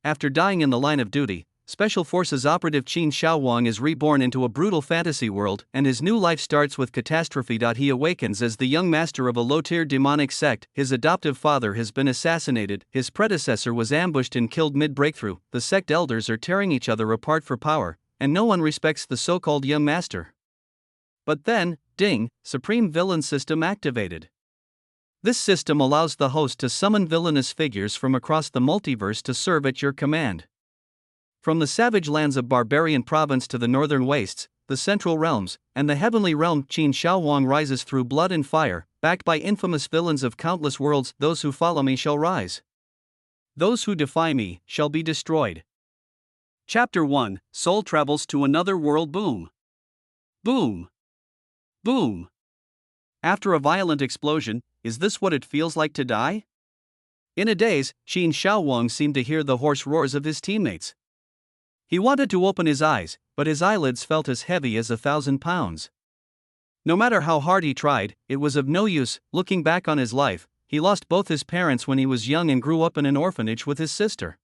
after dying in the line of duty, Special Forces operative Qin Shaowang is reborn into a brutal fantasy world, and his new life starts with catastrophe. He awakens as the young master of a low-tier demonic sect. His adoptive father has been assassinated, his predecessor was ambushed and killed mid-breakthrough, the sect elders are tearing each other apart for power, and no one respects the so-called young master. But then, ding, Supreme Villain System activated. This system allows the host to summon villainous figures from across the multiverse to serve at your command. From the savage lands of Barbarian Province to the northern wastes, the central realms, and the heavenly realm, Qin Shaowang rises through blood and fire, backed by infamous villains of countless worlds. Those who follow me shall rise. Those who defy me shall be destroyed. Chapter 1: Soul travels to another world. Boom. Boom. Boom. After a violent explosion, is this what it feels like to die? In a daze, Qin Shaowang seemed to hear the hoarse roars of his teammates. He wanted to open his eyes, but his eyelids felt as heavy as 1,000 pounds. No matter how hard he tried, it was of no use. Looking back on his life, he lost both his parents when he was young and grew up in an orphanage with his sister.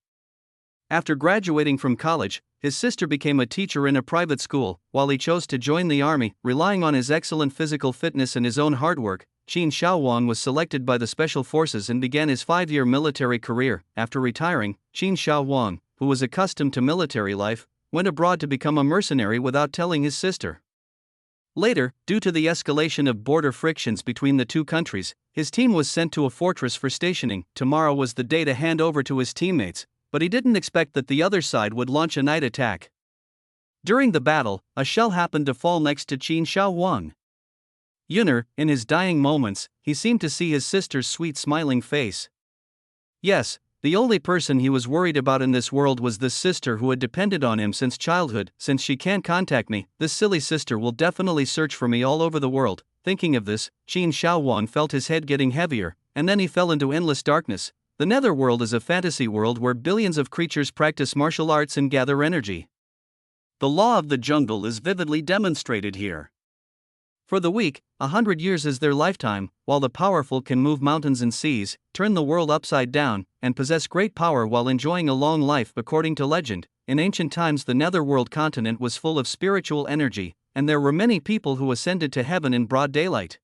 After graduating from college, his sister became a teacher in a private school, while he chose to join the army. Relying on his excellent physical fitness and his own hard work, Qin Shaowang was selected by the Special Forces and began his 5-year military career. After retiring, Qin Shaowang, who was accustomed to military life, went abroad to become a mercenary without telling his sister. Later, due to the escalation of border frictions between the two countries, his team was sent to a fortress for stationing. Tomorrow was the day to hand over to his teammates, but he didn't expect that the other side would launch a night attack. During the battle, a shell happened to fall next to Qin Shaowang. In his dying moments, he seemed to see his sister's sweet smiling face. Yes, the only person he was worried about in this world was this sister who had depended on him since childhood. Since she can't contact me, this silly sister will definitely search for me all over the world. Thinking of this, Qin Shaowang felt his head getting heavier, and then he fell into endless darkness. The Netherworld is a fantasy world where billions of creatures practice martial arts and gather energy. The law of the jungle is vividly demonstrated here. For the weak, 100 years is their lifetime, while the powerful can move mountains and seas, turn the world upside down, and possess great power while enjoying a long life. According to legend, in ancient times the Netherworld continent was full of spiritual energy, and there were many people who ascended to heaven in broad daylight.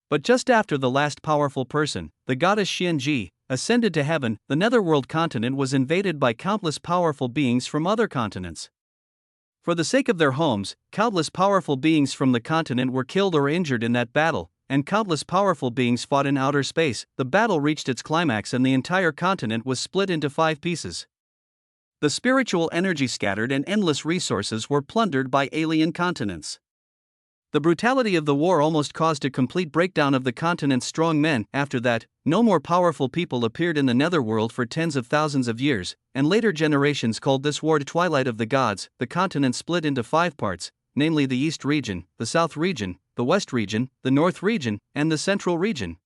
But just after the last powerful person, the goddess Xianji, ascended to heaven, the Netherworld continent was invaded by countless powerful beings from other continents. For the sake of their homes, countless powerful beings from the continent were killed or injured in that battle, and countless powerful beings fought in outer space. The battle reached its climax and the entire continent was split into 5 pieces. The spiritual energy scattered and endless resources were plundered by alien continents. The brutality of the war almost caused a complete breakdown of the continent's strong men. After that, no more powerful people appeared in the Netherworld for tens of thousands of years, and later generations called this war the Twilight of the Gods. The continent split into 5 parts, namely the East region, the South region, the West region, the North region, and the Central region.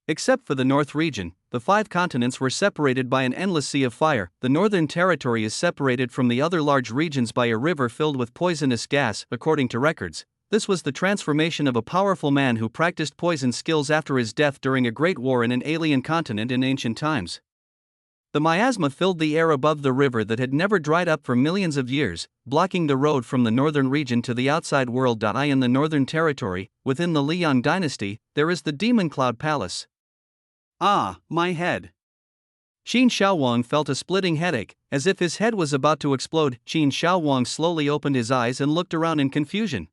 Except for the North region, the 5 continents were separated by an endless sea of fire. The Northern Territory is separated from the other large regions by a river filled with poisonous gas. According to records, this was the transformation of a powerful man who practiced poison skills after his death during a great war in an alien continent in ancient times. The miasma filled the air above the river that had never dried up for millions of years, blocking the road from the northern region to the outside world. In the Northern Territory, within the Liang dynasty, there is the Demon Cloud Palace. Ah, my head. Qin Shaowang felt a splitting headache, as if his head was about to explode. Qin Shaowang slowly opened his eyes and looked around in confusion.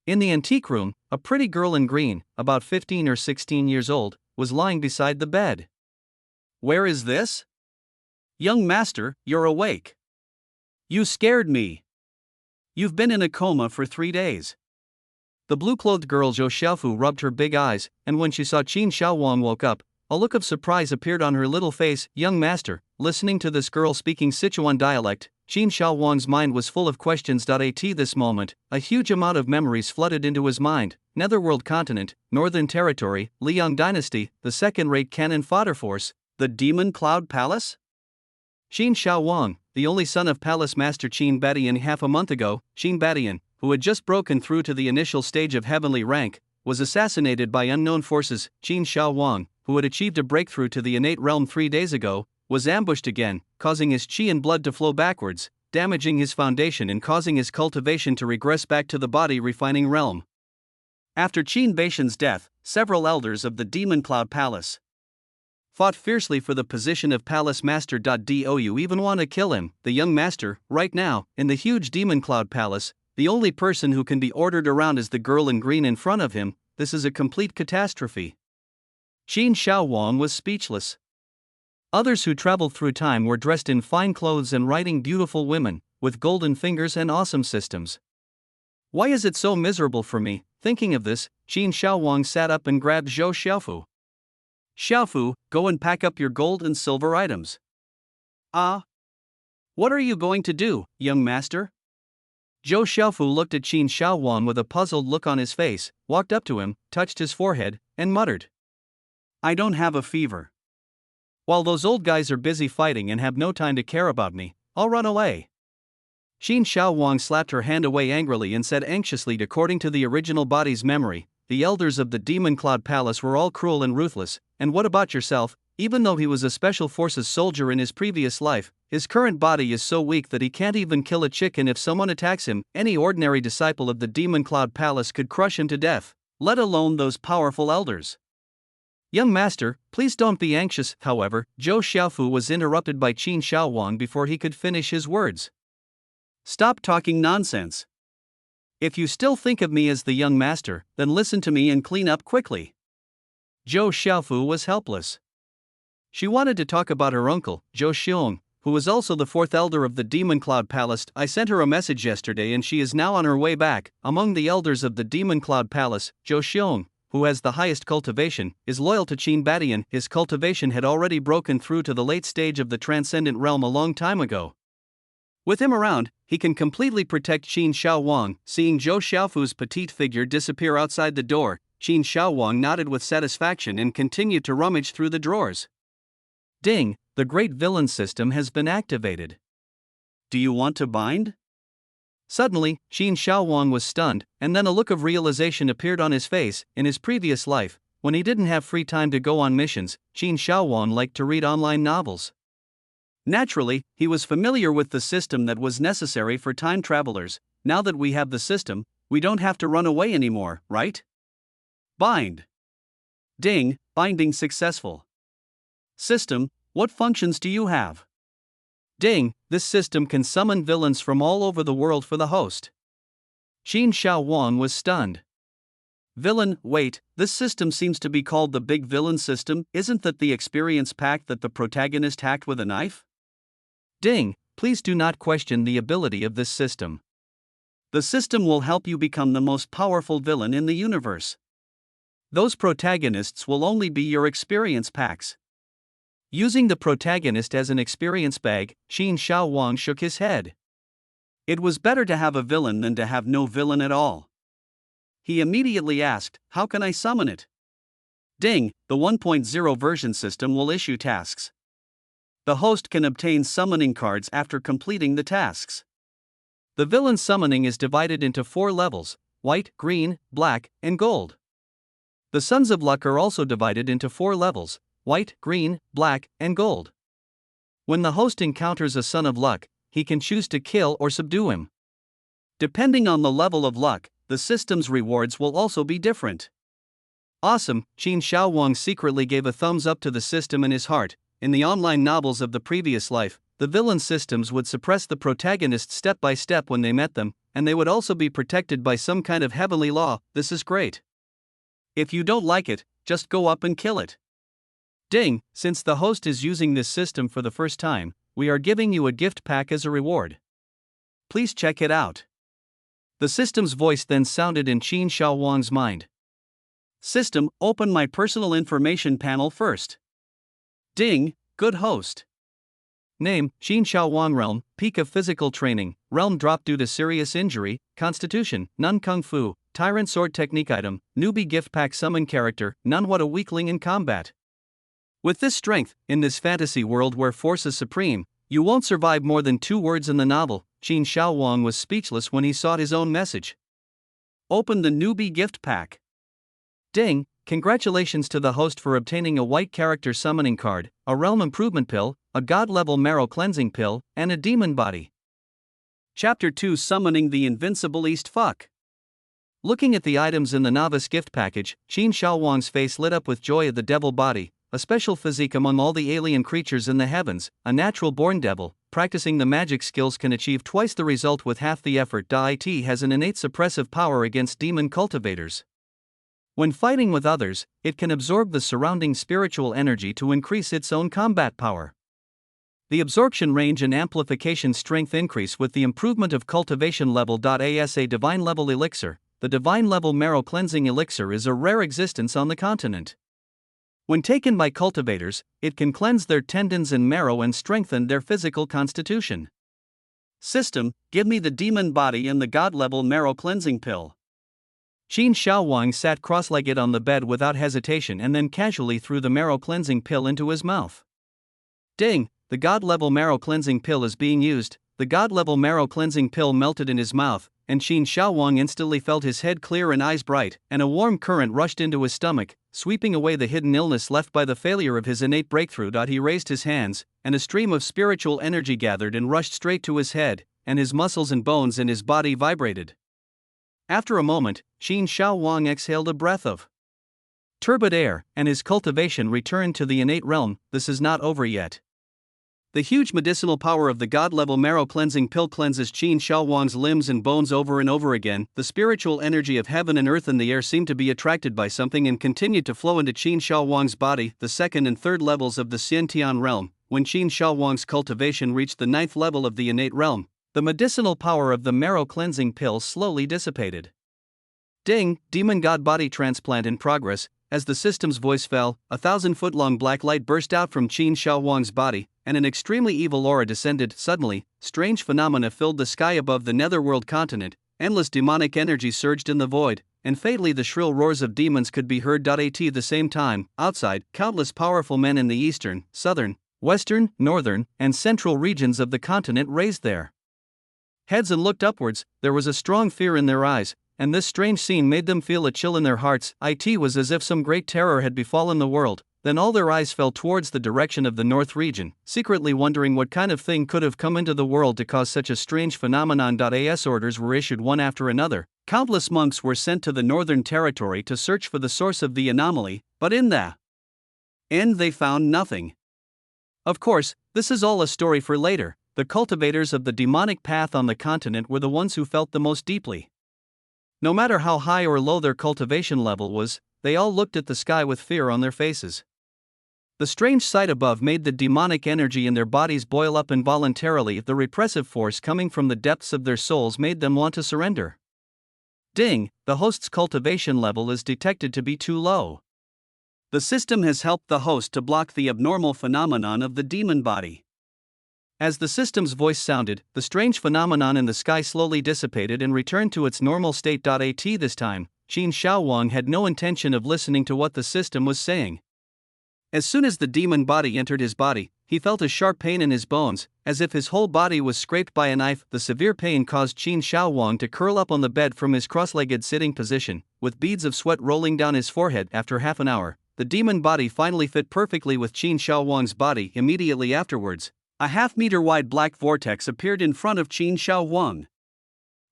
In the antique room, a pretty girl in green, about 15 or 16 years old, was lying beside the bed. Where is this? Young master, you're awake. You scared me. You've been in a coma for 3 days. The blue-clothed girl Zhou Xiaofu rubbed her big eyes, and when she saw Qin Shaowang woke up, a look of surprise appeared on her little face. Young master, listening to this girl speaking Sichuan dialect, Qin Shaowang's mind was full of questions. At this moment, a huge amount of memories flooded into his mind. Netherworld continent, Northern Territory, Liang dynasty, the second-rate cannon fodder force, the Demon Cloud Palace? Qin Shaowang, the only son of Palace Master Qin Badian. Half a month ago, Qin Badian, who had just broken through to the initial stage of heavenly rank, was assassinated by unknown forces. Qin Shaowang, who had achieved a breakthrough to the innate realm 3 days ago, was ambushed again, causing his chi and blood to flow backwards, damaging his foundation and causing his cultivation to regress back to the body refining realm. After Qin Baishan's death, several elders of the Demon Cloud Palace fought fiercely for the position of Palace Master. Do you even want to kill him, the young master? Right now, in the huge Demon Cloud Palace, the only person who can be ordered around is the girl in green in front of him. This is a complete catastrophe. Qin Shaowang was speechless. Others who traveled through time were dressed in fine clothes and riding beautiful women, with golden fingers and awesome systems. Why is it so miserable for me? Thinking of this, Qin Shaowang sat up and grabbed Zhou Xiaofu. Xiaofu, go and pack up your gold and silver items. Ah? What are you going to do, young master? Zhou Xiaofu looked at Qin Shaowang with a puzzled look on his face, walked up to him, touched his forehead, and muttered, I don't have a fever. While those old guys are busy fighting and have no time to care about me, I'll run away. Qin Shaowang slapped her hand away angrily and said anxiously, according to the original body's memory, the elders of the Demon Cloud Palace were all cruel and ruthless, and what about yourself? Even though he was a special forces soldier in his previous life, his current body is so weak that he can't even kill a chicken if someone attacks him. Any ordinary disciple of the Demon Cloud Palace could crush him to death, let alone those powerful elders. Young master, please don't be anxious. However, Zhou Xiaofu was interrupted by Qin Shaowang before he could finish his words. Stop talking nonsense. If you still think of me as the young master, then listen to me and clean up quickly. Zhou Xiaofu was helpless. She wanted to talk about her uncle, Zhou Xiong, who was also the fourth elder of the Demon Cloud Palace. I sent her a message yesterday and she is now on her way back. Among the elders of the Demon Cloud Palace, Zhou Xiong, who has the highest cultivation, is loyal to Qin Badian. His cultivation had already broken through to the late stage of the Transcendent Realm a long time ago. With him around, he can completely protect Qin Shaowang. Seeing Zhou Xiaofu's petite figure disappear outside the door, Qin Shaowang nodded with satisfaction and continued to rummage through the drawers. Ding, the great villain system has been activated. Do you want to bind? Suddenly, Qin Shaowang was stunned, and then a look of realization appeared on his face. In his previous life, when he didn't have free time to go on missions, Qin Shaowang liked to read online novels. Naturally, he was familiar with the system that was necessary for time travelers. Now that we have the system, we don't have to run away anymore, right? Bind. Ding, binding successful. System, what functions do you have? Ding, this system can summon villains from all over the world for the host. Qin Shaowang was stunned. Villain, wait, this system seems to be called the Big Villain System. Isn't that the experience pack that the protagonist hacked with a knife? Ding, please do not question the ability of this system. The system will help you become the most powerful villain in the universe. Those protagonists will only be your experience packs. Using the protagonist as an experience bag, Qin Shaowang shook his head. It was better to have a villain than to have no villain at all. He immediately asked, how can I summon it? Ding, the 1.0 version system will issue tasks. The host can obtain summoning cards after completing the tasks. The villain summoning is divided into 4 levels: white, green, black, and gold. The Sons of Luck are also divided into 4 levels: white, green, black, and gold. When the host encounters a Son of Luck, he can choose to kill or subdue him. Depending on the level of luck, the system's rewards will also be different. Awesome, Qin Shaowang secretly gave a thumbs up to the system in his heart. In the online novels of the previous life, the villain systems would suppress the protagonists step by step when they met them, and they would also be protected by some kind of heavenly law. This is great. If you don't like it, just go up and kill it. Ding, since the host is using this system for the first time, we are giving you a gift pack as a reward. Please check it out. The system's voice then sounded in Qin Shaowang's mind. System, open my personal information panel first. Ding, good host. Name, Qin Shaowang. Realm, peak of physical training, realm drop due to serious injury, constitution, none. Kung Fu, tyrant sword technique. Item, newbie gift pack. Summon character, none. What a weakling in combat. With this strength, in this fantasy world where force is supreme, you won't survive more than 2 words in the novel. Qin Shaowang was speechless when he saw his own message. Open the newbie gift pack. Ding, congratulations to the host for obtaining a white character summoning card, a realm improvement pill, a god-level marrow cleansing pill, and a demon body. Chapter 2: Summoning the Invincible East Fuck. Looking at the items in the novice gift package, Qin Shaowang's face lit up with joy at the devil body, a special physique among all the alien creatures in the heavens, a natural-born devil. Practicing the magic skills can achieve twice the result with half the effort. It has an innate suppressive power against demon cultivators. When fighting with others, it can absorb the surrounding spiritual energy to increase its own combat power. The absorption range and amplification strength increase with the improvement of cultivation level. As a divine level elixir, the divine level marrow cleansing elixir is a rare existence on the continent. When taken by cultivators, it can cleanse their tendons and marrow and strengthen their physical constitution. System: give me the demon body and the god-level marrow cleansing pill. Qin Shaowang sat cross-legged on the bed without hesitation and then casually threw the marrow cleansing pill into his mouth. Ding! The god-level marrow cleansing pill is being used. The god-level marrow cleansing pill melted in his mouth, and Qin Shaowang instantly felt his head clear and eyes bright, and a warm current rushed into his stomach, sweeping away the hidden illness left by the failure of his innate breakthrough. He raised his hands, and a stream of spiritual energy gathered and rushed straight to his head, and his muscles and bones in his body vibrated. After a moment, Qin Shaowang exhaled a breath of turbid air, and his cultivation returned to the innate realm. This is not over yet. The huge medicinal power of the god-level marrow cleansing pill cleanses Qin Shaowang's limbs and bones over and over again. The spiritual energy of heaven and earth and the air seemed to be attracted by something and continued to flow into Qin Shaowang's body. The second and third levels of the Xiantian realm. When Qin Shaowang's cultivation reached the 9th level of the innate realm, the medicinal power of the marrow cleansing pill slowly dissipated. Ding! Demon god body transplant in progress. As the system's voice fell, a 1,000-foot-long black light burst out from Qin Shaowang's body, and an extremely evil aura descended. Suddenly, strange phenomena filled the sky above the netherworld continent. Endless demonic energy surged in the void, and fatally the shrill roars of demons could be heard. At the same time, outside, countless powerful men in the eastern, southern, western, northern, and central regions of the continent raised their heads and looked upwards. There was a strong fear in their eyes, and this strange scene made them feel a chill in their hearts. It was as if some great terror had befallen the world. Then all their eyes fell towards the direction of the north region, secretly wondering what kind of thing could have come into the world to cause such a strange phenomenon. As orders were issued one after another, countless monks were sent to the northern territory to search for the source of the anomaly, but in the end they found nothing. Of course, this is all a story for later. The cultivators of the demonic path on the continent were the ones who felt the most deeply. No matter how high or low their cultivation level was, they all looked at the sky with fear on their faces. The strange sight above made the demonic energy in their bodies boil up involuntarily. The repressive force coming from the depths of their souls made them want to surrender. Ding! The host's cultivation level is detected to be too low. The system has helped the host to block the abnormal phenomenon of the demon body. As the system's voice sounded, the strange phenomenon in the sky slowly dissipated and returned to its normal state. This time, Qin Shaowang had no intention of listening to what the system was saying. As soon as the demon body entered his body, he felt a sharp pain in his bones, as if his whole body was scraped by a knife. The severe pain caused Qin Shaowang to curl up on the bed from his cross-legged sitting position, with beads of sweat rolling down his forehead. After half an hour, the demon body finally fit perfectly with Qin Shaowang's body. Immediately afterwards, a half-meter-wide black vortex appeared in front of Qin Shaowang.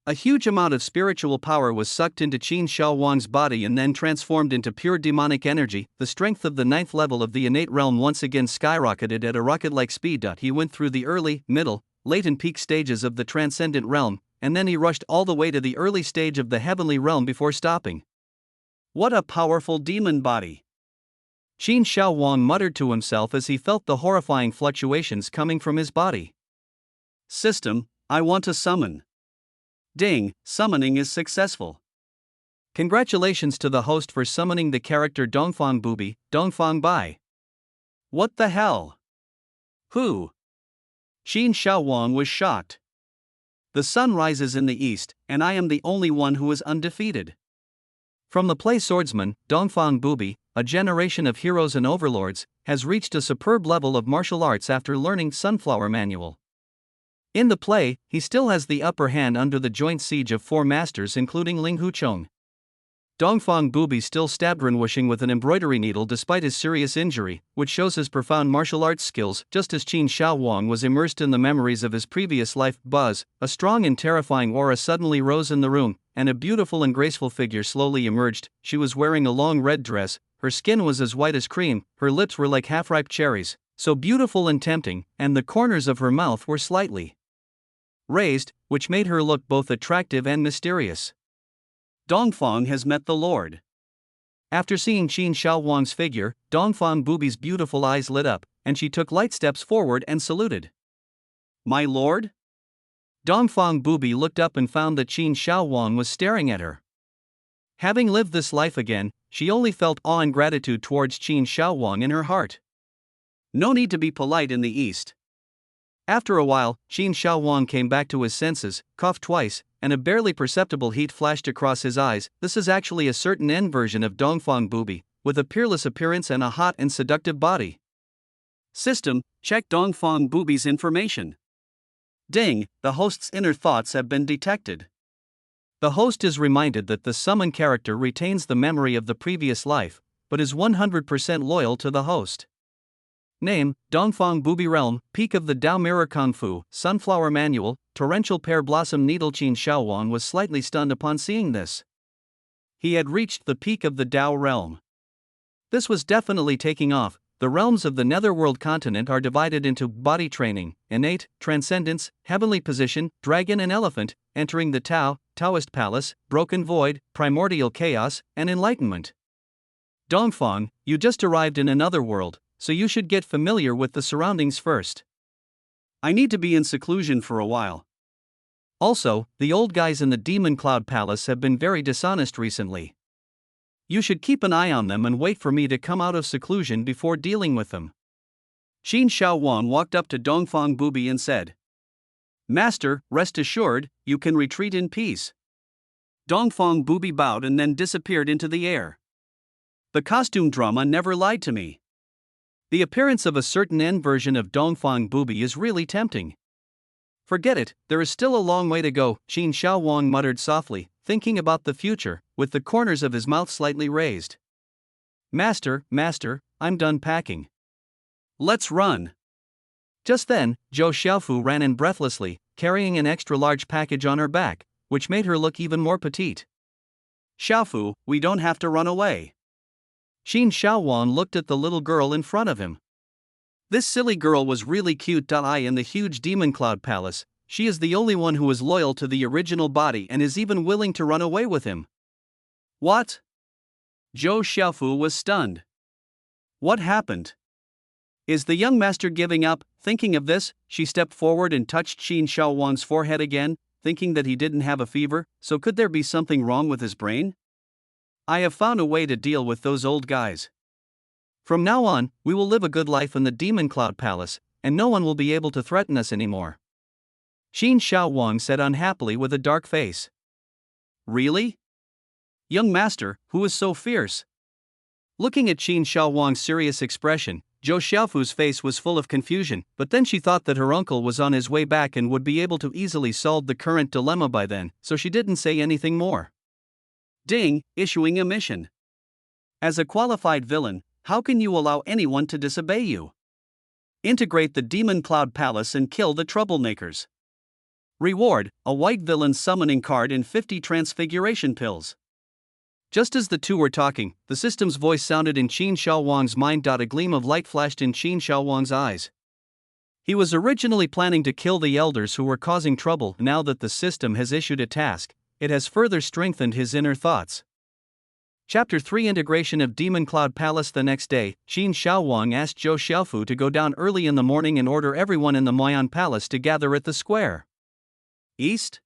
A huge amount of spiritual power was sucked into Qin Shaowang's body and then transformed into pure demonic energy. The strength of the 9th level of the innate realm once again skyrocketed at a rocket-like speed. He went through the early, middle, late and peak stages of the transcendent realm, and then he rushed all the way to the early stage of the heavenly realm before stopping. What a powerful demon body! Qin Shaowang muttered to himself as he felt the horrifying fluctuations coming from his body. System: I want to summon. Ding! Summoning is successful. Congratulations to the host for summoning the character Dongfang Bubi, Dongfang Bai. What the hell? Who? Qin Shaowang was shocked. The sun rises in the east, and I am the only one who is undefeated. From the play Swordsman, Dongfang Bubi, a generation of heroes and overlords, has reached a superb level of martial arts after learning Sunflower Manual. In the play, he still has the upper hand under the joint siege of 4 masters including Ling Huchong. Dongfang Booby still stabbed Renwushing with an embroidery needle despite his serious injury, which shows his profound martial arts skills. Just as Qin Shaowang was immersed in the memories of his previous life, buzz, a strong and terrifying aura suddenly rose in the room, and a beautiful and graceful figure slowly emerged. She was wearing a long red dress, her skin was as white as cream, her lips were like half-ripe cherries, so beautiful and tempting, and the corners of her mouth were slightly raised, which made her look both attractive and mysterious. Dongfang has met the Lord. After seeing Qin Shaowang's figure, Dongfang Booby's beautiful eyes lit up, and she took light steps forward and saluted. My lord? Dongfang Booby looked up and found that Qin Shaowang was staring at her. Having lived this life again, she only felt awe and gratitude towards Qin Shaowang in her heart. No need to be polite in the East. After a while, Qin Shaowang came back to his senses, coughed twice, and a barely perceptible heat flashed across his eyes. This is actually a certain N version of Dongfang Booby, with a peerless appearance and a hot and seductive body. System, check Dongfang Booby's information. Ding, the host's inner thoughts have been detected. The host is reminded that the summon character retains the memory of the previous life, but is 100% loyal to the host. Name, Dongfang Booby. Realm, Peak of the Dao Mirror. Kung Fu, Sunflower Manual, Torrential Pear Blossom Needle. Qin Shaowang was slightly stunned upon seeing this. He had reached the peak of the Dao realm. This was definitely taking off. The realms of the Netherworld continent are divided into body training, innate, transcendence, heavenly position, dragon and elephant, entering the Tao, Taoist palace, broken void, primordial chaos, and enlightenment. Dongfang, you just arrived in another world, so you should get familiar with the surroundings first. I need to be in seclusion for a while. Also, the old guys in the Demon Cloud Palace have been very dishonest recently. You should keep an eye on them and wait for me to come out of seclusion before dealing with them. Qin Shaowang walked up to Dongfang Booby and said, Master, rest assured, you can retreat in peace. Dongfang Booby bowed and then disappeared into the air. The costume drama never lied to me. The appearance of a certain N version of Dongfang Booby is really tempting. Forget it, there is still a long way to go, Qin Shaowang muttered softly, thinking about the future, with the corners of his mouth slightly raised. Master, I'm done packing. Let's run. Just then, Zhou Xiaofu ran in breathlessly, carrying an extra-large package on her back, which made her look even more petite. Xiaofu, we don't have to run away. Qin Shaowang looked at the little girl in front of him. This silly girl was really cute. In the huge Demon Cloud Palace, she is the only one who is loyal to the original body and is even willing to run away with him. What? Zhou Xiaofu was stunned. What happened? Is the young master giving up? Thinking of this, she stepped forward and touched Qin Shaowang's forehead again, thinking that he didn't have a fever, so could there be something wrong with his brain? I have found a way to deal with those old guys. From now on, we will live a good life in the Demon Cloud Palace, and no one will be able to threaten us anymore. Qin Shaowang said unhappily with a dark face. Really? Young master, who is so fierce? Looking at Qin Shaowang's serious expression, Zhou Xiaofu's face was full of confusion, but then she thought that her uncle was on his way back and would be able to easily solve the current dilemma by then, so she didn't say anything more. Ding, issuing a mission. As a qualified villain, how can you allow anyone to disobey you? Integrate the Demon Cloud Palace and kill the troublemakers. Reward, a white villain summoning card and 50 transfiguration pills. Just as the two were talking, the system's voice sounded in Qin Shaowang's mind. A gleam of light flashed in Qin Shaowang's eyes. He was originally planning to kill the elders who were causing trouble. Now that the system has issued a task, it has further strengthened his inner thoughts. Chapter 3 Integration of Demon Cloud Palace. The next day, Qin Shaowang asked Zhou Xiaofu to go down early in the morning and order everyone in the Moyan Palace to gather at the square. East?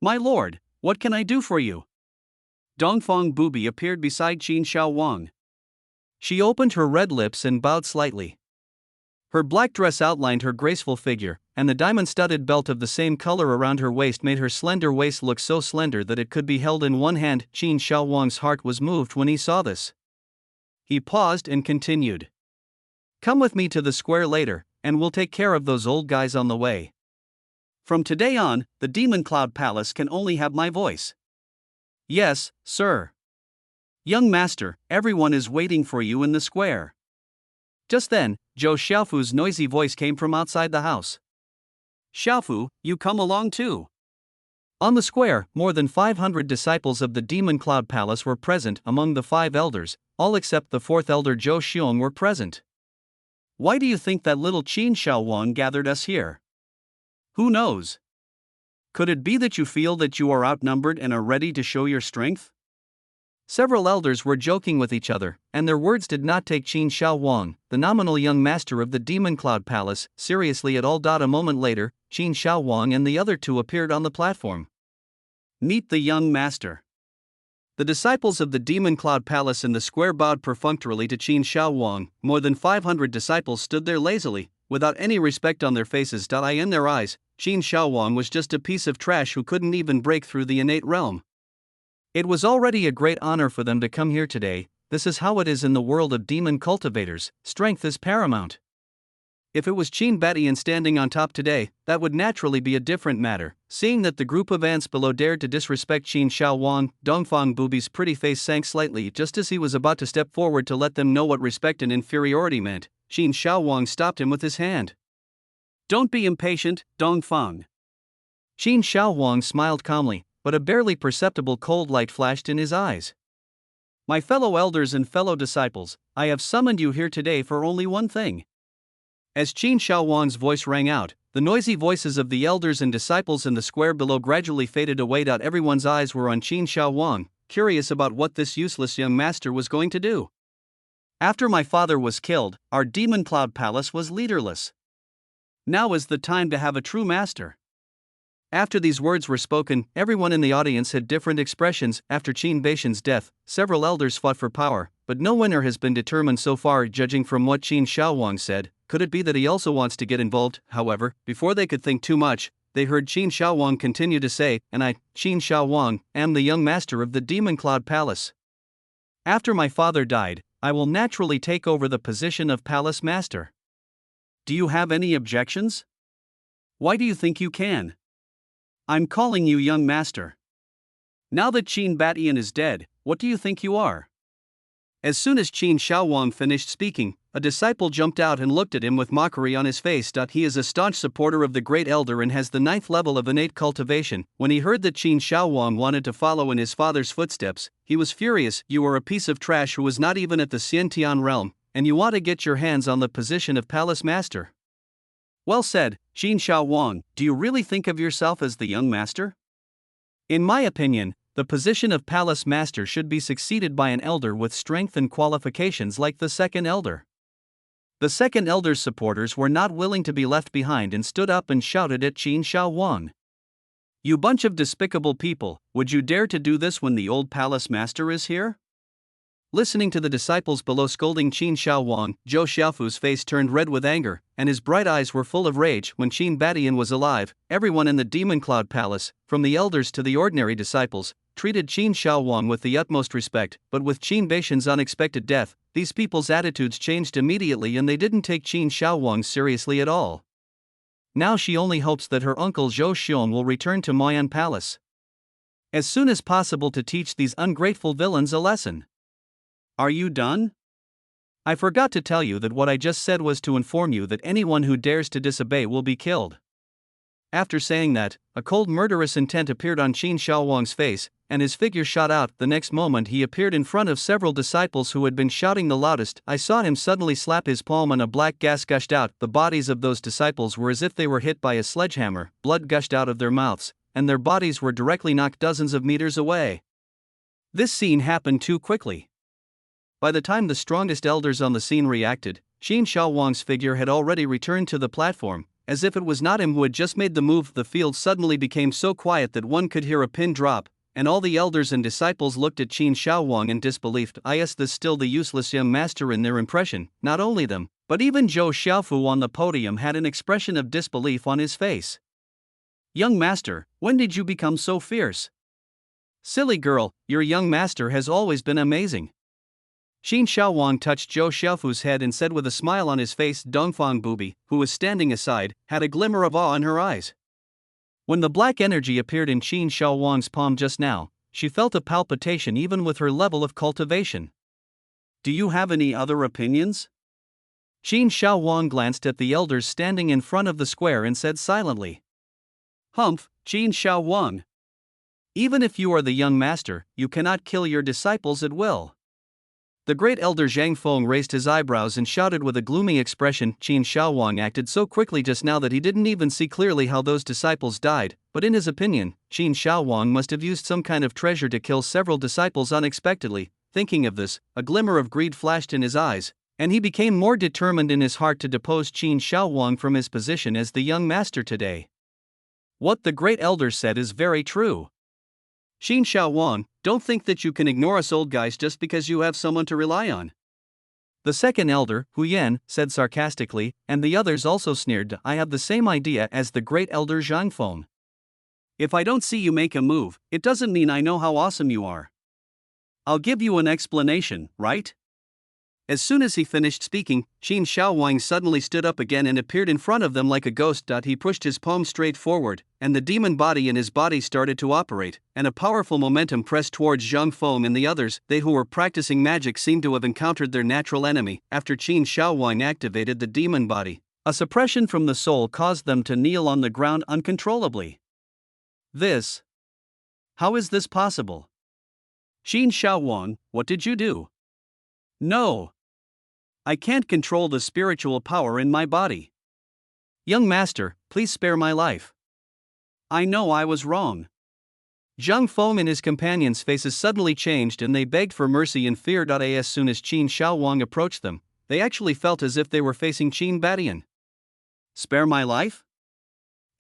My lord, what can I do for you? Dongfang Booby appeared beside Qin Shaowang. She opened her red lips and bowed slightly. Her black dress outlined her graceful figure, and the diamond-studded belt of the same color around her waist made her slender waist look so slender that it could be held in one hand. Qin Shaowang's heart was moved when he saw this. He paused and continued. Come with me to the square later, and we'll take care of those old guys on the way. From today on, the Demon Cloud Palace can only have my voice. Yes, sir. Young master, everyone is waiting for you in the square. Just then, Zhou Xiaofu's noisy voice came from outside the house. Xiaofu, you come along too. On the square, more than 500 disciples of the Demon Cloud Palace were present. Among the 5 elders, all except the 4th elder Zhou Xiong were present. Why do you think that little Qin Shaowang gathered us here? Who knows? Could it be that you feel that you are outnumbered and are ready to show your strength? Several elders were joking with each other, and their words did not take Qin Shaowang, the nominal young master of the Demon Cloud Palace, seriously at all. A moment later, Qin Shaowang and the other 2 appeared on the platform. Meet the young master. The disciples of the Demon Cloud Palace in the square bowed perfunctorily to Qin Shaowang. More than 500 disciples stood there lazily, without any respect on their faces. In their eyes, Qin Shaowang was just a piece of trash who couldn't even break through the innate realm. It was already a great honor for them to come here today. This is how it is in the world of demon cultivators, strength is paramount. If it was Qin Batian standing on top today, that would naturally be a different matter. Seeing that the group of ants below dared to disrespect Qin Shaowang, Dongfang Bubi's pretty face sank slightly just as he was about to step forward to let them know what respect and inferiority meant. Qin Shaowang stopped him with his hand. Don't be impatient, Dongfang. Qin Shaowang smiled calmly, but a barely perceptible cold light flashed in his eyes. My fellow elders and fellow disciples, I have summoned you here today for only one thing. As Qin Shaowang's voice rang out, the noisy voices of the elders and disciples in the square below gradually faded away. Everyone's eyes were on Qin Shaowang, curious about what this useless young master was going to do. After my father was killed, our Demon Cloud Palace was leaderless. Now is the time to have a true master. After these words were spoken, everyone in the audience had different expressions. After Qin Batian's death, several elders fought for power, but no winner has been determined so far. Judging from what Qin Shaowang said, could it be that he also wants to get involved? However, before they could think too much, they heard Qin Shaowang continue to say, and I, Qin Shaowang, am the young master of the Demon Cloud Palace. After my father died, I will naturally take over the position of Palace Master. Do you have any objections? Why do you think you can? I'm calling you young master. Now that Qin Batian is dead, what do you think you are? As soon as Qin Shaowang finished speaking, a disciple jumped out and looked at him with mockery on his face. He is a staunch supporter of the great elder and has the 9th level of innate cultivation. When he heard that Qin Shaowang wanted to follow in his father's footsteps, he was furious. You are a piece of trash who was not even at the Xiantian realm, and you want to get your hands on the position of Palace Master. Well said, Qin Shaowang, do you really think of yourself as the young master? In my opinion, the position of Palace Master should be succeeded by an elder with strength and qualifications like the 2nd elder. The 2nd elder's supporters were not willing to be left behind and stood up and shouted at Qin Shaowang. You bunch of despicable people, would you dare to do this when the old Palace Master is here? Listening to the disciples below scolding Qin Shaowang, Zhou Xiaofu's face turned red with anger, and his bright eyes were full of rage. When Qin Batian was alive, everyone in the Demon Cloud Palace, from the elders to the ordinary disciples, treated Qin Shaowang with the utmost respect, but with Qin Batian's unexpected death, these people's attitudes changed immediately and they didn't take Qin Shaowang seriously at all. Now she only hopes that her uncle Zhou Xiong will return to Moyan Palace as soon as possible to teach these ungrateful villains a lesson. Are you done? I forgot to tell you that what I just said was to inform you that anyone who dares to disobey will be killed. After saying that, a cold murderous intent appeared on Qin Shaowang's face, and his figure shot out. The next moment he appeared in front of several disciples who had been shouting the loudest. I saw him suddenly slap his palm and a black gas gushed out. The bodies of those disciples were as if they were hit by a sledgehammer, blood gushed out of their mouths, and their bodies were directly knocked dozens of meters away. This scene happened too quickly. By the time the strongest elders on the scene reacted, Qin Shaowang's figure had already returned to the platform. As if it was not him who had just made the move, the field suddenly became so quiet that one could hear a pin drop, and all the elders and disciples looked at Qin Shaowang in disbelief. Is this still the useless young master in their impression? Not only them, but even Zhou Xiaofu on the podium had an expression of disbelief on his face. Young master, when did you become so fierce? Silly girl, your young master has always been amazing. Qin Shaowang touched Zhou Xiaofu's head and said with a smile on his face. Dongfang Bubi, who was standing aside, had a glimmer of awe in her eyes. When the black energy appeared in Qin Shaowang's palm just now, she felt a palpitation even with her level of cultivation. Do you have any other opinions? Qin Shao Wang glanced at the elders standing in front of the square and said silently. Humph, Qin Shao Wang. Even if you are the young master, you cannot kill your disciples at will. The great elder Zhang Feng raised his eyebrows and shouted with a gloomy expression. Qin Shao Wang acted so quickly just now that he didn't even see clearly how those disciples died, but in his opinion, Qin Shao Wang must have used some kind of treasure to kill several disciples unexpectedly. Thinking of this, a glimmer of greed flashed in his eyes, and he became more determined in his heart to depose Qin Shao Wang from his position as the young master today. What the great elder said is very true. Qin Shao Wang, don't think that you can ignore us old guys just because you have someone to rely on. The second elder, Hu Yan, said sarcastically, and the others also sneered. I have the same idea as the great elder Zhang Feng. If I don't see you make a move, it doesn't mean I know how awesome you are. I'll give you an explanation, right? As soon as he finished speaking, Qin Shao Wang suddenly stood up again and appeared in front of them like a ghost. He pushed his palm straight forward, and the demon body in his body started to operate, and a powerful momentum pressed towards Zhang Feng and the others. They who were practicing magic seemed to have encountered their natural enemy. After Qin Shao Wang activated the demon body, a suppression from the soul caused them to kneel on the ground uncontrollably. How is this possible? Qin Shao Wang, what did you do? No. I can't control the spiritual power in my body. Young master, please spare my life. I know I was wrong. Zhang Feng and his companions' faces suddenly changed and they begged for mercy in fear. As soon as Qin Shao Wang approached them, they actually felt as if they were facing Qin Badian. Spare my life?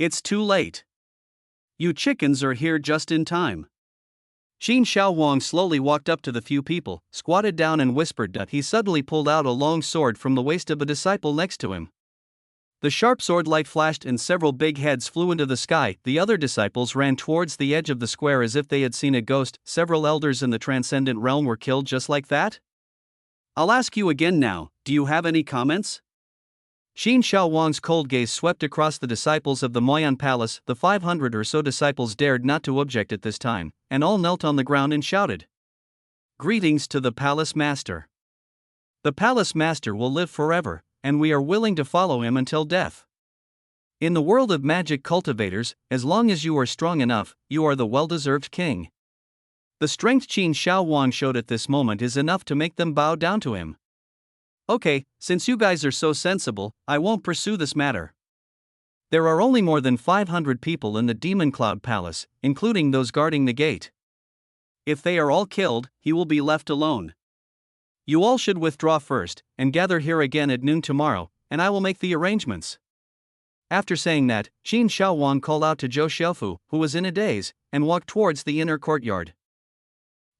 It's too late. You chickens are here just in time. Qin Shao Wang slowly walked up to the few people, squatted down and whispered. He suddenly pulled out a long sword from the waist of a disciple next to him. The sharp sword light flashed and several big heads flew into the sky. The other disciples ran towards the edge of the square as if they had seen a ghost. Several elders in the transcendent realm were killed just like that? I'll ask you again now, do you have any comments? Qin Shao Wang's cold gaze swept across the disciples of the Moyan Palace. The 500 or so disciples dared not to object at this time, and all knelt on the ground and shouted. Greetings to the Palace Master. The Palace Master will live forever, and we are willing to follow him until death. In the world of magic cultivators, as long as you are strong enough, you are the well-deserved king. The strength Qin Shao Wang showed at this moment is enough to make them bow down to him. Okay, since you guys are so sensible, I won't pursue this matter. There are only more than 500 people in the Demon Cloud Palace, including those guarding the gate. If they are all killed, he will be left alone. You all should withdraw first, and gather here again at noon tomorrow, and I will make the arrangements. After saying that, Qin Shao Wang called out to Zhou Xiaofu, who was in a daze, and walked towards the inner courtyard.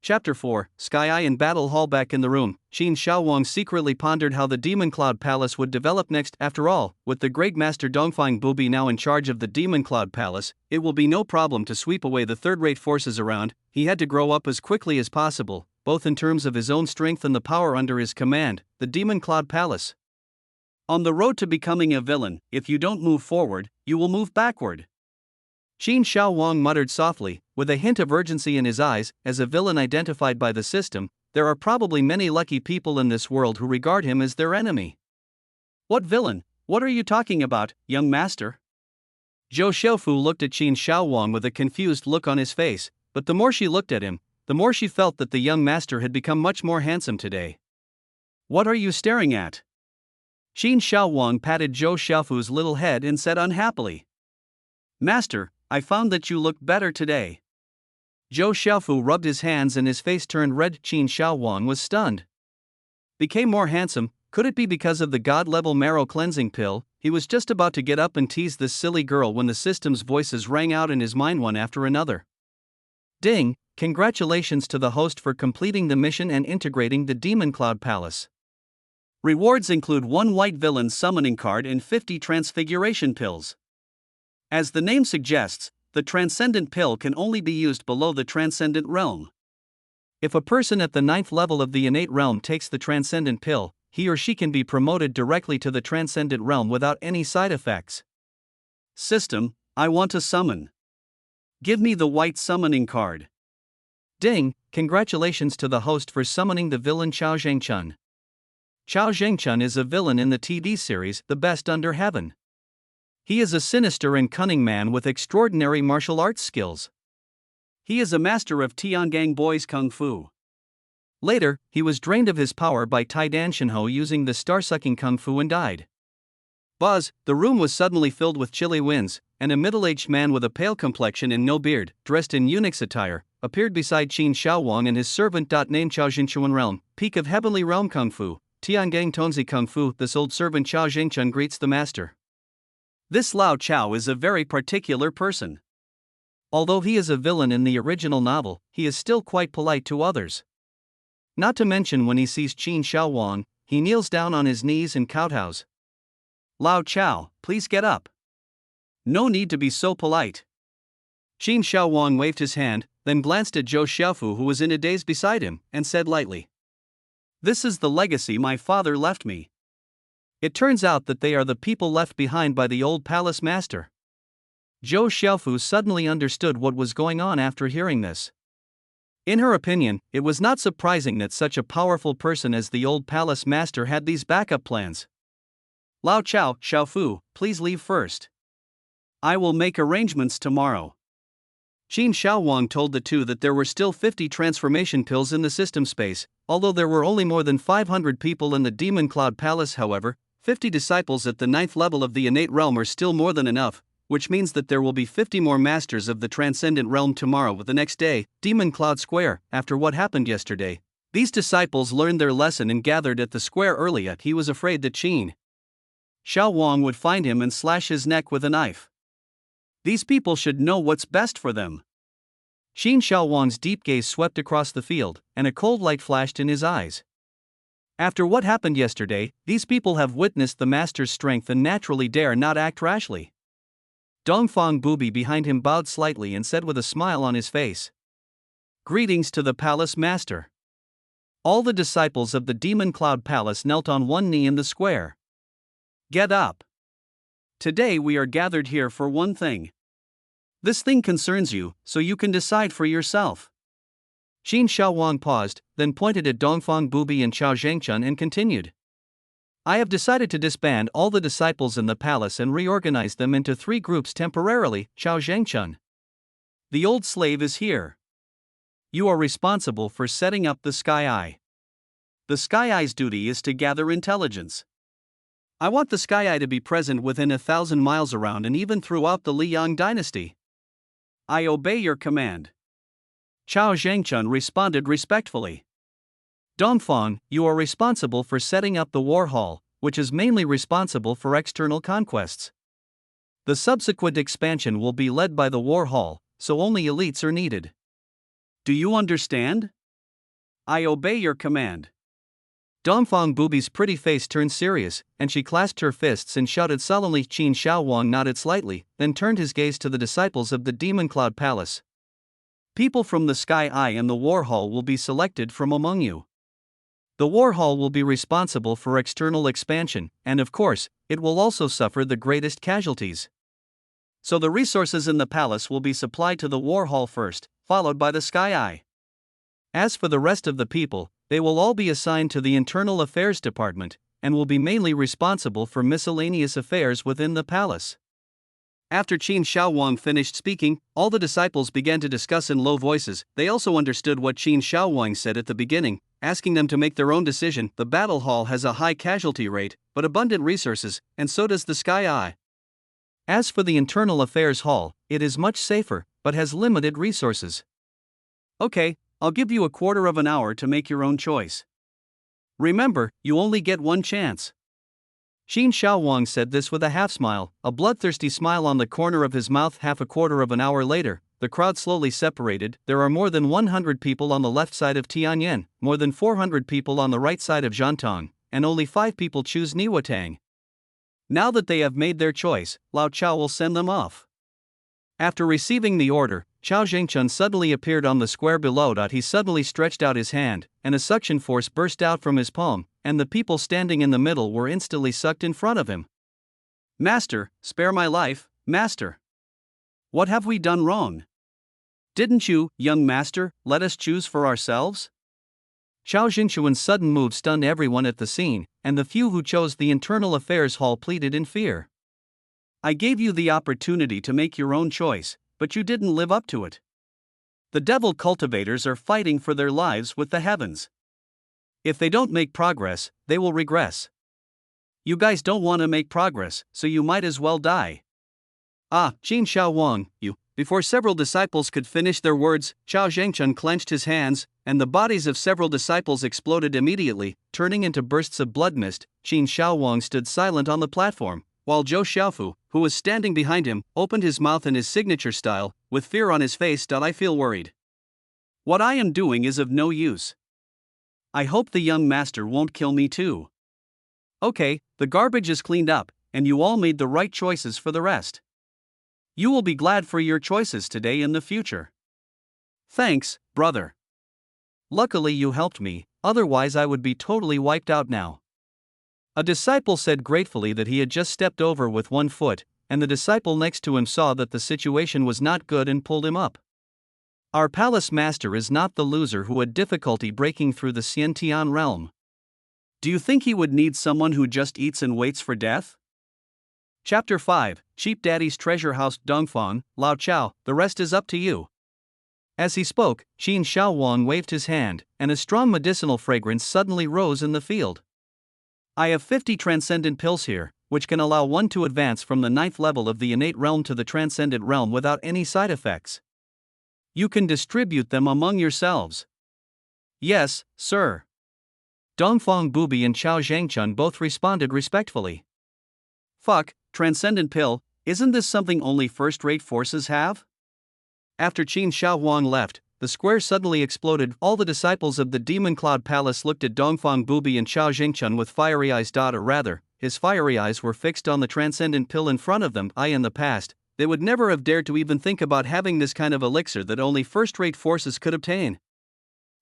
Chapter 4, Sky Eye and Battle Hall. Back in the room, Qin Shao Wang secretly pondered how the Demon Cloud Palace would develop next. After all, with the great master Dongfang Bubi now in charge of the Demon Cloud Palace, it will be no problem to sweep away the third-rate forces around. He had to grow up as quickly as possible, both in terms of his own strength and the power under his command. The Demon Cloud Palace. On the road to becoming a villain, if you don't move forward, you will move backward. Qin Shao Wang muttered softly, with a hint of urgency in his eyes. As a villain identified by the system, there are probably many lucky people in this world who regard him as their enemy. What villain? What are you talking about, young master? Zhou Xiaofu looked at Qin Shao Wang with a confused look on his face, but the more she looked at him, the more she felt that the young master had become much more handsome today. What are you staring at? Qin Shao Wang patted Zhou Xiaofu's little head and said unhappily. Master, I found that you look better today. Zhou Xiaofu rubbed his hands and his face turned red. Qin Shao Wang was stunned. Became more handsome? Could it be because of the god-level marrow cleansing pill? He was just about to get up and tease this silly girl when the system's voices rang out in his mind one after another. Ding! Congratulations to the host for completing the mission and integrating the Demon Cloud Palace. Rewards include 1 white villain summoning card and 50 transfiguration pills. As the name suggests, the transcendent pill can only be used below the transcendent realm. If a person at the 9th level of the innate realm takes the transcendent pill, he or she can be promoted directly to the transcendent realm without any side effects. System, I want to summon. Give me the white summoning card. Ding, congratulations to the host for summoning the villain Chao Zhengchun. Chao Zhengchun is a villain in the TV series The Best Under Heaven. He is a sinister and cunning man with extraordinary martial arts skills. He is a master of Tiangang Boys Kung Fu. Later, he was drained of his power by Tai Dan Shenho using the star-sucking Kung Fu and died. Buzz, the room was suddenly filled with chilly winds, and a middle-aged man with a pale complexion and no beard, dressed in eunuch's attire, appeared beside Qin Shaowang and his servant. Named Chao Zhengchun Realm, Peak of Heavenly Realm Kung Fu, Tiangang Tonzi Kung Fu. This old servant Chao Zhengchun greets the master. This Lao Chao is a very particular person. Although he is a villain in the original novel, he is still quite polite to others. Not to mention when he sees Qin Shaowang, he kneels down on his knees and kowtows. Lao Chao, please get up. No need to be so polite. Qin Shaowang waved his hand, then glanced at Zhou Xiaofu, who was in a daze beside him, and said lightly, "This is the legacy my father left me." It turns out that they are the people left behind by the old palace master. Zhou Xiaofu suddenly understood what was going on after hearing this. In her opinion, it was not surprising that such a powerful person as the old palace master had these backup plans. Lao Chao, Xiaofu, please leave first. I will make arrangements tomorrow. Qin Shaowang told the two that there were still 50 transformation pills in the system space. Although there were only more than 500 people in the Demon Cloud Palace, however, 50 disciples at the 9th level of the innate realm are still more than enough, which means that there will be 50 more masters of the transcendent realm tomorrow. With the next day, Demon Cloud Square. After what happened yesterday, these disciples learned their lesson and gathered at the square early. He was afraid that Qin Shaowang would find him and slash his neck with a knife. These people should know what's best for them. Qin Shaowang's deep gaze swept across the field, and a cold light flashed in his eyes. After what happened yesterday, these people have witnessed the master's strength and naturally dare not act rashly. Dongfang Bubi behind him bowed slightly and said with a smile on his face, "Greetings to the palace master." All the disciples of the Demon Cloud Palace knelt on one knee in the square. Get up. Today we are gathered here for one thing. This thing concerns you, so you can decide for yourself. Qin Shaowang paused, then pointed at Dongfang Bubi and Chao Zhengchun and continued. I have decided to disband all the disciples in the palace and reorganize them into 3 groups temporarily. Chao Zhengchun, the old slave is here. You are responsible for setting up the Sky Eye. The Sky Eye's duty is to gather intelligence. I want the Sky Eye to be present within 1,000 miles around and even throughout the Liang dynasty. I obey your command. Chao Zhengchun responded respectfully. Dongfang, you are responsible for setting up the War Hall, which is mainly responsible for external conquests. The subsequent expansion will be led by the War Hall, so only elites are needed. Do you understand? I obey your command. Dongfang Bubi's pretty face turned serious, and she clasped her fists and shouted sullenly. Qin Shaowang nodded slightly, then turned his gaze to the disciples of the Demon Cloud Palace. People from the Sky Eye and the War Hall will be selected from among you. The War Hall will be responsible for external expansion, and of course, it will also suffer the greatest casualties. So the resources in the palace will be supplied to the War Hall first, followed by the Sky Eye. As for the rest of the people, they will all be assigned to the Internal Affairs Department, and will be mainly responsible for miscellaneous affairs within the palace. After Qin Shaowang finished speaking, all the disciples began to discuss in low voices. They also understood what Qin Shaowang said at the beginning, asking them to make their own decision. The battle hall has a high casualty rate, but abundant resources, and so does the Sky Eye. As for the Internal Affairs Hall, it is much safer, but has limited resources. Okay, I'll give you a quarter of an hour to make your own choice. Remember, you only get one chance. Qin Shaowang said this with a half-smile, a bloodthirsty smile on the corner of his mouth. Half a quarter of an hour later, the crowd slowly separated. There are more than 100 people on the left side of Tianyan, more than 400 people on the right side of Zhantong, and only 5 people choose Niwatang. Now that they have made their choice, Lao Chao will send them off. After receiving the order, Chao Zhengchun suddenly appeared on the square below. He suddenly stretched out his hand, and a suction force burst out from his palm, and the people standing in the middle were instantly sucked in front of him. Master, spare my life, Master. What have we done wrong? Didn't you, young master, let us choose for ourselves? Chao Jingquan's sudden move stunned everyone at the scene, and the few who chose the Internal Affairs Hall pleaded in fear. I gave you the opportunity to make your own choice, but you didn't live up to it. The devil cultivators are fighting for their lives with the heavens. If they don't make progress, they will regress. You guys don't want to make progress, so you might as well die. Ah, Qin Shaowang, you. Before several disciples could finish their words, Chao Zhengchun clenched his hands, and the bodies of several disciples exploded immediately, turning into bursts of blood mist. Qin Shaowang stood silent on the platform, while Zhou Xiaofu, who was standing behind him, opened his mouth in his signature style, with fear on his face. I feel worried. What I am doing is of no use. I hope the young master won't kill me too. Okay, the garbage is cleaned up, and you all made the right choices for the rest. You will be glad for your choices today and the future. Thanks, brother. Luckily you helped me, otherwise I would be totally wiped out now. A disciple said gratefully that he had just stepped over with one foot, and the disciple next to him saw that the situation was not good and pulled him up. Our palace master is not the loser who had difficulty breaking through the Xiantian realm. Do you think he would need someone who just eats and waits for death? Chapter 5, Cheap Daddy's Treasure House. Dongfang, Lao Chao, the rest is up to you. As he spoke, Qin Shaowang waved his hand, and a strong medicinal fragrance suddenly rose in the field. I have 50 transcendent pills here, which can allow one to advance from the 9th level of the innate realm to the transcendent realm without any side effects. You can distribute them among yourselves. Yes, sir. Dongfang Bubi and Chao Zhengchun both responded respectfully. Fuck, transcendent pill, isn't this something only first-rate forces have? After Qin Shaowang left, the square suddenly exploded. All the disciples of the Demon Cloud Palace looked at Dongfang Bubi and Chao Jingquan with fiery eyes. Or rather, his fiery eyes were fixed on the transcendent pill in front of them. In the past, they would never have dared to even think about having this kind of elixir that only first-rate forces could obtain.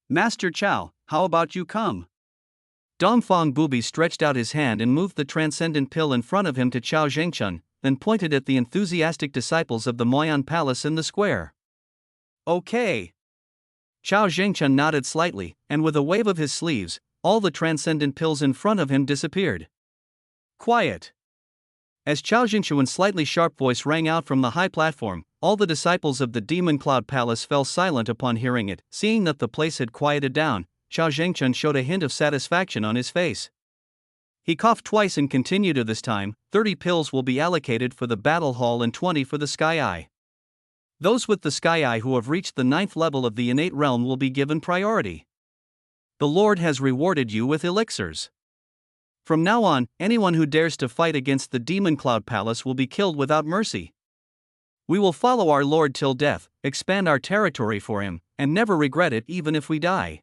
Master Chao, how about you come? Dongfang Bubi stretched out his hand and moved the transcendent pill in front of him to Chao Zhengchun, then pointed at the enthusiastic disciples of the Moyan Palace in the square. Okay. Chao Zhengchun nodded slightly, and with a wave of his sleeves, all the transcendent pills in front of him disappeared. Quiet. As Chao Zhengchuan's slightly sharp voice rang out from the high platform, all the disciples of the Demon Cloud Palace fell silent upon hearing it. Seeing that the place had quieted down, Chao Zhengchun showed a hint of satisfaction on his face. He coughed twice and continued. This time, 30 pills will be allocated for the battle hall and 20 for the Sky Eye. Those with the Sky Eye who have reached the 9th level of the innate realm will be given priority. The Lord has rewarded you with elixirs. From now on, anyone who dares to fight against the Demon Cloud Palace will be killed without mercy. We will follow our Lord till death, expand our territory for him, and never regret it even if we die.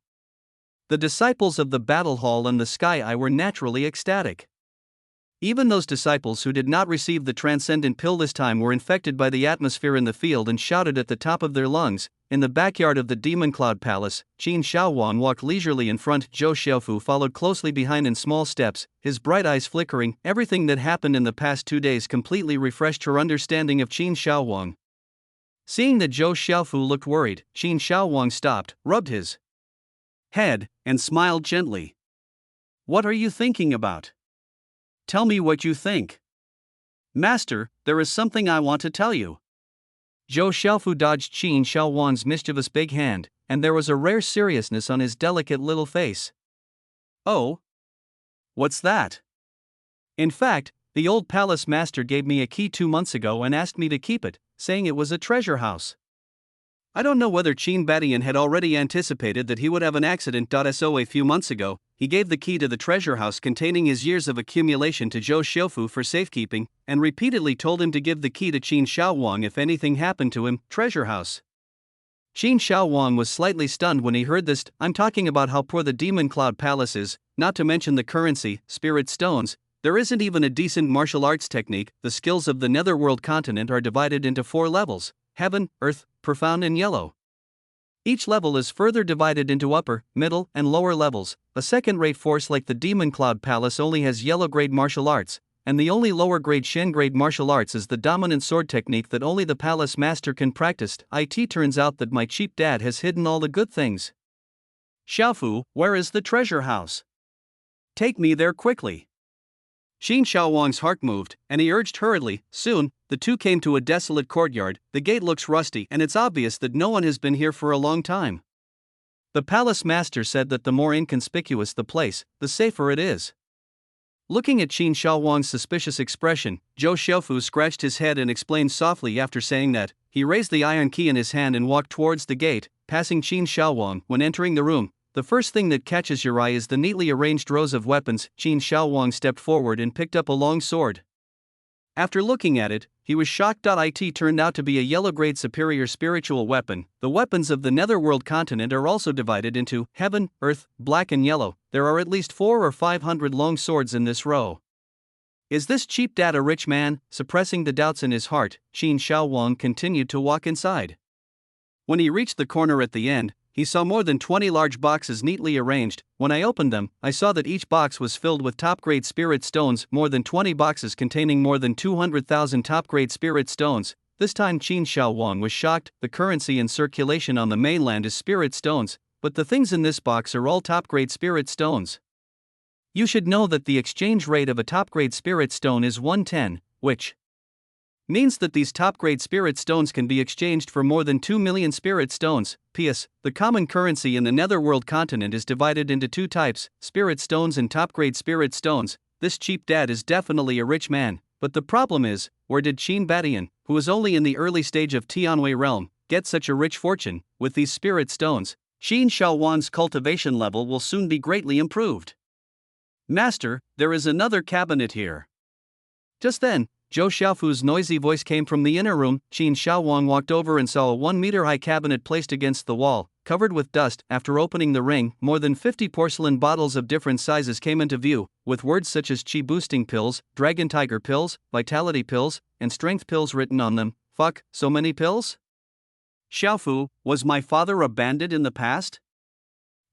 The disciples of the Battle Hall and the Sky Eye were naturally ecstatic. Even those disciples who did not receive the transcendent pill this time were infected by the atmosphere in the field and shouted at the top of their lungs. In the backyard of the Demon Cloud Palace, Qin Shaowang walked leisurely in front. Zhou Xiaofu followed closely behind in small steps, his bright eyes flickering. Everything that happened in the past 2 days completely refreshed her understanding of Qin Shaowang. Seeing that Zhou Xiaofu looked worried, Qin Shaowang stopped, rubbed his head, and smiled gently. What are you thinking about? Tell me what you think. Master, there is something I want to tell you. Zhou Xiaofu dodged Qin Shaowang's mischievous big hand, and there was a rare seriousness on his delicate little face. Oh? What's that? In fact, the old palace master gave me a key 2 months ago and asked me to keep it, saying it was a treasure house. I don't know whether Qin Badian had already anticipated that he would have an accident. So a few months ago, he gave the key to the treasure house containing his years of accumulation to Zhou Xiaofu for safekeeping, and repeatedly told him to give the key to Qin Shaowang if anything happened to him. Treasure house. Qin Shaowang was slightly stunned when he heard this. I'm talking about how poor the Demon Cloud Palace is, not to mention the currency, spirit stones. There isn't even a decent martial arts technique. The skills of the Netherworld continent are divided into 4 levels: Heaven, Earth, Profound and Yellow. Each level is further divided into upper, middle, and lower levels. A second-rate force like the Demon Cloud Palace only has yellow-grade martial arts, and the only lower grade Shen grade martial arts is the dominant sword technique that only the palace master can practice. It turns out that my cheap dad has hidden all the good things. Xiaofu, where is the treasure house? Take me there quickly. Qin Xiaowang's heart moved, and he urged hurriedly. Soon, the two came to a desolate courtyard. The gate looks rusty, and it's obvious that no one has been here for a long time. The palace master said that the more inconspicuous the place, the safer it is. Looking at Qin Xiaowang's suspicious expression, Zhou Xiaofu scratched his head and explained softly. After saying that, he raised the iron key in his hand and walked towards the gate, passing Qin Xiaowang. When entering the room, the first thing that catches your eye is the neatly arranged rows of weapons. Qin Xiaowang stepped forward and picked up a long sword. After looking at it, he was shocked. It turned out to be a yellow-grade superior spiritual weapon. The weapons of the Netherworld continent are also divided into heaven, earth, black and yellow. There are at least 400 or 500 long swords in this row. Is this cheap dad a rich man? Suppressing the doubts in his heart, Qin Xiaowang continued to walk inside. When he reached the corner at the end, he saw more than 20 large boxes neatly arranged. When I opened them, I saw that each box was filled with top-grade spirit stones, more than 20 boxes containing more than 200,000 top-grade spirit stones. This time Qin Xiaowang was shocked. The currency in circulation on the mainland is spirit stones, but the things in this box are all top-grade spirit stones. You should know that the exchange rate of a top-grade spirit stone is 110, which means that these top-grade spirit stones can be exchanged for more than 2 million spirit stones. P.S. The common currency in the Netherworld continent is divided into two types, spirit stones and top-grade spirit stones. This cheap dad is definitely a rich man, but the problem is, where did Qin Badian, who is only in the early stage of Tianwei realm, get such a rich fortune? With these spirit stones, Qin Xiaowang's cultivation level will soon be greatly improved. Master, there is another cabinet here. Just then, Zhou Xiaofu's noisy voice came from the inner room. Qin Xiaowang walked over and saw a 1-meter-high cabinet placed against the wall, covered with dust. After opening the ring, more than 50 porcelain bottles of different sizes came into view, with words such as Qi boosting pills, dragon tiger pills, vitality pills, and strength pills written on them. Fuck, so many pills? Xiaofu, was my father a bandit in the past?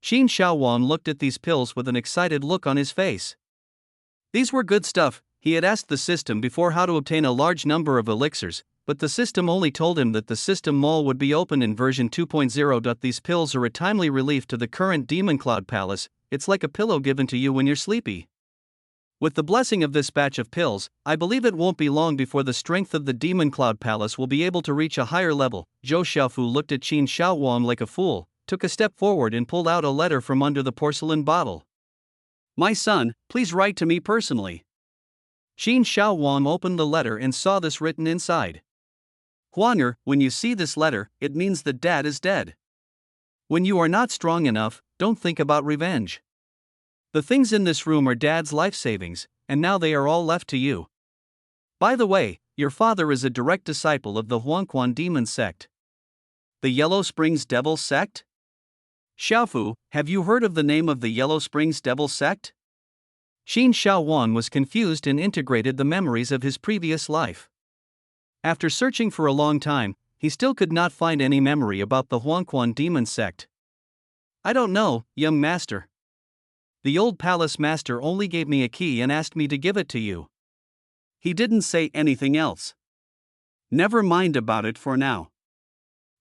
Qin Xiaowang looked at these pills with an excited look on his face. These were good stuff. He had asked the system before how to obtain a large number of elixirs, but the system only told him that the system mall would be open in version 2.0. These pills are a timely relief to the current Demon Cloud Palace. It's like a pillow given to you when you're sleepy. With the blessing of this batch of pills, I believe it won't be long before the strength of the Demon Cloud Palace will be able to reach a higher level. Zhou Xiaofu looked at Qin Xiaowang like a fool, took a step forward and pulled out a letter from under the porcelain bottle. My son, please write to me personally. Qin Xiaowang opened the letter and saw this written inside. Huanger, when you see this letter, it means that dad is dead. When you are not strong enough, don't think about revenge. The things in this room are dad's life savings, and now they are all left to you. By the way, your father is a direct disciple of the Huangquan demon sect. The Yellow Springs Devil sect? Xiaofu, have you heard of the name of the Yellow Springs Devil sect? Qin Xiaowang was confused and integrated the memories of his previous life. After searching for a long time, he still could not find any memory about the Huangquan demon sect. I don't know, young master. The old palace master only gave me a key and asked me to give it to you. He didn't say anything else. Never mind about it for now.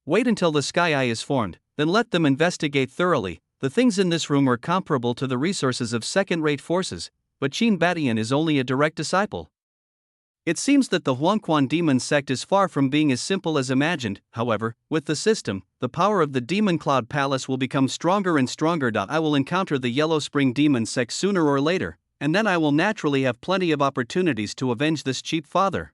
Wait until the Sky Eye is formed, then let them investigate thoroughly. The things in this room are comparable to the resources of second-rate forces, but Qin Badian is only a direct disciple. It seems that the Huangquan demon sect is far from being as simple as imagined. However, with the system, the power of the Demon Cloud Palace will become stronger and stronger. I will encounter the Yellow Spring demon sect sooner or later, and then I will naturally have plenty of opportunities to avenge this cheap father.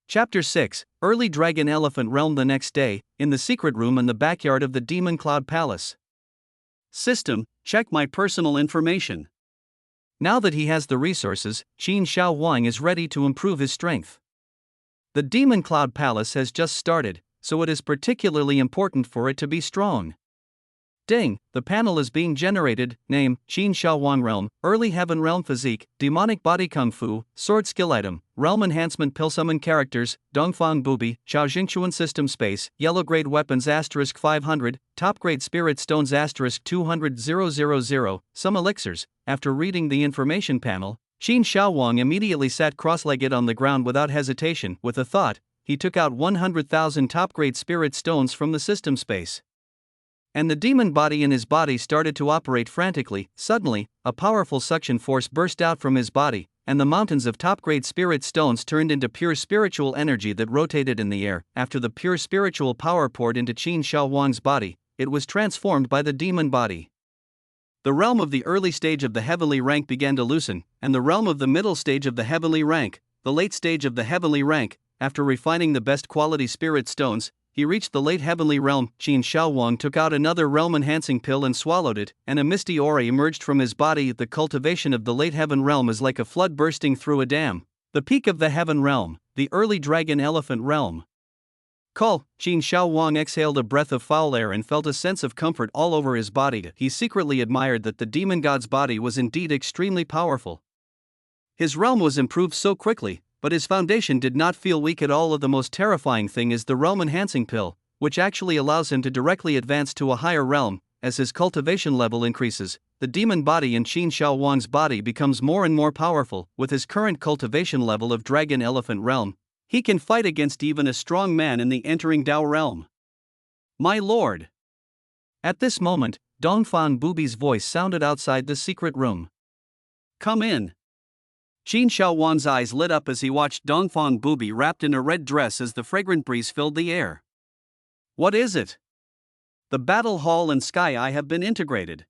Chapter 6, Early Dragon Elephant Realm. The next day, in the secret room in the backyard of the Demon Cloud Palace. System, check my personal information. Now that he has the resources, Qin Xiaowang is ready to improve his strength. The Demon Cloud Palace has just started, so it is particularly important for it to be strong. Ding, the panel is being generated. Name, Qin Xiaowang Realm, Early Heaven Realm Physique, Demonic Body Kung Fu, Sword Skill Item, Realm Enhancement Pill Summon Characters, Dongfang Bubi, Xiao Jingchuan System Space, Yellow Grade Weapons * 500, Top Grade Spirit Stones * 200,000, Some Elixirs. After reading the information panel, Qin Shaowang immediately sat cross-legged on the ground without hesitation. With a thought, he took out 100,000 top-grade spirit stones from the system space. And the demon body in his body started to operate frantically. Suddenly, a powerful suction force burst out from his body, and the mountains of top-grade spirit stones turned into pure spiritual energy that rotated in the air. After the pure spiritual power poured into Qin Shaowang's body, it was transformed by the demon body. The realm of the early stage of the heavenly rank began to loosen, and the realm of the middle stage of the heavenly rank, the late stage of the heavenly rank. After refining the best quality spirit stones, he reached the late heavenly realm. Qin Shaowang took out another realm-enhancing pill and swallowed it, and a misty aura emerged from his body. The cultivation of the late heaven realm is like a flood bursting through a dam. The peak of the heaven realm, the early dragon elephant realm. Call. Qin Shaowang exhaled a breath of foul air and felt a sense of comfort all over his body. He secretly admired that the demon god's body was indeed extremely powerful. His realm was improved so quickly, but his foundation did not feel weak at all. The most terrifying thing is the realm-enhancing pill, which actually allows him to directly advance to a higher realm. As his cultivation level increases, the demon body in Qin Shaowang's body becomes more and more powerful. With his current cultivation level of dragon elephant realm, he can fight against even a strong man in the entering Dao realm. My lord! At this moment, Dongfang Bubi's voice sounded outside the secret room. Come in. Qin Shaowang's eyes lit up as he watched Dongfang Bubi wrapped in a red dress as the fragrant breeze filled the air. What is it? The battle hall and sky eye have been integrated.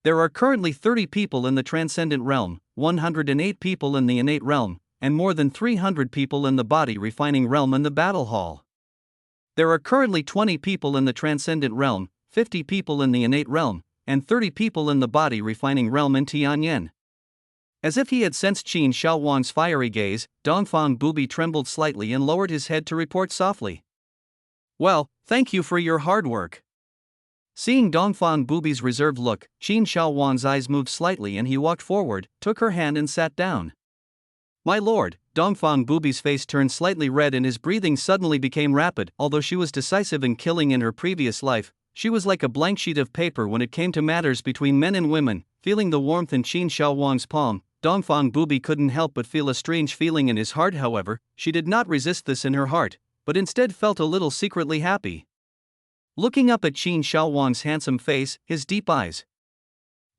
There are currently 30 people in the transcendent realm, 108 people in the innate realm, and more than 300 people in the body refining realm and the battle hall. There are currently 20 people in the transcendent realm, 50 people in the innate realm, and 30 people in the body refining realm in Tianyan. As if he had sensed Qin Shaowang's fiery gaze, Dongfang Bubi trembled slightly and lowered his head to report softly. Well, thank you for your hard work. Seeing Dongfang Bubi's reserved look, Qin Shaowang's eyes moved slightly and he walked forward, took her hand and sat down. My lord, Dongfang Bubi's face turned slightly red and his breathing suddenly became rapid. Although she was decisive in killing in her previous life, she was like a blank sheet of paper when it came to matters between men and women. Feeling the warmth in Qin Shaowang's palm, Dongfang Bubi couldn't help but feel a strange feeling in his heart. However, she did not resist this in her heart, but instead felt a little secretly happy. Looking up at Qin Shaowang's handsome face, his deep eyes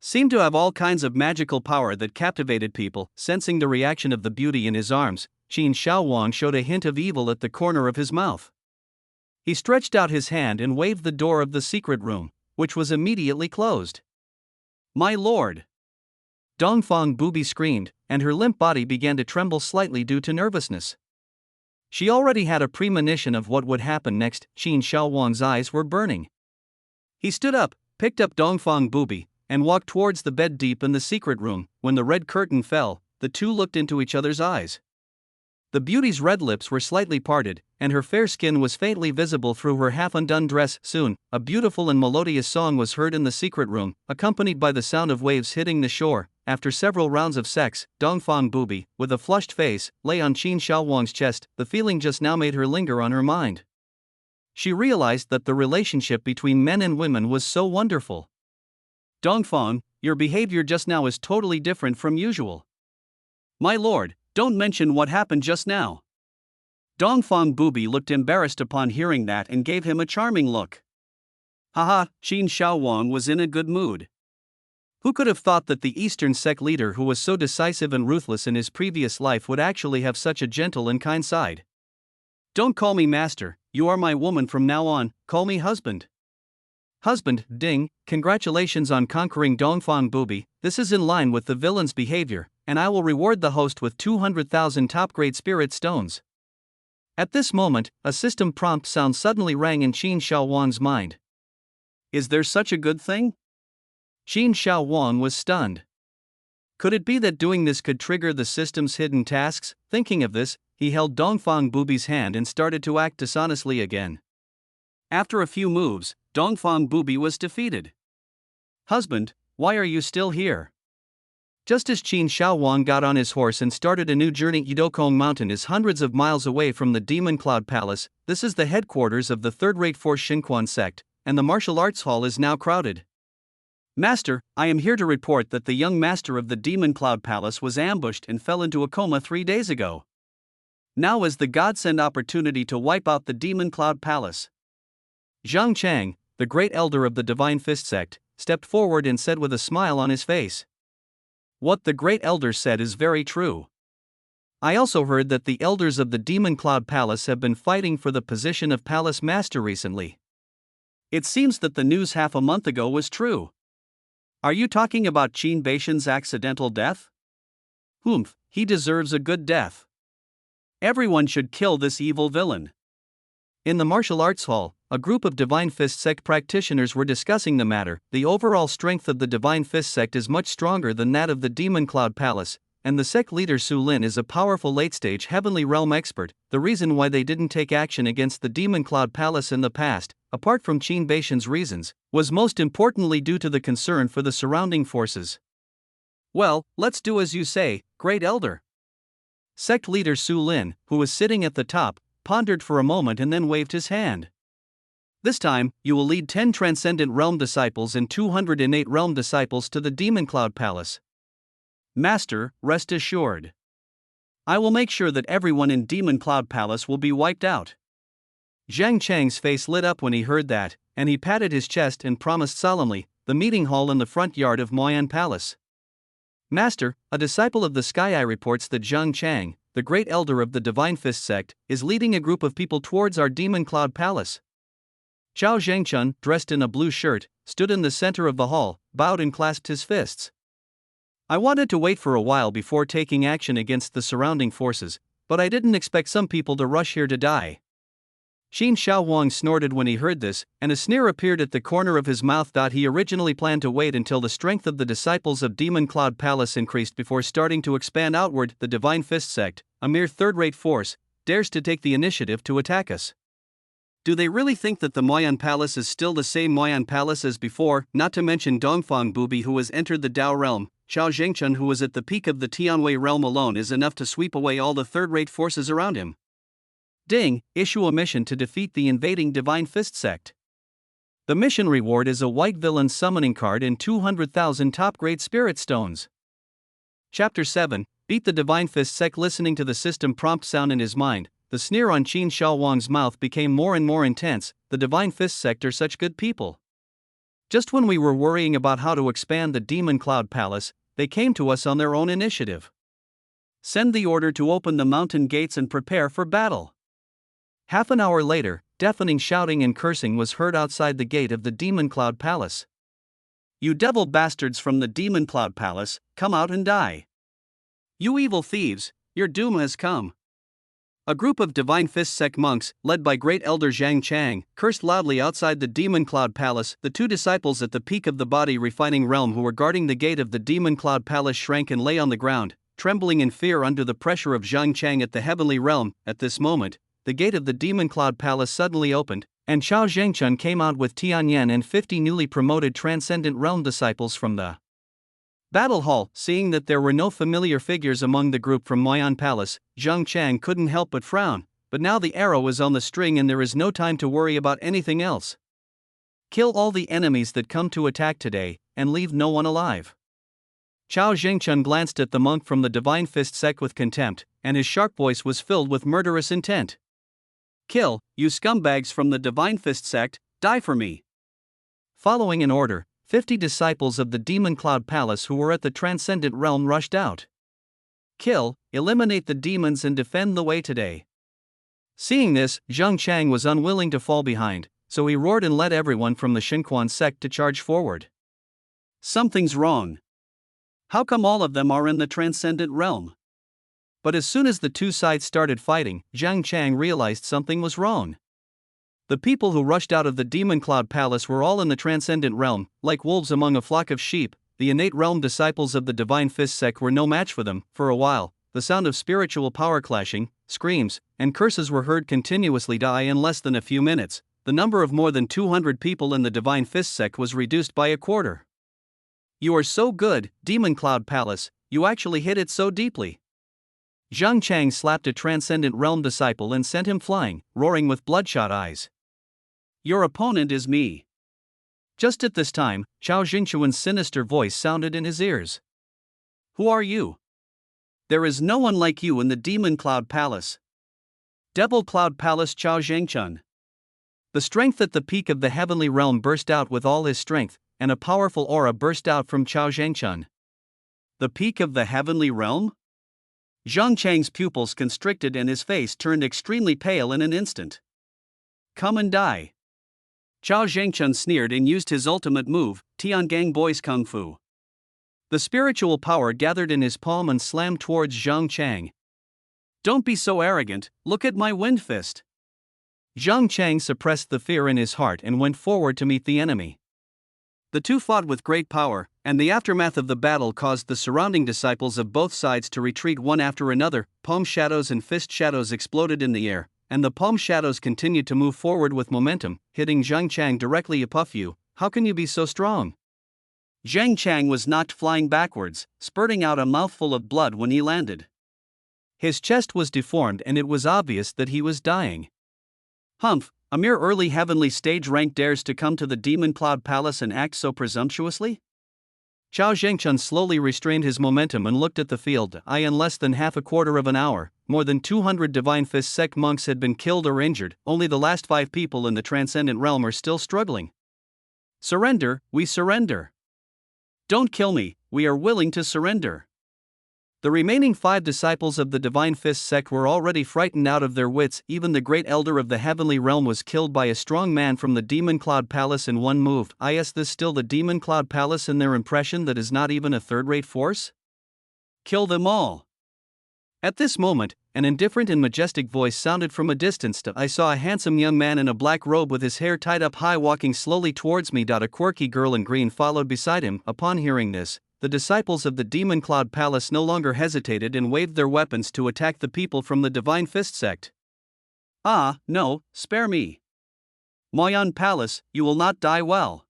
seemed to have all kinds of magical power that captivated people. Sensing the reaction of the beauty in his arms, Qin Shaowang showed a hint of evil at the corner of his mouth. He stretched out his hand and waved the door of the secret room, which was immediately closed. My lord! Dongfang Bubi screamed, and her limp body began to tremble slightly due to nervousness. She already had a premonition of what would happen next. Qin Shaowang's eyes were burning. He stood up, picked up Dongfang Bubi, and walked towards the bed deep in the secret room. When the red curtain fell, the two looked into each other's eyes. The beauty's red lips were slightly parted, and her fair skin was faintly visible through her half-undone dress. Soon, a beautiful and melodious song was heard in the secret room, accompanied by the sound of waves hitting the shore. After several rounds of sex, Dongfang Bubi, with a flushed face, lay on Qin Shaowang's chest. The feeling just now made her linger on her mind. She realized that the relationship between men and women was so wonderful. Dongfang, your behavior just now is totally different from usual. My lord, don't mention what happened just now. Dongfang Bubi looked embarrassed upon hearing that and gave him a charming look. Haha, Qin Shaowang was in a good mood. Who could have thought that the Eastern sect leader who was so decisive and ruthless in his previous life would actually have such a gentle and kind side? Don't call me master, you are my woman from now on, call me husband. Husband, ding, congratulations on conquering Dongfang Bubi, this is in line with the villain's behavior, and I will reward the host with 200,000 top-grade spirit stones. At this moment, a system prompt sound suddenly rang in Qin Shaowang's mind. Is there such a good thing? Qin Shaowang was stunned. Could it be that doing this could trigger the system's hidden tasks? Thinking of this, he held Dongfang Bubi's hand and started to act dishonestly again. After a few moves, Dongfang Bubi was defeated. Husband, why are you still here? Just as Qin Shaowang got on his horse and started a new journey, Yidokong Mountain is hundreds of miles away from the Demon Cloud Palace. This is the headquarters of the third-rate Force Shinquan sect, and the martial arts hall is now crowded. Master, I am here to report that the young master of the Demon Cloud Palace was ambushed and fell into a coma 3 days ago. Now is the godsend opportunity to wipe out the Demon Cloud Palace. Zhang Chang, the great elder of the Divine Fist sect, stepped forward and said with a smile on his face. What the great elder said is very true. I also heard that the elders of the Demon Cloud Palace have been fighting for the position of Palace Master recently. It seems that the news half a month ago was true. Are you talking about Qin Baishan's accidental death? Humph, he deserves a good death. Everyone should kill this evil villain. In the martial arts hall, a group of Divine Fist sect practitioners were discussing the matter. The overall strength of the Divine Fist sect is much stronger than that of the Demon Cloud Palace, and the sect leader Su Lin is a powerful late-stage Heavenly Realm expert. The reason why they didn't take action against the Demon Cloud Palace in the past, apart from Qin Baishan's reasons, was most importantly due to the concern for the surrounding forces. Well, let's do as you say, Great Elder. Sect leader Su Lin, who was sitting at the top, pondered for a moment and then waved his hand. This time, you will lead 10 Transcendent Realm disciples and 208 Realm disciples to the Demon Cloud Palace. Master, rest assured. I will make sure that everyone in Demon Cloud Palace will be wiped out. Zhang Chang's face lit up when he heard that, and he patted his chest and promised solemnly, the meeting hall in the front yard of Moyan Palace. Master, a disciple of the Sky Eye reports that Zhang Chang, the great elder of the Divine Fist sect, is leading a group of people towards our Demon Cloud Palace. Zhao Zhengchun, dressed in a blue shirt, stood in the center of the hall, bowed and clasped his fists. I wanted to wait for a while before taking action against the surrounding forces, but I didn't expect some people to rush here to die. Qin Shaowang snorted when he heard this, and a sneer appeared at the corner of his mouth. He originally planned to wait until the strength of the disciples of Demon Cloud Palace increased before starting to expand outward. The Divine Fist sect, a mere third-rate force, dares to take the initiative to attack us. Do they really think that the Moyan Palace is still the same Moyan Palace as before, not to mention Dongfang Bubi who has entered the Dao realm? Zhao Zhengchun who was at the peak of the Tianwei realm alone is enough to sweep away all the third-rate forces around him. Ding, issue a mission to defeat the invading Divine Fist sect. The mission reward is a white villain summoning card and 200,000 top-grade spirit stones. Chapter 7, Beat the Divine Fist sect. Listening to the system prompt sound in his mind, the sneer on Qin Shaowang's mouth became more and more intense. The Divine Fist sect are such good people. Just when we were worrying about how to expand the Demon Cloud Palace, they came to us on their own initiative. Send the order to open the mountain gates and prepare for battle. Half an hour later, deafening shouting and cursing was heard outside the gate of the Demon Cloud Palace. You devil bastards from the Demon Cloud Palace, come out and die. You evil thieves, your doom has come. A group of Divine Fist sect monks, led by Great Elder Zhang Chang, cursed loudly outside the Demon Cloud Palace. The 2 disciples at the peak of the body refining realm who were guarding the gate of the Demon Cloud Palace shrank and lay on the ground, trembling in fear under the pressure of Zhang Chang at the heavenly realm. At this moment, the gate of the Demon Cloud Palace suddenly opened, and Zhao Zhengchun came out with Tianyan and 50 newly promoted Transcendent Realm disciples from the battle hall. Seeing that there were no familiar figures among the group from Moyan Palace, Zhang Chang couldn't help but frown, but now the arrow is on the string and there is no time to worry about anything else. Kill all the enemies that come to attack today, and leave no one alive. Zhao Zhengchun glanced at the monk from the Divine Fist sect with contempt, and his sharp voice was filled with murderous intent. Kill, you scumbags from the Divine Fist sect, die for me. Following an order, 50 disciples of the Demon Cloud Palace who were at the Transcendent Realm rushed out. Kill, eliminate the demons and defend the way today. Seeing this, Zhang Chang was unwilling to fall behind, so he roared and led everyone from the Xinquan sect to charge forward. Something's wrong. How come all of them are in the Transcendent Realm? But as soon as the 2 sides started fighting, Zhang Chang realized something was wrong. The people who rushed out of the Demon Cloud Palace were all in the Transcendent Realm, like wolves among a flock of sheep. The innate realm disciples of the Divine Fist sect were no match for them. For a while, the sound of spiritual power clashing, screams, and curses were heard continuously. In less than a few minutes, the number of more than 200 people in the Divine Fist sect was reduced by a quarter. You are so good, Demon Cloud Palace, you actually hit it so deeply. Zhang Chang slapped a Transcendent Realm disciple and sent him flying, roaring with bloodshot eyes. Your opponent is me. Just at this time, Chao Jingchuan's sinister voice sounded in his ears. Who are you? There is no one like you in the Demon Cloud Palace. Devil Cloud Palace Chao Zhengchun. The strength at the peak of the heavenly realm burst out with all his strength, and a powerful aura burst out from Chao Zhengchun. The peak of the heavenly realm? Zhang Chang's pupils constricted and his face turned extremely pale in an instant. Come and die. Chao Zhengchun sneered and used his ultimate move, Tiangang Boys Kung Fu. The spiritual power gathered in his palm and slammed towards Zhang Chang. Don't be so arrogant, look at my wind fist. Zhang Chang suppressed the fear in his heart and went forward to meet the enemy. The two fought with great power, and the aftermath of the battle caused the surrounding disciples of both sides to retreat one after another. Palm shadows and fist shadows exploded in the air, and the palm shadows continued to move forward with momentum, hitting Zhang Chang directly above you. How can you be so strong? Zhang Chang was knocked flying backwards, spurting out a mouthful of blood when he landed. His chest was deformed and it was obvious that he was dying. Humph, a mere early heavenly stage rank dares to come to the Demon Cloud Palace and act so presumptuously? Chao Zhengchun slowly restrained his momentum and looked at the field. In less than half a quarter of an hour, more than 200 Divine Fist sect monks had been killed or injured. Only the last 5 people in the Transcendent Realm are still struggling. Surrender, we surrender. Don't kill me, we are willing to surrender. The remaining 5 disciples of the Divine Fist sect were already frightened out of their wits. Even the great elder of the heavenly realm was killed by a strong man from the Demon Cloud Palace in one move. Is this still the Demon Cloud Palace in their impression that is not even a third-rate force? Kill them all. At this moment, an indifferent and majestic voice sounded from a distance. I saw a handsome young man in a black robe with his hair tied up high walking slowly towards me. A quirky girl in green followed beside him. Upon hearing this, the disciples of the Demon Cloud Palace no longer hesitated and waved their weapons to attack the people from the Divine Fist sect. Ah, no, spare me. Moyan Palace, you will not die well.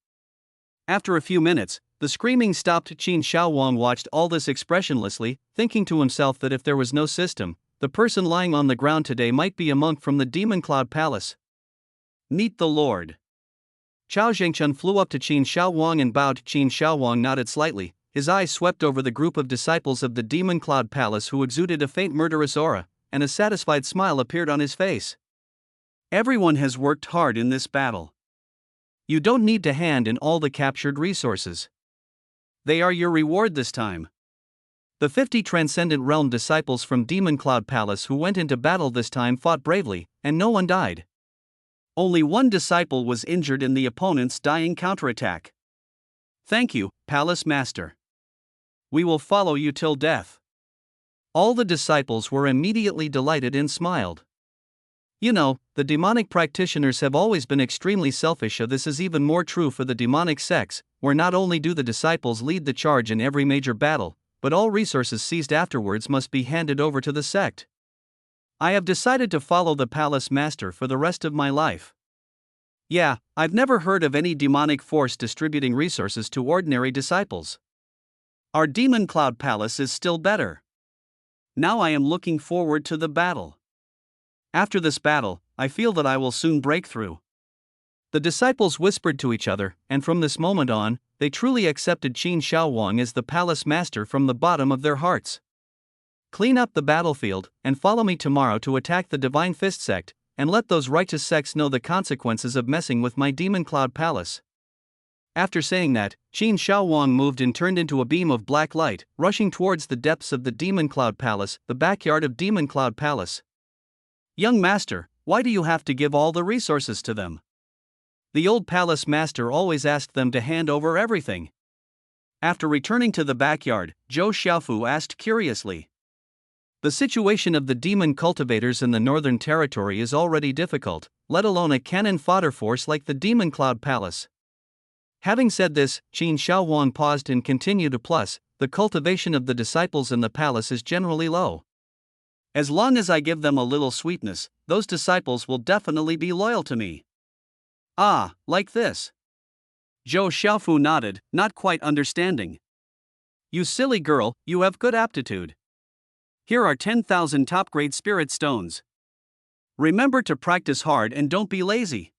After a few minutes, the screaming stopped. Qin Shaowang watched all this expressionlessly, thinking to himself that if there was no system, the person lying on the ground today might be a monk from the Demon Cloud Palace. Meet the Lord. Chao Zhengchun flew up to Qin Shaowang and bowed. Qin Shaowang nodded slightly. His eyes swept over the group of disciples of the Demon Cloud Palace who exuded a faint murderous aura, and a satisfied smile appeared on his face. Everyone has worked hard in this battle. You don't need to hand in all the captured resources. They are your reward this time. The 50 Transcendent Realm disciples from Demon Cloud Palace who went into battle this time fought bravely, and no one died. Only one disciple was injured in the opponent's dying counterattack. Thank you, Palace Master. We will follow you till death. All the disciples were immediately delighted and smiled. You know, the demonic practitioners have always been extremely selfish. This is even more true for the demonic sects, where not only do the disciples lead the charge in every major battle, but all resources seized afterwards must be handed over to the sect. I have decided to follow the Palace Master for the rest of my life. Yeah, I've never heard of any demonic force distributing resources to ordinary disciples. Our Demon Cloud Palace is still better. Now I am looking forward to the battle. After this battle, I feel that I will soon break through. The disciples whispered to each other, and from this moment on, they truly accepted Qin Shaowang as the Palace Master from the bottom of their hearts. Clean up the battlefield, and follow me tomorrow to attack the Divine Fist sect, and let those righteous sects know the consequences of messing with my Demon Cloud Palace. After saying that, Qin Shaowang moved and turned into a beam of black light, rushing towards the depths of the Demon Cloud Palace, the backyard of Demon Cloud Palace. Young master, why do you have to give all the resources to them? The old palace master always asked them to hand over everything. After returning to the backyard, Zhou Xiaofu asked curiously. The situation of the demon cultivators in the Northern Territory is already difficult, let alone a cannon fodder force like the Demon Cloud Palace. Having said this, Qin Shaowang paused and continued. Plus, the cultivation of the disciples in the palace is generally low. As long as I give them a little sweetness, those disciples will definitely be loyal to me. Ah, like this. Zhou Xiaofu nodded, not quite understanding. You silly girl, you have good aptitude. Here are 10,000 top-grade spirit stones. Remember to practice hard and don't be lazy.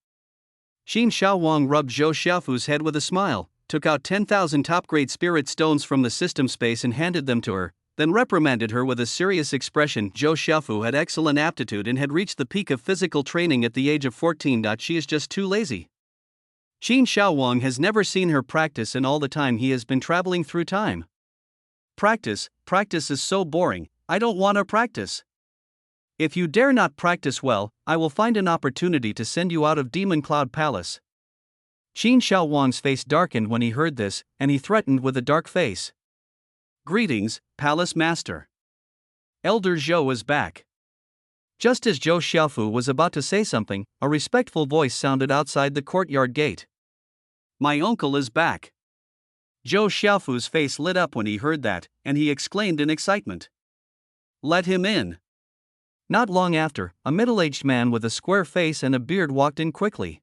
Qin Shaowang rubbed Zhou Xiaofu's head with a smile, took out 10,000 top-grade spirit stones from the system space and handed them to her, then reprimanded her with a serious expression. Zhou Xiaofu had excellent aptitude and had reached the peak of physical training at the age of 14. She is just too lazy. Qin Shaowang has never seen her practice in all the time he has been traveling through time. Practice is so boring, I don't want to practice. If you dare not practice well, I will find an opportunity to send you out of Demon Cloud Palace. Qin Shaowang's face darkened when he heard this, and he threatened with a dark face. Greetings, Palace Master. Elder Zhou is back. Just as Zhou Xiaofu was about to say something, a respectful voice sounded outside the courtyard gate. My uncle is back. Zhou Xiaofu's face lit up when he heard that, and he exclaimed in excitement. Let him in. Not long after, a middle-aged man with a square face and a beard walked in quickly.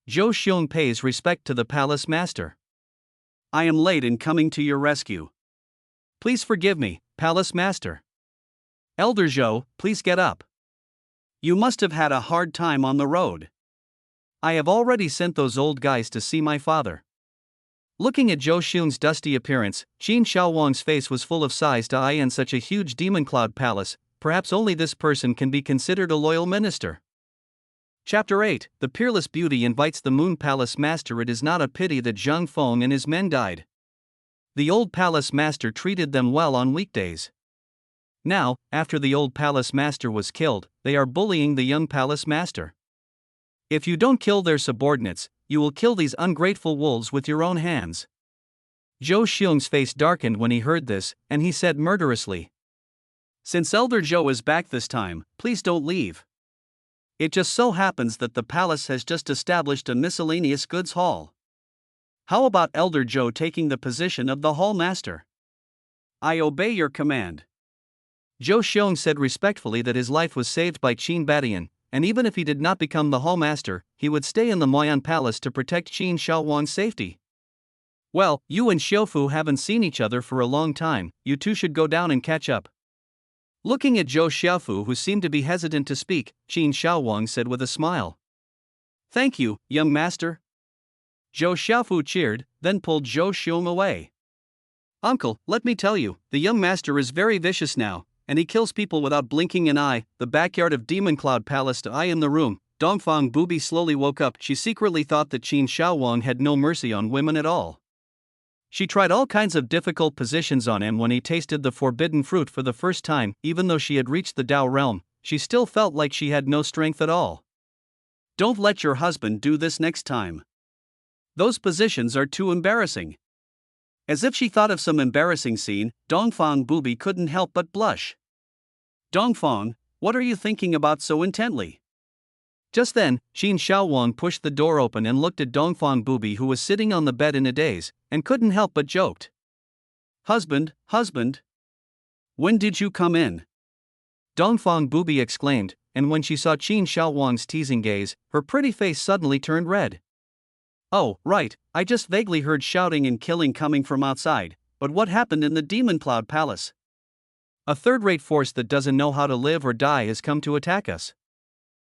Zhou Xiong pays respect to the palace master. I am late in coming to your rescue. Please forgive me, palace master. Elder Zhou, please get up. You must have had a hard time on the road. I have already sent those old guys to see my father. Looking at Zhou Xiong's dusty appearance, Qin Shaowang's face was full of sighs to eye in such a huge demon cloud palace. Perhaps only this person can be considered a loyal minister. Chapter 8, The Peerless Beauty invites the Moon Palace Master. It is not a pity that Zhang Feng and his men died. The old palace master treated them well on weekdays. Now, after the old palace master was killed, they are bullying the young palace master. If you don't kill their subordinates, you will kill these ungrateful wolves with your own hands. Zhou Xiong's face darkened when he heard this, and he said murderously. Since Elder Zhou is back this time, please don't leave. It just so happens that the palace has just established a miscellaneous goods hall. How about Elder Zhou taking the position of the hall master? I obey your command. Zhou Xiong said respectfully that his life was saved by Qin Badian, and even if he did not become the hall master, he would stay in the Moyan Palace to protect Qin Shaowang's safety. Well, you and Xiaofu haven't seen each other for a long time, you two should go down and catch up. Looking at Zhou Xiaofu, who seemed to be hesitant to speak, Qin Shaowang said with a smile. Thank you, young master. Zhou Xiaofu cheered, then pulled Zhou Xiong away. Uncle, let me tell you, the young master is very vicious now, and he kills people without blinking an eye. The backyard of Demon Cloud Palace. To eye in the room, Dongfang Bubi slowly woke up. She secretly thought that Qin Shaowang had no mercy on women at all. She tried all kinds of difficult positions on him when he tasted the forbidden fruit for the first time. Even though she had reached the Dao realm, she still felt like she had no strength at all. Don't let your husband do this next time. Those positions are too embarrassing. As if she thought of some embarrassing scene, Dongfang Bubi couldn't help but blush. Dongfang, what are you thinking about so intently? Just then, Qin Shaowang pushed the door open and looked at Dongfang Bubi, who was sitting on the bed in a daze, and couldn't help but joked. Husband, when did you come in? Dongfang Bubi exclaimed, and when she saw Qin Shaowang's teasing gaze, her pretty face suddenly turned red. Oh, right, I just vaguely heard shouting and killing coming from outside, but what happened in the Demon Cloud Palace? A third-rate force that doesn't know how to live or die has come to attack us.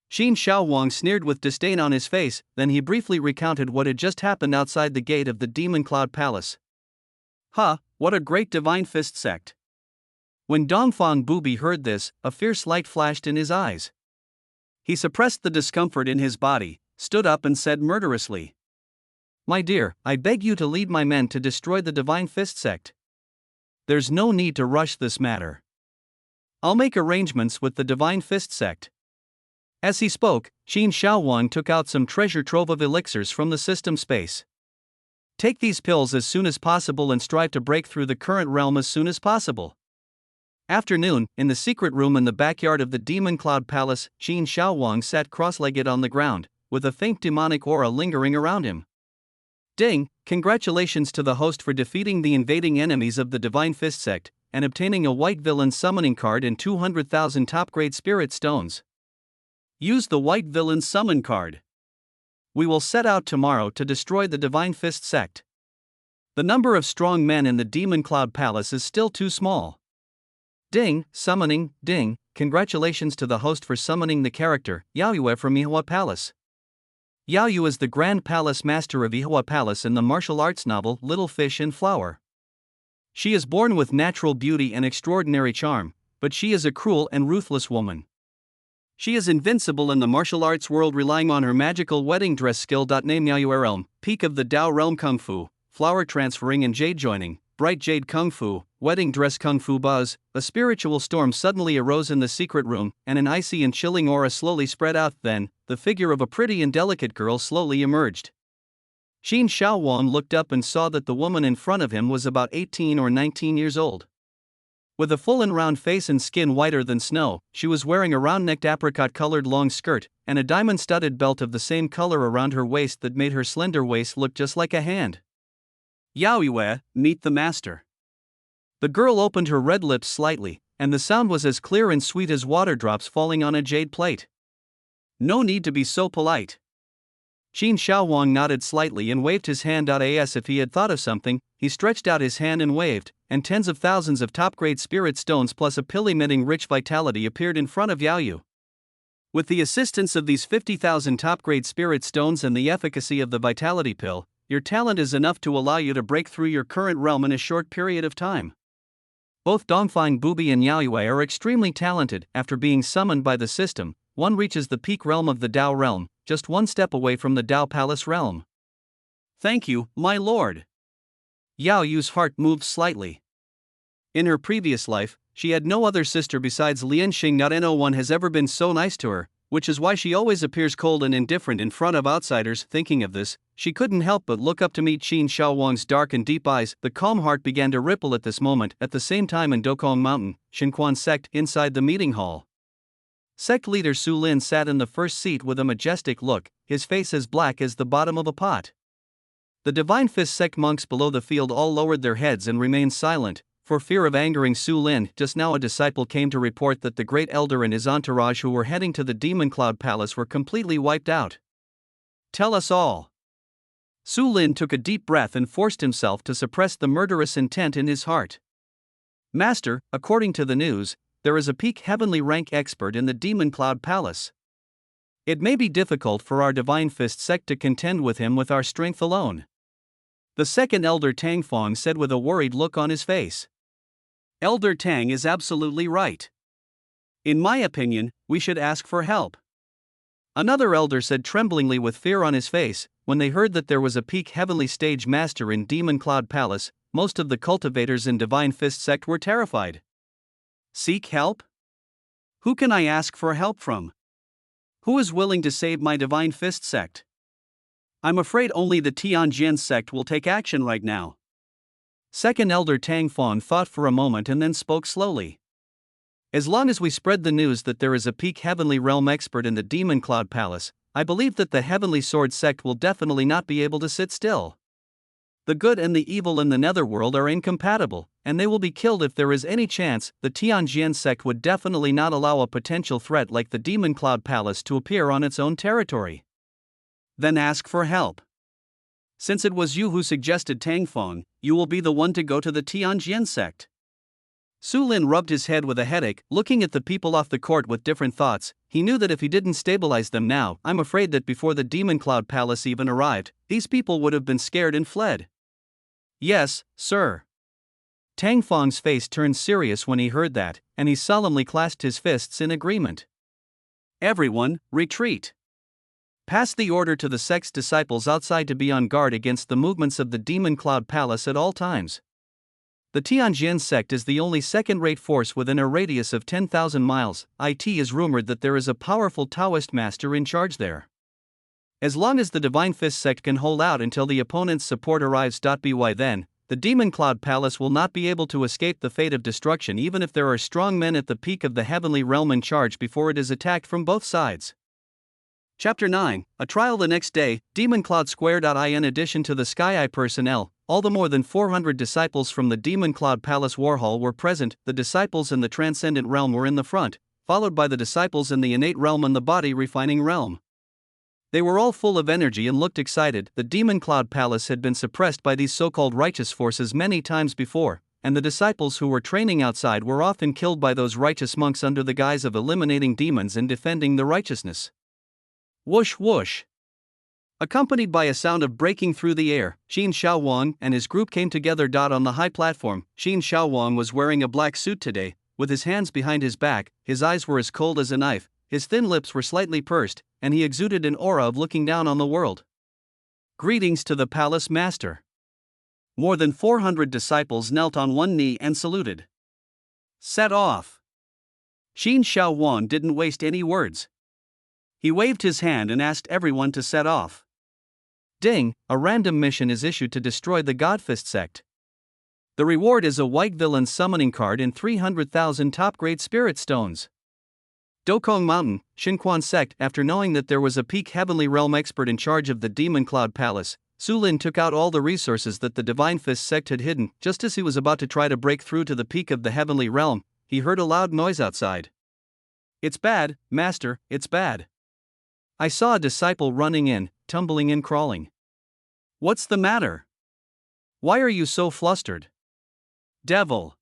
Qin Shaowang sneered with disdain on his face, then he briefly recounted what had just happened outside the gate of the Demon Cloud Palace. What a great Divine Fist sect. When Dongfang Bubi heard this, a fierce light flashed in his eyes. He suppressed the discomfort in his body, stood up and said murderously. My dear, I beg you to lead my men to destroy the Divine Fist sect. There's no need to rush this matter. I'll make arrangements with the Divine Fist sect. As he spoke, Qin Shaowang took out some treasure trove of elixirs from the system space. Take these pills as soon as possible and strive to break through the current realm as soon as possible. Afternoon, in the secret room in the backyard of the Demon Cloud Palace, Qin Shaowang sat cross-legged on the ground, with a faint demonic aura lingering around him. Ding, congratulations to the host for defeating the invading enemies of the Divine Fist sect, and obtaining a White Villain summoning card and 200,000 top-grade spirit stones. Use the White Villain summon card. We will set out tomorrow to destroy the Divine Fist sect. The number of strong men in the Demon Cloud Palace is still too small. Ding, summoning, ding, congratulations to the host for summoning the character, Yaoyue from Mihua Palace. Yao Yu is the Grand Palace Master of Ihua Palace in the martial arts novel Little Fish in Flower. She is born with natural beauty and extraordinary charm, but she is a cruel and ruthless woman. She is invincible in the martial arts world, relying on her magical wedding dress skill. Name Yao Yu Realm, peak of the Dao Realm Kung Fu, flower transferring and jade joining, bright jade Kung Fu, wedding dress Kung Fu buzz. A spiritual storm suddenly arose in the secret room, and an icy and chilling aura slowly spread out. Then, the figure of a pretty and delicate girl slowly emerged. Qin Shaowang looked up and saw that the woman in front of him was about 18 or 19 years old. With a full and round face and skin whiter than snow, she was wearing a round-necked apricot-colored long skirt, and a diamond-studded belt of the same color around her waist that made her slender waist look just like a hand. Yao Yue, meet the master. The girl opened her red lips slightly, and the sound was as clear and sweet as water drops falling on a jade plate. No need to be so polite. Qin Shaowang nodded slightly and waved his hand. As if he had thought of something, he stretched out his hand and waved, and tens of thousands of top-grade spirit stones plus a pill emitting rich vitality appeared in front of Yao Yu. With the assistance of these 50,000 top-grade spirit stones and the efficacy of the vitality pill, your talent is enough to allow you to break through your current realm in a short period of time. Both Dongfang Bubi and Yao Yue are extremely talented. After being summoned by the system, one reaches the peak realm of the Dao realm, just one step away from the Dao Palace realm. Thank you, my lord. Yao Yu's heart moved slightly. In her previous life, she had no other sister besides Lian Xing. No one has ever been so nice to her, which is why she always appears cold and indifferent in front of outsiders. Thinking of this, she couldn't help but look up to meet Qin Shaowang's dark and deep eyes. The calm heart began to ripple at this moment. At the same time, in Dokong Mountain, Shinquan sect, inside the meeting hall. Sect leader Su Lin sat in the first seat with a majestic look, his face as black as the bottom of a pot. The Divine Fist sect monks below the field all lowered their heads and remained silent, for fear of angering Su Lin. Just now a disciple came to report that the great elder and his entourage who were heading to the Demon Cloud Palace were completely wiped out. Tell us all. Su Lin took a deep breath and forced himself to suppress the murderous intent in his heart. Master, according to the news, there is a peak heavenly rank expert in the Demon Cloud Palace. It may be difficult for our Divine Fist sect to contend with him with our strength alone. The second elder Tang Fong said with a worried look on his face. Elder Tang is absolutely right. In my opinion, we should ask for help. Another elder said tremblingly with fear on his face. When they heard that there was a peak heavenly stage master in Demon Cloud Palace, most of the cultivators in Divine Fist sect were terrified. Seek help? Who can I ask for help from? Who is willing to save my Divine Fist sect? I'm afraid only the Tianjin sect will take action right now. Second elder Tang Fong thought for a moment and then spoke slowly. As long as we spread the news that there is a peak heavenly realm expert in the Demon Cloud Palace, I believe that the Heavenly Sword sect will definitely not be able to sit still. The good and the evil in the netherworld are incompatible, and they will be killed if there is any chance. The Tianjin sect would definitely not allow a potential threat like the Demon Cloud Palace to appear on its own territory. Then ask for help. Since it was you who suggested Tang Fong, you will be the one to go to the Tianjin sect. Su Lin rubbed his head with a headache, looking at the people off the court with different thoughts. He knew that if he didn't stabilize them now, I'm afraid that before the Demon Cloud Palace even arrived, these people would have been scared and fled. Yes, sir. Tang Fong's face turned serious when he heard that, and he solemnly clasped his fists in agreement. Everyone, retreat. Pass the order to the sect's disciples outside to be on guard against the movements of the Demon Cloud Palace at all times. The Tianjin sect is the only second-rate force within a radius of 10,000 miles. It is rumored that there is a powerful Taoist master in charge there. As long as the Divine Fist sect can hold out until the opponent's support arrives. By then, the Demon Cloud Palace will not be able to escape the fate of destruction even if there are strong men at the peak of the heavenly realm in charge before it is attacked from both sides. Chapter 9, A Trial. The next day, Demon Cloud Square. In addition to the Sky Eye personnel, all the more than 400 disciples from the Demon Cloud Palace War Hall were present. The disciples in the Transcendent Realm were in the front, followed by the disciples in the Innate Realm and the Body Refining Realm. They were all full of energy and looked excited. The Demon Cloud Palace had been suppressed by these so-called righteous forces many times before, and the disciples who were training outside were often killed by those righteous monks under the guise of eliminating demons and defending the righteousness. Whoosh whoosh. Accompanied by a sound of breaking through the air, Qin Shaowang and his group came together. On the high platform, Qin Shaowang was wearing a black suit today, with his hands behind his back, his eyes were as cold as a knife, his thin lips were slightly pursed, and he exuded an aura of looking down on the world. Greetings to the palace master. More than 400 disciples knelt on one knee and saluted. Set off. Qin Shaowang didn't waste any words. He waved his hand and asked everyone to set off. Ding, a random mission is issued to destroy the Godfist sect. The reward is a white villain summoning card and 300,000 top-grade spirit stones. Dokong Mountain, Xinquan sect. After knowing that there was a peak heavenly realm expert in charge of the Demon Cloud Palace, Su Lin took out all the resources that the Divine Fist sect had hidden. Just as he was about to try to break through to the peak of the heavenly realm, he heard a loud noise outside. It's bad, Master, it's bad. I saw a disciple running in, tumbling and crawling. What's the matter? Why are you so flustered? Devil.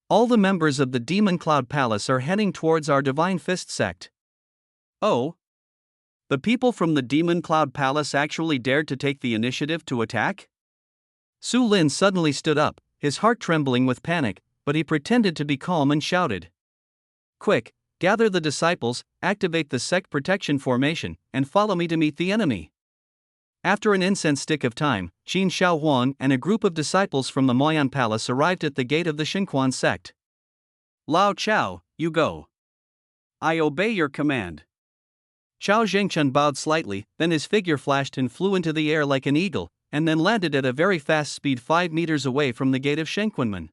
All the members of the Demon Cloud Palace are heading towards our Divine Fist sect. Oh? The people from the Demon Cloud Palace actually dared to take the initiative to attack? Su Lin suddenly stood up, his heart trembling with panic, but he pretended to be calm and shouted. Quick, gather the disciples, activate the sect protection formation, and follow me to meet the enemy. After an incense stick of time, Qin Shaowang and a group of disciples from the Moyan Palace arrived at the gate of the Xinquan sect. Lao Chao, you go. I obey your command. Chao Zhengchun bowed slightly, then his figure flashed and flew into the air like an eagle, and then landed at a very fast speed 5 meters away from the gate of Shenquanmen.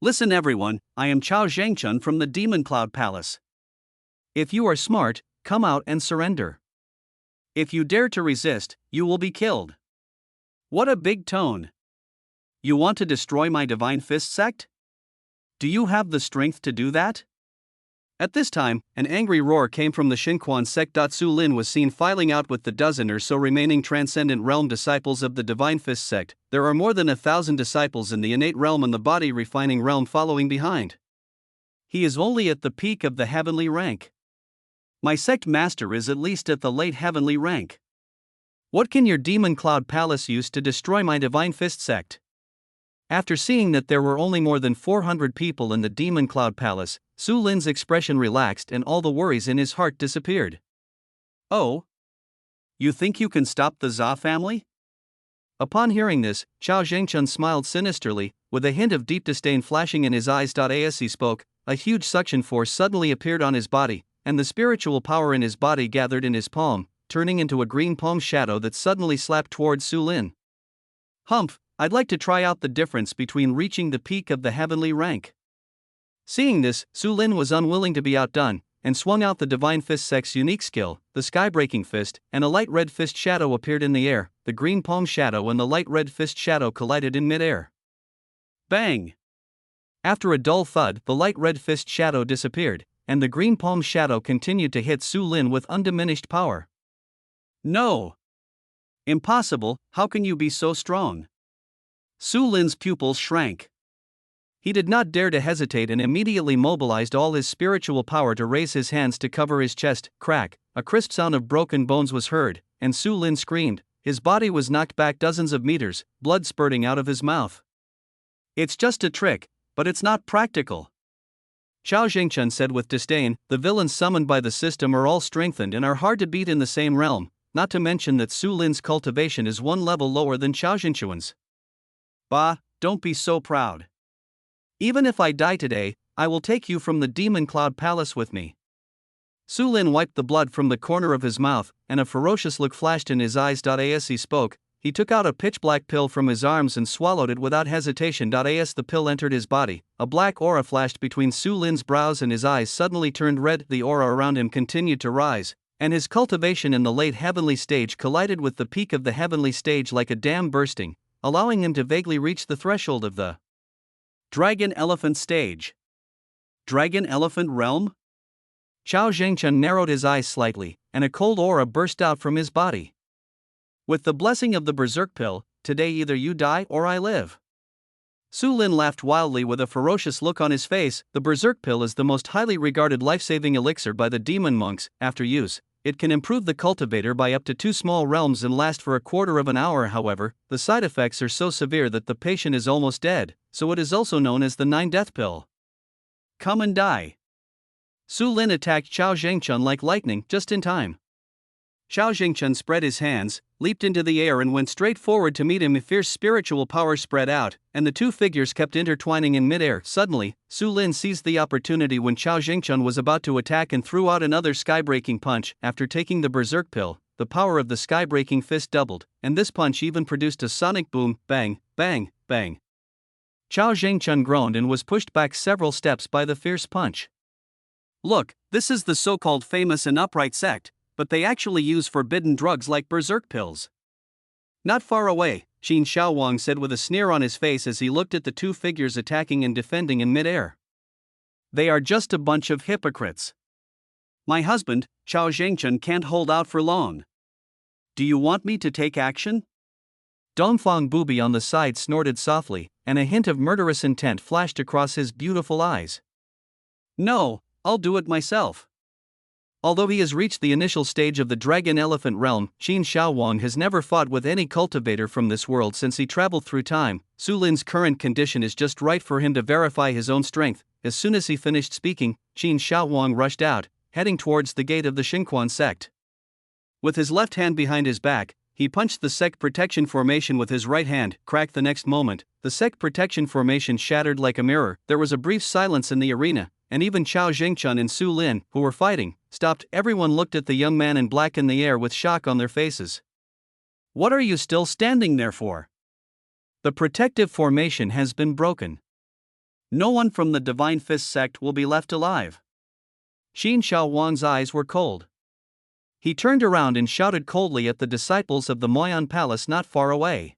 Listen everyone, I am Chao Zhengchun from the Demon Cloud Palace. If you are smart, come out and surrender. If you dare to resist, you will be killed. What a big tone. You want to destroy my Divine Fist sect? Do you have the strength to do that? At this time, an angry roar came from the Xinquan sect. Su Lin was seen filing out with the dozen or so remaining Transcendent Realm disciples of the Divine Fist sect. There are more than 1,000 disciples in the Innate Realm and the Body Refining Realm following behind. He is only at the peak of the heavenly rank. My sect master is at least at the late heavenly rank. What can your Demon Cloud Palace use to destroy my Divine Fist sect? After seeing that there were only more than 400 people in the Demon Cloud Palace, Su Lin's expression relaxed and all the worries in his heart disappeared. Oh? You think you can stop the Zha family? Upon hearing this, Chao Zhengchun smiled sinisterly, with a hint of deep disdain flashing in his eyes. As he spoke, a huge suction force suddenly appeared on his body, and the spiritual power in his body gathered in his palm, turning into a green palm shadow that suddenly slapped towards Su Lin. Humph, I'd like to try out the difference between reaching the peak of the heavenly rank. Seeing this, Su Lin was unwilling to be outdone, and swung out the Divine Fist sect's unique skill, the Skybreaking Fist, and a light red fist shadow appeared in the air. The green palm shadow and the light red fist shadow collided in midair. Bang! After a dull thud, the light red fist shadow disappeared, and the green palm shadow continued to hit Su Lin with undiminished power. No! Impossible, how can you be so strong? Su Lin's pupils shrank. He did not dare to hesitate and immediately mobilized all his spiritual power to raise his hands to cover his chest. Crack, a crisp sound of broken bones was heard, and Su Lin screamed. His body was knocked back dozens of meters, blood spurting out of his mouth. It's just a trick, but it's not practical. Chao Zhengchun said with disdain, the villains summoned by the system are all strengthened and are hard to beat in the same realm, not to mention that Su Lin's cultivation is one level lower than Chao Zhengchun's. Bah, don't be so proud. Even if I die today, I will take you from the Demon Cloud Palace with me. Su Lin wiped the blood from the corner of his mouth, and a ferocious look flashed in his eyes. As he spoke, he took out a pitch-black pill from his arms and swallowed it without hesitation. As the pill entered his body, a black aura flashed between Su Lin's brows and his eyes suddenly turned red. The aura around him continued to rise, and his cultivation in the late heavenly stage collided with the peak of the heavenly stage like a dam bursting, allowing him to vaguely reach the threshold of the Dragon Elephant stage. Dragon Elephant realm? Chao Zhengchun narrowed his eyes slightly, and a cold aura burst out from his body. With the blessing of the Berserk Pill, today either you die or I live. Su Lin laughed wildly with a ferocious look on his face. The Berserk Pill is the most highly regarded life-saving elixir by the demon monks. After use, It can improve the cultivator by up to 2 small realms and last for a quarter of an hour. However, the side effects are so severe that the patient is almost dead, so it is also known as the 9-death pill. Come and die. Su Lin attacked Chao Zhengchun like lightning, just in time. Chao Zhengchun spread his hands, leaped into the air and went straight forward to meet him. A fierce spiritual power spread out, and the two figures kept intertwining in midair. Suddenly, Su Lin seized the opportunity when Chao Zhengchun was about to attack and threw out another sky-breaking punch. After taking the berserk pill, the power of the sky-breaking fist doubled, and this punch even produced a sonic boom, bang, bang, bang. Chao Zhengchun groaned and was pushed back several steps by the fierce punch. Look, this is the so-called famous and upright sect, but they actually use forbidden drugs like berserk pills. Not far away, Qin Shaowang said with a sneer on his face as he looked at the two figures attacking and defending in midair. They are just a bunch of hypocrites. My husband, Chao Zhengchun, can't hold out for long. Do you want me to take action? Dongfang Bubi on the side snorted softly, and a hint of murderous intent flashed across his beautiful eyes. No, I'll do it myself. Although he has reached the initial stage of the Dragon Elephant realm, Qin Shaowang has never fought with any cultivator from this world since he traveled through time. Su Lin's current condition is just right for him to verify his own strength. As soon as he finished speaking, Qin Shaowang rushed out, heading towards the gate of the Xinquan sect. With his left hand behind his back, he punched the sect protection formation with his right hand. Crack! The next moment, the sect protection formation shattered like a mirror. There was a brief silence in the arena, and even Chao Zhengchun and Su Lin, who were fighting, stopped. Everyone looked at the young man in black in the air with shock on their faces. What are you still standing there for? The protective formation has been broken. No one from the Divine Fist sect will be left alive. Qin Shaowang's eyes were cold. He turned around and shouted coldly at the disciples of the Moyan Palace not far away.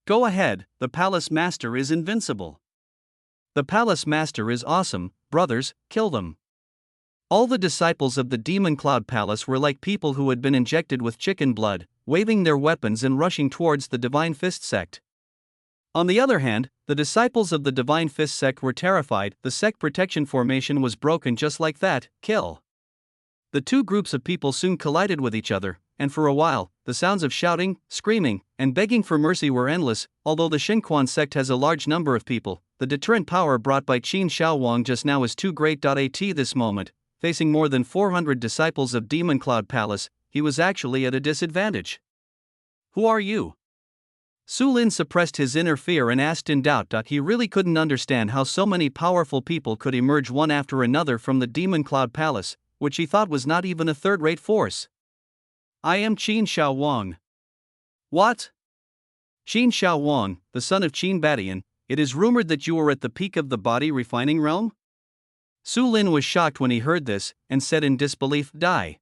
Go ahead, the Palace Master is invincible. The Palace Master is awesome, brothers, kill them. All the disciples of the Demon Cloud Palace were like people who had been injected with chicken blood, waving their weapons and rushing towards the Divine Fist sect. On the other hand, the disciples of the Divine Fist sect were terrified. The sect protection formation was broken just like that. Kill. The two groups of people soon collided with each other, and for a while, the sounds of shouting, screaming, and begging for mercy were endless. Although the Xinquan sect has a large number of people, the deterrent power brought by Qin Shaowang just now is too great. At this moment, facing more than 400 disciples of Demon Cloud Palace, he was actually at a disadvantage. Who are you? Su Lin suppressed his inner fear and asked in doubt. He really couldn't understand how so many powerful people could emerge one after another from the Demon Cloud Palace, which he thought was not even a third-rate force. I am Qin Shaowang. What? Qin Shaowang, the son of Qin Badian, it is rumored that you are at the peak of the body refining realm? Su Lin was shocked when he heard this, and said in disbelief, Die.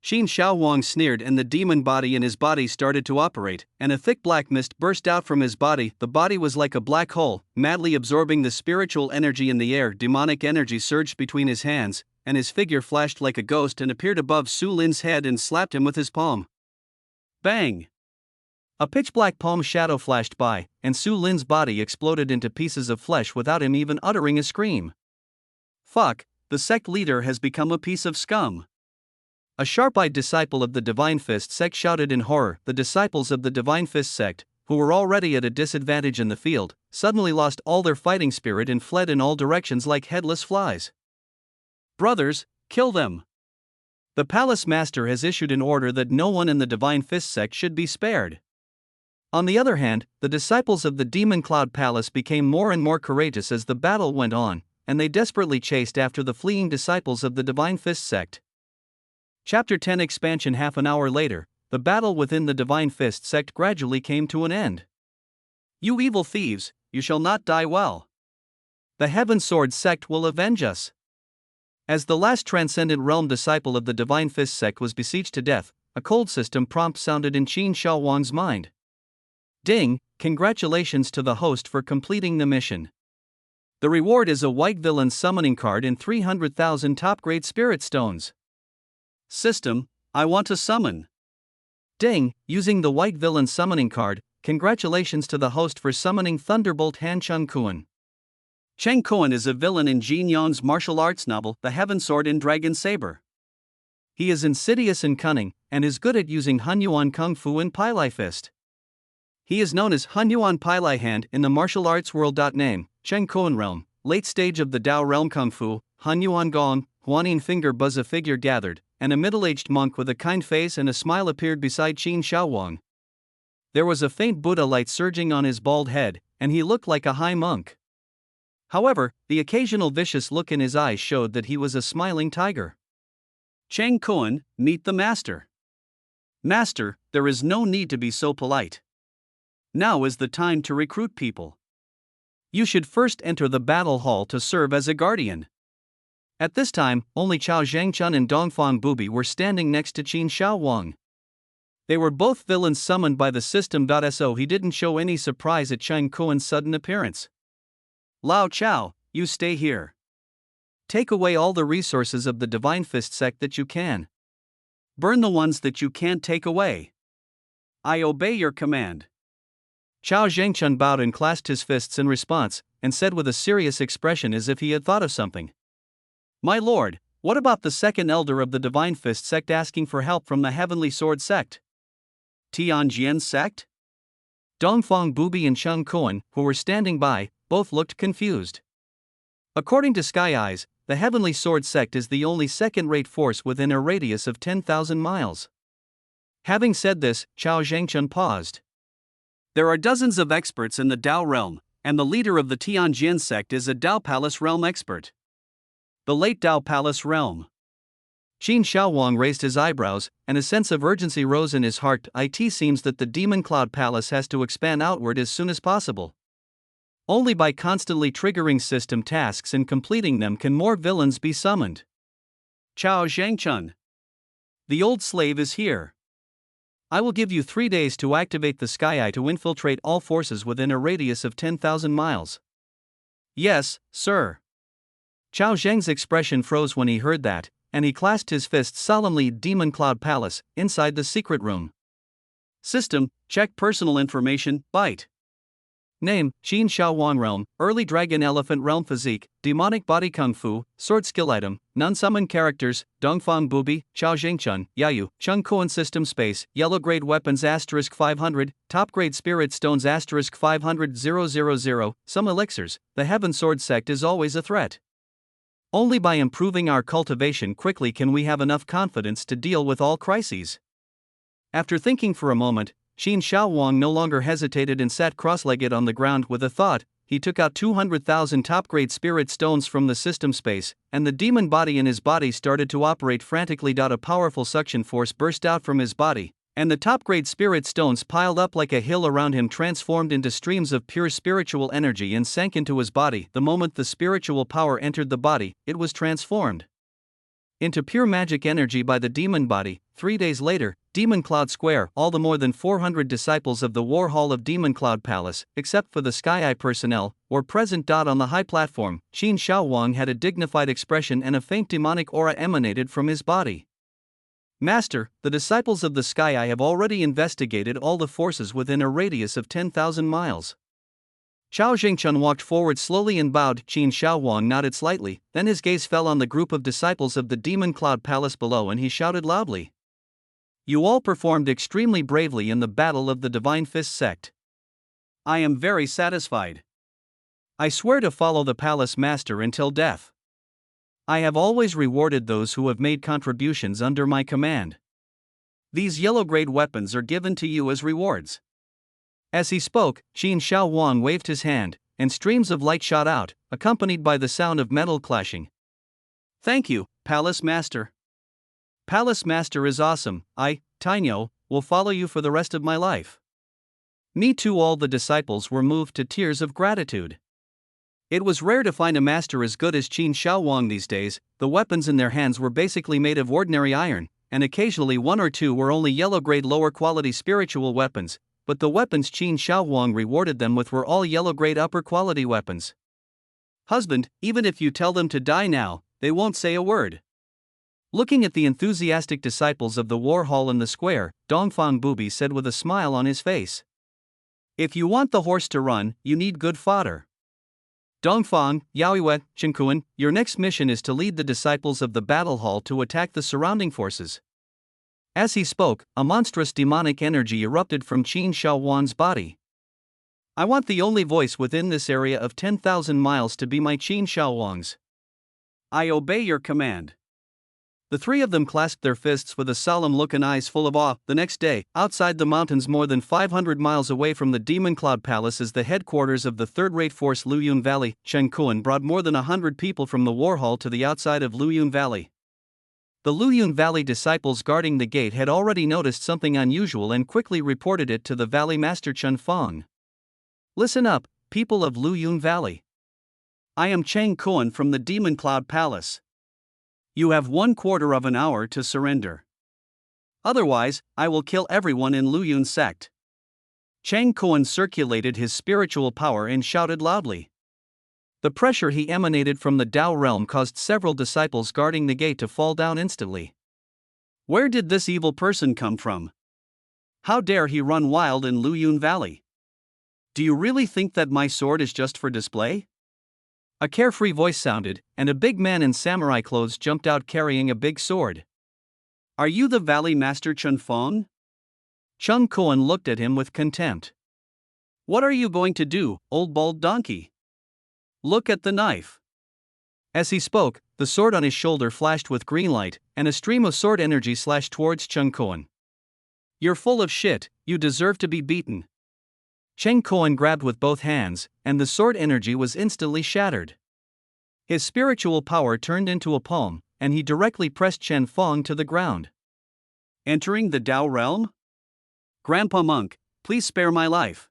Qin Shaowang sneered, and the demon body in his body started to operate, and a thick black mist burst out from his body. The body was like a black hole, madly absorbing the spiritual energy in the air. Demonic energy surged between his hands, and his figure flashed like a ghost and appeared above Su Lin's head and slapped him with his palm. Bang! A pitch-black palm shadow flashed by, and Su Lin's body exploded into pieces of flesh without him even uttering a scream. Fuck, the sect leader has become a piece of scum. A sharp-eyed disciple of the Divine Fist sect shouted in horror. The disciples of the Divine Fist sect, who were already at a disadvantage in the field, suddenly lost all their fighting spirit and fled in all directions like headless flies. Brothers, kill them. The Palace Master has issued an order that no one in the Divine Fist sect should be spared. On the other hand, the disciples of the Demon Cloud Palace became more and more courageous as the battle went on, and they desperately chased after the fleeing disciples of the Divine Fist sect. Chapter 10 Expansion. Half an hour later, the battle within the Divine Fist sect gradually came to an end. You evil thieves, you shall not die well. The Heaven Sword sect will avenge us. As the last Transcendent Realm disciple of the Divine Fist sect was besieged to death, a cold system prompt sounded in Qin Shaowang's mind. Ding, congratulations to the host for completing the mission. The reward is a White Villain summoning card and 300,000 top-grade spirit stones. System, I want to summon. Ding, using the White Villain summoning card, congratulations to the host for summoning Thunderbolt Han Cheng Kuan. Cheng Kuan is a villain in Jin Yong's martial arts novel, The Heaven Sword and Dragon Saber. He is insidious and cunning, and is good at using Hunyuan Kung Fu and Pilai Fist. He is known as Hunyuan Pilai Hand in the martial arts world. Name, Cheng Kuan Realm, late stage of the Dao Realm Kung Fu, Hunyuan Gong, Huanin Finger Buzz. A figure gathered, and a middle-aged monk with a kind face and a smile appeared beside Qin Shaowang. There was a faint Buddha light surging on his bald head, and he looked like a high monk. However, the occasional vicious look in his eyes showed that he was a smiling tiger. Cheng Kuan, meet the master. Master, there is no need to be so polite. Now is the time to recruit people. You should first enter the battle hall to serve as a guardian. At this time, only Chao Zhangchun and Dongfang Bubi were standing next to Qin Shaowang. They were both villains summoned by the system. So he didn't show any surprise at Cheng Kuan's sudden appearance. Lao Chao, you stay here. Take away all the resources of the Divine Fist sect that you can. Burn the ones that you can't take away. I obey your command. Chao Zhangchun bowed and clasped his fists in response, and said with a serious expression as if he had thought of something. My lord, what about the second elder of the Divine Fist sect asking for help from the Heavenly Sword sect? Tianjian sect? Dongfang Bubi and Cheng Kuan, who were standing by, both looked confused. According to Sky Eyes, the Heavenly Sword sect is the only second-rate force within a radius of 10,000 miles. Having said this, Chao Zhangchun paused. There are dozens of experts in the Dao realm, and the leader of the Tianjian sect is a Dao Palace realm expert. The late Dao Palace realm. Qin Shaowang raised his eyebrows, and a sense of urgency rose in his heart. It seems that the Demon Cloud Palace has to expand outward as soon as possible. Only by constantly triggering system tasks and completing them can more villains be summoned. Chao Zhangchun. The old slave is here. I will give you 3 days to activate the Sky Eye to infiltrate all forces within a radius of 10,000 miles. Yes, sir. Chao Zhang's expression froze when he heard that, and he clasped his fists solemnly. Demon Cloud Palace, inside the secret room. System, check personal information, byte. Name, Qin Shaowang Realm, Early Dragon Elephant Realm Physique, Demonic Body Kung Fu, Sword Skill Item, Non-Summon Characters, Dongfang Bubi, Chao Zhangchun, Yayu, Cheng Kuan System Space, Yellow Grade Weapons *500, Top Grade Spirit Stones *500,000, Some Elixirs. The Heaven Sword Sect is always a threat. Only by improving our cultivation quickly can we have enough confidence to deal with all crises. After thinking for a moment, Qin Shaowang no longer hesitated and sat cross-legged on the ground with a thought. He took out 200,000 top-grade spirit stones from the system space, and the demon body in his body started to operate frantically. A powerful suction force burst out from his body, and the top-grade spirit stones piled up like a hill around him, transformed into streams of pure spiritual energy and sank into his body. The moment the spiritual power entered the body, it was transformed into pure magic energy by the demon body. 3 days later, Demon Cloud Square, all the more than 400 disciples of the War Hall of Demon Cloud Palace, except for the Sky Eye personnel, were present. On the high platform, Qin Shaowang had a dignified expression and a faint demonic aura emanated from his body. Master, the disciples of the Sky Eye have already investigated all the forces within a radius of 10,000 miles. Chao Zhangchun walked forward slowly and bowed. Qin Shaowang nodded slightly, then his gaze fell on the group of disciples of the Demon Cloud Palace below and he shouted loudly. You all performed extremely bravely in the battle of the Divine Fist sect. I am very satisfied. I swear to follow the Palace Master until death. I have always rewarded those who have made contributions under my command. These yellow-grade weapons are given to you as rewards. As he spoke, Qin Shaowang waved his hand, and streams of light shot out, accompanied by the sound of metal clashing. Thank you, Palace Master. Palace Master is awesome. I, Tainyo, will follow you for the rest of my life. Me too. All the disciples were moved to tears of gratitude. It was rare to find a master as good as Qin Shaowang these days. The weapons in their hands were basically made of ordinary iron, and occasionally one or two were only yellow-grade lower-quality spiritual weapons, but the weapons Qin Shaowang rewarded them with were all yellow-grade upper-quality weapons. Husband, even if you tell them to die now, they won't say a word. Looking at the enthusiastic disciples of the War Hall in the square, Dongfang Bubi said with a smile on his face. If you want the horse to run, you need good fodder. Dongfang, Yaoyue, Qinkuan, your next mission is to lead the disciples of the battle hall to attack the surrounding forces. As he spoke, a monstrous demonic energy erupted from Qin Shaowan's body. I want the only voice within this area of 10,000 miles to be my Qin Shaowang's. I obey your command. The three of them clasped their fists with a solemn look and eyes full of awe. The next day, outside the mountains more than 500 miles away from the Demon Cloud Palace is the headquarters of the third-rate force Luyun Valley. Chen Kuan brought more than 100 people from the war hall to the outside of Luyun Valley. The Luyun Valley disciples guarding the gate had already noticed something unusual and quickly reported it to the Valley Master Chen Feng. Listen up, people of Luyun Valley. I am Chen Kuan from the Demon Cloud Palace. You have 1/4 of an hour to surrender. Otherwise, I will kill everyone in Luyun sect. Chen Kuan circulated his spiritual power and shouted loudly. The pressure he emanated from the Dao realm caused several disciples guarding the gate to fall down instantly. Where did this evil person come from? How dare he run wild in Luyun Valley? Do you really think that my sword is just for display? A carefree voice sounded, and a big man in samurai clothes jumped out carrying a big sword. Are you the Valley Master Chen Feng? Chen Kuan looked at him with contempt. What are you going to do, old bald donkey? Look at the knife. As he spoke, the sword on his shoulder flashed with green light, and a stream of sword energy slashed towards Chen Kuan. You're full of shit, you deserve to be beaten. Chen Kuan grabbed with both hands, and the sword energy was instantly shattered. His spiritual power turned into a palm, and he directly pressed Chen Feng to the ground. Entering the Dao realm? Grandpa Monk, please spare my life.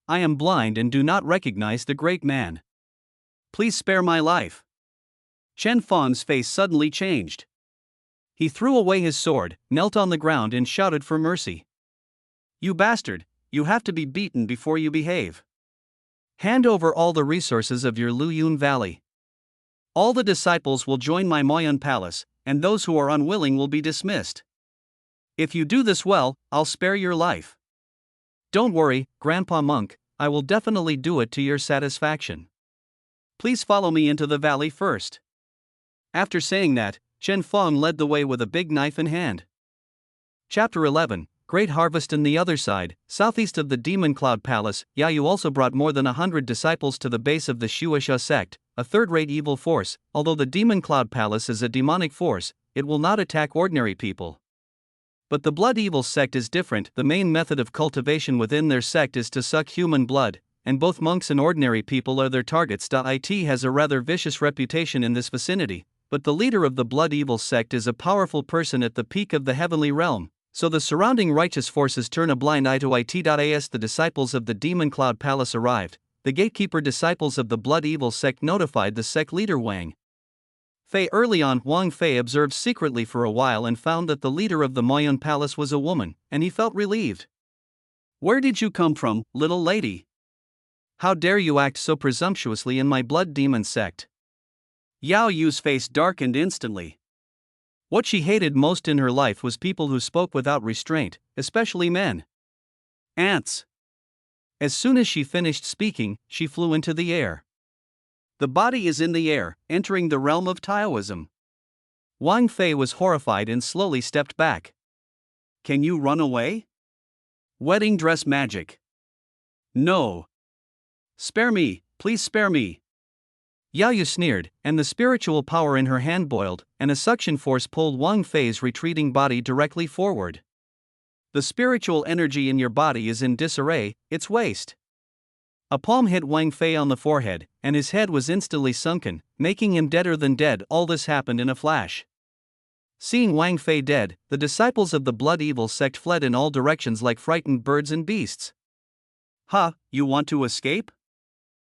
I am blind and do not recognize the great man. Please spare my life. Chen Feng's face suddenly changed. He threw away his sword, knelt on the ground and shouted for mercy. You bastard, you have to be beaten before you behave. Hand over all the resources of your Luyun Valley. All the disciples will join my Moyun Palace, and those who are unwilling will be dismissed. If you do this well, I'll spare your life. Don't worry, Grandpa Monk, I will definitely do it to your satisfaction. Please follow me into the valley first. After saying that, Chen Feng led the way with a big knife in hand. Chapter 11, Great Harvest. In the other side, southeast of the Demon Cloud Palace, Yayu also brought more than 100 disciples to the base of the Shueisha sect, a third-rate evil force. Although the Demon Cloud Palace is a demonic force, it will not attack ordinary people. But the Blood Evil sect is different. The main method of cultivation within their sect is to suck human blood, and both monks and ordinary people are their targets. It has a rather vicious reputation in this vicinity, but the leader of the Blood Evil sect is a powerful person at the peak of the heavenly realm, so the surrounding righteous forces turn a blind eye to it. As the disciples of the Demon Cloud Palace arrived, the gatekeeper disciples of the Blood Evil sect notified the sect leader Wang Fei. Early on, Wang Fei observed secretly for a while and found that the leader of the Moyun Palace was a woman, and he felt relieved. Where did you come from, little lady? How dare you act so presumptuously in my blood demon sect? Yao Yu's face darkened instantly. What she hated most in her life was people who spoke without restraint, especially men. Ants. As soon as she finished speaking, she flew into the air. The body is in the air, entering the realm of Taoism. Wang Fei was horrified and slowly stepped back. Can you run away? Wedding dress magic. No. Spare me, please spare me. Yao Yu sneered, and the spiritual power in her hand boiled, and a suction force pulled Wang Fei's retreating body directly forward. The spiritual energy in your body is in disarray, it's waste. A palm hit Wang Fei on the forehead, and his head was instantly sunken, making him deader than dead. All this happened in a flash. Seeing Wang Fei dead, the disciples of the Blood Evil sect fled in all directions like frightened birds and beasts. Ha, you want to escape?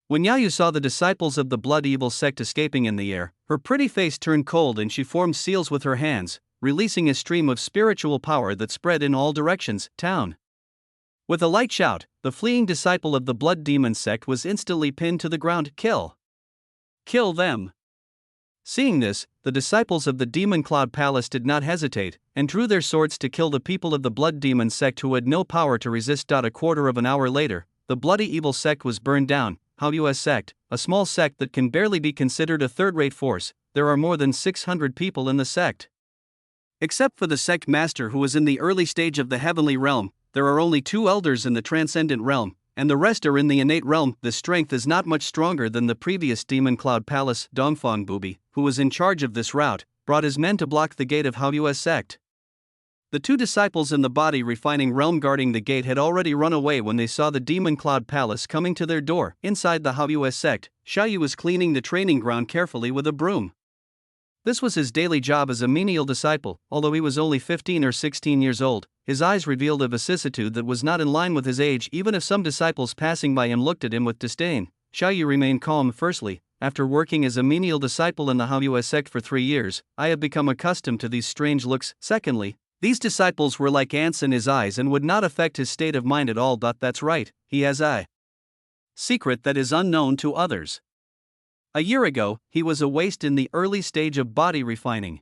When Yao Yu saw the disciples of the Blood Evil sect escaping in the air, her pretty face turned cold and she formed seals with her hands, releasing a stream of spiritual power that spread in all directions. Town. With a light shout, the fleeing disciple of the Blood Demon sect was instantly pinned to the ground. Kill! Kill them! Seeing this, the disciples of the Demon Cloud Palace did not hesitate, and drew their swords to kill the people of the Blood Demon sect who had no power to resist. A quarter of an hour later, the Bloody Evil sect was burned down, HaoYu's sect, a small sect that can barely be considered a third-rate force. There are more than 600 people in the sect. Except for the sect master who is in the early stage of the heavenly realm, there are only 2 elders in the transcendent realm, and the rest are in the innate realm. The strength is not much stronger than the previous Demon Cloud Palace. Dongfang Bubi, who was in charge of this route, brought his men to block the gate of HaoYu's sect. The 2 disciples in the body refining realm guarding the gate had already run away when they saw the Demon Cloud Palace coming to their door. Inside the HaoYu's sect, Xiaoyu was cleaning the training ground carefully with a broom. This was his daily job as a menial disciple. Although he was only 15 or 16 years old, his eyes revealed a vicissitude that was not in line with his age. Even if some disciples passing by him looked at him with disdain, Xiaoyu remained calm. Firstly, after working as a menial disciple in the HaoYu's sect for 3 years, I have become accustomed to these strange looks. Secondly, these disciples were like ants in his eyes and would not affect his state of mind at all. That's right, he has a secret that is unknown to others. A year ago, he was a waste in the early stage of body refining.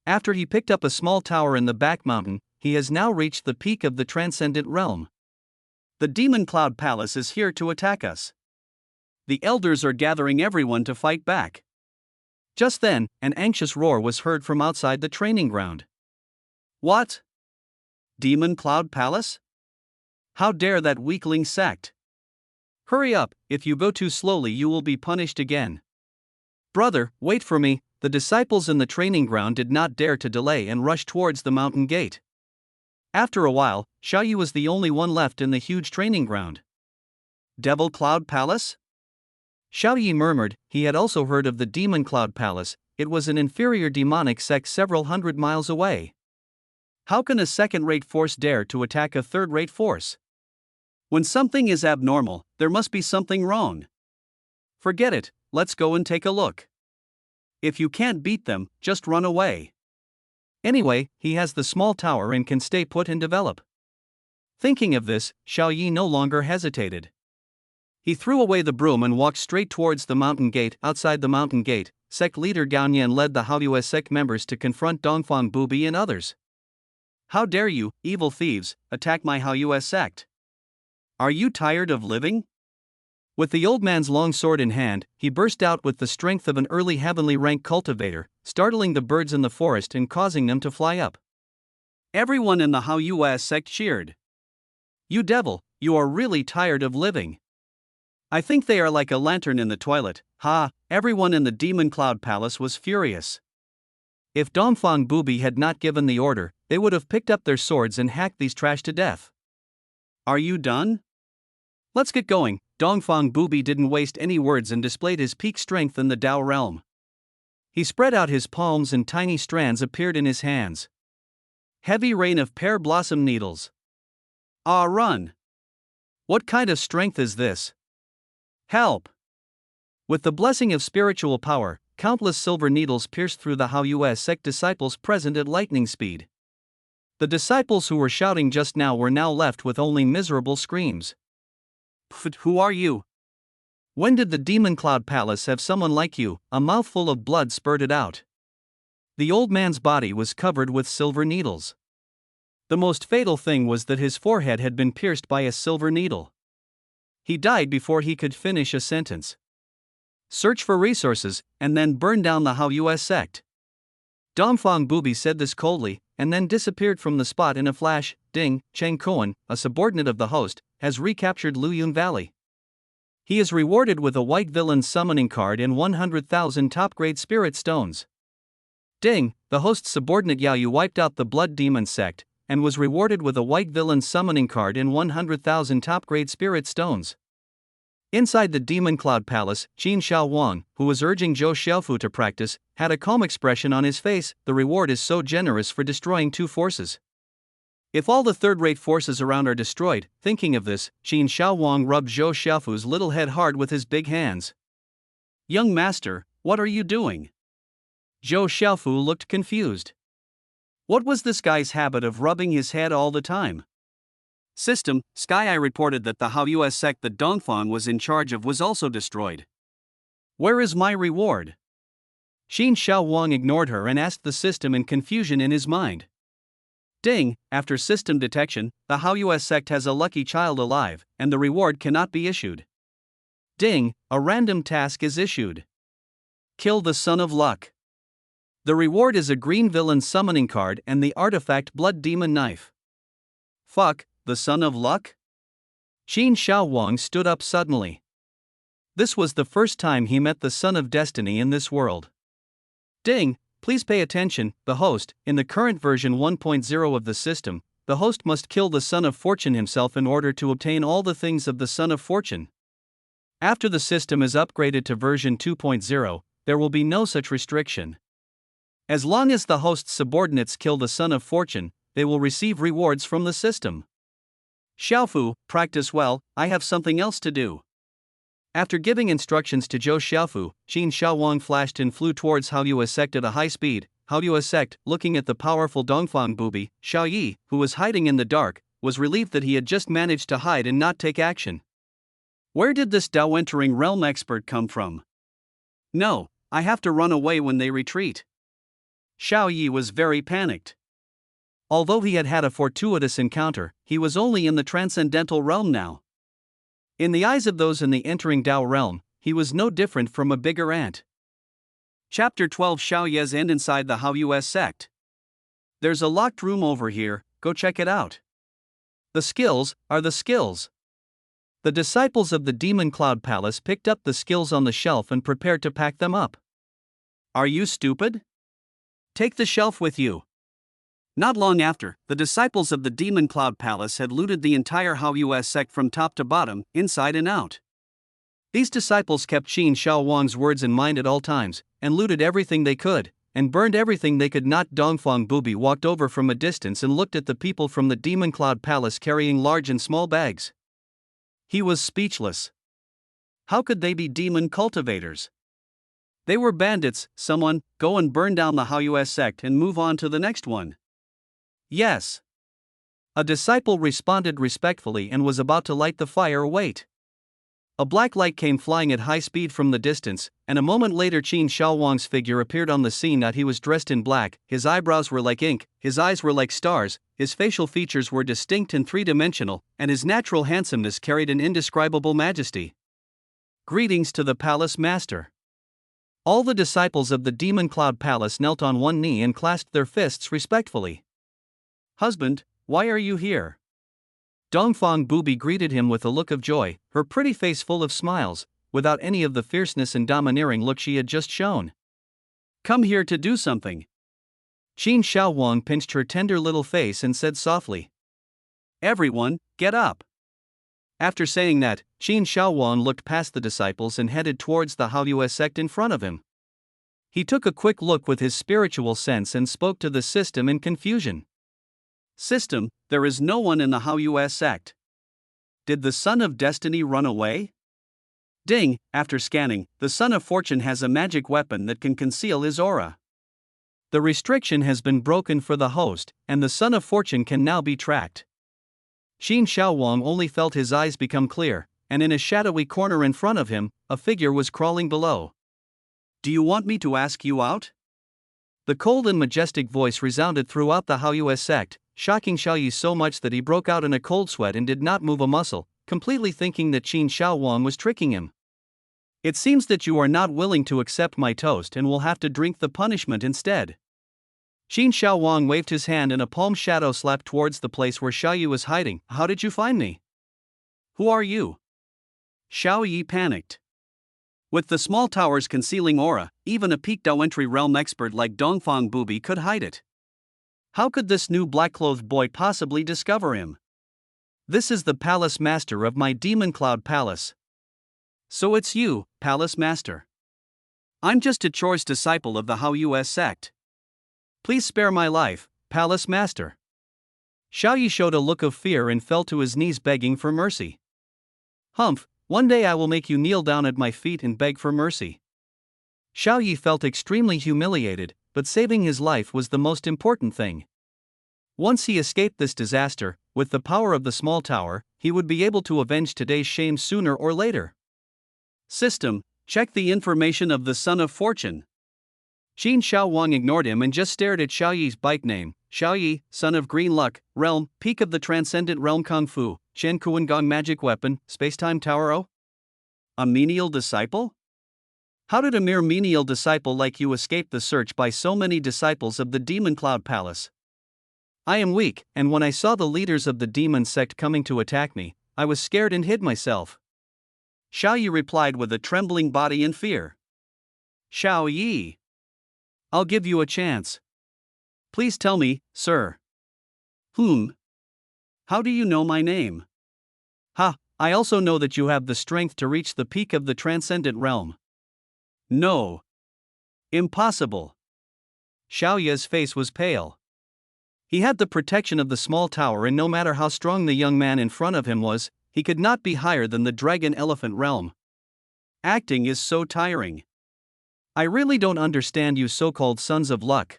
After he picked up a small tower in the back mountain, he has now reached the peak of the transcendent realm. The Demon Cloud Palace is here to attack us. The elders are gathering everyone to fight back. Just then, an anxious roar was heard from outside the training ground. What? Demon Cloud Palace? How dare that weakling sect? Hurry up, if you go too slowly you will be punished again. Brother, wait for me. The disciples in the training ground did not dare to delay and rushed towards the mountain gate. After a while, Xiaoyu was the only one left in the huge training ground. Devil Cloud Palace? Xiaoyu murmured. He had also heard of the Demon Cloud Palace. It was an inferior demonic sect several hundred miles away. How can a second-rate force dare to attack a third-rate force? When something is abnormal, there must be something wrong. Forget it, let's go and take a look. If you can't beat them, just run away. Anyway, he has the small tower and can stay put and develop. Thinking of this, Xiaoyu no longer hesitated. He threw away the broom and walked straight towards the mountain gate. Outside the mountain gate, sect leader Gao Nian led the HaoYu's sect members to confront Dongfang Bubi and others. How dare you, evil thieves, attack my HaoYu's sect? Are you tired of living? With the old man's long sword in hand, he burst out with the strength of an early heavenly rank cultivator, startling the birds in the forest and causing them to fly up. Everyone in the HaoYu's sect cheered. You devil, you are really tired of living. I think they are like a lantern in the toilet. Ha! Everyone in the Demon Cloud Palace was furious. If Dongfang Bubi had not given the order, they would have picked up their swords and hacked these trash to death. Are you done? Let's get going. Dongfang Bubi didn't waste any words and displayed his peak strength in the Dao realm. He spread out his palms and tiny strands appeared in his hands. Heavy rain of pear blossom needles. Ah, run! What kind of strength is this? Help! With the blessing of spiritual power, countless silver needles pierced through the HaoYu's sect disciples present at lightning speed. The disciples who were shouting just now were now left with only miserable screams. Pfft, who are you? When did the Demon Cloud Palace have someone like you? A mouthful of blood spurted out. The old man's body was covered with silver needles. The most fatal thing was that his forehead had been pierced by a silver needle. He died before he could finish a sentence. Search for resources, and then burn down the HaoYu's sect. Dongfang Bubi said this coldly, and then disappeared from the spot in a flash. Ding, Cheng Koan, a subordinate of the host, has recaptured Luyun Valley. He is rewarded with a white villain summoning card and 100,000 top-grade spirit stones. Ding, the host's subordinate Yaoyu wiped out the Blood Demon sect, and was rewarded with a white villain summoning card and 100,000 top-grade spirit stones. Inside the Demon Cloud Palace, Qin Xiaowang, who was urging Zhou Xiaofu to practice, had a calm expression on his face. The reward is so generous for destroying 2 forces. If all the third-rate forces around are destroyed, thinking of this, Qin Xiaowang rubbed Zhou Xiaofu's little head hard with his big hands. Young master, what are you doing? Zhou Xiaofu looked confused. What was this guy's habit of rubbing his head all the time? System, Sky Eye reported that the HaoYu's sect that Dongfang was in charge of was also destroyed. Where is my reward? Qin Xiaowang ignored her and asked the system in confusion in his mind. Ding, after system detection, the HaoYu's sect has a lucky child alive, and the reward cannot be issued. Ding, a random task is issued. Kill the Son of Luck. The reward is a green villain summoning card and the artifact Blood Demon Knife. Fuck, the Son of Luck? Qin Shaowang stood up suddenly. This was the first time he met the Son of Destiny in this world. Ding, please pay attention, the host. In the current version 1.0 of the system, the host must kill the Son of Fortune himself in order to obtain all the things of the Son of Fortune. After the system is upgraded to version 2.0, there will be no such restriction. As long as the host's subordinates kill the Son of Fortune, they will receive rewards from the system. Xiaofu, practice well, I have something else to do. After giving instructions to Zhou Xiaofu, Qin Shaowang flashed and flew towards Haoyue Sect at a high speed. Haoyue Sect, looking at the powerful Dongfang Bubi, Xiao Yi, who was hiding in the dark, was relieved that he had just managed to hide and not take action. Where did this Dao entering realm expert come from? No, I have to run away when they retreat. Xiao Yi was very panicked. Although he had had a fortuitous encounter, he was only in the transcendental realm now. In the eyes of those in the entering Dao realm, he was no different from a bigger ant. Chapter 12 Xiao Ye's End inside the Haoyue Sect. There's a locked room over here, go check it out. The skills are the skills. The disciples of the Demon Cloud Palace picked up the skills on the shelf and prepared to pack them up. Are you stupid? Take the shelf with you. Not long after, the disciples of the Demon Cloud Palace had looted the entire Haoyue Sect from top to bottom, inside and out. These disciples kept Qin Shaowang's words in mind at all times, and looted everything they could, and burned everything they could not. Dongfang Bubi walked over from a distance and looked at the people from the Demon Cloud Palace carrying large and small bags. He was speechless. How could they be demon cultivators? They were bandits. Someone, go and burn down the Haoyue Sect and move on to the next one. Yes. A disciple responded respectfully and was about to light the fire. Wait. A black light came flying at high speed from the distance, and a moment later Qin Shaowang's figure appeared on the scene. He was dressed in black, his eyebrows were like ink, his eyes were like stars, his facial features were distinct and three-dimensional, and his natural handsomeness carried an indescribable majesty. Greetings to the Palace Master. All the disciples of the Demon Cloud Palace knelt on one knee and clasped their fists respectfully. Husband, why are you here? Dongfang Bubi greeted him with a look of joy, her pretty face full of smiles, without any of the fierceness and domineering look she had just shown. Come here to do something. Qin Shaowang pinched her tender little face and said softly. Everyone, get up. After saying that, Qin Shaowang looked past the disciples and headed towards the Haoyue Sect in front of him. He took a quick look with his spiritual sense and spoke to the system in confusion. System, there is no one in the Haoyue Sect. Did the Son of Destiny run away? Ding, after scanning, the Son of Fortune has a magic weapon that can conceal his aura. The restriction has been broken for the host, and the Son of Fortune can now be tracked. Qin Shaowang only felt his eyes become clear, and in a shadowy corner in front of him, a figure was crawling below. Do you want me to ask you out? The cold and majestic voice resounded throughout the Haoyue Sect, shocking Xiao Yi so much that he broke out in a cold sweat and did not move a muscle, completely thinking that Qin Shaowang was tricking him. It seems that you are not willing to accept my toast and will have to drink the punishment instead. Qin Shaowang waved his hand and a palm shadow slapped towards the place where Xiao Yi was hiding. How did you find me? Who are you? Xiao Yi panicked. With the small towers concealing aura, even a peak Dao entry realm expert like Dongfang Bubi could hide it. How could this new black-clothed boy possibly discover him? This is the Palace Master of my Demon Cloud Palace. So it's you, Palace Master. I'm just a choice disciple of the Haoyue Sect. Please spare my life, Palace Master. Xiao Yi showed a look of fear and fell to his knees begging for mercy. Humph, one day I will make you kneel down at my feet and beg for mercy. Xiao Yi felt extremely humiliated, but saving his life was the most important thing. Once he escaped this disaster, with the power of the small tower, he would be able to avenge today's shame sooner or later. System, check the information of the Son of Fortune. Qin Shaowang ignored him and just stared at Xiao Yi's bike name, Xiao Yi, Son of Green Luck, Realm, Peak of the Transcendent Realm Kung Fu, Shen Kuangong Magic Weapon, Spacetime Tower O. A menial disciple? How did a mere menial disciple like you escape the search by so many disciples of the Demon Cloud Palace? I am weak, and when I saw the leaders of the demon sect coming to attack me, I was scared and hid myself. Xiao Yi replied with a trembling body in fear. Xiao Yi. I'll give you a chance. Please tell me, sir. How do you know my name? I also know that you have the strength to reach the peak of the transcendent realm. No. Impossible. Xiao Yi's face was pale. He had the protection of the small tower, and no matter how strong the young man in front of him was, he could not be higher than the dragon elephant realm. Acting is so tiring. I really don't understand you so-called sons of luck.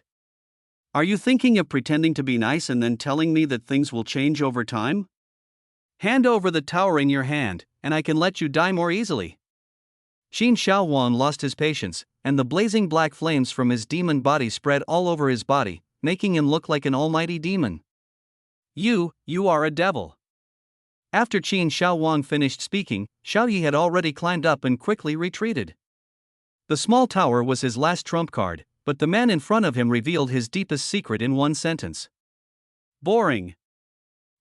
Are you thinking of pretending to be nice and then telling me that things will change over time? Hand over the tower in your hand, and I can let you die more easily. Qin Shaohuang lost his patience, and the blazing black flames from his demon body spread all over his body, making him look like an almighty demon. You are a devil. After Qin Shaohuang finished speaking, Xiao Yi had already climbed up and quickly retreated. The small tower was his last trump card, but the man in front of him revealed his deepest secret in one sentence. Boring.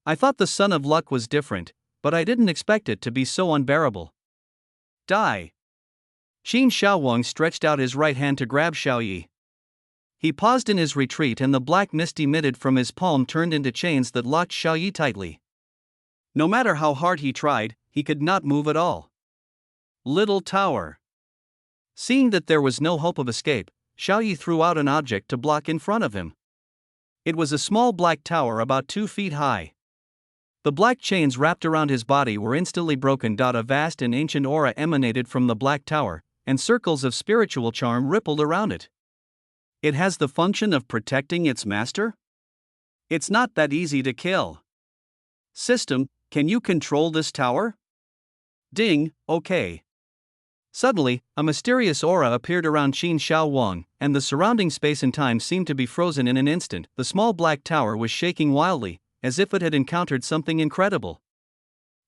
I thought the Son of Luck was different, but I didn't expect it to be so unbearable. Die. Qin Shaohuang stretched out his right hand to grab Xiao Yi. He paused in his retreat, and the black mist emitted from his palm turned into chains that locked Xiao Yi tightly. No matter how hard he tried, he could not move at all. Little tower. Seeing that there was no hope of escape, Xiao Yi threw out an object to block in front of him. It was a small black tower about 2 feet high. The black chains wrapped around his body were instantly broken. A vast and ancient aura emanated from the black tower, and circles of spiritual charm rippled around it. It has the function of protecting its master? It's not that easy to kill. System, can you control this tower? Ding, okay. Suddenly, a mysterious aura appeared around Qin Shaohuang, and the surrounding space and time seemed to be frozen in an instant. The small black tower was shaking wildly, as if it had encountered something incredible.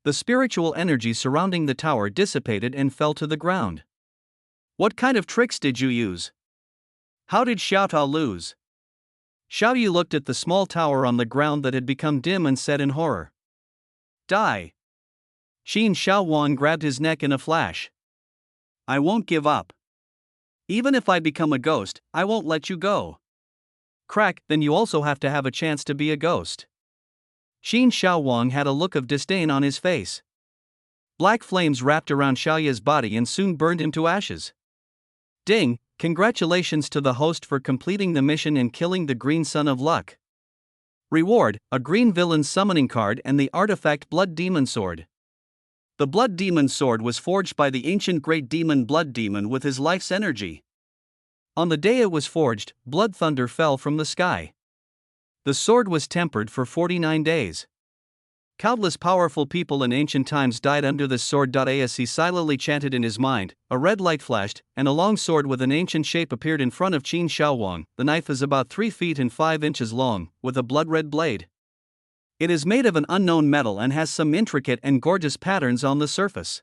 The spiritual energy surrounding the tower dissipated and fell to the ground. What kind of tricks did you use? How did Xiao Tao lose? Xiao Yi looked at the small tower on the ground that had become dim and said in horror. Die. Qin Shaohuang grabbed his neck in a flash. I won't give up. Even if I become a ghost, I won't let you go. Crack, then you also have to have a chance to be a ghost. Qin Shaohuang had a look of disdain on his face. Black flames wrapped around Xiao Yi's body and soon burned him to ashes. Ding, congratulations to the host for completing the mission and killing the Green Son of Luck. Reward, a green villain's summoning card and the artifact Blood Demon Sword. The Blood Demon Sword was forged by the ancient great demon Blood Demon with his life's energy. On the day it was forged, blood thunder fell from the sky. The sword was tempered for 49 days. Countless powerful people in ancient times died under this sword. As he silently chanted in his mind, a red light flashed, and a long sword with an ancient shape appeared in front of Qin Shaohuang. The knife is about 3 feet and 5 inches long, with a blood-red blade. It is made of an unknown metal and has some intricate and gorgeous patterns on the surface.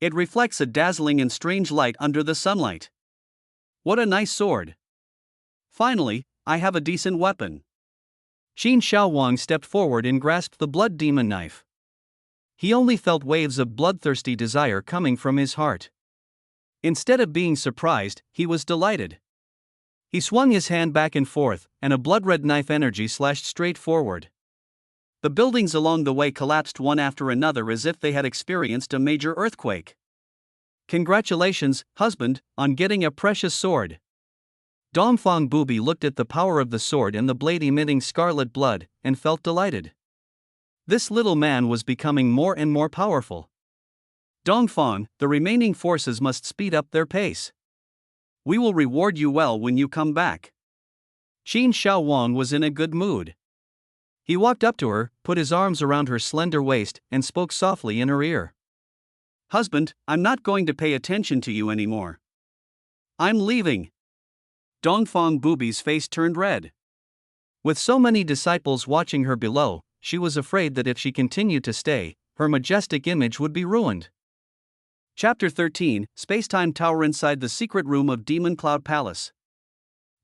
It reflects a dazzling and strange light under the sunlight. What a nice sword! Finally, I have a decent weapon. Qin Shaohuang stepped forward and grasped the blood demon knife. He only felt waves of bloodthirsty desire coming from his heart. Instead of being surprised, he was delighted. He swung his hand back and forth, and a blood-red knife energy slashed straight forward. The buildings along the way collapsed one after another as if they had experienced a major earthquake. Congratulations, husband, on getting a precious sword. Dongfang Bubi looked at the power of the sword and the blade emitting scarlet blood, and felt delighted. This little man was becoming more and more powerful. Dongfang, the remaining forces must speed up their pace. We will reward you well when you come back. Qin Shaohuang was in a good mood. He walked up to her, put his arms around her slender waist, and spoke softly in her ear. Husband, I'm not going to pay attention to you anymore. I'm leaving. Dongfang Bubi's face turned red. With so many disciples watching her below, she was afraid that if she continued to stay, her majestic image would be ruined. Chapter 13, Spacetime Tower inside the secret room of Demon Cloud Palace.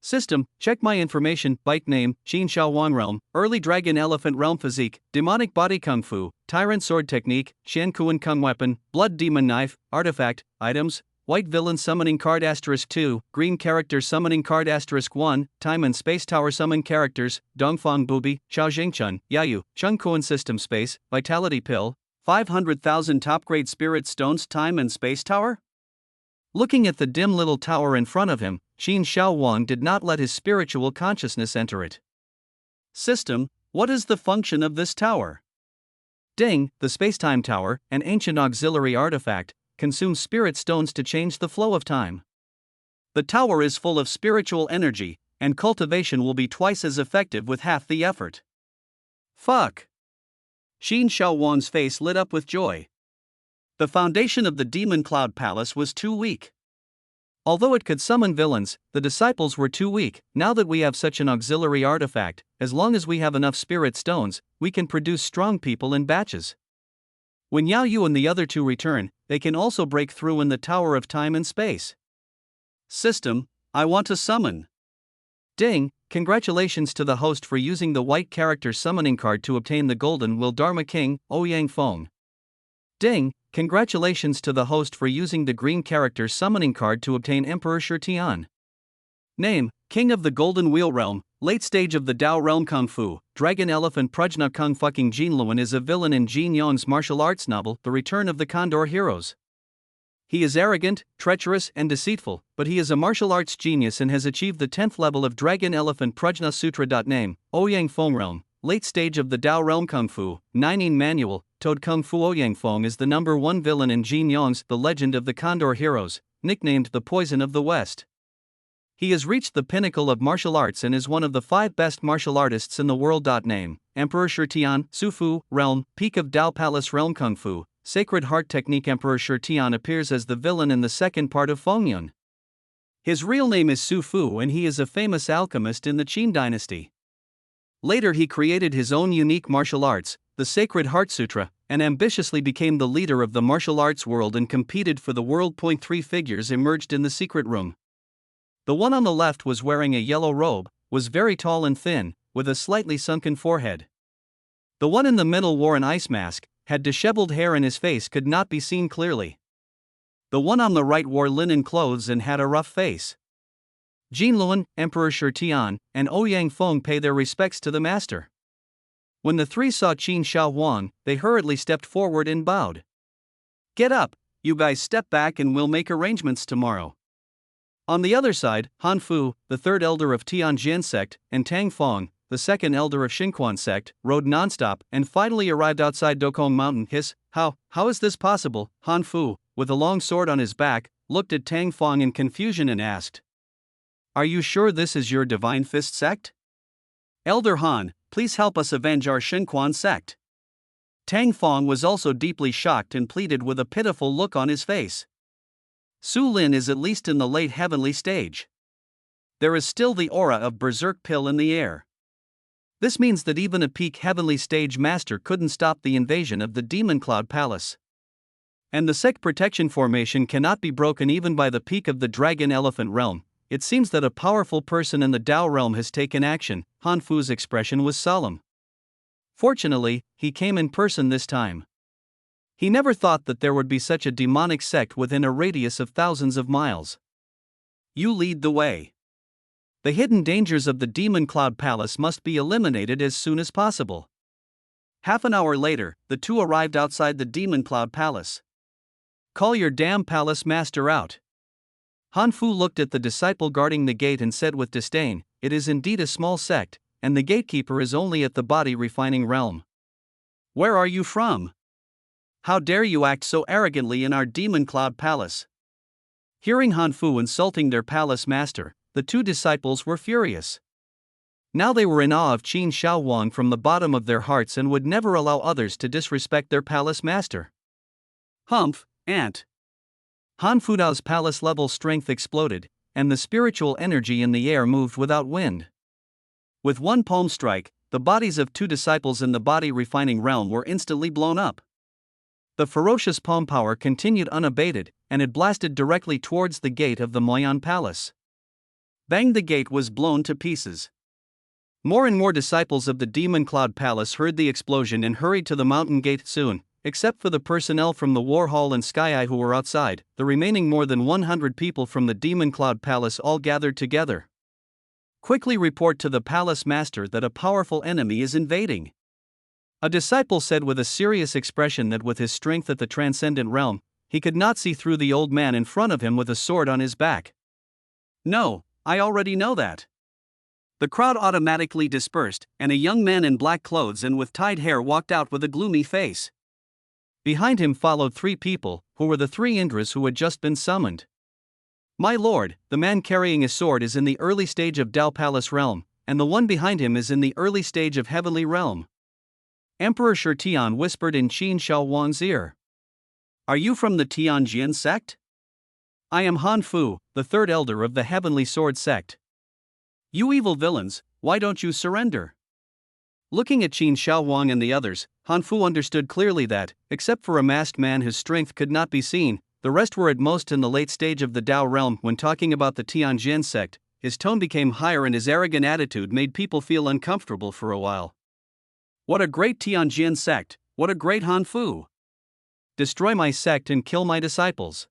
System, check my information, bike name, Qin Shao Wang Realm, Early Dragon Elephant Realm Physique, Demonic Body Kung Fu, Tyrant Sword Technique, Shen Kuan Kung Weapon, Blood Demon Knife, Artifact, Items, White Villain Summoning Card *2, Green Character Summoning Card *1, Time and Space Tower Summon Characters, Dongfang Bubi, Xiao Jingchun, Yayu, Chung Kuan System Space, Vitality Pill, 500,000 Top-Grade Spirit Stones Time and Space Tower? Looking at the dim little tower in front of him, Qin Shao Wang did not let his spiritual consciousness enter it. System, what is the function of this tower? Ding, the Spacetime Tower, an ancient auxiliary artifact, consumes spirit stones to change the flow of time. The tower is full of spiritual energy, and cultivation will be twice as effective with half the effort. Fuck! Qin Shao Wang's face lit up with joy. The foundation of the Demon Cloud Palace was too weak. Although it could summon villains, the disciples were too weak. Now that we have such an auxiliary artifact, as long as we have enough spirit stones, we can produce strong people in batches. When Yao Yu and the other two return, they can also break through in the Tower of Time and Space. System, I want to summon. Ding, congratulations to the host for using the white character summoning card to obtain the golden will Dharma King, Ouyang Feng. Ding, congratulations to the host for using the green character summoning card to obtain Emperor Shi Tian. Name, King of the Golden Wheel Realm, late stage of the Dao Realm Kung Fu, Dragon Elephant Prajna Kung fucking Jin Luan is a villain in Jin Yong's martial arts novel, The Return of the Condor Heroes. He is arrogant, treacherous, and deceitful, but he is a martial arts genius and has achieved the 10th level of Dragon Elephant Prajna Sutra. Name, Ouyang Feng Realm, late stage of the Dao Realm Kung Fu, Nining Manual, Toad Kung Fu. Ouyang Feng is the number 1 villain in Jin Yong's The Legend of the Condor Heroes, nicknamed the Poison of the West. He has reached the pinnacle of martial arts and is one of the 5 best martial artists in the world. Name, Emperor Shi Tian, Sufu, Realm, Peak of Dao Palace Realm Kung Fu, Sacred Heart Technique. Emperor Shi Tian appears as the villain in the second part of Fengyun. His real name is Su Fu and he is a famous alchemist in the Qin dynasty. Later he created his own unique martial arts, the Sacred Heart Sutra, and ambitiously became the leader of the martial arts world and competed for the world. 3 figures emerged in the secret room. The one on the left was wearing a yellow robe, was very tall and thin, with a slightly sunken forehead. The one in the middle wore an ice mask, had disheveled hair and his face could not be seen clearly. The one on the right wore linen clothes and had a rough face. Jin Luan, Emperor Shi Tian, and Ouyang Feng pay their respects to the master. When the 3 saw Qin Shao Wang, they hurriedly stepped forward and bowed. Get up, you guys step back and we'll make arrangements tomorrow. On the other side, Han Fu, the 3rd elder of Tianjin sect, and Tang Feng, the 2nd elder of Xinquan sect, rode nonstop and finally arrived outside Dokong Mountain. How is this possible? Han Fu, with a long sword on his back, looked at Tang Feng in confusion and asked, Are you sure this is your Divine Fist sect? Elder Han, please help us avenge our Xinquan sect. Tang Feng was also deeply shocked and pleaded with a pitiful look on his face. Su Lin is at least in the late heavenly stage. There is still the aura of Berserk Pill in the air. This means that even a peak heavenly stage master couldn't stop the invasion of the Demon Cloud Palace. And the sect protection formation cannot be broken even by the peak of the Dragon Elephant Realm. It seems that a powerful person in the Dao realm has taken action. Han Fu's expression was solemn. Fortunately, he came in person this time. He never thought that there would be such a demonic sect within a radius of thousands of miles. You lead the way. The hidden dangers of the Demon Cloud Palace must be eliminated as soon as possible. Half an hour later, the 2 arrived outside the Demon Cloud Palace. Call your damn palace master out. Han Fu looked at the disciple guarding the gate and said with disdain, It is indeed a small sect, and the gatekeeper is only at the body refining realm. Where are you from? How dare you act so arrogantly in our Demon Cloud Palace? Hearing Han Fu insulting their palace master, the 2 disciples were furious. Now they were in awe of Qin Shao Wang from the bottom of their hearts and would never allow others to disrespect their palace master. Humph, ant. Han Fudao's palace-level strength exploded, and the spiritual energy in the air moved without wind. With one palm strike, the bodies of 2 disciples in the body refining realm were instantly blown up. The ferocious palm power continued unabated, and it blasted directly towards the gate of the Moyan Palace. Bang! The gate was blown to pieces. More and more disciples of the Demon Cloud Palace heard the explosion and hurried to the mountain gate soon. Except for the personnel from the War Hall and Sky Eye who were outside, the remaining more than 100 people from the Demon Cloud Palace all gathered together. Quickly report to the Palace Master that a powerful enemy is invading. A disciple said with a serious expression that with his strength at the transcendent realm, he could not see through the old man in front of him with a sword on his back. No, I already know that. The crowd automatically dispersed, and a young man in black clothes and with tied hair walked out with a gloomy face. Behind him followed 3 people, who were the 3 Indras who had just been summoned. My lord, the man carrying a sword is in the early stage of Dao Palace realm, and the one behind him is in the early stage of Heavenly realm. Emperor Shirtian whispered in Qin Shaowan's ear. Are you from the Tianjin sect? I am Han Fu, the 3rd elder of the Heavenly Sword sect. You evil villains, why don't you surrender? Looking at Qin Shaowang and the others, Han Fu understood clearly that, except for a masked man whose strength could not be seen, the rest were at most in the late stage of the Dao realm. When talking about the Tianjin sect, his tone became higher and his arrogant attitude made people feel uncomfortable for a while. What a great Tianjin sect, what a great Han Fu! Destroy my sect and kill my disciples.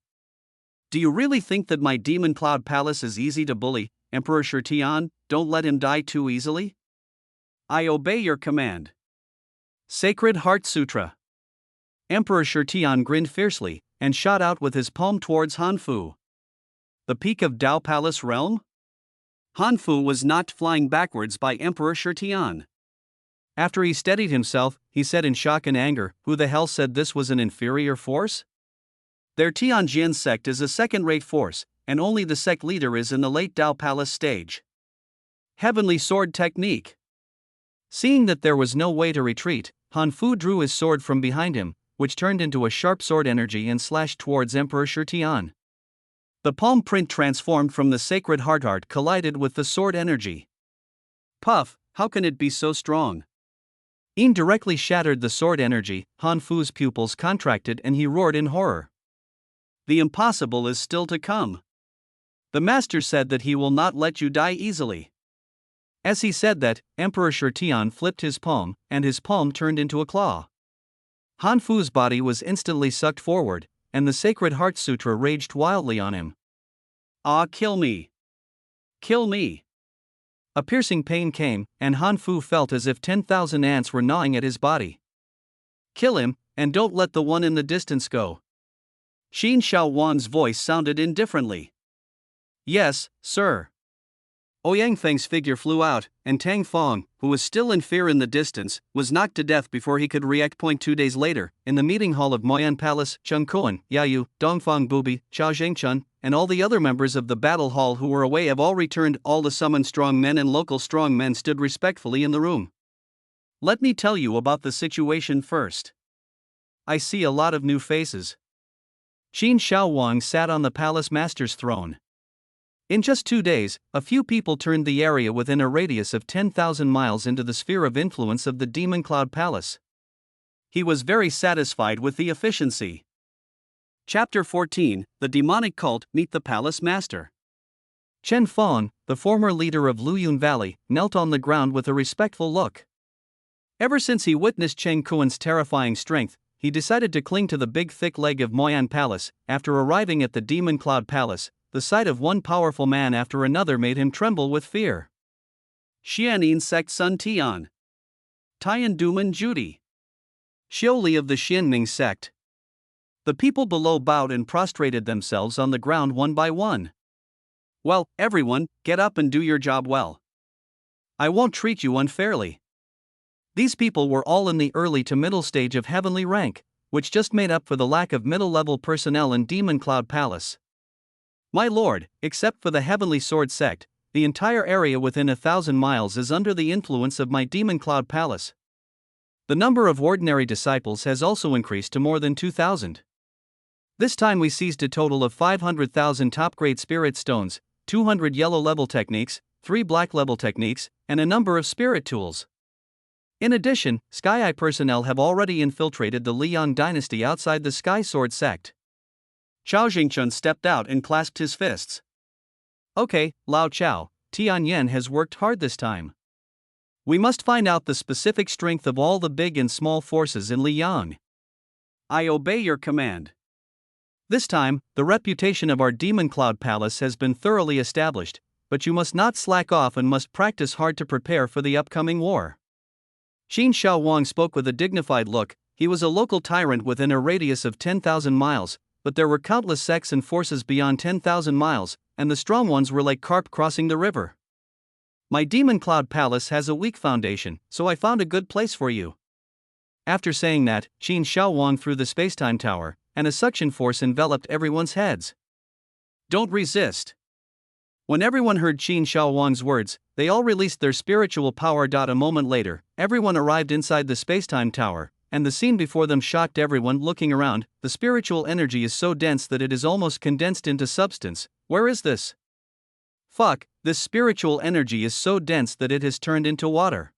Do you really think that my Demon Cloud Palace is easy to bully, Emperor Shirtian? Don't let him die too easily. I obey your command. Sacred Heart Sutra. Emperor Shirtian grinned fiercely, and shot out with his palm towards Han Fu. The peak of Dao Palace realm? Han Fu was knocked flying backwards by Emperor Shirtian. After he steadied himself, he said in shock and anger, who the hell said this was an inferior force? Their Tianjin sect is a second-rate force, and only the sect leader is in the late Dao Palace stage. Heavenly Sword Technique. Seeing that there was no way to retreat, Han Fu drew his sword from behind him, which turned into a sharp sword energy and slashed towards Emperor Shirtian. The palm print transformed from the Sacred Heart Art collided with the sword energy. Puff, how can it be so strong? Indirectly shattered the sword energy. Han Fu's pupils contracted and he roared in horror. The impossible is still to come. The master said that he will not let you die easily. As he said that, Emperor Shirtian flipped his palm, and his palm turned into a claw. Han Fu's body was instantly sucked forward, and the Sacred Heart Sutra raged wildly on him. Ah, kill me! Kill me! A piercing pain came, and Han Fu felt as if 10,000 ants were gnawing at his body. Kill him, and don't let the one in the distance go. Qin Shaowan's voice sounded indifferently. Yes, sir. Ouyang Feng's figure flew out, and Tang Fong, who was still in fear in the distance, was knocked to death before he could react. 2 days later, in the meeting hall of Moyan Palace, Cheng Kuan, Yayu, Dongfang Bubi, Chao Zhengchun, and all the other members of the battle hall who were away have all returned. All the summoned strong men and local strong men stood respectfully in the room. Let me tell you about the situation first. I see a lot of new faces. Qin Shaowang sat on the palace master's throne. In just 2 days, a few people turned the area within a radius of 10,000 miles into the sphere of influence of the Demon Cloud Palace. He was very satisfied with the efficiency. Chapter 14, The Demonic Cult Meet the Palace Master. Chen Fong, the former leader of Luyun Valley, knelt on the ground with a respectful look. Ever since he witnessed Cheng Kuan's terrifying strength, he decided to cling to the big thick leg of Moyan Palace. After arriving at the Demon Cloud Palace, the sight of one powerful man after another made him tremble with fear. Xianin Sect Sun Tian. Tian Duman Judy. Xiuli of the Xianming Sect. The people below bowed and prostrated themselves on the ground one by one. Well, everyone, get up and do your job well. I won't treat you unfairly. These people were all in the early to middle stage of heavenly rank, which just made up for the lack of middle-level personnel in Demon Cloud Palace. My lord, except for the Heavenly Sword sect, the entire area within 1,000 miles is under the influence of my Demon Cloud Palace. The number of ordinary disciples has also increased to more than 2,000. This time we seized a total of 500,000 top-grade spirit stones, 200 yellow-level techniques, 3 black-level techniques, and a number of spirit tools. In addition, Sky Eye personnel have already infiltrated the Liang dynasty outside the Sky Sword sect. Chao Jingchun stepped out and clasped his fists. Okay, Lao Chao, Tianyan has worked hard this time. We must find out the specific strength of all the big and small forces in Liang. I obey your command. This time, the reputation of our Demon Cloud Palace has been thoroughly established, but you must not slack off and must practice hard to prepare for the upcoming war. Qin Shao Wang spoke with a dignified look. He was a local tyrant within a radius of 10,000 miles, but there were countless sects and forces beyond 10,000 miles, and the strong ones were like carp crossing the river. My Demon Cloud Palace has a weak foundation, so I found a good place for you. After saying that, Qin Shao Wang threw the spacetime tower, and a suction force enveloped everyone's heads. Don't resist. When everyone heard Qin Shao Wang's words, they all released their spiritual power. A moment later, everyone arrived inside the spacetime tower, and the scene before them shocked everyone. Looking around, the spiritual energy is so dense that it is almost condensed into substance. Where is this? Fuck, this spiritual energy is so dense that it has turned into water.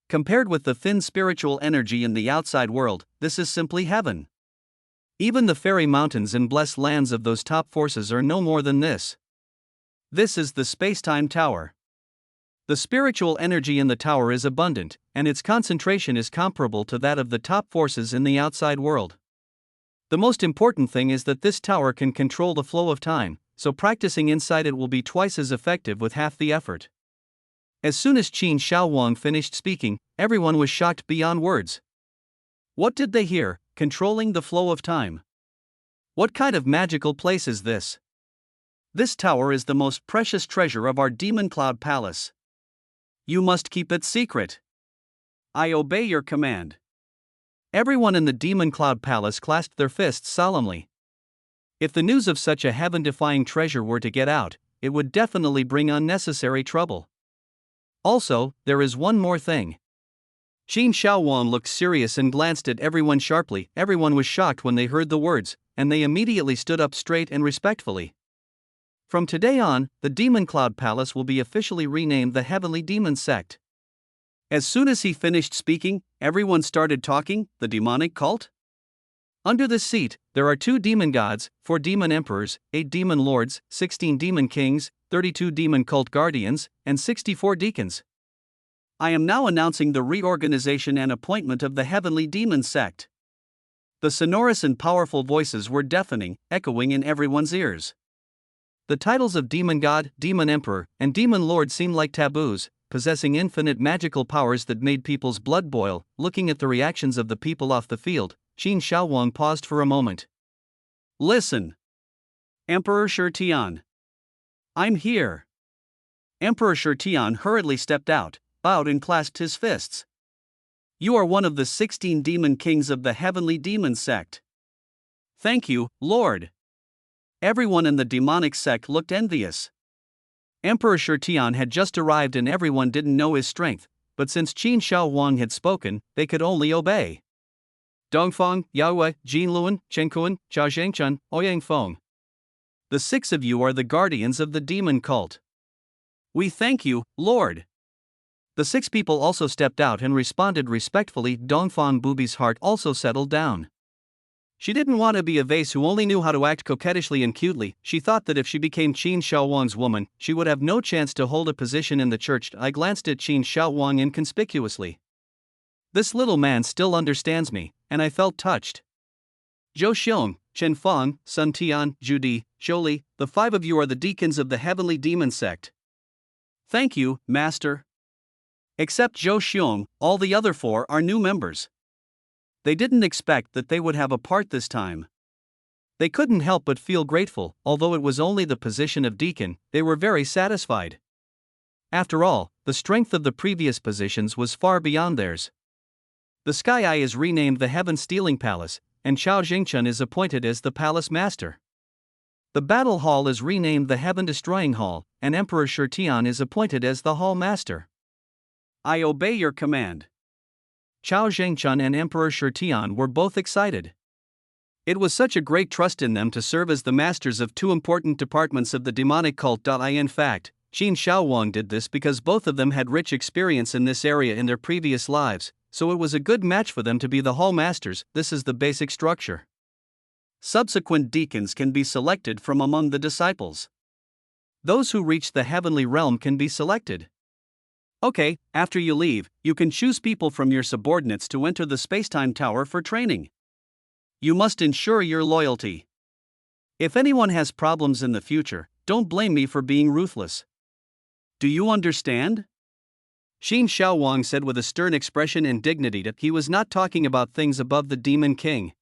Compared with the thin spiritual energy in the outside world, this is simply heaven. Even the fairy mountains and blessed lands of those top forces are no more than this. This is the spacetime tower. The spiritual energy in the tower is abundant, and its concentration is comparable to that of the top forces in the outside world. The most important thing is that this tower can control the flow of time, so practicing inside it will be twice as effective with half the effort. As soon as Qin Shao Wang finished speaking, everyone was shocked beyond words. What did they hear? Controlling the flow of time. What kind of magical place is this? This tower is the most precious treasure of our Demon Cloud Palace. You must keep it secret. I obey your command. Everyone in the Demon Cloud Palace clasped their fists solemnly. If the news of such a heaven-defying treasure were to get out, it would definitely bring unnecessary trouble. Also, there is one more thing. Qin Shao Wang looked serious and glanced at everyone sharply. Everyone was shocked when they heard the words, and they immediately stood up straight and respectfully. From today on, the Demon Cloud Palace will be officially renamed the Heavenly Demon Sect. As soon as he finished speaking, everyone started talking. The demonic cult? Under this seat, there are 2 demon gods, 4 demon emperors, 8 demon lords, 16 demon kings, 32 demon cult guardians, and 64 deacons. I am now announcing the reorganization and appointment of the Heavenly Demon Sect. The sonorous and powerful voices were deafening, echoing in everyone's ears. The titles of Demon God, Demon Emperor, and Demon Lord seemed like taboos, possessing infinite magical powers that made people's blood boil. Looking at the reactions of the people off the field, Qin Shao Wang paused for a moment. Listen. Emperor Shi Tian. I'm here. Emperor Shi Tian hurriedly stepped out, bowed and clasped his fists. You are one of the 16 demon kings of the Heavenly Demon Sect. Thank you, Lord. Everyone in the demonic sect looked envious. Emperor Shi Tian had just arrived and everyone didn't know his strength, but since Qin Shao Wang had spoken, they could only obey. Dongfeng, Yaowei, Jinluan, Chenkuan, Chao Zhengchun, Ouyang Feng. The 6 of you are the guardians of the demon cult. We thank you, Lord. The 6 people also stepped out and responded respectfully. Dongfeng Bubi's heart also settled down. She didn't want to be a vase who only knew how to act coquettishly and cutely. She thought that if she became Qin Shao Wang's woman, she would have no chance to hold a position in the church. I glanced at Qin Shao Wang inconspicuously. This little man still understands me, and I felt touched. Zhou Xiong, Chen Feng, Sun Tian, Zhu Di, Zhou Li, the 5 of you are the deacons of the Heavenly Demon Sect. Thank you, Master. Except Zhou Xiong, all the other 4 are new members. They didn't expect that they would have a part this time. They couldn't help but feel grateful. Although it was only the position of deacon, they were very satisfied. After all, the strength of the previous positions was far beyond theirs. The Sky Eye is renamed the Heaven Stealing Palace, and Chao Jingchun is appointed as the Palace Master. The Battle Hall is renamed the Heaven Destroying Hall, and Emperor Shi Tian is appointed as the Hall Master. I obey your command. Chao Zhengchun and Emperor Shi Tian were both excited. It was such a great trust in them to serve as the masters of 2 important departments of the demonic cult. In fact, Qin Shaowang did this because both of them had rich experience in this area in their previous lives, so it was a good match for them to be the hall masters. This is the basic structure. Subsequent deacons can be selected from among the disciples. Those who reach the heavenly realm can be selected. Okay, after you leave, you can choose people from your subordinates to enter the Spacetime Tower for training. You must ensure your loyalty. If anyone has problems in the future, don't blame me for being ruthless. Do you understand? Qin Shaowang said with a stern expression and dignity that he was not talking about things above the Demon King.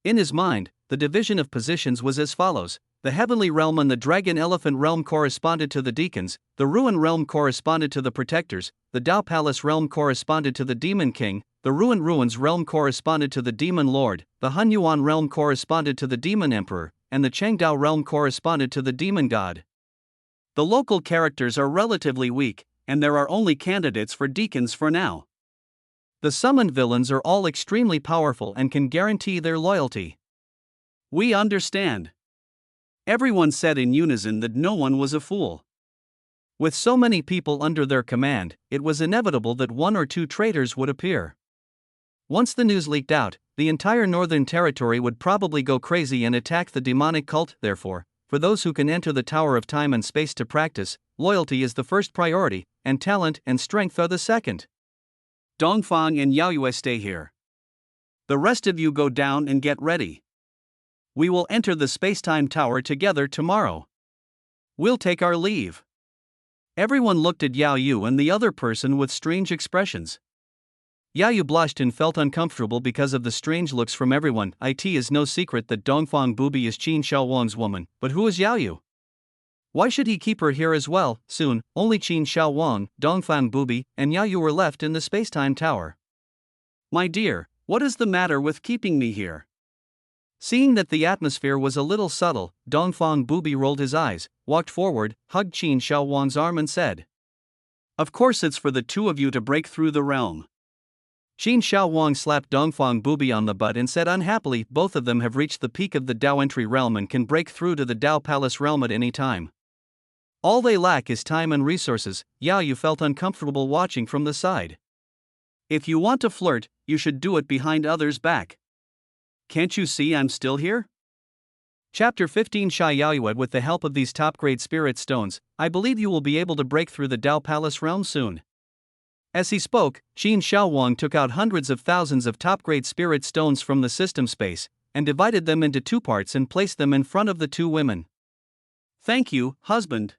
In his mind, the division of positions was as follows: the Heavenly Realm and the Dragon Elephant Realm corresponded to the Deacons, the Ruin Realm corresponded to the Protectors, the Dao Palace Realm corresponded to the Demon King, the Ruins Realm corresponded to the Demon Lord, the Hunyuan Realm corresponded to the Demon Emperor, and the Chengdao Realm corresponded to the Demon God. The local characters are relatively weak, and there are only candidates for deacons for now. The summoned villains are all extremely powerful and can guarantee their loyalty. We understand. Everyone said in unison that no one was a fool. With so many people under their command, it was inevitable that one or two traitors would appear. Once the news leaked out, the entire Northern Territory would probably go crazy and attack the demonic cult. Therefore, for those who can enter the Tower of Time and Space to practice, loyalty is the first priority, and talent and strength are the second. Dongfang and Yaoyue stay here. The rest of you go down and get ready. We will enter the Spacetime Tower together tomorrow. We'll take our leave. Everyone looked at Yao Yu and the other person with strange expressions. Yao Yu blushed and felt uncomfortable because of the strange looks from everyone. It is no secret that Dongfang Bubi is Qin Shaowang's woman, but who is Yao Yu? Why should he keep her here as well? Soon, only Qin Shaowang, Dongfang Bubi, and Yao Yu were left in the Spacetime Tower. My dear, what is the matter with keeping me here? Seeing that the atmosphere was a little subtle, Dongfang Bubi rolled his eyes, walked forward, hugged Qin Shaowang's arm and said, "Of course it's for the two of you to break through the realm." Qin Shaowang slapped Dongfang Bubi on the butt and said unhappily, "Both of them have reached the peak of the Dao Entry realm and can break through to the Dao Palace realm at any time. All they lack is time and resources." Yao Yu felt uncomfortable watching from the side. "If you want to flirt, you should do it behind others' back. Can't you see I'm still here?" Chapter 15 Shy Yaoyue. With the help of these top-grade spirit stones, I believe you will be able to break through the Dao Palace realm soon. As he spoke, Qin Shaowang took out hundreds of thousands of top-grade spirit stones from the system space, and divided them into two parts and placed them in front of the two women. "Thank you, husband,"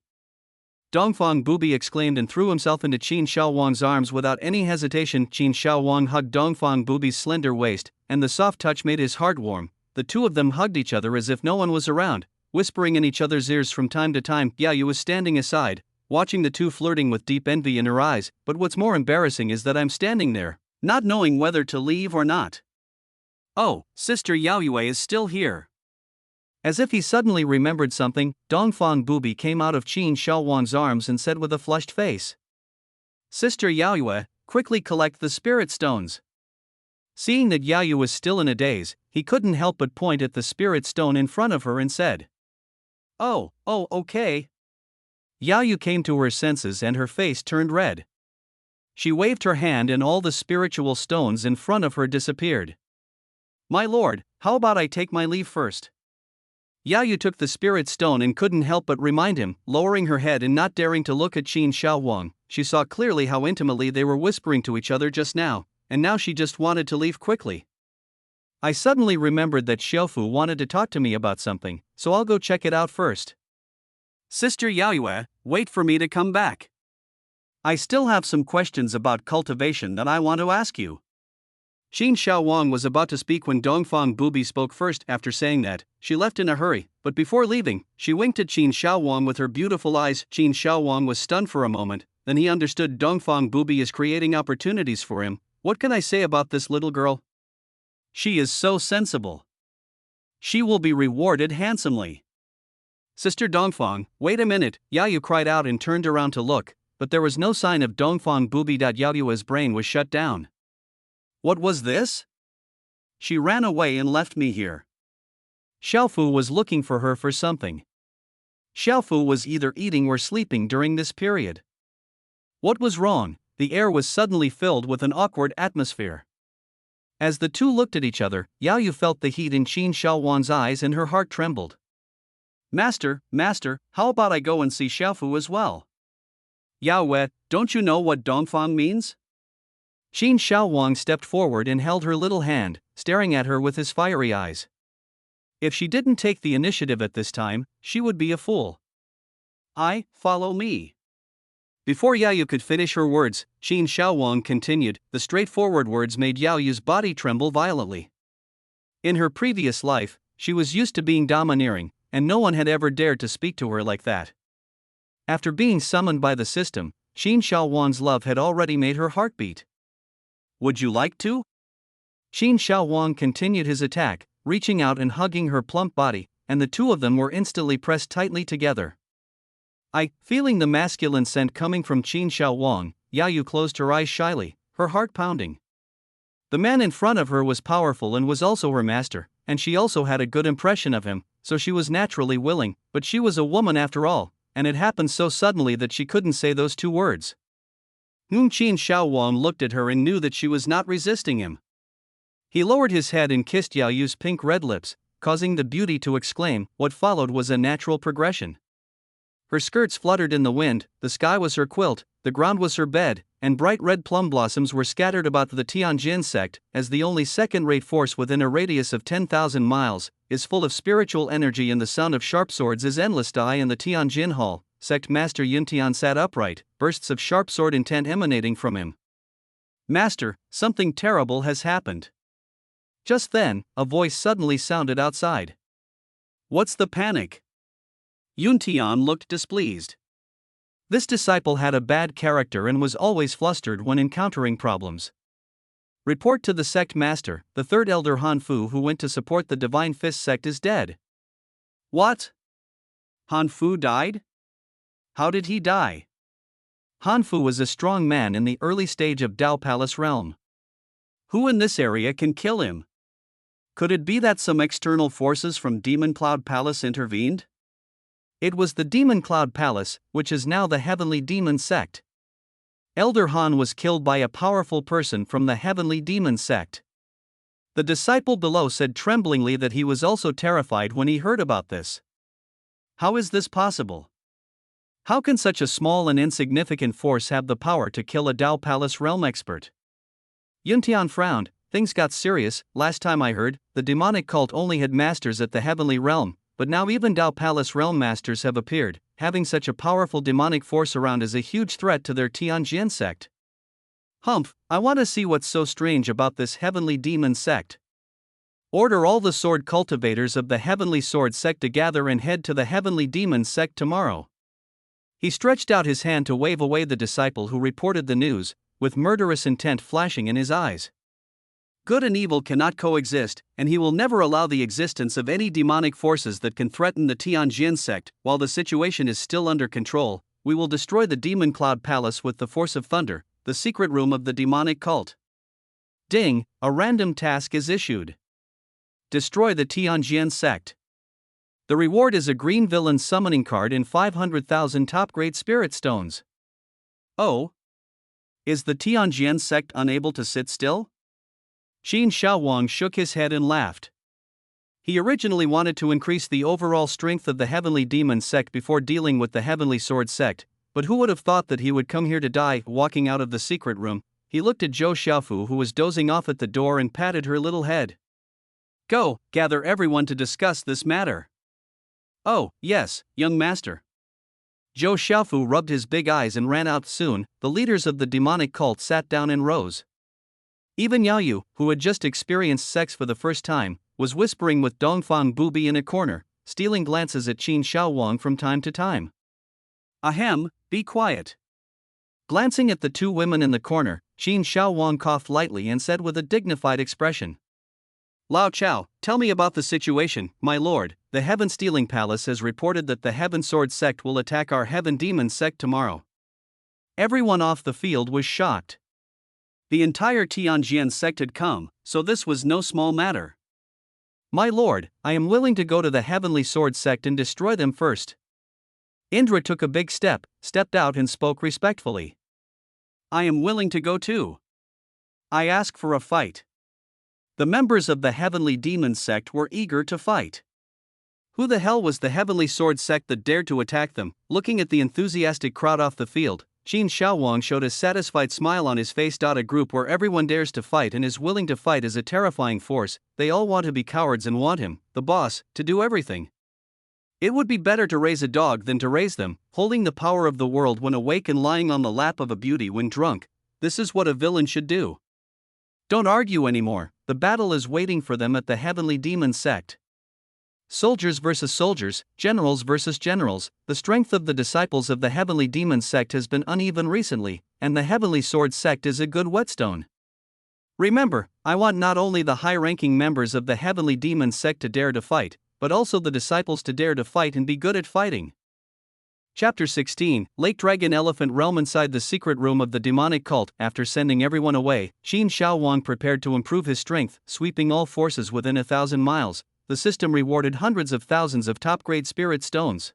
Dongfang Bubi exclaimed and threw himself into Qin Shaowang's arms without any hesitation. Qin Shaowang hugged Dongfang Bubi's slender waist, and the soft touch made his heart warm. The two of them hugged each other as if no one was around, whispering in each other's ears from time to time. Yao Yu was standing aside, watching the two flirting with deep envy in her eyes. But what's more embarrassing is that I'm standing there, not knowing whether to leave or not. Oh, Sister Yaoyue is still here. As if he suddenly remembered something, Dongfang Bubi came out of Qin Shaowang's arms and said with a flushed face, "Sister Yaoyue, quickly collect the spirit stones." Seeing that Yao Yu was still in a daze, he couldn't help but point at the spirit stone in front of her and said, Oh, okay." Yao Yu came to her senses and her face turned red. She waved her hand and all the spiritual stones in front of her disappeared. "My lord, how about I take my leave first?" Yao Yu took the spirit stone and couldn't help but remind him, lowering her head and not daring to look at Qin Shaowang. She saw clearly how intimately they were whispering to each other just now, and now she just wanted to leave quickly. "I suddenly remembered that Xiaofu wanted to talk to me about something, so I'll go check it out first." "Sister Yaoyue, wait for me to come back. I still have some questions about cultivation that I want to ask you." Qin Shaowang was about to speak when Dongfang Bubi spoke first. After saying that, she left in a hurry, but before leaving, she winked at Qin Shaowang with her beautiful eyes. Qin Shaowang was stunned for a moment, then he understood Dongfang Bubi is creating opportunities for him. What can I say about this little girl? She is so sensible. She will be rewarded handsomely. "Sister Dongfang, wait a minute," Yao Yu cried out and turned around to look, but there was no sign of Dongfang Bubi. Yao Yu's brain was shut down. What was this? She ran away and left me here. Xiaofu was looking for her for something. Xiaofu was either eating or sleeping during this period. What was wrong? The air was suddenly filled with an awkward atmosphere. As the two looked at each other, Yao Yu felt the heat in Qin Shaowan's eyes and her heart trembled. Master, how about I go and see Xiaofu as well? Yao Wei, don't you know what Dongfang means? Qin Shaowang stepped forward and held her little hand, staring at her with his fiery eyes. If she didn't take the initiative at this time, she would be a fool. Follow me. Before Yao Yu could finish her words, Qin Shaowang continued. The straightforward words made Yao Yu's body tremble violently. In her previous life, she was used to being domineering, and no one had ever dared to speak to her like that. After being summoned by the system, Qin Shaowan's love had already made her heart beat. Would you like to? Qin Shaowang continued his attack, reaching out and hugging her plump body, and the two of them were instantly pressed tightly together. Feeling the masculine scent coming from Qin Shaowang, Yao Yu closed her eyes shyly, her heart pounding. The man in front of her was powerful and was also her master, and she also had a good impression of him, so she was naturally willing, but she was a woman after all, and it happened so suddenly that she couldn't say those two words. Qin Shaowang looked at her and knew that she was not resisting him. He lowered his head and kissed Yao Yu's pink-red lips, causing the beauty to exclaim. What followed was a natural progression. Her skirts fluttered in the wind, the sky was her quilt, the ground was her bed, and bright red plum blossoms were scattered about. The Tianjin sect, as the only second-rate force within a radius of 10,000 miles, is full of spiritual energy, and the sound of sharp swords is endless. In the Tianjin Hall, Sect Master Yuntian sat upright, bursts of sharp sword intent emanating from him. Master, something terrible has happened. Just then, a voice suddenly sounded outside. What's the panic? Yuntian looked displeased. This disciple had a bad character and was always flustered when encountering problems. Report to the sect master, the third elder Han Fu who went to support the Divine Fist sect is dead. What? Han Fu died? How did he die? Han Fu was a strong man in the early stage of Dao Palace realm. Who in this area can kill him? Could it be that some external forces from Demon Cloud Palace intervened? It was the Demon Cloud Palace, which is now the Heavenly Demon Sect. Elder Han was killed by a powerful person from the Heavenly Demon Sect. The disciple below said tremblingly that he was also terrified when he heard about this. How is this possible? How can such a small and insignificant force have the power to kill a Dao Palace realm expert? Yuntian frowned. Things got serious. Last time I heard, the demonic cult only had masters at the heavenly realm, but now even Dao Palace realm masters have appeared. Having such a powerful demonic force around is a huge threat to their Tianjin sect. Humph, I want to see what's so strange about this heavenly demon sect. Order all the sword cultivators of the heavenly sword sect to gather and head to the heavenly demon sect tomorrow. He stretched out his hand to wave away the disciple who reported the news, with murderous intent flashing in his eyes. Good and evil cannot coexist, and he will never allow the existence of any demonic forces that can threaten the Tianjin sect. While the situation is still under control, we will destroy the Demon Cloud Palace with the force of thunder, the secret room of the demonic cult. Ding, a random task is issued. Destroy the Tianjin sect. The reward is a green villain summoning card and 500,000 top-grade spirit stones. Oh? Is the Tianjin sect unable to sit still? Qin Shaowang shook his head and laughed. He originally wanted to increase the overall strength of the Heavenly Demon sect before dealing with the Heavenly Sword sect, but who would have thought that he would come here to die? Walking out of the secret room, he looked at Zhou Xiaofu who was dozing off at the door and patted her little head. Go, gather everyone to discuss this matter. Oh, yes, young master. Zhou Xiaofu rubbed his big eyes and ran out. Soon, the leaders of the demonic cult sat down and rose. Even Yao Yu, who had just experienced sex for the first time, was whispering with Dongfang Bubi in a corner, stealing glances at Qin Shaowang from time to time. Ahem, be quiet. Glancing at the two women in the corner, Qin Shaowang coughed lightly and said with a dignified expression. Lao Chao, tell me about the situation, my lord. The Heaven Stealing Palace has reported that the Heaven Sword sect will attack our Heaven Demon sect tomorrow. Everyone off the field was shocked. The entire Tianjin sect had come, so this was no small matter. My lord, I am willing to go to the Heavenly Sword sect and destroy them first. Indra took a big step, stepped out and spoke respectfully. I am willing to go too. I ask for a fight. The members of the Heavenly Demon sect were eager to fight. Who the hell was the Heavenly Sword sect that dared to attack them? Looking at the enthusiastic crowd off the field, Qin Shaowang showed a satisfied smile on his face. A group where everyone dares to fight and is willing to fight is a terrifying force. They all want to be cowards and want him, the boss, to do everything. It would be better to raise a dog than to raise them, holding the power of the world when awake and lying on the lap of a beauty when drunk. This is what a villain should do. Don't argue anymore, the battle is waiting for them at the Heavenly Demon sect. Soldiers versus soldiers, generals versus generals. The strength of the disciples of the Heavenly Demon sect has been uneven recently, and the Heavenly Sword sect is a good whetstone. Remember, I want not only the high-ranking members of the Heavenly Demon sect to dare to fight, but also the disciples to dare to fight and be good at fighting. Chapter 16, Lake Dragon Elephant Realm. Inside the secret room of the demonic cult, after sending everyone away, Qin Shaowang prepared to improve his strength, sweeping all forces within 1,000 miles. The system rewarded hundreds of thousands of top-grade spirit stones.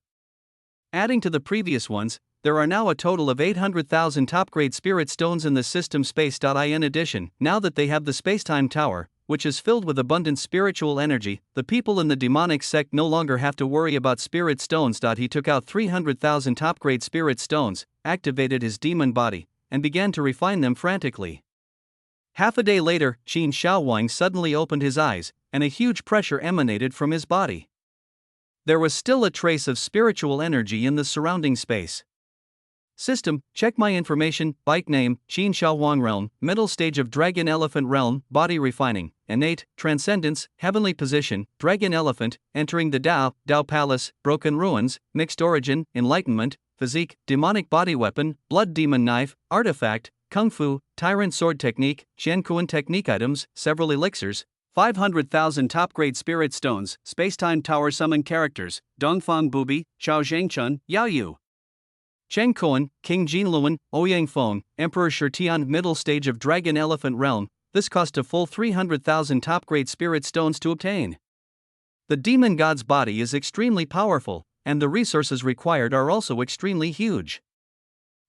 Adding to the previous ones, there are now a total of 800,000 top-grade spirit stones in the system space. In addition, now that they have the Spacetime Tower, which is filled with abundant spiritual energy, the people in the demonic sect no longer have to worry about spirit stones. He took out 300,000 top-grade spirit stones, activated his demon body, and began to refine them frantically. Half a day later, Qin Shaowang suddenly opened his eyes, and a huge pressure emanated from his body. There was still a trace of spiritual energy in the surrounding space. System, check my information. Bike name, Qin Shaowang Realm, middle stage of Dragon Elephant Realm, body refining, innate, transcendence, heavenly position, Dragon Elephant, entering the Dao Palace, broken ruins, mixed origin, enlightenment, physique, demonic body weapon, blood demon knife, artifact, kung fu, tyrant sword technique, Shenkuan technique items, several elixirs, 500,000 top-grade spirit stones, Spacetime Tower summon characters, Dongfang Bubi, Xiao Zhengchun, Yao Yu. Cheng Kuan, King Jinluan, Ouyang Feng, Emperor Shirtian. Middle stage of Dragon Elephant Realm. This cost a full 300,000 top-grade spirit stones to obtain. The demon god's body is extremely powerful, and the resources required are also extremely huge.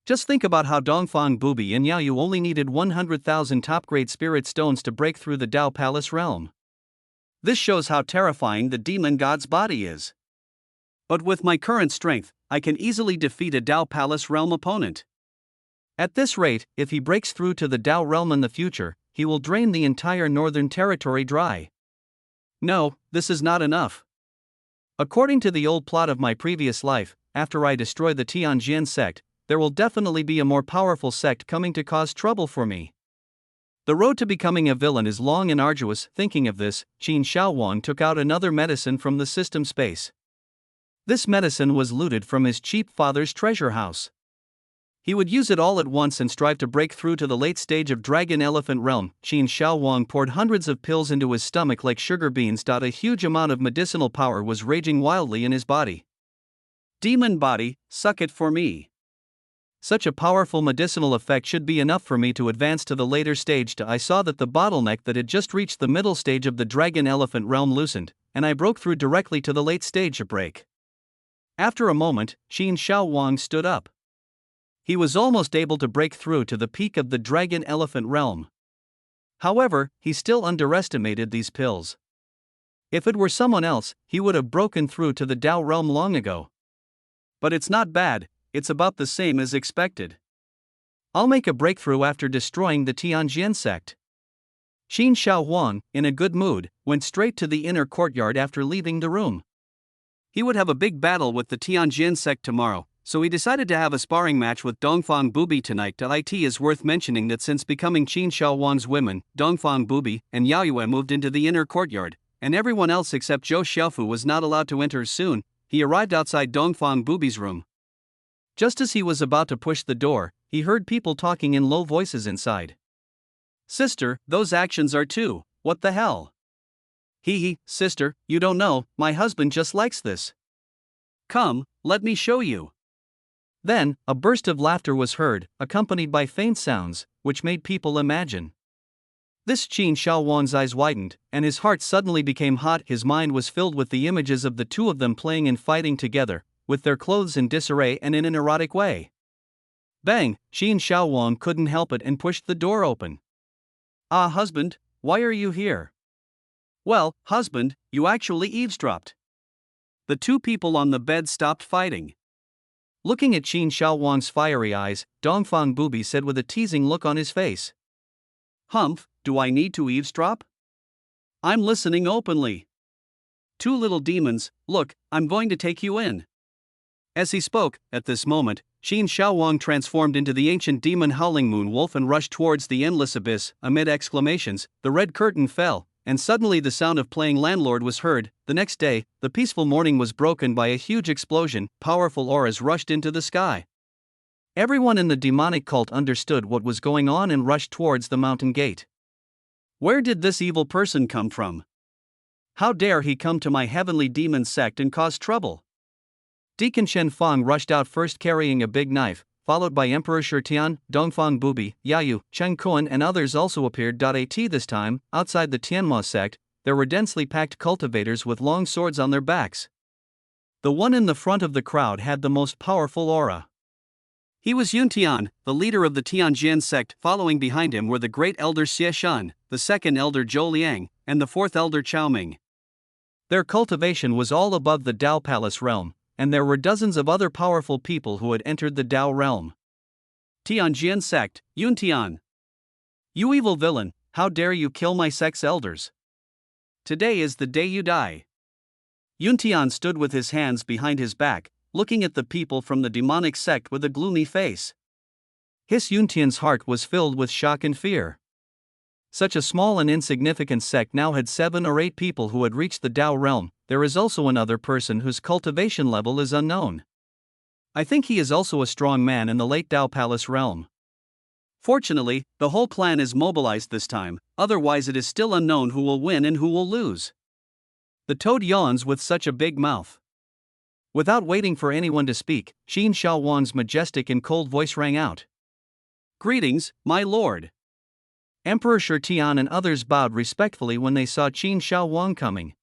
Just think about how Dongfang Bubi and Yao Yu only needed 100,000 top-grade spirit stones to break through the Dao Palace realm. This shows how terrifying the demon god's body is. But with my current strength, I can easily defeat a Dao Palace realm opponent. At this rate, if he breaks through to the Dao realm in the future, he will drain the entire northern territory dry. No, this is not enough. According to the old plot of my previous life, after I destroy the Tianjin sect, there will definitely be a more powerful sect coming to cause trouble for me. The road to becoming a villain is long and arduous. Thinking of this, Qin Shaowang took out another medicine from the system space. This medicine was looted from his cheap father's treasure house. He would use it all at once and strive to break through to the late stage of Dragon Elephant Realm. Qin Shaowang poured hundreds of pills into his stomach like sugar beans. A huge amount of medicinal power was raging wildly in his body. Demon body, suck it for me. Such a powerful medicinal effect should be enough for me to advance to the later stage. I saw that the bottleneck that had just reached the middle stage of the Dragon Elephant Realm loosened, and I broke through directly to the late stage of break. After a moment, Qin Shaowang stood up. He was almost able to break through to the peak of the Dragon Elephant Realm. However, he still underestimated these pills. If it were someone else, he would have broken through to the Dao realm long ago. But it's not bad. It's about the same as expected. I'll make a breakthrough after destroying the Tianjin sect. Qin Shaowang, in a good mood, went straight to the inner courtyard after leaving the room. He would have a big battle with the Tianjin sect tomorrow, so he decided to have a sparring match with Dongfang Bubi tonight. It is worth mentioning that since becoming Qin Shaowang's women, Dongfang Bubi and Yao Yue moved into the inner courtyard, and everyone else except Zhou Xiaofu was not allowed to enter. Soon, he arrived outside Dongfang Bubi's room. Just as he was about to push the door, he heard people talking in low voices inside. Sister, those actions are too, what the hell? Hee, sister, you don't know, my husband just likes this. Come, let me show you. Then, a burst of laughter was heard, accompanied by faint sounds, which made people imagine. This Qin Shaowang's eyes widened, and his heart suddenly became hot. His mind was filled with the images of the two of them playing and fighting together. with their clothes in disarray and in an erotic way. Bang! Qin Shaowang couldn't help it and pushed the door open. "Ah, husband, why are you here?" "Well, husband, you actually eavesdropped." The two people on the bed stopped fighting. Looking at Qin Shaowang's fiery eyes, Dongfang Bubi said with a teasing look on his face. "Humph, do I need to eavesdrop? I'm listening openly. Two little demons, look, I'm going to take you in." As he spoke, at this moment, Qin Shaowang transformed into the ancient demon Howling Moon Wolf and rushed towards the endless abyss. Amid exclamations, the red curtain fell, and suddenly the sound of playing landlord was heard. The next day, the peaceful morning was broken by a huge explosion. Powerful auras rushed into the sky. Everyone in the demonic cult understood what was going on and rushed towards the mountain gate. Where did this evil person come from? How dare he come to my heavenly demon sect and cause trouble? Deacon Shen Fang rushed out first carrying a big knife, followed by Emperor Shirtian, Dongfang Bubi, Yayu, Chen Kuan and others also appeared. At this time, outside the Tianma sect, there were densely packed cultivators with long swords on their backs. The one in the front of the crowd had the most powerful aura. He was Yuntian, the leader of the Tianjin sect. Following behind him were the great elder Xie Shan, the second elder Zhou Liang, and the fourth elder Chao Ming. Their cultivation was all above the Dao Palace realm, and there were dozens of other powerful people who had entered the Dao realm. Tianjin sect, Yuntian. You evil villain, how dare you kill my sect's elders? Today is the day you die. Yuntian stood with his hands behind his back, looking at the people from the demonic sect with a gloomy face. His Yuntian's heart was filled with shock and fear. Such a small and insignificant sect now had 7 or 8 people who had reached the Dao realm. There is also another person whose cultivation level is unknown. I think he is also a strong man in the late Dao Palace realm. Fortunately, the whole clan is mobilized this time, otherwise it is still unknown who will win and who will lose. The toad yawns with such a big mouth. Without waiting for anyone to speak, Qin Shaowang's majestic and cold voice rang out. Greetings, my lord. Emperor Shirtian and others bowed respectfully when they saw Qin Shaowang coming.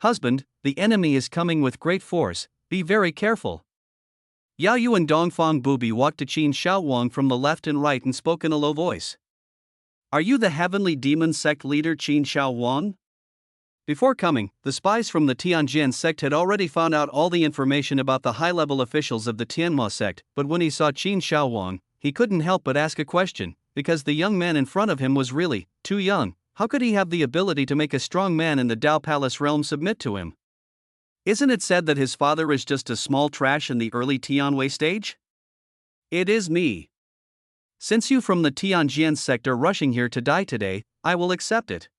Husband, the enemy is coming with great force, be very careful. Yayu and Dongfang Bubi walked to Qin Shaowang from the left and right and spoke in a low voice. Are you the heavenly demon sect leader Qin Shaowang? Before coming, the spies from the Tianjin sect had already found out all the information about the high-level officials of the Tianma sect, but when he saw Qin Shaowang, he couldn't help but ask a question, because the young man in front of him was really too young. How could he have the ability to make a strong man in the Dao Palace realm submit to him? Isn't it said that his father is just a small trash in the early Tianwei stage? It is me. Since you from the Tianjin sect are rushing here to die today, I will accept it.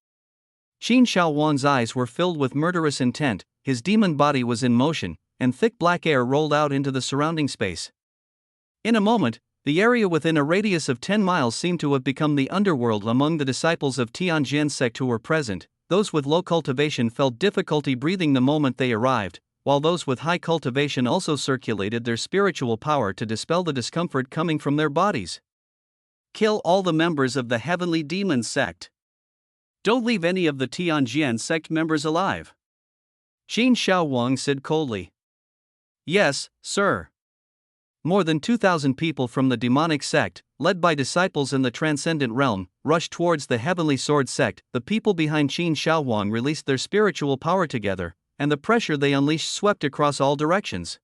Qin Shaowang's eyes were filled with murderous intent, his demon body was in motion, and thick black air rolled out into the surrounding space. In a moment, the area within a radius of 10 miles seemed to have become the underworld among the disciples of Tianjin sect who were present. Those with low cultivation felt difficulty breathing the moment they arrived, while those with high cultivation also circulated their spiritual power to dispel the discomfort coming from their bodies. Kill all the members of the heavenly demon sect. Don't leave any of the Tianjin sect members alive. Qin Shaowang said coldly. Yes, sir. More than 2,000 people from the demonic sect, led by disciples in the transcendent realm, rushed towards the heavenly sword sect. The people behind Qin Shaowang released their spiritual power together, and the pressure they unleashed swept across all directions.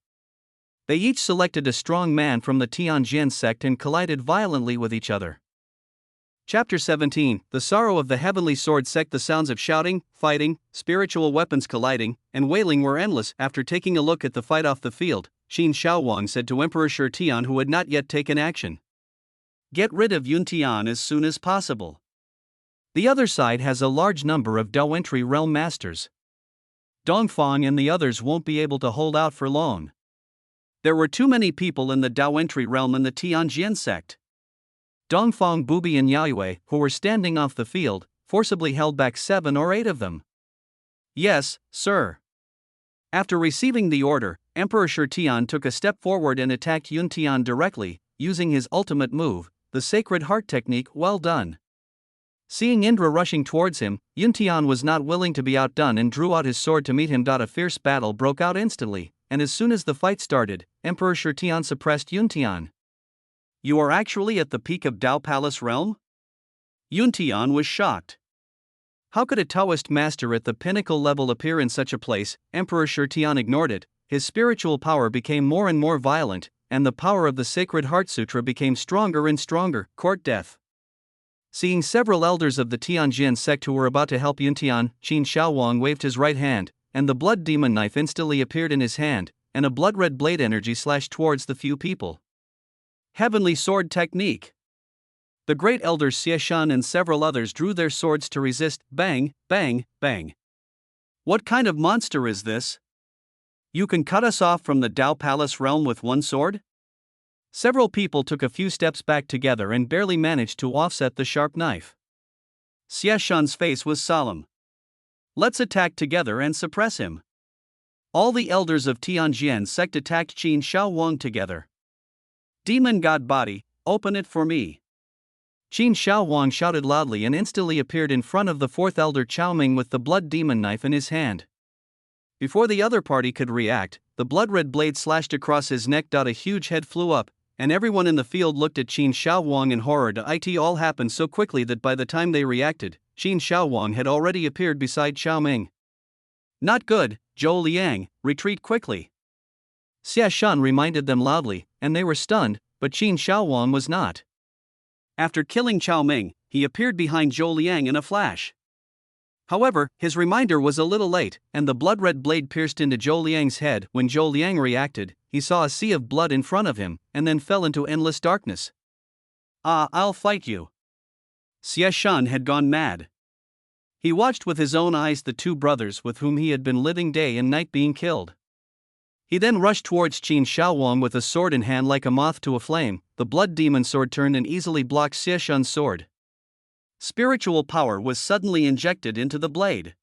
They each selected a strong man from the Tianjin sect and collided violently with each other. Chapter 17, The Sorrow of the Heavenly Sword Sect. The sounds of shouting, fighting, spiritual weapons colliding, and wailing were endless. After taking a look at the fight off the field, Qin Shaowang said to Emperor Shirtian, who had not yet taken action, "Get rid of Yuntian as soon as possible. The other side has a large number of Dao Entry realm masters. Dongfang and the others won't be able to hold out for long. There were too many people in the Dao Entry realm in the Tianjin sect." Dongfang Bubi and Yaoyue, who were standing off the field, forcibly held back 7 or 8 of them. Yes, sir. After receiving the order, Emperor Shirtian took a step forward and attacked Yuntian directly, using his ultimate move, the Sacred Heart technique. Well done. Seeing Indra rushing towards him, Yuntian was not willing to be outdone and drew out his sword to meet him. A fierce battle broke out instantly. and as soon as the fight started, Emperor Shirtian suppressed Yuntian. "You are actually at the peak of Dao Palace realm?" Yuntian was shocked. How could a Taoist master at the pinnacle level appear in such a place? Emperor Shirtian ignored it. His spiritual power became more and more violent, and the power of the Sacred Heart Sutra became stronger and stronger. Court death. Seeing several elders of the Tianjin sect who were about to help Yuntian, Qin Shaowang waved his right hand, and the blood demon knife instantly appeared in his hand, and a blood-red blade energy slashed towards the few people. Heavenly sword technique. The great elders Xieshan and several others drew their swords to resist. Bang, bang, bang. What kind of monster is this? You can cut us off from the Dao Palace realm with one sword? Several people took a few steps back together and barely managed to offset the sharp knife. Xieshan's face was solemn. Let's attack together and suppress him. All the elders of Tianjin sect attacked Qin Shaowang together. Demon God body, open it for me. Qin Shaowang shouted loudly and instantly appeared in front of the fourth elder Chaoming with the blood demon knife in his hand. Before the other party could react, the blood-red blade slashed across his neck. A huge head flew up, and everyone in the field looked at Qin Shaowang in horror. It all happened so quickly that by the time they reacted, Qin Shaowang had already appeared beside Chaoming. Not good, Zhou Liang, retreat quickly. Xieshan reminded them loudly, and they were stunned, but Qin Shaowang was not. After killing Chaoming, he appeared behind Zhou Liang in a flash. However, his reminder was a little late, and the blood-red blade pierced into Zhou Liang's head. When Zhou Liang reacted, he saw a sea of blood in front of him, and then fell into endless darkness. I'll fight you. Xieshan had gone mad. He watched with his own eyes the two brothers with whom he had been living day and night being killed. He then rushed towards Qin Shaowang with a sword in hand like a moth to a flame. The blood demon sword turned and easily blocked Xieshan's sword. Spiritual power was suddenly injected into the blade.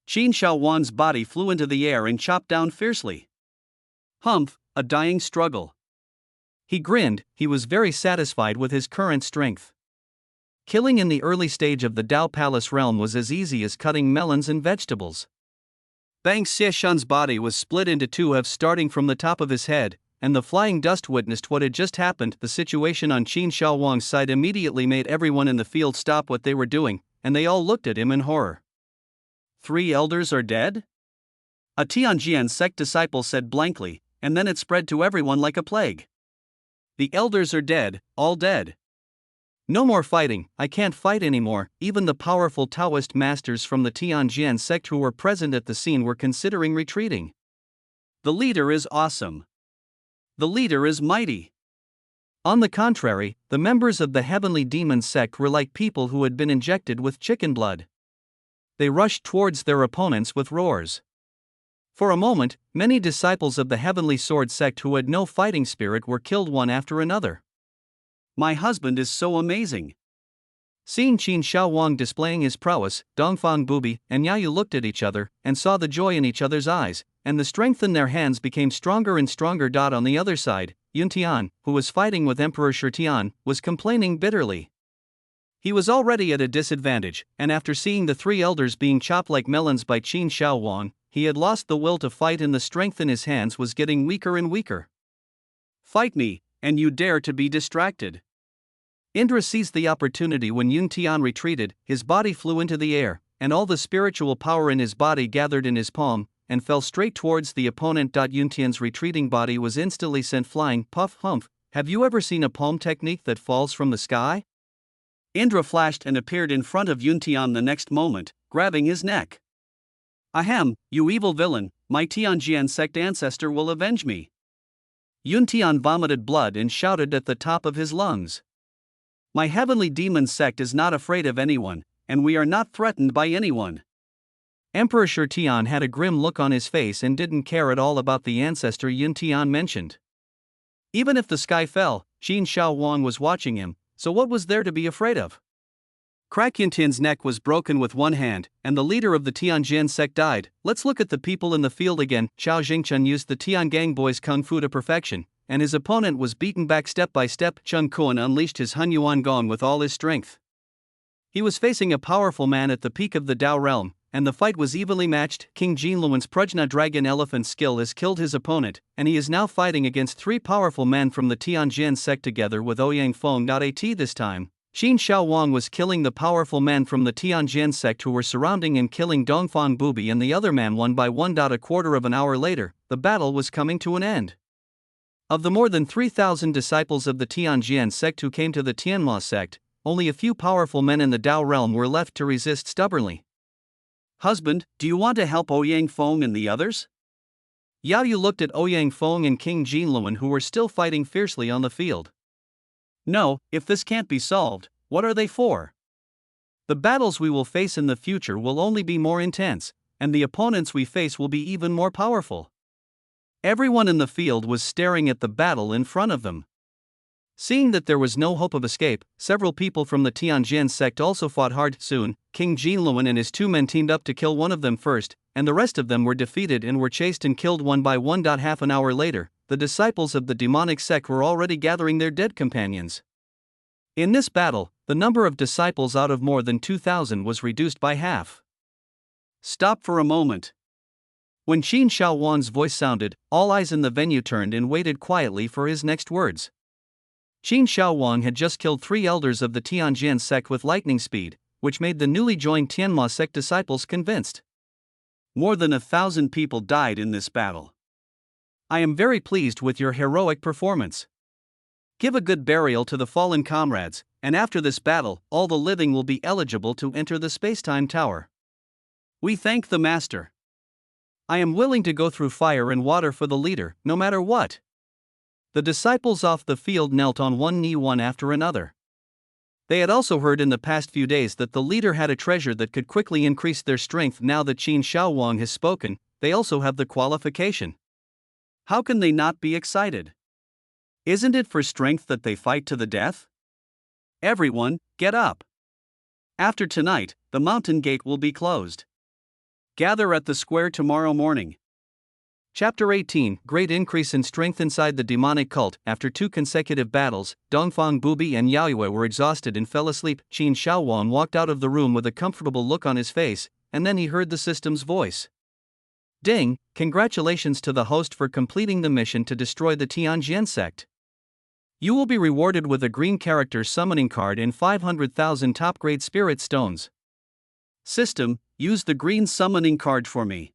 Qin Shaowang's body flew into the air and chopped down fiercely. Humph, a dying struggle. He grinned. He was very satisfied with his current strength. Killing in the early stage of the Dao Palace realm was as easy as cutting melons and vegetables. Bang! Xieshan's body was split into two halves starting from the top of his head, and the flying dust witnessed what had just happened. The situation on Qin Shaowang's side immediately made everyone in the field stop what they were doing, and they all looked at him in horror. 3 elders are dead? A Tianjin sect disciple said blankly, and then it spread to everyone like a plague. The elders are dead, all dead. No more fighting, I can't fight anymore. Even the powerful Taoist masters from the Tianjin sect who were present at the scene were considering retreating. The leader is awesome. The leader is mighty. On the contrary, the members of the Heavenly Demon sect were like people who had been injected with chicken blood. They rushed towards their opponents with roars. For a moment, many disciples of the Heavenly Sword sect who had no fighting spirit were killed one after another. My husband is so amazing. Seeing Qin Shaowang displaying his prowess, Dongfang Bubi and Yayu looked at each other and saw the joy in each other's eyes, and the strength in their hands became stronger and stronger. On the other side, Yuntian, who was fighting with Emperor Shirtian, was complaining bitterly. He was already at a disadvantage, and after seeing the 3 elders being chopped like melons by Qin Shaowang, he had lost the will to fight and the strength in his hands was getting weaker and weaker. Fight me, and you dare to be distracted. Indra seized the opportunity when Yuntian retreated. His body flew into the air, and all the spiritual power in his body gathered in his palm, and fell straight towards the opponent. Yuntian's retreating body was instantly sent flying. Puff! Humph! Have you ever seen a palm technique that falls from the sky? Indra flashed and appeared in front of Yuntian the next moment, grabbing his neck. Ahem, you evil villain, my Tianjin sect ancestor will avenge me. Yuntian vomited blood and shouted at the top of his lungs. My Heavenly Demon sect is not afraid of anyone, and we are not threatened by anyone. Emperor Shirtian had a grim look on his face and didn't care at all about the ancestor Yuntian mentioned. Even if the sky fell, Qin Shaowang was watching him, so what was there to be afraid of? Crack! Yuntian's neck was broken with one hand, and the leader of the Tianjin sect died. Let's look at the people in the field again. Chao Jingchen used the Tiangang boys' kung fu to perfection, and his opponent was beaten back step by step. Chun Kuan unleashed his Hunyuan Gong with all his strength. He was facing a powerful man at the peak of the Dao realm, and the fight was evenly matched. King Jinluan's Prajna Dragon Elephant skill has killed his opponent, and he is now fighting against three powerful men from the Tianjian sect together with Ouyang Feng. At this time, Qin Shaowang was killing the powerful men from the Tianjian sect who were surrounding and killing Dongfang Bubi and the other man one by one. A quarter of an hour later, the battle was coming to an end. Of the more than 3,000 disciples of the Tianjian sect who came to the Tianhua sect, only a few powerful men in the Dao realm were left to resist stubbornly. "Husband, do you want to help Ouyang Feng and the others?" Yao Yu looked at Ouyang Feng and King Jinluan, who were still fighting fiercely on the field. "No, if this can't be solved, what are they for? The battles we will face in the future will only be more intense, and the opponents we face will be even more powerful." Everyone in the field was staring at the battle in front of them. Seeing that there was no hope of escape, several people from the Tianjian sect also fought hard. Soon, King Jinluan and his two men teamed up to kill one of them first, and the rest of them were defeated and were chased and killed one by one. Half an hour later, the disciples of the demonic sect were already gathering their dead companions. In this battle, the number of disciples out of more than 2,000 was reduced by half. "Stop for a moment." When Qin Shaowang's voice sounded, all eyes in the venue turned and waited quietly for his next words. Qin Shaowang had just killed 3 elders of the Tianjian sect with lightning speed, which made the newly joined Tianhua sect disciples convinced. "More than 1,000 people died in this battle. I am very pleased with your heroic performance. Give a good burial to the fallen comrades, and after this battle, all the living will be eligible to enter the Spacetime Tower. We thank the Master. I am willing to go through fire and water for the leader, no matter what." The disciples off the field knelt on one knee one after another. They had also heard in the past few days that the leader had a treasure that could quickly increase their strength. Now that Qin Shaowang has spoken, they also have the qualification. How can they not be excited? Isn't it for strength that they fight to the death? Everyone, get up. After tonight, the mountain gate will be closed. Gather at the square tomorrow morning. Chapter 18 Great increase in strength inside the demonic cult. After 2 consecutive battles, Dongfang Bubi and Yao Yue were exhausted and fell asleep. Qin Shaowang walked out of the room with a comfortable look on his face, and then he heard the system's voice. "Ding, congratulations to the host for completing the mission to destroy the Tianjian sect. You will be rewarded with a green character summoning card and 500,000 top-grade spirit stones. System, use the green summoning card for me."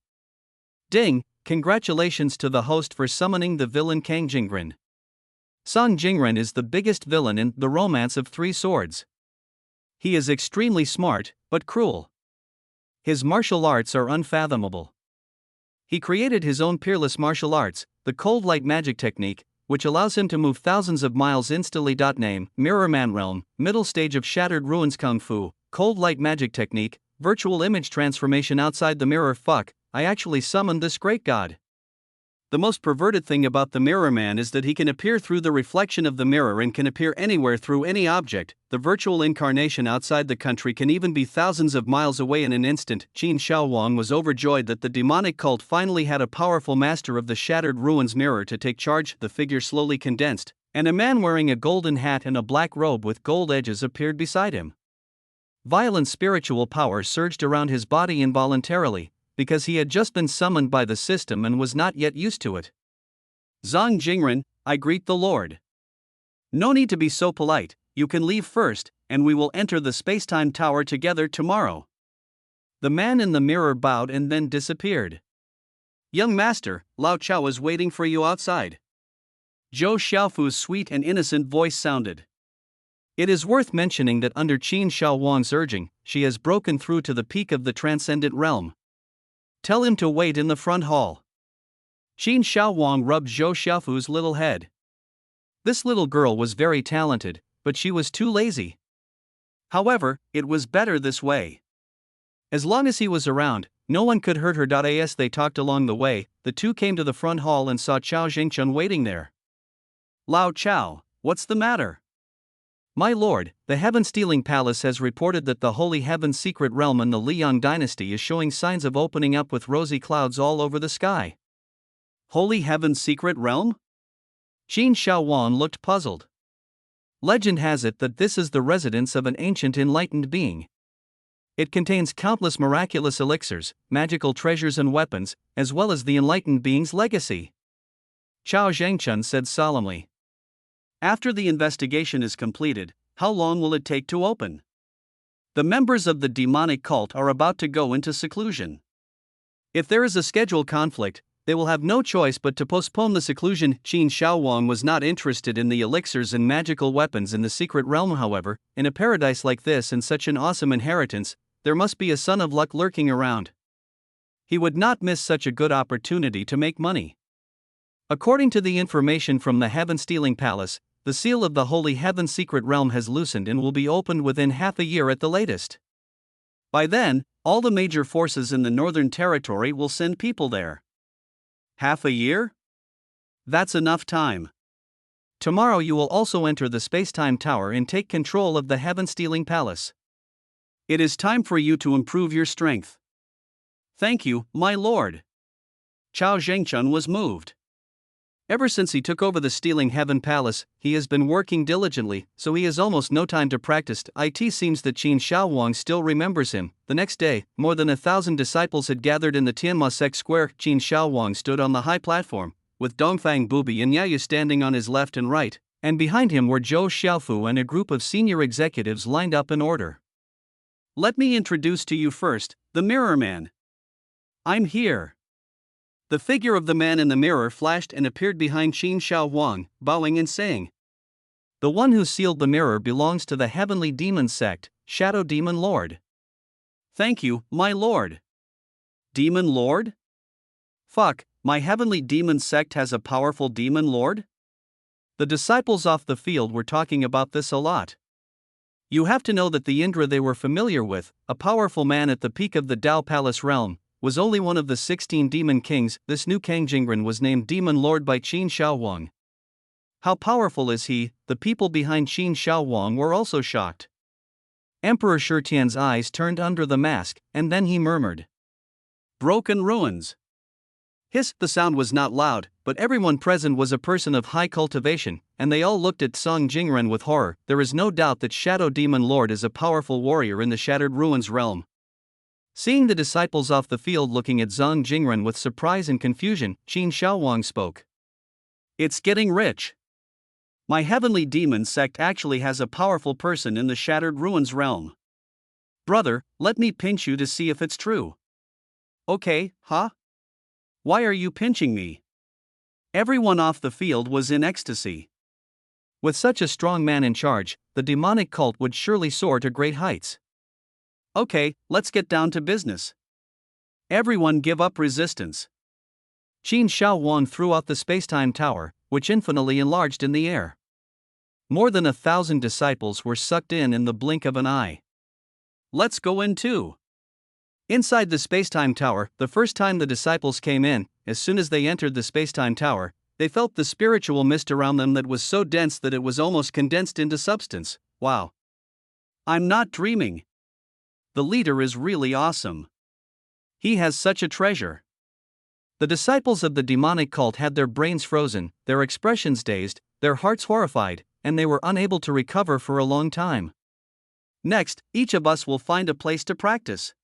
"Ding, congratulations to the host for summoning the villain Kang Jingren. Song Jingren is the biggest villain in The Romance of Three Swords. He is extremely smart, but cruel. His martial arts are unfathomable. He created his own peerless martial arts, the Cold Light Magic Technique, which allows him to move thousands of miles instantly. Name, Mirror Man Realm, middle stage of Shattered Ruins Kung Fu, Cold Light Magic Technique, virtual image transformation outside the mirror. Fuck, I actually summoned this great god. The most perverted thing about the Mirror Man is that he can appear through the reflection of the mirror and can appear anywhere through any object. The virtual incarnation outside the country can even be thousands of miles away in an instant." Qin Shaowang was overjoyed that the demonic cult finally had a powerful master of the Shattered Ruins mirror to take charge. The figure slowly condensed, and a man wearing a golden hat and a black robe with gold edges appeared beside him. Violent spiritual power surged around his body involuntarily, because he had just been summoned by the system and was not yet used to it. "Zhang Jingren, I greet the Lord. No need to be so polite, you can leave first, and we will enter the Spacetime Tower together tomorrow." The man in the mirror bowed and then disappeared. "Young master, Lao Chao is waiting for you outside." Zhou Xiaofu's sweet and innocent voice sounded. It is worth mentioning that under Qin Shaowang's urging, she has broken through to the peak of the transcendent realm. "Tell him to wait in the front hall." Qin Shaowang rubbed Zhou Xiaofu's little head. This little girl was very talented, but she was too lazy. However, it was better this way. As long as he was around, no one could hurt her. As they talked along the way, the two came to the front hall and saw Chao Jingchun waiting there. "Lao Chao, what's the matter?" "My lord, the Heaven-Stealing Palace has reported that the Holy Heaven's secret realm in the Liang dynasty is showing signs of opening up with rosy clouds all over the sky." "Holy Heaven's secret realm?" Qin Shaowang looked puzzled. Legend has it that this is the residence of an ancient enlightened being. It contains countless miraculous elixirs, magical treasures and weapons, as well as the enlightened being's legacy. Chao Zhengchun said solemnly. After the investigation is completed, how long will it take to open? The members of the demonic cult are about to go into seclusion. If there is a schedule conflict, they will have no choice but to postpone the seclusion. Qin Shaowang was not interested in the elixirs and magical weapons in the secret realm. However, in a paradise like this and such an awesome inheritance, there must be a son of luck lurking around. He would not miss such a good opportunity to make money. According to the information from the Heaven-Stealing Palace, the seal of the Holy Heaven secret realm has loosened and will be opened within half a year at the latest. By then, all the major forces in the Northern Territory will send people there. Half a year? That's enough time. Tomorrow you will also enter the Space-Time Tower and take control of the Heaven-Stealing Palace. It is time for you to improve your strength. Thank you, my lord. Chao Zhengchun was moved. Ever since he took over the Stealing Heaven Palace, he has been working diligently, so he has almost no time to practice. It seems that Qin Shaowang still remembers him. The next day, more than 1,000 disciples had gathered in the Tianma Square. Qin Shaowang stood on the high platform, with Dongfang Bubi and Yayu standing on his left and right, and behind him were Zhou Xiaofu and a group of senior executives lined up in order. Let me introduce to you first, the Mirror Man. I'm here. The figure of the man in the mirror flashed and appeared behind Qin Shaowang, bowing and saying, "The one who sealed the mirror belongs to the Heavenly Demon Sect, Shadow Demon Lord." Thank you, my lord. Demon Lord? Fuck, my Heavenly Demon Sect has a powerful Demon Lord? The disciples off the field were talking about this a lot. You have to know that the Indra they were familiar with, a powerful man at the peak of the Dao Palace realm, was only one of the 16 demon kings. This new Kang Jingren was named Demon Lord by Qin Shaowang. How powerful is he? The people behind Qin Shaowang were also shocked. Emperor Shitian's eyes turned under the mask, and then he murmured, "Broken ruins." The sound was not loud, but everyone present was a person of high cultivation, and they all looked at Song Jingren with horror. There is no doubt that Shadow Demon Lord is a powerful warrior in the Shattered Ruins realm. Seeing the disciples off the field looking at Zhang Jingren with surprise and confusion, Qin Shaowang spoke. It's getting rich. My Heavenly Demon Sect actually has a powerful person in the Shattered Ruins realm. Brother, let me pinch you to see if it's true. Okay, huh? Why are you pinching me? Everyone off the field was in ecstasy. With such a strong man in charge, the demonic cult would surely soar to great heights. Okay, let's get down to business. Everyone give up resistance. Qin Shaowang threw out the space-time tower, which infinitely enlarged in the air. More than 1,000 disciples were sucked in the blink of an eye. Let's go in too. Inside the space-time tower, the first time the disciples came in, as soon as they entered the space-time tower, they felt the spiritual mist around them that was so dense that it was almost condensed into substance. Wow. I'm not dreaming. The leader is really awesome. He has such a treasure. The disciples of the demonic cult had their brains frozen, their expressions dazed, their hearts horrified, and they were unable to recover for a long time. Next, each of us will find a place to practice.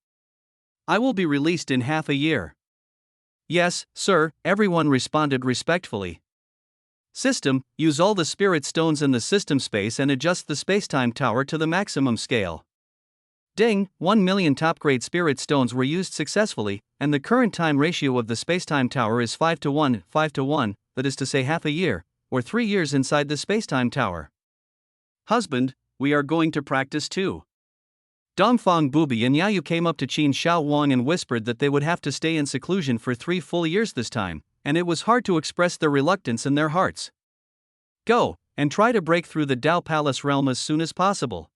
I will be released in half a year. Yes, sir, everyone responded respectfully. System, use all the spirit stones in the system space and adjust the spacetime tower to the maximum scale. Ding, 1 million top-grade spirit stones were used successfully, and the current time ratio of the spacetime tower is 5:1, 5:1, that is to say half a year, or 3 years inside the spacetime tower. Husband, we are going to practice too. Dongfang Bubi and Yayu came up to Qin Shaowang and whispered that they would have to stay in seclusion for 3 full years this time, and it was hard to express their reluctance in their hearts. Go, and try to break through the Dao Palace realm as soon as possible.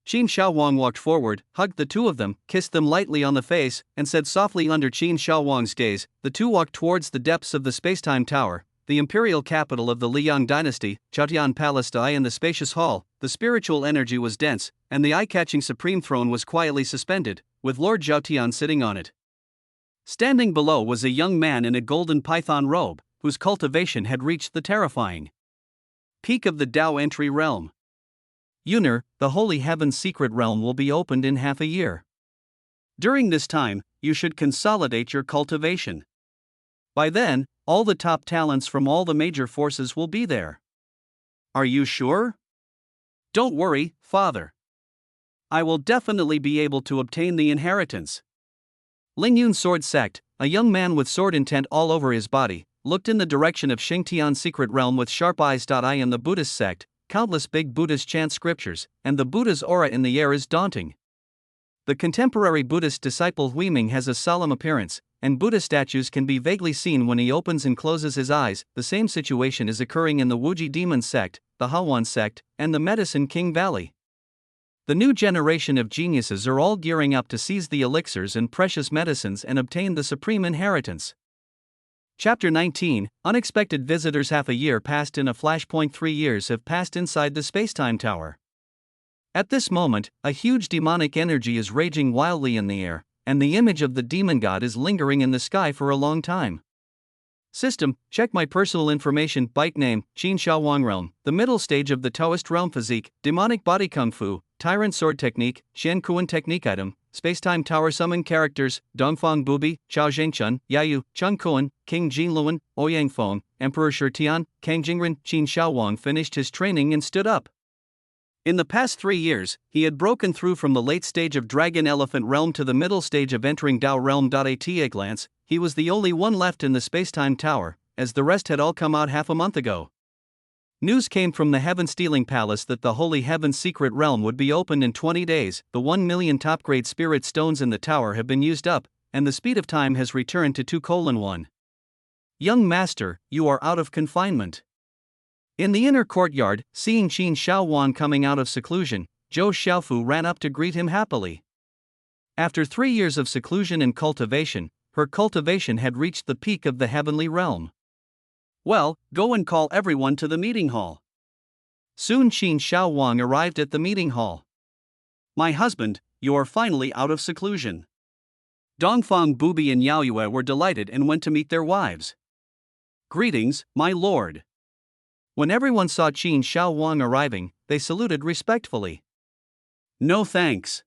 Qin Shaowang walked forward, hugged the two of them, kissed them lightly on the face, and said softly under Qin Shaowang's gaze. The two walked towards the depths of the spacetime tower, the imperial capital of the Liang dynasty. Chaotian Palace lay in the spacious hall. The spiritual energy was dense, and the eye-catching supreme throne was quietly suspended, with Lord Zhaotian sitting on it. Standing below was a young man in a golden python robe, whose cultivation had reached the terrifying peak of the Dao entry realm. Yunar, the Holy Heaven's secret realm will be opened in half a year. During this time, you should consolidate your cultivation. By then, all the top talents from all the major forces will be there. Are you sure? Don't worry, Father. I will definitely be able to obtain the inheritance. Lingyun Sword Sect, a young man with sword intent all over his body, looked in the direction of Xingtian's secret realm with sharp eyes. I am the Buddhist sect, countless big Buddhas chant scriptures, and the Buddha's aura in the air is daunting. The contemporary Buddhist disciple Huiming has a solemn appearance, and Buddha statues can be vaguely seen when he opens and closes his eyes. The same situation is occurring in the Wuji Demon sect, the Hawan sect, and the Medicine King Valley. The new generation of geniuses are all gearing up to seize the elixirs and precious medicines and obtain the supreme inheritance. Chapter 19, Unexpected Visitors. Half a year passed in a flashpoint. 3 years have passed inside the Spacetime Tower. At this moment, a huge demonic energy is raging wildly in the air, and the image of the demon god is lingering in the sky for a long time. System, check my personal information. Bike name, Qin Shaowang Realm, the middle stage of the Taoist realm. Physique, demonic body kung fu, tyrant sword technique, Shen Kuan technique. Item, Spacetime Tower. Summon characters, Dongfang Bubi, Chao Zhengchun, Yayu, Chun Kuan, King Jinluan, Ouyang Feng, Emperor Shitian, Kang Jingren. Qin Shaowang finished his training and stood up. In the past 3 years, he had broken through from the late stage of Dragon Elephant Realm to the middle stage of entering Dao Realm. At a glance, he was the only one left in the Spacetime Tower, as the rest had all come out half a month ago. News came from the Heaven-Stealing Palace that the Holy Heaven's secret realm would be opened in 20 days. The 1 million top-grade spirit stones in the tower have been used up, and the speed of time has returned to 2:1. Young master, you are out of confinement. In the inner courtyard, seeing Qin Shaowan coming out of seclusion, Zhou Xiaofu ran up to greet him happily. After 3 years of seclusion and cultivation, her cultivation had reached the peak of the heavenly realm. Well, go and call everyone to the meeting hall. Soon Qin Shaowang arrived at the meeting hall. My husband, you are finally out of seclusion. Dongfang Bubi and Yaoyue were delighted and went to meet their wives. Greetings, my lord. When everyone saw Qin Shaowang arriving, they saluted respectfully. No thanks.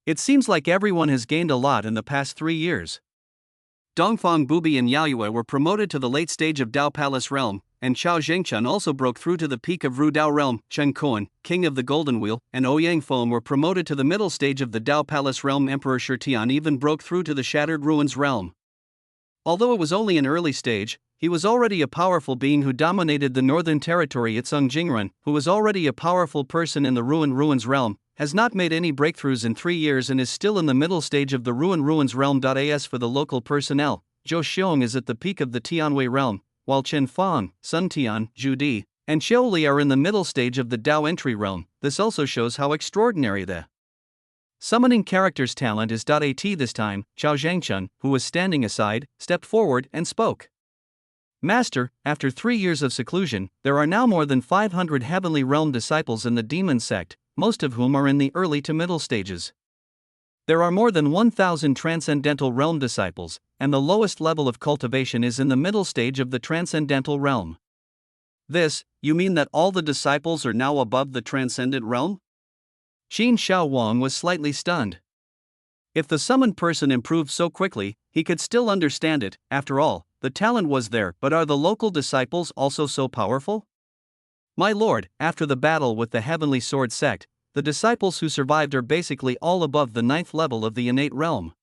It seems like everyone has gained a lot in the past 3 years. Dongfang Bubi and Yaoyue were promoted to the late stage of Dao Palace Realm, and Chao Zhengchun also broke through to the peak of Ru Dao Realm. Chen Kuan, King of the Golden Wheel, and Ouyang Feng were promoted to the middle stage of the Dao Palace Realm. Emperor Shitian even broke through to the Shattered Ruins Realm. Although it was only an early stage, he was already a powerful being who dominated the northern territory. Itsung Jingren, who was already a powerful person in the Ruins realm, has not made any breakthroughs in 3 years and is still in the middle stage of the Ruins realm. As for the local personnel, Zhou Xiong is at the peak of the Tianwei realm, while Chen Fang, Sun Tian, Zhu Di, and Xiao Li are in the middle stage of the Dao entry realm. This also shows how extraordinary the summoning character's talent is. At this time, Chao Zhengchun, who was standing aside, stepped forward and spoke. Master, after 3 years of seclusion, there are now more than 500 heavenly realm disciples in the demon sect, most of whom are in the early to middle stages. There are more than 1,000 transcendental realm disciples, and the lowest level of cultivation is in the middle stage of the transcendental realm. This, you mean that all the disciples are now above the transcendent realm? Qin Shaowang was slightly stunned. If the summoned person improved so quickly, he could still understand it. After all, the talent was there, but are the local disciples also so powerful? My lord, after the battle with the Heavenly Sword sect, the disciples who survived are basically all above the 9th level of the innate realm.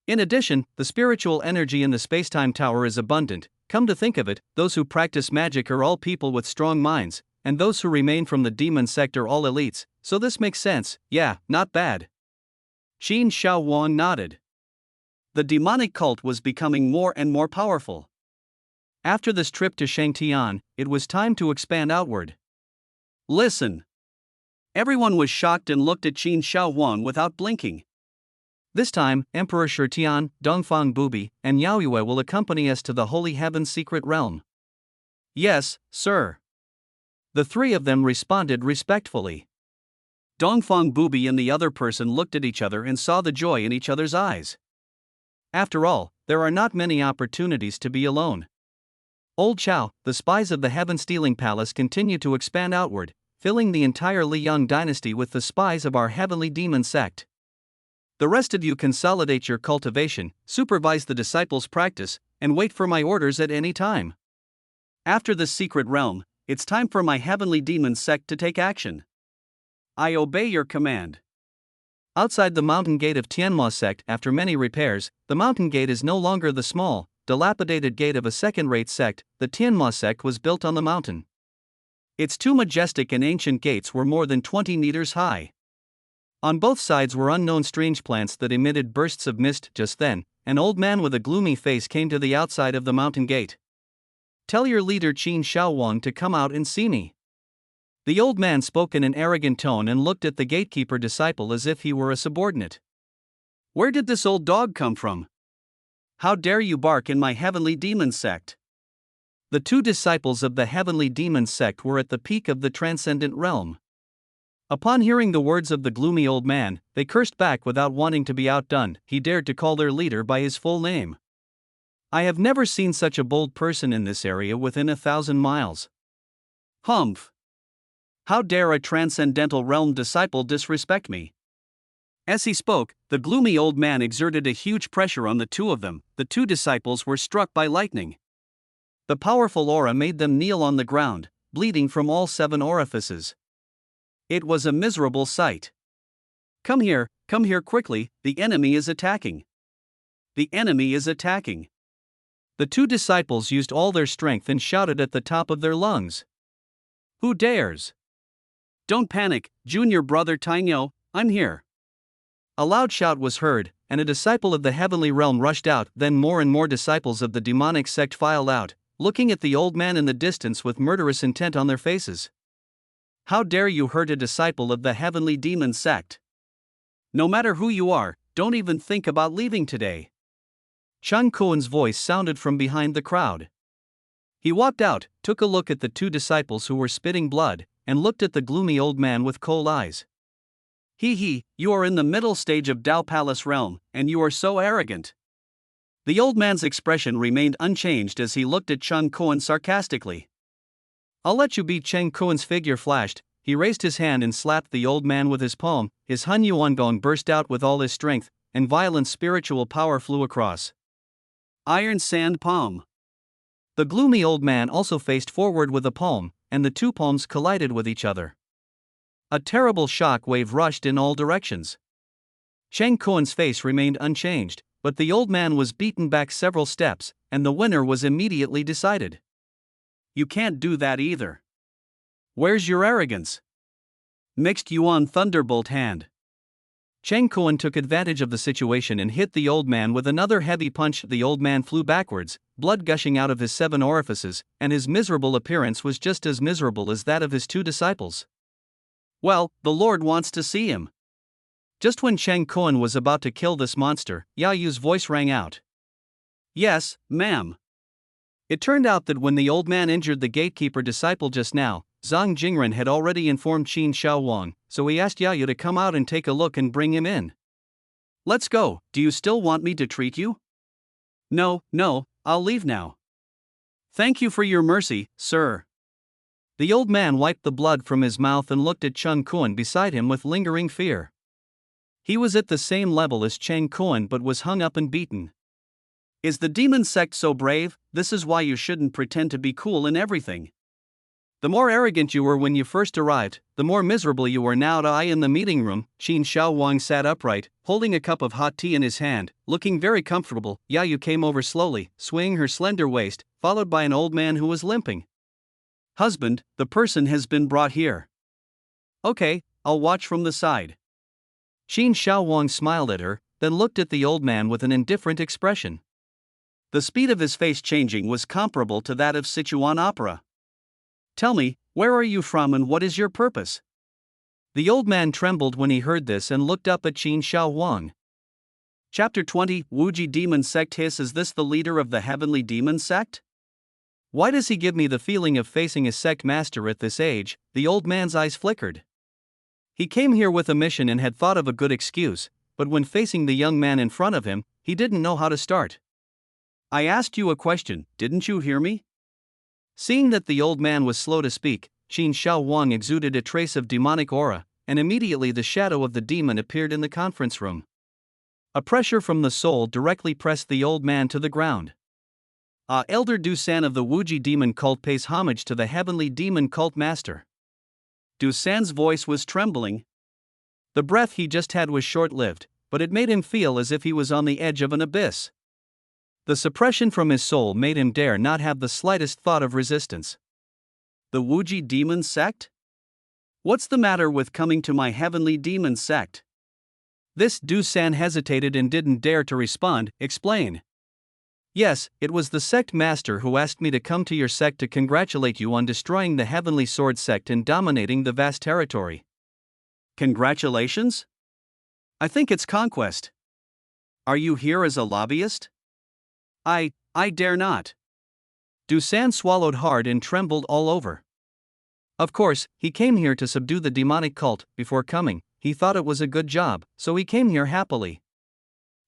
In addition, the spiritual energy in the Spacetime Tower is abundant. Come to think of it, those who practice magic are all people with strong minds, and those who remain from the demon sect are all elites, so this makes sense. Yeah, not bad. Qin Shaowang nodded. The demonic cult was becoming more and more powerful. After this trip to Shangtian, it was time to expand outward. Listen. Everyone was shocked and looked at Qin Shaowang without blinking. This time, Emperor Shitian, Dongfang Bubi, and Yaoyue will accompany us to the Holy Heaven's secret realm. Yes, sir. The 3 of them responded respectfully. Dongfang Bubi and the other person looked at each other and saw the joy in each other's eyes. After all, there are not many opportunities to be alone. Old Chao, the spies of the Heaven-Stealing Palace continue to expand outward, filling the entire Liang dynasty with the spies of our heavenly demon sect. The rest of you consolidate your cultivation, supervise the disciples' practice, and wait for my orders at any time. After this secret realm, it's time for my heavenly demon sect to take action. I obey your command. Outside the mountain gate of Tianma sect, after many repairs, the mountain gate is no longer the small, dilapidated gate of a second-rate sect. The Tianma sect was built on the mountain. Its two majestic and ancient gates were more than 20 meters high. On both sides were unknown strange plants that emitted bursts of mist. Just then, an old man with a gloomy face came to the outside of the mountain gate. "Tell your leader Qin Shaowang to come out and see me." The old man spoke in an arrogant tone and looked at the gatekeeper disciple as if he were a subordinate. "Where did this old dog come from? How dare you bark in my heavenly demon sect?" The two disciples of the heavenly demon sect were at the peak of the transcendent realm. Upon hearing the words of the gloomy old man, they cursed back without wanting to be outdone. He dared to call their leader by his full name. "I have never seen such a bold person in this area within 1,000 miles. Humph! How dare a transcendental realm disciple disrespect me?" As he spoke, the gloomy old man exerted a huge pressure on the two of them. The two disciples were struck by lightning. The powerful aura made them kneel on the ground, bleeding from all 7 orifices. It was a miserable sight. Come here quickly, the enemy is attacking. The enemy is attacking." The two disciples used all their strength and shouted at the top of their lungs. "Who dares? Don't panic, junior brother Tainyo, I'm here." A loud shout was heard, and a disciple of the heavenly realm rushed out. Then more and more disciples of the demonic sect filed out, looking at the old man in the distance with murderous intent on their faces. "How dare you hurt a disciple of the heavenly demon sect? No matter who you are, don't even think about leaving today." Chen Kuan's voice sounded from behind the crowd. He walked out, took a look at the two disciples who were spitting blood, and looked at the gloomy old man with cold eyes. "He, you are in the middle stage of Dao Palace realm, and you are so arrogant." The old man's expression remained unchanged as he looked at Chen Kuan sarcastically. "I'll let you be." Chen Kuan's figure flashed. He raised his hand and slapped the old man with his palm. His Hun Yuan Gong burst out with all his strength, and violent spiritual power flew across. Iron Sand Palm. The gloomy old man also faced forward with a palm, and the two palms collided with each other. A terrible shock wave rushed in all directions. Chen Kuan's face remained unchanged, but the old man was beaten back several steps, and the winner was immediately decided. "You can't do that either. Where's your arrogance?" Mixed Yuan Thunderbolt Hand. Chen Kuan took advantage of the situation and hit the old man with another heavy punch. The old man flew backwards, blood gushing out of his 7 orifices, and his miserable appearance was just as miserable as that of his two disciples. "Well, the Lord wants to see him." Just when Chen Kuan was about to kill this monster, Yao Yu's voice rang out. "Yes, ma'am." It turned out that when the old man injured the gatekeeper disciple just now, Zhang Jingren had already informed Qin Shaowang, so he asked Yao Yu to come out and take a look and bring him in. "Let's go. Do you still want me to treat you?" No, I'll leave now." "Thank you for your mercy, sir." The old man wiped the blood from his mouth and looked at Chen Kuan beside him with lingering fear. He was at the same level as Chen Kuan but was hung up and beaten. "Is the demon sect so brave? This is why you shouldn't pretend to be cool in everything. The more arrogant you were when you first arrived, the more miserable you are now." In the meeting room, Qin Shaowang sat upright, holding a cup of hot tea in his hand, looking very comfortable. Yao Yu came over slowly, swaying her slender waist, followed by an old man who was limping. "Husband, the person has been brought here." "Okay, I'll watch from the side." Qin Shaowang smiled at her, then looked at the old man with an indifferent expression. The speed of his face changing was comparable to that of Sichuan opera. "Tell me, where are you from and what is your purpose?" The old man trembled when he heard this and looked up at Qin Shaowang. Chapter 20, Wuji Demon Sect. Is this the leader of the heavenly demon sect? Why does he give me the feeling of facing a sect master at this age? The old man's eyes flickered. He came here with a mission and had thought of a good excuse, but when facing the young man in front of him, he didn't know how to start. "I asked you a question, didn't you hear me?" Seeing that the old man was slow to speak, Qin Shao Wang exuded a trace of demonic aura, and immediately the shadow of the demon appeared in the conference room. A pressure from the soul directly pressed the old man to the ground. Elder Dusan of the Wuji demon cult pays homage to the heavenly demon cult master. Dusan's voice was trembling. The breath he just had was short-lived, but it made him feel as if he was on the edge of an abyss. The suppression from his soul made him dare not have the slightest thought of resistance. The Wuji demon sect? What's the matter with coming to my heavenly demon sect? This Dusan hesitated and didn't dare to respond, explain. Yes, it was the sect master who asked me to come to your sect to congratulate you on destroying the Heavenly Sword sect and dominating the vast territory. Congratulations? I think it's conquest. Are you here as a lobbyist? I dare not. Dusan swallowed hard and trembled all over. Of course, he came here to subdue the demonic cult. Before coming, he thought it was a good job, so he came here happily.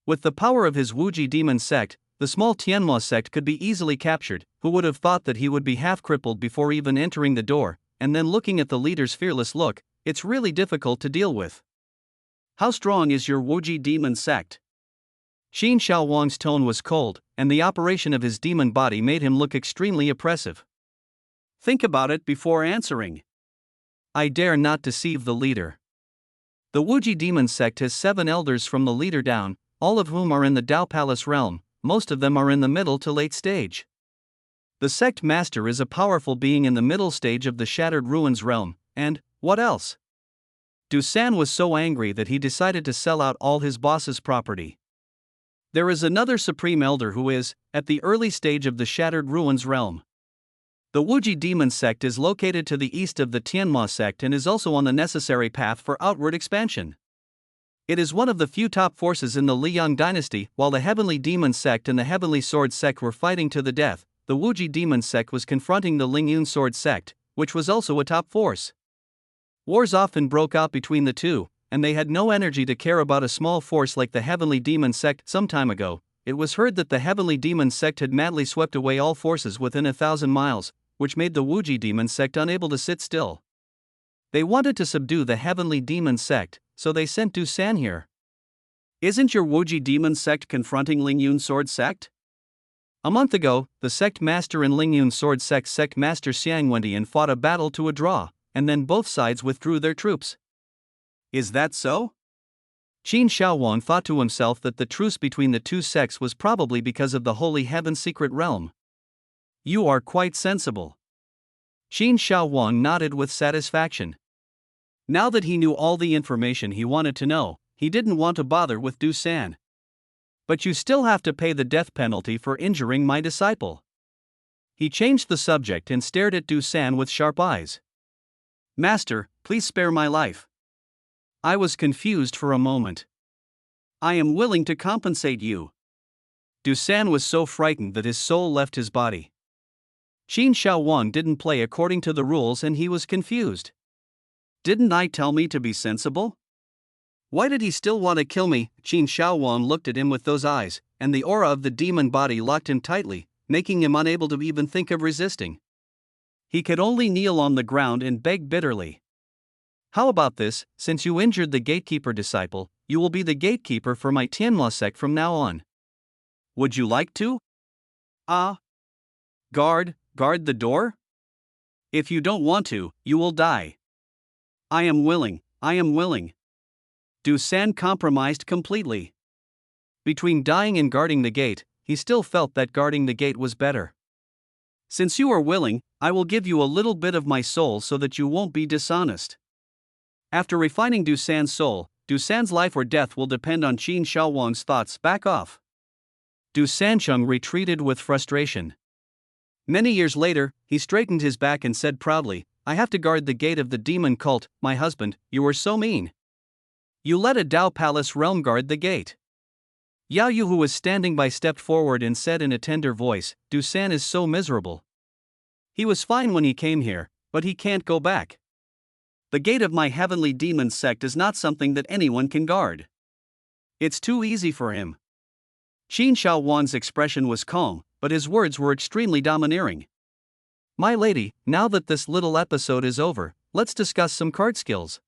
With the power of his Wuji demon sect, the small Tianma sect could be easily captured. Who would have thought that he would be half crippled before even entering the door, and then looking at the leader's fearless look, it's really difficult to deal with. How strong is your Wuji demon sect? Qin Shao Wang's tone was cold, and the operation of his demon body made him look extremely oppressive. Think about it before answering. I dare not deceive the leader. The Wuji demon sect has 7 elders from the leader down, all of whom are in the Dao Palace realm. Most of them are in the middle to late stage. The sect master is a powerful being in the middle stage of the Shattered Ruins realm, and, what else? Dusan was so angry that he decided to sell out all his boss's property. There is another supreme elder who is, at the early stage of the Shattered Ruins realm. The Wuji demon sect is located to the east of the Tianma sect and is also on the necessary path for outward expansion. It is one of the few top forces in the Liang dynasty. While the Heavenly Demon sect and the Heavenly Sword sect were fighting to the death, the Wuji demon sect was confronting the Lingyun Sword sect, which was also a top force. Wars often broke out between the two, and they had no energy to care about a small force like the Heavenly Demon sect. Some time ago, it was heard that the Heavenly Demon sect had madly swept away all forces within 1,000 miles, which made the Wuji demon sect unable to sit still. They wanted to subdue the Heavenly Demon sect, so they sent Dusan here. Isn't your Wuji demon sect confronting Lingyun Sword sect? A month ago, the sect master and Lingyun Sword sect master Xiang Wendian fought a battle to a draw, and then both sides withdrew their troops. Is that so? Qin Shaowang thought to himself that the truce between the two sects was probably because of the Holy Heaven secret realm. You are quite sensible. Qin Shaowang nodded with satisfaction. Now that he knew all the information he wanted to know, he didn't want to bother with Dusan. But you still have to pay the death penalty for injuring my disciple. He changed the subject and stared at Dusan with sharp eyes. Master, please spare my life. I was confused for a moment. I am willing to compensate you. Dusan was so frightened that his soul left his body. Qin Shaowang didn't play according to the rules and he was confused. Didn't I tell me to be sensible? Why did he still want to kill me? Qin Shaowang looked at him with those eyes, and the aura of the demon body locked him tightly, making him unable to even think of resisting. He could only kneel on the ground and beg bitterly. How about this? Since you injured the gatekeeper disciple, you will be the gatekeeper for my Tianma sect from now on. Would you like to? Guard the door? If you don't want to, you will die. I am willing. Dusan compromised completely. Between dying and guarding the gate, he still felt that guarding the gate was better. Since you are willing, I will give you a little bit of my soul so that you won't be dishonest. After refining Dusan's soul, Dusan's life or death will depend on Qin Shaowang's thoughts. Back off. Dusancheng retreated with frustration. Many years later, he straightened his back and said proudly, I have to guard the gate of the demon cult. My husband, you were so mean. You let a Dao Palace realm guard the gate. Yao Yu, who was standing by, stepped forward and said in a tender voice, Dusan is so miserable. He was fine when he came here, but he can't go back. The gate of my Heavenly Demon sect is not something that anyone can guard. It's too easy for him. Qin Shaowang's expression was calm, but his words were extremely domineering. My lady, now that this little episode is over, let's discuss some card skills.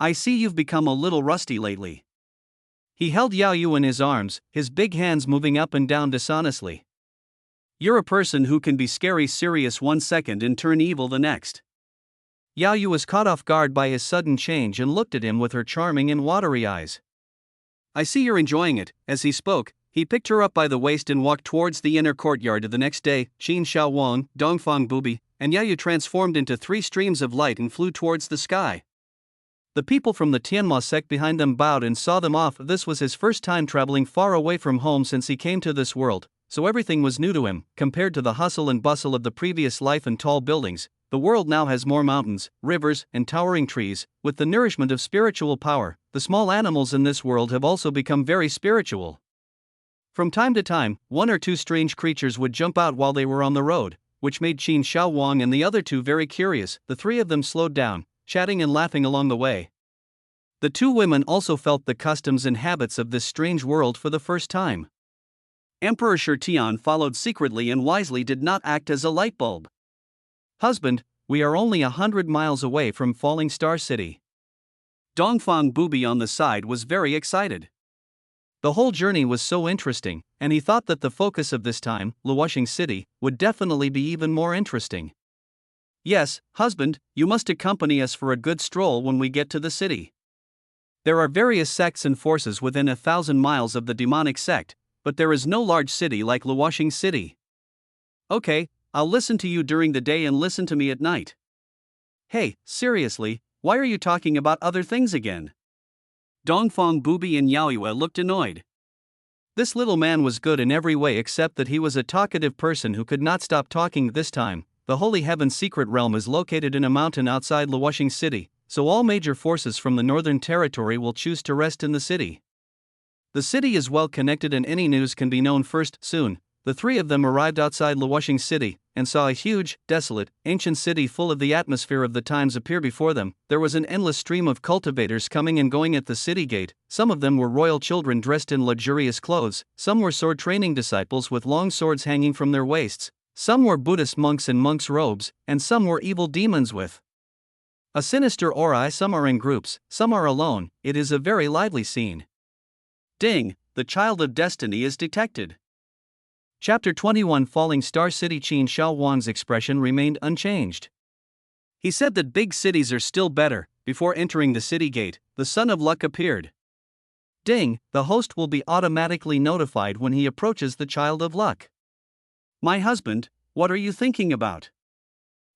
I see you've become a little rusty lately. He held Yao Yu in his arms, his big hands moving up and down dishonestly. You're a person who can be scary serious 1 second and turn evil the next. Yao Yu was caught off guard by his sudden change and looked at him with her charming and watery eyes. I see you're enjoying it. As he spoke, he picked her up by the waist and walked towards the inner courtyard. The next day, Qin Shaowang, Dongfang Bubi, and Yao Yu transformed into 3 streams of light and flew towards the sky. The people from the Tianma sect behind them bowed and saw them off. This was his first time traveling far away from home since he came to this world, so everything was new to him. Compared to the hustle and bustle of the previous life and tall buildings, the world now has more mountains, rivers, and towering trees. With the nourishment of spiritual power, the small animals in this world have also become very spiritual. From time to time, 1 or 2 strange creatures would jump out while they were on the road, which made Qin Shaowang and the other 2 very curious. The 3 of them slowed down, chatting and laughing along the way. The 2 women also felt the customs and habits of this strange world for the first time. Emperor Shirtian followed secretly and wisely did not act as a light bulb. Husband, we are only 100 miles away from Falling Star City. Dongfang Bubi on the side was very excited. The whole journey was so interesting, and he thought that the focus of this time, Luoxing City, would definitely be even more interesting. Yes, husband, you must accompany us for a good stroll when we get to the city. There are various sects and forces within 1,000 miles of the demonic sect, but there is no large city like Luoxing City. Okay, I'll listen to you during the day and listen to me at night. Hey, seriously, why are you talking about other things again? Dongfang Bubi and Yao Yu looked annoyed. This little man was good in every way except that he was a talkative person who could not stop talking. This time, the Holy Heaven's secret realm is located in a mountain outside Luoxing City, so all major forces from the Northern Territory will choose to rest in the city. The city is well connected and any news can be known first. Soon, the 3 of them arrived outside Luoxing City, and saw a huge, desolate, ancient city full of the atmosphere of the times appear before them. There was an endless stream of cultivators coming and going at the city gate. Some of them were royal children dressed in luxurious clothes, some were sword training disciples with long swords hanging from their waists, some were Buddhist monks in monks' robes, and some were evil demons with a sinister aura. Some are in groups, some are alone. It is a very lively scene. Ding, the child of destiny is detected. Chapter 21 Falling Star City. Qin Shaowang's expression remained unchanged. He said that big cities are still better. Before entering the city gate, the Son of Luck appeared. Ding, the host will be automatically notified when he approaches the Child of Luck. My husband, what are you thinking about?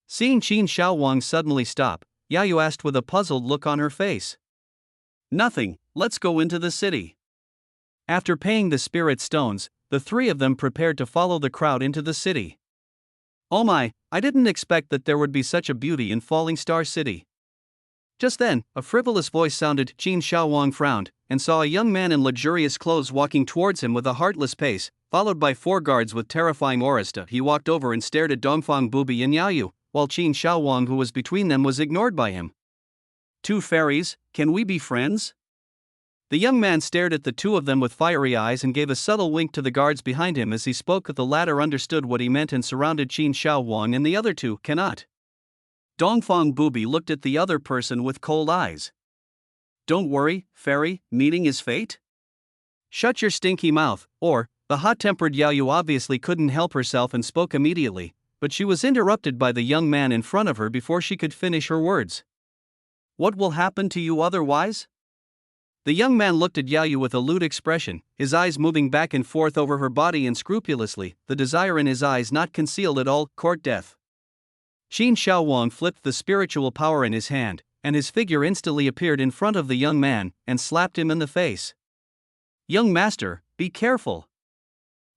Seeing Qin Shaowang suddenly stop, Yao Yu asked with a puzzled look on her face. Nothing, let's go into the city. After paying the spirit stones, the 3 of them prepared to follow the crowd into the city. Oh my, I didn't expect that there would be such a beauty in Falling Star City. Just then, a frivolous voice sounded. Qin Shaowang frowned, and saw a young man in luxurious clothes walking towards him with a heartless pace, followed by 4 guards with terrifying auras. He walked over and stared at Dongfang Bubi and Yao Yu, while Qin Shaowang, who was between them, was ignored by him. 2 fairies, can we be friends? The young man stared at the 2 of them with fiery eyes and gave a subtle wink to the guards behind him as he spoke. The latter understood what he meant and surrounded Qin Shaowang, and the other 2 cannot. Dongfang Bubi looked at the other person with cold eyes. Don't worry, fairy, meeting is fate? Shut your stinky mouth, or, the hot-tempered Yao Yu obviously couldn't help herself and spoke immediately, but she was interrupted by the young man in front of her before she could finish her words. What will happen to you otherwise? The young man looked at Yao Yu with a lewd expression, his eyes moving back and forth over her body unscrupulously, the desire in his eyes not concealed at all. Court death. Qin Shaowang flipped the spiritual power in his hand, and his figure instantly appeared in front of the young man, and slapped him in the face. Young master, be careful.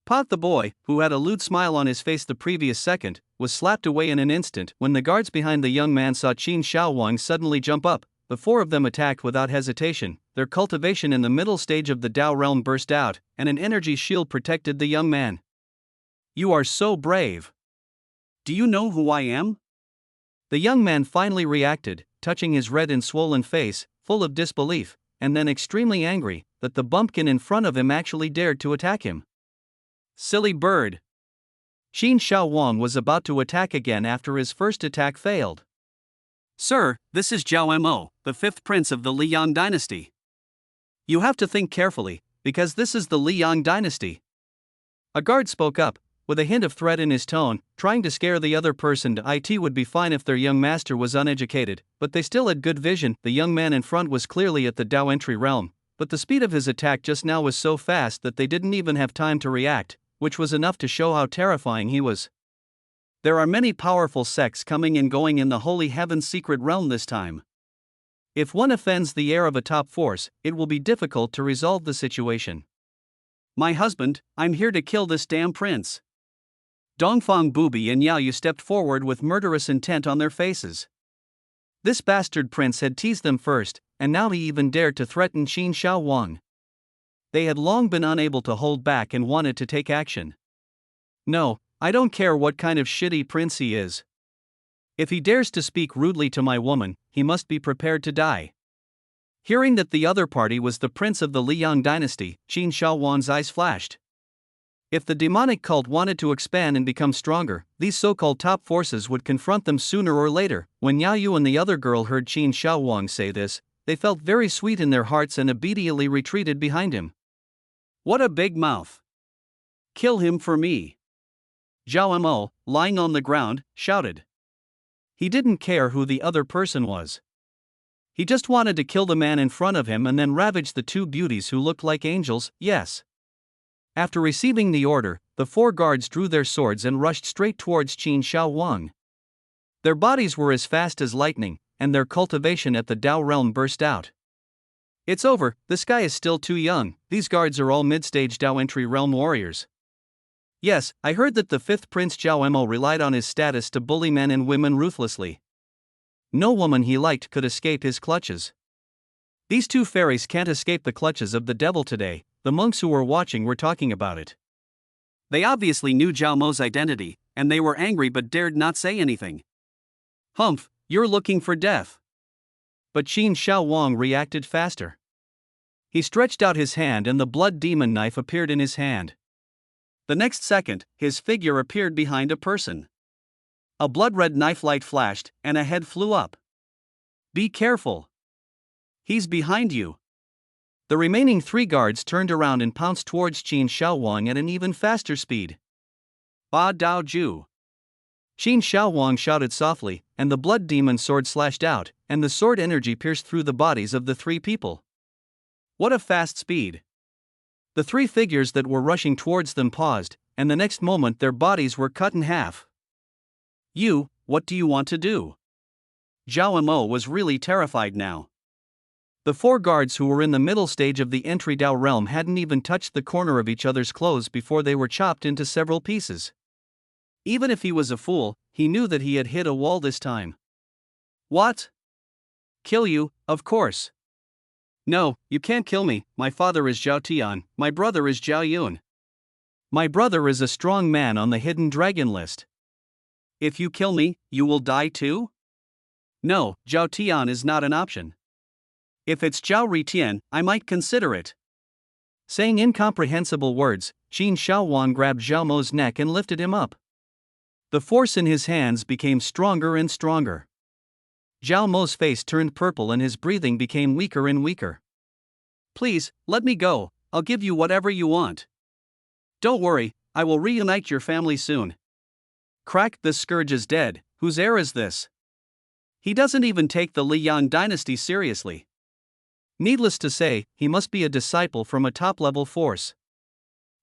Pot the boy, who had a lewd smile on his face the previous second, was slapped away in an instant. When the guards behind the young man saw Qin Shaowang suddenly jump up, the 4 of them attacked without hesitation. Their cultivation in the middle stage of the Dao realm burst out, and an energy shield protected the young man. You are so brave. Do you know who I am? The young man finally reacted, touching his red and swollen face, full of disbelief, and then extremely angry that the bumpkin in front of him actually dared to attack him. Silly bird. Qin Shao Wang was about to attack again after his first attack failed. Sir, this is Zhao Mo, the fifth prince of the Liang dynasty. You have to think carefully, because this is the Liang dynasty. A guard spoke up, with a hint of threat in his tone, trying to scare the other person. It would be fine if their young master was uneducated, but they still had good vision. The young man in front was clearly at the Dao entry realm, but the speed of his attack just now was so fast that they didn't even have time to react, which was enough to show how terrifying he was. There are many powerful sects coming and going in the Holy Heaven's secret realm this time. If one offends the heir of a top force, it will be difficult to resolve the situation. My husband, I'm here to kill this damn prince. Dongfang Bubi and Yao Yu stepped forward with murderous intent on their faces. This bastard prince had teased them first, and now he even dared to threaten Qin Shao Wang. They had long been unable to hold back and wanted to take action. No, I don't care what kind of shitty prince he is. If he dares to speak rudely to my woman, he must be prepared to die. Hearing that the other party was the prince of the Liang dynasty, Qin Shao Wang's eyes flashed. If the demonic cult wanted to expand and become stronger, these so-called top forces would confront them sooner or later. When Yao Yu and the other girl heard Qin Shao Wang say this, they felt very sweet in their hearts and immediately retreated behind him. What a big mouth! Kill him for me! Zhao Mo, lying on the ground, shouted. He didn't care who the other person was. He just wanted to kill the man in front of him and then ravage the two beauties who looked like angels. Yes. After receiving the order, the four guards drew their swords and rushed straight towards Qin Shao Wang. Their bodies were as fast as lightning, and their cultivation at the Dao realm burst out. It's over, this guy is still too young. These guards are all mid-stage Dao entry realm warriors. Yes, I heard that the fifth prince Zhao Mo relied on his status to bully men and women ruthlessly. No woman he liked could escape his clutches. These two fairies can't escape the clutches of the devil today. The monks who were watching were talking about it. They obviously knew Zhao Mo's identity, and they were angry but dared not say anything. Humph, you're looking for death. But Qin Shao Wang reacted faster. He stretched out his hand and the blood demon knife appeared in his hand. The next second, his figure appeared behind a person. A blood-red knife light flashed, and a head flew up. Be careful. He's behind you. The remaining three guards turned around and pounced towards Qin Shao Wang at an even faster speed. Ba Dao Ju. Qin Shao Wang shouted softly, and the blood demon sword slashed out, and the sword energy pierced through the bodies of the three people. What a fast speed! The three figures that were rushing towards them paused, and the next moment their bodies were cut in half. You, what do you want to do? Zhao Mo was really terrified now. The four guards who were in the middle stage of the entry Dao realm hadn't even touched the corner of each other's clothes before they were chopped into several pieces. Even if he was a fool, he knew that he had hit a wall this time. What? Kill you, of course. No, you can't kill me. My father is Zhao Tian, my brother is Zhao Yun. My brother is a strong man on the hidden dragon list. If you kill me, you will die too? No, Zhao Tian is not an option. If it's Zhao Ritian, I might consider it. Saying incomprehensible words, Qin Shao Wang grabbed Zhao Mo's neck and lifted him up. The force in his hands became stronger and stronger. Zhao Mo's face turned purple and his breathing became weaker and weaker. Please, let me go, I'll give you whatever you want. Don't worry, I will reunite your family soon. Crack, this scourge is dead. Whose heir is this? He doesn't even take the Liang dynasty seriously. Needless to say, he must be a disciple from a top-level force.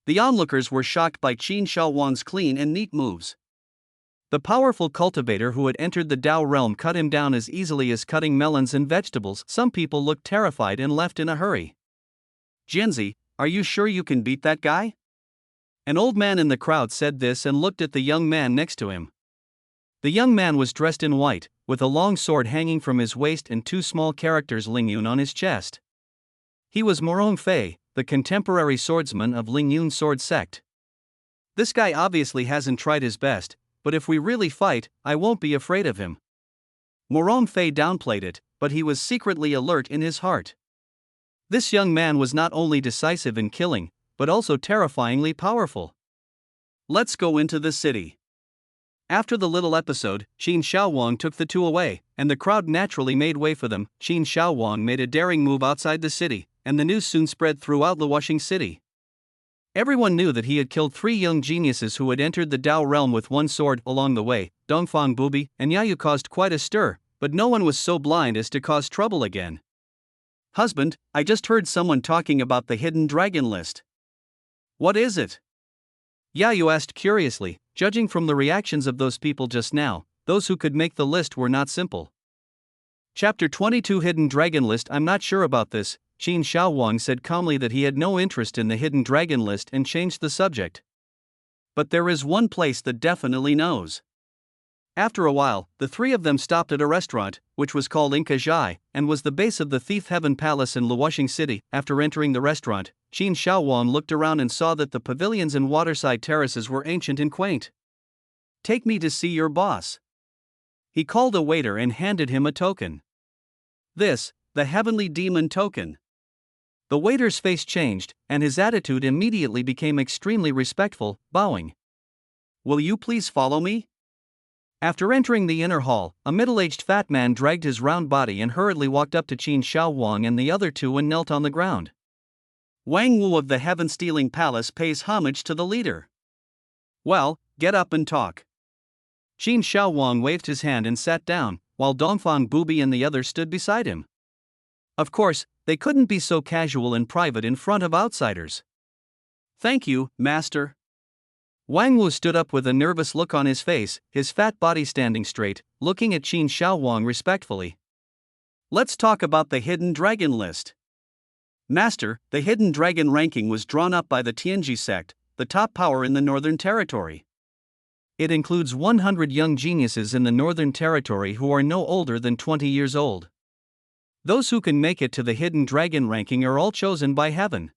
The onlookers were shocked by Qin Shao Wang's clean and neat moves. The powerful cultivator who had entered the Dao realm cut him down as easily as cutting melons and vegetables. Some people looked terrified and left in a hurry. Jinzi, are you sure you can beat that guy? An old man in the crowd said this and looked at the young man next to him. The young man was dressed in white, with a long sword hanging from his waist and two small characters Lingyun on his chest. He was Morong Fei, the contemporary swordsman of Lingyun sword sect. This guy obviously hasn't tried his best, but if we really fight, I won't be afraid of him. Morong Fei downplayed it, but he was secretly alert in his heart. This young man was not only decisive in killing, but also terrifyingly powerful. Let's go into the city. After the little episode, Qin Shaowang took the two away, and the crowd naturally made way for them. Qin Shaowang made a daring move outside the city, and the news soon spread throughout Luoxing City. Everyone knew that he had killed 3 young geniuses who had entered the Dao realm with one sword. Along the way, Dongfang Bubi and Yayu caused quite a stir, but no one was so blind as to cause trouble again. Husband, I just heard someone talking about the hidden dragon list. What is it? Yayu asked curiously. Judging from the reactions of those people just now, those who could make the list were not simple. Chapter 22 Hidden Dragon List. I'm not sure about this, Qin Shaowang said calmly that he had no interest in the hidden dragon list and changed the subject. But there is one place that definitely knows. After a while, the 3 of them stopped at a restaurant, which was called Inca Zhai, and was the base of the Thief Heaven Palace in Luoxing City. After entering the restaurant, Qin Shaowang looked around and saw that the pavilions and waterside terraces were ancient and quaint. Take me to see your boss. He called a waiter and handed him a token. This, the heavenly demon token. The waiter's face changed, and his attitude immediately became extremely respectful, bowing. Will you please follow me? After entering the inner hall, a middle-aged fat man dragged his round body and hurriedly walked up to Qin Shaowang and the other 2 and knelt on the ground. Wang Wu of the Heaven-Stealing Palace pays homage to the leader. Well, get up and talk. Qin Shaowang waved his hand and sat down, while Dongfang Bubi and the others stood beside him. Of course, they couldn't be so casual and private in front of outsiders. Thank you, master. Wang Wu stood up with a nervous look on his face, his fat body standing straight, looking at Qin Shaowang respectfully. Let's talk about the hidden dragon list. Master, the hidden dragon ranking was drawn up by the Tianji sect, the top power in the Northern Territory. It includes 100 young geniuses in the Northern Territory who are no older than 20 years old. Those who can make it to the hidden dragon ranking are all chosen by heaven.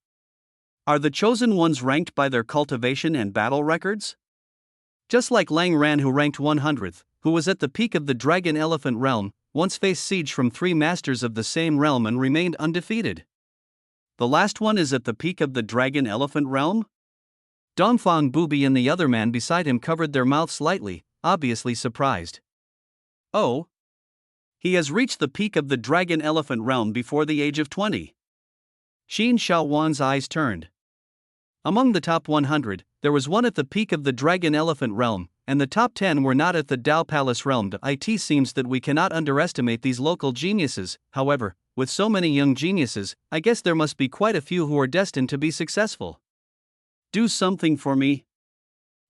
Are the chosen ones ranked by their cultivation and battle records? Just like Lang Ran, who ranked 100th, who was at the peak of the Dragon Elephant realm, once faced siege from 3 masters of the same realm and remained undefeated. The last one is at the peak of the Dragon Elephant realm? Dongfang Bubi and the other man beside him covered their mouths slightly, obviously surprised. Oh? He has reached the peak of the Dragon Elephant realm before the age of 20. Qin Shaowang's eyes turned. Among the top 100, there was one at the peak of the Dragon Elephant realm, and the top 10 were not at the Dao Palace realm. It seems that we cannot underestimate these local geniuses. However, with so many young geniuses, I guess there must be quite a few who are destined to be successful. Do something for me.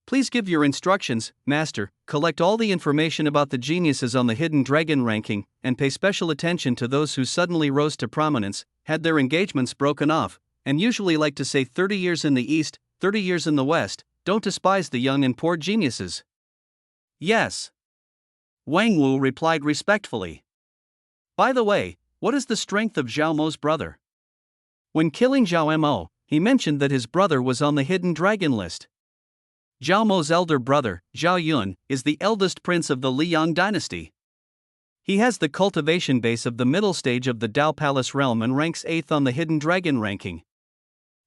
Please give your instructions, Master. Collect all the information about the geniuses on the hidden dragon ranking, and pay special attention to those who suddenly rose to prominence, had their engagements broken off, and usually like to say 30 years in the East, 30 years in the West. Don't despise the young and poor geniuses. Yes. Wang Wu replied respectfully. By the way, what is the strength of Zhao Mo's brother? When killing Zhao Mo, he mentioned that his brother was on the hidden dragon list. Zhao Mo's elder brother, Zhao Yun, is the eldest prince of the Liang dynasty. He has the cultivation base of the middle stage of the Dao Palace realm and ranks 8th on the hidden dragon ranking.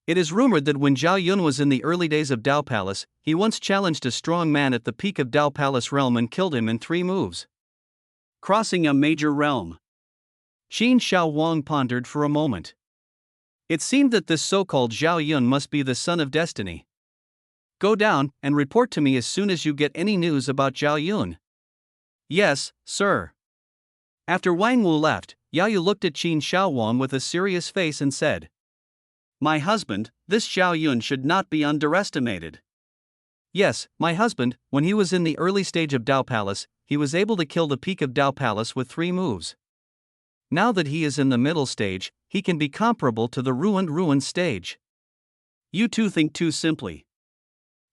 It is rumored that when Zhao Yun was in the early days of Dao Palace, he once challenged a strong man at the peak of Dao Palace realm and killed him in 3 moves. Crossing a major realm. Qin Shaowang pondered for a moment. It seemed that this so-called Zhao Yun must be the son of destiny. Go down and report to me as soon as you get any news about Zhao Yun. Yes, sir. After Wang Wu left, Yayu looked at Qin Shaowang with a serious face and said, My husband, this Zhao Yun should not be underestimated. Yes, my husband, when he was in the early stage of Dao Palace, he was able to kill the peak of Dao Palace with 3 moves. Now that he is in the middle stage, he can be comparable to the ruined stage. You two think too simply.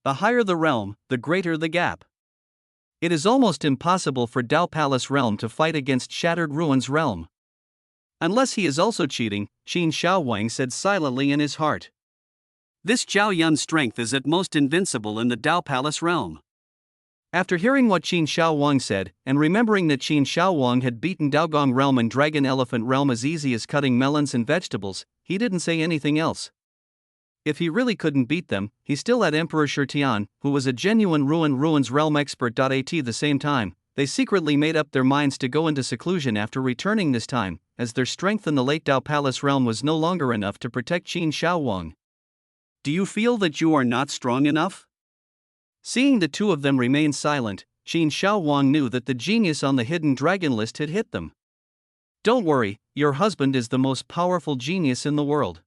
The higher the realm, the greater the gap. It is almost impossible for Dao Palace realm to fight against Shattered Ruins realm. Unless he is also cheating, Qin Shaowang said silently in his heart. This Zhao Yun's strength is at most invincible in the Dao Palace realm. After hearing what Qin Shaowang said, and remembering that Qin Shaowang had beaten Daogong realm and Dragon Elephant realm as easy as cutting melons and vegetables, he didn't say anything else. If he really couldn't beat them, he still had Emperor Shirtian, who was a genuine ruins realm expert. At the same time, they secretly made up their minds to go into seclusion after returning this time, as their strength in the late Dao Palace realm was no longer enough to protect Qin Shaowang. Do you feel that you are not strong enough? Seeing the two of them remain silent, Qin Shaowang knew that the genius on the hidden dragon list had hit them. Don't worry, your husband is the most powerful genius in the world.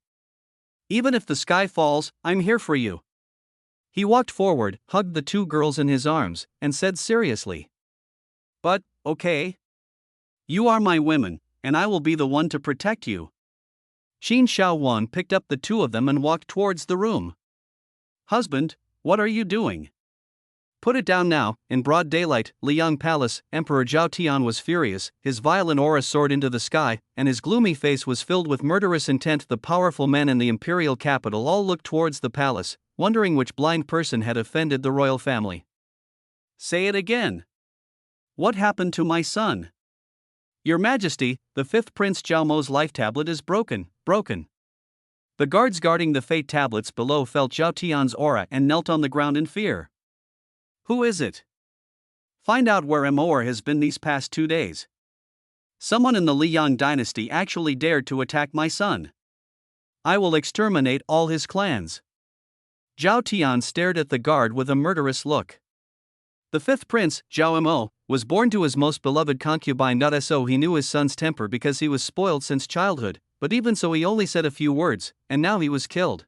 Even if the sky falls, I'm here for you. He walked forward, hugged the two girls in his arms, and said seriously. But, okay. You are my women, and I will be the one to protect you. Qin Shaowang picked up the two of them and walked towards the room. Husband, what are you doing? Put it down now. In broad daylight, Liang Palace, Emperor Zhao Tian was furious, his violent aura soared into the sky, and his gloomy face was filled with murderous intent. The powerful men in the imperial capital all looked towards the palace, wondering which blind person had offended the royal family. Say it again. What happened to my son? Your Majesty, the fifth Prince Zhao Mo's life tablet is broken. The guards guarding the fate tablets below felt Zhao Tian's aura and knelt on the ground in fear. Who is it? Find out where Emor has been these past 2 days. Someone in the Liang dynasty actually dared to attack my son. I will exterminate all his clans. Zhao Tian stared at the guard with a murderous look. The fifth prince, Zhao Mo, was born to his most beloved concubine. So he knew his son's temper because he was spoiled since childhood, but even so he only said a few words, and now he was killed.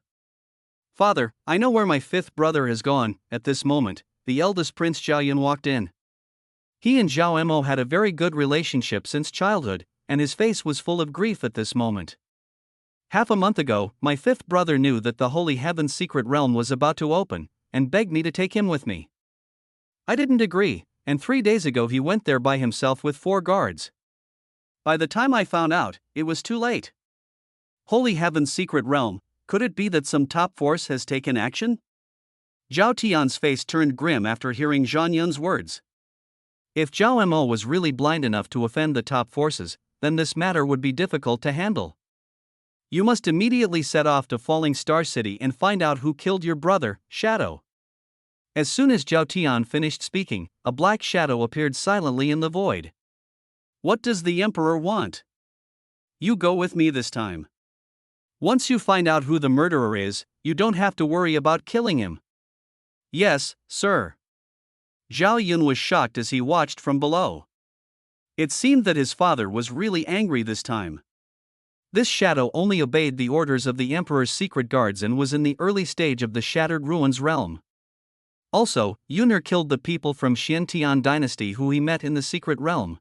Father, I know where my fifth brother has gone. At this moment, the eldest prince Zhao Yun walked in. He and Zhao Mo had a very good relationship since childhood, and his face was full of grief at this moment. Half a month ago, my fifth brother knew that the Holy Heaven's secret realm was about to open, and begged me to take him with me. I didn't agree, and 3 days ago he went there by himself with 4 guards. By the time I found out, it was too late. Holy Heaven's secret realm, could it be that some top force has taken action? Zhao Tian's face turned grim after hearing Zhang Yun's words. If Zhao Mo was really blind enough to offend the top forces, then this matter would be difficult to handle. You must immediately set off to Falling Star City and find out who killed your brother, Shadow. As soon as Zhao Tian finished speaking, a black shadow appeared silently in the void. What does the Emperor want? You go with me this time. Once you find out who the murderer is, you don't have to worry about killing him. Yes, sir. Zhao Yun was shocked as he watched from below. It seemed that his father was really angry this time. This shadow only obeyed the orders of the Emperor's secret guards and was in the early stage of the Shattered Ruins realm. Also, Yun'er killed the people from Xiantian dynasty who he met in the secret realm.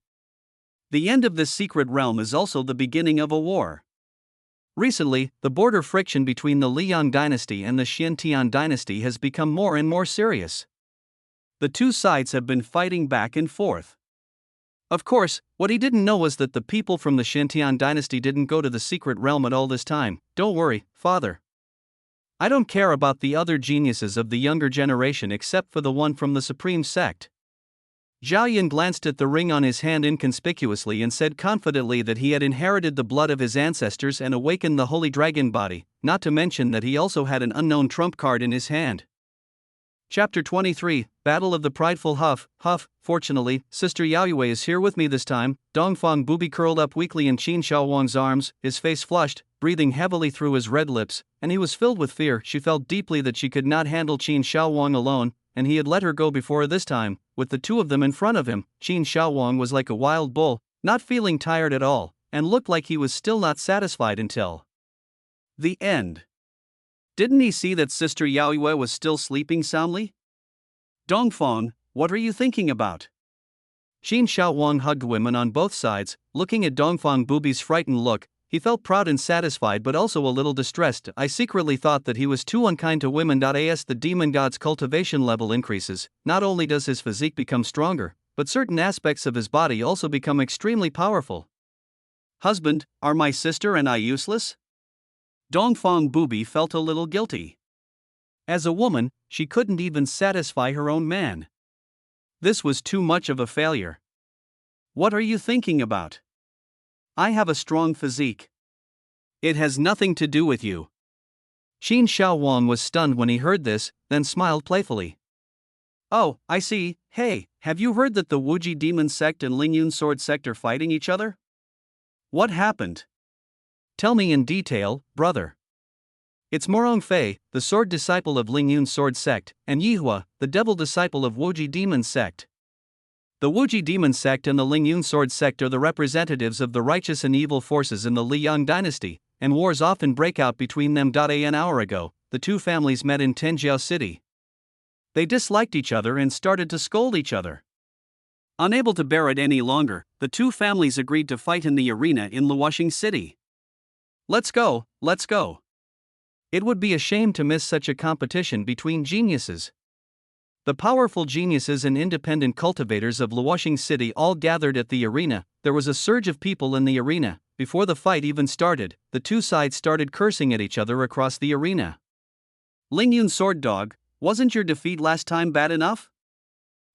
The end of this secret realm is also the beginning of a war. Recently, the border friction between the Liang dynasty and the Xiantian dynasty has become more and more serious. The two sides have been fighting back and forth. Of course, what he didn't know was that the people from the Xiantian dynasty didn't go to the secret realm at all this time. Don't worry, father. I don't care about the other geniuses of the younger generation except for the one from the Supreme Sect. Zhao Yun glanced at the ring on his hand inconspicuously and said confidently that he had inherited the blood of his ancestors and awakened the holy dragon body, not to mention that he also had an unknown trump card in his hand. Chapter 23, Battle of the Prideful Huff. Fortunately, Sister Yaoyue is here with me this time. Dongfang Booby curled up weakly in Qin Shaowang's arms, his face flushed, breathing heavily through his red lips, and he was filled with fear. She felt deeply that she could not handle Qin Shaowang alone, and he had let her go before this time. With the two of them in front of him, Qin Shaowang was like a wild bull, not feeling tired at all, and looked like he was still not satisfied until the end. Didn't he see that Sister Yaoyue was still sleeping soundly? Dongfang, what are you thinking about? Qin Shaowang hugged women on both sides, looking at Dongfang Booby's frightened look. He felt proud and satisfied but also a little distressed. I secretly thought that he was too unkind to women. As the demon god's cultivation level increases, not only does his physique become stronger, but certain aspects of his body also become extremely powerful. Husband, are my sister and I useless? Dongfang Booby felt a little guilty. As a woman, she couldn't even satisfy her own man. This was too much of a failure. What are you thinking about? I have a strong physique. It has nothing to do with you. Qin Shao Wang was stunned when he heard this, then smiled playfully. Oh, I see. Hey, have you heard that the Wuji Demon Sect and Lingyun Sword Sect are fighting each other? What happened? Tell me in detail, brother. It's Morong Fei, the sword disciple of Lingyun Sword Sect, and Yihua, the devil disciple of Wuji Demon Sect. The Wuji Demon Sect and the Lingyun Sword Sect are the representatives of the righteous and evil forces in the Liang dynasty, and wars often break out between them. An hour ago, the two families met in Tenjiao City. They disliked each other and started to scold each other. Unable to bear it any longer, the two families agreed to fight in the arena in Luoxing City. Let's go, let's go. It would be a shame to miss such a competition between geniuses. The powerful geniuses and independent cultivators of Luoxing City all gathered at the arena. There was a surge of people in the arena. Before the fight even started, the two sides started cursing at each other across the arena. Lingyun Sword Dog, wasn't your defeat last time bad enough?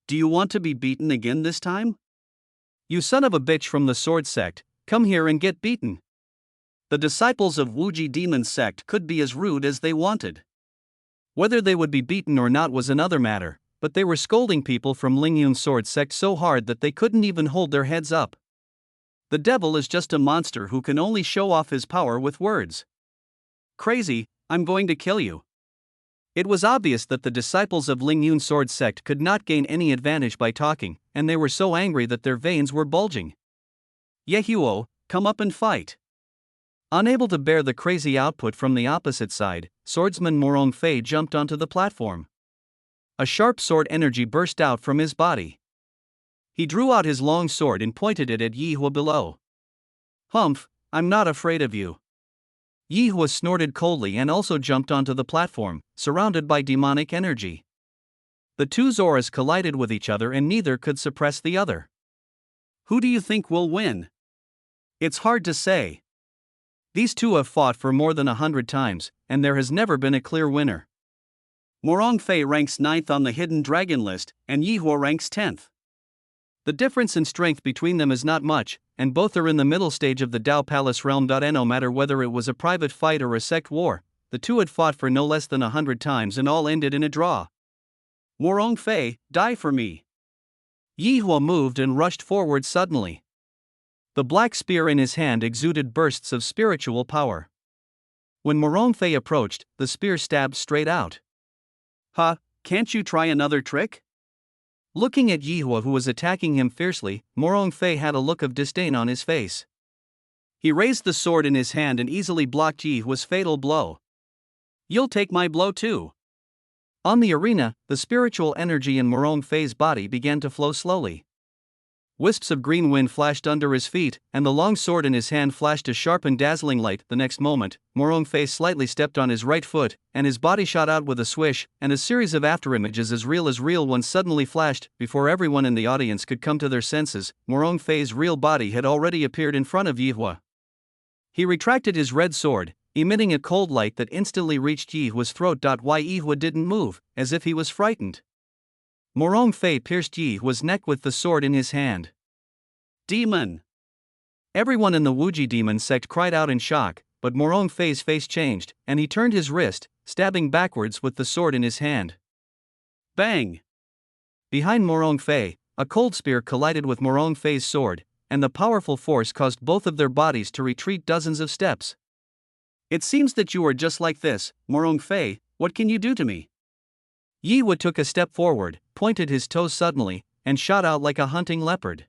Do you want to be beaten again this time? You son of a bitch from the Sword Sect, come here and get beaten. The disciples of Wuji Demon Sect could be as rude as they wanted. Whether they would be beaten or not was another matter, but they were scolding people from Lingyun Sword Sect so hard that they couldn't even hold their heads up. The devil is just a monster who can only show off his power with words. Crazy, I'm going to kill you. It was obvious that the disciples of Lingyun Sword Sect could not gain any advantage by talking, and they were so angry that their veins were bulging. Yehuo, come up and fight. Unable to bear the crazy output from the opposite side, swordsman Morong Fei jumped onto the platform. A sharp sword energy burst out from his body. He drew out his long sword and pointed it at Yihua below. Humph, I'm not afraid of you. Yihua snorted coldly and also jumped onto the platform, surrounded by demonic energy. The two Zoras collided with each other and neither could suppress the other. Who do you think will win? It's hard to say. These two have fought for more than 100 times, and there has never been a clear winner. Morong Fei ranks 9th on the Hidden Dragon list, and Yihua ranks 10th. The difference in strength between them is not much, and both are in the middle stage of the Dao Palace realm. No matter whether it was a private fight or a sect war, the two had fought for no less than 100 times and all ended in a draw. Morong Fei, die for me. Yihua moved and rushed forward suddenly. The black spear in his hand exuded bursts of spiritual power. When Morong Fei approached, the spear stabbed straight out. Huh, can't you try another trick? Looking at Yihua who was attacking him fiercely, Morong Fei had a look of disdain on his face. He raised the sword in his hand and easily blocked Yihua's fatal blow. You'll take my blow too. On the arena, the spiritual energy in Morong Fei's body began to flow slowly. Wisps of green wind flashed under his feet, and the long sword in his hand flashed a sharp and dazzling light. The next moment, Morong Fei slightly stepped on his right foot, and his body shot out with a swish, and a series of afterimages as real ones suddenly flashed. Before everyone in the audience could come to their senses, Morong Fei's real body had already appeared in front of Yihua. He retracted his red sword, emitting a cold light that instantly reached Yihua's throat. Why Yihua didn't move, as if he was frightened. Morong Fei pierced Yihua's neck with the sword in his hand. Demon! Everyone in the Wuji Demon Sect cried out in shock, but Morong Fei's face changed, and he turned his wrist, stabbing backwards with the sword in his hand. Bang! Behind Morong Fei, a cold spear collided with Morong Fei's sword, and the powerful force caused both of their bodies to retreat dozens of steps. It seems that you are just like this, Morong Fei. What can you do to me? Yihua took a step forward, pointed his toes suddenly, and shot out like a hunting leopard.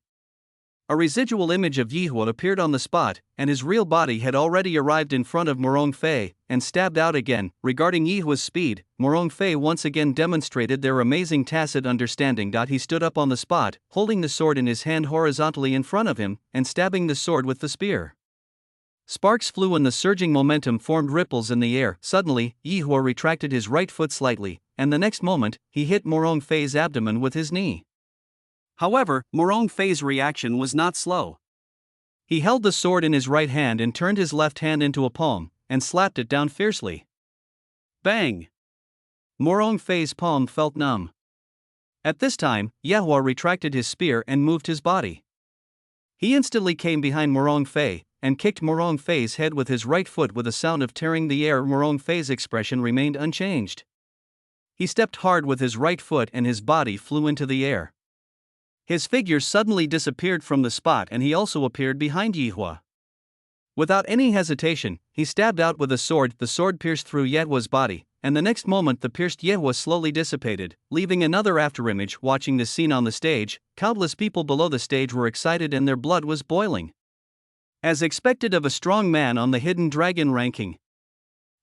A residual image of Yihua appeared on the spot, and his real body had already arrived in front of Morong Fei, and stabbed out again. Regarding Yihua's speed, Morong Fei once again demonstrated their amazing tacit understanding. He stood up on the spot, holding the sword in his hand horizontally in front of him, and stabbing the sword with the spear. Sparks flew and the surging momentum formed ripples in the air. Suddenly, Yihua retracted his right foot slightly, and the next moment, he hit Morong Fei's abdomen with his knee. However, Morong Fei's reaction was not slow. He held the sword in his right hand and turned his left hand into a palm, and slapped it down fiercely. Bang! Morong Fei's palm felt numb. At this time, Yihua retracted his spear and moved his body. He instantly came behind Morong Fei, and kicked Morong Fei's head with his right foot with a sound of tearing the air. Morong Fei's expression remained unchanged. He stepped hard with his right foot and his body flew into the air. His figure suddenly disappeared from the spot and he also appeared behind Yihua. Without any hesitation, he stabbed out with a sword. The sword pierced through Yehua's body, and the next moment the pierced Yehua slowly dissipated, leaving another afterimage. Watching the scene on the stage, countless people below the stage were excited and their blood was boiling. As expected of a strong man on the Hidden Dragon ranking.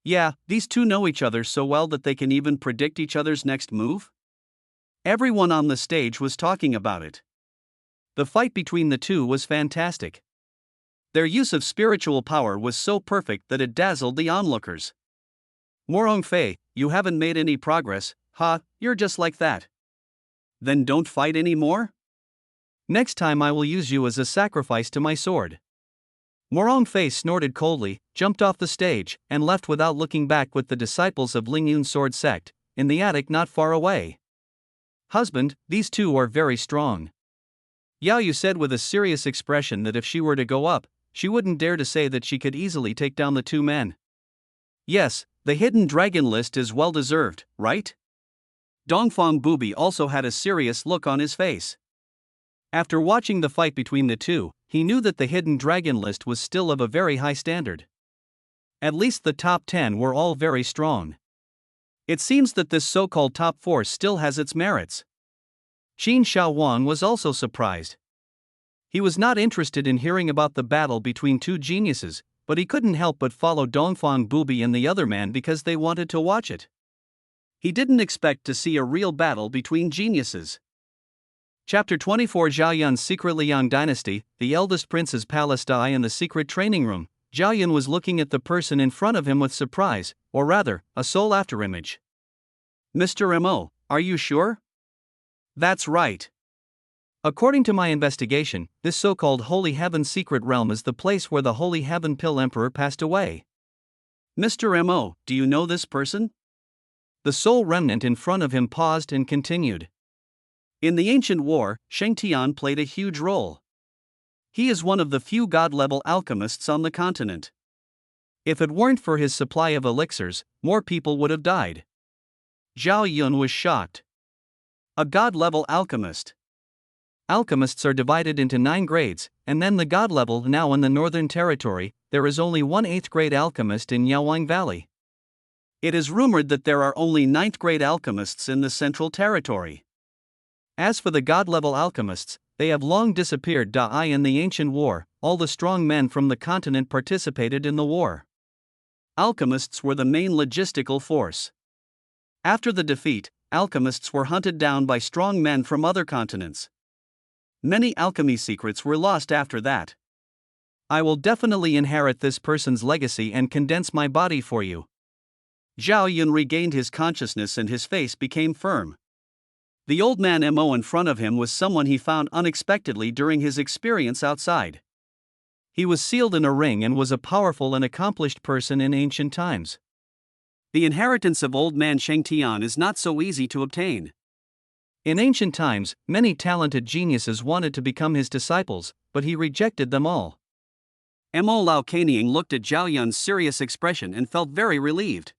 Yeah, these two know each other so well that they can even predict each other's next move? Everyone on the stage was talking about it. The fight between the two was fantastic. Their use of spiritual power was so perfect that it dazzled the onlookers. Morong Fei, you haven't made any progress, huh? You're just like that. Then don't fight anymore? Next time I will use you as a sacrifice to my sword. Morong Fei snorted coldly, jumped off the stage, and left without looking back with the disciples of Lingyun's sword sect, in the attic not far away. Husband, these two are very strong. Yao Yu said with a serious expression that if she were to go up, she wouldn't dare to say that she could easily take down the two men. Yes, the Hidden Dragon list is well deserved, right? Dongfang Bubi also had a serious look on his face. After watching the fight between the two, he knew that the Hidden Dragon list was still of a very high standard. At least the top 10 were all very strong. It seems that this so-called top 4 still has its merits. Qin Shaowang was also surprised. He was not interested in hearing about the battle between two geniuses, but he couldn't help but follow Dongfang Bubi and the other man because they wanted to watch it. He didn't expect to see a real battle between geniuses. Chapter 24 Zhao Yun's Secret Liang Dynasty. The eldest prince's palace. In the secret training room, Zhao Yun was looking at the person in front of him with surprise, or rather, a soul afterimage. Mr. Mo, are you sure? That's right. According to my investigation, this so-called Holy Heaven secret realm is the place where the Holy Heaven Pill Emperor passed away. Mr. Mo, do you know this person? The soul remnant in front of him paused and continued. In the ancient war, Sheng Tian played a huge role. He is one of the few god-level alchemists on the continent. If it weren't for his supply of elixirs, more people would have died. Zhao Yun was shocked. A god-level alchemist. Alchemists are divided into 9 grades, and then the god level. Now in the Northern Territory, there is only one 8th grade alchemist in Yaowang Valley. It is rumored that there are only 9th grade alchemists in the Central Territory. As for the god level alchemists, they have long disappeared. In the ancient war, all the strong men from the continent participated in the war. Alchemists were the main logistical force. After the defeat, alchemists were hunted down by strong men from other continents. Many alchemy secrets were lost after that. I will definitely inherit this person's legacy and condense my body for you. Zhao Yun regained his consciousness and his face became firm. The old man Mo in front of him was someone he found unexpectedly during his experience outside. He was sealed in a ring and was a powerful and accomplished person in ancient times. The inheritance of old man Sheng Tian is not so easy to obtain. In ancient times, many talented geniuses wanted to become his disciples, but he rejected them all. Mo Lao Kaniang looked at Zhao Yun's serious expression and felt very relieved.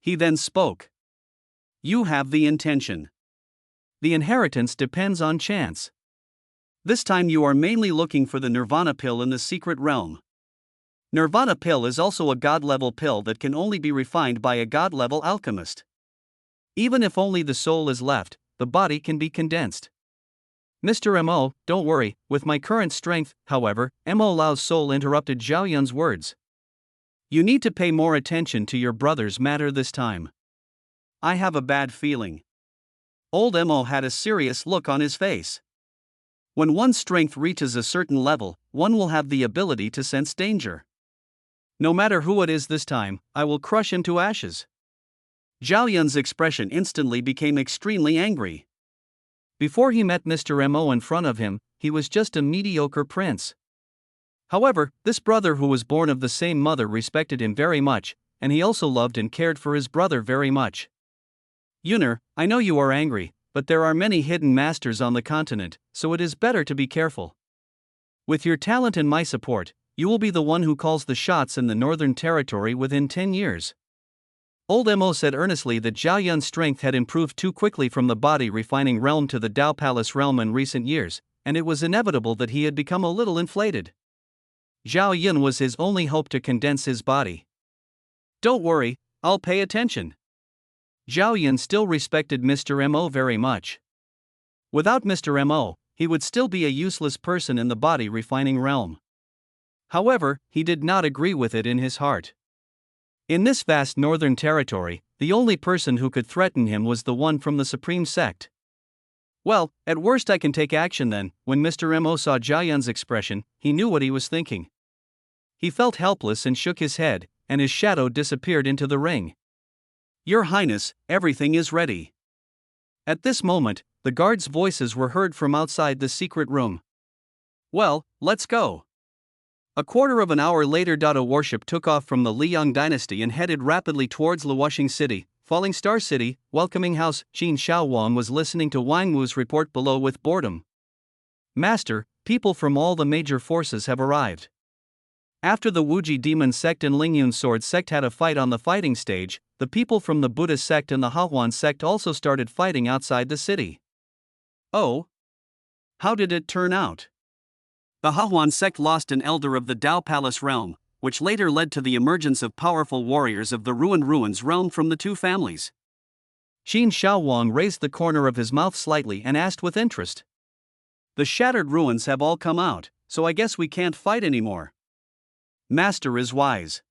He then spoke. You have the intention. The inheritance depends on chance. This time you are mainly looking for the Nirvana pill in the secret realm. Nirvana pill is also a god-level pill that can only be refined by a god-level alchemist. Even if only the soul is left, the body can be condensed. Mr. Mo, don't worry, with my current strength. However, Mo Lao's soul interrupted Zhao Yun's words. You need to pay more attention to your brother's matter this time. I have a bad feeling. Old Mo had a serious look on his face. When one's strength reaches a certain level, one will have the ability to sense danger. No matter who it is this time, I will crush him to ashes. Zhao Yun's expression instantly became extremely angry. Before he met Mr. Mo in front of him, he was just a mediocre prince. However, this brother who was born of the same mother respected him very much, and he also loved and cared for his brother very much. Yuner, I know you are angry, but there are many hidden masters on the continent, so it is better to be careful. With your talent and my support, You will be the one who calls the shots in the Northern Territory within 10 years. Old Mo said earnestly that Zhao Yun's strength had improved too quickly from the body refining realm to the Dao Palace realm in recent years, and it was inevitable that he had become a little inflated. Zhao Yun was his only hope to condense his body. Don't worry, I'll pay attention. Zhao Yun still respected Mr. Mo very much. Without Mr. Mo, he would still be a useless person in the body refining realm. However, he did not agree with it in his heart. In this vast northern territory, the only person who could threaten him was the one from the Supreme Sect. Well, at worst I can take action then. When Mr. Mo saw Zhao Yun's expression, he knew what he was thinking. He felt helpless and shook his head, and his shadow disappeared into the ring. Your Highness, everything is ready. At this moment, the guards' voices were heard from outside the secret room. Well, let's go. A quarter of an hour later, a warship took off from the Liang dynasty and headed rapidly towards Luoxing City, Falling Star City. Welcoming House. Qin Shaowang was listening to Wang Wu's report below with boredom. Master, people from all the major forces have arrived. After the Wuji demon sect and Lingyun sword sect had a fight on the fighting stage, the people from the Buddhist sect and the Hahuan sect also started fighting outside the city. Oh? How did it turn out? The Hahuan sect lost an elder of the Dao Palace realm, which later led to the emergence of powerful warriors of the ruined ruins realm from the two families. Qin Shaowang raised the corner of his mouth slightly and asked with interest. The shattered ruins have all come out, so I guess we can't fight anymore. Master is wise.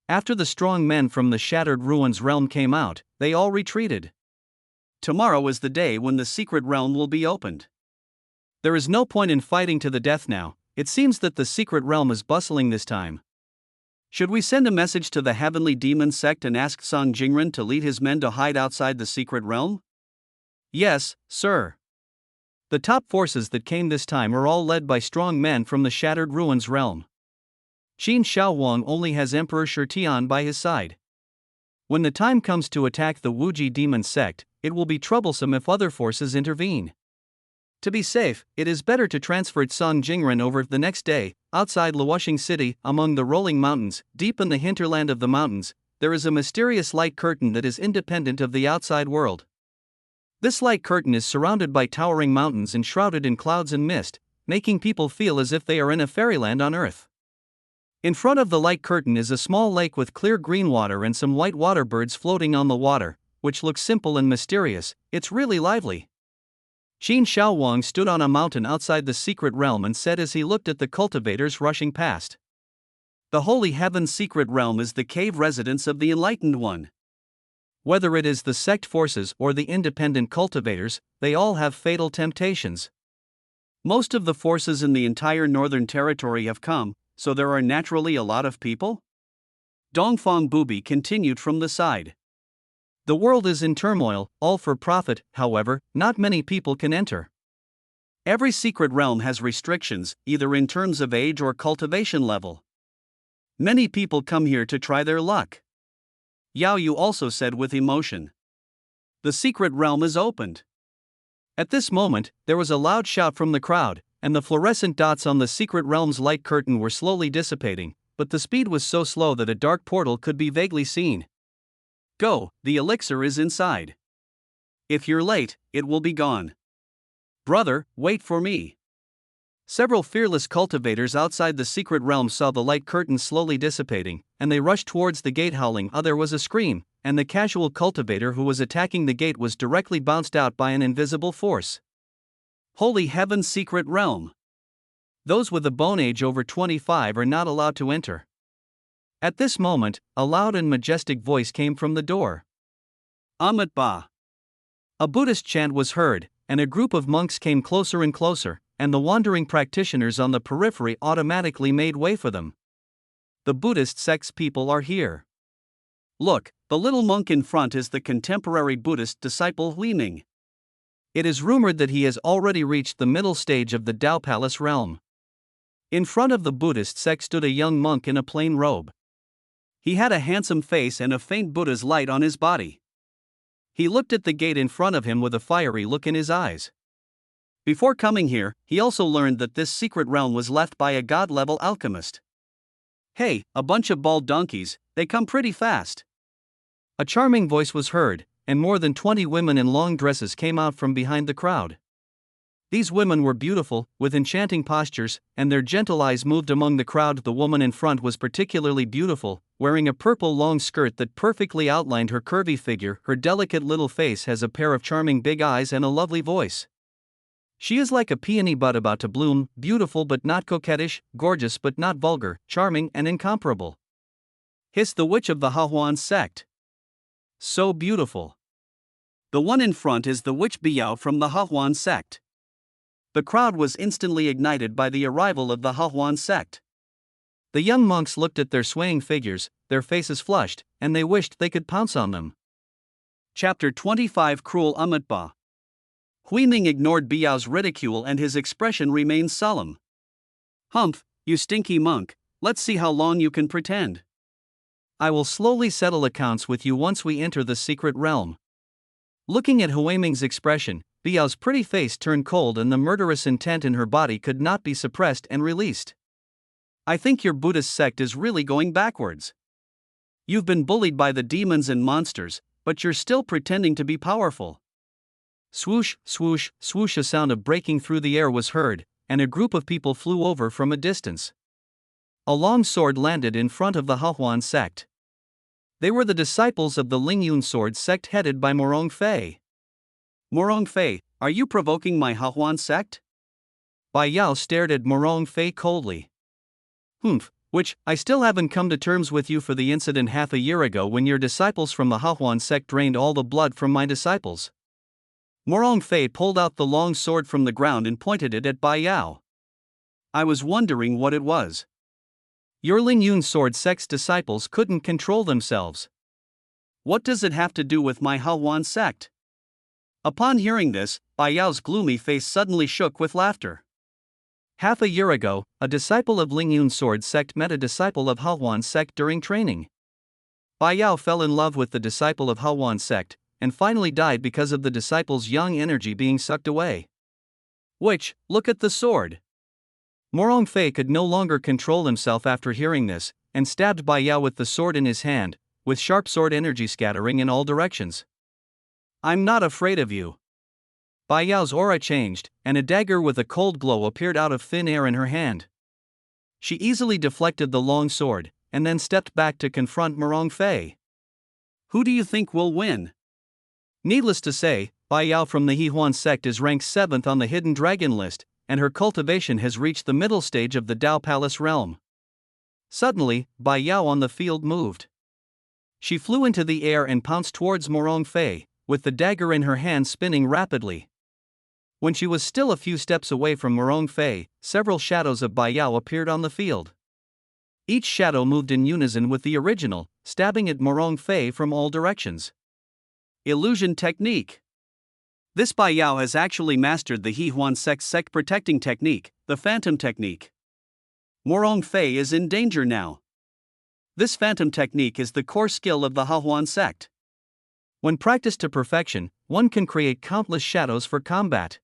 After the strong men from the shattered ruins realm came out, they all retreated. Tomorrow is the day when the secret realm will be opened. There is no point in fighting to the death now. It seems that the secret realm is bustling this time. Should we send a message to the Heavenly Demon sect and ask Song Jingren to lead his men to hide outside the secret realm? Yes, sir. The top forces that came this time are all led by strong men from the Shattered Ruins realm. Qin Shaowang only has Emperor Shirtian by his side. When the time comes to attack the Wuji demon sect, it will be troublesome if other forces intervene. To be safe, it is better to transfer Song Jingren over the next day. Outside Luoxing City, among the rolling mountains, deep in the hinterland of the mountains, there is a mysterious light curtain that is independent of the outside world. This light curtain is surrounded by towering mountains and shrouded in clouds and mist, making people feel as if they are in a fairyland on earth. In front of the light curtain is a small lake with clear green water and some white water birds floating on the water, which looks simple and mysterious. It's really lively. Qin Shaowang stood on a mountain outside the secret realm and said as he looked at the cultivators rushing past. The Holy Heaven's secret realm is the cave residence of the Enlightened One. Whether it is the sect forces or the independent cultivators, they all have fatal temptations. Most of the forces in the entire Northern Territory have come, so there are naturally a lot of people? Dongfang Bubi continued from the side. The world is in turmoil, all for profit. However, not many people can enter. Every secret realm has restrictions, either in terms of age or cultivation level. Many people come here to try their luck. Yao Yu also said with emotion. The secret realm is opened. At this moment, there was a loud shout from the crowd, and the fluorescent dots on the secret realm's light curtain were slowly dissipating, but the speed was so slow that a dark portal could be vaguely seen. Go, the elixir is inside. If you're late, it will be gone. Brother, wait for me. Several fearless cultivators outside the secret realm saw the light curtain slowly dissipating, and they rushed towards the gate howling. There was a scream, and the casual cultivator who was attacking the gate was directly bounced out by an invisible force. Holy Heaven's secret realm. Those with a bone age over 25 are not allowed to enter. At this moment, a loud and majestic voice came from the door. Amat Ba. A Buddhist chant was heard, and a group of monks came closer and closer, and the wandering practitioners on the periphery automatically made way for them. The Buddhist sect's people are here. Look, the little monk in front is the contemporary Buddhist disciple Li Ning. It is rumored that he has already reached the middle stage of the Dao Palace realm. In front of the Buddhist sect stood a young monk in a plain robe. He had a handsome face and a faint Buddha's light on his body. He looked at the gate in front of him with a fiery look in his eyes. Before coming here, he also learned that this secret realm was left by a god-level alchemist. Hey, a bunch of bald donkeys, they come pretty fast. A charming voice was heard, and more than 20 women in long dresses came out from behind the crowd. These women were beautiful, with enchanting postures, and their gentle eyes moved among the crowd. The woman in front was particularly beautiful, wearing a purple long skirt that perfectly outlined her curvy figure. Her delicate little face has a pair of charming big eyes and a lovely voice. She is like a peony bud about to bloom, beautiful but not coquettish, gorgeous but not vulgar, charming and incomparable. Hissed the witch of the Hahuan sect. So beautiful. The one in front is the witch Biao from the Hahuan sect. The crowd was instantly ignited by the arrival of the Hahuan sect. The young monks looked at their swaying figures, their faces flushed, and they wished they could pounce on them. Chapter 25 Cruel Amitba. Huining ignored Biao's ridicule and his expression remained solemn. Humph, you stinky monk, let's see how long you can pretend. I will slowly settle accounts with you once we enter the secret realm. Looking at Huiming's expression, Biao's pretty face turned cold and the murderous intent in her body could not be suppressed and released. I think your Buddhist sect is really going backwards. You've been bullied by the demons and monsters, but you're still pretending to be powerful. Swoosh, swoosh, swoosh, a sound of breaking through the air was heard, and a group of people flew over from a distance. A long sword landed in front of the Hahuan sect. They were the disciples of the Lingyun sword sect headed by Morong Fei. Morong Fei, are you provoking my Hahuan sect? Bai Yao stared at Morong Fei coldly. Which, I still haven't come to terms with you for the incident half a year ago when your disciples from the Hahuan sect drained all the blood from my disciples. Morong Fei pulled out the long sword from the ground and pointed it at Bai Yao. I was wondering what it was. Your Lingyun sword sect's disciples couldn't control themselves. What does it have to do with my Hahuan sect? Upon hearing this, Bai Yao's gloomy face suddenly shook with laughter. Half a year ago, a disciple of Lingyun sword sect met a disciple of Hahuan sect during training. Bai Yao fell in love with the disciple of Hahuan sect, and finally died because of the disciple's young energy being sucked away. Which, look at the sword. Morong Fei could no longer control himself after hearing this, and stabbed Bai Yao with the sword in his hand, with sharp sword energy scattering in all directions. I'm not afraid of you. Bai Yao's aura changed, and a dagger with a cold glow appeared out of thin air in her hand. She easily deflected the long sword, and then stepped back to confront Morong Fei. Who do you think will win? Needless to say, Bai Yao from the Hehuan sect is ranked 7th on the Hidden Dragon list, and her cultivation has reached the middle stage of the Dao Palace realm. Suddenly, Bai Yao on the field moved. She flew into the air and pounced towards Morong Fei, with the dagger in her hand spinning rapidly. When she was still a few steps away from Morong Fei, several shadows of Bai Yao appeared on the field. Each shadow moved in unison with the original, stabbing at Morong Fei from all directions. Illusion technique. This Bai Yao has actually mastered the Hehuan sect protecting technique, the phantom technique. Morong Fei is in danger now. This phantom technique is the core skill of the Hahuan sect. When practiced to perfection, one can create countless shadows for combat.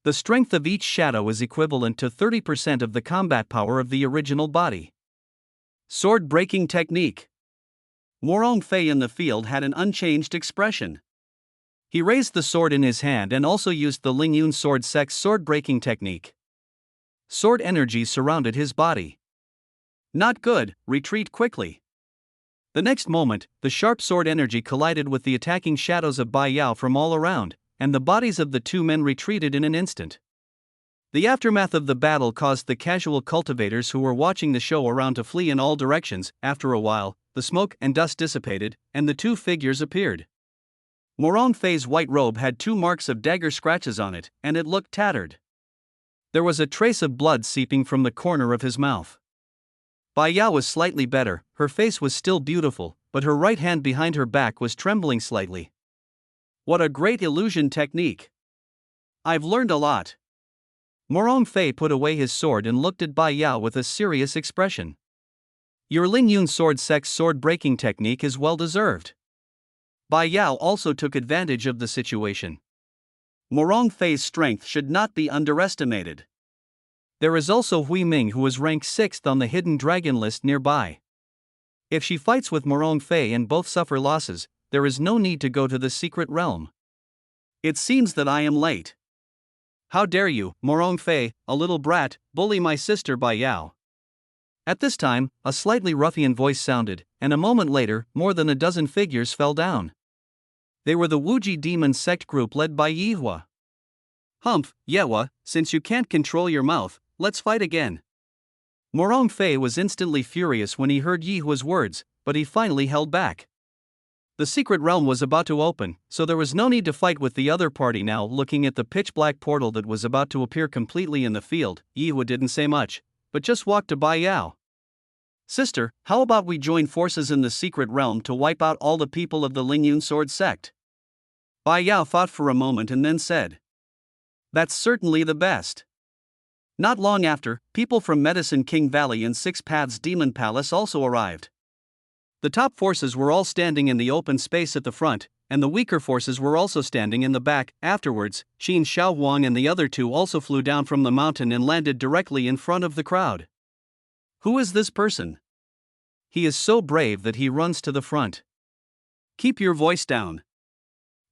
The strength of each shadow is equivalent to 30% of the combat power of the original body. Sword breaking technique. Morong Fei in the field had an unchanged expression. He raised the sword in his hand and also used the Lingyun sword sect's sword breaking technique. Sword energy surrounded his body. Not good, retreat quickly. The next moment, the sharp sword energy collided with the attacking shadows of Bai Yao from all around, and the bodies of the two men retreated in an instant. The aftermath of the battle caused the casual cultivators who were watching the show around to flee in all directions. After a while, the smoke and dust dissipated, and the two figures appeared. Morong Fei's white robe had 2 marks of dagger scratches on it, and it looked tattered. There was a trace of blood seeping from the corner of his mouth. Bai Yao was slightly better, her face was still beautiful, but her right hand behind her back was trembling slightly. What a great illusion technique! I've learned a lot. Morong Fei put away his sword and looked at Bai Yao with a serious expression. Your Lingyun sword sect's sword breaking technique is well deserved. Bai Yao also took advantage of the situation. Morong Fei's strength should not be underestimated. There is also Hui Ming, who is ranked 6th on the hidden dragon list nearby. If she fights with Morong Fei and both suffer losses, there is no need to go to the secret realm. It seems that I am late. How dare you, Morong Fei, a little brat, bully my sister Bai Yao? At this time, a slightly ruffian voice sounded, and a moment later, more than a dozen figures fell down. They were the Wuji demon sect group led by Yihua. Humph, Yewa, since you can't control your mouth, let's fight again. Morong Fei was instantly furious when he heard Yihua's words, but he finally held back. The secret realm was about to open, so there was no need to fight with the other party now. Looking at the pitch-black portal that was about to appear completely in the field, Yihua didn't say much, but just walked to Bai Yao. Sister, how about we join forces in the secret realm to wipe out all the people of the Lingyun Sword sect? Bai Yao thought for a moment and then said, that's certainly the best. Not long after, people from Medicine King Valley and Six Paths Demon Palace also arrived. The top forces were all standing in the open space at the front, and the weaker forces were also standing in the back. Afterwards, Qin Shaowang and the other two also flew down from the mountain and landed directly in front of the crowd. Who is this person? He is so brave that he runs to the front. Keep your voice down.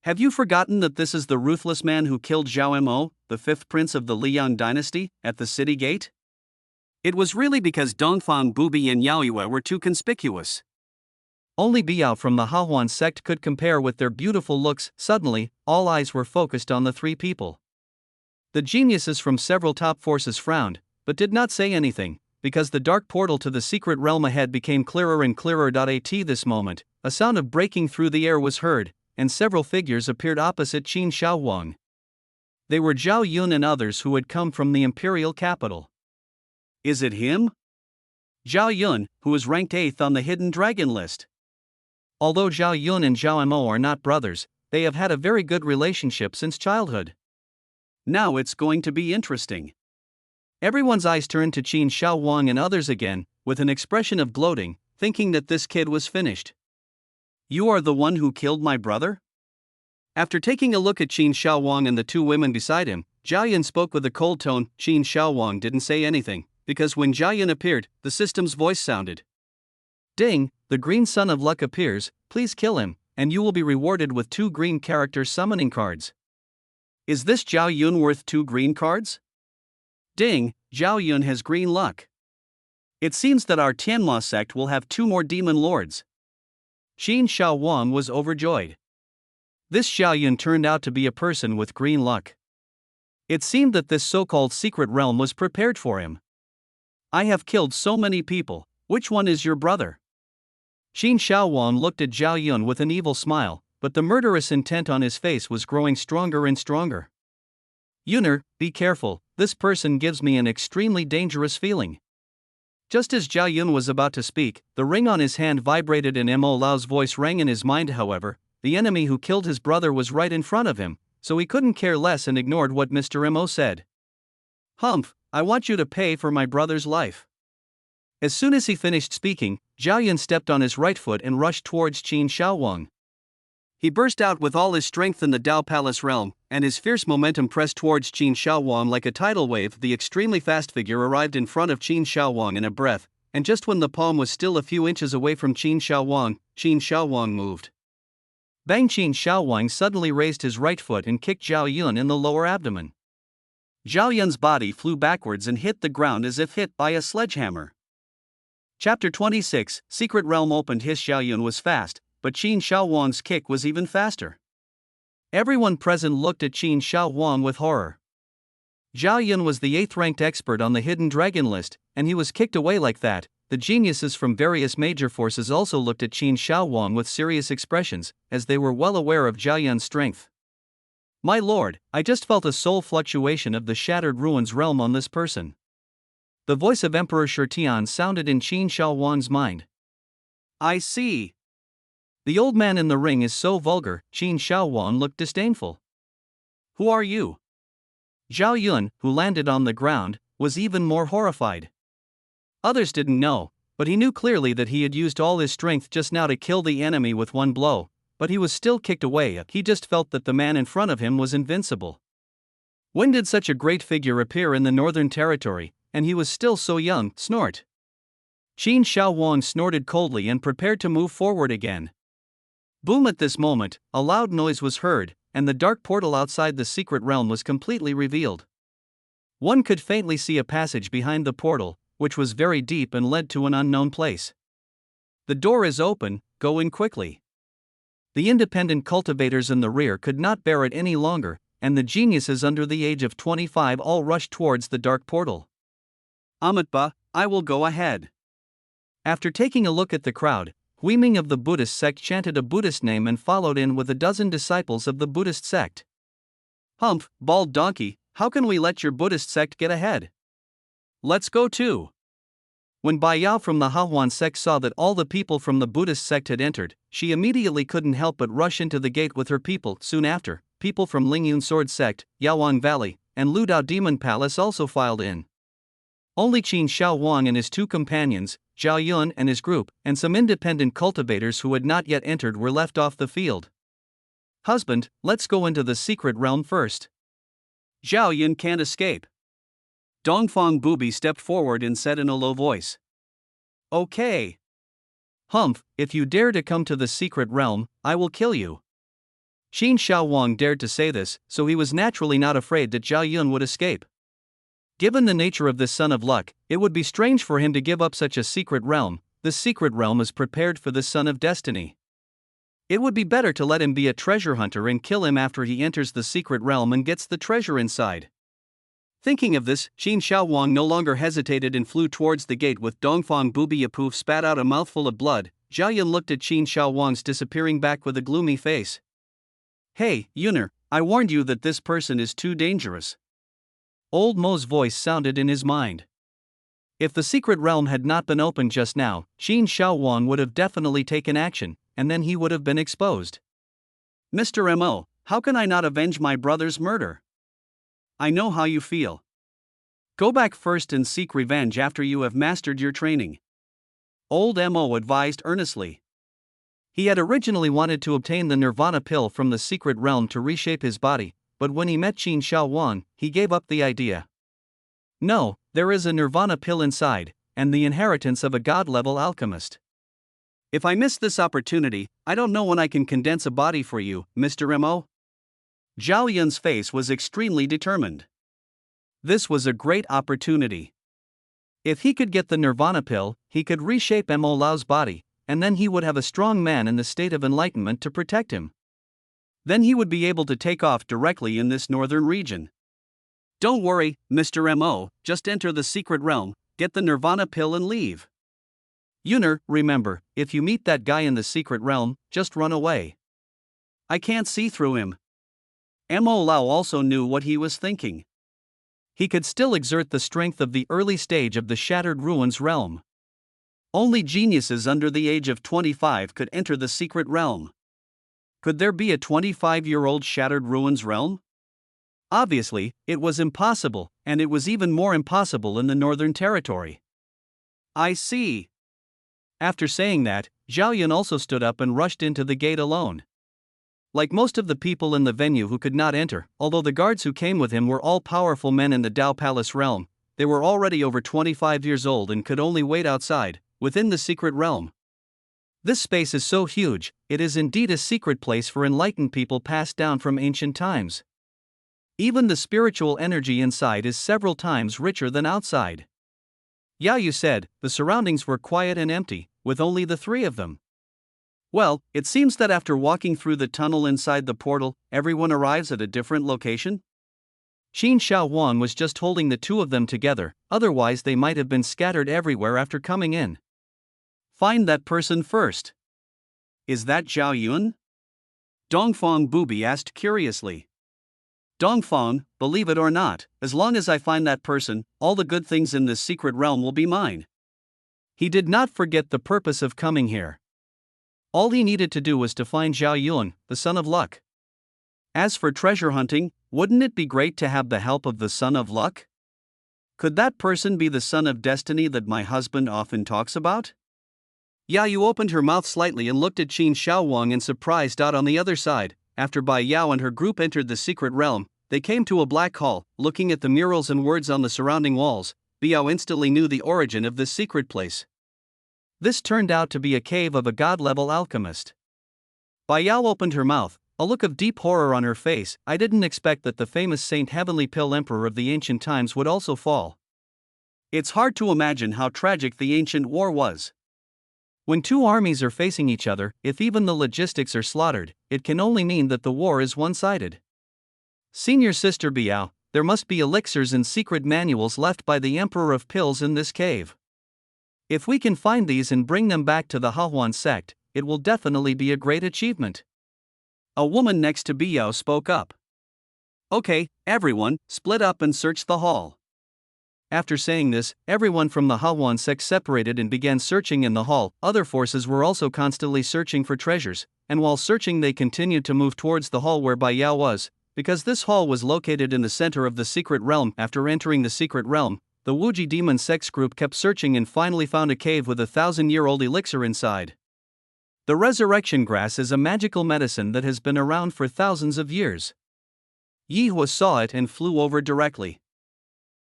Have you forgotten that this is the ruthless man who killed Zhao Mo, the 5th prince of the Liang dynasty, at the city gate? It was really because Dongfang Bubi and Yao Yue were too conspicuous. Only Biao from the Hahuan sect could compare with their beautiful looks. Suddenly, all eyes were focused on the three people. The geniuses from several top forces frowned, but did not say anything, because the dark portal to the secret realm ahead became clearer and clearer. At this moment, a sound of breaking through the air was heard, and several figures appeared opposite Qin Shaowang. They were Zhao Yun and others who had come from the imperial capital. Is it him? Zhao Yun, who is ranked 8th on the hidden dragon list. Although Zhao Yun and Zhao Mo are not brothers, they have had a very good relationship since childhood. Now it's going to be interesting. Everyone's eyes turned to Qin Shaowang and others again, with an expression of gloating, thinking that this kid was finished. You are the one who killed my brother? After taking a look at Qin Shaowang and the two women beside him, Zhao Yun spoke with a cold tone. Qin Shaowang didn't say anything, because when Zhao Yun appeared, the system's voice sounded. Ding, the green son of luck appears, please kill him, and you will be rewarded with 2 green character summoning cards. Is this Zhao Yun worth 2 green cards? Ding, Zhao Yun has green luck. It seems that our Tianma sect will have 2 more demon lords. Qin Shaowang was overjoyed. This Zhao Yun turned out to be a person with green luck. It seemed that this so-called secret realm was prepared for him. I have killed so many people, which one is your brother? Qin Shaowang looked at Zhao Yun with an evil smile, but the murderous intent on his face was growing stronger and stronger. Yuner, be careful, this person gives me an extremely dangerous feeling. Just as Zhao Yun was about to speak, the ring on his hand vibrated and Mo Lao's voice rang in his mind. However, the enemy who killed his brother was right in front of him, so he couldn't care less and ignored what Mr. Mo said. Humph, I want you to pay for my brother's life. As soon as he finished speaking, Zhao Yun stepped on his right foot and rushed towards Qin Shaowang. He burst out with all his strength in the Dao Palace realm, and his fierce momentum pressed towards Qin Shaowang like a tidal wave. The extremely fast figure arrived in front of Qin Shaowang in a breath, and just when the palm was still a few inches away from Qin Shaowang moved. Bang! Qin Shaowang suddenly raised his right foot and kicked Zhao Yun in the lower abdomen. Zhao Yun's body flew backwards and hit the ground as if hit by a sledgehammer. Chapter 26, Secret Realm opened. His Zhao Yun was fast, but Qin Shaowang's kick was even faster. Everyone present looked at Qin Shaowang with horror. Zhao Yun was the 8th-ranked expert on the hidden dragon list, and he was kicked away like that. The geniuses from various major forces also looked at Qin Shaowang with serious expressions, as they were well aware of Zhao Yun's strength. My lord, I just felt a soul fluctuation of the shattered ruins realm on this person. The voice of Emperor Shirtian sounded in Qin Shaowang's mind. I see. The old man in the ring is so vulgar. Qin Shaowang looked disdainful. Who are you? Zhao Yun, who landed on the ground, was even more horrified. Others didn't know, but he knew clearly that he had used all his strength just now to kill the enemy with one blow, but he was still kicked away. He just felt that the man in front of him was invincible. When did such a great figure appear in the Northern Territory, and he was still so young? Snort. Qin Shao Wang snorted coldly and prepared to move forward again. Boom! At this moment, a loud noise was heard, and the dark portal outside the secret realm was completely revealed. One could faintly see a passage behind the portal, which was very deep and led to an unknown place. The door is open, go in quickly. The independent cultivators in the rear could not bear it any longer, and the geniuses under the age of 25 all rushed towards the dark portal. Amitba, I will go ahead. After taking a look at the crowd, Huiming of the Buddhist sect chanted a Buddhist name and followed in with a dozen disciples of the Buddhist sect. Humph, bald donkey, how can we let your Buddhist sect get ahead? Let's go too. When Bai Yao from the Hahuan sect saw that all the people from the Buddhist sect had entered, she immediately couldn't help but rush into the gate with her people. Soon after, people from Lingyun Sword sect, Yaowang Valley, and Ludao Demon Palace also filed in. Only Qin Shao Wang and his two companions, Zhao Yun and his group, and some independent cultivators who had not yet entered were left off the field. Husband, let's go into the secret realm first. Zhao Yun can't escape. Dongfang Bubi stepped forward and said in a low voice. Okay. Humph, if you dare to come to the secret realm, I will kill you. Qin Shao Wang dared to say this, so he was naturally not afraid that Zhao Yun would escape. Given the nature of this son of luck, it would be strange for him to give up such a secret realm. The secret realm is prepared for the son of destiny. It would be better to let him be a treasure hunter and kill him after he enters the secret realm and gets the treasure inside. Thinking of this, Qin Shao Wang no longer hesitated and flew towards the gate with Dongfang Bubi. Yapoof spat out a mouthful of blood. Zhao Yun looked at Qin Shao Wang's disappearing back with a gloomy face. Hey, Yuner, I warned you that this person is too dangerous. Old Mo's voice sounded in his mind. If the secret realm had not been opened just now, Qin Shao Wang would have definitely taken action, and then he would have been exposed. Mr. Mo, how can I not avenge my brother's murder? I know how you feel. Go back first and seek revenge after you have mastered your training. Old Mo advised earnestly. He had originally wanted to obtain the Nirvana pill from the secret realm to reshape his body, but when he met Qin Shao Wang, he gave up the idea. No, there is a Nirvana pill inside, and the inheritance of a god-level alchemist. If I miss this opportunity, I don't know when I can condense a body for you, Mr. Mo. Zhao Yun's face was extremely determined. This was a great opportunity. If he could get the Nirvana pill, he could reshape Mo Lao's body, and then he would have a strong man in the state of enlightenment to protect him. Then he would be able to take off directly in this northern region. Don't worry, Mr. Mo, just enter the secret realm, get the Nirvana pill and leave. Yuner, remember, if you meet that guy in the secret realm, just run away. I can't see through him. Mo Lao also knew what he was thinking. He could still exert the strength of the early stage of the Shattered Ruins realm. Only geniuses under the age of 25 could enter the secret realm. Could there be a 25-year-old Shattered Ruins realm? Obviously, it was impossible, and it was even more impossible in the Northern Territory. I see. After saying that, Zhao Yun also stood up and rushed into the gate alone. Like most of the people in the venue who could not enter, although the guards who came with him were all powerful men in the Dao Palace realm, they were already over 25 years old and could only wait outside, within the secret realm. This space is so huge, it is indeed a secret place for enlightened people passed down from ancient times. Even the spiritual energy inside is several times richer than outside. Yao Yu said, the surroundings were quiet and empty, with only the three of them. Well, it seems that after walking through the tunnel inside the portal, everyone arrives at a different location? Qin Shao Wang was just holding the two of them together, otherwise they might have been scattered everywhere after coming in. Find that person first. Is that Zhao Yun? Dongfang Bubi asked curiously. Dongfang, believe it or not, as long as I find that person, all the good things in this secret realm will be mine. He did not forget the purpose of coming here. All he needed to do was to find Zhao Yun, the son of luck. As for treasure hunting, wouldn't it be great to have the help of the son of luck? Could that person be the son of destiny that my husband often talks about? Yao Yu opened her mouth slightly and looked at Qin Shao Wang in surprise. On the other side, after Bai Yao and her group entered the secret realm, they came to a black hall. Looking at the murals and words on the surrounding walls, Biao instantly knew the origin of this secret place. This turned out to be a cave of a god-level alchemist. Biao opened her mouth, a look of deep horror on her face. I didn't expect that the famous Saint Heavenly Pill Emperor of the ancient times would also fall. It's hard to imagine how tragic the ancient war was. When two armies are facing each other, if even the logistics are slaughtered, it can only mean that the war is one-sided. Senior Sister Biao, there must be elixirs and secret manuals left by the Emperor of Pills in this cave. If we can find these and bring them back to the Hahuan sect, it will definitely be a great achievement. A woman next to Biao spoke up. Okay, everyone, split up and search the hall. After saying this, everyone from the Hahuan sect separated and began searching in the hall. Other forces were also constantly searching for treasures, and while searching they continued to move towards the hall where Biao was, because this hall was located in the center of the secret realm. After entering the secret realm, the Wuji demon sex group kept searching and finally found a cave with a 1,000-year-old elixir inside. The resurrection grass is a magical medicine that has been around for thousands of years. Yihua saw it and flew over directly.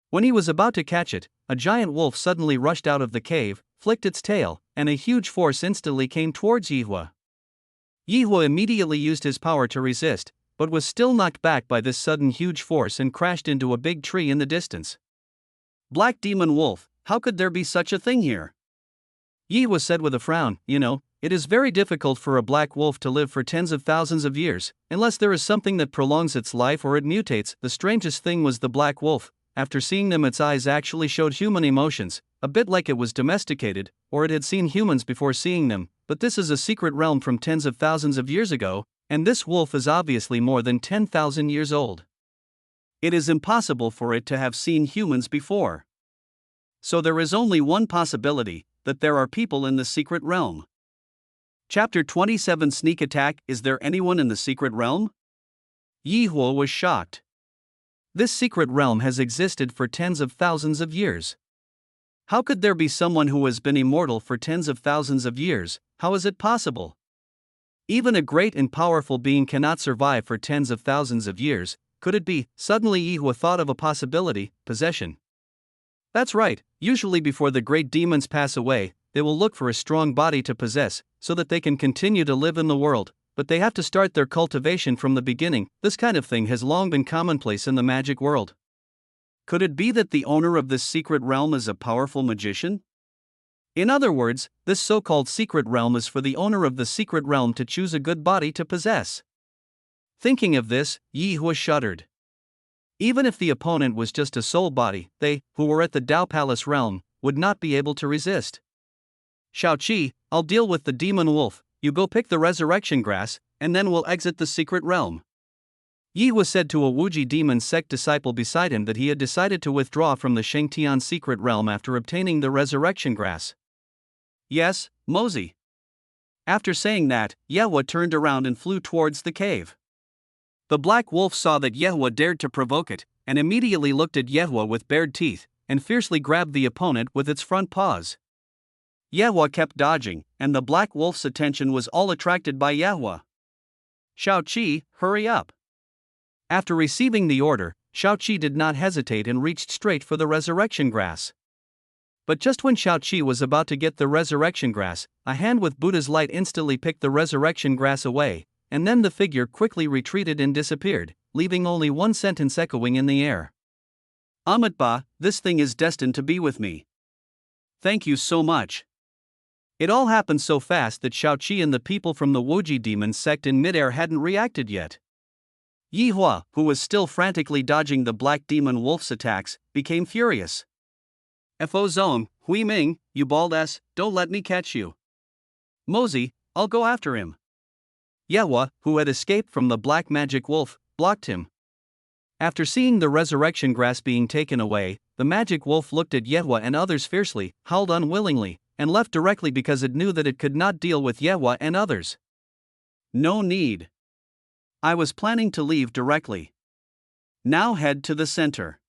When he was about to catch it, a giant wolf suddenly rushed out of the cave, flicked its tail, and a huge force instantly came towards Yihua. Yihua immediately used his power to resist, but was still knocked back by this sudden huge force and crashed into a big tree in the distance. Black Demon Wolf, how could there be such a thing here? Yihua said with a frown, it is very difficult for a black wolf to live for tens of thousands of years, unless there is something that prolongs its life or it mutates. The strangest thing was the black wolf. After seeing them, its eyes actually showed human emotions, a bit like it was domesticated, or it had seen humans before seeing them. But this is a secret realm from tens of thousands of years ago, and this wolf is obviously more than 10,000 years old. It is impossible for it to have seen humans before. So there is only one possibility, that there are people in the secret realm. Chapter 27 Sneak Attack. Is there anyone in the secret realm? Yihua was shocked. This secret realm has existed for tens of thousands of years. How could there be someone who has been immortal for tens of thousands of years? How is it possible? Even a great and powerful being cannot survive for tens of thousands of years. Could it be? Suddenly Yihua thought of a possibility: possession. That's right, usually before the great demons pass away, they will look for a strong body to possess, so that they can continue to live in the world, but they have to start their cultivation from the beginning. This kind of thing has long been commonplace in the magic world. Could it be that the owner of this secret realm is a powerful magician? In other words, this so-called secret realm is for the owner of the secret realm to choose a good body to possess. Thinking of this, Yihua shuddered. Even if the opponent was just a soul body, they, who were at the Dao Palace realm, would not be able to resist. Shaoqi, I'll deal with the demon wolf, you go pick the resurrection grass, and then we'll exit the secret realm. Yihua said to a Wuji demon sect disciple beside him that he had decided to withdraw from the Shengtian secret realm after obtaining the resurrection grass. Yes, Mosey. After saying that, Yehua turned around and flew towards the cave. The black wolf saw that Yehua dared to provoke it, and immediately looked at Yehua with bared teeth, and fiercely grabbed the opponent with its front paws. Yehua kept dodging, and the black wolf's attention was all attracted by Yehua. Shaoqi, hurry up. After receiving the order, Shaoqi did not hesitate and reached straight for the resurrection grass. But just when Shaoqi was about to get the resurrection grass, a hand with Buddha's light instantly picked the resurrection grass away, and then the figure quickly retreated and disappeared, leaving only one sentence echoing in the air. Amitba, this thing is destined to be with me. Thank you so much. It all happened so fast that Shaoqi and the people from the Wuji demon sect in midair hadn't reacted yet. Yihua, who was still frantically dodging the black demon wolf's attacks, became furious. Fo Zone, Hui Ming, you bald ass, don't let me catch you. Mosey, I'll go after him. Yehua, who had escaped from the black magic wolf, blocked him. After seeing the resurrection grass being taken away, the magic wolf looked at Yehua and others fiercely, howled unwillingly, and left directly because it knew that it could not deal with Yehua and others. No need. I was planning to leave directly. Now head to the center.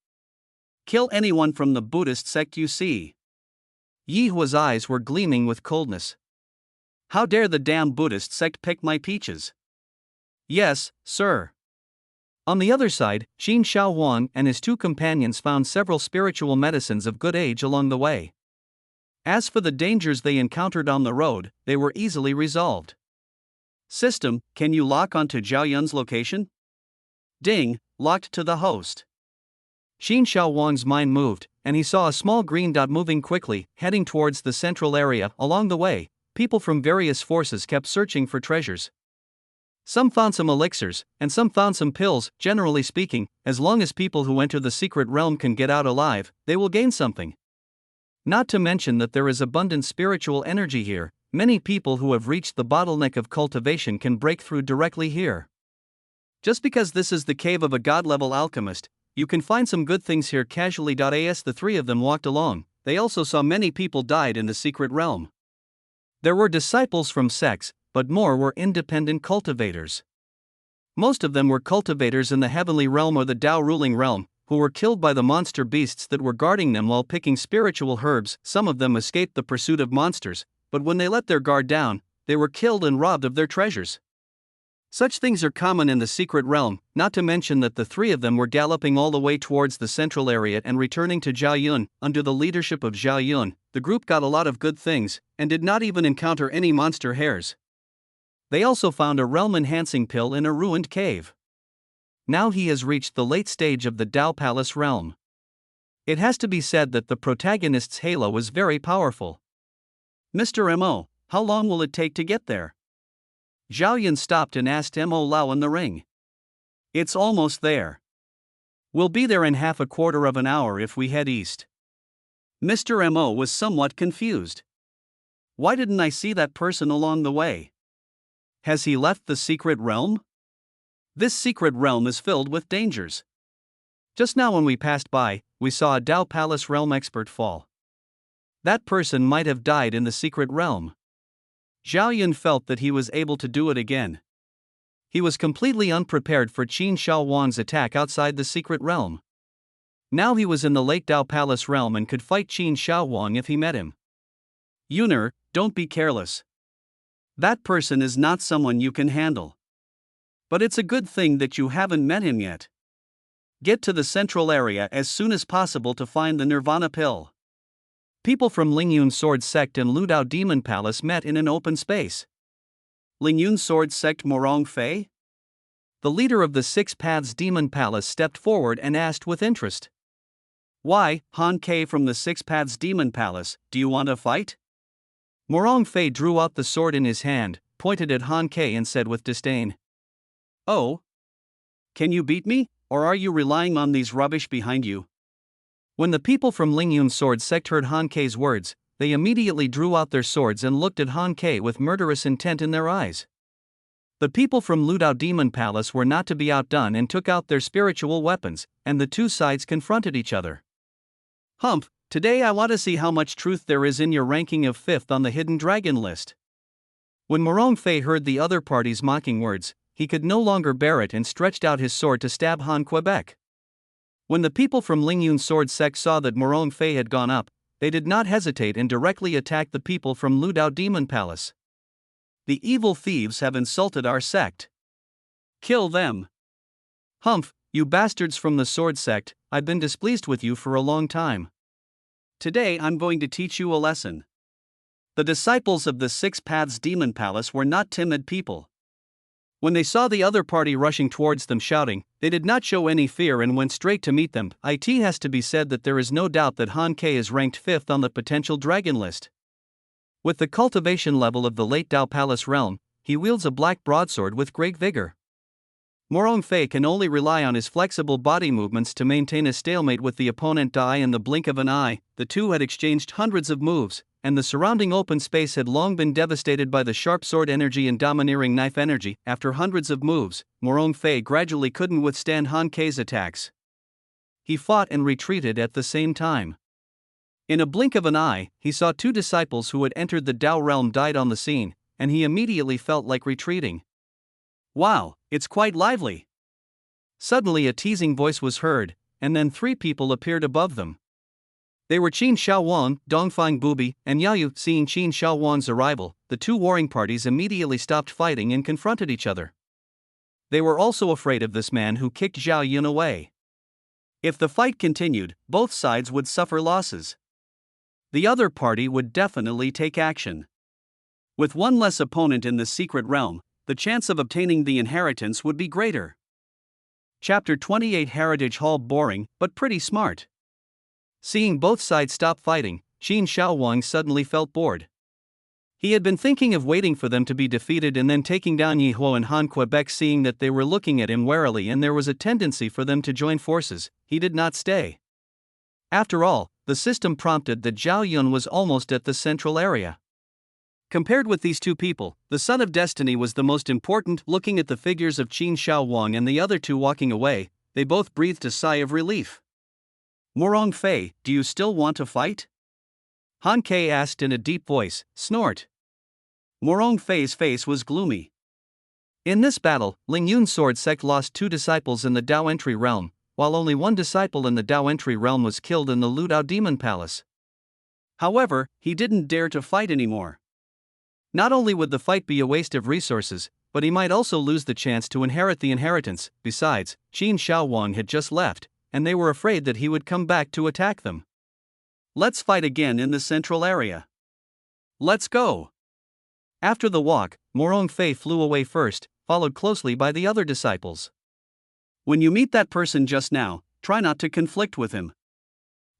Kill anyone from the Buddhist sect you see. Yihua's eyes were gleaming with coldness. How dare the damn Buddhist sect pick my peaches? Yes, sir. On the other side, Qin Shao Wang and his two companions found several spiritual medicines of good age along the way. As for the dangers they encountered on the road, they were easily resolved. System, can you lock onto Zhao Yun's location? Ding, locked to the host. Qin Shao Wang's mind moved, and he saw a small green dot moving quickly, heading towards the central area. Along the way, people from various forces kept searching for treasures. Some found some elixirs, and some found some pills. Generally speaking, as long as people who enter the secret realm can get out alive, they will gain something. Not to mention that there is abundant spiritual energy here. Many people who have reached the bottleneck of cultivation can break through directly here. Just because this is the cave of a god-level alchemist, you can find some good things here casually. As the three of them walked along, they also saw many people died in the secret realm. There were disciples from sects, but more were independent cultivators. Most of them were cultivators in the heavenly realm or the Tao ruling realm, who were killed by the monster beasts that were guarding them while picking spiritual herbs. Some of them escaped the pursuit of monsters, but when they let their guard down, they were killed and robbed of their treasures. Such things are common in the secret realm, not to mention that the three of them were galloping all the way towards the central area and returning to Zhao Yun. Under the leadership of Zhao Yun, the group got a lot of good things, and did not even encounter any monster hares. They also found a realm-enhancing pill in a ruined cave. Now he has reached the late stage of the Tao Palace realm. It has to be said that the protagonist's halo was very powerful. Mr. Mo, how long will it take to get there? Zhao Yun stopped and asked Mo Lao in the ring. It's almost there. We'll be there in half a quarter of an hour if we head east. Mr. Mo was somewhat confused. Why didn't I see that person along the way? Has he left the secret realm? This secret realm is filled with dangers. Just now when we passed by, we saw a Tao Palace realm expert fall. That person might have died in the secret realm. Zhao Yun felt that he was able to do it again. He was completely unprepared for Qin Shao Wang's attack outside the secret realm. Now he was in the late Tao Palace realm and could fight Qin Shao Wang if he met him. Yuner, don't be careless. That person is not someone you can handle. But it's a good thing that you haven't met him yet. Get to the central area as soon as possible to find the Nirvana pill. People from Lingyun Sword Sect and Ludao Demon Palace met in an open space. Lingyun Sword Sect Morong Fei? The leader of the Six Paths Demon Palace stepped forward and asked with interest. Why, Han Ke from the Six Paths Demon Palace, do you want to fight? Morong Fei drew out the sword in his hand, pointed at Han Ke and said with disdain. Oh? Can you beat me, or are you relying on these rubbish behind you? When the people from Lingyun Sword Sect heard Han Ke's words, they immediately drew out their swords and looked at Han Ke with murderous intent in their eyes. The people from Ludao Demon Palace were not to be outdone and took out their spiritual weapons, and the two sides confronted each other. Humph, today I want to see how much truth there is in your ranking of 5th on the Hidden Dragon list. When Morong Fei heard the other party's mocking words, he could no longer bear it and stretched out his sword to stab Han Quebec. When the people from Lingyun Sword Sect saw that Morong Fei had gone up, they did not hesitate and directly attacked the people from Ludao Demon Palace. The evil thieves have insulted our sect. Kill them. Humph, you bastards from the Sword Sect, I've been displeased with you for a long time. Today I'm going to teach you a lesson. The disciples of the Six Paths Demon Palace were not timid people. When they saw the other party rushing towards them shouting, they did not show any fear and went straight to meet them. It has to be said that there is no doubt that Han Ke is ranked 5th on the potential dragon list. With the cultivation level of the late Tao Palace realm, he wields a black broadsword with great vigor. Morong Fei can only rely on his flexible body movements to maintain a stalemate with the opponent. In the blink of an eye, the two had exchanged hundreds of moves, and the surrounding open space had long been devastated by the sharp sword energy and domineering knife energy. After hundreds of moves, Morong Fei gradually couldn't withstand Han Ke's attacks. He fought and retreated at the same time. In a blink of an eye, he saw two disciples who had entered the Tao realm died on the scene, and he immediately felt like retreating. Wow, it's quite lively. Suddenly a teasing voice was heard, and then 3 people appeared above them. They were Qin Shao Wang, Dongfang Bubi, and Yayu. Seeing Qin Shao Wang's arrival, the two warring parties immediately stopped fighting and confronted each other. They were also afraid of this man who kicked Zhao Yun away. If the fight continued, both sides would suffer losses. The other party would definitely take action. With one less opponent in the secret realm, the chance of obtaining the inheritance would be greater. Chapter 28 Heritage Hall boring, but pretty smart. Seeing both sides stop fighting, Qin Shaowang suddenly felt bored. He had been thinking of waiting for them to be defeated and then taking down Yi Huo and Han Quebec. Seeing that they were looking at him warily and there was a tendency for them to join forces, he did not stay. After all, the system prompted that Zhao Yun was almost at the central area. Compared with these two people, the Son of Destiny was the most important. Looking at the figures of Qin Shaowang and the other two walking away, they both breathed a sigh of relief. Morong Fei, do you still want to fight? Han Ke asked in a deep voice. Snort. Morong Fei's face was gloomy. In this battle, Ling Yun's sword sect lost 2 disciples in the Dao Entry realm, while only 1 disciple in the Dao Entry realm was killed in the Lu Dao Demon Palace. However, he didn't dare to fight anymore. Not only would the fight be a waste of resources, but he might also lose the chance to inherit the inheritance. Besides, Qin Shaowang had just left, and they were afraid that he would come back to attack them. Let's fight again in the central area. Let's go. After the walk, Morong Fei flew away first, followed closely by the other disciples. When you meet that person just now, try not to conflict with him.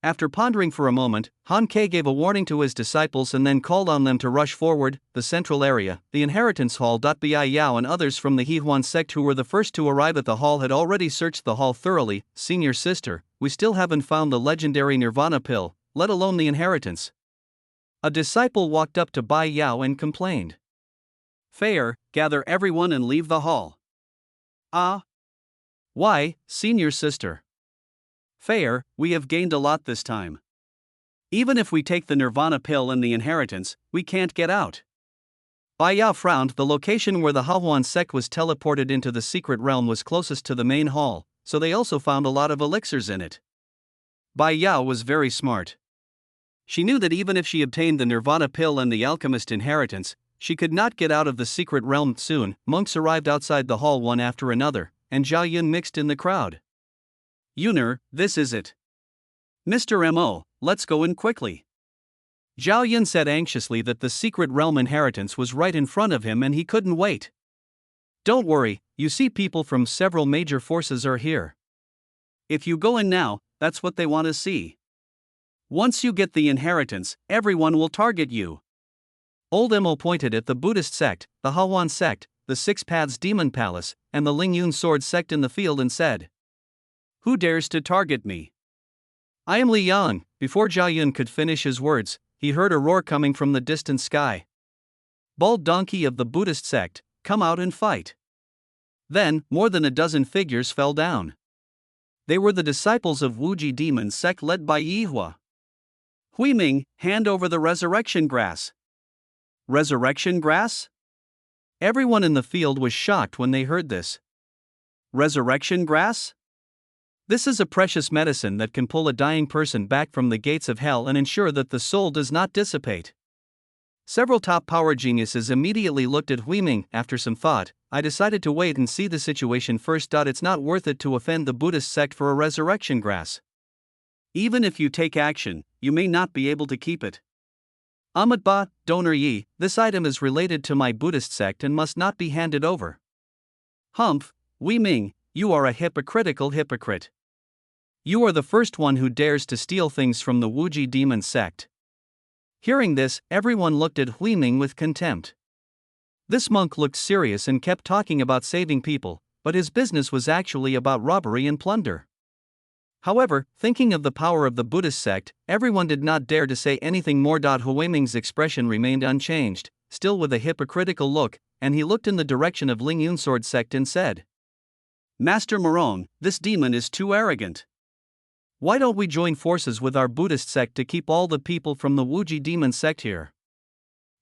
After pondering for a moment, Han Ke gave a warning to his disciples and then called on them to rush forward. The central area, the inheritance hall. Bai Yao and others from the Hehuan sect who were the first to arrive at the hall had already searched the hall thoroughly. Senior sister, we still haven't found the legendary Nirvana pill, let alone the inheritance. A disciple walked up to Bai Yao and complained. Fair, gather everyone and leave the hall. Ah. Why, senior sister? Fair, we have gained a lot this time. Even if we take the Nirvana pill and the inheritance, we can't get out. Bai Yao frowned. The location where the Hehuan sect was teleported into the secret realm was closest to the main hall, so they also found a lot of elixirs in it. Bai Yao was very smart. She knew that even if she obtained the Nirvana pill and the alchemist inheritance, she could not get out of the secret realm. Soon, monks arrived outside the hall one after another, and Zhao Yun mixed in the crowd. Yuner, this is it. Mr. M.O., let's go in quickly. Zhao Yun said anxiously that the secret realm inheritance was right in front of him and he couldn't wait. Don't worry, you see people from several major forces are here. If you go in now, that's what they want to see. Once you get the inheritance, everyone will target you. Old Mo pointed at the Buddhist sect, the Hehuan sect, the Six Paths Demon Palace, and the Ling Yun sword sect in the field and said, Who dares to target me? I am Li Yang. Before Zhao Yun could finish his words, he heard a roar coming from the distant sky. Bald donkey of the Buddhist sect, come out and fight. Then, more than a dozen figures fell down. They were the disciples of Wuji Demon sect led by Yi Huo. Hui Ming, hand over the resurrection grass. Resurrection grass? Everyone in the field was shocked when they heard this. Resurrection grass? This is a precious medicine that can pull a dying person back from the gates of hell and ensure that the soul does not dissipate. Several top power geniuses immediately looked at Hui Ming. After some thought, I decided to wait and see the situation first. It's not worth it to offend the Buddhist sect for a resurrection grass. Even if you take action, you may not be able to keep it. Amitba, Donor Yi, this item is related to my Buddhist sect and must not be handed over. Humph, Hui Ming, you are a hypocritical hypocrite. You are the first one who dares to steal things from the Wuji Demon sect. Hearing this, everyone looked at Hui Ming with contempt. This monk looked serious and kept talking about saving people, but his business was actually about robbery and plunder. However, thinking of the power of the Buddhist sect, everyone did not dare to say anything more. Hui Ming's expression remained unchanged, still with a hypocritical look, and he looked in the direction of Ling Yun sword sect and said, Master Morong, this demon is too arrogant. Why don't we join forces with our Buddhist sect to keep all the people from the Wuji Demon sect here?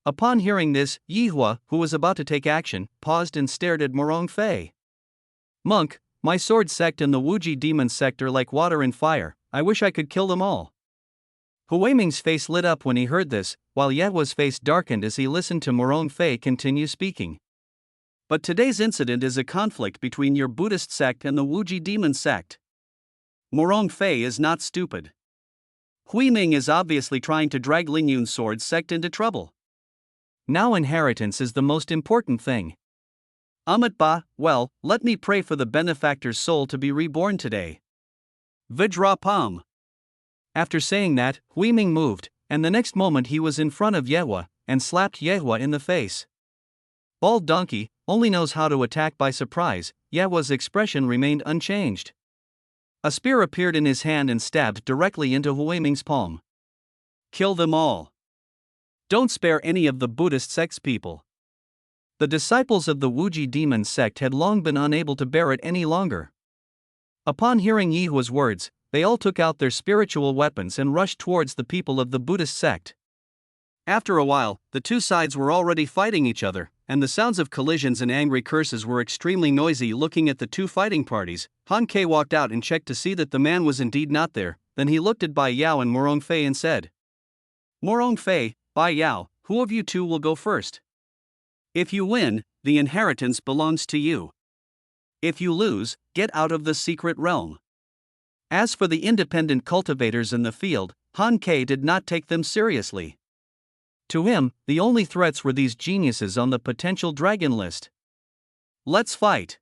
Upon hearing this, Yi Huo, who was about to take action, paused and stared at Morong Fei. Monk, my sword sect and the Wuji Demon sect are like water and fire, I wish I could kill them all. Hui Ming's face lit up when he heard this, while Ye Huo's face darkened as he listened to Morong Fei continue speaking. But today's incident is a conflict between your Buddhist sect and the Wuji demon sect. Morong Fei is not stupid. Hui Ming is obviously trying to drag Ling Yun's sword sect into trouble. Now inheritance is the most important thing. Amit Ba, well, let me pray for the benefactor's soul to be reborn today. Vajra Palm. After saying that, Hui Ming moved, and the next moment he was in front of Yehua, and slapped Yehua in the face. Bald donkey, only knows how to attack by surprise. Yehua's expression remained unchanged. A spear appeared in his hand and stabbed directly into Hui Ming's palm. Kill them all. Don't spare any of the Buddhist sect's people. The disciples of the Wuji demon sect had long been unable to bear it any longer. Upon hearing Yehua's words, they all took out their spiritual weapons and rushed towards the people of the Buddhist sect. After a while, the two sides were already fighting each other, and the sounds of collisions and angry curses were extremely noisy. Looking at the two fighting parties, Han Ke walked out and checked to see that the man was indeed not there. Then he looked at Bai Yao and Morong Fei and said, "Morong Fei, Bai Yao, who of you two will go first? If you win, the inheritance belongs to you. If you lose, get out of the secret realm." As for the independent cultivators in the field, Han Ke did not take them seriously. To him, the only threats were these geniuses on the potential dragon list. "Let's fight."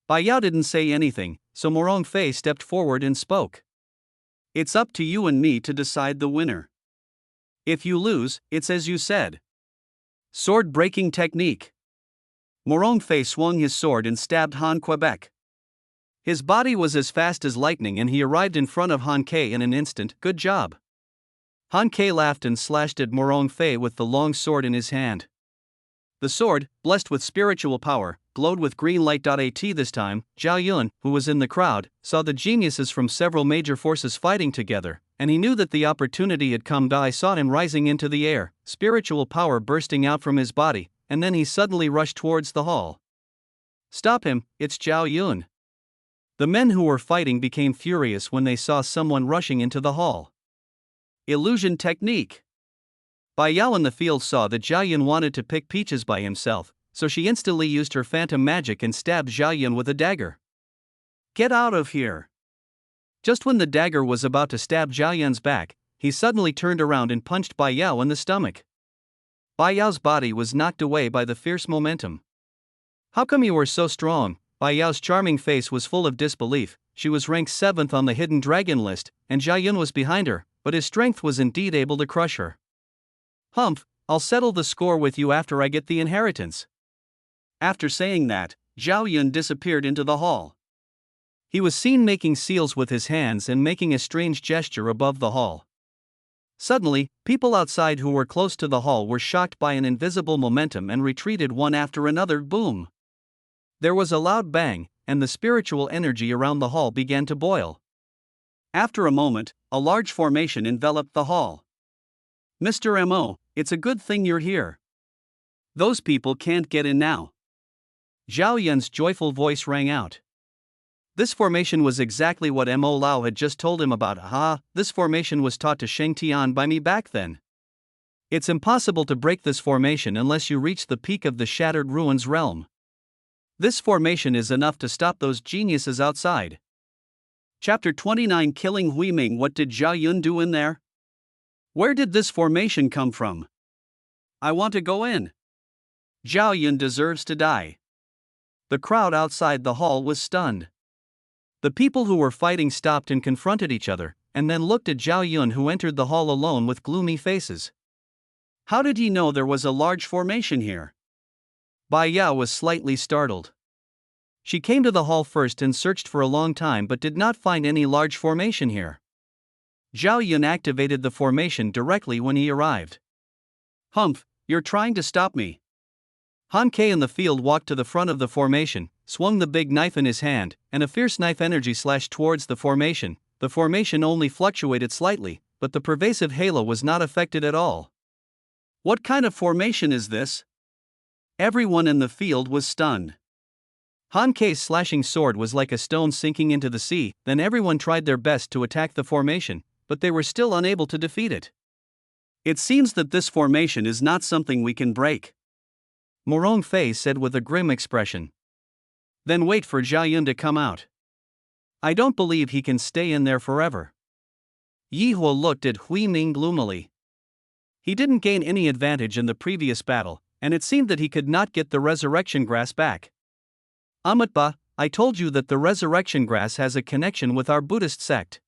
Bai Yao didn't say anything, so Morong Fei stepped forward and spoke. "It's up to you and me to decide the winner. If you lose, it's as you said. Sword breaking technique." Morong Fei swung his sword and stabbed Han Quebec. His body was as fast as lightning and he arrived in front of Han Ke in an instant. "Good job." Han Ke laughed and slashed at Morong Fei with the long sword in his hand. The sword, blessed with spiritual power, glowed with green light. This time, Zhao Yun, who was in the crowd, saw the geniuses from several major forces fighting together, and he knew that the opportunity had come. I saw him rising into the air, spiritual power bursting out from his body, and then he suddenly rushed towards the hall. "Stop him, it's Zhao Yun." The men who were fighting became furious when they saw someone rushing into the hall. Illusion technique. Bai Yao in the field saw that Zhao Yun wanted to pick peaches by himself, so she instantly used her phantom magic and stabbed Zhao Yun with a dagger. "Get out of here." Just when the dagger was about to stab Zhao Yun's back, he suddenly turned around and punched Bai Yao in the stomach. Bai Yao's body was knocked away by the fierce momentum. "How come you were so strong?" Bai Yao's charming face was full of disbelief. She was ranked 7th on the hidden dragon list, and Zhao Yun was behind her, but his strength was indeed able to crush her. "Humph, I'll settle the score with you after I get the inheritance." After saying that, Zhao Yun disappeared into the hall. He was seen making seals with his hands and making a strange gesture above the hall. Suddenly, people outside who were close to the hall were shocked by an invisible momentum and retreated one after another. Boom! There was a loud bang, and the spiritual energy around the hall began to boil. After a moment, a large formation enveloped the hall. "Mr. M.O., it's a good thing you're here. Those people can't get in now." Zhao Yun's joyful voice rang out. This formation was exactly what M.O. Lao had just told him about. This formation was taught to Sheng Tian by me back then. It's impossible to break this formation unless you reach the peak of the Shattered Ruins realm. This formation is enough to stop those geniuses outside. Chapter 29: Killing Hui Ming. What did Zhao Yun do in there? Where did this formation come from? I want to go in. Zhao Yun deserves to die. The crowd outside the hall was stunned. The people who were fighting stopped and confronted each other, and then looked at Zhao Yun, who entered the hall alone with gloomy faces. How did he know there was a large formation here? Bai Yao was slightly startled. She came to the hall first and searched for a long time but did not find any large formation here. Zhao Yun activated the formation directly when he arrived. "Humph, you're trying to stop me." Han Ke in the field walked to the front of the formation, swung the big knife in his hand, and a fierce knife energy slashed towards the formation. The formation only fluctuated slightly, but the pervasive halo was not affected at all. What kind of formation is this? Everyone in the field was stunned. Han Ke's slashing sword was like a stone sinking into the sea. Then everyone tried their best to attack the formation, but they were still unable to defeat it. It seems that this formation is not something we can break. Morong Fei said with a grim expression. Then wait for Zhao Yun to come out. I don't believe he can stay in there forever. Yi Hua looked at Hui Ming gloomily. He didn't gain any advantage in the previous battle, and it seemed that he could not get the resurrection grass back. Amatba, I told you that the resurrection grass has a connection with our Buddhist sect.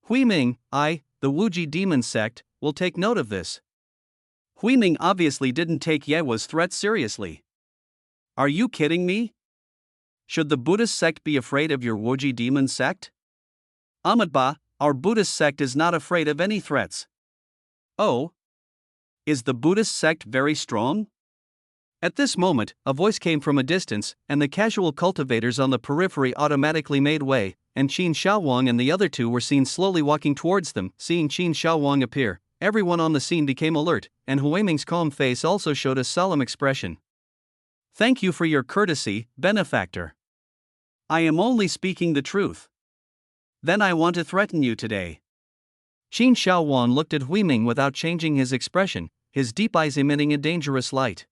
Hui Ming, the Wuji demon sect, will take note of this. Hui Ming obviously didn't take Ye Hua's threat seriously. Are you kidding me? Should the Buddhist sect be afraid of your Wuji demon sect? Amatba, our Buddhist sect is not afraid of any threats. Oh? Is the Buddhist sect very strong? At this moment, a voice came from a distance, and the casual cultivators on the periphery automatically made way, and Qin Shaowang and the other two were seen slowly walking towards them. Seeing Qin Shaowang appear, everyone on the scene became alert, and Huiming's calm face also showed a solemn expression. Thank you for your courtesy, benefactor. I am only speaking the truth. Then I want to threaten you today. Qin Shaowang looked at Huiming without changing his expression, his deep eyes emitting a dangerous light.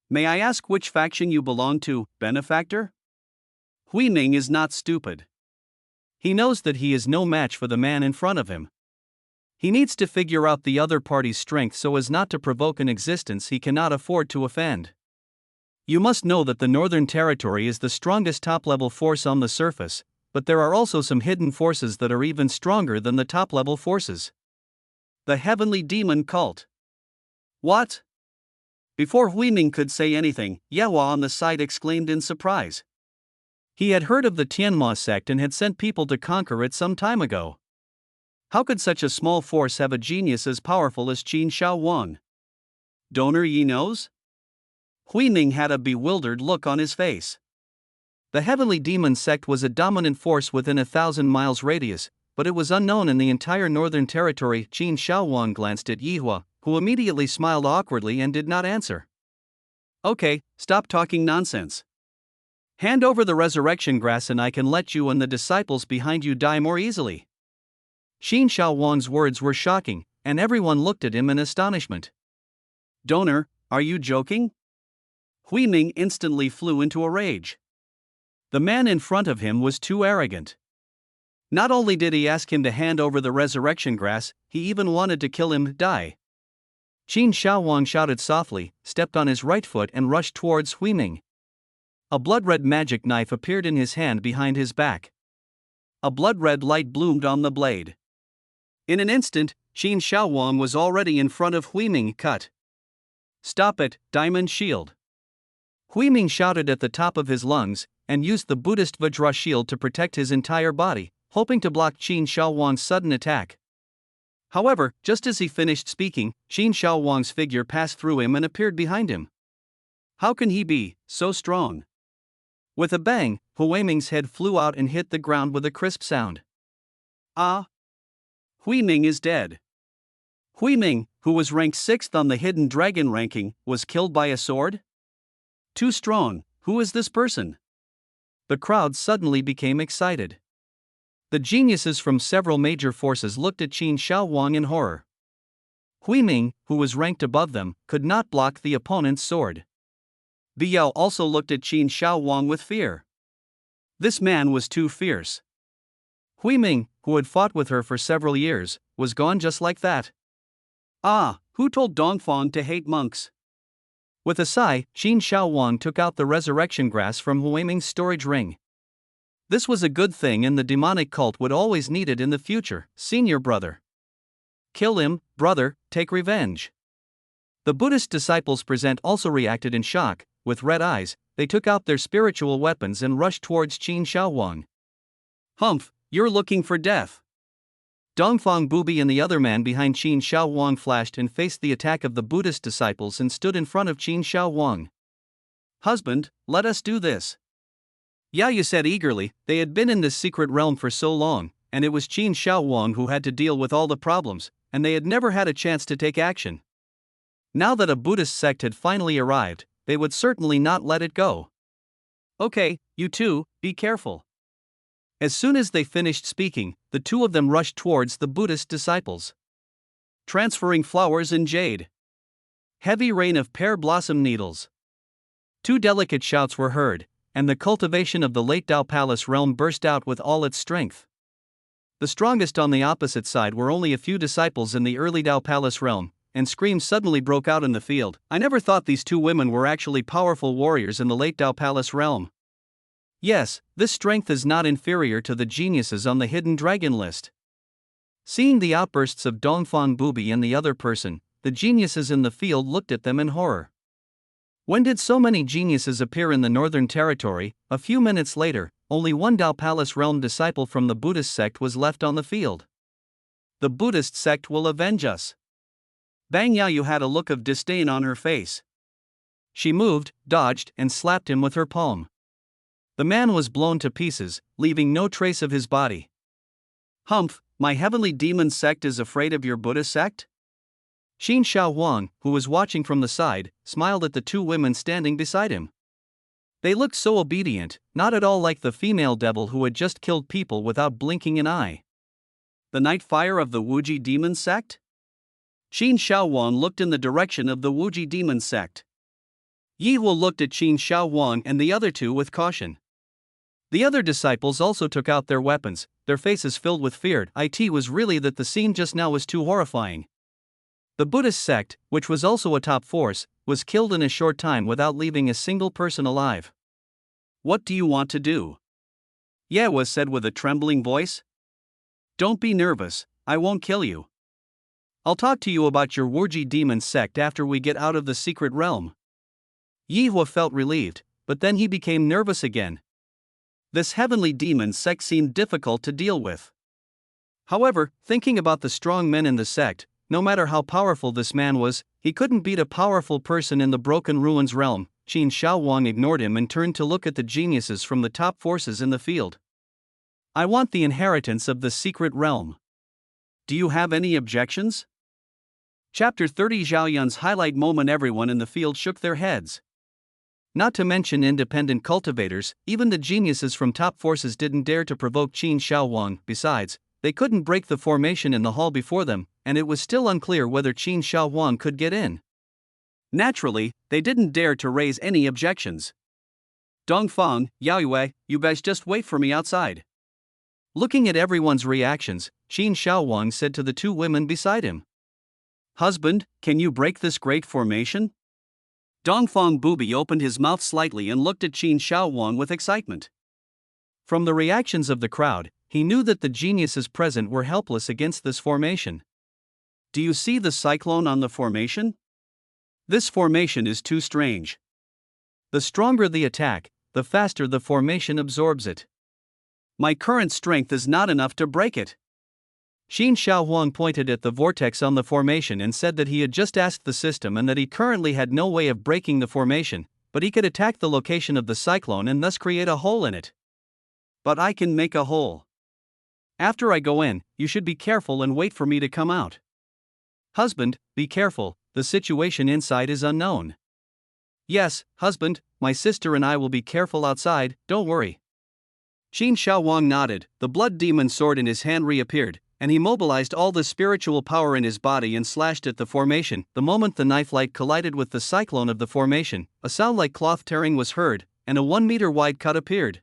May I ask which faction you belong to, benefactor? Huiming is not stupid. He knows that he is no match for the man in front of him. He needs to figure out the other party's strength so as not to provoke an existence he cannot afford to offend. You must know that the Northern Territory is the strongest top-level force on the surface, but there are also some hidden forces that are even stronger than the top-level forces. The Heavenly Demon Cult. What? Before Huiming could say anything, Ye Hua on the side exclaimed in surprise. He had heard of the Tianma sect and had sent people to conquer it some time ago. How could such a small force have a genius as powerful as Qin Shaowang? Donor Yi knows? Huiming had a bewildered look on his face. The Heavenly Demon sect was a dominant force within 1,000 miles radius, but it was unknown in the entire Northern Territory. Qin Shaowang glanced at Yi Hua, who immediately smiled awkwardly and did not answer. Okay, stop talking nonsense. Hand over the resurrection grass and I can let you and the disciples behind you die more easily. Qin Shaowang's words were shocking, and everyone looked at him in astonishment. Donor, are you joking? Huiming instantly flew into a rage. The man in front of him was too arrogant. Not only did he ask him to hand over the resurrection grass, he even wanted to kill him, die. Qin Shaowang shouted softly, stepped on his right foot and rushed towards Huiming. A blood-red magic knife appeared in his hand behind his back. A blood-red light bloomed on the blade. In an instant, Qin Shaowang was already in front of Huiming. Cut. Stop it, Diamond Shield. Huiming shouted at the top of his lungs, and used the Buddhist Vajra shield to protect his entire body, hoping to block Qin Shaowang's sudden attack. However, just as he finished speaking, Qin Shaowang's figure passed through him and appeared behind him. How can he be so strong? With a bang, Huiming's head flew out and hit the ground with a crisp sound. Ah! Huiming is dead. Huiming, who was ranked 6th on the Hidden Dragon ranking, was killed by a sword? Too strong. Who is this person? The crowd suddenly became excited. The geniuses from several major forces looked at Qin Shaowang in horror. Huiming, who was ranked above them, could not block the opponent's sword. Biao also looked at Qin Shaowang with fear. This man was too fierce. Huiming, who had fought with her for several years, was gone just like that. Ah, who told Dongfang to hate monks? With a sigh, Qin Shaowang took out the resurrection grass from Huiming's storage ring. This was a good thing and the demonic cult would always need it in the future, senior brother. Kill him, brother, take revenge. The Buddhist disciples present also reacted in shock. With red eyes, they took out their spiritual weapons and rushed towards Qin Shaowang. Humph, you're looking for death. Dongfang Bubi and the other man behind Qin Shaowang flashed and faced the attack of the Buddhist disciples and stood in front of Qin Shaowang. Husband, let us do this. Yayu said eagerly. They had been in this secret realm for so long, and it was Qin Shaowang who had to deal with all the problems, and they had never had a chance to take action. Now that a Buddhist sect had finally arrived, they would certainly not let it go. Okay, you two, be careful. As soon as they finished speaking, the two of them rushed towards the Buddhist disciples. Transferring flowers and jade. Heavy rain of pear blossom needles. Two delicate shouts were heard, and the cultivation of the late Dao Palace realm burst out with all its strength. The strongest on the opposite side were only a few disciples in the early Dao Palace realm, and screams suddenly broke out in the field. I never thought these two women were actually powerful warriors in the late Dao Palace realm. Yes, this strength is not inferior to the geniuses on the hidden dragon list. Seeing the outbursts of Dongfang Bubi and the other person, the geniuses in the field looked at them in horror. When did so many geniuses appear in the Northern Territory? A few minutes later, only one Dao Palace realm disciple from the Buddhist sect was left on the field. The Buddhist sect will avenge us. Bang Yaoyu had a look of disdain on her face. She moved, dodged, and slapped him with her palm. The man was blown to pieces, leaving no trace of his body. Humph, my heavenly demon sect is afraid of your Buddha sect? Qin Shaohuang, who was watching from the side, smiled at the two women standing beside him. They looked so obedient, not at all like the female devil who had just killed people without blinking an eye. The night fire of the Wuji demon sect? Qin Shaohuang looked in the direction of the Wuji demon sect. Yi Huo looked at Qin Shaohuang and the other two with caution. The other disciples also took out their weapons, their faces filled with fear. It was really that the scene just now was too horrifying. The Buddhist sect, which was also a top force, was killed in a short time without leaving a single person alive. What do you want to do? Ye was said with a trembling voice. Don't be nervous, I won't kill you. I'll talk to you about your Wuji demon sect after we get out of the secret realm. Yi Huo felt relieved, but then he became nervous again. This heavenly demon sect seemed difficult to deal with. However, thinking about the strong men in the sect, no matter how powerful this man was, he couldn't beat a powerful person in the Broken Ruins realm. Qin Shaohuang ignored him and turned to look at the geniuses from the top forces in the field. I want the inheritance of the secret realm. Do you have any objections? Chapter 30 Zhao Yun's highlight moment. Everyone in the field shook their heads. Not to mention independent cultivators, even the geniuses from top forces didn't dare to provoke Qin Shaohuang. Besides, they couldn't break the formation in the hall before them, and it was still unclear whether Qin Shaohuang could get in. Naturally, they didn't dare to raise any objections. Dongfang, Yaoyue, you guys just wait for me outside. Looking at everyone's reactions, Qin Shaohuang said to the two women beside him. Husband, can you break this great formation? Dongfang Bubi opened his mouth slightly and looked at Qin Shaohuang with excitement. From the reactions of the crowd, he knew that the geniuses present were helpless against this formation. Do you see the cyclone on the formation? This formation is too strange. The stronger the attack, the faster the formation absorbs it. My current strength is not enough to break it. Qin Shaohuang pointed at the vortex on the formation and said that he had just asked the system and that he currently had no way of breaking the formation, but he could attack the location of the cyclone and thus create a hole in it. But I can make a hole. After I go in, you should be careful and wait for me to come out. Husband, be careful, the situation inside is unknown. Yes, husband, my sister and I will be careful outside, don't worry. Qin Shaohuang nodded, the blood demon sword in his hand reappeared, and he mobilized all the spiritual power in his body and slashed at the formation. The moment the knife light collided with the cyclone of the formation, a sound like cloth tearing was heard, and a 1-meter wide cut appeared.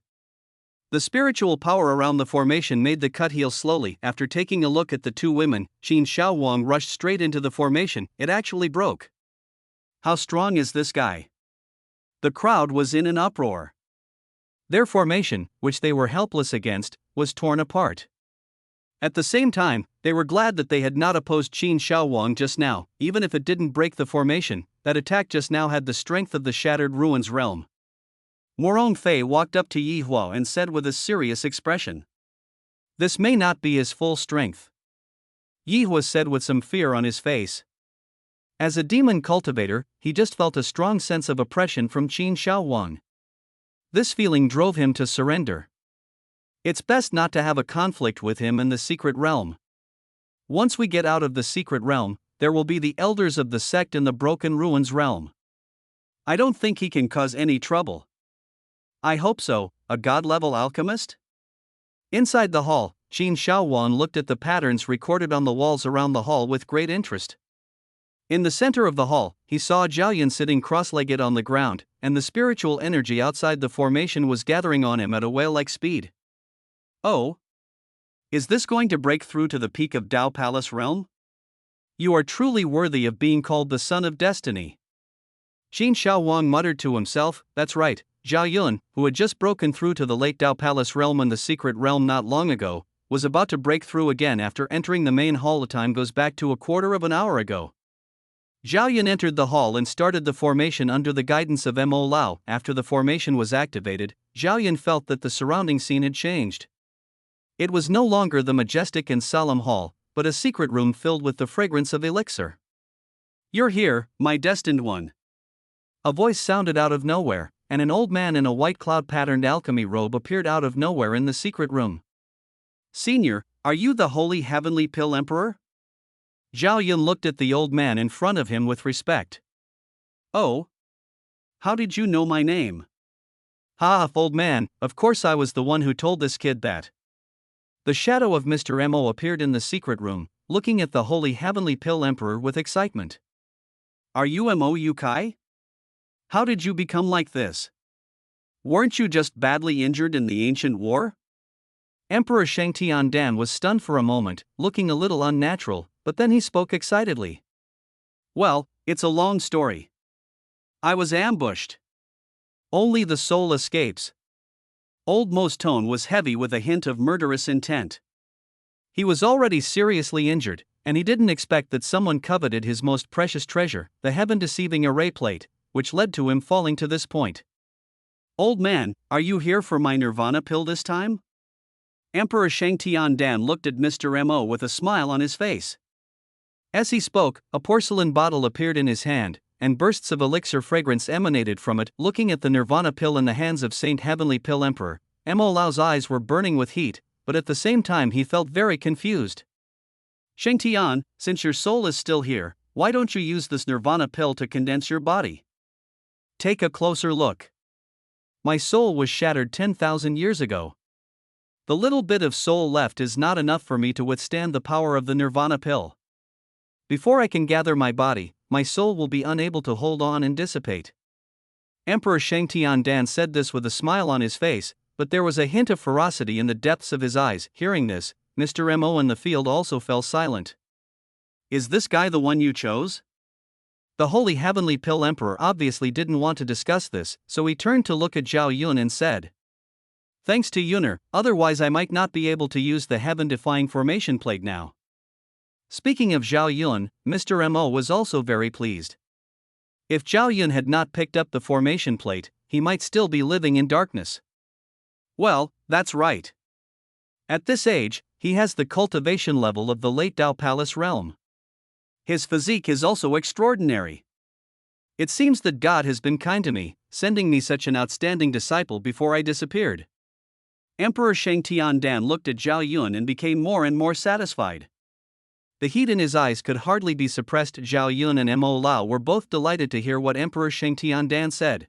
The spiritual power around the formation made the cut heal slowly. After taking a look at the two women, Qin Shaohuang rushed straight into the formation. It actually broke. How strong is this guy? The crowd was in an uproar. Their formation, which they were helpless against, was torn apart. At the same time, they were glad that they had not opposed Qin Shaohuang just now. Even if it didn't break the formation, that attack just now had the strength of the Shattered Ruins realm. Morong Fei walked up to Yi Huo and said with a serious expression. This may not be his full strength. Yi Huo said with some fear on his face. As a demon cultivator, he just felt a strong sense of oppression from Qin Shaohuang. This feeling drove him to surrender. It's best not to have a conflict with him in the secret realm. Once we get out of the secret realm, there will be the elders of the sect in the Broken Ruins realm. I don't think he can cause any trouble. I hope so, a god-level alchemist? Inside the hall, Qin Shaohuang looked at the patterns recorded on the walls around the hall with great interest. In the center of the hall, he saw Zhao Yun sitting cross-legged on the ground, and the spiritual energy outside the formation was gathering on him at a whale-like speed. Oh? Is this going to break through to the peak of Dao Palace realm? You are truly worthy of being called the Son of Destiny. Qin Shaowang muttered to himself. That's right, Zhao Yun, who had just broken through to the late Dao Palace realm and the secret realm not long ago, was about to break through again after entering the main hall. The time goes back to a quarter of an hour ago. Zhao Yun entered the hall and started the formation under the guidance of Mo Lao. After the formation was activated, Zhao Yun felt that the surrounding scene had changed. It was no longer the majestic and solemn hall, but a secret room filled with the fragrance of elixir. You're here, my destined one. A voice sounded out of nowhere, and an old man in a white cloud-patterned alchemy robe appeared out of nowhere in the secret room. Senior, are you the Holy Heavenly Pill Emperor? Zhao Yun looked at the old man in front of him with respect. Oh? How did you know my name? Ha, old man, of course I was the one who told this kid that. The shadow of Mr. Mo appeared in the secret room, looking at the Holy Heavenly Pill Emperor with excitement. Are you Mo Yukai? How did you become like this? Weren't you just badly injured in the ancient war? Emperor Shang Tiandan was stunned for a moment, looking a little unnatural, but then he spoke excitedly. Well, it's a long story. I was ambushed. Only the soul escapes. Old Mo's tone was heavy with a hint of murderous intent. He was already seriously injured, and he didn't expect that someone coveted his most precious treasure, the heaven-deceiving array plate, which led to him falling to this point. Old man, are you here for my nirvana pill this time? Emperor Shang Tiandan looked at Mr. Mo with a smile on his face. As he spoke, a porcelain bottle appeared in his hand, and bursts of elixir fragrance emanated from it. Looking at the nirvana pill in the hands of Saint Heavenly Pill Emperor, Mo Lao's eyes were burning with heat, but at the same time he felt very confused. Shang Tian, since your soul is still here, why don't you use this nirvana pill to condense your body? Take a closer look. My soul was shattered 10,000 years ago. The little bit of soul left is not enough for me to withstand the power of the nirvana pill. Before I can gather my body, my soul will be unable to hold on and dissipate. Emperor Shang Tiandan said this with a smile on his face, but there was a hint of ferocity in the depths of his eyes. Hearing this, Mr. Mo in the field also fell silent. Is this guy the one you chose? The Holy Heavenly Pill Emperor obviously didn't want to discuss this, so he turned to look at Zhao Yun and said, Thanks to Yuner, otherwise I might not be able to use the heaven-defying formation plate now. Speaking of Zhao Yun, Mr. Mo was also very pleased. If Zhao Yun had not picked up the formation plate, he might still be living in darkness. Well, that's right. At this age, he has the cultivation level of the late Dao Palace realm. His physique is also extraordinary. It seems that God has been kind to me, sending me such an outstanding disciple before I disappeared. Emperor Shang Tiandan looked at Zhao Yun and became more and more satisfied. The heat in his eyes could hardly be suppressed. Zhao Yun and Mo Lao were both delighted to hear what Emperor Shang Tiandan said.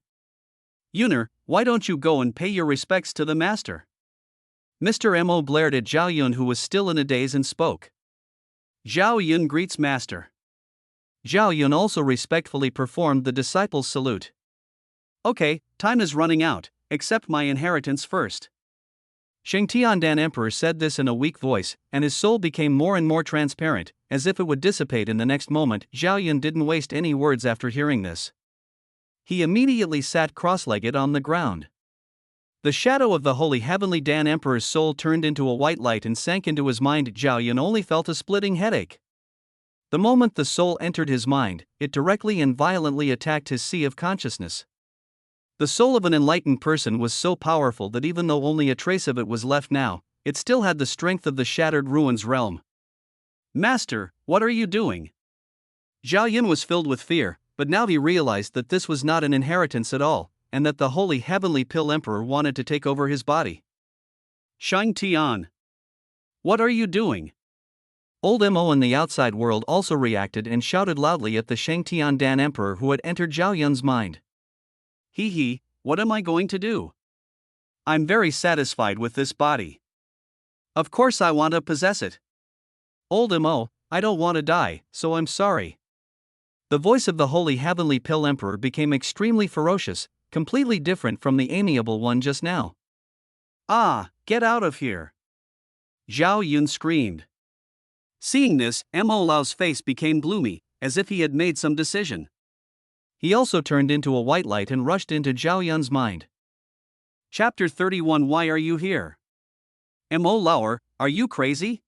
Yuner, why don't you go and pay your respects to the master? Mr. Mo glared at Zhao Yun, who was still in a daze, and spoke. Zhao Yun greets master. Zhao Yun also respectfully performed the disciple's salute. Okay, time is running out, accept my inheritance first. Shang Tiandan Emperor said this in a weak voice, and his soul became more and more transparent, as if it would dissipate in the next moment. Zhao Yun didn't waste any words after hearing this. He immediately sat cross-legged on the ground. The shadow of the Holy Heavenly Dan Emperor's soul turned into a white light and sank into his mind. Zhao Yun only felt a splitting headache. The moment the soul entered his mind, it directly and violently attacked his sea of consciousness. The soul of an enlightened person was so powerful that even though only a trace of it was left now, it still had the strength of the shattered ruins realm. Master, what are you doing? Zhao Yun was filled with fear, but now he realized that this was not an inheritance at all, and that the Holy Heavenly Pill Emperor wanted to take over his body. Shang Tian, what are you doing? Old Mo in the outside world also reacted and shouted loudly at the Shang Tiandan Emperor who had entered Zhao Yun's mind. Hee, what am I going to do? I'm very satisfied with this body. Of course I want to possess it. Old Mo, I don't want to die, so I'm sorry. The voice of the Holy Heavenly Pill Emperor became extremely ferocious, completely different from the amiable one just now. Ah, get out of here! Zhao Yun screamed. Seeing this, Mo Lao's face became gloomy, as if he had made some decision. He also turned into a white light and rushed into Zhao Yun's mind. Chapter 31. Why are you here? Mo Lao, are you crazy?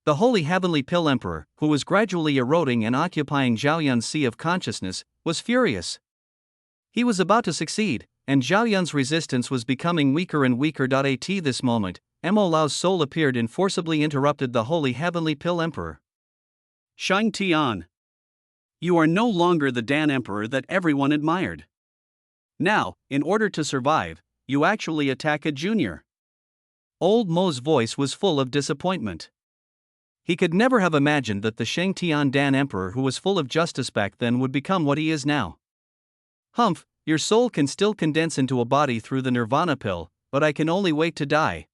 The Holy Heavenly Pill Emperor, who was gradually eroding and occupying Zhao Yun's sea of consciousness, was furious. He was about to succeed, and Zhao Yun's resistance was becoming weaker and weaker. At this moment, Mo Lao's soul appeared and forcibly interrupted the Holy Heavenly Pill Emperor. Shang Tian, you are no longer the Dan Emperor that everyone admired. Now, in order to survive, you actually attack a junior. Old Mo's voice was full of disappointment. He could never have imagined that the Shang Tian Dan Emperor, who was full of justice back then, would become what he is now. Humph, your soul can still condense into a body through the Nirvana pill, but I can only wait to die.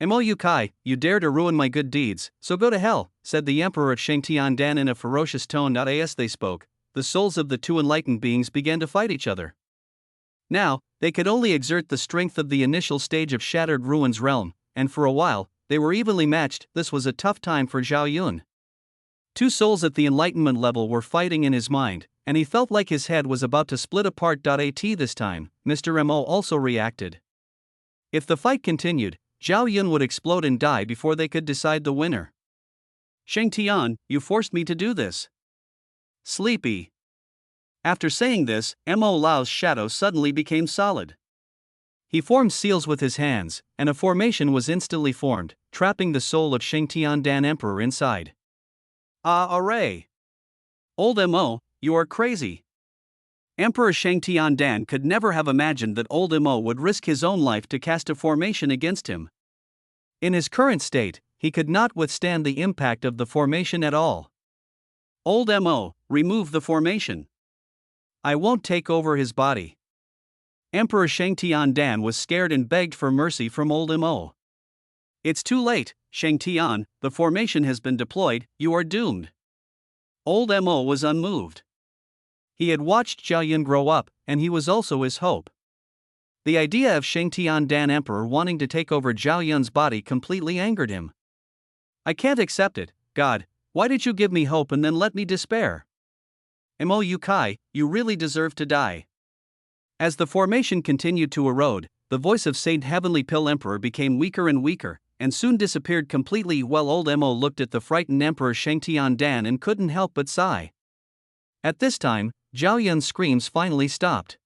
Mo Yukai, you dare to ruin my good deeds, so go to hell, said the Emperor of Shang Tian Dan in a ferocious tone. As they spoke, the souls of the two enlightened beings began to fight each other. Now, they could only exert the strength of the initial stage of Shattered Ruins realm, and for a while, they were evenly matched. This was a tough time for Zhao Yun. Two souls at the enlightenment level were fighting in his mind, and he felt like his head was about to split apart. This time, Mr. Mo also reacted. If the fight continued, Zhao Yun would explode and die before they could decide the winner. Shang Tian, you forced me to do this. Sleepy. After saying this, Mo Lao's shadow suddenly became solid. He formed seals with his hands, and a formation was instantly formed, trapping the soul of Shang Tian Dan Emperor inside. Ah, array! Old Mo, you are crazy. Emperor Shang Tian Dan could never have imagined that old Mo would risk his own life to cast a formation against him. In his current state, he could not withstand the impact of the formation at all. Old Mo, remove the formation. I won't take over his body. Emperor Shang Tian Dan was scared and begged for mercy from old Mo. It's too late, Shang Tian, the formation has been deployed, you are doomed. Old Mo was unmoved. He had watched Zhao Yun grow up, and he was also his hope. The idea of Shang Tian Dan Emperor wanting to take over Zhao Yun's body completely angered him. I can't accept it, God, why did you give me hope and then let me despair? Mo Yukai, you really deserve to die. As the formation continued to erode, the voice of Saint Heavenly Pill Emperor became weaker and weaker, and soon disappeared completely. While old Mo looked at the frightened Emperor Shang Tian Dan and couldn't help but sigh. At this time, Zhao Yun's screams finally stopped.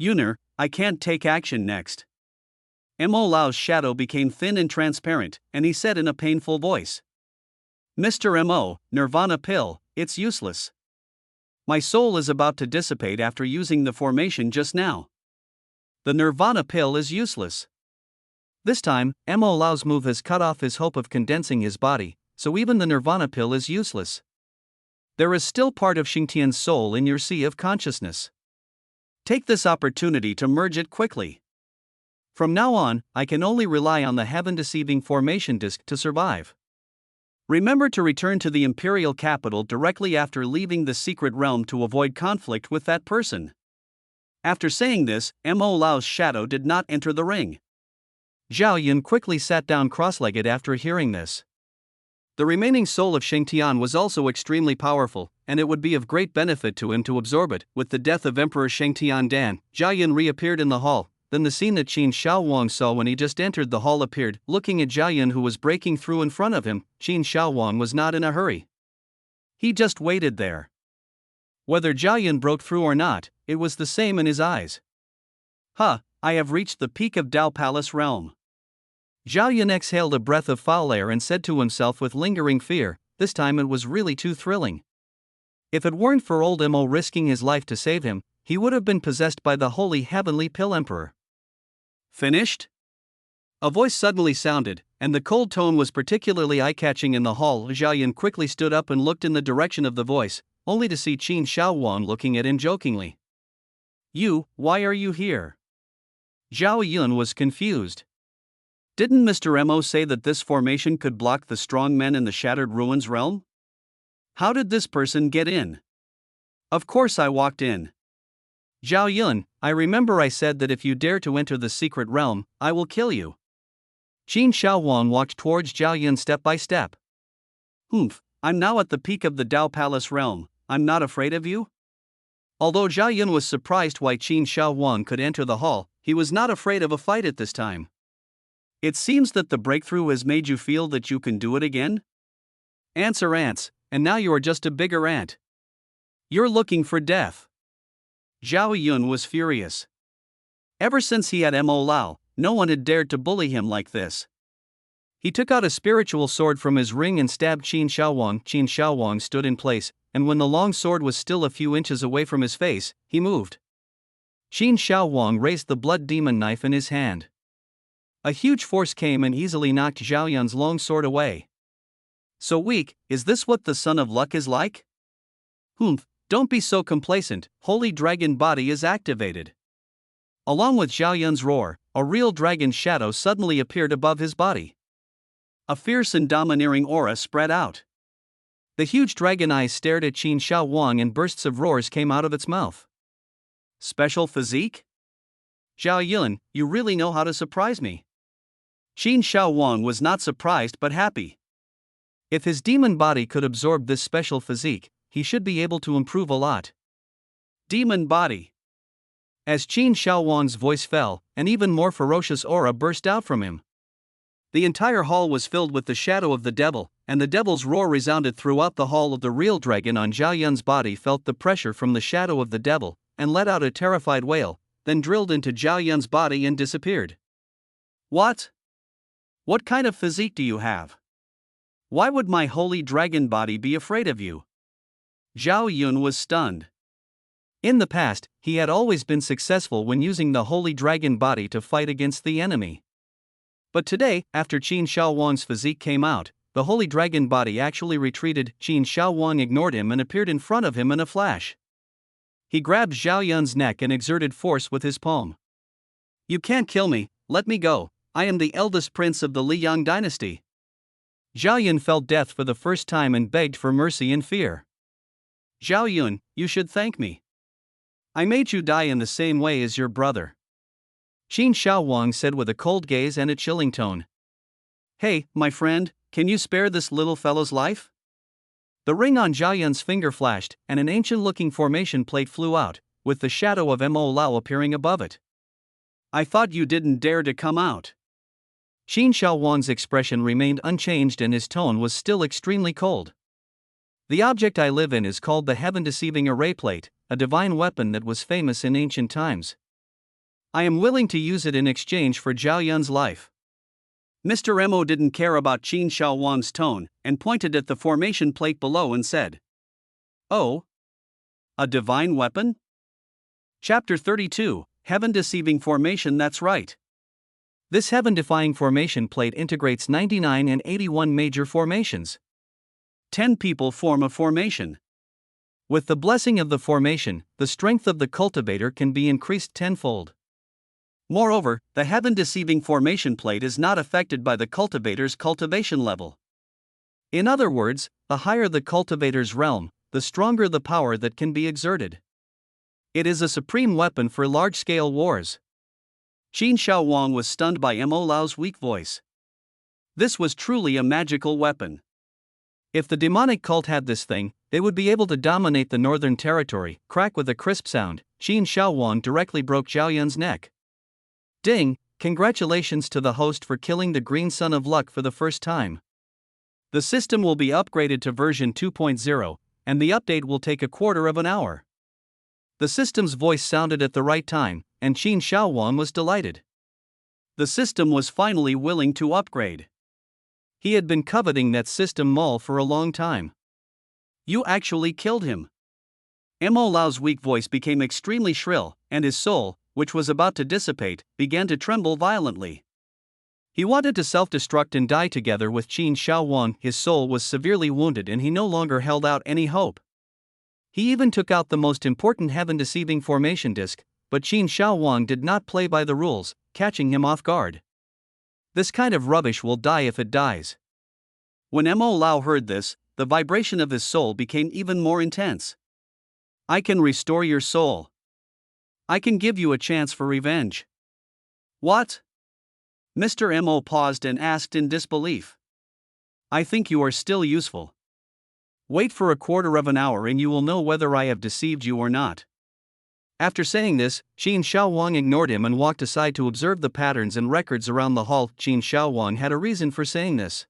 Yuner, I can't take action next. Mo Lao's shadow became thin and transparent, and he said in a painful voice. Mr. Mo, Nirvana pill, it's useless. My soul is about to dissipate after using the formation just now. The Nirvana pill is useless. This time, Mo Lao's move has cut off his hope of condensing his body, so even the Nirvana pill is useless. There is still part of Shang Tian's soul in your sea of consciousness. Take this opportunity to merge it quickly. From now on, I can only rely on the heaven-deceiving formation disk to survive. Remember to return to the Imperial capital directly after leaving the secret realm to avoid conflict with that person. After saying this, Mo Lao's shadow did not enter the ring. Zhao Yun quickly sat down cross-legged after hearing this. The remaining soul of Shang Tian was also extremely powerful, and it would be of great benefit to him to absorb it. With the death of Emperor Shang Tian Dan, Zhao Yun reappeared in the hall. Then the scene that Qin Shaowang saw when he just entered the hall appeared. Looking at Zhao Yun, who was breaking through in front of him, Qin Shaowang was not in a hurry. He just waited there. Whether Zhao Yun broke through or not, it was the same in his eyes. I have reached the peak of Dao Palace realm. Zhao Yun exhaled a breath of foul air and said to himself with lingering fear, this time it was really too thrilling. If it weren't for old Mo risking his life to save him, he would have been possessed by the Holy Heavenly Pill Emperor. Finished? A voice suddenly sounded, and the cold tone was particularly eye-catching in the hall. Zhao Yun quickly stood up and looked in the direction of the voice, only to see Qin Shaowang looking at him jokingly. Why are you here? Zhao Yun was confused. Didn't Mr. Mo say that this formation could block the strong men in the Shattered Ruins realm? How did this person get in? Of course I walked in. Zhao Yun, I remember I said that if you dare to enter the secret realm, I will kill you. Qin Shaowang walked towards Zhao Yun step by step. Humph, I'm now at the peak of the Dao Palace realm, I'm not afraid of you? Although Zhao Yun was surprised why Qin Shaowang could enter the hall, he was not afraid of a fight at this time. It seems that the breakthrough has made you feel that you can do it again? Ants are ants, and now you are just a bigger ant. You're looking for death. Zhao Yun was furious. Ever since he had Mo Lao, no one had dared to bully him like this. He took out a spiritual sword from his ring and stabbed Qin Shaowang. Qin Shaowang stood in place, and when the long sword was still a few inches away from his face, he moved. Qin Shaowang raised the blood demon knife in his hand. A huge force came and easily knocked Zhao Yun's long sword away. So weak, is this what the Son of Luck is like? Humph, don't be so complacent, Holy Dragon Body is activated. Along with Zhao Yun's roar, a real dragon shadow suddenly appeared above his body. A fierce and domineering aura spread out. The huge dragon eyes stared at Qin Shaowang and bursts of roars came out of its mouth. Special physique? Zhao Yun, you really know how to surprise me. Qin Shaowang was not surprised but happy. If his demon body could absorb this special physique, he should be able to improve a lot. Demon body. As Qin Shaowang's voice fell, an even more ferocious aura burst out from him. The entire hall was filled with the shadow of the devil, and the devil's roar resounded throughout the hall. Of the real dragon on Zhao Yun's body felt the pressure from the shadow of the devil, and let out a terrified wail, then drilled into Zhao Yun's body and disappeared. What? What kind of physique do you have? Why would my holy dragon body be afraid of you? Zhao Yun was stunned. In the past, he had always been successful when using the holy dragon body to fight against the enemy. But today, after Qin Shaowang's physique came out, the holy dragon body actually retreated. Qin Shaowang ignored him and appeared in front of him in a flash. He grabbed Zhao Yun's neck and exerted force with his palm. You can't kill me, let me go, I am the eldest prince of the Liang dynasty. Zhao Yun felt death for the first time and begged for mercy in fear. Zhao Yun, you should thank me. I made you die in the same way as your brother. Qin Shaowang said with a cold gaze and a chilling tone. Hey, my friend, can you spare this little fellow's life? The ring on Zhao Yun's finger flashed, and an ancient-looking formation plate flew out, with the shadow of Mo Lao appearing above it. I thought you didn't dare to come out. Qin Shaowang's expression remained unchanged and his tone was still extremely cold. The object I live in is called the heaven-deceiving array plate, a divine weapon that was famous in ancient times. I am willing to use it in exchange for Zhao Yun's life. Mr. Mo didn't care about Qin Shaowang's tone and pointed at the formation plate below and said, Oh? A divine weapon? Chapter 32, Heaven-Deceiving Formation. That's right. This heaven-defying formation plate integrates 99 and 81 major formations. 10 people form a formation. With the blessing of the formation, the strength of the cultivator can be increased tenfold. Moreover, the heaven-deceiving formation plate is not affected by the cultivator's cultivation level. In other words, the higher the cultivator's realm, the stronger the power that can be exerted. It is a supreme weapon for large-scale wars. Qin Shaowang was stunned by Mo Lao's weak voice. This was truly a magical weapon. If the demonic cult had this thing, they would be able to dominate the northern territory. Crack with a crisp sound, Qin Shaowang directly broke Zhao Yun's neck. Ding, congratulations to the host for killing the Green Son of Luck for the first time. The system will be upgraded to version 2.0, and the update will take a quarter of an hour. The system's voice sounded at the right time, and Qin Shaowang was delighted. The system was finally willing to upgrade. He had been coveting that system mall for a long time. You actually killed him. Mo Lao's weak voice became extremely shrill, and his soul, which was about to dissipate, began to tremble violently. He wanted to self-destruct and die together with Qin Shaowang. His soul was severely wounded and he no longer held out any hope. He even took out the most important heaven-deceiving formation disc, but Qin Shaowang did not play by the rules, catching him off guard. This kind of rubbish will die if it dies. When Mo Lao heard this, the vibration of his soul became even more intense. I can restore your soul. I can give you a chance for revenge. What? Mr. Mo paused and asked in disbelief. I think you are still useful. Wait for a quarter of an hour and you will know whether I have deceived you or not. After saying this, Qin Shaowang ignored him and walked aside to observe the patterns and records around the hall. Qin Shaowang had a reason for saying this.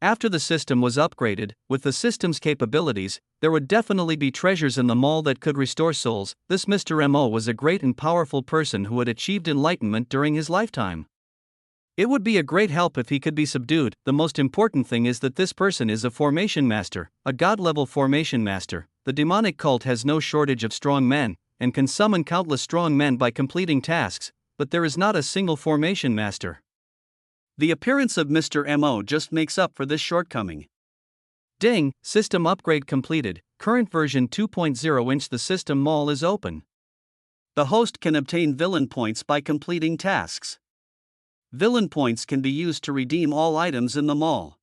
After the system was upgraded, with the system's capabilities, there would definitely be treasures in the mall that could restore souls. This Mr. Mo was a great and powerful person who had achieved enlightenment during his lifetime. It would be a great help if he could be subdued. The most important thing is that this person is a formation master, a god-level formation master. The demonic cult has no shortage of strong men, and can summon countless strong men by completing tasks, but there is not a single formation master. The appearance of Mr. Mo just makes up for this shortcoming. Ding, system upgrade completed, current version 2.0 The system mall is open. The host can obtain villain points by completing tasks. Villain points can be used to redeem all items in the mall.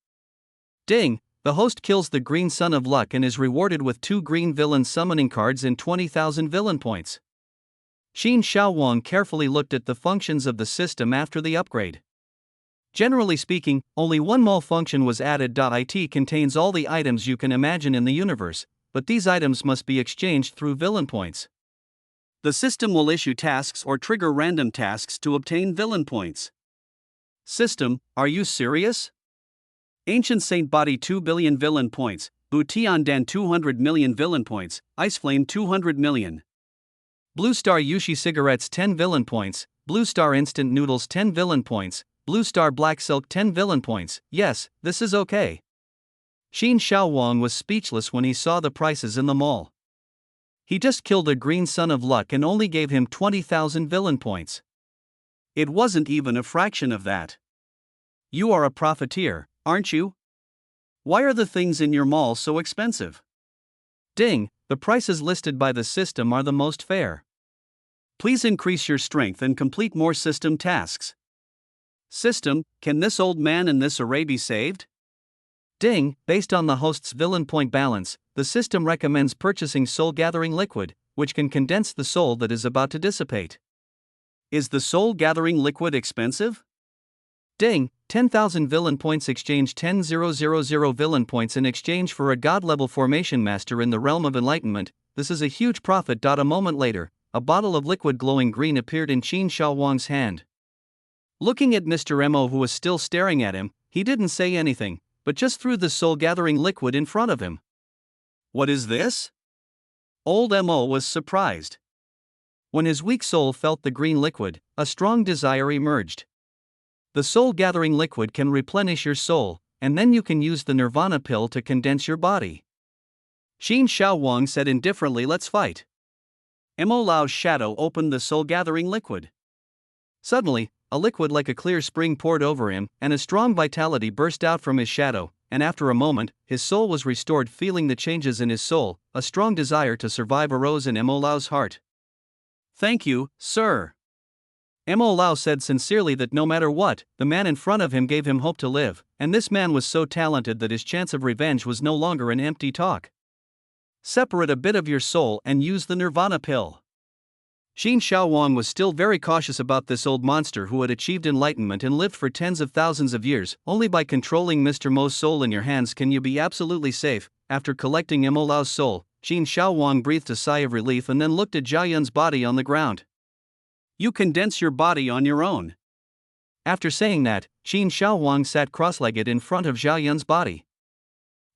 Ding, the host kills the Green Son of Luck and is rewarded with 2 green villain summoning cards and 20,000 villain points. Qin Shaowang carefully looked at the functions of the system after the upgrade. Generally speaking, only one mall function was added. It contains all the items you can imagine in the universe, but these items must be exchanged through villain points. The system will issue tasks or trigger random tasks to obtain villain points. System, are you serious? Ancient Saint Body 2 billion villain points, Bu Tiandan 200 million villain points, Ice Flame 200 million. Blue Star Yushi Cigarettes 10 villain points, Blue Star Instant Noodles 10 villain points, Blue Star Black Silk 10 villain points. Yes, this is okay. Qin Shaowang was speechless when he saw the prices in the mall. He just killed a Green Son of Luck and only gave him 20,000 villain points. It wasn't even a fraction of that. You are a profiteer, aren't you? Why are the things in your mall so expensive? Ding, the prices listed by the system are the most fair. Please increase your strength and complete more system tasks. System, can this old man in this array be saved? Ding, based on the host's villain point balance, the system recommends purchasing Soul Gathering Liquid, which can condense the soul that is about to dissipate. Is the Soul Gathering Liquid expensive? Ding, 10,000 villain points exchange 10,000 villain points in exchange for a god-level formation master in the realm of enlightenment. This is a huge profit. A moment later, a bottle of liquid glowing green appeared in Qin Shaowang's hand. Looking at Mr. Mo, who was still staring at him, he didn't say anything, but just threw the soul-gathering liquid in front of him. What is this? Old Mo was surprised. When his weak soul felt the green liquid, a strong desire emerged. The soul-gathering liquid can replenish your soul, and then you can use the Nirvana pill to condense your body. Qin Shaowang said indifferently, let's fight. Mo Lao's shadow opened the soul-gathering liquid. Suddenly, a liquid like a clear spring poured over him, and a strong vitality burst out from his shadow, and after a moment, his soul was restored. Feeling the changes in his soul, a strong desire to survive arose in Mo Lao's heart. Thank you, sir. Mo Lao said sincerely that no matter what, the man in front of him gave him hope to live, and this man was so talented that his chance of revenge was no longer an empty talk. Separate a bit of your soul and use the Nirvana pill. Qin Shaowang was still very cautious about this old monster who had achieved enlightenment and lived for tens of thousands of years. Only by controlling Mr. Mo's soul in your hands can you be absolutely safe. After collecting Mo Lao's soul, Qin Shaowang breathed a sigh of relief and then looked at Zhao Yun's body on the ground. You condense your body on your own. After saying that, Qin Shaowang sat cross-legged in front of Zhao Yun's body.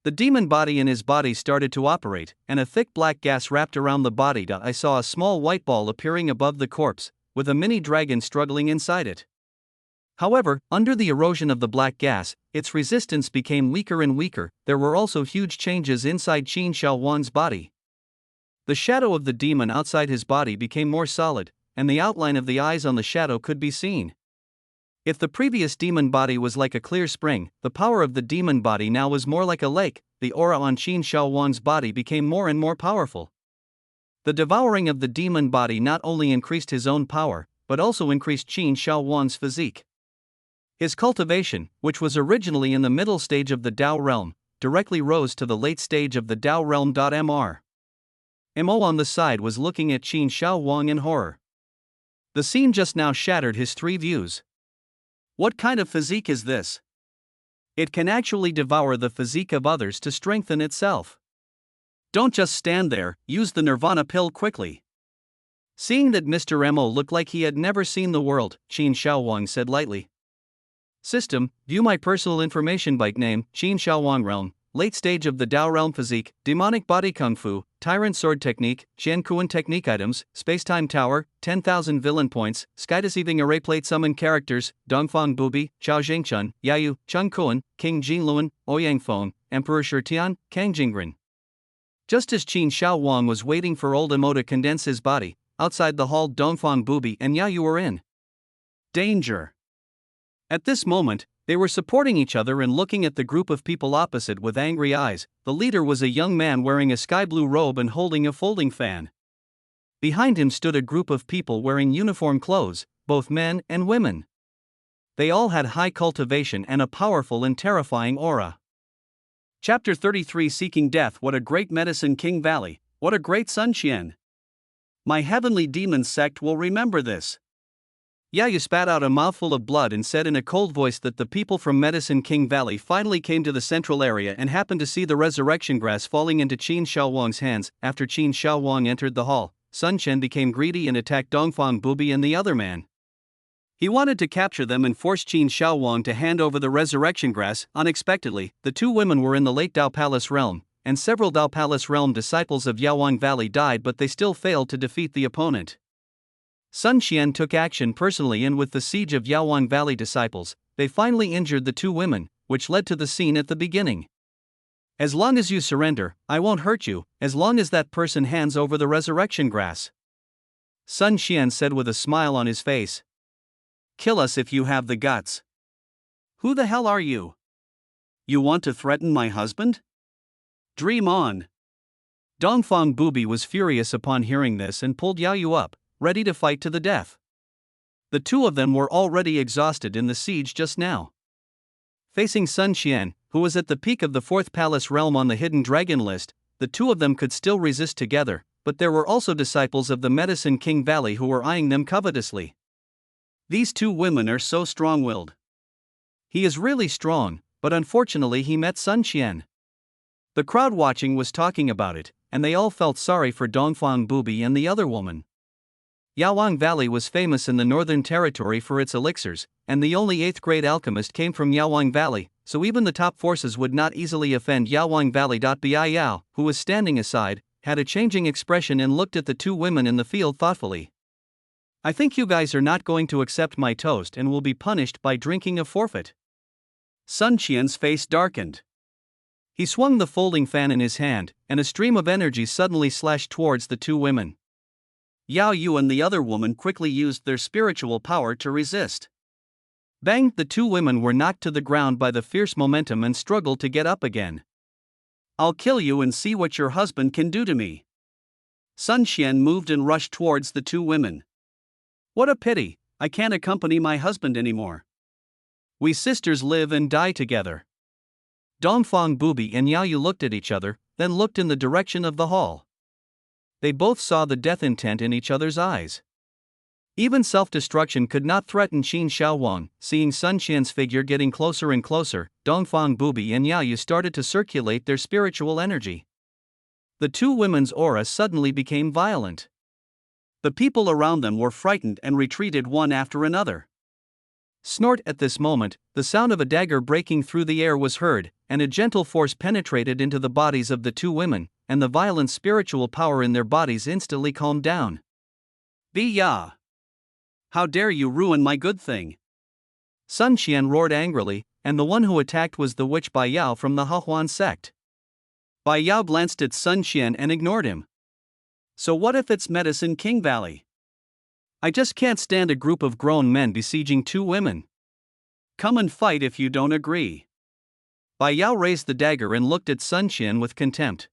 The demon body in his body started to operate, and a thick black gas wrapped around the body. I saw a small white ball appearing above the corpse, with a mini dragon struggling inside it. However, under the erosion of the black gas, its resistance became weaker and weaker. There were also huge changes inside Qin Shaowang's body. The shadow of the demon outside his body became more solid, and the outline of the eyes on the shadow could be seen. If the previous demon body was like a clear spring, the power of the demon body now was more like a lake. The aura on Qin Shaowang's body became more and more powerful. The devouring of the demon body not only increased his own power, but also increased Qin Shaowang's physique. His cultivation, which was originally in the middle stage of the Dao realm, directly rose to the late stage of the Dao realm. Mr. Mo on the side was looking at Qin Shaowang in horror. The scene just now shattered his three views. What kind of physique is this? It can actually devour the physique of others to strengthen itself. Don't just stand there, use the Nirvana pill quickly. Seeing that Mr. Mo looked like he had never seen the world, Qin Shaowang said lightly. System, view my personal information byte name, Qin Shaowang Realm, late stage of the Dao Realm physique, demonic body kung fu, tyrant sword technique, Qian Kuan technique items, spacetime tower, 10,000 villain points, sky deceiving array plate summon characters, Dongfang Bubi, Chao Jingchun, Yayu, Chung Kuan, King Jinluan, Ouyang Feng, Emperor Shitian, Kang Jingren. Just as Qin Shaowang was waiting for old Mo to condense his body, outside the hall Dongfang Bubi and Yayu were in danger. At this moment, they were supporting each other and looking at the group of people opposite with angry eyes. The leader was a young man wearing a sky blue robe and holding a folding fan. Behind him stood a group of people wearing uniform clothes, both men and women. They all had high cultivation and a powerful and terrifying aura. Chapter 33 Seeking Death. What a great medicine, King Valley, what a great Sun Qian. My heavenly demon sect will remember this. Yayu spat out a mouthful of blood and said in a cold voice that the people from Medicine King Valley finally came to the central area and happened to see the resurrection grass falling into Qin Shaowang's hands. After Qin Shaowang entered the hall, Sun Qian became greedy and attacked Dongfang Bubi and the other man. He wanted to capture them and force Qin Shaowang to hand over the resurrection grass. Unexpectedly, the two women were in the late Dao Palace realm, and several Dao Palace realm disciples of Yaowang Valley died, but they still failed to defeat the opponent. Sun Qian took action personally, and with the siege of Yaowang Valley disciples, they finally injured the two women, which led to the scene at the beginning. As long as you surrender, I won't hurt you, as long as that person hands over the resurrection grass. Sun Qian said with a smile on his face. Kill us if you have the guts. Who the hell are you? You want to threaten my husband? Dream on. Dongfang Bubi was furious upon hearing this and pulled Yayu up, ready to fight to the death. The two of them were already exhausted in the siege just now. Facing Sun Qian, who was at the peak of the fourth palace realm on the hidden dragon list, the two of them could still resist together, but there were also disciples of the Medicine King Valley who were eyeing them covetously. These two women are so strong-willed. He is really strong, but unfortunately he met Sun Qian. The crowd watching was talking about it, and they all felt sorry for Dongfang Bubi and the other woman. Yaowang Valley was famous in the Northern Territory for its elixirs, and the only 8th grade alchemist came from Yaowang Valley, so even the top forces would not easily offend Yaowang Valley. Bai Yao, who was standing aside, had a changing expression and looked at the two women in the field thoughtfully. I think you guys are not going to accept my toast and will be punished by drinking a forfeit. Sun Qian's face darkened. He swung the folding fan in his hand, and a stream of energy suddenly slashed towards the two women. Yao Yu and the other woman quickly used their spiritual power to resist. Bang! The two women were knocked to the ground by the fierce momentum and struggled to get up again. I'll kill you and see what your husband can do to me. Sun Qian moved and rushed towards the two women. What a pity, I can't accompany my husband anymore. We sisters live and die together. Dongfang Bubi and Yao Yu looked at each other, then looked in the direction of the hall. They both saw the death intent in each other's eyes. Even self-destruction could not threaten Qin Shaowang. Seeing Sun Qian's figure getting closer and closer, Dongfang Bubi and Yao Yu started to circulate their spiritual energy. The two women's aura suddenly became violent. The people around them were frightened and retreated one after another. Snort! At this moment, the sound of a dagger breaking through the air was heard, and a gentle force penetrated into the bodies of the two women, and the violent spiritual power in their bodies instantly calmed down. Ya! How dare you ruin my good thing? Sun Qian roared angrily, and the one who attacked was the witch Bai Yao from the Hehuan sect. Bai Yao glanced at Sun Qian and ignored him. So what if it's Medicine King Valley? I just can't stand a group of grown men besieging two women. Come and fight if you don't agree. Bai Yao raised the dagger and looked at Sun Qian with contempt.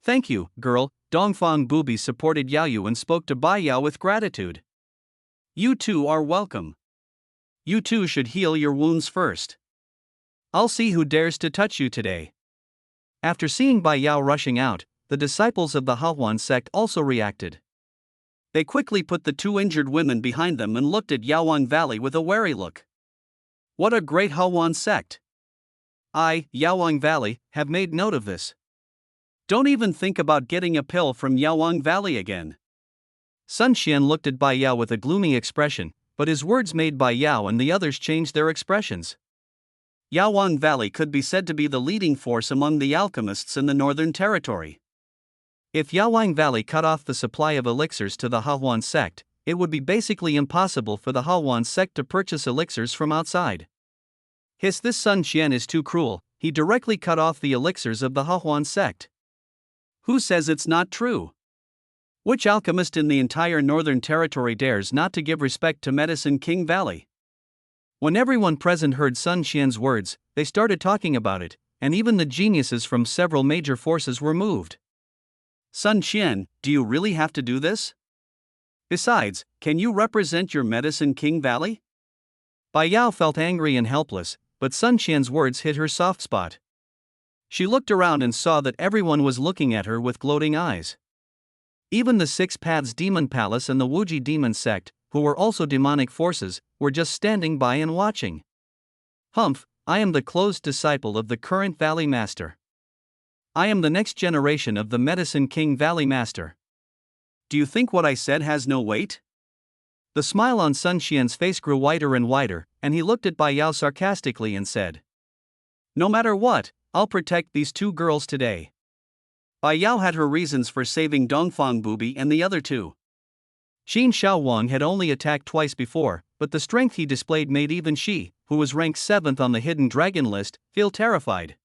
Thank you, girl. Dongfang Bubi supported Yao Yu and spoke to Bai Yao with gratitude. You two are welcome. You two should heal your wounds first. I'll see who dares to touch you today. After seeing Bai Yao rushing out, the disciples of the Hahuan sect also reacted. They quickly put the two injured women behind them and looked at Yaoang Valley with a wary look. What a great Hahuan sect! I, Yaoang Valley, have made note of this. Don't even think about getting a pill from Yaoang Valley again. Sun Xian looked at Bai Yao with a gloomy expression, but his words made Bai Yao and the others change their expressions. Yaoang Valley could be said to be the leading force among the alchemists in the Northern Territory. If Yaoang Valley cut off the supply of elixirs to the Hahuan sect, it would be basically impossible for the Hahuan sect to purchase elixirs from outside. This Sun Xian is too cruel, he directly cut off the elixirs of the Hahuan sect. Who says it's not true? Which alchemist in the entire Northern Territory dares not to give respect to Medicine King Valley? When everyone present heard Sun Xian's words, they started talking about it, and even the geniuses from several major forces were moved. Sun Xian, do you really have to do this? Besides, can you represent your Medicine King Valley? Bai Yao felt angry and helpless, but Sun Xian's words hit her soft spot. She looked around and saw that everyone was looking at her with gloating eyes. Even the Six Paths Demon Palace and the Wuji Demon Sect, who were also demonic forces, were just standing by and watching. Humph, I am the closed disciple of the current Valley Master. I am the next generation of the Medicine King Valley Master. Do you think what I said has no weight? The smile on Sun Xian's face grew wider and wider, and he looked at Bai Yao sarcastically and said, No matter what, I'll protect these two girls today. Bai Yao had her reasons for saving Dongfang Bubi and the other two. Qin Shaowang had only attacked twice before, but the strength he displayed made even she, who was ranked 7th on the Hidden Dragon list, feel terrified.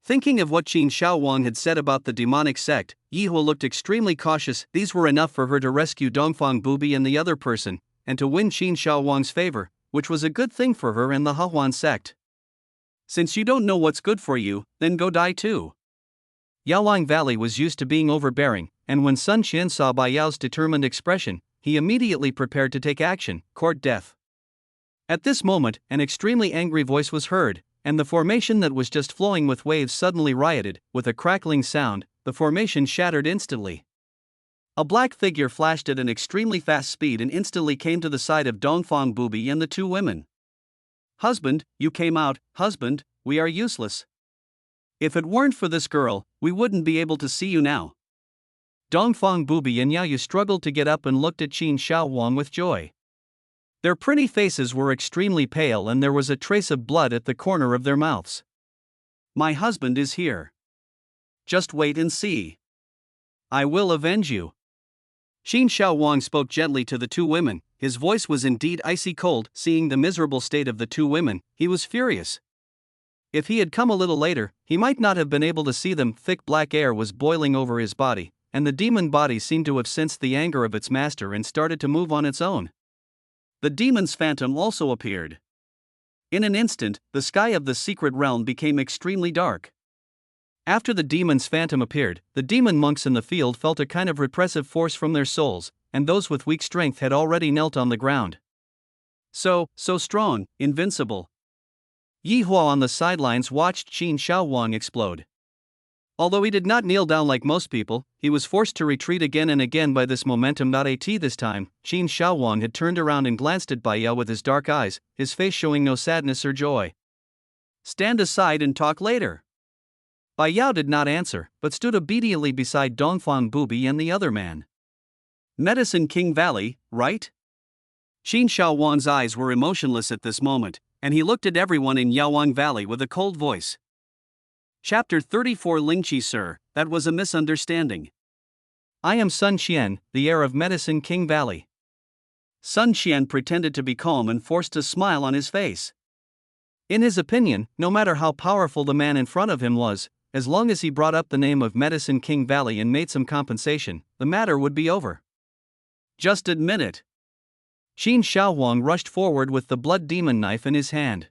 Thinking of what Qin Shaowang had said about the demonic sect, Yihua looked extremely cautious. These were enough for her to rescue Dongfang Bubi and the other person, and to win Qin Shaowang's favor, which was a good thing for her and the Hahuan sect. Since you don't know what's good for you, then go die too. Yaoang Valley was used to being overbearing, and when Sun Xian saw Bai Yao's determined expression, he immediately prepared to take action, court death. At this moment, an extremely angry voice was heard, and the formation that was just flowing with waves suddenly rioted. With a crackling sound, the formation shattered instantly. A black figure flashed at an extremely fast speed and instantly came to the side of Dongfang Bubi and the two women. Husband, you came out. Husband, we are useless. If it weren't for this girl, we wouldn't be able to see you now. Dongfang Bubi and Yaoyu struggled to get up and looked at Qin Shaowang with joy. Their pretty faces were extremely pale and there was a trace of blood at the corner of their mouths. My husband is here. Just wait and see. I will avenge you. Qin Shaowang spoke gently to the two women. His voice was indeed icy cold. Seeing the miserable state of the two women, he was furious. If he had come a little later, he might not have been able to see them. Thick black air was boiling over his body, and the demon body seemed to have sensed the anger of its master and started to move on its own. The demon's phantom also appeared. In an instant, the sky of the secret realm became extremely dark. After the demon's phantom appeared, the demon monks in the field felt a kind of repressive force from their souls, and those with weak strength had already knelt on the ground. So strong, invincible. Yihua on the sidelines watched Qin Shaowang explode. Although he did not kneel down like most people, he was forced to retreat again and again by this momentum. This time, Qin Shaowang had turned around and glanced at Bai Yao with his dark eyes, his face showing no sadness or joy. Stand aside and talk later. Bai Yao did not answer, but stood obediently beside Dongfang Bubi and the other man. Medicine King Valley, right? Qin Shaowang's eyes were emotionless at this moment, and he looked at everyone in Yaoang Valley with a cold voice. Chapter 34 Lingqi Sir, that was a misunderstanding. I am Sun Xian, the heir of Medicine King Valley. Sun Xian pretended to be calm and forced a smile on his face. In his opinion, no matter how powerful the man in front of him was, as long as he brought up the name of Medicine King Valley and made some compensation, the matter would be over. Just admit it. Qin Shaowang rushed forward with the blood demon knife in his hand.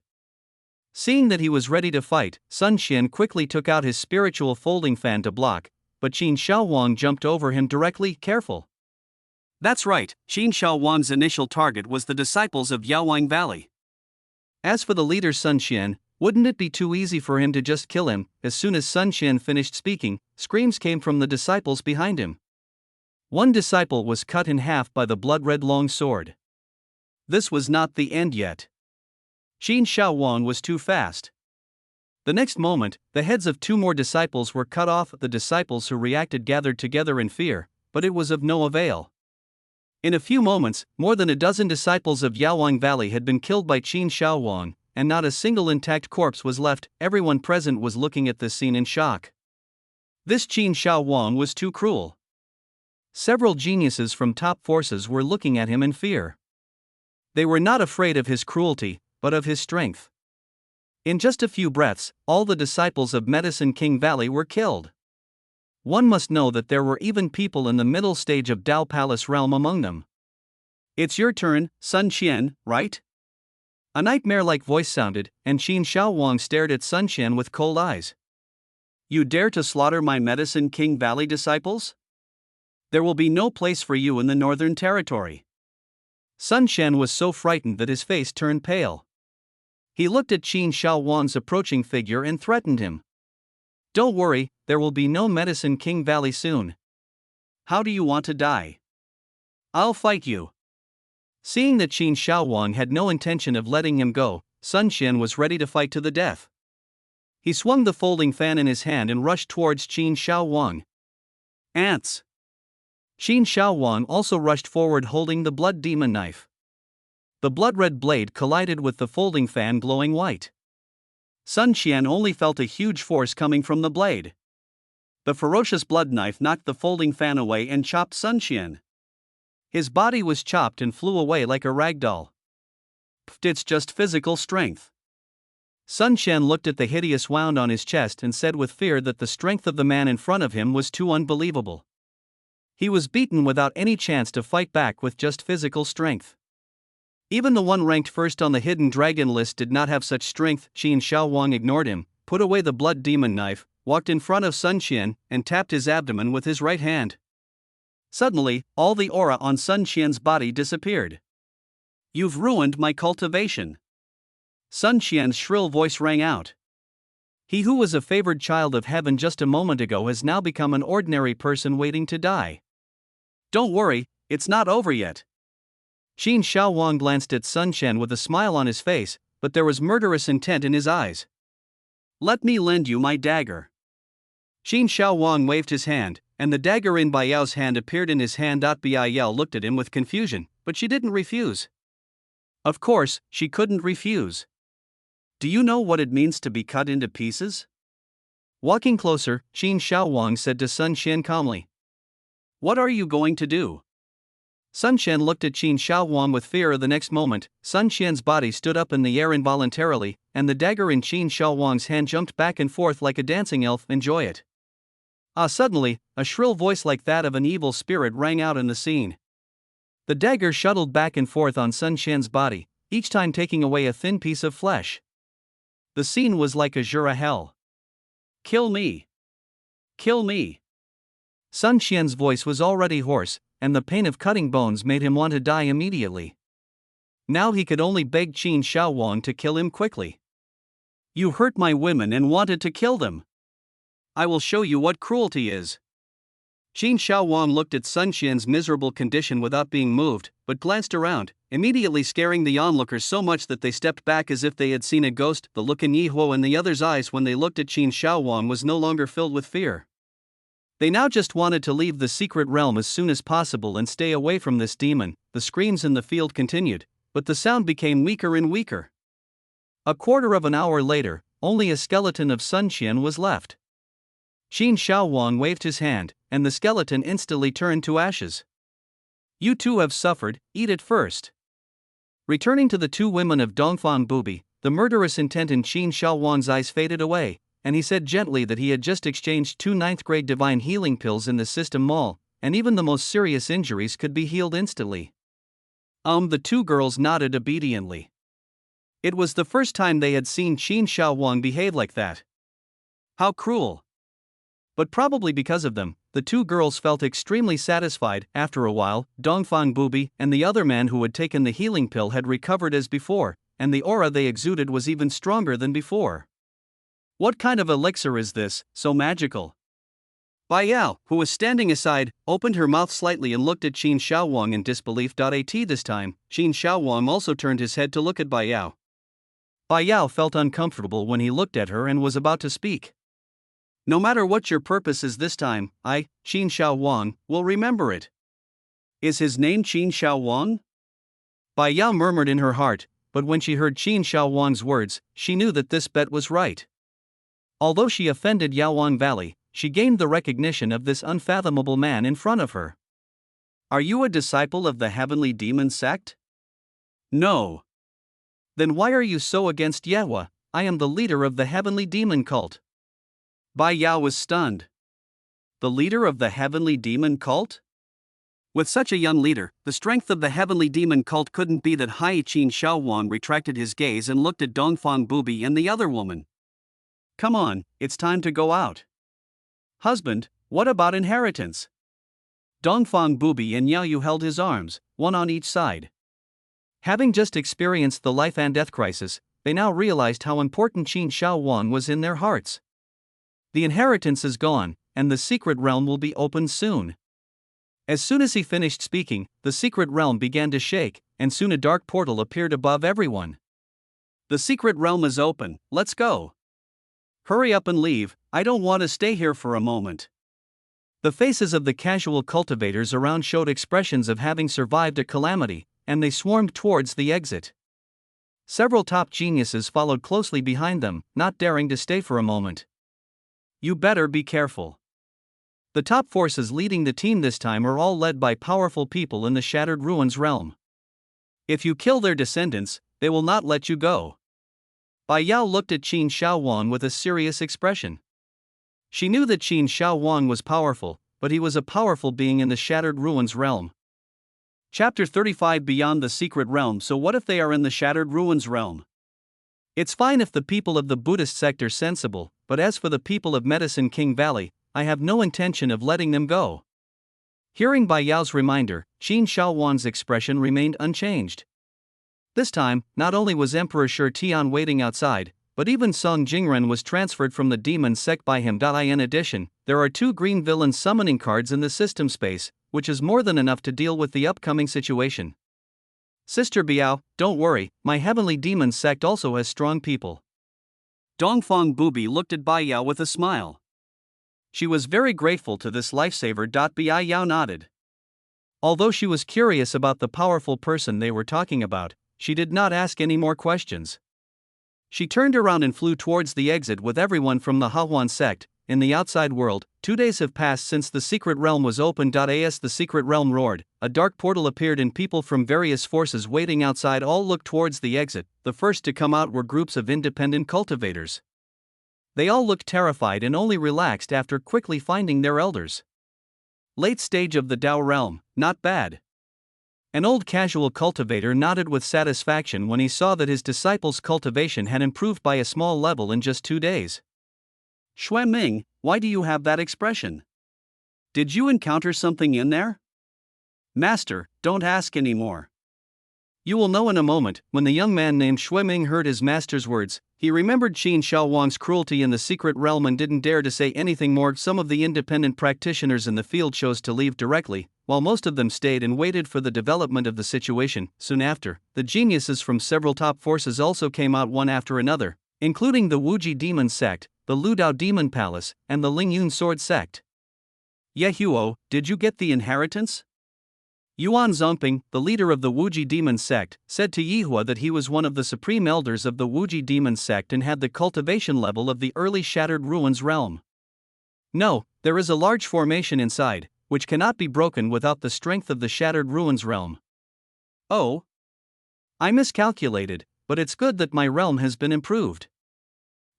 Seeing that he was ready to fight, Sun Xian quickly took out his spiritual folding fan to block, but Qin Shaowang jumped over him directly. Careful. That's right, Qin Shaowang's initial target was the disciples of Yaoang Valley. As for the leader Sun Xian, wouldn't it be too easy for him to just kill him? As soon as Sun Xian finished speaking, screams came from the disciples behind him. One disciple was cut in half by the blood-red long sword. This was not the end yet. Qin Shaowang was too fast. The next moment, the heads of 2 more disciples were cut off. The disciples who reacted gathered together in fear, but it was of no avail. In a few moments, more than a dozen disciples of Yaowang Valley had been killed by Qin Shaowang, and not a single intact corpse was left. Everyone present was looking at this scene in shock. This Qin Shaowang was too cruel. Several geniuses from top forces were looking at him in fear. They were not afraid of his cruelty, but of his strength. In just a few breaths, all the disciples of Medicine King Valley were killed. One must know that there were even people in the middle stage of Dao Palace realm among them. "It's your turn, Sun Qian, right?" A nightmare-like voice sounded, and Qin Shaowang stared at Sun Qian with cold eyes. "You dare to slaughter my Medicine King Valley disciples? There will be no place for you in the Northern Territory." Sun Qian was so frightened that his face turned pale. He looked at Qin Shaowang's approaching figure and threatened him. "Don't worry, there will be no Medicine King Valley soon. How do you want to die? I'll fight you." Seeing that Qin Shaowang had no intention of letting him go, Sun Qian was ready to fight to the death. He swung the folding fan in his hand and rushed towards Qin Shaowang. "Ants!" Qin Shaowang also rushed forward holding the blood demon knife. The blood-red blade collided with the folding fan glowing white. Sun Qian only felt a huge force coming from the blade. The ferocious blood knife knocked the folding fan away and chopped Sun Qian. His body was chopped and flew away like a rag doll. "It's just physical strength." Sun Qian looked at the hideous wound on his chest and said with fear that the strength of the man in front of him was too unbelievable. He was beaten without any chance to fight back with just physical strength. Even the one ranked first on the hidden dragon list did not have such strength. Qin Shaowang ignored him, put away the blood demon knife, walked in front of Sun Qian, and tapped his abdomen with his right hand. Suddenly, all the aura on Sun Qian's body disappeared. "You've ruined my cultivation." Sun Qian's shrill voice rang out. He who was a favored child of heaven just a moment ago has now become an ordinary person waiting to die. "Don't worry, it's not over yet." Qin Shaowang glanced at Sun Qian with a smile on his face, but there was murderous intent in his eyes. "Let me lend you my dagger." Qin Shaowang waved his hand, and the dagger in Baiyao's hand appeared in his hand. Baiao looked at him with confusion, but she didn't refuse. Of course, she couldn't refuse. "Do you know what it means to be cut into pieces?" Walking closer, Qin Shaowang said to Sun Qian calmly. "What are you going to do?" Sun Qian looked at Qin Shaowang with fear. The next moment, Sun Qian's body stood up in the air involuntarily, and the dagger in Qin Shaowang's hand jumped back and forth like a dancing elf. "Enjoy it." Suddenly, a shrill voice like that of an evil spirit rang out in the scene. The dagger shuttled back and forth on Sun Qian's body, each time taking away a thin piece of flesh. The scene was like a Jura hell. "Kill me! Kill me!" Sun Qian's voice was already hoarse, and the pain of cutting bones made him want to die immediately. Now he could only beg Qin Shaowang to kill him quickly. "You hurt my women and wanted to kill them. I will show you what cruelty is." Qin Shaowang looked at Sun Qian's miserable condition without being moved, but glanced around, immediately scaring the onlookers so much that they stepped back as if they had seen a ghost. The look in Yi Huo and the others' eyes when they looked at Qin Shaowang was no longer filled with fear. They now just wanted to leave the secret realm as soon as possible and stay away from this demon. The screams in the field continued, but the sound became weaker and weaker. A quarter of an hour later, only a skeleton of Sun Qian was left. Qin Shaowang waved his hand, and the skeleton instantly turned to ashes. "You too have suffered, eat it first." Returning to the 2 women of Dongfang Bubi, the murderous intent in Qin Shaowang's eyes faded away, and he said gently that he had just exchanged 2 ninth-grade divine healing pills in the system mall, and even the most serious injuries could be healed instantly. The 2 girls nodded obediently. It was the first time they had seen Qin Shaowang behave like that. How cruel! But probably because of them, the 2 girls felt extremely satisfied. After a while, Dongfang Bubi and the other man who had taken the healing pill had recovered as before, and the aura they exuded was even stronger than before. "What kind of elixir is this, so magical?" Bai Yao, who was standing aside, opened her mouth slightly and looked at Qin Shaowang in disbelief. At this time, Qin Shaowang also turned his head to look at Bai Yao. Bai Yao felt uncomfortable when he looked at her and was about to speak. No matter what your purpose is this time, I, Qin Shaowang, will remember it. Is his name Qin Shaowang? Bai Yao murmured in her heart, but when she heard Qin Shaowang's words, she knew that this bet was right. Although she offended Yaowan Valley, she gained the recognition of this unfathomable man in front of her. Are you a disciple of the Heavenly Demon Sect? No. Then why are you so against Yehua? I am the leader of the Heavenly Demon Cult. Bai Yao was stunned. The leader of the Heavenly Demon Cult? With such a young leader, the strength of the Heavenly Demon Cult couldn't be that high. Qin Shaowang retracted his gaze and looked at Dongfang Bubi and the other woman. Come on, it's time to go out. Husband, what about inheritance? Dongfang Bubi and Yao Yu held his arms, one on each side. Having just experienced the life and death crisis, they now realized how important Qin Shaowang was in their hearts. The inheritance is gone, and the secret realm will be opened soon. As soon as he finished speaking, the secret realm began to shake, and soon a dark portal appeared above everyone. The secret realm is open, let's go. Hurry up and leave, I don't want to stay here for a moment. The faces of the casual cultivators around showed expressions of having survived a calamity, and they swarmed towards the exit. Several top geniuses followed closely behind them, not daring to stay for a moment. You better be careful. The top forces leading the team this time are all led by powerful people in the Shattered Ruins realm. If you kill their descendants, they will not let you go. Bai Yao looked at Qin Shaowang with a serious expression. She knew that Qin Shaowang was powerful, but he was a powerful being in the Shattered Ruins realm. Chapter 35 Beyond the Secret Realm. So what if they are in the Shattered Ruins realm? It's fine if the people of the Buddhist sect are sensible, but as for the people of Medicine King Valley, I have no intention of letting them go. Hearing Bai Yao's reminder, Qin Shaowang's expression remained unchanged. This time, not only was Emperor Shi Tian waiting outside, but even Song Jingren was transferred from the demon sect by him. In addition, there are 2 green villain summoning cards in the system space, which is more than enough to deal with the upcoming situation. Sister Biao, don't worry, my Heavenly Demon Sect also has strong people. Dongfang Bubi looked at Bai Yao with a smile. She was very grateful to this lifesaver. Bai Yao nodded. Although she was curious about the powerful person they were talking about, she did not ask any more questions. She turned around and flew towards the exit with everyone from the Hahuan sect. In the outside world, 2 days have passed since the secret realm was opened. As the secret realm roared, a dark portal appeared and people from various forces waiting outside all looked towards the exit. The first to come out were groups of independent cultivators. They all looked terrified and only relaxed after quickly finding their elders. Late stage of the Dao realm, not bad. An old casual cultivator nodded with satisfaction when he saw that his disciples' cultivation had improved by a small level in just 2 days. Xue Ming, why do you have that expression? Did you encounter something in there? Master, don't ask anymore. You will know in a moment. When the young man named Xue Ming heard his master's words, he remembered Qin Shaowang's cruelty in the secret realm and didn't dare to say anything more. Some of the independent practitioners in the field chose to leave directly, while most of them stayed and waited for the development of the situation. Soon after, the geniuses from several top forces also came out one after another, including the Wuji Demon Sect, the Ludao Demon Palace, and the Lingyun Sword Sect. Ye Huo, did you get the inheritance? Yuan Zongping, the leader of the Wuji Demon Sect, said to Yihua that he was one of the supreme elders of the Wuji Demon Sect and had the cultivation level of the early Shattered Ruins realm. No, there is a large formation inside, which cannot be broken without the strength of the Shattered Ruins realm. Oh? I miscalculated, but it's good that my realm has been improved.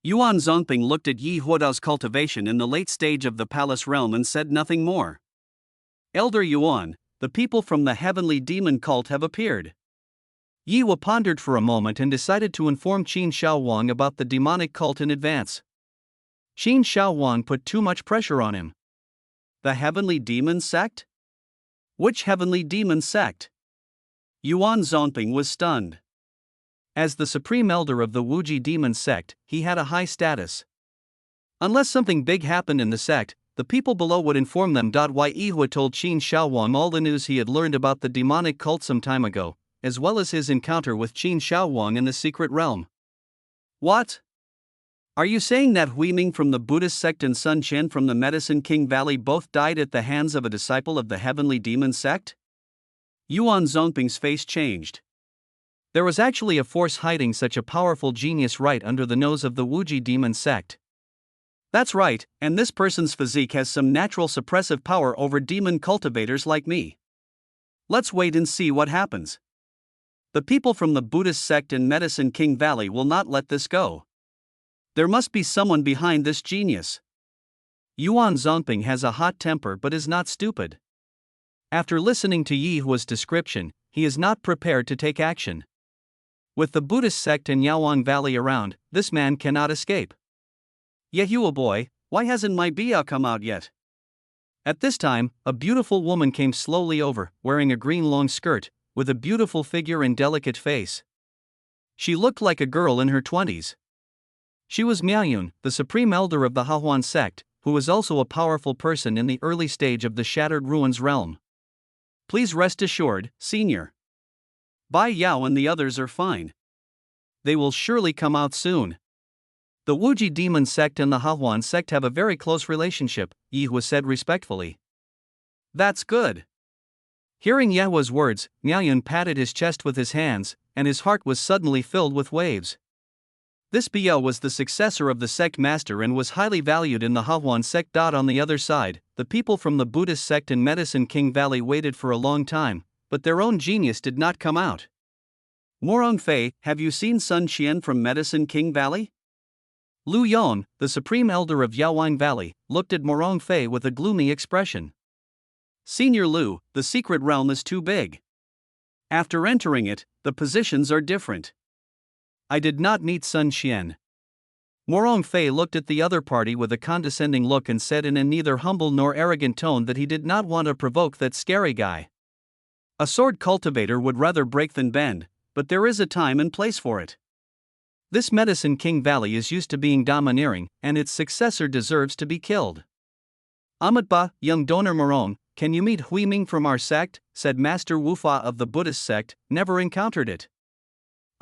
Yuan Zongping looked at Yi Huodao's cultivation in the late stage of the palace realm and said nothing more. Elder Yuan, the people from the Heavenly Demon Cult have appeared. Yi Hua pondered for a moment and decided to inform Qin Shaowang about the demonic cult in advance. Qin Shaowang put too much pressure on him. The Heavenly Demon Sect? Which Heavenly Demon Sect? Yuan Zongping was stunned. As the supreme elder of the Wuji Demon Sect, he had a high status. Unless something big happened in the sect, the people below would inform them. Why Yihua told Qin Shaowang all the news he had learned about the demonic cult some time ago, as well as his encounter with Qin Shaowang in the secret realm. What? Are you saying that Hui Ming from the Buddhist sect and Sun Qian from the Medicine King Valley both died at the hands of a disciple of the Heavenly Demon sect? Yuan Zongping's face changed. There was actually a force hiding such a powerful genius right under the nose of the Wuji Demon sect. That's right, and this person's physique has some natural suppressive power over demon cultivators like me. Let's wait and see what happens. The people from the Buddhist sect and Medicine King Valley will not let this go. There must be someone behind this genius. Yuan Zongping has a hot temper but is not stupid. After listening to Yihua's description, he is not prepared to take action. With the Buddhist sect and Yaowang Valley around, this man cannot escape. Yehua boy, why hasn't my Bia come out yet? At this time, a beautiful woman came slowly over, wearing a green long skirt, with a beautiful figure and delicate face. She looked like a girl in her 20s. She was Miaoyun, the supreme elder of the Hahuan sect, who was also a powerful person in the early stage of the Shattered Ruins realm. Please rest assured, Senior. Bai Yao and the others are fine. They will surely come out soon. The Wuji Demon sect and the Hahuan sect have a very close relationship, Yihua said respectfully. That's good. Hearing Yehua's words, Miaoyun patted his chest with his hands, and his heart was suddenly filled with waves. This Biao was the successor of the sect master and was highly valued in the Hahuan sect. On the other side, the people from the Buddhist sect and Medicine King Valley waited for a long time, but their own genius did not come out. Morong Fei, have you seen Sun Qian from Medicine King Valley? Lu Yon, the supreme elder of Yaowang Valley, looked at Morong Fei with a gloomy expression. Senior Lu, the secret realm is too big. After entering it, the positions are different. I did not meet Sun Qian. Morong Fei looked at the other party with a condescending look and said in a neither humble nor arrogant tone that he did not want to provoke that scary guy. A sword cultivator would rather break than bend, but there is a time and place for it. This Medicine King Valley is used to being domineering, and its successor deserves to be killed. Amatba, young donor Morong, can you meet Hui Ming from our sect? Said Master Wufa of the Buddhist sect, never encountered it.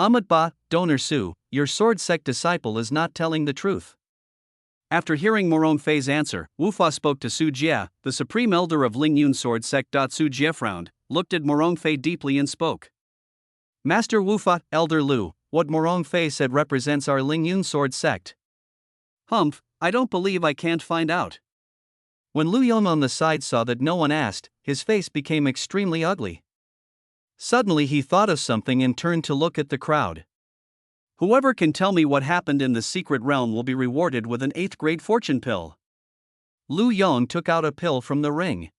Amatba, donor Su, your sword sect disciple is not telling the truth. After hearing Morong Fei's answer, Wufa spoke to Su Jia, the supreme elder of Lingyun sword sect. Su Jia frowned, looked at Morong Fei deeply and spoke. Master Wufa, Elder Lu, what Morong Fei said represents our Lingyun sword sect. Humph, I don't believe I can't find out. When Lu Yong on the side saw that no one asked, his face became extremely ugly. Suddenly he thought of something and turned to look at the crowd. Whoever can tell me what happened in the secret realm will be rewarded with an 8th grade fortune pill. Lu Yong took out a pill from the ring.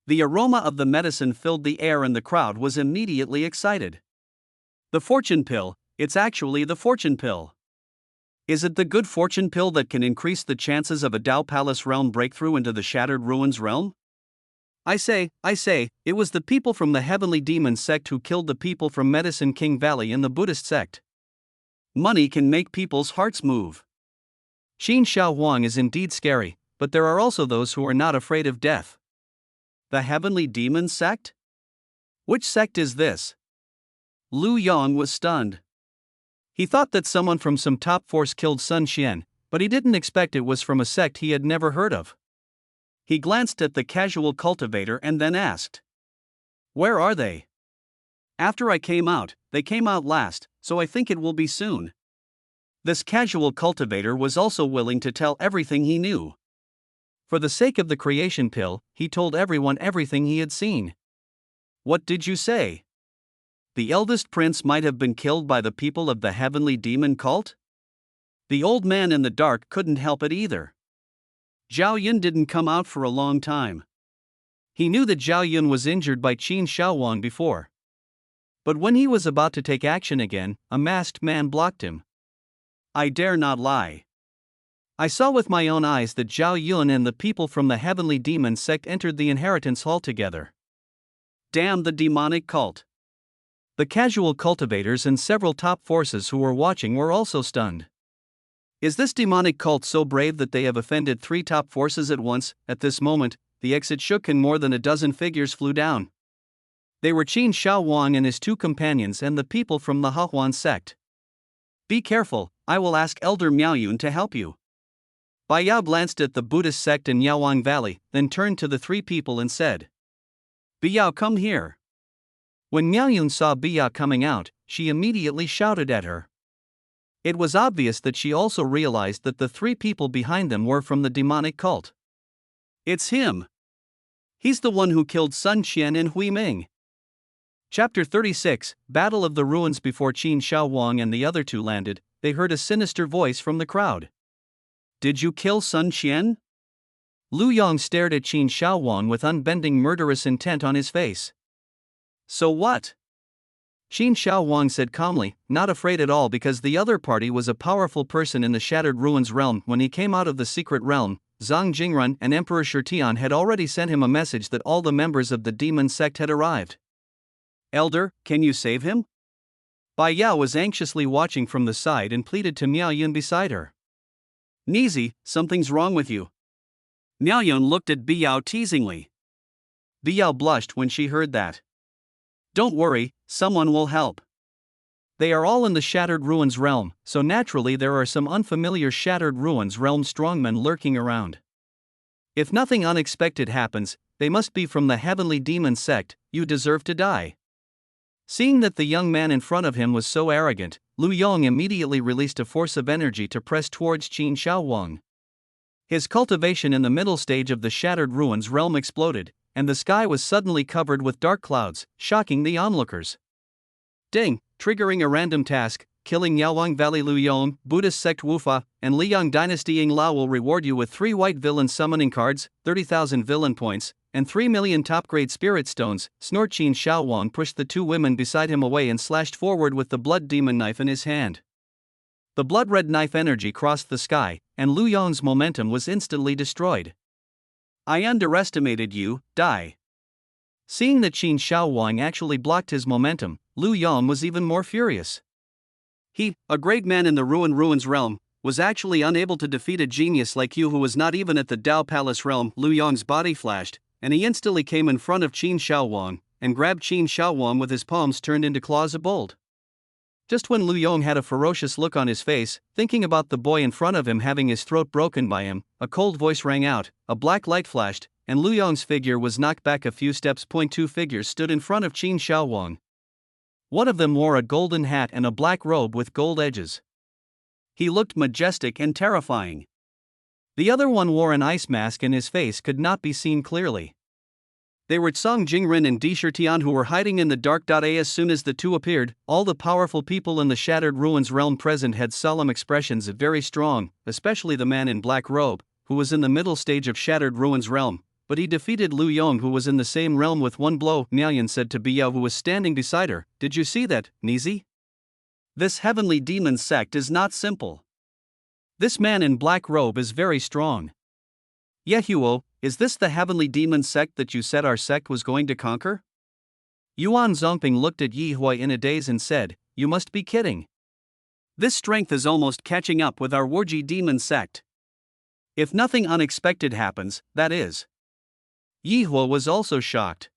The aroma of the medicine filled the air and the crowd was immediately excited. The fortune pill, it's actually the fortune pill. Is it the good fortune pill that can increase the chances of a Dao Palace realm breakthrough into the Shattered Ruins realm? I say, it was the people from the Heavenly Demon sect who killed the people from Medicine King Valley in the Buddhist sect. Money can make people's hearts move. Qin Shaowang is indeed scary, but there are also those who are not afraid of death. The Heavenly Demon sect? Which sect is this? Lu Yong was stunned. He thought that someone from some top force killed Sun Qian, but he didn't expect it was from a sect he had never heard of. He glanced at the casual cultivator and then asked, where are they? After I came out, they came out last, so I think it will be soon. This casual cultivator was also willing to tell everything he knew. For the sake of the creation pill, he told everyone everything he had seen. What did you say? The eldest prince might have been killed by the people of the Heavenly Demon cult? The old man in the dark couldn't help it either. Zhao Yun didn't come out for a long time. He knew that Zhao Yun was injured by Qin Shaowang before. But when he was about to take action again, a masked man blocked him. I dare not lie. I saw with my own eyes that Zhao Yun and the people from the Heavenly Demon sect entered the Inheritance Hall together. Damn the demonic cult. The casual cultivators and several top forces who were watching were also stunned. Is this demonic cult so brave that they have offended 3 top forces at once? At this moment, the exit shook and more than a dozen figures flew down. They were Qin Shao Wang and his 2 companions and the people from the Hahuan sect. Be careful, I will ask Elder Miao Yun to help you. Bai Yao glanced at the Buddhist sect in Yaowang Valley, then turned to the 3 people and said, Bai Yao, come here. When Miao Yun saw Bai Yao coming out, she immediately shouted at her. It was obvious that she also realized that the 3 people behind them were from the demonic cult. It's him. He's the one who killed Sun Qian and Hui Ming. Chapter 36, Battle of the Ruins. Before Qin Shao Wang and the other 2 landed, they heard a sinister voice from the crowd. Did you kill Sun Qian? Lu Yong stared at Qin Shao Wang with unbending murderous intent on his face. So what? Qin Shao Wang said calmly, not afraid at all because the other party was a powerful person in the Shattered Ruins realm. When he came out of the secret realm, Zhang Jingrun and Emperor Shirtian had already sent him a message that all the members of the demon sect had arrived. Elder, can you save him? Bai Yao was anxiously watching from the side and pleaded to Miao Yun beside her. Nizi, something's wrong with you. Miao Yun looked at Bai Yao teasingly. Bai Yao blushed when she heard that. Don't worry, someone will help. They are all in the Shattered Ruins realm, so naturally there are some unfamiliar Shattered Ruins realm strongmen lurking around. If nothing unexpected happens, they must be from the Heavenly Demon sect. You deserve to die. Seeing that the young man in front of him was so arrogant, Lu Yong immediately released a force of energy to press towards Qin Shao Wang. His cultivation in the middle stage of the Shattered Ruins realm exploded, and the sky was suddenly covered with dark clouds, shocking the onlookers. Ding, triggering a random task, killing Yaowang Valley Lu Yong, Buddhist sect Wufa, and Liang Dynasty Ying Lao will reward you with 3 white villain summoning cards, 30,000 villain points, and 3 million top-grade spirit stones. Snort. Qin Shao Wang pushed the 2 women beside him away and slashed forward with the blood demon knife in his hand. The blood-red knife energy crossed the sky, and Lu Yong's momentum was instantly destroyed. I underestimated you, die. Seeing that Qin Shao Wang actually blocked his momentum, Lu Yong was even more furious. He, a great man in the Ruins realm, was actually unable to defeat a genius like you who was not even at the Dao Palace realm. Lu Yong's body flashed, and he instantly came in front of Qin Shao Wang, and grabbed Qin Shao Wang with his palms turned into claws of bolt. Just when Lu Yong had a ferocious look on his face, thinking about the boy in front of him having his throat broken by him, a cold voice rang out, a black light flashed, and Lu Yong's figure was knocked back a few steps. 2 figures stood in front of Qin Shao Wang. One of them wore a golden hat and a black robe with gold edges. He looked majestic and terrifying. The other one wore an ice mask and his face could not be seen clearly. They were Zhang Jingren and Di Shirtian who were hiding in the dark. As soon as the 2 appeared, all the powerful people in the Shattered Ruins realm present had solemn expressions, very strong, especially the man in black robe, who was in the middle stage of Shattered Ruins realm, but he defeated Lu Yong who was in the same realm with 1 blow. Miao Yun said to Bai Yao who was standing beside her, did you see that, Nizi? This Heavenly Demon sect is not simple. This man in black robe is very strong. Yehuo, is this the Heavenly Demon sect that you said our sect was going to conquer? Yuan Zongping looked at Yi Hui in a daze and said, you must be kidding. This strength is almost catching up with our Warji Demon sect. If nothing unexpected happens, that is. Yi Hui was also shocked.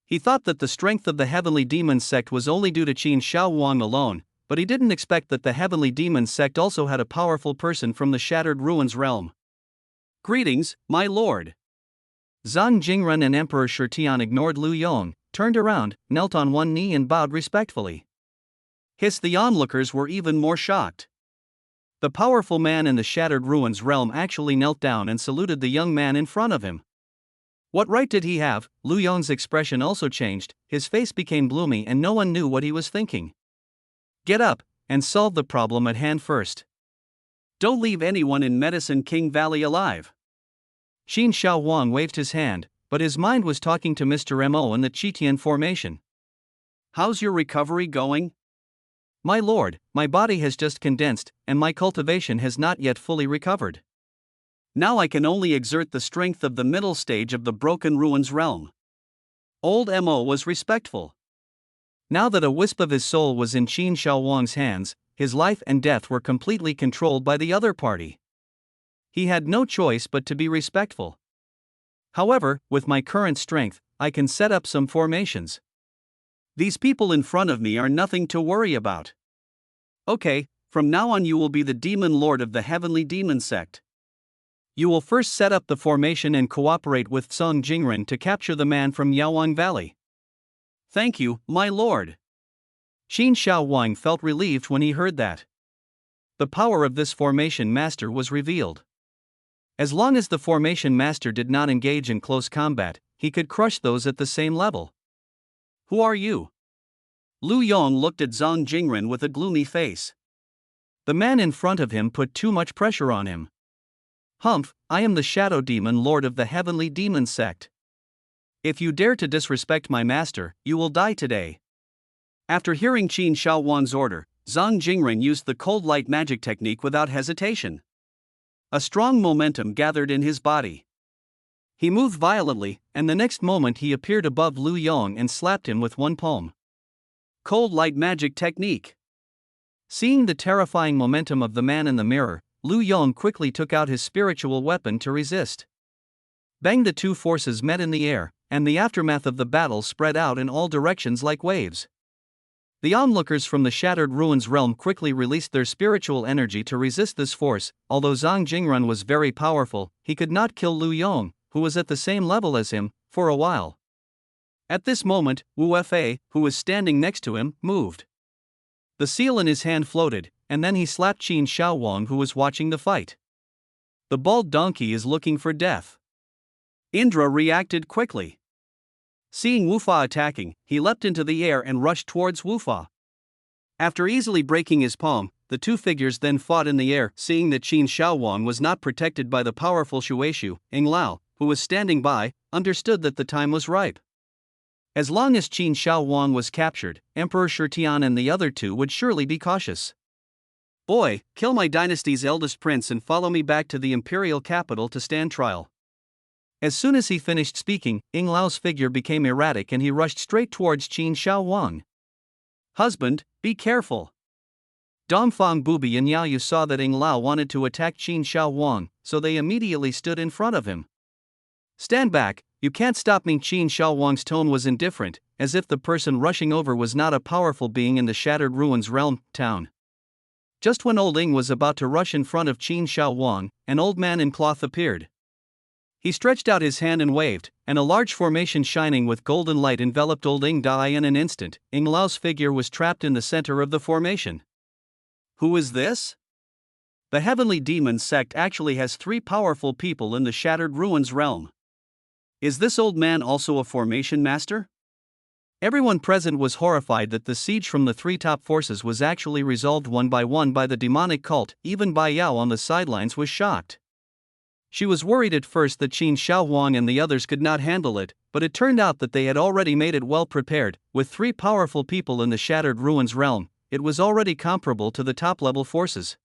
He thought that the strength of the Heavenly Demon sect was only due to Qin Shao Wang alone, but he didn't expect that the Heavenly Demon sect also had a powerful person from the Shattered Ruins realm. Greetings, my lord. Zhang Jingren and Emperor Shirtian ignored Lu Yong, turned around, knelt on 1 knee and bowed respectfully. The onlookers were even more shocked. The powerful man in the Shattered Ruins realm actually knelt down and saluted the young man in front of him. What right did he have? Lu Yong's expression also changed, his face became gloomy and no one knew what he was thinking. Get up, and solve the problem at hand first. Don't leave anyone in Medicine King Valley alive. Qin Shao Wang waved his hand, but his mind was talking to Mr. Mo in the Qitian formation. How's your recovery going? My lord, my body has just condensed, and my cultivation has not yet fully recovered. Now I can only exert the strength of the middle stage of the Broken Ruins realm. Old Mo was respectful. Now that a wisp of his soul was in Qin Shao Wang's hands, his life and death were completely controlled by the other party. He had no choice but to be respectful. However, with my current strength, I can set up some formations. These people in front of me are nothing to worry about. Okay, from now on you will be the demon lord of the heavenly demon sect. You will first set up the formation and cooperate with Song Jingren to capture the man from Yaowang Valley. Thank you, my lord. Qin Shaowang felt relieved when he heard that. The power of this formation master was revealed. As long as the formation master did not engage in close combat, he could crush those at the same level. Who are you? Lu Yong looked at Zhang Jingren with a gloomy face. The man in front of him put too much pressure on him. Humph, I am the Shadow Demon Lord of the Heavenly Demon Sect. If you dare to disrespect my master, you will die today. After hearing Qin Shaowang's order, Zhang Jingren used the cold light magic technique without hesitation. A strong momentum gathered in his body. He moved violently, and the next moment he appeared above Lu Yong and slapped him with one palm. Cold light magic technique. Seeing the terrifying momentum of the man in the mirror, Lu Yong quickly took out his spiritual weapon to resist. Bang! The two forces met in the air, and the aftermath of the battle spread out in all directions like waves. The onlookers from the Shattered Ruins realm quickly released their spiritual energy to resist this force. Although Zhang Jingren was very powerful, he could not kill Lu Yong, who was at the same level as him, for a while. At this moment, Wu Fei, who was standing next to him, moved. The seal in his hand floated, and then he slapped Qin Shaowang, who was watching the fight. The bald donkey is looking for death. Indra reacted quickly. Seeing Wu Fa attacking, he leapt into the air and rushed towards Wu Fa. After easily breaking his palm, the two figures then fought in the air. Seeing that Qin Shaowang was not protected by the powerful Shueishu, Ing Lao, who was standing by, understood that the time was ripe. As long as Qin Shaowang was captured, Emperor Shirtian and the other two would surely be cautious. Boy, kill my dynasty's eldest prince and follow me back to the imperial capital to stand trial. As soon as he finished speaking, Ing Lao's figure became erratic and he rushed straight towards Qin Shaowang. Husband, be careful. Dongfang Bubi and Yao Yu saw that Ing Lao wanted to attack Qin Shaowang, so they immediately stood in front of him. Stand back, you can't stop me. Qin Shaowang's tone was indifferent, as if the person rushing over was not a powerful being in the Shattered Ruins realm, town. Just when Old Ing was about to rush in front of Qin Shaowang, an old man in cloth appeared. He stretched out his hand and waved, and a large formation shining with golden light enveloped Old Ing Dai in an instant. Ing Lao's figure was trapped in the center of the formation. Who is this? The Heavenly Demon Sect actually has 3 powerful people in the Shattered Ruins realm. Is this old man also a formation master? Everyone present was horrified that the siege from the 3 top forces was actually resolved one by the demonic cult. Even Bai Yao on the sidelines was shocked. She was worried at first that Qin Shaowang and the others could not handle it, but it turned out that they had already made it well prepared. With 3 powerful people in the Shattered Ruins realm, it was already comparable to the top-level forces.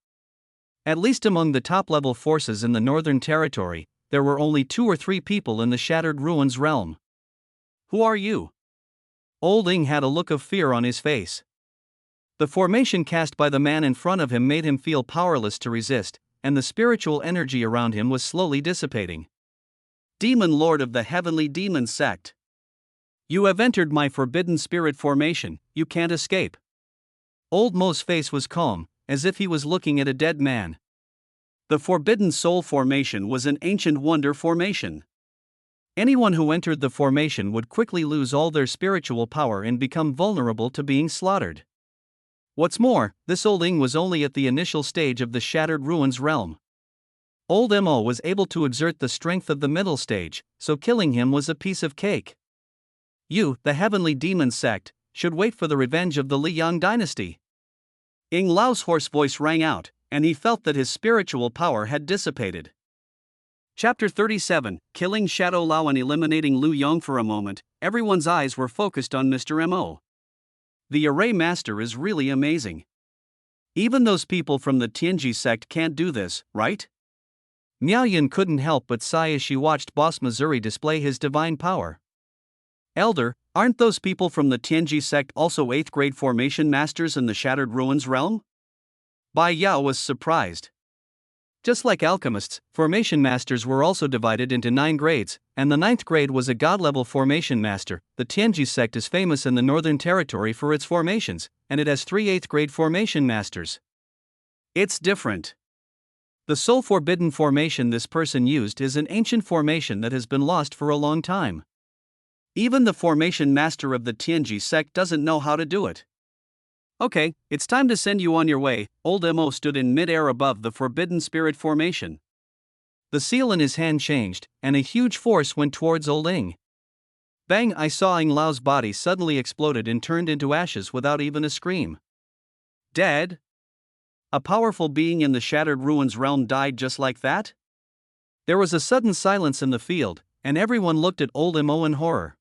At least among the top-level forces in the Northern Territory, there were only 2 or 3 people in the Shattered Ruins realm. Who are you? Old Ing had a look of fear on his face. The formation cast by the man in front of him made him feel powerless to resist, and the spiritual energy around him was slowly dissipating. Demon Lord of the Heavenly Demon Sect. You have entered my forbidden spirit formation, you can't escape. Old Mo's face was calm, as if he was looking at a dead man. The Forbidden Soul formation was an ancient wonder formation. Anyone who entered the formation would quickly lose all their spiritual power and become vulnerable to being slaughtered. What's more, this Old Ing was only at the initial stage of the Shattered Ruins realm. Old Mo was able to exert the strength of the middle stage, so killing him was a piece of cake. You, the Heavenly Demon Sect, should wait for the revenge of the Liang dynasty. Ing Lao's hoarse voice rang out, and he felt that his spiritual power had dissipated. Chapter 37, Killing Shadow Lao and eliminating Lu Yong. For a moment, everyone's eyes were focused on Mr. Mo. The Array Master is really amazing. Even those people from the Tianji sect can't do this, right? Miao Yin couldn't help but sigh as she watched Boss Missouri display his divine power. Elder, aren't those people from the Tianji sect also 8th grade formation masters in the Shattered Ruins realm? Bai Yao was surprised. Just like alchemists, formation masters were also divided into 9 grades, and the 9th grade was a god-level formation master. The Tianji sect is famous in the Northern Territory for its formations, and it has 3 8th grade formation masters. It's different. The sole forbidden formation this person used is an ancient formation that has been lost for a long time. Even the formation master of the Tianji sect doesn't know how to do it. Okay, it's time to send you on your way. Old Mo stood in mid-air above the forbidden spirit formation. The seal in his hand changed, and a huge force went towards Old Ing. Bang! I saw Ing Lao's body suddenly exploded and turned into ashes without even a scream. Dead? A powerful being in the Shattered Ruins realm died just like that? There was a sudden silence in the field, and everyone looked at Old Mo in horror.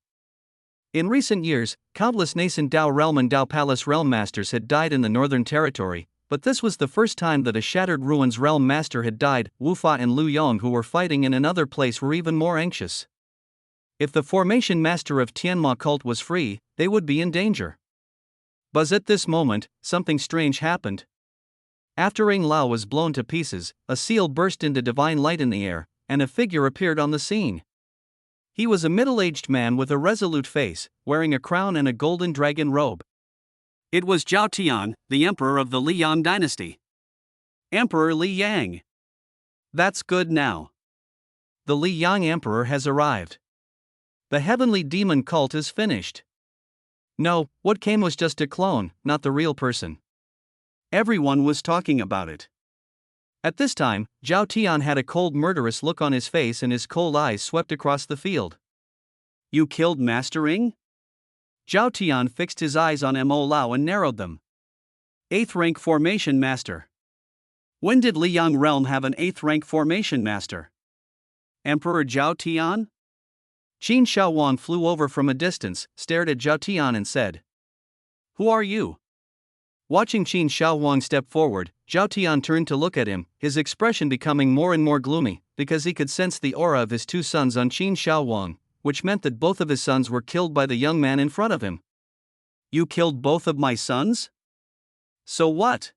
In recent years, countless nascent Dao Realm and Dao Palace Realm Masters had died in the Northern Territory, but this was the first time that a Shattered Ruins Realm Master had died. Wu Fa and Lu Yong, who were fighting in another place, were even more anxious. If the Formation Master of Tianma cult was free, they would be in danger. But at this moment, something strange happened. After Ing Lao was blown to pieces, a seal burst into divine light in the air, and a figure appeared on the scene. He was a middle-aged man with a resolute face, wearing a crown and a golden dragon robe. It was Zhao Tian, the emperor of the Liang dynasty. Emperor Li Yang. That's good now. The Liang emperor has arrived. The heavenly demon cult is finished. No, what came was just a clone, not the real person. Everyone was talking about it. At this time, Zhao Tian had a cold, murderous look on his face, and his cold eyes swept across the field. You killed Master Ing? Zhao Tian fixed his eyes on Mo Lao and narrowed them. 8th rank formation master. When did Liang realm have an 8th rank formation master? Emperor Zhao Tian? Qin Shaowang flew over from a distance, stared at Zhao Tian and said, "Who are you?" Watching Qin Shaowang step forward, Zhao Tian turned to look at him, his expression becoming more and more gloomy, because he could sense the aura of his 2 sons on Qin Shaowang, which meant that both of his sons were killed by the young man in front of him. You killed both of my sons? So what?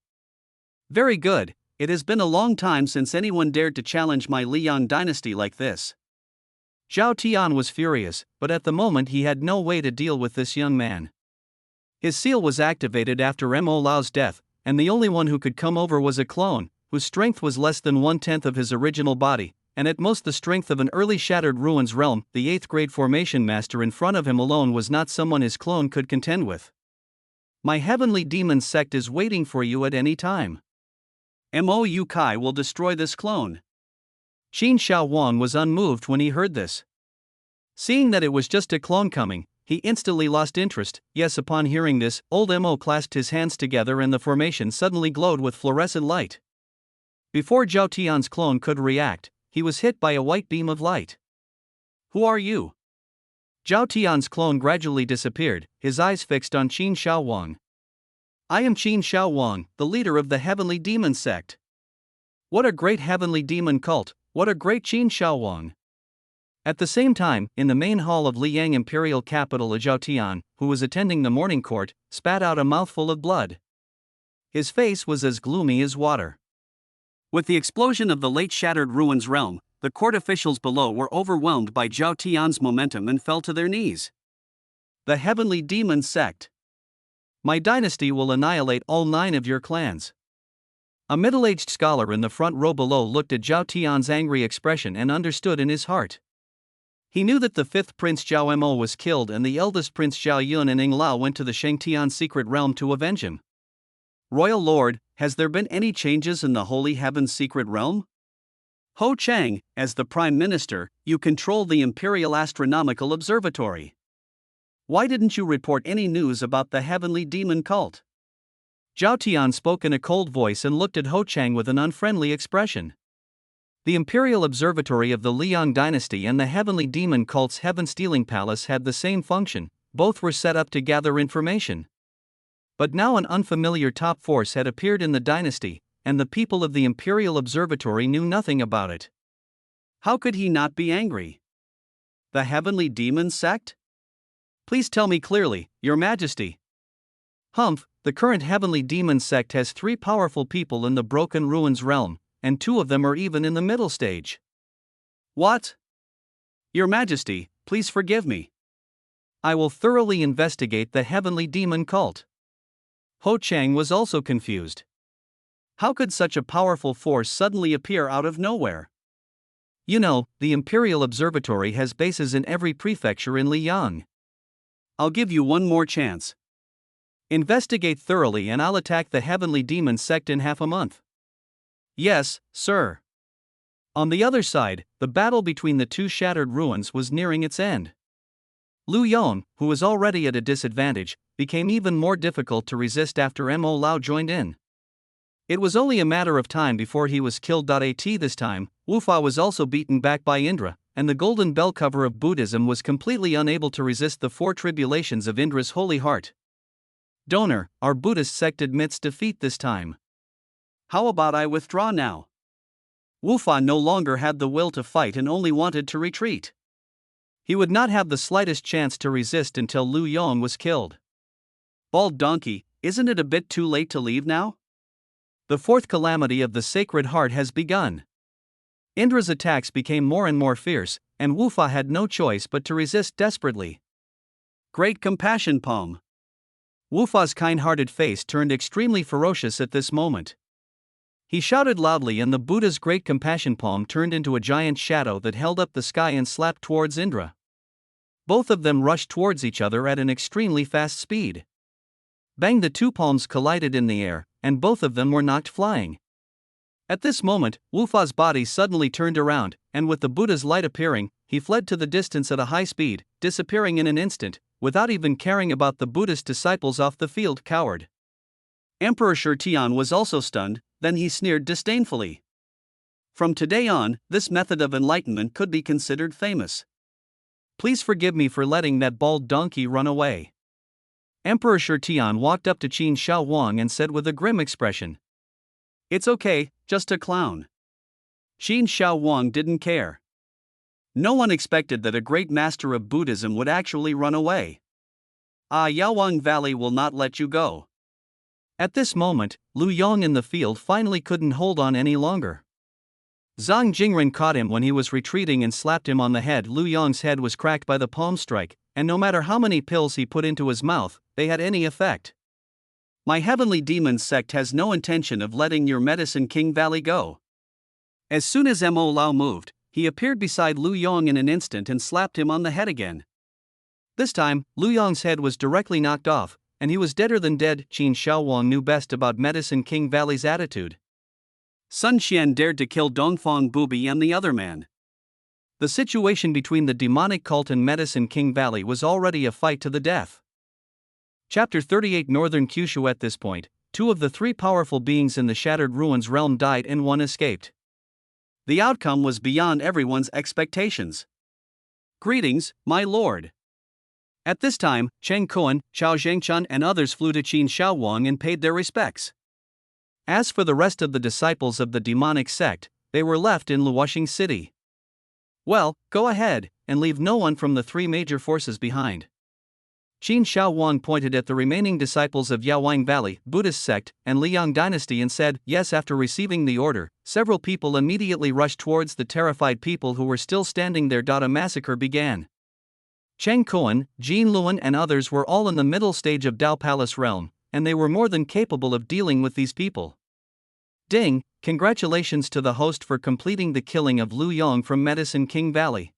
Very good, it has been a long time since anyone dared to challenge my Liang dynasty like this. Zhao Tian was furious, but at the moment he had no way to deal with this young man. His seal was activated after Mo Lao's death, and the only one who could come over was a clone, whose strength was less than 1/10 of his original body, and at most the strength of an early Shattered Ruins realm. The 8th grade formation master in front of him alone was not someone his clone could contend with. My heavenly demon sect is waiting for you at any time. Mo Yu Kai will destroy this clone. Qin Shaowang was unmoved when he heard this. Seeing that it was just a clone coming, he instantly lost interest. Yes, upon hearing this, Old Mo clasped his hands together and the formation suddenly glowed with fluorescent light. Before Zhao Tian's clone could react, he was hit by a white beam of light. Who are you? Zhao Tian's clone gradually disappeared, his eyes fixed on Qin Shaowang. I am Qin Shaowang, the leader of the Heavenly Demon sect. What a great heavenly demon cult, what a great Qin Shaowang. At the same time, in the main hall of Liang imperial capital, Zhao Tian, who was attending the morning court, spat out a mouthful of blood. His face was as gloomy as water. With the explosion of the late Shattered Ruins realm, the court officials below were overwhelmed by Zhao Tian's momentum and fell to their knees. The Heavenly Demon Sect. My dynasty will annihilate all 9 of your clans. A middle-aged scholar in the front row below looked at Zhao Tian's angry expression and understood in his heart. He knew that the 5th Prince Zhao Mo was killed and the eldest Prince Zhao Yun and Ing Lao went to the Shangtian secret realm to avenge him. Royal Lord, has there been any changes in the Holy Heaven's secret realm? Ho Chang, as the Prime Minister, you control the Imperial Astronomical Observatory. Why didn't you report any news about the Heavenly Demon cult? Zhao Tian spoke in a cold voice and looked at Ho Chang with an unfriendly expression. The Imperial Observatory of the Liang dynasty and the Heavenly Demon cult's Heaven-Stealing Palace had the same function, both were set up to gather information. But now an unfamiliar top force had appeared in the dynasty, and the people of the Imperial Observatory knew nothing about it. How could he not be angry? The Heavenly Demon sect? Please tell me clearly, Your Majesty. Humph, the current heavenly demon sect has 3 powerful people in the Broken Ruins realm, and 2 of them are even in the middle stage. What? Your Majesty, please forgive me. I will thoroughly investigate the heavenly demon cult. Ho Chang was also confused. How could such a powerful force suddenly appear out of nowhere? You know, the Imperial Observatory has bases in every prefecture in Liang. I'll give you one more chance. Investigate thoroughly and I'll attack the heavenly demon sect in half a month. Yes, sir. On the other side, the battle between the 2 shattered ruins was nearing its end. Lu Yong, who was already at a disadvantage, became even more difficult to resist after Mo Lao joined in. It was only a matter of time before he was killed. At this time, Wu Fa was also beaten back by Indra, and the golden bell cover of Buddhism was completely unable to resist the 4 tribulations of Indra's holy heart. Donor, our Buddhist sect admits defeat this time. How about I withdraw now? Wu Fa no longer had the will to fight and only wanted to retreat. He would not have the slightest chance to resist until Lu Yong was killed. Bald donkey, isn't it a bit too late to leave now? The 4th calamity of the Sacred Heart has begun. Indra's attacks became more and more fierce, and Wu Fa had no choice but to resist desperately. Great compassion palm. Wu Fa's kind-hearted face turned extremely ferocious at this moment. He shouted loudly and the Buddha's great compassion palm turned into a giant shadow that held up the sky and slapped towards Indra. Both of them rushed towards each other at an extremely fast speed. Bang, the 2 palms collided in the air, and both of them were knocked flying. At this moment, Wu Fa's body suddenly turned around, and with the Buddha's light appearing, he fled to the distance at a high speed, disappearing in an instant, without even caring about the Buddhist disciples off the field. Coward. Emperor Shi Tian was also stunned, then he sneered disdainfully. From today on, this method of enlightenment could be considered famous. Please forgive me for letting that bald donkey run away. Emperor Shi Tian walked up to Qin Shao Wang and said with a grim expression. It's okay, just a clown. Qin Shao Wang didn't care. No one expected that a great master of Buddhism would actually run away. Yaowang Valley will not let you go. At this moment, Lu Yong in the field finally couldn't hold on any longer. Zhang Jingren caught him when he was retreating and slapped him on the head. Lu Yong's head was cracked by the palm strike, and no matter how many pills he put into his mouth, they had any effect. My heavenly demon sect has no intention of letting your Medicine King Valley go. As soon as Mo Lao moved, he appeared beside Lu Yong in an instant and slapped him on the head again. This time, Lu Yong's head was directly knocked off, and he was deader than dead. Qin Shao Wang knew best about Medicine King Valley's attitude. Sun Xian dared to kill Dongfang Bubi and the other man. The situation between the demonic cult and Medicine King Valley was already a fight to the death. Chapter 38 Northern Kyushu. At this point, 2 of the 3 powerful beings in the Shattered Ruins realm died and 1 escaped. The outcome was beyond everyone's expectations. Greetings, my lord. At this time, Cheng Kuan, Chao Zhengchun and others flew to Qin Shao Wang and paid their respects. As for the rest of the disciples of the demonic sect, they were left in Luoxing City. Well, go ahead, and leave no one from the 3 major forces behind. Qin Shao Wang pointed at the remaining disciples of Yaowang Valley, Buddhist sect, and Liang dynasty and said, yes. After receiving the order, several people immediately rushed towards the terrified people who were still standing there. A massacre began. Cheng Kuan, Jin Luan and others were all in the middle stage of Dao Palace realm, and they were more than capable of dealing with these people. Ding, congratulations to the host for completing the killing of Lu Yong from Medicine King Valley.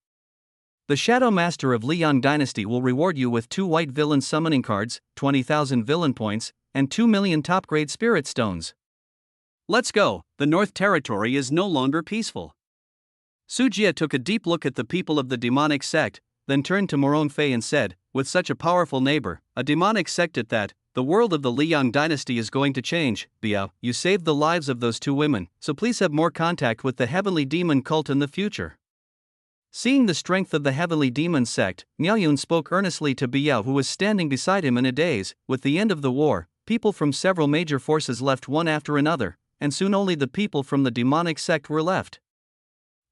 The Shadow Master of Liang Dynasty will reward you with 2 white villain summoning cards, 20,000 villain points, and 2 million top-grade spirit stones. Let's go, the North Territory is no longer peaceful. Su Jie took a deep look at the people of the demonic sect, then turned to Morong Fei and said, with such a powerful neighbor, a demonic sect at that, the world of the Liang Dynasty is going to change. Biao, you saved the lives of those 2 women, so please have more contact with the heavenly demon cult in the future. Seeing the strength of the heavenly demon sect, Miao Yun spoke earnestly to Biao, who was standing beside him in a daze. With the end of the war, people from several major forces left one after another, and soon only the people from the demonic sect were left.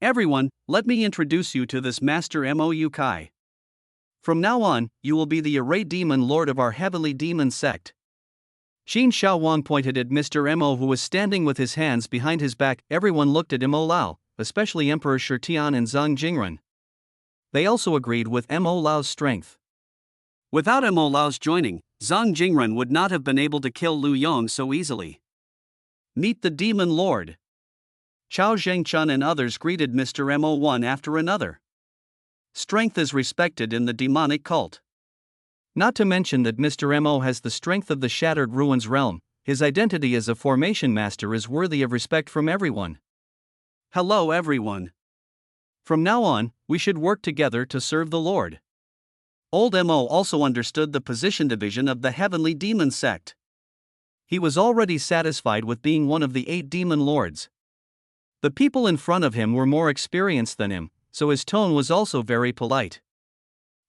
Everyone, let me introduce you to this Master Mou Kai. From now on, you will be the array demon lord of our heavenly demon sect. Qin Shaowang pointed at Mr. Mo, who was standing with his hands behind his back. Everyone looked at Mo Lao, especially Emperor Shi Tian and Zhang Jingren. They also agreed with Mo Lao's strength. Without Mo Lao's joining, Zhang Jingren would not have been able to kill Lu Yong so easily. Meet the Demon Lord. Chao Zhengchun and others greeted Mr. Mo one after another. Strength is respected in the demonic cult. Not to mention that Mr. Mo has the strength of the Shattered Ruins realm. His identity as a formation master is worthy of respect from everyone. Hello everyone. From now on, we should work together to serve the Lord. Old Mo also understood the position division of the Heavenly Demon Sect. He was already satisfied with being one of the 8 demon lords. The people in front of him were more experienced than him, so his tone was also very polite.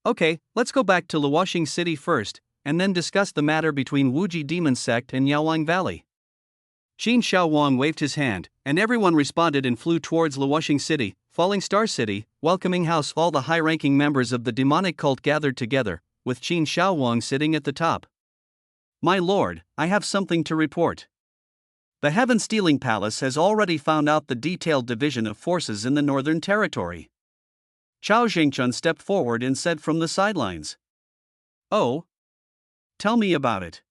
Okay, let's go back to Luoxing City first, and then discuss the matter between Wuji Demon Sect and Yaowang Valley. Qin Shaowang waved his hand, and everyone responded and flew towards Luoxing City, Falling Star City, Welcoming House. All the high-ranking members of the demonic cult gathered together, with Qin Shaowang sitting at the top. My lord, I have something to report. The Heaven Stealing Palace has already found out the detailed division of forces in the Northern Territory. Chao Zhengchun stepped forward and said from the sidelines. Oh? Tell me about it.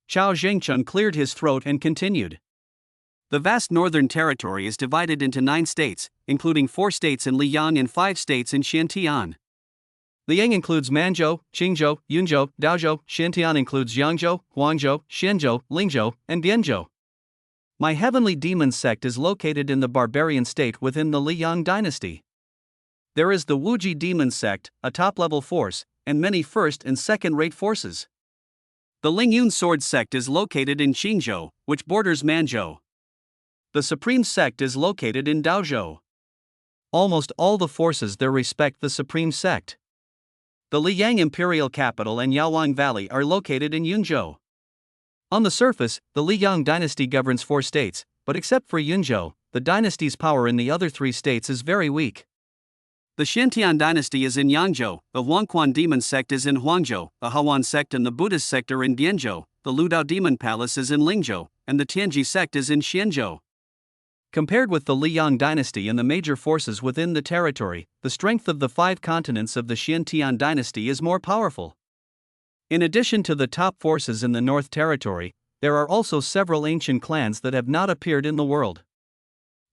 Chao Zhengchun cleared his throat and continued. The vast Northern Territory is divided into 9 states, including 4 states in Liyang and 5 states in Xiantian. Liyang includes Manzhou, Qingzhou, Yunzhou, Daozhou. Xiantian includes Yangzhou, Huangzhou, Shenzhou, Lingzhou, and Bianzhou. My Heavenly Demon Sect is located in the barbarian state within the Liyang dynasty. There is the Wuji Demon Sect, a top-level force, and many first- and second-rate forces. The Lingyun Sword Sect is located in Qingzhou, which borders Manzhou. The Supreme Sect is located in Daozhou. Almost all the forces there respect the Supreme Sect. The Liyang Imperial Capital and Yaowang Valley are located in Yunzhou. On the surface, the Liyang dynasty governs 4 states, but except for Yunzhou, the dynasty's power in the other 3 states is very weak. The Xiantian dynasty is in Yangzhou, the Huangquan Demon Sect is in Huangzhou, the Hawan Sect and the Buddhist sect are in Bianzhou, the Ludao Demon Palace is in Lingzhou, and the Tianji Sect is in Xianzhou. Compared with the Liyang dynasty and the major forces within the territory, the strength of the 5 continents of the Xiantian dynasty is more powerful. In addition to the top forces in the North Territory, there are also several ancient clans that have not appeared in the world.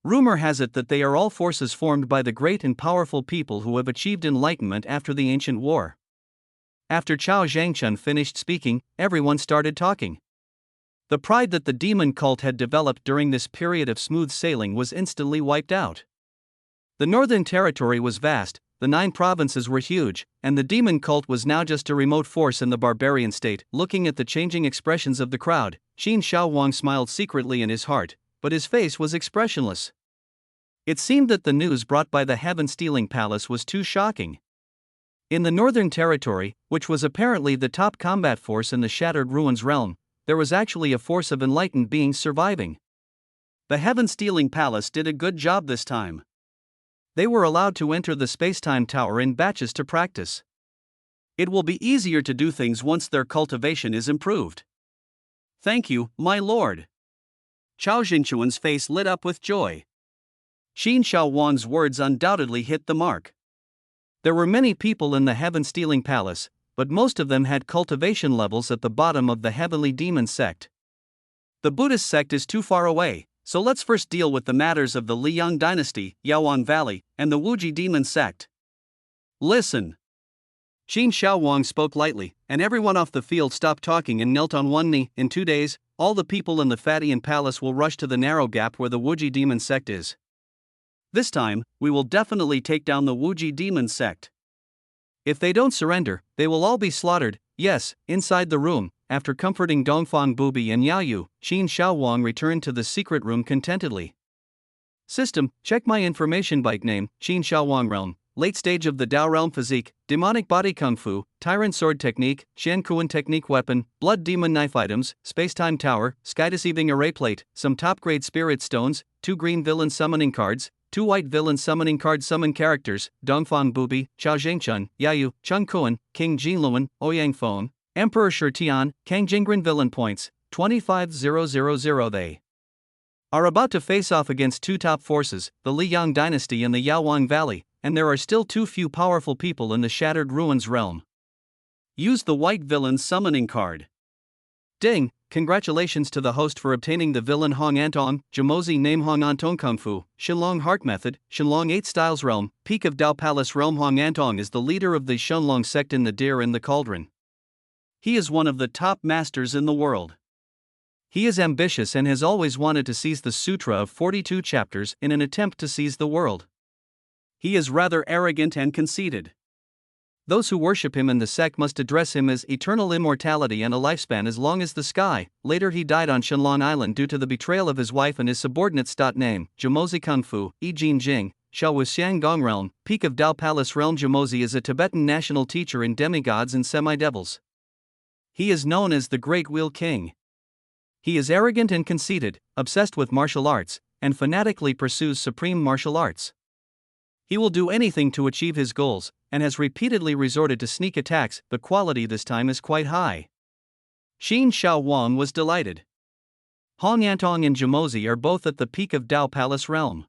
Rumor has it that they are all forces formed by the great and powerful people who have achieved enlightenment after the ancient war. After Chao Zhengchun finished speaking, everyone started talking. The pride that the demon cult had developed during this period of smooth sailing was instantly wiped out. The Northern Territory was vast, the 9 provinces were huge, and the demon cult was now just a remote force in the barbarian state. Looking at the changing expressions of the crowd, Qin Shaowang smiled secretly in his heart, but his face was expressionless. It seemed that the news brought by the Heaven Stealing Palace was too shocking. In the Northern Territory, which was apparently the top combat force in the Shattered Ruins realm, there was actually a force of enlightened beings surviving. The Heaven Stealing Palace did a good job this time. They were allowed to enter the Space-Time Tower in batches to practice. It will be easier to do things once their cultivation is improved. Thank you, my lord. Chao Zhengchuan's face lit up with joy. Qin Shaowang's words undoubtedly hit the mark. There were many people in the Heaven Stealing Palace, but most of them had cultivation levels at the bottom of the Heavenly Demon Sect. The Buddhist sect is too far away, so let's first deal with the matters of the Liyang dynasty, Yaowang Valley, and the Wuji Demon Sect. Listen. Qin Shaowang spoke lightly, and everyone off the field stopped talking and knelt on one knee. In 2 days, all the people in the Fatian Palace will rush to the narrow gap where the Wuji Demon Sect is. This time, we will definitely take down the Wuji Demon Sect. If they don't surrender, they will all be slaughtered. Yes, inside the room, after comforting Dongfang Bubi and Yao Yu, Qin Shaowang returned to the secret room contentedly. System, check my information. Byte name, Qin Shaowang realm, late stage of the Dao realm physique, demonic body kung fu, tyrant sword technique, Shan Kuan technique weapon, blood demon knife items, space-time tower, sky deceiving array plate, some top-grade spirit stones, 2 green villain summoning cards, 2 white villain summoning cards. Summon characters, Dongfang Bubi, Chao Zhengchun, Yayu, Chung Kuan, King Jinluan, Ouyang Feng, Emperor Shi Tian, Kang Jingren. Villain points, 25000. They are about to face off against two top forces, the Liang dynasty and the Yaowang Valley, and there are still too few powerful people in the Shattered Ruins realm. Use the White Villain summoning card. Ding! Congratulations to the host for obtaining the Villain Hong Antong, Jamozi Name Hong Antong Kung Fu, Shenlong Heart Method, Shenlong 8 Styles Realm, Peak of Dao Palace Realm. Hong Antong is the leader of the Shenlong sect in the Deer in the Cauldron. He is one of the top masters in the world. He is ambitious and has always wanted to seize the Sutra of 42 chapters in an attempt to seize the world. He is rather arrogant and conceited. Those who worship him in the sect must address him as eternal immortality and a lifespan as long as the sky. Later he died on Shenlong Island due to the betrayal of his wife and his subordinates. Name, Jamozi Kung Fu, Yi Jin Jing, Shao Wuxiang Gong Realm, Peak of Dao Palace Realm. Jamozi is a Tibetan national teacher in demigods and semi-devils. He is known as the Great Wheel King. He is arrogant and conceited, obsessed with martial arts, and fanatically pursues supreme martial arts. He will do anything to achieve his goals, and has repeatedly resorted to sneak attacks. The quality this time is quite high. Qin Shaowang was delighted. Hong Antong and Jamozi are both at the Peak of Dao Palace Realm.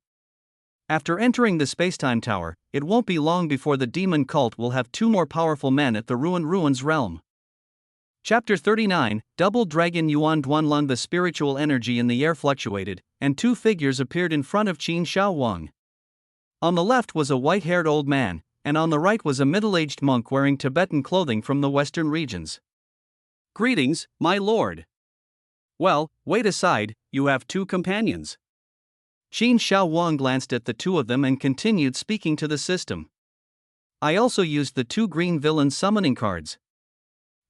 After entering the Spacetime Tower, it won't be long before the demon cult will have two more powerful men at the Ruined Ruins realm. Chapter 39, Double Dragon Yuan Duanlong. The spiritual energy in the air fluctuated, and two figures appeared in front of Qin Shaowang. On the left was a white-haired old man, and on the right was a middle-aged monk wearing Tibetan clothing from the western regions. Greetings, my lord. Well, wait aside, you have two companions. Qin Shaowang glanced at the two of them and continued speaking to the system. I also used the two green villain summoning cards.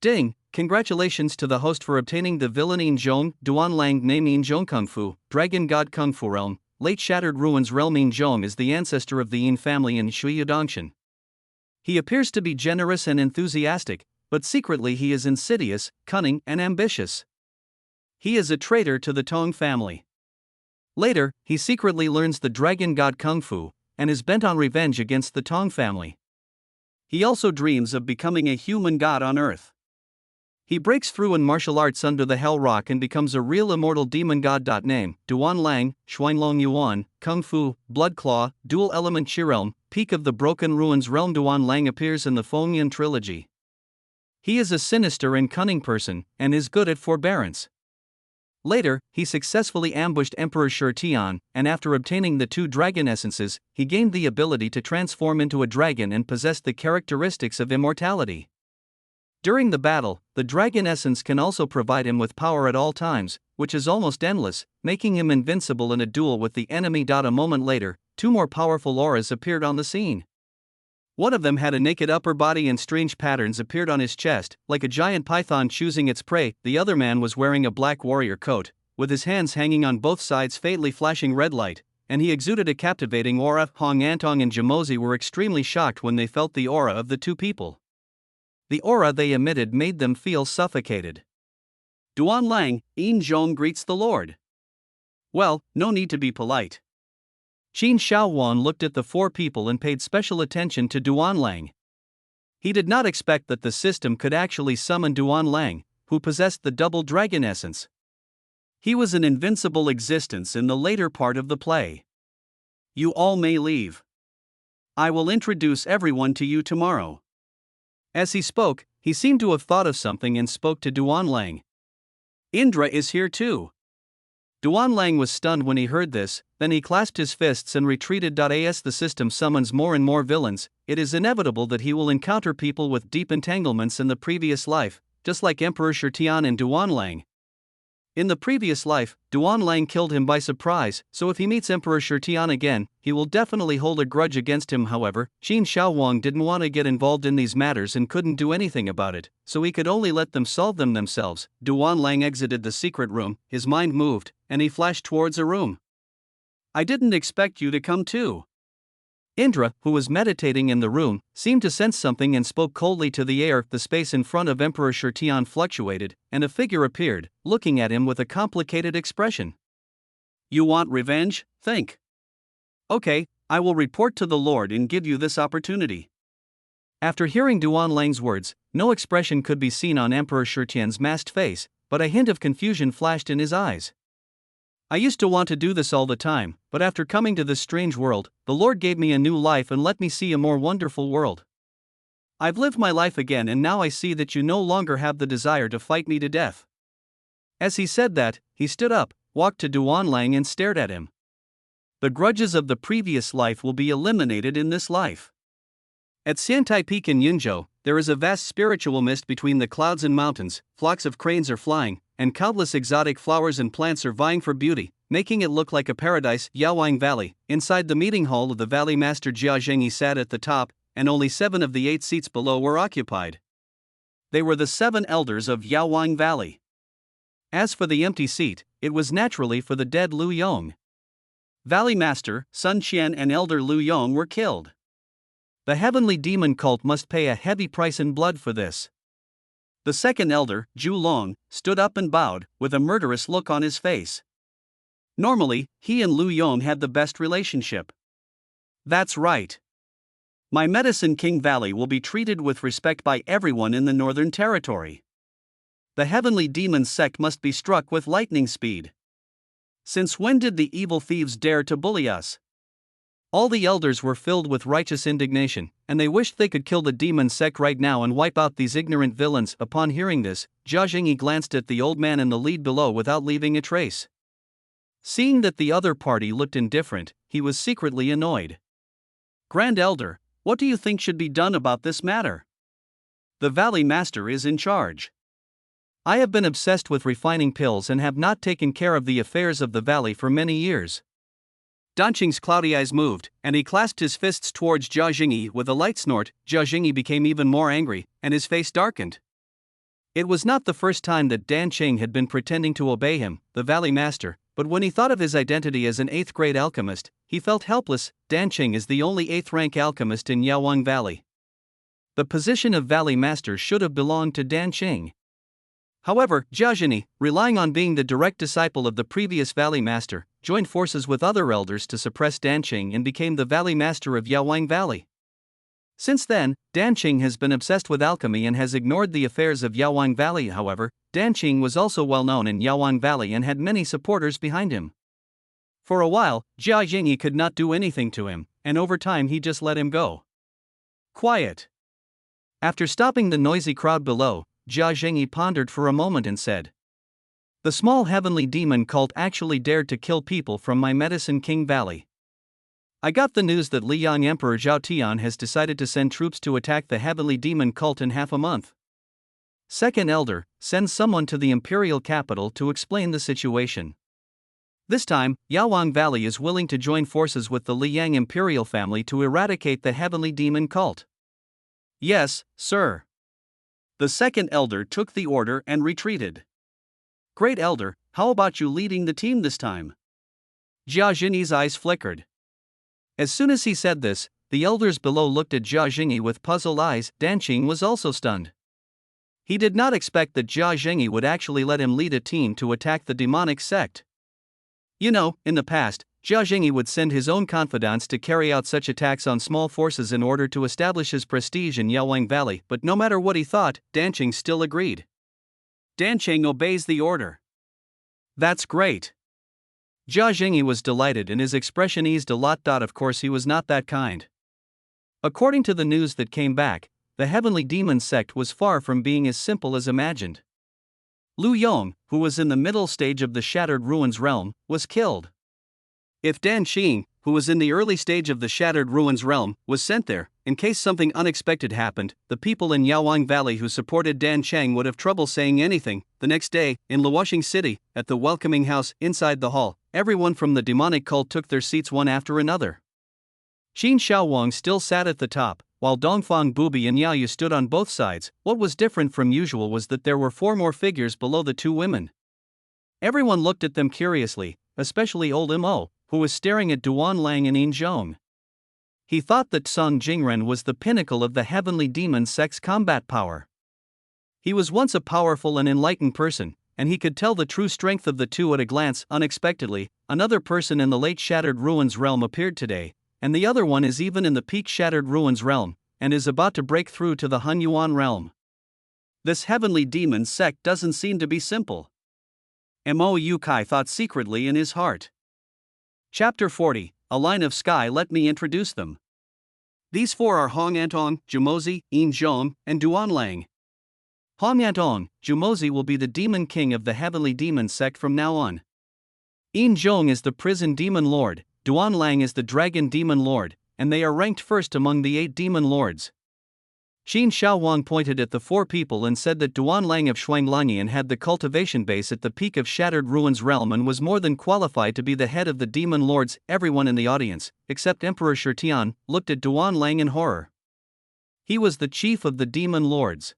Ding! Congratulations to the host for obtaining the Villain Yin Zhong, Duanlang Name Yin Zhong Kung Fu, Dragon God Kung Fu Realm, Late Shattered Ruins Realm. Yin Zhong is the ancestor of the Yin family in Shui Yudongshan. He appears to be generous and enthusiastic, but secretly he is insidious, cunning, and ambitious. He is a traitor to the Tong family. Later, he secretly learns the Dragon God Kung Fu, and is bent on revenge against the Tong family. He also dreams of becoming a human god on Earth. He breaks through in martial arts under the Hell Rock and becomes a real immortal demon god. Name, Duanlang, Xuanlong Yuan, Kung Fu, Blood Claw, Dual Element Chi Realm, Peak of the Broken Ruins Realm. Duanlang appears in the Fengyan trilogy. He is a sinister and cunning person, and is good at forbearance. Later, he successfully ambushed Emperor Shi Tian, and after obtaining the two dragon essences, he gained the ability to transform into a dragon and possessed the characteristics of immortality. During the battle, the dragon essence can also provide him with power at all times, which is almost endless, making him invincible in a duel with the enemy. A moment later, two more powerful auras appeared on the scene. One of them had a naked upper body and strange patterns appeared on his chest, like a giant python choosing its prey. The other man was wearing a black warrior coat, with his hands hanging on both sides faintly flashing red light, and he exuded a captivating aura. Hong Antong and Jamozi were extremely shocked when they felt the aura of the two people. The aura they emitted made them feel suffocated. Duanlang, Yin Zhong greets the Lord. Well, no need to be polite. Qin Shaowang looked at the four people and paid special attention to Duanlang. He did not expect that the system could actually summon Duanlang, who possessed the double dragon essence. He was an invincible existence in the later part of the play. You all may leave. I will introduce everyone to you tomorrow. As he spoke, he seemed to have thought of something and spoke to Duanlang. Indra is here too. Duanlang was stunned when he heard this, then he clasped his fists and retreated. As the system summons more and more villains, it is inevitable that he will encounter people with deep entanglements in the previous life, just like Emperor Shi Tian and Duanlang. In the previous life, Duanlang killed him by surprise, so if he meets Emperor Shi Tian again, he will definitely hold a grudge against him. However, Qin Shaowang didn't want to get involved in these matters and couldn't do anything about it, so he could only let them solve them themselves. Duanlang exited the secret room, his mind moved, and he flashed towards a room. I didn't expect you to come too. Indra, who was meditating in the room, seemed to sense something and spoke coldly to the air. The space in front of Emperor Shi Tian fluctuated, and a figure appeared, looking at him with a complicated expression. You want revenge? Think. Okay, I will report to the Lord and give you this opportunity. After hearing Duanlang's words, no expression could be seen on Emperor Shi Tian's masked face, but a hint of confusion flashed in his eyes. I used to want to do this all the time, but after coming to this strange world, the Lord gave me a new life and let me see a more wonderful world. I've lived my life again and now I see that you no longer have the desire to fight me to death." As he said that, he stood up, walked to Duan Lang and stared at him. The grudges of the previous life will be eliminated in this life. At Xiantai Peak in Yunzhou, there is a vast spiritual mist between the clouds and mountains, flocks of cranes are flying, and countless exotic flowers and plants are vying for beauty, making it look like a paradise. Yaowang Valley. Inside the meeting hall of the Valley Master Jia Zhengyi sat at the top, and only 7 of the 8 seats below were occupied. They were the 7 elders of Yaowang Valley. As for the empty seat, it was naturally for the dead Lu Yong. Valley Master, Sun Qian and Elder Lu Yong were killed. The heavenly demon cult must pay a heavy price in blood for this. The second elder, Zhu Long, stood up and bowed, with a murderous look on his face. Normally, he and Lu Yong had the best relationship. That's right. My Medicine King Valley will be treated with respect by everyone in the Northern Territory. The heavenly demon sect must be struck with lightning speed. Since when did the evil thieves dare to bully us? All the elders were filled with righteous indignation, and they wished they could kill the demon sect right now and wipe out these ignorant villains. Upon hearing this, Jia Zhengyi glanced at the old man in the lead below without leaving a trace. Seeing that the other party looked indifferent, he was secretly annoyed. "Grand Elder, what do you think should be done about this matter? The Valley Master is in charge. I have been obsessed with refining pills and have not taken care of the affairs of the valley for many years." Danqing's cloudy eyes moved, and he clasped his fists towards Jia Zhengyi with a light snort. Jia Zhengyi became even more angry, and his face darkened. It was not the first time that Danqing had been pretending to obey him, the Valley Master, but when he thought of his identity as an 8th-grade alchemist, he felt helpless. Danqing is the only 8th-rank alchemist in Yaowang Valley. The position of Valley Master should have belonged to Danqing. However, Jia Zhengyi, relying on being the direct disciple of the previous Valley Master, joined forces with other elders to suppress Danqing and became the Valley Master of Yaowang Valley. Since then, Danqing has been obsessed with alchemy and has ignored the affairs of Yaowang Valley. However, Danqing was also well known in Yaowang Valley and had many supporters behind him. For a while, Jia Zhengyi could not do anything to him, and over time he just let him go. Quiet. After stopping the noisy crowd below, Jia Zhengyi pondered for a moment and said, "The small heavenly demon cult actually dared to kill people from my Medicine King Valley. I got the news that Liang Emperor Zhao Tian has decided to send troops to attack the heavenly demon cult in half a month. Second Elder, send someone to the imperial capital to explain the situation. This time, Yaowang Valley is willing to join forces with the Liang imperial family to eradicate the heavenly demon cult." "Yes, sir." The second elder took the order and retreated. "Great Elder, how about you leading the team this time?" Jia Zhengyi's eyes flickered. As soon as he said this, the elders below looked at Jia Zhengyi with puzzled eyes. Danqing was also stunned. He did not expect that Jia Zhengyi would actually let him lead a team to attack the demonic sect. You know, in the past, Jia Zhengyi would send his own confidants to carry out such attacks on small forces in order to establish his prestige in Yaowang Valley, but no matter what he thought, Danqing still agreed. Danqing obeys the order. That's great. Jia Zhengyi was delighted and his expression eased a lot. Of course he was not that kind. According to the news that came back, the heavenly demon sect was far from being as simple as imagined. Lu Yong, who was in the middle stage of the Shattered Ruins realm, was killed. If Danqing, who was in the early stage of the Shattered Ruins realm, was sent there, in case something unexpected happened, the people in Yaowang Valley who supported Danqing would have trouble saying anything. The next day, in Luoxing City, at the welcoming house, inside the hall, everyone from the demonic cult took their seats one after another. Qin Shaowang still sat at the top, while Dongfang Bubi and Yaoyu stood on both sides. What was different from usual was that there were 4 more figures below the 2 women. Everyone looked at them curiously, especially old Mo, who was staring at Duan Lang and Yin Zhong. He thought that Song Jingren was the pinnacle of the heavenly demon sect's combat power. He was once a powerful and enlightened person, and he could tell the true strength of the two at a glance. Unexpectedly, another person in the late Shattered Ruins realm appeared today, and the other one is even in the peak Shattered Ruins realm, and is about to break through to the Hun Yuan realm. This heavenly demon sect doesn't seem to be simple. Mo Yukai thought secretly in his heart. Chapter 40, A Line of Sky. Let me introduce them. These four are Hong Antong, Jumozi, Yin Zhong, and Duan Lang. Hong Antong, Jumozi will be the demon king of the heavenly demon sect from now on. Yin Zhong is the prison demon lord, Duan Lang is the dragon demon lord, and they are ranked first among the 8 demon lords. Qin Shaowang pointed at the 4 people and said that Duan Lang of Shuanglanyan had the cultivation base at the peak of Shattered Ruins realm and was more than qualified to be the head of the demon lords. Everyone in the audience, except Emperor Shirtian, looked at Duan Lang in horror. He was the chief of the demon lords.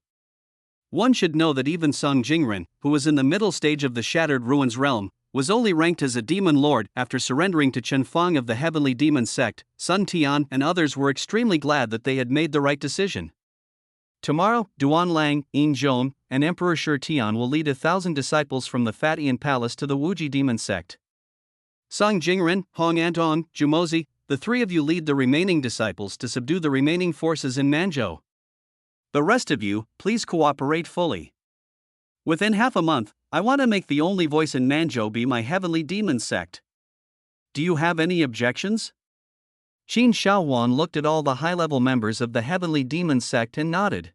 One should know that even Song Jingren, who was in the middle stage of the Shattered Ruins realm, was only ranked as a demon lord after surrendering to Chen Fang of the heavenly demon sect. Sun Tian and others were extremely glad that they had made the right decision. Tomorrow, Duan Lang, Yin Zhong, and Emperor Shirtian will lead 1,000 disciples from the Fatian Palace to the Wuji demon sect. Song Jingren, Hong Antong, Jumozi, the 3 of you lead the remaining disciples to subdue the remaining forces in Manzhou. The rest of you, please cooperate fully. Within half a month, I want to make the only voice in Manzhou be my heavenly demon sect. Do you have any objections? Qin Shaowan looked at all the high-level members of the heavenly demon sect and nodded.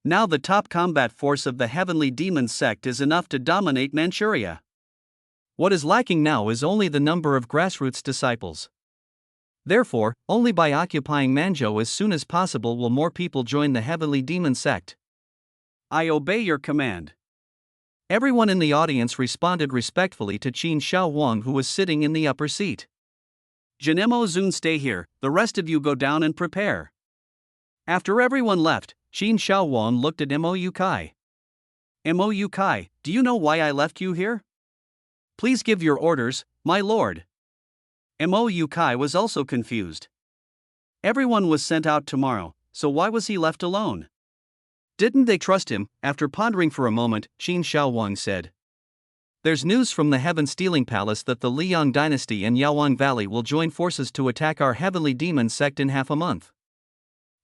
Now the top combat force of the heavenly demon sect is enough to dominate Manchuria. What is lacking now is only the number of grassroots disciples. Therefore, only by occupying Manzhou as soon as possible will more people join the heavenly demon sect. I obey your command. Everyone in the audience responded respectfully to Qin Shaowang, who was sitting in the upper seat. Janemo Zun, stay here, the rest of you go down and prepare. After everyone left, Qin Shaowang looked at Mo Yukai. Mo Yukai, do you know why I left you here? Please give your orders, my lord. Mo Yukai was also confused. Everyone was sent out tomorrow, so why was he left alone? Didn't they trust him? After pondering for a moment, Qin Shaowang said. There's news from the Heaven Stealing Palace that the Liang dynasty and Yaoang Valley will join forces to attack our heavenly demon sect in half a month.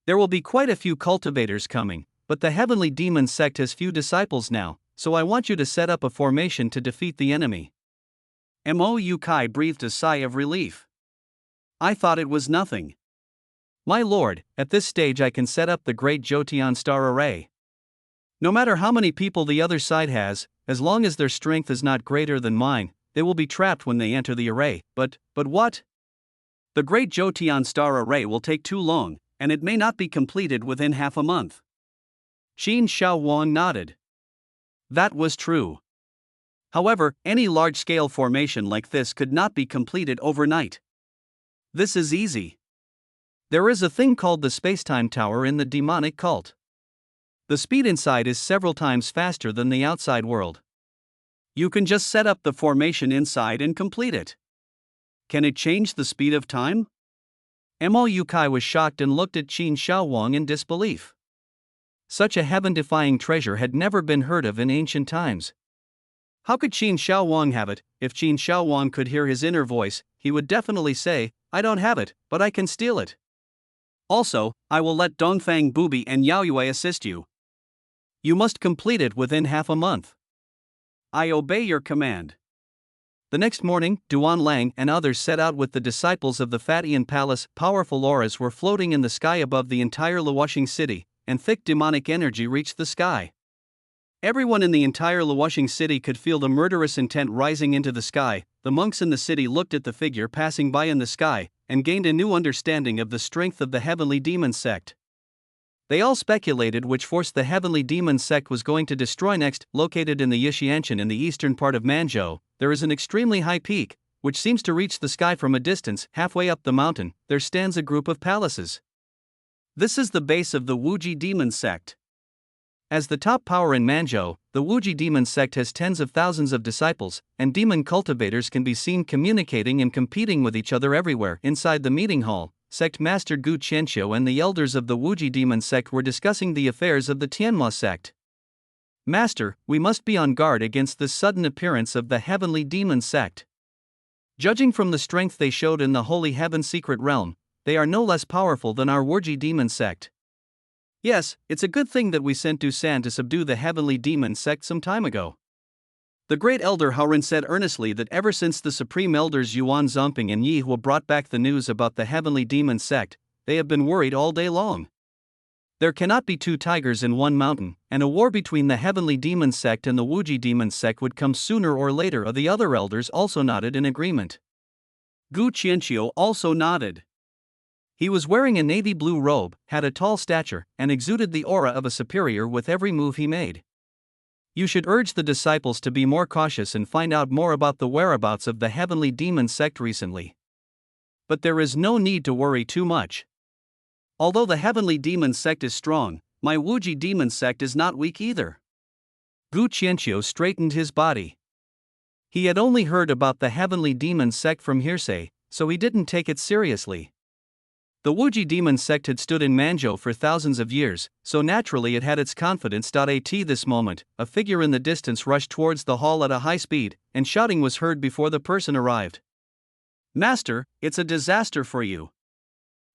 There will be quite a few cultivators coming, but the heavenly demon sect has few disciples now, so I want you to set up a formation to defeat the enemy. Mo Yukai breathed a sigh of relief. I thought it was nothing. My lord, at this stage I can set up the Great Jotian Star Array. No matter how many people the other side has, as long as their strength is not greater than mine, they will be trapped when they enter the array. But what? The Great Jotian Star Array will take too long, and it may not be completed within half a month. Qin Shaowang nodded. That was true. However, any large-scale formation like this could not be completed overnight. This is easy. There is a thing called the Spacetime Tower in the demonic cult. The speed inside is several times faster than the outside world. You can just set up the formation inside and complete it. Can it change the speed of time? Mo Yukai was shocked and looked at Qin Shaowang in disbelief. Such a heaven-defying treasure had never been heard of in ancient times. How could Qin Shaowang have it? If Qin Shaowang could hear his inner voice, he would definitely say, I don't have it, but I can steal it. Also, I will let Dongfang Bubi and Yao Yue assist you. You must complete it within half a month. I obey your command. The next morning, Duan Lang and others set out with the disciples of the Fatian Palace. Powerful auras were floating in the sky above the entire Luoxing city, and thick demonic energy reached the sky. Everyone in the entire Luoxing city could feel the murderous intent rising into the sky. The monks in the city looked at the figure passing by in the sky, and gained a new understanding of the strength of the heavenly demon sect. They all speculated which force the heavenly demon sect was going to destroy next. Located in the Yixianshan in the eastern part of Manzhou, there is an extremely high peak, which seems to reach the sky from a distance. Halfway up the mountain, there stands a group of palaces. This is the base of the Wuji demon sect. As the top power in Manzhou, the Wuji demon sect has tens of thousands of disciples, and demon cultivators can be seen communicating and competing with each other everywhere. Inside the meeting hall, Sect Master Gu Qianqiu and the elders of the Wuji demon sect were discussing the affairs of the Tianma sect. Master, we must be on guard against this sudden appearance of the heavenly demon sect. Judging from the strength they showed in the Holy Heaven secret realm, they are no less powerful than our Wuji demon sect. Yes, it's a good thing that we sent Dusan to subdue the heavenly demon sect some time ago. The great elder Hauran said earnestly that ever since the supreme elders Yuan Zomping and Yi Hua brought back the news about the heavenly demon sect, they have been worried all day long. There cannot be two tigers in one mountain, and a war between the heavenly demon sect and the Wuji demon sect would come sooner or later. The other elders also nodded in agreement. Gu Qianqiu also nodded. He was wearing a navy blue robe, had a tall stature, and exuded the aura of a superior with every move he made. You should urge the disciples to be more cautious and find out more about the whereabouts of the heavenly demon sect recently. But there is no need to worry too much. Although the heavenly demon sect is strong, my Wuji demon sect is not weak either. Gu Qianqiu straightened his body. He had only heard about the heavenly demon sect from hearsay, so he didn't take it seriously. The Wuji demon sect had stood in Manzhou for thousands of years, so naturally it had its confidence. At this moment, a figure in the distance rushed towards the hall at a high speed, and shouting was heard before the person arrived. Master, it's a disaster for you.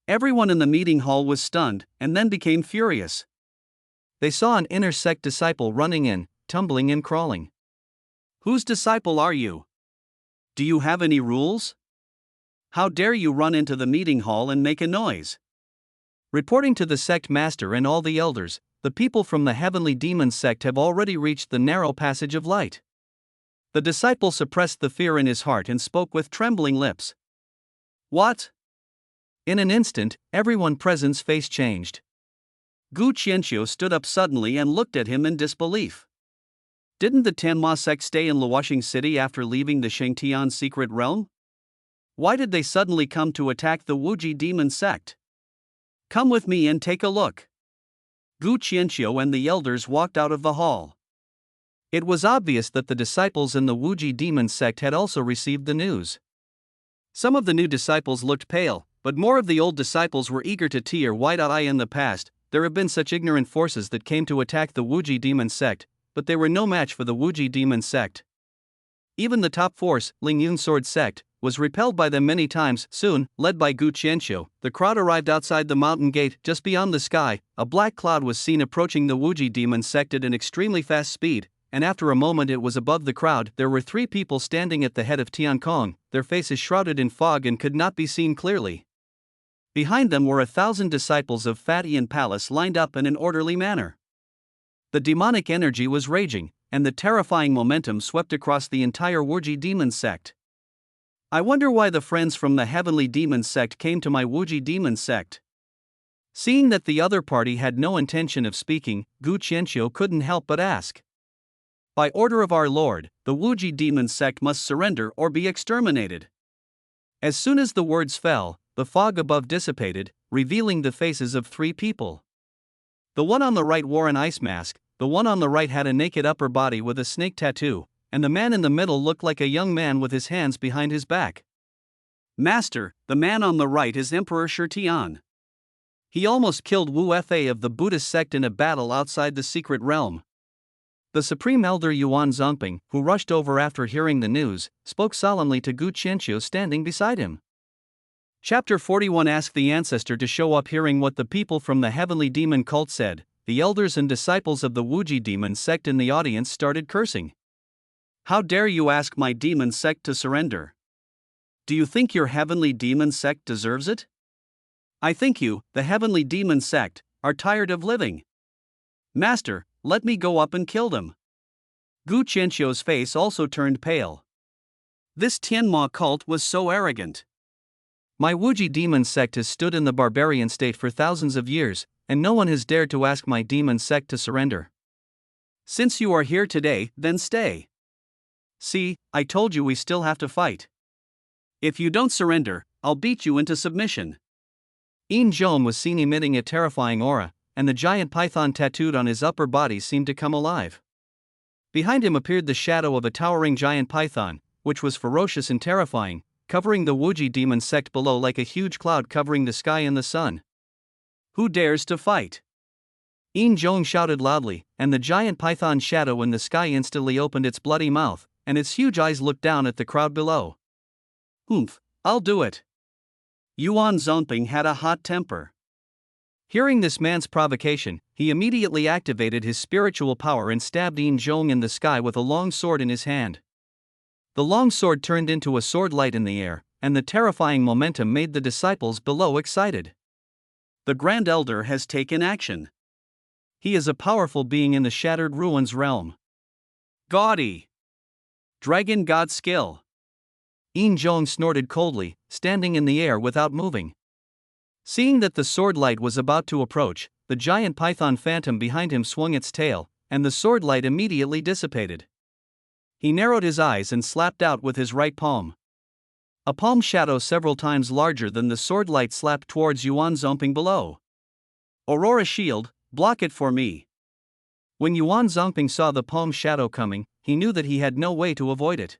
Everyone in the meeting hall was stunned, and then became furious. They saw an inner sect disciple running in, tumbling and crawling. Whose disciple are you? Do you have any rules? How dare you run into the meeting hall and make a noise? Reporting to the sect master and all the elders, the people from the heavenly demon sect have already reached the narrow passage of light. The disciple suppressed the fear in his heart and spoke with trembling lips. What? In an instant, everyone present's face changed. Gu Qianqiu stood up suddenly and looked at him in disbelief. Didn't the Tianma sect stay in Luoxing City after leaving the Shengtian secret realm? Why did they suddenly come to attack the Wuji demon sect? Come with me and take a look. Gu Qianqiu and the elders walked out of the hall. It was obvious that the disciples in the Wuji demon sect had also received the news. Some of the new disciples looked pale, but more of the old disciples were eager to tear. In the past, there have been such ignorant forces that came to attack the Wuji demon sect, but they were no match for the Wuji demon sect. Even the top force, Lingyun sword sect, was repelled by them many times. Soon, led by Gu Qianqiu, the crowd arrived outside the mountain gate. Just beyond the sky, a black cloud was seen approaching the Wuji demon sect at an extremely fast speed, and after a moment it was above the crowd. There were 3 people standing at the head of Tiankong, their faces shrouded in fog and could not be seen clearly. Behind them were 1,000 disciples of Fatian Palace lined up in an orderly manner. The demonic energy was raging, and the terrifying momentum swept across the entire Wuji demon sect. I wonder why the friends from the heavenly demon sect came to my Wuji demon sect. Seeing that the other party had no intention of speaking, Gu Qianqiu couldn't help but ask. By order of our Lord, the Wuji demon sect must surrender or be exterminated. As soon as the words fell, the fog above dissipated, revealing the faces of 3 people. The one on the right wore an ice mask, the one on the right had a naked upper body with a snake tattoo, and the man in the middle looked like a young man with his hands behind his back. Master, the man on the right is Emperor Shitian. He almost killed Wu Fa of the Buddhist sect in a battle outside the secret realm. The Supreme Elder Yuan Zomping, who rushed over after hearing the news, spoke solemnly to Gu Qianqiu standing beside him. Chapter 41 Ask the ancestor to show up. Hearing what the people from the heavenly demon cult said, the elders and disciples of the Wuji demon sect in the audience started cursing. How dare you ask my demon sect to surrender? Do you think your heavenly demon sect deserves it? I think you, the heavenly demon sect, are tired of living. Master, let me go up and kill them. Gu Qianqiu's face also turned pale. This Tianma cult was so arrogant. My Wuji demon sect has stood in the barbarian state for thousands of years, and no one has dared to ask my demon sect to surrender. Since you are here today, then stay. See, I told you we still have to fight. If you don't surrender, I'll beat you into submission. Yin Zhong was seen emitting a terrifying aura, and the giant python tattooed on his upper body seemed to come alive. Behind him appeared the shadow of a towering giant python, which was ferocious and terrifying, covering the Wuji demon sect below like a huge cloud covering the sky and the sun. Who dares to fight? Yin Zhong shouted loudly, and the giant python shadow in the sky instantly opened its bloody mouth, and its huge eyes looked down at the crowd below. I'll do it. Yuan Zonping had a hot temper. Hearing this man's provocation, he immediately activated his spiritual power and stabbed Yin Zhong in the sky with a long sword in his hand. The long sword turned into a sword light in the air, and the terrifying momentum made the disciples below excited. The Grand Elder has taken action. He is a powerful being in the Shattered Ruins realm. Gaudy. Dragon God skill. Yin Zhong snorted coldly, standing in the air without moving. Seeing that the sword light was about to approach, the giant python phantom behind him swung its tail, and the sword light immediately dissipated. He narrowed his eyes and slapped out with his right palm. A palm shadow several times larger than the sword light slapped towards Yuan Zongping below. Aurora Shield, block it for me. When Yuan Zongping saw the palm shadow coming, he knew that he had no way to avoid it.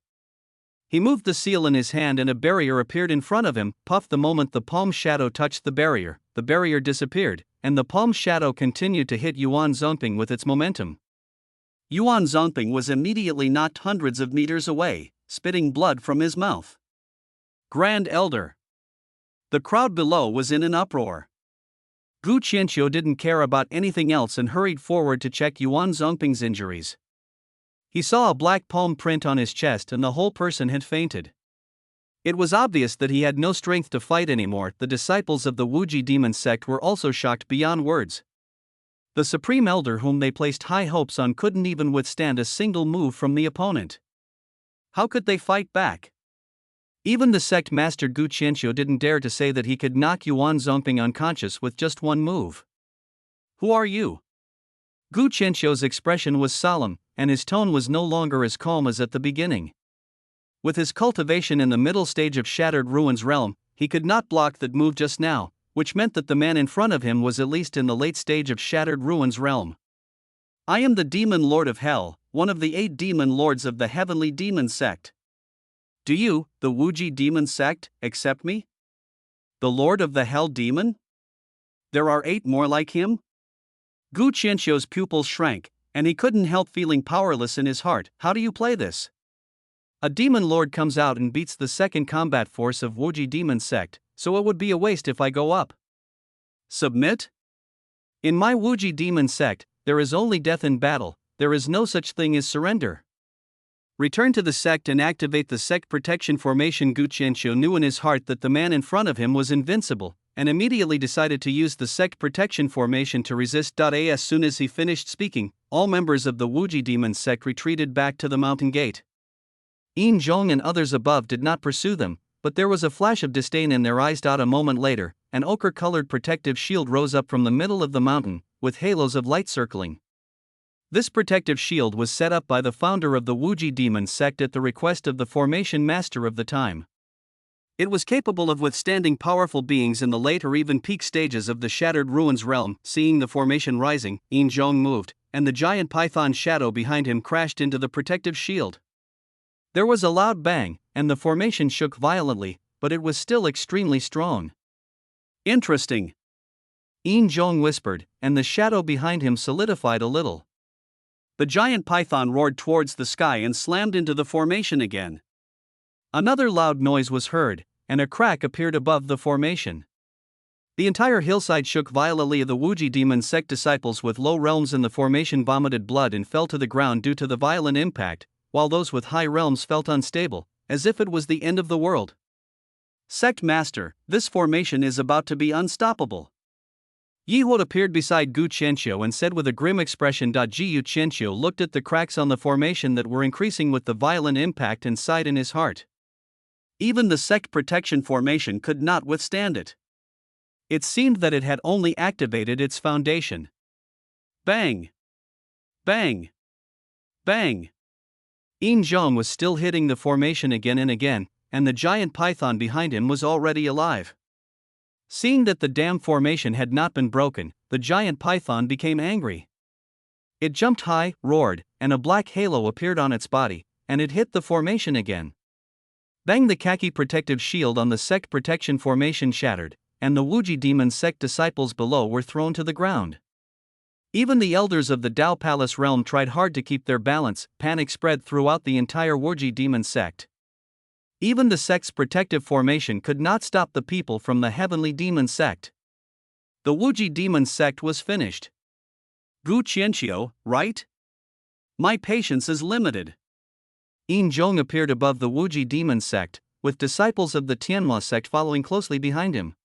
He moved the seal in his hand and a barrier appeared in front of him. Puff! The moment the palm shadow touched the barrier disappeared, and the palm shadow continued to hit Yuan Zongping with its momentum. Yuan Zongping was immediately knocked hundreds of meters away, spitting blood from his mouth. Grand Elder. The crowd below was in an uproar. Gu Qianqiu didn't care about anything else and hurried forward to check Yuan Zongping's injuries. He saw a black palm print on his chest and the whole person had fainted. It was obvious that he had no strength to fight anymore. The disciples of the Wuji demon sect were also shocked beyond words. The Supreme Elder whom they placed high hopes on couldn't even withstand a single move from the opponent. How could they fight back? Even the sect master Gu Qianqiu didn't dare to say that he could knock Yuan Zongping unconscious with just one move. Who are you? Gu Qianqiu's expression was solemn, and his tone was no longer as calm as at the beginning. With his cultivation in the middle stage of Shattered Ruins realm, he could not block that move just now, which meant that the man in front of him was at least in the late stage of Shattered Ruins realm. I am the Demon Lord of Hell, one of the 8 demon lords of the Heavenly Demon Sect. Do you, the Wuji demon sect, accept me? The Lord of the Hell Demon? There are 8 more like him? Gu Qianqiu's pupils shrank, and he couldn't help feeling powerless in his heart. How do you play this? A demon lord comes out and beats the second combat force of Wuji demon sect, so it would be a waste if I go up. Submit? In my Wuji demon sect, there is only death in battle, there is no such thing as surrender. Return to the sect and activate the sect protection formation. Gu Qianqiu knew in his heart that the man in front of him was invincible, and immediately decided to use the sect protection formation to resist. As soon as he finished speaking, all members of the Wuji demon sect retreated back to the mountain gate. Yin Zhong and others above did not pursue them, but there was a flash of disdain in their eyes. A moment later, an ochre-colored protective shield rose up from the middle of the mountain, with halos of light circling. This protective shield was set up by the founder of the Wuji demon sect at the request of the formation master of the time. It was capable of withstanding powerful beings in the late or even peak stages of the Shattered Ruins realm. Seeing the formation rising, Yin Zhong moved, and the giant python shadow behind him crashed into the protective shield. There was a loud bang, and the formation shook violently, but it was still extremely strong. Interesting. Yin Zhong whispered, and the shadow behind him solidified a little. The giant python roared towards the sky and slammed into the formation again. Another loud noise was heard, and a crack appeared above the formation. The entire hillside shook violently. The Wuji demon sect disciples with low realms in the formation vomited blood and fell to the ground due to the violent impact, while those with high realms felt unstable, as if it was the end of the world. Sect Master, this formation is about to be unstoppable. Yi Huo appeared beside Gu Qianqiu and said with a grim expression. Gu Qianqiu looked at the cracks on the formation that were increasing with the violent impact and sighed in his heart. Even the sect protection formation could not withstand it. It seemed that it had only activated its foundation. Bang! Bang! Bang! Yin Zhong was still hitting the formation again and again, and the giant python behind him was already alive. Seeing that the dam formation had not been broken, the giant python became angry. It jumped high, roared, and a black halo appeared on its body, and it hit the formation again. Bang! The khaki protective shield on the sect protection formation shattered, and the Wuji demon sect disciples below were thrown to the ground. Even the elders of the Dao Palace realm tried hard to keep their balance. Panic spread throughout the entire Wuji demon sect. Even the sect's protective formation could not stop the people from the Heavenly Demon Sect. The Wuji demon sect was finished. Gu Qianqiu, right? My patience is limited. Yin Zhong appeared above the Wuji demon sect, with disciples of the Tianma sect following closely behind him.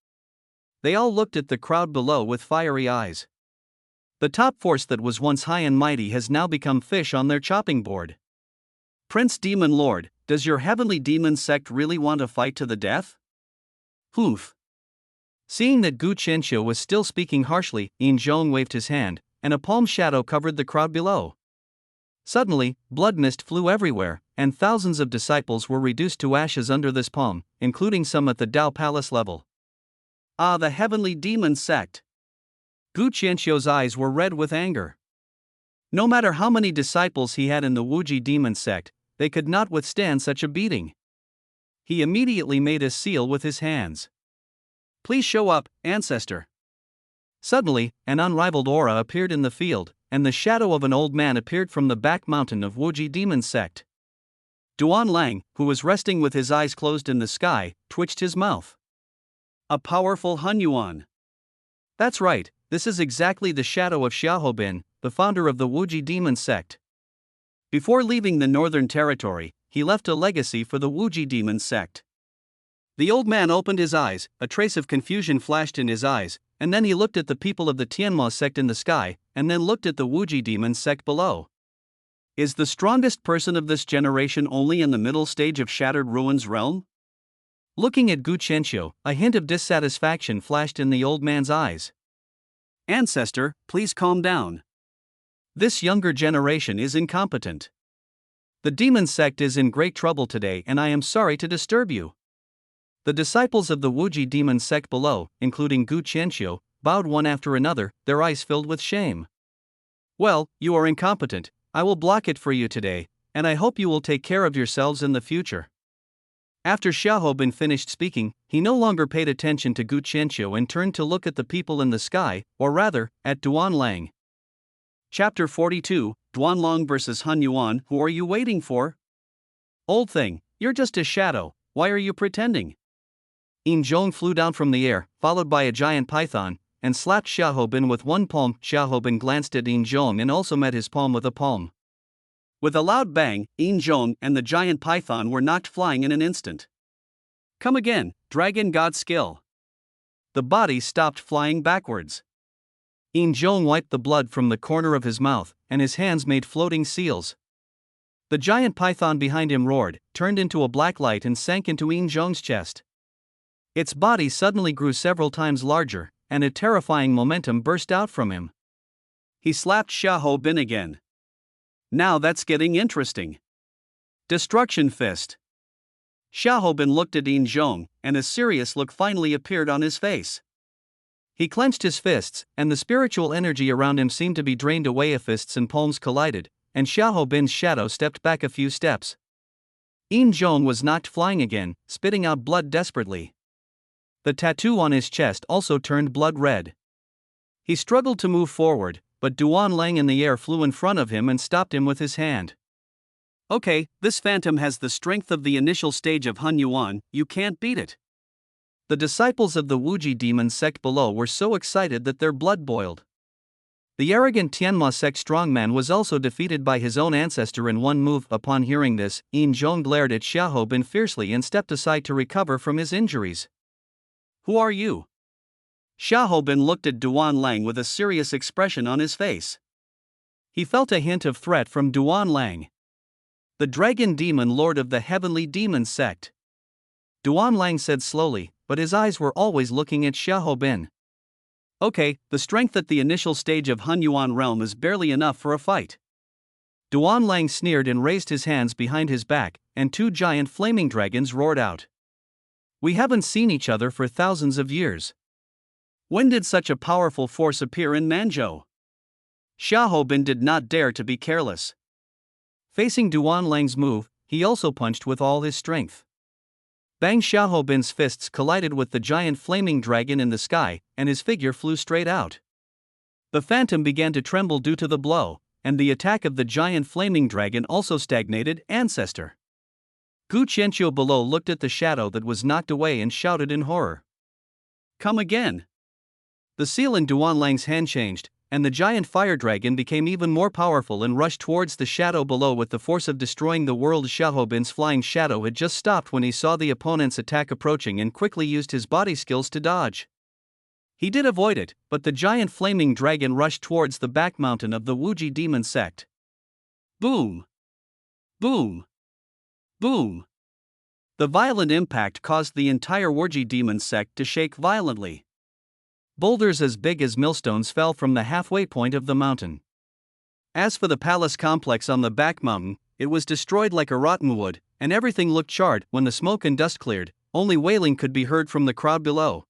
They all looked at the crowd below with fiery eyes. The top force that was once high and mighty has now become fish on their chopping board. Prince Demon Lord, does your heavenly demon sect really want to fight to the death? Hoof. Seeing that Gu Qianqiu was still speaking harshly, Yin Zhong waved his hand, and a palm shadow covered the crowd below. Suddenly, blood mist flew everywhere, and thousands of disciples were reduced to ashes under this palm, including some at the Dao Palace level. Ah, the heavenly demon sect! Gu Qianqiu's eyes were red with anger. No matter how many disciples he had in the Wuji demon sect, they could not withstand such a beating. He immediately made a seal with his hands. Please show up, ancestor. Suddenly, an unrivaled aura appeared in the field, and the shadow of an old man appeared from the back mountain of Wuji demon sect. Duan Lang, who was resting with his eyes closed in the sky, twitched his mouth. A powerful Hun Yuan. That's right, this is exactly the shadow of Xiaohobin, the founder of the Wuji demon sect. Before leaving the northern territory, he left a legacy for the Wuji demon sect. The old man opened his eyes, a trace of confusion flashed in his eyes, and then he looked at the people of the Tianma sect in the sky, and then looked at the Wuji demon sect below. Is the strongest person of this generation only in the middle stage of Shattered Ruins realm? Looking at Gu Qianqiu, a hint of dissatisfaction flashed in the old man's eyes. Ancestor, please calm down. This younger generation is incompetent. The demon sect is in great trouble today, and I am sorry to disturb you. The disciples of the Wuji demon sect below, including Gu Qianqiu, bowed one after another, their eyes filled with shame. Well, you are incompetent, I will block it for you today, and I hope you will take care of yourselves in the future. After Xiaohobin finished speaking, he no longer paid attention to Gu Qianqiu and turned to look at the people in the sky, or rather, at Duan Lang. Chapter 42, Duan Lang vs Hun Yuan. Who are you waiting for? Old thing, you're just a shadow, why are you pretending? Yin Zhong flew down from the air, followed by a giant python, and slapped Xiaohobin with one palm. Xiaohobin glanced at Yin Zhong and also met his palm with a palm. With a loud bang, Yin Zhong and the giant python were knocked flying in an instant. Come again, Dragon God skill. The body stopped flying backwards. Yin Zhong wiped the blood from the corner of his mouth, and his hands made floating seals. The giant python behind him roared, turned into a black light and sank into Yin Zhong's chest. Its body suddenly grew several times larger, and a terrifying momentum burst out from him. He slapped Xiaohobin again. Now that's getting interesting. Destruction Fist. Xiaohobin looked at Yin Zhong, and a serious look finally appeared on his face. He clenched his fists, and the spiritual energy around him seemed to be drained away. Fists and palms collided, and Xiaohobin's shadow stepped back a few steps. Yin Zhong was knocked flying again, spitting out blood desperately. The tattoo on his chest also turned blood red. He struggled to move forward, but Duan Lang in the air flew in front of him and stopped him with his hand. Okay, this phantom has the strength of the initial stage of Hun Yuan, you can't beat it. The disciples of the Wuji demon sect below were so excited that their blood boiled. The arrogant Tianma sect strongman was also defeated by his own ancestor in one move. Upon hearing this, Yin Zhong glared at Xiaohobin fiercely and stepped aside to recover from his injuries. Who are you? Xiaohobin looked at Duan Lang with a serious expression on his face. He felt a hint of threat from Duan Lang. The Dragon Demon Lord of the Heavenly Demon Sect. Duan Lang said slowly, but his eyes were always looking at Xiaohobin. Okay, the strength at the initial stage of Hun Yuan realm is barely enough for a fight. Duan Lang sneered and raised his hands behind his back, and two giant flaming dragons roared out. We haven't seen each other for thousands of years. When did such a powerful force appear in Manzhou? Xiaohobin did not dare to be careless. Facing Duan Lang's move, he also punched with all his strength. Bang! Xiaohobin's fists collided with the giant flaming dragon in the sky, and his figure flew straight out. The phantom began to tremble due to the blow, and the attack of the giant flaming dragon also stagnated. Ancestor. Gu Qianqiu below looked at the shadow that was knocked away and shouted in horror. Come again. The seal in Duanlang's hand changed, and the giant fire dragon became even more powerful and rushed towards the shadow below with the force of destroying the world. Xiaohobin's flying shadow had just stopped when he saw the opponent's attack approaching and quickly used his body skills to dodge. He did avoid it, but the giant flaming dragon rushed towards the back mountain of the Wuji demon sect. Boom! Boom! Boom! The violent impact caused the entire Wuji demon sect to shake violently. Boulders as big as millstones fell from the halfway point of the mountain. As for the palace complex on the back mountain, it was destroyed like a rotten wood, and everything looked charred. When the smoke and dust cleared, only wailing could be heard from the crowd below.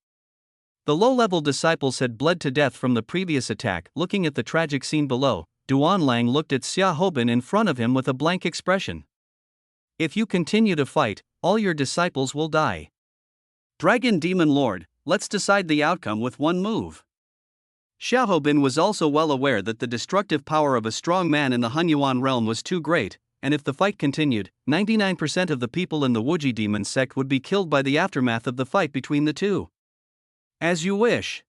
The low-level disciples had bled to death from the previous attack. Looking at the tragic scene below, Duanlang looked at Xiaohobin in front of him with a blank expression. If you continue to fight, all your disciples will die. Dragon Demon Lord, let's decide the outcome with one move. Xiaohobin was also well aware that the destructive power of a strong man in the Hunyuan realm was too great, and if the fight continued, 99% of the people in the Wuji demon sect would be killed by the aftermath of the fight between the two. As you wish.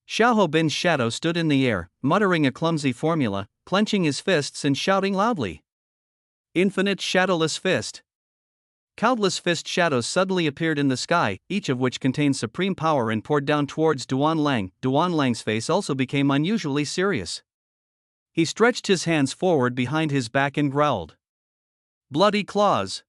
Xiaohobin's shadow stood in the air, muttering a clumsy formula, clenching his fists and shouting loudly. Infinite Shadowless Fist. Countless fist shadows suddenly appeared in the sky, each of which contained supreme power and poured down towards Duanlang. Duanlang's face also became unusually serious. He stretched his hands forward behind his back and growled. Bloody claws.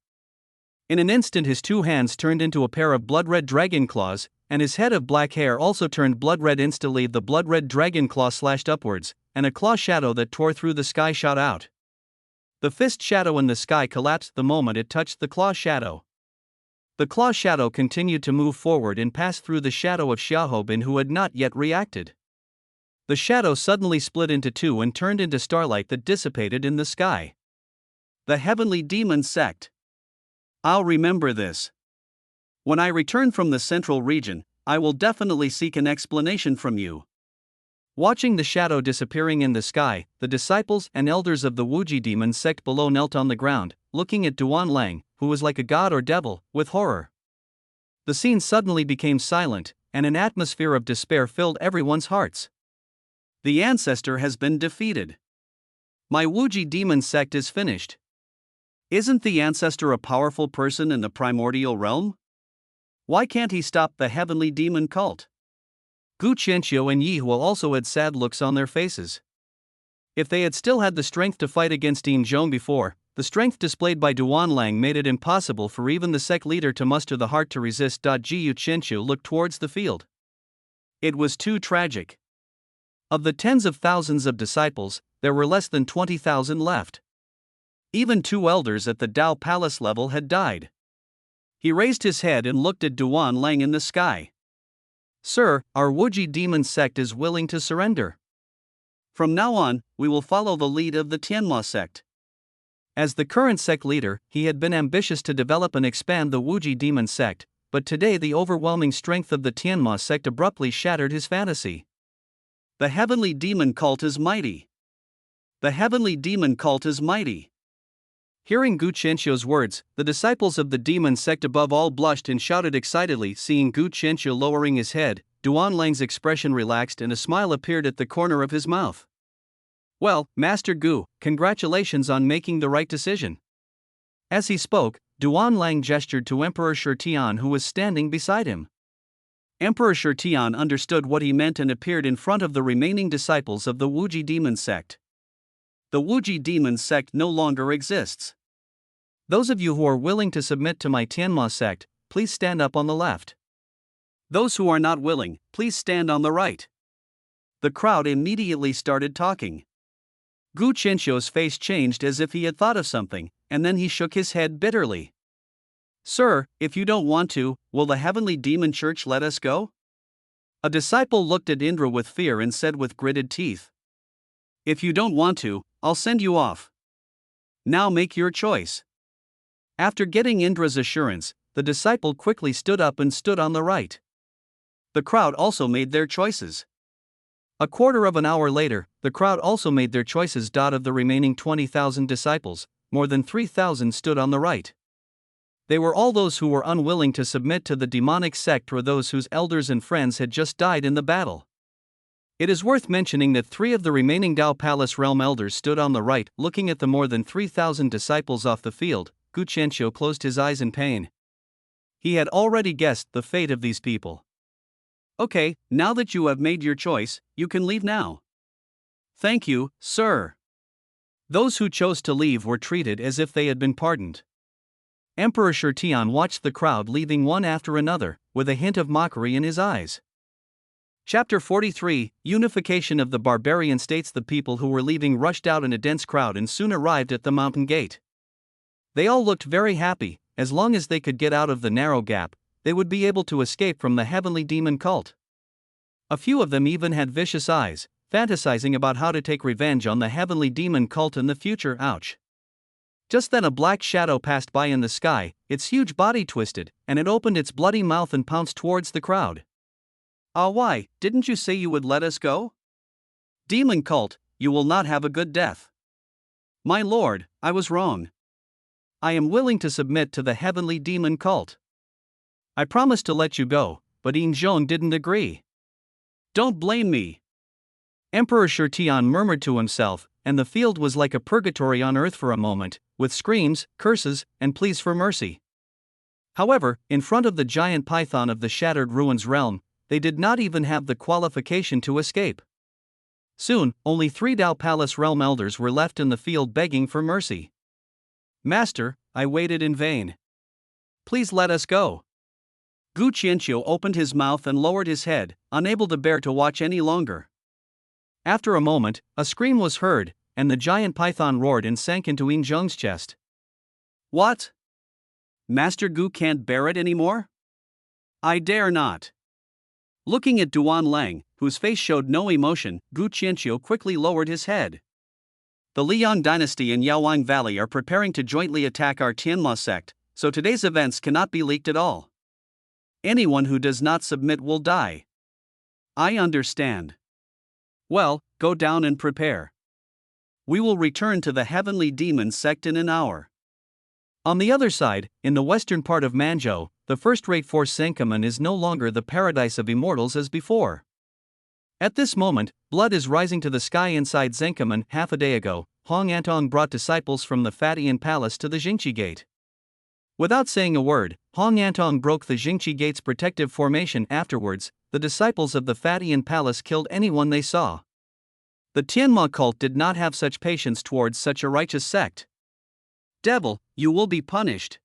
In an instant his two hands turned into a pair of blood-red dragon claws, and his head of black hair also turned blood-red. Instantly the blood-red dragon claw slashed upwards, and a claw shadow that tore through the sky shot out. The fist shadow in the sky collapsed the moment it touched the claw shadow. The claw shadow continued to move forward and pass through the shadow of Xiaohobin, who had not yet reacted. The shadow suddenly split into two and turned into starlight that dissipated in the sky. The Heavenly Demon Sect. I'll remember this. When I return from the central region, I will definitely seek an explanation from you. Watching the shadow disappearing in the sky, the disciples and elders of the Wuji demon sect below knelt on the ground, looking at Duanlang, who was like a god or devil, with horror. The scene suddenly became silent, and an atmosphere of despair filled everyone's hearts. The ancestor has been defeated. My Wuji demon sect is finished. Isn't the ancestor a powerful person in the primordial realm? Why can't he stop the heavenly demon cult? Gu Qianqiu and Yi Huo also had sad looks on their faces. If they had still had the strength to fight against Yin Zhong before, the strength displayed by Duanlang made it impossible for even the sect leader to muster the heart to resist. Gu Qianqiu looked towards the field. It was too tragic. Of the tens of thousands of disciples, there were less than 20,000 left. Even two elders at the Dao Palace level had died. He raised his head and looked at Duanlang in the sky. Sir, our Wuji demon sect is willing to surrender. From now on, we will follow the lead of the Tianma sect. As the current sect leader, he had been ambitious to develop and expand the Wuji demon sect, but today the overwhelming strength of the Tianma sect abruptly shattered his fantasy. The heavenly demon cult is mighty. The heavenly demon cult is mighty. Hearing Gu Qianqiu's words, the disciples of the demon sect above all blushed and shouted excitedly. Seeing Gu Qianqiu lowering his head, Duanlang's expression relaxed and a smile appeared at the corner of his mouth. Well, Master Gu, congratulations on making the right decision. As he spoke, Duanlang gestured to Emperor Shirtian, who was standing beside him. Emperor Shirtian understood what he meant and appeared in front of the remaining disciples of the Wuji demon sect. The Wuji demon sect no longer exists. Those of you who are willing to submit to my Tianma sect, please stand up on the left. Those who are not willing, please stand on the right. The crowd immediately started talking. Gu Qianqiu's face changed as if he had thought of something, and then he shook his head bitterly. Sir, if you don't want to, will the heavenly demon church let us go? A disciple looked at Indra with fear and said with gritted teeth. If you don't want to, I'll send you off. Now make your choice. After getting Indra's assurance, the disciple quickly stood up and stood on the right. The crowd also made their choices. A quarter of an hour later, the crowd also made their choices. Of the remaining 20,000 disciples, more than 3,000 stood on the right. They were all those who were unwilling to submit to the demonic sect or those whose elders and friends had just died in the battle. It is worth mentioning that 3 of the remaining Dao Palace realm elders stood on the right, looking at the more than 3,000 disciples off the field. Gu Qianqiu closed his eyes in pain. He had already guessed the fate of these people. Okay, now that you have made your choice, you can leave now. Thank you, sir. Those who chose to leave were treated as if they had been pardoned. Emperor Shutian watched the crowd leaving one after another, with a hint of mockery in his eyes. Chapter 43, Unification of the Barbarian States. The people who were leaving rushed out in a dense crowd and soon arrived at the mountain gate. They all looked very happy. As long as they could get out of the narrow gap, they would be able to escape from the heavenly demon cult. A few of them even had vicious eyes, fantasizing about how to take revenge on the heavenly demon cult in the future. Ouch. Just then a black shadow passed by in the sky, its huge body twisted, and it opened its bloody mouth and pounced towards the crowd. Ah, why, didn't you say you would let us go? Demon cult, you will not have a good death. My lord, I was wrong. I am willing to submit to the heavenly demon cult. I promised to let you go, but Yin Zhong didn't agree. Don't blame me. Emperor Shutian murmured to himself, and the field was like a purgatory on earth for a moment, with screams, curses, and pleas for mercy. However, in front of the giant python of the Shattered Ruins realm, they did not even have the qualification to escape. Soon, only 3 Dao Palace realm elders were left in the field begging for mercy. Master, I waited in vain. Please let us go. Gu Qianqiu opened his mouth and lowered his head, unable to bear to watch any longer. After a moment, a scream was heard, and the giant python roared and sank into Yin Zhong's chest. What? Master Gu can't bear it anymore? I dare not. Looking at Duan Lang, whose face showed no emotion, Gu Qianqiu quickly lowered his head. The Liang dynasty and Yaowang Valley are preparing to jointly attack our Tianma sect, so today's events cannot be leaked at all. Anyone who does not submit will die. I understand. Well, go down and prepare. We will return to the heavenly demon sect in an hour. On the other side, in the western part of Manzhou, the first-rate force Zengkamen is no longer the paradise of immortals as before. At this moment, blood is rising to the sky inside Zengkamen. Half a day ago, Hong Antong brought disciples from the Fatian Palace to the Jingqi Gate. Without saying a word, Hong Antong broke the Jingqi Gate's protective formation. Afterwards, the disciples of the Fatian Palace killed anyone they saw. The Tianma cult did not have such patience towards such a righteous sect. Devil, you will be punished.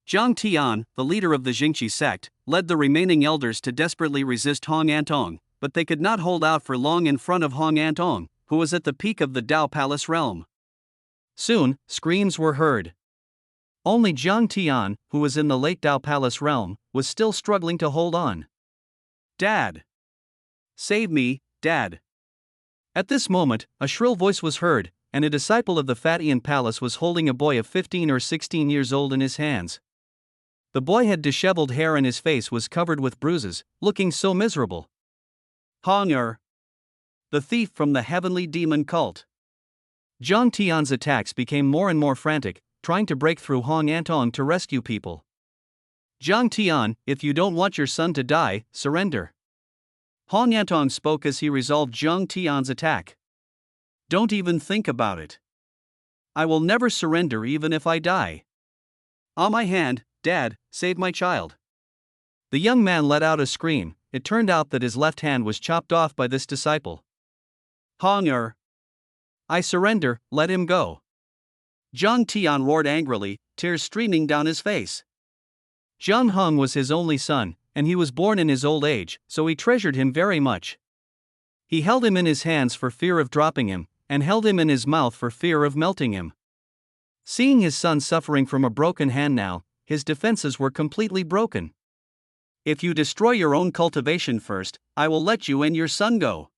Zhang Tian, the leader of the Jingqi sect, led the remaining elders to desperately resist Hong Antong, but they could not hold out for long in front of Hong Antong, who was at the peak of the Dao Palace realm. Soon, screams were heard. Only Zhang Tian, who was in the late Dao Palace realm, was still struggling to hold on. Dad! Save me, Dad! At this moment, a shrill voice was heard, and a disciple of the Fatian Palace was holding a boy of 15 or 16 years old in his hands. The boy had disheveled hair and his face was covered with bruises, looking so miserable. Hong the thief from the heavenly demon cult. Zhang Tian's attacks became more and more frantic, trying to break through Hong Antong to rescue people. Zhang Tian, if you don't want your son to die, surrender. Hong Antong spoke as he resolved Zhang Tian's attack. Don't even think about it. I will never surrender even if I die. On my hand, Dad, save my child. The young man let out a scream. It turned out that his left hand was chopped off by this disciple. Hong I surrender, let him go. Zhang Tian roared angrily, tears streaming down his face. Zhang Hong was his only son, and he was born in his old age, so he treasured him very much. He held him in his hands for fear of dropping him, and held him in his mouth for fear of melting him. Seeing his son suffering from a broken hand now, his defenses were completely broken. If you destroy your own cultivation first, I will let you and your son go.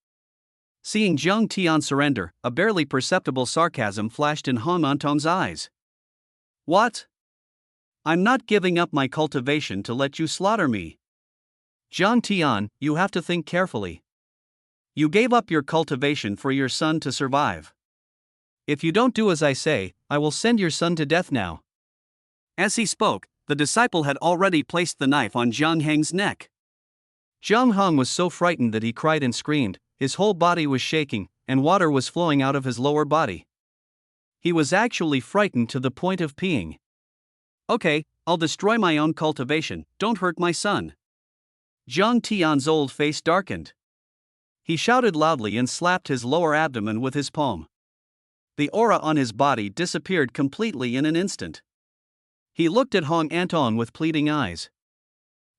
Seeing Zhang Tian surrender, a barely perceptible sarcasm flashed in Hong Antong's eyes. What? I'm not giving up my cultivation to let you slaughter me. Zhang Tian, you have to think carefully. You gave up your cultivation for your son to survive. If you don't do as I say, I will send your son to death now. As he spoke, the disciple had already placed the knife on Zhang Heng's neck. Zhang Hong was so frightened that he cried and screamed, his whole body was shaking, and water was flowing out of his lower body. He was actually frightened to the point of peeing. "Okay, I'll destroy my own cultivation, don't hurt my son." Jiang Tian's old face darkened. He shouted loudly and slapped his lower abdomen with his palm. The aura on his body disappeared completely in an instant. He looked at Hong Antong with pleading eyes.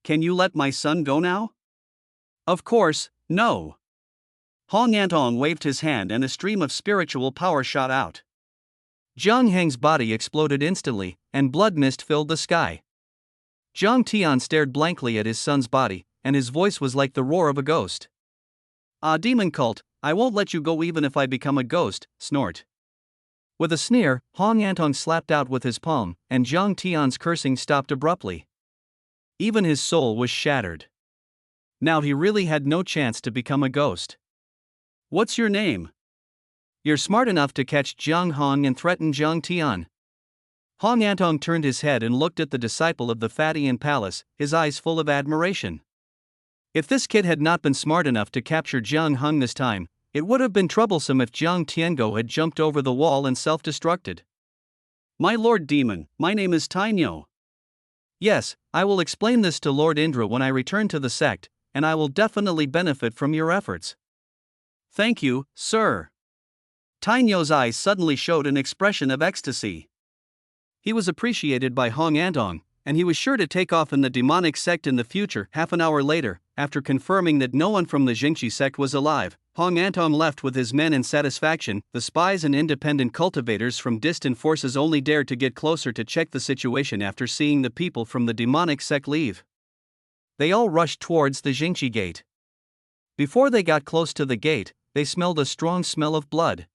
"Can you let my son go now?" "Of course, no." Hong Antong waved his hand and a stream of spiritual power shot out. Jiang Heng's body exploded instantly, and blood mist filled the sky. Jiang Tian stared blankly at his son's body, and his voice was like the roar of a ghost. "Ah, demon cult, I won't let you go even if I become a ghost," snort. With a sneer, Hong Antong slapped out with his palm, and Jiang Tian's cursing stopped abruptly. Even his soul was shattered. Now he really had no chance to become a ghost. "What's your name?" "You're smart enough to catch Jiang Hong and threaten Jiang Tian." Hong Antong turned his head and looked at the disciple of the Fatian Palace, his eyes full of admiration. If this kid had not been smart enough to capture Jiang Hong this time, it would have been troublesome if Jiang Tiango had jumped over the wall and self-destructed. "My Lord Demon, my name is Tainyo." "Yes, I will explain this to Lord Indra when I return to the sect, and I will definitely benefit from your efforts." "Thank you, sir." Tainyo's eyes suddenly showed an expression of ecstasy. He was appreciated by Hong Antong, and he was sure to take off in the demonic sect in the future. Half an hour later, after confirming that no one from the Jingxi sect was alive, Hong Antong left with his men in satisfaction. The spies and independent cultivators from distant forces only dared to get closer to check the situation after seeing the people from the demonic sect leave. They all rushed towards the Jingxi gate. Before they got close to the gate, they smelled a strong smell of blood.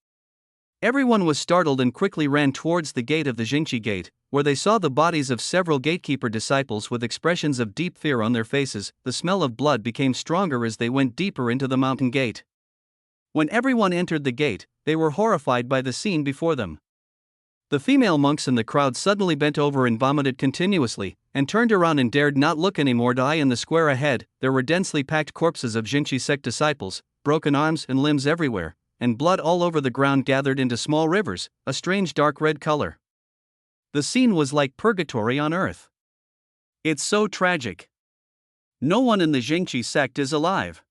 Everyone was startled and quickly ran towards the gate of the Jingxi gate, where they saw the bodies of several gatekeeper disciples with expressions of deep fear on their faces. The smell of blood became stronger as they went deeper into the mountain gate. When everyone entered the gate, they were horrified by the scene before them. The female monks in the crowd suddenly bent over and vomited continuously, and turned around and dared not look anymore. In the square ahead, there were densely packed corpses of Jingxi sect disciples, broken arms and limbs everywhere, and blood all over the ground gathered into small rivers, a strange dark red color. The scene was like purgatory on earth. It's so tragic. No one in the Jingxi sect is alive.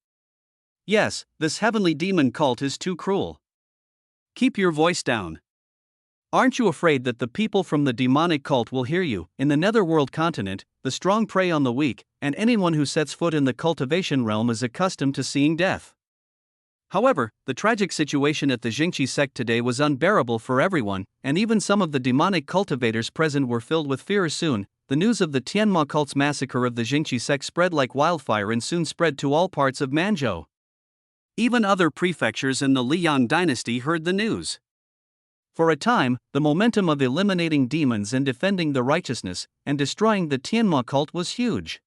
Yes, this heavenly demon cult is too cruel. Keep your voice down. Aren't you afraid that the people from the demonic cult will hear you? In the Netherworld continent, the strong prey on the weak, and anyone who sets foot in the cultivation realm is accustomed to seeing death. However, the tragic situation at the Jingxi sect today was unbearable for everyone, and even some of the demonic cultivators present were filled with fear. Soon, the news of the Tianma cult's massacre of the Jingxi sect spread like wildfire and soon spread to all parts of Manzhou. Even other prefectures in the Liang dynasty heard the news. For a time, the momentum of eliminating demons and defending the righteousness and destroying the Tianma cult was huge.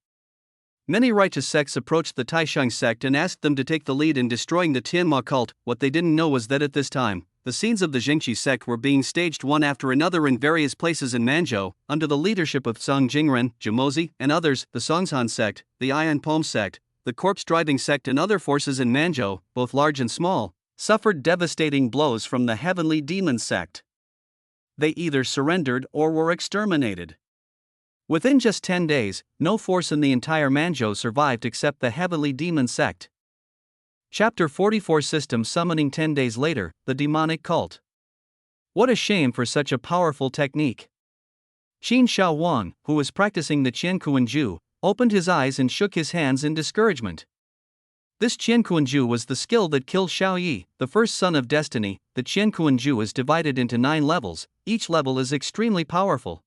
Many righteous sects approached the Taisheng sect and asked them to take the lead in destroying the Tianma cult. What they didn't know was that at this time, the scenes of the Jingxi sect were being staged one after another in various places in Manzhou, under the leadership of Song Jingren, Jimozi, and others. The Songzhan sect, the Iron Palm sect, the corpse-driving sect and other forces in Manzhou, both large and small, suffered devastating blows from the heavenly demon sect. They either surrendered or were exterminated. Within just 10 days, no force in the entire Manzhou survived except the heavenly demon sect. Chapter 44 System Summoning. 10 days later, the demonic cult. What a shame for such a powerful technique. Qin Shaowang, who was practicing the Qiankuanju, opened his eyes and shook his hands in discouragement. This Qiankuanju was the skill that killed Xiao Yi, the first son of destiny. The Qiankuanju is divided into 9 levels, each level is extremely powerful.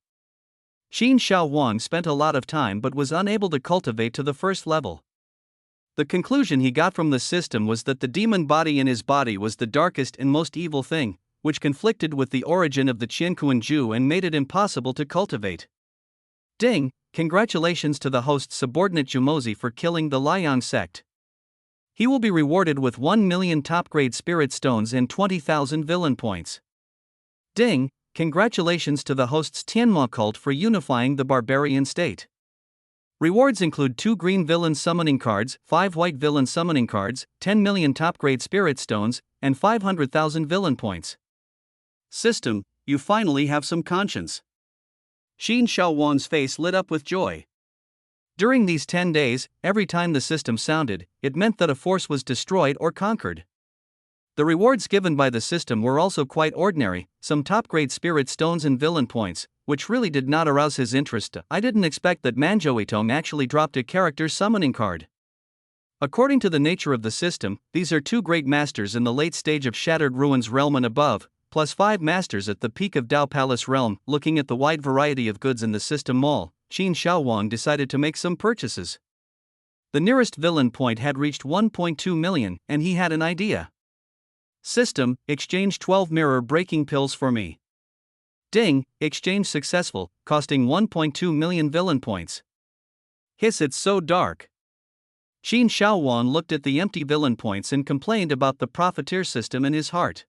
Qin Shaowang spent a lot of time but was unable to cultivate to the first level. The conclusion he got from the system was that the demon body in his body was the darkest and most evil thing, which conflicted with the origin of the Qiankuanju and made it impossible to cultivate. Ding, congratulations to the host's subordinate Jumozi for killing the Liang sect. He will be rewarded with 1 million top-grade spirit stones and 20,000 villain points. Ding, congratulations to the host's Tianma cult for unifying the barbarian state. Rewards include 2 green villain summoning cards, 5 white villain summoning cards, 10 million top grade spirit stones, and 500,000 villain points. System, you finally have some conscience. Qin Shaowang's face lit up with joy. During these 10 days, every time the system sounded, it meant that a force was destroyed or conquered. The rewards given by the system were also quite ordinary, some top-grade spirit stones and villain points, which really did not arouse his interest. I didn't expect that Manjoetong actually dropped a character summoning card. According to the nature of the system, these are 2 great masters in the late stage of Shattered Ruins realm and above, plus 5 masters at the peak of Dao Palace realm. Looking at the wide variety of goods in the system mall, Qin Shaowang decided to make some purchases. The nearest villain point had reached 1.2 million, and he had an idea. System, exchange 12 mirror breaking pills for me. Ding, exchange successful, costing 1.2 million villain points. Hiss, it's so dark. Qin Shaowang looked at the empty villain points and complained about the profiteer system in his heart.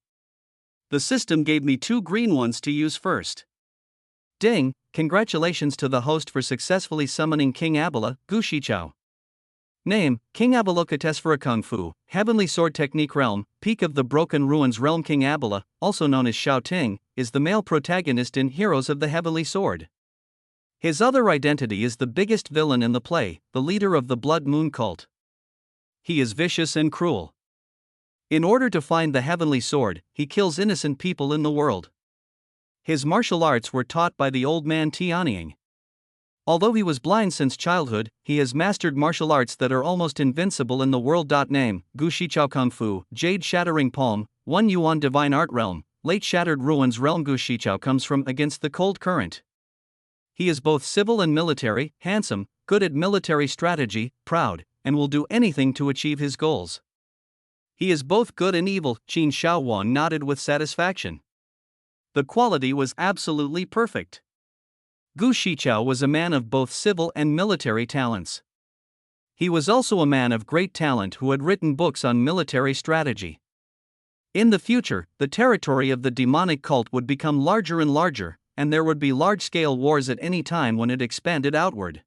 The system gave me 2 green ones to use first. Ding, congratulations to the host for successfully summoning King Abela, Gu Shichao. Name, King Avalokitesvara Kung Fu, Heavenly Sword Technique Realm, Peak of the Broken Ruins Realm. King Abela, also known as Shao Ting, is the male protagonist in Heroes of the Heavenly Sword. His other identity is the biggest villain in the play, the leader of the Blood Moon cult. He is vicious and cruel. In order to find the Heavenly Sword, he kills innocent people in the world. His martial arts were taught by the old man Tianying. Although he was blind since childhood, he has mastered martial arts that are almost invincible in the world. Name, Gu Shichao Kung Fu, Jade Shattering Palm, 1 Yuan Divine Art Realm, Late Shattered Ruins Realm. Gu Shichao comes from Against the Cold Current. He is both civil and military, handsome, good at military strategy, proud, and will do anything to achieve his goals. He is both good and evil. Qin Shaowang nodded with satisfaction. The quality was absolutely perfect. Gu Shichao was a man of both civil and military talents. He was also a man of great talent who had written books on military strategy. In the future, the territory of the demonic cult would become larger and larger, and there would be large-scale wars at any time when it expanded outward.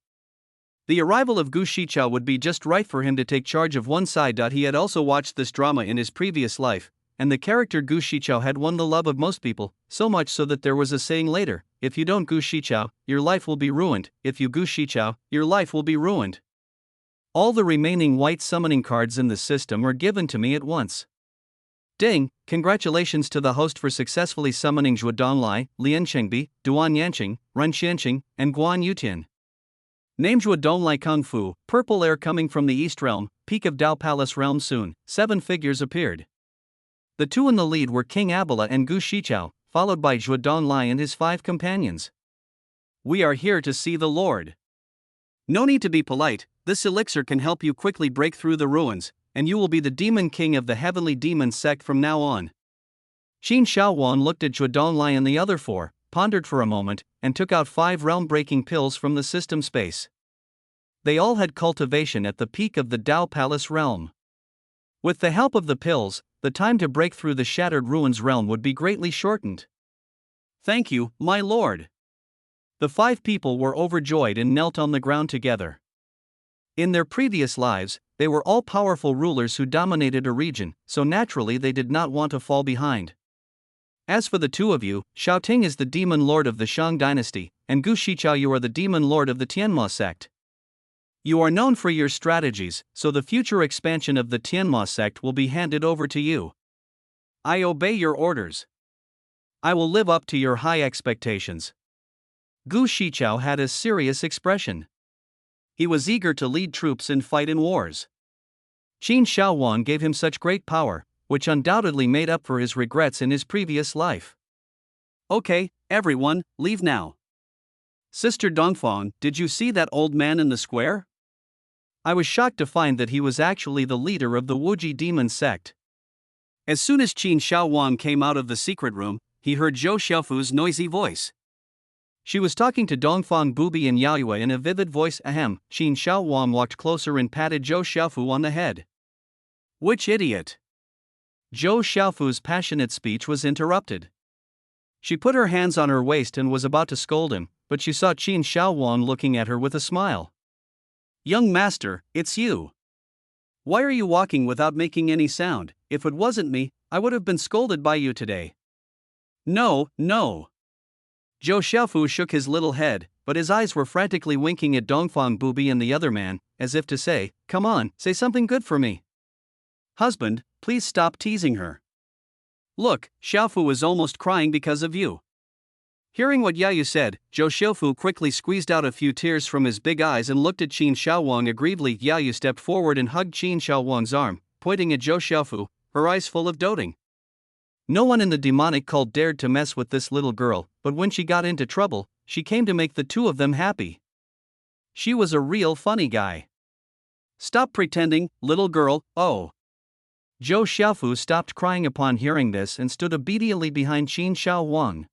The arrival of Gu Shichao would be just right for him to take charge of one side. He had also watched this drama in his previous life, and the character Gu Shichao had won the love of most people, so much so that there was a saying later: if you don't Gu Shichao, your life will be ruined; if you Gu Shichao, your life will be ruined. All the remaining white summoning cards in the system are given to me at once. Ding, congratulations to the host for successfully summoning Zhuo Donglai, Lian Chengbi, Duan Yanqing, Ren Xianqing, and Guan Yutian. Name Zhuo Donglai Kung Fu, Purple Air coming from the East Realm, Peak of Dao Palace Realm. Soon, 7 figures appeared. The 2 in the lead were King Abela and Gu Shichao, followed by Zhuo Donglai and his 5 companions. We are here to see the Lord. No need to be polite, this elixir can help you quickly break through the ruins, and you will be the demon king of the Heavenly Demon sect from now on. Qin Shaowang looked at Zhuo Donglai and the other 4, pondered for a moment, and took out 5 realm-breaking pills from the system space. They all had cultivation at the peak of the Dao Palace realm. With the help of the pills, the time to break through the Shattered Ruins realm would be greatly shortened. Thank you, my lord. The 5 people were overjoyed and knelt on the ground together. In their previous lives, they were all powerful rulers who dominated a region, so naturally they did not want to fall behind. As for the 2 of you, Shao Ting is the demon lord of the Shang dynasty, and Gu Shichao, you are the demon lord of the Tianma sect. You are known for your strategies, so the future expansion of the Tianma sect will be handed over to you. I obey your orders. I will live up to your high expectations. Gu Shichao had a serious expression. He was eager to lead troops and fight in wars. Qin Shaowang gave him such great power, which undoubtedly made up for his regrets in his previous life. Okay, everyone, leave now. Sister Dongfang, did you see that old man in the square? I was shocked to find that he was actually the leader of the Wuji demon sect. As soon as Qin Shaowang came out of the secret room, he heard Zhou Xiaofu's noisy voice. She was talking to Dongfang Bubi and Yaoyue in a vivid voice. Ahem. Qin Shaowang walked closer and patted Zhou Xiaofu on the head. Which idiot? Zhou Xiaofu's passionate speech was interrupted. She put her hands on her waist and was about to scold him, but she saw Qin Shaowang looking at her with a smile. Young master, it's you. Why are you walking without making any sound? If it wasn't me, I would have been scolded by you today. No, no. Zhou Xiaofu shook his little head, but his eyes were frantically winking at Dongfang Bubi and the other man, as if to say, "Come on, say something good for me." Husband, please stop teasing her. Look, Xiaofu is almost crying because of you. Hearing what Yayu said, Zhou Xiaofu quickly squeezed out a few tears from his big eyes and looked at Qin Shaowang aggrievedly. Yayu stepped forward and hugged Qin Shaowang's arm, pointing at Zhou Xiaofu, her eyes full of doting. No one in the demonic cult dared to mess with this little girl, but when she got into trouble, she came to make the two of them happy. She was a real funny guy. Stop pretending, little girl, oh. Zhou Xiaofu stopped crying upon hearing this and stood obediently behind Qin Shaowang.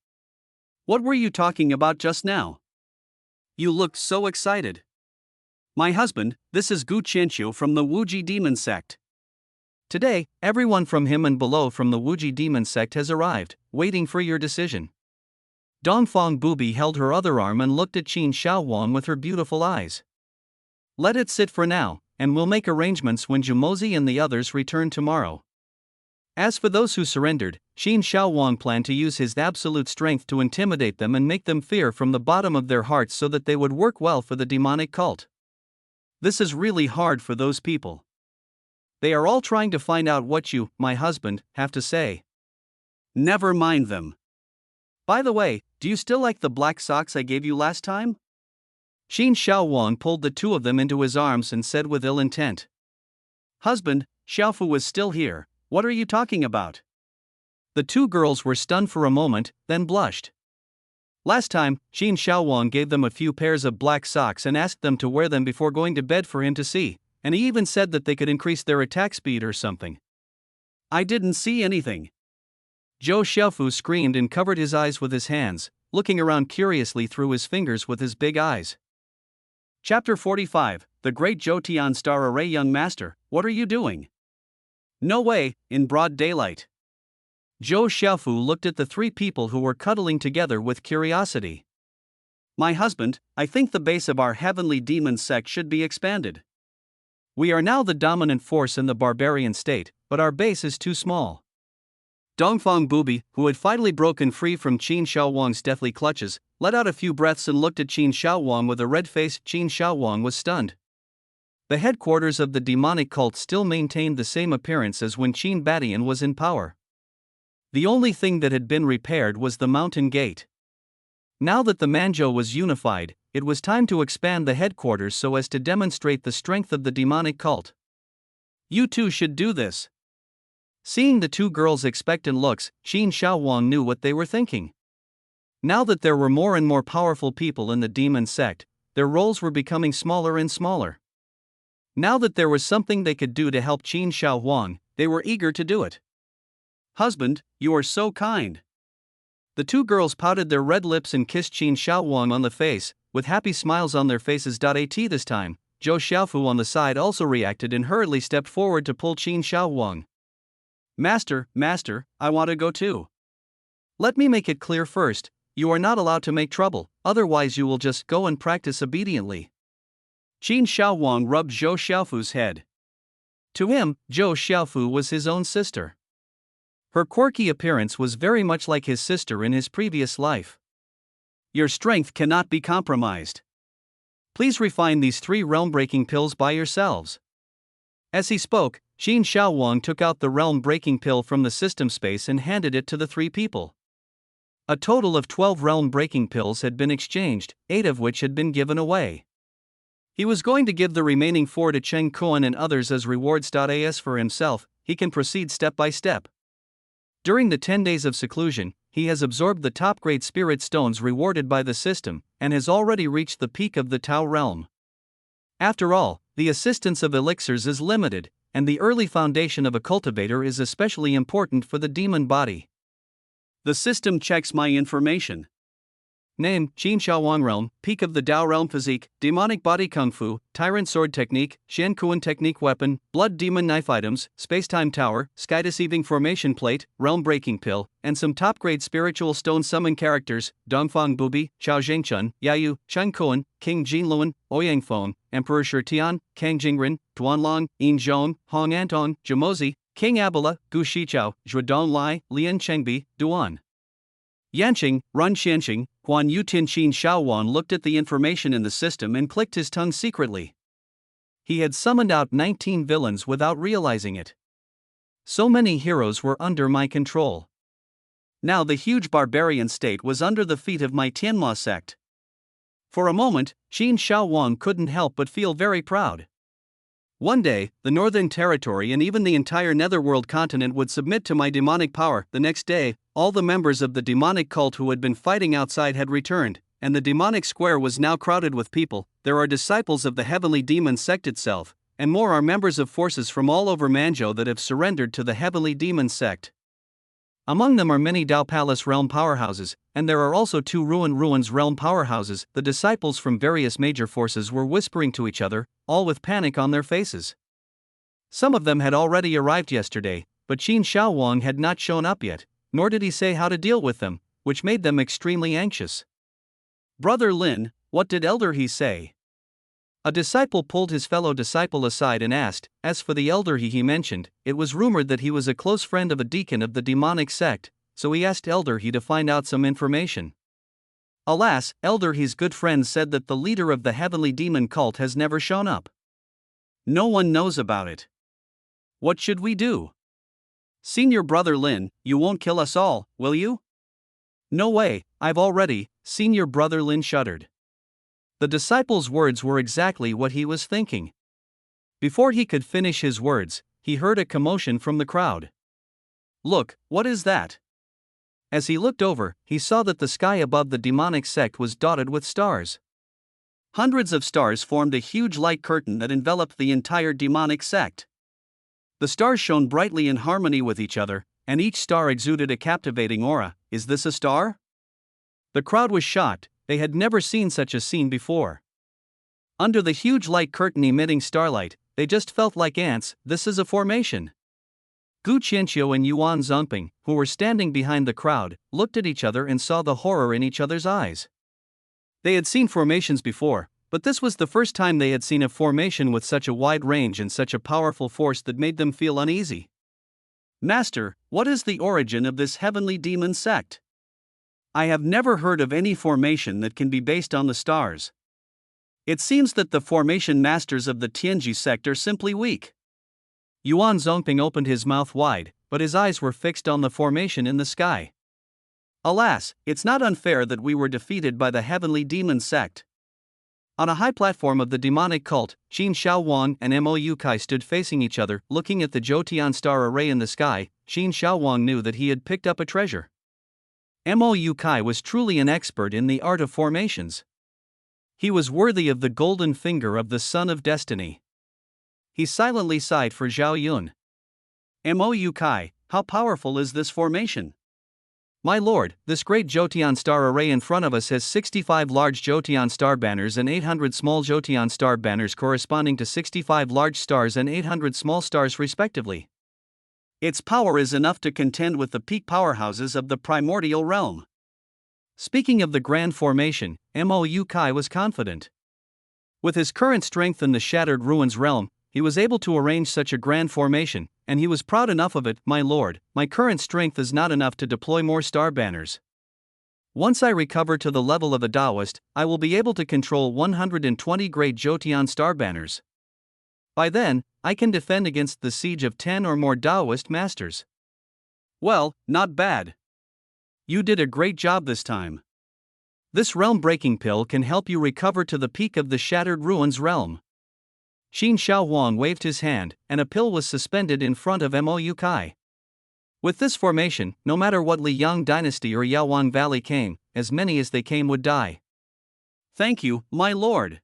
What were you talking about just now? You looked so excited. My husband, this is Gu Qianqiu from the Wuji demon sect. Today, everyone from him and below from the Wuji demon sect has arrived, waiting for your decision. Dongfang Bubi held her other arm and looked at Qin Shaowang with her beautiful eyes. Let it sit for now, and we'll make arrangements when Jumozi and the others return tomorrow. As for those who surrendered, Qin Shaowang planned to use his absolute strength to intimidate them and make them fear from the bottom of their hearts so that they would work well for the demonic cult. This is really hard for those people. They are all trying to find out what you, my husband, have to say. Never mind them. By the way, do you still like the black socks I gave you last time? Qin Shaowang pulled the two of them into his arms and said with ill intent. Husband, Xiaofu was still here, what are you talking about? The two girls were stunned for a moment, then blushed. Last time, Qin Shaowang gave them a few pairs of black socks and asked them to wear them before going to bed for him to see, and he even said that they could increase their attack speed or something. I didn't see anything. Zhou Xiaofu screamed and covered his eyes with his hands, looking around curiously through his fingers with his big eyes. Chapter 45, The Great Zhou Tian Star Array. Young master, what are you doing? No way, in broad daylight. Zhou Xiaofu looked at the three people who were cuddling together with curiosity. My husband, I think the base of our heavenly demon sect should be expanded. We are now the dominant force in the barbarian state, but our base is too small. Dongfang Bubi, who had finally broken free from Qin Shaowang's deathly clutches, let out a few breaths and looked at Qin Shaowang with a red face. Qin Shaowang was stunned. The headquarters of the demonic cult still maintained the same appearance as when Qin Badian was in power. The only thing that had been repaired was the mountain gate. Now that the Manzhou was unified, it was time to expand the headquarters so as to demonstrate the strength of the demonic cult. You two should do this. Seeing the two girls' expectant looks, Qin Shaowang knew what they were thinking. Now that there were more and more powerful people in the demon sect, their roles were becoming smaller and smaller. Now that there was something they could do to help Qin Shaowang, they were eager to do it. Husband, you are so kind. The two girls pouted their red lips and kissed Qin Shaowang on the face, with happy smiles on their faces. At this time, Zhou Xiaofu on the side also reacted and hurriedly stepped forward to pull Qin Shaowang. Master, I want to go too. Let me make it clear first, you are not allowed to make trouble, otherwise you will just go and practice obediently. Qin Shaowang rubbed Zhou Xiaofu's head. To him, Zhou Xiaofu was his own sister. Her quirky appearance was very much like his sister in his previous life. Your strength cannot be compromised. Please refine these 3 realm-breaking pills by yourselves. As he spoke, Qin Shaowang took out the realm-breaking pill from the system space and handed it to the 3 people. A total of 12 realm-breaking pills had been exchanged, 8 of which had been given away. He was going to give the remaining 4 to Cheng Kuan and others as rewards. As for himself, he can proceed step by step. During the 10 days of seclusion, he has absorbed the top-grade spirit stones rewarded by the system, and has already reached the peak of the Tao realm. After all, the assistance of elixirs is limited, and the early foundation of a cultivator is especially important for the demon body. The system checks my information. Name: Qin Shaowang Realm, Peak of the Dao Realm Physique, Demonic Body Kung Fu, Tyrant Sword Technique, Shen Kuan Technique Weapon, Blood Demon Knife Items, Spacetime Tower, Sky Deceiving Formation Plate, Realm Breaking Pill, and some top-grade Spiritual Stone Summon characters: Dongfang Bubi, Chao Zhengchun, Yayu, Chen Kuan, King Jinluan, Ouyang Feng, Emperor Shitian, Kang Jingren, Duanlong, Yin Zhong, Hong Antong, Jamozi, King Abala, Gu Shichao, Zhuo Donglai, Lian Chengbi, Duan Yanqing, Run Xianxing, Huan Yutin. Qin Shaowang looked at the information in the system and clicked his tongue secretly. He had summoned out 19 villains without realizing it. So many heroes were under my control. Now the huge barbarian state was under the feet of my Tianma sect. For a moment, Qin Shaowang couldn't help but feel very proud. One day, the Northern Territory and even the entire Netherworld continent would submit to my demonic power. The next day, all the members of the demonic cult who had been fighting outside had returned, and the demonic square was now crowded with people. There are disciples of the Heavenly Demon sect itself, and more are members of forces from all over Manzhou that have surrendered to the Heavenly Demon sect. Among them are many Dao Palace realm powerhouses, and there are also 2 Ruins realm powerhouses. The disciples from various major forces were whispering to each other, all with panic on their faces. Some of them had already arrived yesterday, but Qin Shaowang had not shown up yet, nor did he say how to deal with them, which made them extremely anxious. "Brother Lin, what did Elder He say?" A disciple pulled his fellow disciple aside and asked. As for the Elder He mentioned, it was rumored that he was a close friend of a deacon of the demonic sect, so he asked Elder He to find out some information. Alas, Elder He's good friend said that the leader of the Heavenly Demon cult has never shown up. No one knows about it. What should we do? Senior Brother Lin, you won't kill us all, will you? No way, I've already. Senior Brother Lin shuddered. The disciple's words were exactly what he was thinking. Before he could finish his words, he heard a commotion from the crowd. Look, what is that? As he looked over, he saw that the sky above the demonic sect was dotted with stars. Hundreds of stars formed a huge light curtain that enveloped the entire demonic sect. The stars shone brightly in harmony with each other, and each star exuded a captivating aura. Is this a star? The crowd was shocked. They had never seen such a scene before. Under the huge light curtain emitting starlight, they just felt like ants. This is a formation. Gu Qianqiu and Yuan Zongping, who were standing behind the crowd, looked at each other and saw the horror in each other's eyes. They had seen formations before, but this was the first time they had seen a formation with such a wide range and such a powerful force that made them feel uneasy. Master, what is the origin of this Heavenly Demon sect? I have never heard of any formation that can be based on the stars. It seems that the formation masters of the Tianji sect are simply weak. Yuan Zongping opened his mouth wide, but his eyes were fixed on the formation in the sky. Alas, it's not unfair that we were defeated by the Heavenly Demon sect. On a high platform of the demonic cult, Qin Shaowang and Mo Yukai stood facing each other, looking at the Jotian star array in the sky. Qin Shaowang knew that he had picked up a treasure. Mo Yukai was truly an expert in the art of formations. He was worthy of the golden finger of the Son of Destiny. He silently sighed for Zhao Yun. Mo Yukai, how powerful is this formation? My lord, this great Jotian star array in front of us has 65 large Jotian star banners and 800 small Jotian star banners corresponding to 65 large stars and 800 small stars respectively. Its power is enough to contend with the peak powerhouses of the primordial realm. Speaking of the grand formation, Mo Yukai was confident. With his current strength in the Shattered Ruins realm, he was able to arrange such a grand formation, and he was proud enough of it. My lord, my current strength is not enough to deploy more star banners. Once I recover to the level of a Taoist, I will be able to control 120 great Jotian star banners. By then, I can defend against the siege of 10 or more Taoist masters. Well, not bad. You did a great job this time. This realm-breaking pill can help you recover to the peak of the Shattered Ruins realm. Qin Shaowang waved his hand, and a pill was suspended in front of Mo Yukai. With this formation, no matter what Liang dynasty or Yaoang Valley came, as many as they came would die. Thank you, my lord.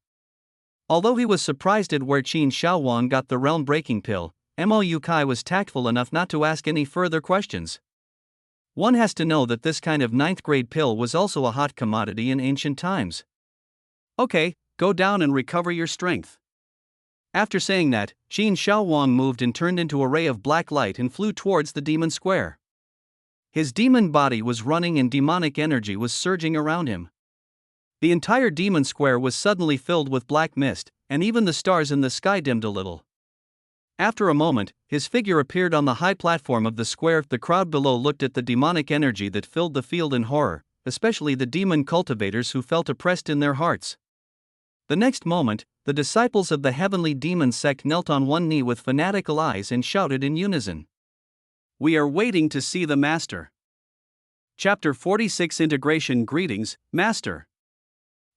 Although he was surprised at where Qin Shaowang got the realm-breaking pill, Mo Yukai was tactful enough not to ask any further questions. One has to know that this kind of ninth grade pill was also a hot commodity in ancient times. Okay, go down and recover your strength. After saying that, Qin Shaowang moved and turned into a ray of black light and flew towards the demon square. His demon body was running and demonic energy was surging around him. The entire demon square was suddenly filled with black mist, and even the stars in the sky dimmed a little. After a moment, his figure appeared on the high platform of the square. The crowd below looked at the demonic energy that filled the field in horror, especially the demon cultivators who felt oppressed in their hearts. The next moment, the disciples of the heavenly demon sect knelt on one knee with fanatical eyes and shouted in unison, "We are waiting to see the Master." Chapter 46 Integration. Greetings, Master.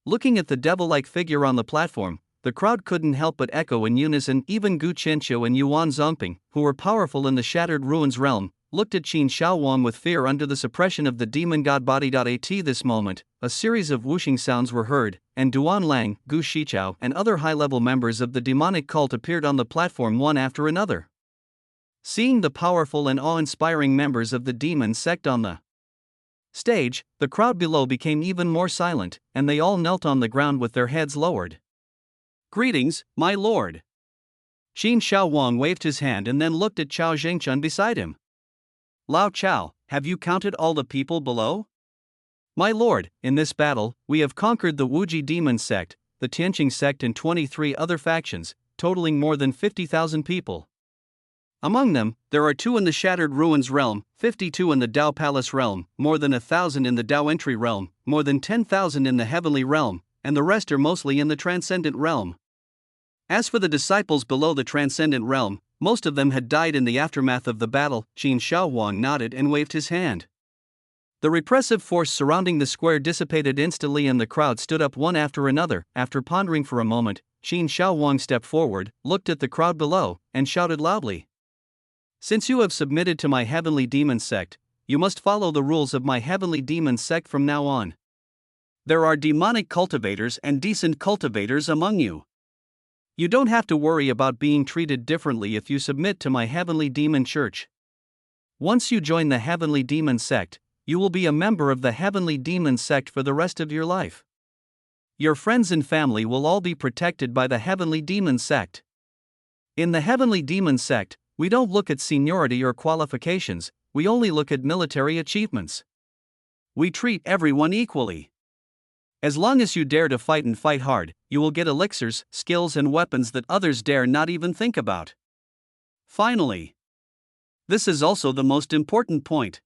Looking at the devil-like figure on the platform, the crowd couldn't help but echo in unison. Even Gu Qianqiu and Yuan Zongping, who were powerful in the Shattered Ruins realm, looked at Qin Shaowang with fear under the suppression of the demon god body. At this moment, a series of whooshing sounds were heard, and Duan Lang, Gu Shichao, and other high-level members of the demonic cult appeared on the platform one after another. Seeing the powerful and awe-inspiring members of the demon sect on the stage, the crowd below became even more silent, and they all knelt on the ground with their heads lowered. "Greetings, my lord." Qin Shaowang waved his hand and then looked at Chao Zhengchun beside him. "Lao Chao, have you counted all the people below?" "My lord, in this battle, we have conquered the Wuji demon sect, the Tianqing sect and 23 other factions, totaling more than 50,000 people. Among them, there are 2 in the Shattered Ruins realm, 52 in the Dao Palace realm, more than 1,000 in the Dao Entry realm, more than 10,000 in the Heavenly realm, and the rest are mostly in the Transcendent realm. As for the disciples below the Transcendent realm, most of them had died in the aftermath of the battle." Qin Shaowang nodded and waved his hand. The repressive force surrounding the square dissipated instantly and the crowd stood up one after another. After pondering for a moment, Qin Shaowang stepped forward, looked at the crowd below, and shouted loudly, "Since you have submitted to my heavenly demon sect, you must follow the rules of my heavenly demon sect from now on. There are demonic cultivators and decent cultivators among you. You don't have to worry about being treated differently if you submit to my heavenly demon church. Once you join the heavenly demon sect, you will be a member of the heavenly demon sect for the rest of your life. Your friends and family will all be protected by the heavenly demon sect. In the heavenly demon sect, we don't look at seniority or qualifications, we only look at military achievements. We treat everyone equally. As long as you dare to fight and fight hard, you will get elixirs, skills and weapons that others dare not even think about. Finally, this is also the most important point.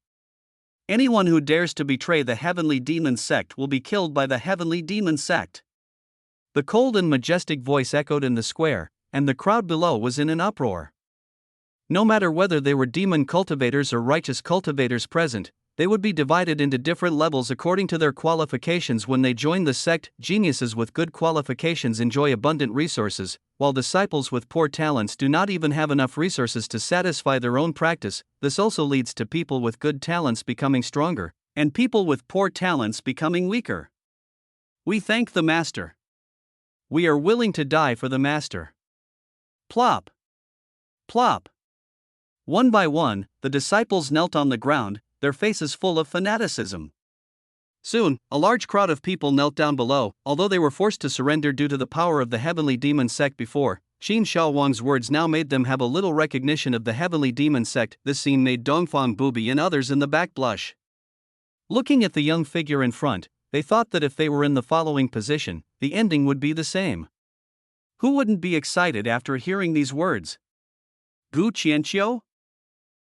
Anyone who dares to betray the heavenly demon sect will be killed by the heavenly demon sect." The cold and majestic voice echoed in the square, and the crowd below was in an uproar. No matter whether they were demon cultivators or righteous cultivators present, they would be divided into different levels according to their qualifications when they joined the sect. Geniuses with good qualifications enjoy abundant resources, while disciples with poor talents do not even have enough resources to satisfy their own practice. This also leads to people with good talents becoming stronger, and people with poor talents becoming weaker. We thank the Master. We are willing to die for the Master. Plop! Plop! One by one, the disciples knelt on the ground, their faces full of fanaticism. Soon, a large crowd of people knelt down below, although they were forced to surrender due to the power of the heavenly demon sect before. Qin Shaowang's words now made them have a little recognition of the heavenly demon sect. This scene made Dongfang Bubi and others in the back blush. Looking at the young figure in front, they thought that if they were in the following position, the ending would be the same. Who wouldn't be excited after hearing these words? Gu Qianqiu?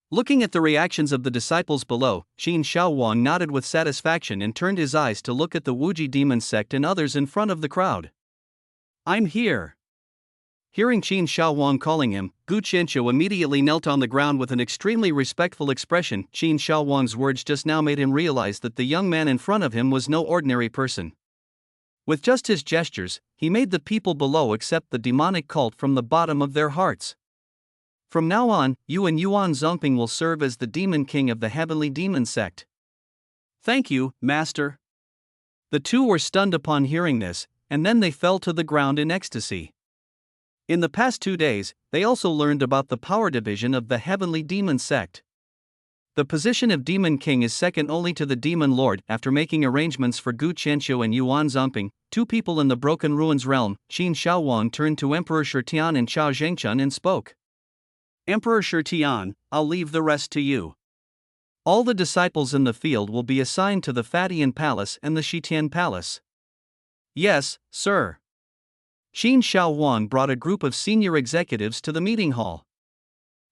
Looking at the reactions of the disciples below, Qin Shaowang nodded with satisfaction and turned his eyes to look at the Wuji demon sect and others in front of the crowd. "I'm here." Hearing Qin Shaowang calling him, Gu Qianqiu immediately knelt on the ground with an extremely respectful expression. Qin Shaowang's words just now made him realize that the young man in front of him was no ordinary person. With just his gestures, he made the people below accept the demonic cult from the bottom of their hearts. From now on, you and Yuan Zongping will serve as the demon king of the heavenly demon sect. Thank you, Master. The two were stunned upon hearing this, and then they fell to the ground in ecstasy. In the past 2 days, they also learned about the power division of the heavenly demon sect. The position of Demon King is second only to the Demon Lord after making arrangements for Gu Qianqiu and Yuan Zomping, two people in the Broken Ruins realm. Qin Shaowang turned to Emperor Shitian and Chao Zhengchun and spoke. Emperor Shitian, I'll leave the rest to you. All the disciples in the field will be assigned to the Fatian Palace and the Shitian Palace. Yes, sir. Qin Shaowang brought a group of senior executives to the meeting hall.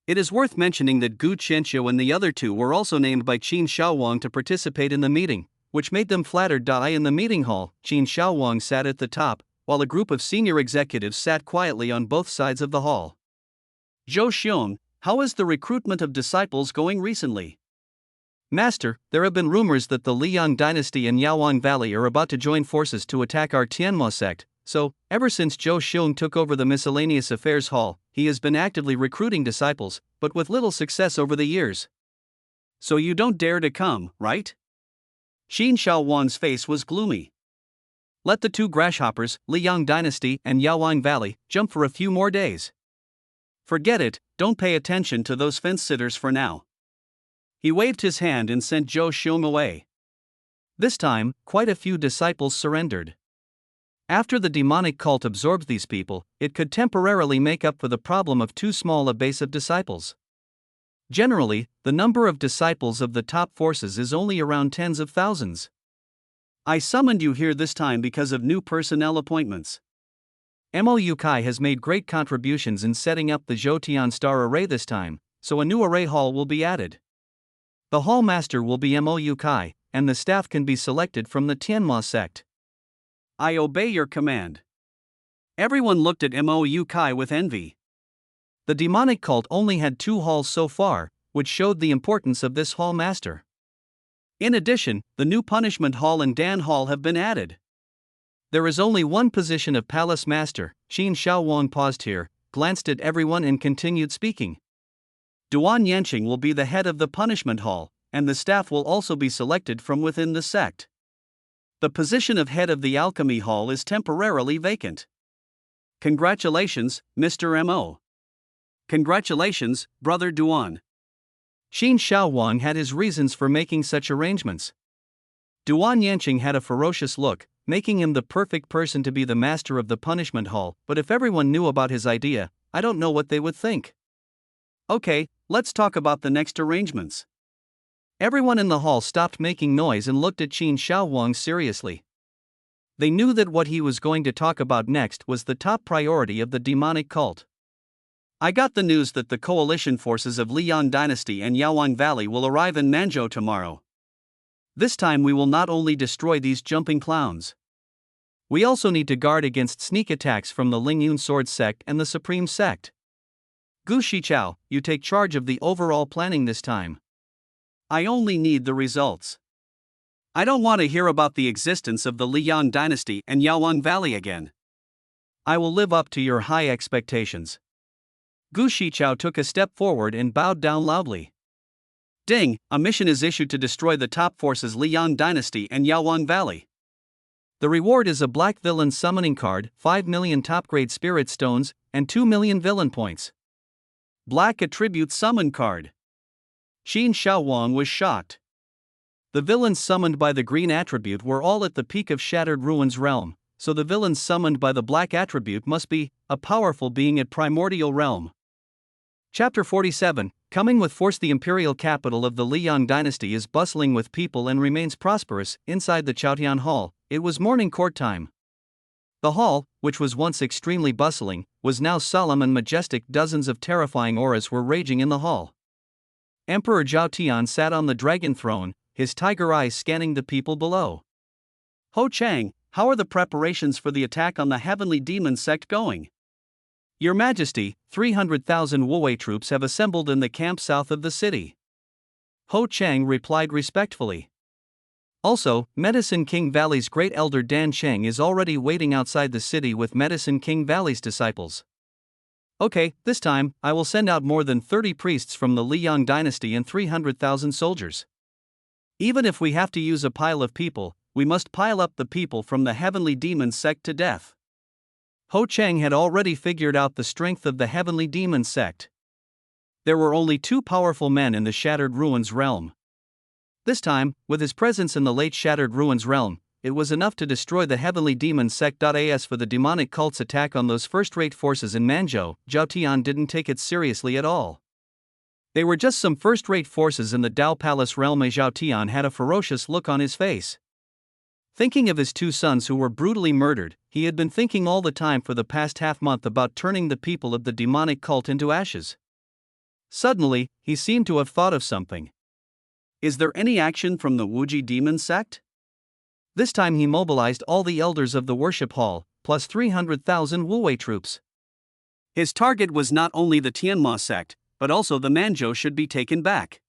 It is worth mentioning that Gu Qianqiu and the other two were also named by Qin Shaowang to participate in the meeting, which made them flattered. In the meeting hall, Qin Shaowang sat at the top, while a group of senior executives sat quietly on both sides of the hall. Zhou Xiong, how is the recruitment of disciples going recently? Master, there have been rumors that the Liang dynasty and Yaowang Valley are about to join forces to attack our Tianma sect, so, ever since Zhou Xiong took over the Miscellaneous Affairs Hall, he has been actively recruiting disciples, but with little success over the years. So you don't dare to come, right? Qin Shaowang's face was gloomy. Let the two grasshoppers, Liang dynasty and Yaowang Valley, jump for a few more days. Forget it, don't pay attention to those fence-sitters for now. He waved his hand and sent Zhou Xiong away. This time, quite a few disciples surrendered. After the demonic cult absorbed these people, it could temporarily make up for the problem of too small a base of disciples. Generally, the number of disciples of the top forces is only around tens of thousands. I summoned you here this time because of new personnel appointments. Mo Yukai has made great contributions in setting up the Zhoutian Star Array this time, so a new array hall will be added. The hall master will be Mo Yukai, and the staff can be selected from the Tianma sect. I obey your command. Everyone looked at Mo Yukai with envy. The demonic cult only had 2 halls so far, which showed the importance of this hall master. In addition, the new punishment hall and Dan hall have been added. There is only one position of palace master. Qin Shaowang paused here, glanced at everyone and continued speaking. Duan Yanqing will be the head of the punishment hall, and the staff will also be selected from within the sect. The position of head of the alchemy hall is temporarily vacant. Congratulations, Mr. Mo. Congratulations, Brother Duan. Qin Shaowang had his reasons for making such arrangements. Duan Yanqing had a ferocious look, making him the perfect person to be the master of the punishment hall, but if everyone knew about his idea, I don't know what they would think. Okay, let's talk about the next arrangements. Everyone in the hall stopped making noise and looked at Qin Shaowang seriously. They knew that what he was going to talk about next was the top priority of the demonic cult. I got the news that the coalition forces of Liang Dynasty and Yaowang Valley will arrive in Manzhou tomorrow. This time we will not only destroy these jumping clowns. We also need to guard against sneak attacks from the Lingyun Sword Sect and the Supreme Sect. Gu Shichao, you take charge of the overall planning this time. I only need the results. I don't want to hear about the existence of the Liang Dynasty and Yaowang Valley again. I will live up to your high expectations. Gu Shichao took a step forward and bowed down loudly. Ding, a mission is issued to destroy the top forces Liang Dynasty and Yaowang Valley. The reward is a black villain summoning card, 5 million top-grade spirit stones, and 2 million villain points. Black attribute summon card. Qin Shaowang was shocked. The villains summoned by the green attribute were all at the peak of Shattered Ruins realm, so the villains summoned by the black attribute must be a powerful being at Primordial realm. Chapter 47, Coming with Force. The imperial capital of the Liang dynasty is bustling with people and remains prosperous. Inside the Chaotian Hall, it was morning court time. The hall, which was once extremely bustling, was now solemn and majestic. Dozens of terrifying auras were raging in the hall. Emperor Zhao Tian sat on the dragon throne, his tiger eyes scanning the people below. Ho Chang, how are the preparations for the attack on the Heavenly Demon sect going? Your Majesty, 300,000 Wuwei troops have assembled in the camp south of the city. Ho Chang replied respectfully. Also, Medicine King Valley's great elder Dan Cheng is already waiting outside the city with Medicine King Valley's disciples. Okay, this time, I will send out more than 30 priests from the Liang dynasty and 300,000 soldiers. Even if we have to use a pile of people, we must pile up the people from the Heavenly Demon sect to death. Ho Chang had already figured out the strength of the Heavenly Demon sect. There were only two powerful men in the Shattered Ruins realm. This time, with his presence in the late Shattered Ruins realm, it was enough to destroy the Heavenly Demon Sect. As for the demonic cult's attack on those first-rate forces in Manzhou, Zhao Tian didn't take it seriously at all. They were just some first-rate forces in the Dao Palace realm. Zhao Tian had a ferocious look on his face. Thinking of his two sons who were brutally murdered, he had been thinking all the time for the past half-month about turning the people of the demonic cult into ashes. Suddenly, he seemed to have thought of something. Is there any action from the Wuji Demon Sect? This time he mobilized all the elders of the worship hall, plus 300,000 Wuwei troops. His target was not only the Tianma sect, but also the Manzhou should be taken back.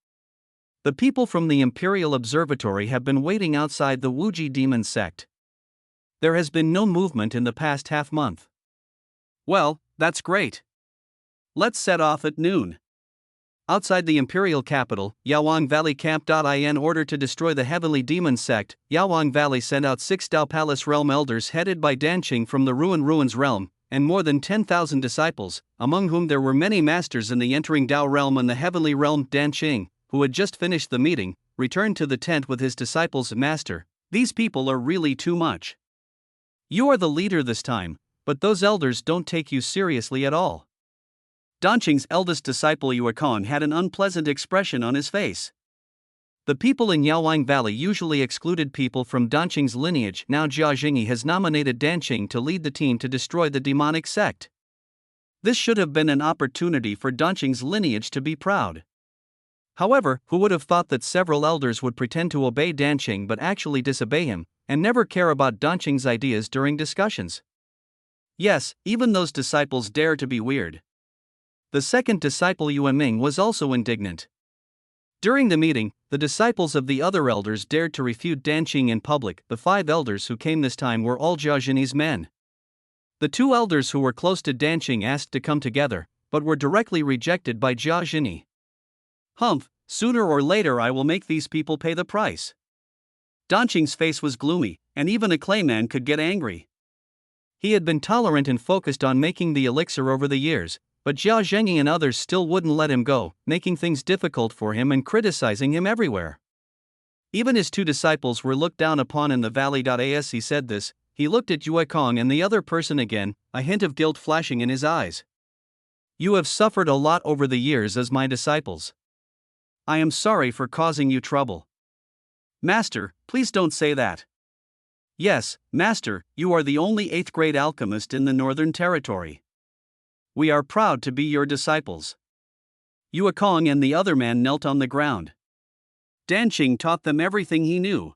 The people from the Imperial Observatory have been waiting outside the Wuji Demon Sect. There has been no movement in the past half-month. Well, that's great. Let's set off at noon. Outside the imperial capital, Yaowang Valley Camp. In order to destroy the Heavenly Demon Sect, Yaowang Valley sent out 6 Dao Palace realm elders headed by Danqing from the Ruins realm, and more than 10,000 disciples, among whom there were many masters in the entering Dao realm and the Heavenly realm. Danqing, who had just finished the meeting, returned to the tent with his disciples. Master, these people are really too much. You are the leader this time, but those elders don't take you seriously at all. Danqing's eldest disciple Yuekong had an unpleasant expression on his face. The people in Yaowang Valley usually excluded people from Danqing's lineage. Now Jia Jingyi has nominated Danqing to lead the team to destroy the demonic sect. This should have been an opportunity for Danqing's lineage to be proud. However, who would have thought that several elders would pretend to obey Danqing but actually disobey him, and never care about Danqing's ideas during discussions? Yes, even those disciples dare to be weird. The second disciple Yuanming was also indignant. During the meeting, the disciples of the other elders dared to refute Danqing in public. The 5 elders who came this time were all Jia Jingyi's men. The 2 elders who were close to Danqing asked to come together, but were directly rejected by Jia Jingyi. Humph, sooner or later I will make these people pay the price. Danqing's face was gloomy, and even a clayman could get angry. He had been tolerant and focused on making the elixir over the years, but Jia Jingyi and others still wouldn't let him go, making things difficult for him and criticizing him everywhere. Even his 2 disciples were looked down upon in the valley. As he said this, he looked at Yuekong and the other person again, a hint of guilt flashing in his eyes. You have suffered a lot over the years as my disciples. I am sorry for causing you trouble. Master, please don't say that. Yes, Master, you are the only 8th grade alchemist in the Northern Territory. We are proud to be your disciples. Yuekong and the other man knelt on the ground. Danqing taught them everything he knew.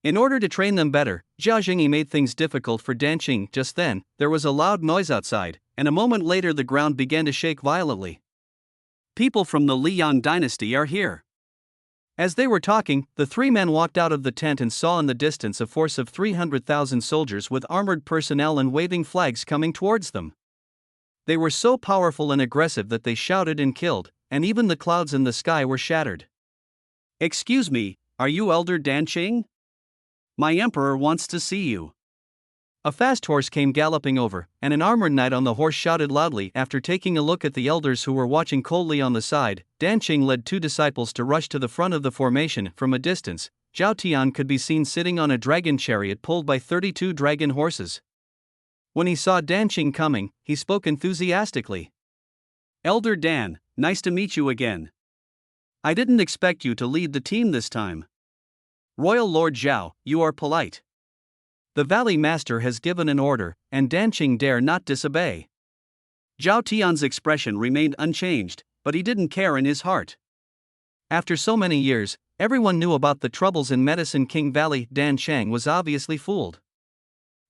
In order to train them better, Jia Jingyi made things difficult for Danqing. Just then, there was a loud noise outside, and a moment later the ground began to shake violently. People from the Liang dynasty are here. As they were talking, the 3 men walked out of the tent and saw in the distance a force of 300,000 soldiers with armored personnel and waving flags coming towards them. They were so powerful and aggressive that they shouted and killed, and even the clouds in the sky were shattered. Excuse me, are you Elder Danqing? My emperor wants to see you. A fast horse came galloping over, and an armored knight on the horse shouted loudly. After taking a look at the elders who were watching coldly on the side, Danqing led 2 disciples to rush to the front of the formation. From a distance, Zhao Tian could be seen sitting on a dragon chariot pulled by 32 dragon horses. When he saw Danqing coming, he spoke enthusiastically. Elder Dan, nice to meet you again. I didn't expect you to lead the team this time. Royal Lord Zhao, you are polite. The Valley Master has given an order, and Danqing dare not disobey. Zhao Tian's expression remained unchanged, but he didn't care in his heart. After so many years, everyone knew about the troubles in Medicine King Valley. Danqing was obviously fooled.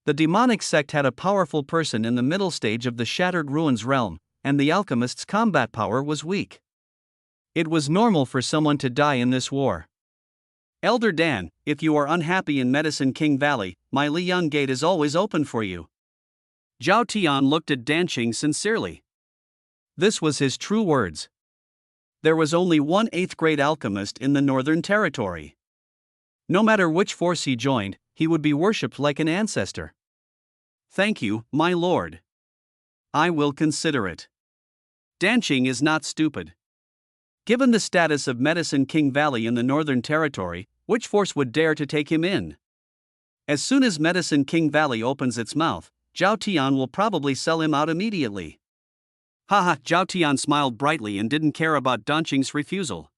The demonic sect had a powerful person in the middle stage of the Shattered Ruins realm, and the alchemist's combat power was weak. It was normal for someone to die in this war. Elder Dan, if you are unhappy in Medicine King Valley, my Liang Gate is always open for you. Zhao Tian looked at Danqing sincerely. This was his true words. There was only one 8th grade alchemist in the Northern Territory. No matter which force he joined, he would be worshipped like an ancestor. Thank you, my lord. I will consider it. Danqing is not stupid. Given the status of Medicine King Valley in the Northern Territory, which force would dare to take him in? As soon as Medicine King Valley opens its mouth, Zhao Tian will probably sell him out immediately. Haha, Zhao Tian smiled brightly and didn't care about Danqing's refusal.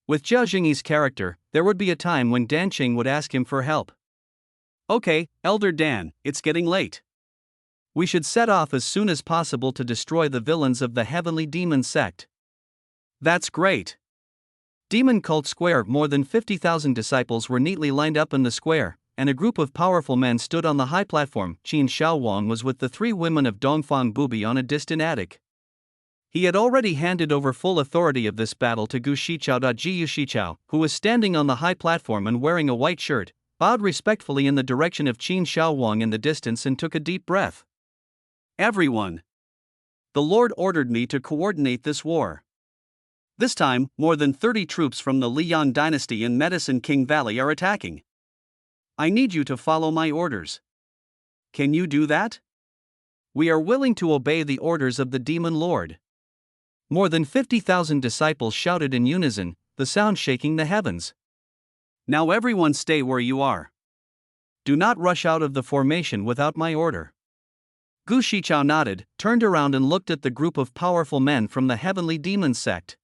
With Zhao Jingyi's character, there would be a time when Danqing would ask him for help. Okay, Elder Dan, it's getting late. We should set off as soon as possible to destroy the villains of the Heavenly Demon Sect. That's great. Demon Cult Square. More than 50,000 disciples were neatly lined up in the square, and a group of powerful men stood on the high platform. Qin Shaowang was with the 3 women of Dongfang Bubi on a distant attic. He had already handed over full authority of this battle to Gu Shichao. Jiu Shichao, who was standing on the high platform and wearing a white shirt, bowed respectfully in the direction of Qin Shaowang in the distance and took a deep breath. Everyone. The Lord ordered me to coordinate this war. This time, more than 30 troops from the Liang dynasty in Medicine King Valley are attacking. I need you to follow my orders. Can you do that? We are willing to obey the orders of the Demon Lord. More than 50,000 disciples shouted in unison, the sound shaking the heavens. Now everyone stay where you are. Do not rush out of the formation without my order. Gu Shichao nodded, turned around and looked at the group of powerful men from the Heavenly Demon Sect.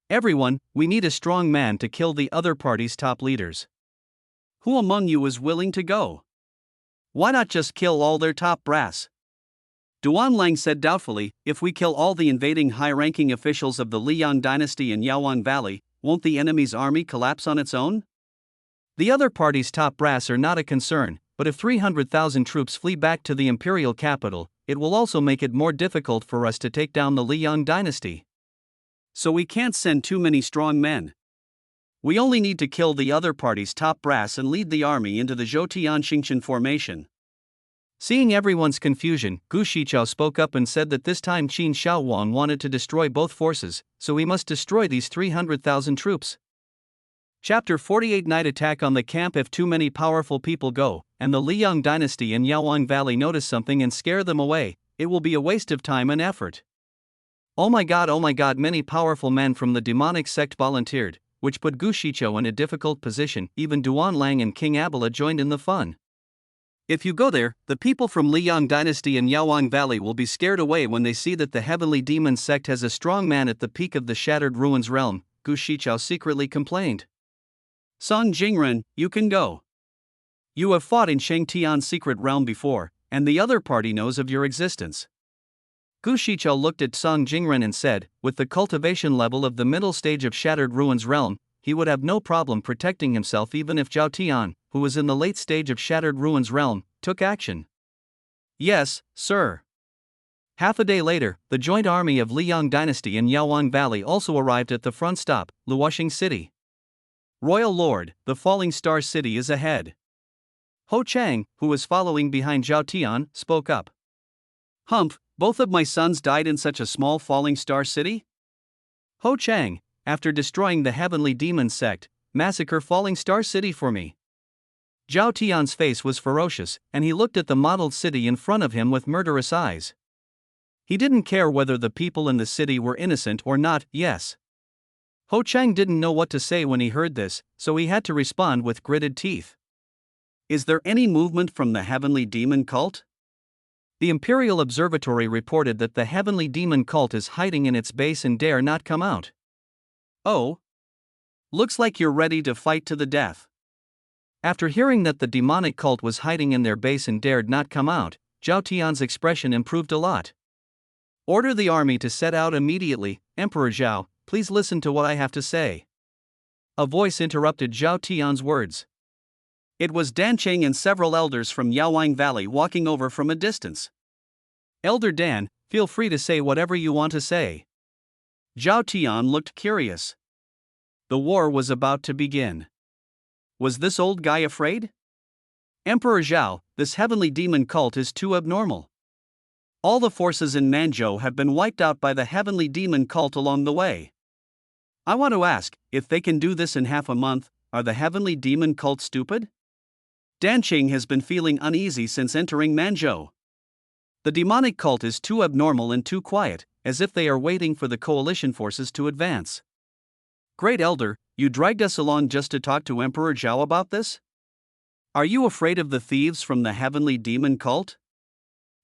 Everyone, we need a strong man to kill the other party's top leaders. Who among you is willing to go? Why not just kill all their top brass? Duan Lang said doubtfully, if we kill all the invading high-ranking officials of the Liang dynasty in Yaoan Valley, won't the enemy's army collapse on its own? The other party's top brass are not a concern, but if 300,000 troops flee back to the imperial capital, it will also make it more difficult for us to take down the Liang dynasty. So we can't send too many strong men. We only need to kill the other party's top brass and lead the army into the Zhoutian Xingqian formation. Seeing everyone's confusion, Gu Shichao spoke up and said that this time Qin Shaowang wanted to destroy both forces, so he must destroy these 300,000 troops. Chapter 48 Night Attack on the Camp. If too many powerful people go, and the Liang dynasty in Yaoan Valley notice something and scare them away, it will be a waste of time and effort. Oh my god, many powerful men from the demonic sect volunteered, which put Gu Shichao in a difficult position. Even Duan Lang and King Abila joined in the fun. If you go there, the people from Liang dynasty in Yaoan Valley will be scared away when they see that the Heavenly Demon Sect has a strong man at the peak of the Shattered Ruins realm, Gu Shichao secretly complained. Song Jingren, you can go. You have fought in Shangtian's secret realm before, and the other party knows of your existence. Gu Shichao looked at Song Jingren and said, with the cultivation level of the middle stage of Shattered Ruins realm, he would have no problem protecting himself even if Zhao Tian, who was in the late stage of Shattered Ruins realm, took action. Yes, sir. Half a day later, the joint army of Liang dynasty in Yaoan Valley also arrived at the front stop, Luoxing City. Royal Lord, the Falling Star City is ahead. Ho Chang, who was following behind Zhao Tian, spoke up. Humph, both of my sons died in such a small Falling Star City? Ho Chang, after destroying the Heavenly Demon Sect, massacre Falling Star City for me. Zhao Tian's face was ferocious, and he looked at the modeled city in front of him with murderous eyes. He didn't care whether the people in the city were innocent or not. Yes. Ho Chang didn't know what to say when he heard this, so he had to respond with gritted teeth. Is there any movement from the Heavenly Demon Cult? The Imperial Observatory reported that the Heavenly Demon Cult is hiding in its base and dare not come out. Oh? Looks like you're ready to fight to the death. After hearing that the demonic cult was hiding in their base and dared not come out, Zhao Tian's expression improved a lot. Order the army to set out immediately. Emperor Zhao, please listen to what I have to say. A voice interrupted Zhao Tian's words. It was Dan Cheng and several elders from Yaoan Valley walking over from a distance. Elder Dan, feel free to say whatever you want to say. Zhao Tian looked curious. The war was about to begin. Was this old guy afraid? Emperor Zhao, this Heavenly Demon Cult is too abnormal. All the forces in Manzhou have been wiped out by the Heavenly Demon Cult along the way. I want to ask, if they can do this in half a month, are the Heavenly Demon Cult stupid? Dan Qing has been feeling uneasy since entering Manzhou. The demonic cult is too abnormal and too quiet, as if they are waiting for the coalition forces to advance. Great Elder, you dragged us along just to talk to Emperor Zhao about this? Are you afraid of the thieves from the heavenly demon cult?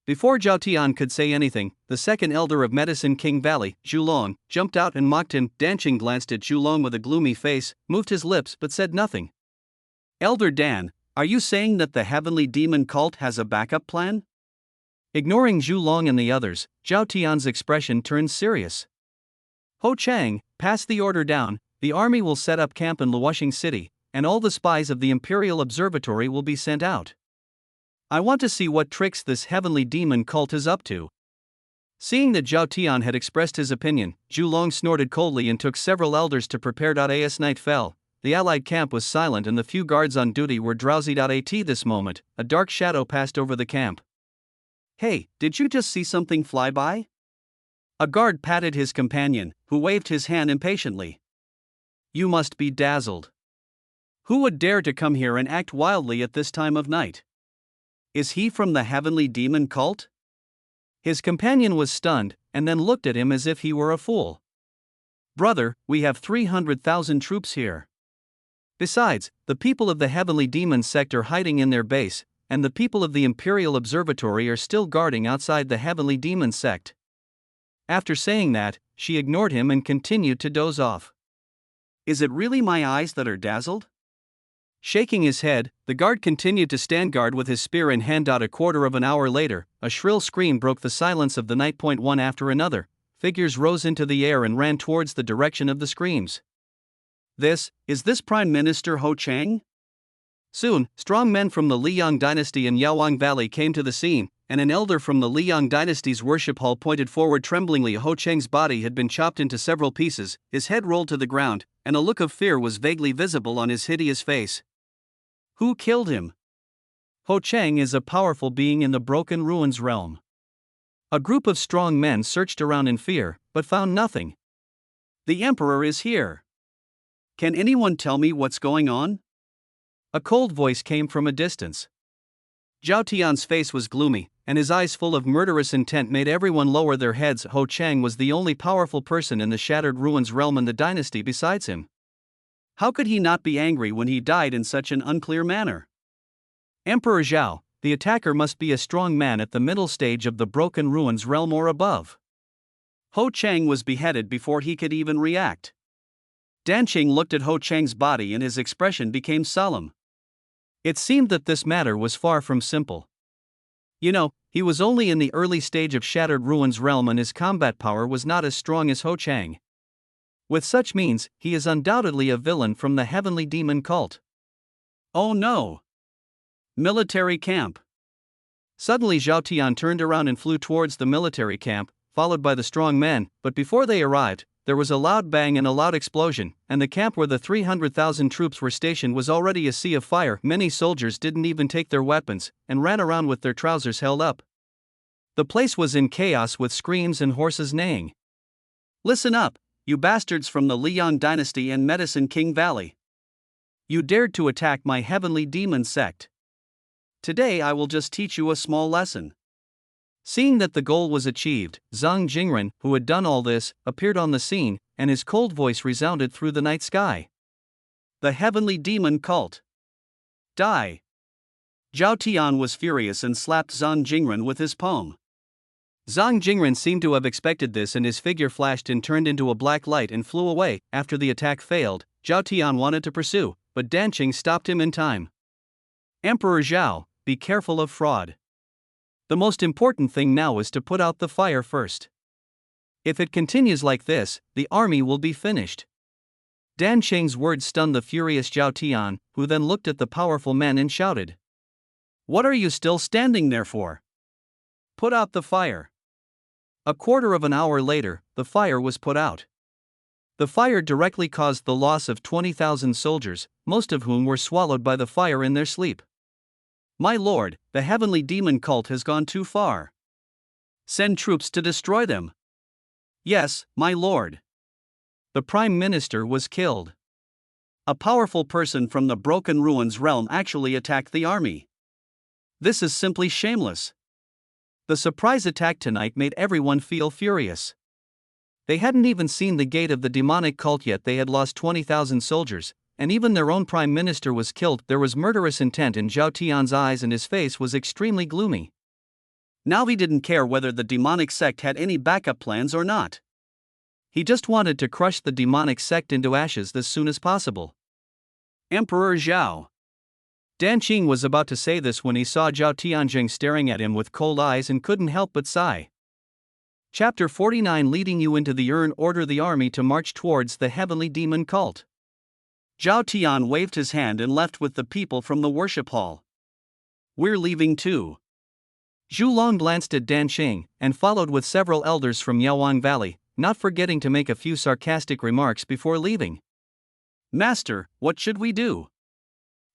Before Zhao Tian could say anything, the second elder of Medicine King Valley, Zhu Long, jumped out and mocked him. Dan Qing glanced at Zhu Long with a gloomy face, moved his lips but said nothing. Elder Dan, are you saying that the heavenly demon cult has a backup plan? Ignoring Zhu Long and the others, Zhao Tian's expression turned serious. Ho Chang, pass the order down. The army will set up camp in Luoxing City, and all the spies of the Imperial Observatory will be sent out. I want to see what tricks this heavenly demon cult is up to. Seeing that Zhao Tian had expressed his opinion, Zhu Long snorted coldly and took several elders to prepare. As night fell, the allied camp was silent and the few guards on duty were drowsy. At this moment, a dark shadow passed over the camp. Hey, did you just see something fly by? A guard patted his companion, who waved his hand impatiently. You must be dazzled. Who would dare to come here and act wildly at this time of night? Is he from the heavenly demon cult? His companion was stunned, and then looked at him as if he were a fool. Brother, we have 300,000 troops here. Besides, the people of the heavenly demon sect are hiding in their base, and the people of the Imperial Observatory are still guarding outside the heavenly demon sect. After saying that, she ignored him and continued to doze off. Is it really my eyes that are dazzled? Shaking his head, the guard continued to stand guard with his spear in hand. A quarter of an hour later, a shrill scream broke the silence of the night. One after another, figures rose into the air and ran towards the direction of the screams. Is this Prime Minister Ho Chang? Soon, strong men from the Liang dynasty in Yaowang Valley came to the scene, and an elder from the Liang dynasty's worship hall pointed forward tremblingly. Ho Chang's body had been chopped into several pieces, his head rolled to the ground, and a look of fear was vaguely visible on his hideous face. Who killed him? Ho Chang is a powerful being in the Broken Ruins realm. A group of strong men searched around in fear, but found nothing. The Emperor is here. Can anyone tell me what's going on? A cold voice came from a distance. Zhao Tian's face was gloomy, and his eyes full of murderous intent made everyone lower their heads. Ho Chang was the only powerful person in the Shattered Ruins realm in the dynasty besides him. How could he not be angry when he died in such an unclear manner? Emperor Zhao, the attacker must be a strong man at the middle stage of the Broken Ruins realm or above. Ho Chang was beheaded before he could even react. Dan Qing looked at Ho Chang's body and his expression became solemn. It seemed that this matter was far from simple. He was only in the early stage of Shattered Ruins realm and his combat power was not as strong as Ho Chang. With such means, he is undoubtedly a villain from the heavenly demon cult. Oh no! Military camp. Suddenly Zhao Tian turned around and flew towards the military camp, followed by the strong men, but before they arrived, there was a loud bang and a loud explosion, and the camp where the 300,000 troops were stationed was already a sea of fire. Many soldiers didn't even take their weapons, and ran around with their trousers held up. The place was in chaos with screams and horses neighing. Listen up, you bastards from the Liang dynasty and Medicine King Valley. You dared to attack my heavenly demon sect. Today I will just teach you a small lesson. Seeing that the goal was achieved, Zhang Jingren, who had done all this, appeared on the scene, and his cold voice resounded through the night sky. The heavenly demon cult. Die! Zhao Tian was furious and slapped Zhang Jingren with his palm. Zhang Jingren seemed to have expected this and his figure flashed and turned into a black light and flew away. After the attack failed, Zhao Tian wanted to pursue, but Dan Qing stopped him in time. Emperor Zhao, be careful of fraud. The most important thing now is to put out the fire first. If it continues like this, the army will be finished. Dan Qing's words stunned the furious Zhao Tian, who then looked at the powerful men and shouted. What are you still standing there for? Put out the fire. A quarter of an hour later, the fire was put out. The fire directly caused the loss of 20,000 soldiers, most of whom were swallowed by the fire in their sleep. My lord, the heavenly demon cult has gone too far. Send troops to destroy them. Yes, my lord. The Prime Minister was killed. A powerful person from the Broken Ruins realm actually attacked the army. This is simply shameless. The surprise attack tonight made everyone feel furious. They hadn't even seen the gate of the demonic cult yet. They had lost 20,000 soldiers, and even their own prime minister was killed. There was murderous intent in Zhao Tian's eyes and his face was extremely gloomy. Now he didn't care whether the demonic sect had any backup plans or not. He just wanted to crush the demonic sect into ashes as soon as possible. Emperor Zhao. Dan Qing was about to say this when he saw Zhao Tianjing staring at him with cold eyes and couldn't help but sigh. Chapter 49 Leading you into the urn. Order the army to march towards the heavenly demon cult. Zhao Tian waved his hand and left with the people from the worship hall. We're leaving too. Zhu Long glanced at Dan Qing and followed with several elders from Yaowang Valley, not forgetting to make a few sarcastic remarks before leaving. Master, what should we do?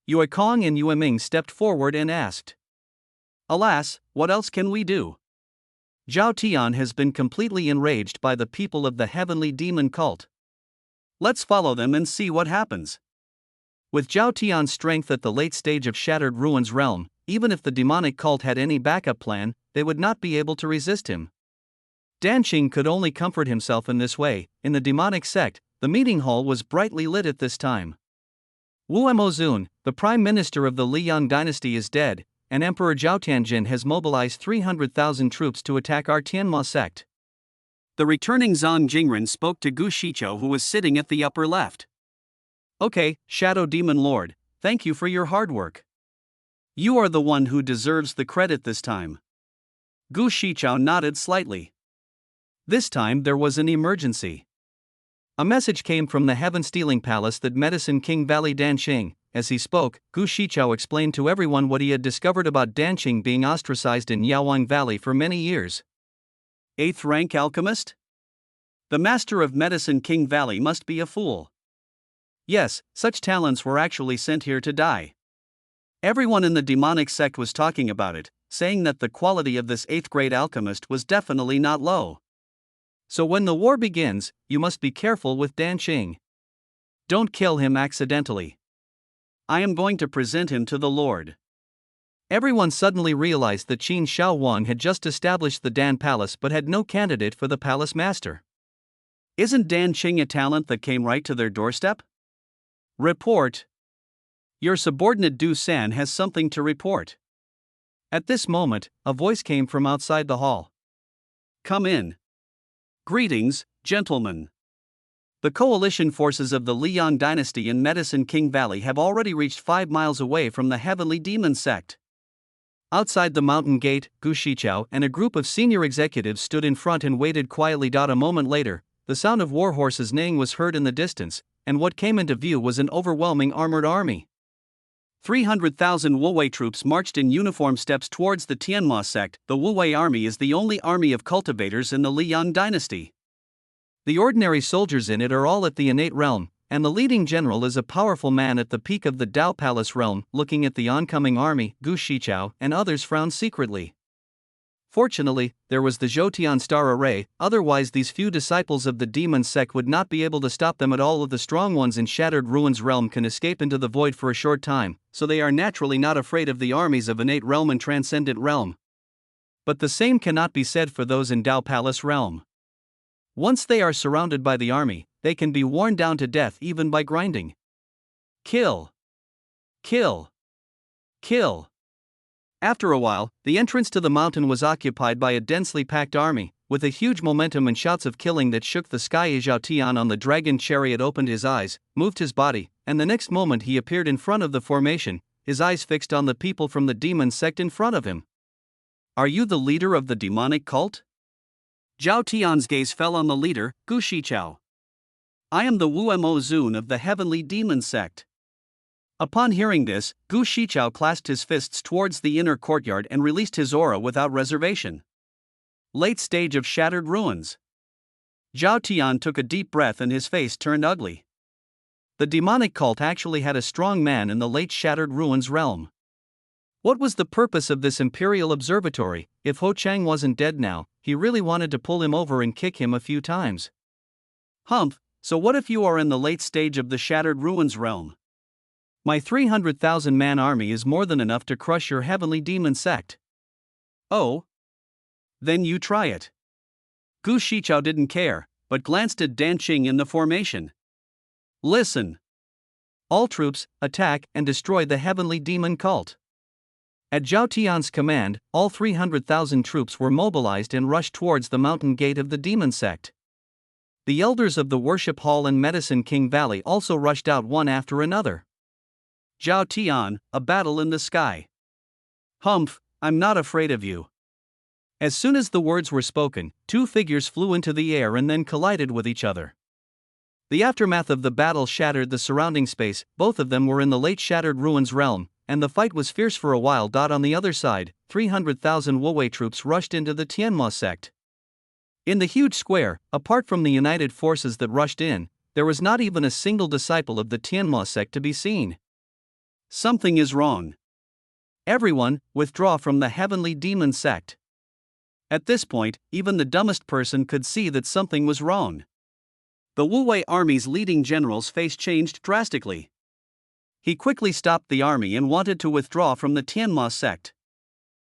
Yue Kong and Yue Ming stepped forward and asked. Alas, what else can we do? Zhao Tian has been completely enraged by the people of the heavenly demon cult. Let's follow them and see what happens. With Zhao Tian's strength at the late stage of Shattered Ruins realm, even if the demonic cult had any backup plan, they would not be able to resist him. Dan Qing could only comfort himself in this way. In the demonic sect, the meeting hall was brightly lit at this time. Wu Emozun, the prime minister of the Liang dynasty, is dead, and Emperor Zhao Tianjin has mobilized 300,000 troops to attack our Tianma sect. The returning Zhang Jingren spoke to Gu Shiqiu, who was sitting at the upper left. Okay, Shadow Demon Lord, thank you for your hard work. You are the one who deserves the credit this time. Gu Shiqiu nodded slightly. This time there was an emergency. A message came from the Heaven-Stealing Palace that Medicine King Valley Dan Qing. As he spoke, Gu Shiqiu explained to everyone what he had discovered about Dan Qing being ostracized in Yaowang Valley for many years. 8th rank alchemist? The master of Medicine King Valley must be a fool. Yes, such talents were actually sent here to die. Everyone in the demonic sect was talking about it, saying that the quality of this 8th grade alchemist was definitely not low. So when the war begins, you must be careful with Dan Qing. Don't kill him accidentally. I am going to present him to the Lord. Everyone suddenly realized that Qin Shaowang had just established the Dan Palace but had no candidate for the palace master. Isn't Dan Qing a talent that came right to their doorstep? Report. Your subordinate Du San has something to report. At this moment, a voice came from outside the hall. Come in. Greetings, gentlemen. The coalition forces of the Liang dynasty in Medicine King Valley have already reached 5 miles away from the heavenly demon sect. Outside the mountain gate, Gu Shiqiu and a group of senior executives stood in front and waited quietly. A moment later, the sound of war horses neighing was heard in the distance, and what came into view was an overwhelming armored army. 300,000 Wuwei troops marched in uniform steps towards the Tianma sect. The Wuwei army is the only army of cultivators in the Liang dynasty. The ordinary soldiers in it are all at the innate realm, and the leading general is a powerful man at the peak of the Dao Palace realm. Looking at the oncoming army, Gu Shiqiu and others frowned secretly. Fortunately, there was the Zhoutian star array, otherwise these few disciples of the demon sect would not be able to stop them at all. Of the strong ones in Shattered Ruins realm can escape into the void for a short time, so they are naturally not afraid of the armies of innate realm and transcendent realm. But the same cannot be said for those in Dao Palace realm. Once they are surrounded by the army, they can be worn down to death even by grinding. Kill. Kill. Kill. After a while, the entrance to the mountain was occupied by a densely packed army, with a huge momentum and shouts of killing that shook the sky. Zhao Tian on the dragon chariot opened his eyes, moved his body, and the next moment he appeared in front of the formation, his eyes fixed on the people from the demon sect in front of him. Are you the leader of the demonic cult? Zhao Tian's gaze fell on the leader, Gu Shiqiu. I am the Wu Emozun of the heavenly demon sect. Upon hearing this, Gu Shiqiu clasped his fists towards the inner courtyard and released his aura without reservation. Late stage of Shattered Ruins. Zhao Tian took a deep breath and his face turned ugly. The demonic cult actually had a strong man in the late Shattered Ruins realm. What was the purpose of this imperial observatory? If Ho Chang wasn't dead now, he really wanted to pull him over and kick him a few times. Humph, so what if you are in the late stage of the Shattered Ruins realm? My 300,000-man army is more than enough to crush your heavenly demon sect. Oh? Then you try it. Gu Shichao didn't care, but glanced at Dan Qing in the formation. Listen. All troops, attack and destroy the heavenly demon cult. At Zhao Tian's command, all 300,000 troops were mobilized and rushed towards the mountain gate of the demon sect. The elders of the worship hall and Medicine King Valley also rushed out one after another. Zhao Tian, a battle in the sky. Humph, I'm not afraid of you. As soon as the words were spoken, two figures flew into the air and then collided with each other. The aftermath of the battle shattered the surrounding space. Both of them were in the late Shattered Ruins realm, and the fight was fierce for a while. On the other side, 300,000 Wuwei troops rushed into the Tianma sect. In the huge square, apart from the united forces that rushed in, there was not even a single disciple of the Tianma sect to be seen. Something is wrong. Everyone, withdraw from the heavenly demon sect. At this point, even the dumbest person could see that something was wrong. The Wuwei army's leading general's face changed drastically. He quickly stopped the army and wanted to withdraw from the Tianma sect.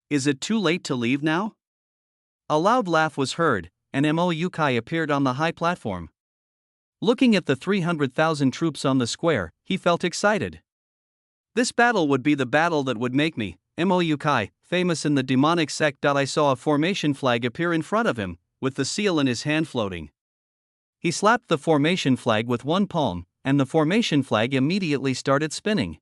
Is it too late to leave now? A loud laugh was heard, and Mo Yukai appeared on the high platform. Looking at the 300,000 troops on the square, he felt excited. This battle would be the battle that would make me, Mo Yukai, famous in the demonic sect. I saw a formation flag appear in front of him, with the seal in his hand floating. He slapped the formation flag with one palm, and the formation flag immediately started spinning.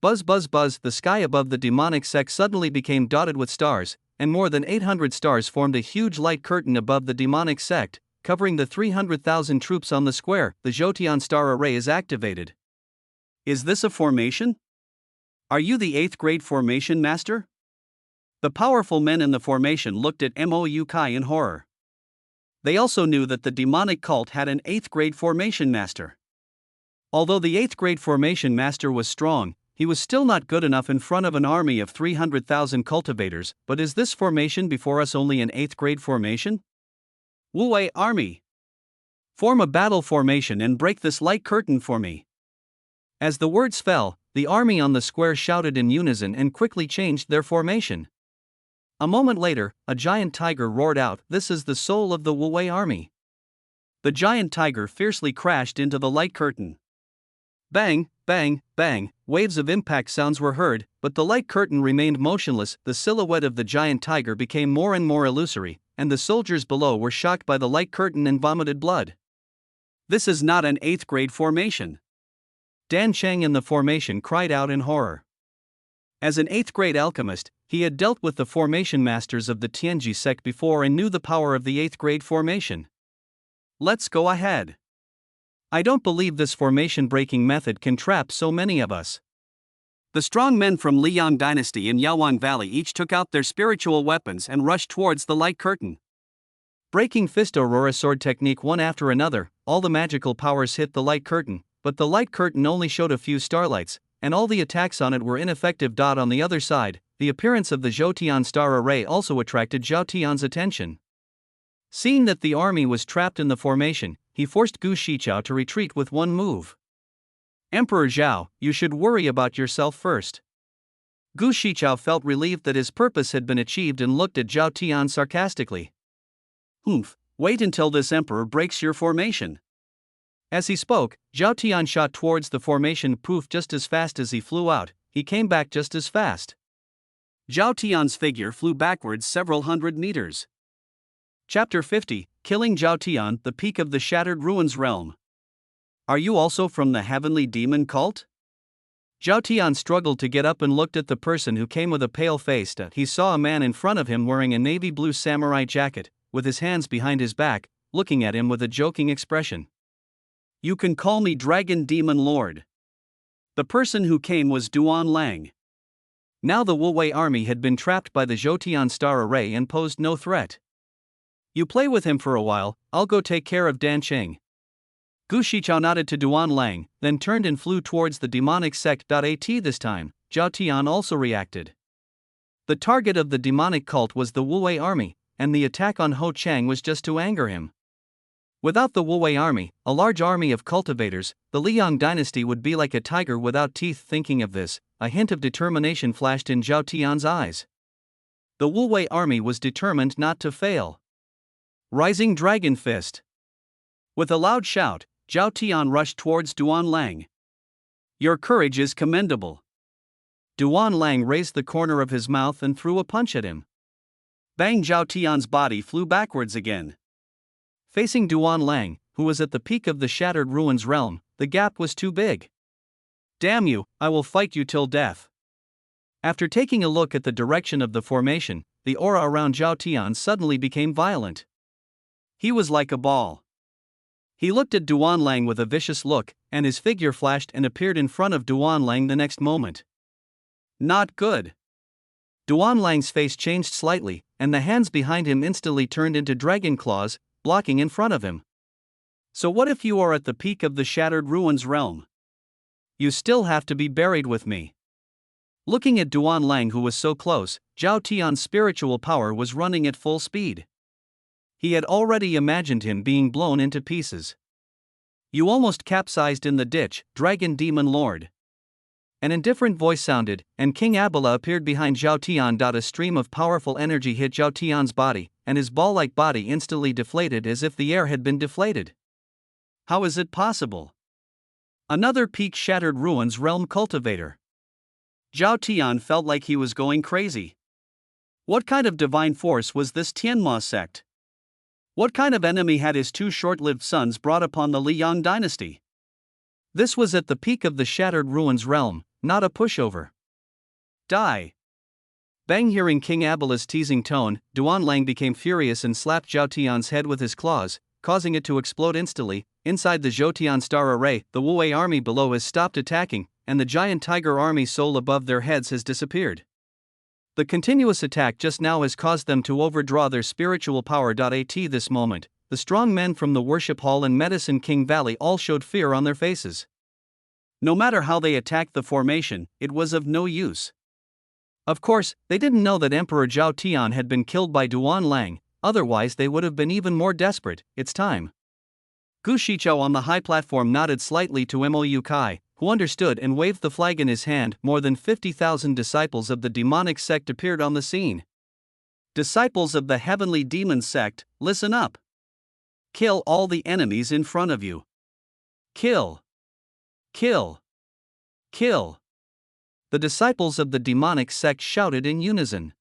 Buzz buzz buzz, the sky above the demonic sect suddenly became dotted with stars, and more than 800 stars formed a huge light curtain above the demonic sect, covering the 300,000 troops on the square. The Zhoutian star array is activated. Is this a formation? Are you the 8th grade formation master? The powerful men in the formation looked at Mo Yukai in horror. They also knew that the demonic cult had an 8th grade formation master. Although the 8th grade formation master was strong, he was still not good enough in front of an army of 300,000 cultivators. But is this formation before us only an 8th grade formation? Wuwei army! Form a battle formation and break this light curtain for me. As the words fell, the army on the square shouted in unison and quickly changed their formation. A moment later, a giant tiger roared out, "This is the soul of the Wuwei army." The giant tiger fiercely crashed into the light curtain. Bang, bang, bang, waves of impact sounds were heard, but the light curtain remained motionless. The silhouette of the giant tiger became more and more illusory, and the soldiers below were shocked by the light curtain and vomited blood. This is not an 8th grade formation. Dan Cheng in the formation cried out in horror. As an 8th grade alchemist, he had dealt with the formation masters of the Tianji sect before and knew the power of the 8th grade formation. Let's go ahead. I don't believe this formation breaking method can trap so many of us. The strong men from Liang Dynasty in Yaowang Valley each took out their spiritual weapons and rushed towards the light curtain. Breaking Fist Aurora Sword technique one after another, all the magical powers hit the light curtain, but the light curtain only showed a few starlights, and all the attacks on it were ineffective. On the other side, the appearance of the Zhoutian star array also attracted Zhao Tian's attention. Seeing that the army was trapped in the formation, he forced Gu Shichao to retreat with one move. Emperor Zhao, you should worry about yourself first. Gu Shichao felt relieved that his purpose had been achieved and looked at Zhao Tian sarcastically. Humph, wait until this emperor breaks your formation. As he spoke, Zhao Tian shot towards the formation. Poof, just as fast as he flew out, he came back just as fast. Zhao Tian's figure flew backwards several hundred meters. Chapter 50, Killing Zhao Tian, the Peak of the Shattered Ruins Realm. Are you also from the Heavenly Demon Cult? Zhao Tian struggled to get up and looked at the person who came with a pale face. He saw a man in front of him wearing a navy blue samurai jacket, with his hands behind his back, looking at him with a joking expression. You can call me Dragon Demon Lord. The person who came was Duan Lang. Now the Wuwei army had been trapped by the Zhoutian star array and posed no threat. You play with him for a while, I'll go take care of Dan Cheng. Gu Shichao nodded to Duan Lang, then turned and flew towards the demonic sect. At this time, Zhao Tian also reacted. The target of the demonic cult was the Wuwei army, and the attack on Ho Chang was just to anger him. Without the Wuwei army, a large army of cultivators, the Liang dynasty would be like a tiger without teeth. Thinking of this, a hint of determination flashed in Zhao Tian's eyes. The Wu Wei army was determined not to fail. Rising Dragon Fist. With a loud shout, Zhao Tian rushed towards Duan Lang. Your courage is commendable. Duan Lang raised the corner of his mouth and threw a punch at him. Bang! Zhao Tian's body flew backwards again. Facing Duan Lang, who was at the peak of the Shattered Ruins realm, the gap was too big. Damn you, I will fight you till death. After taking a look at the direction of the formation, the aura around Zhao Tian suddenly became violent. He was like a ball. He looked at Duan Lang with a vicious look, and his figure flashed and appeared in front of Duan Lang the next moment. Not good. Duan Lang's face changed slightly, and the hands behind him instantly turned into dragon claws, blocking in front of him. So what if you are at the peak of the Shattered Ruins realm? You still have to be buried with me. Looking at Duan Lang, who was so close, Zhao Tian's spiritual power was running at full speed. He had already imagined him being blown into pieces. You almost capsized in the ditch, Dragon Demon Lord. An indifferent voice sounded, and King Abila appeared behind Zhao Tian. A stream of powerful energy hit Zhao Tian's body, and his ball-like body instantly deflated as if the air had been deflated. How is it possible? Another peak Shattered Ruins realm cultivator. Zhao Tian felt like he was going crazy. What kind of divine force was this Tianma sect? What kind of enemy had his two short-lived sons brought upon the Liang dynasty? This was at the peak of the Shattered Ruins realm, not a pushover. Die! Bang! Hearing King Abila's teasing tone, Duan Lang became furious and slapped Zhao Tian's head with his claws, causing it to explode instantly. Inside the Zhao Tian star array, the Wu Wei army below has stopped attacking, and the giant tiger army soul above their heads has disappeared. The continuous attack just now has caused them to overdraw their spiritual power. At this moment, the strong men from the Worship Hall and Medicine King Valley all showed fear on their faces. No matter how they attacked the formation, it was of no use. Of course, they didn't know that Emperor Zhao Tian had been killed by Duan Lang, otherwise they would have been even more desperate. It's time. Gu Shichao on the high platform nodded slightly to Mou Kai, who understood and waved the flag in his hand. More than 50,000 disciples of the demonic sect appeared on the scene. Disciples of the heavenly demon sect, listen up. Kill all the enemies in front of you. Kill. Kill. Kill. The disciples of the demonic sect shouted in unison.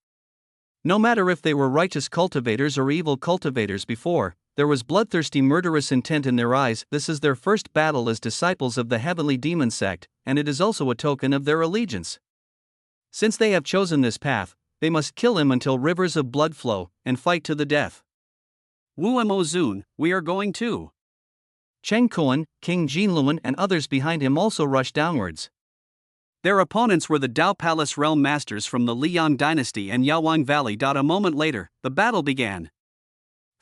No matter if they were righteous cultivators or evil cultivators before, there was bloodthirsty murderous intent in their eyes. This is their first battle as disciples of the heavenly demon sect, and it is also a token of their allegiance. Since they have chosen this path, they must kill him until rivers of blood flow, and fight to the death. Wu Mo Zun, we are going too. Cheng Kuan, King Jinluan and others behind him also rushed downwards. Their opponents were the Dao Palace realm masters from the Liang dynasty and Yaowang Valley. A moment later, the battle began.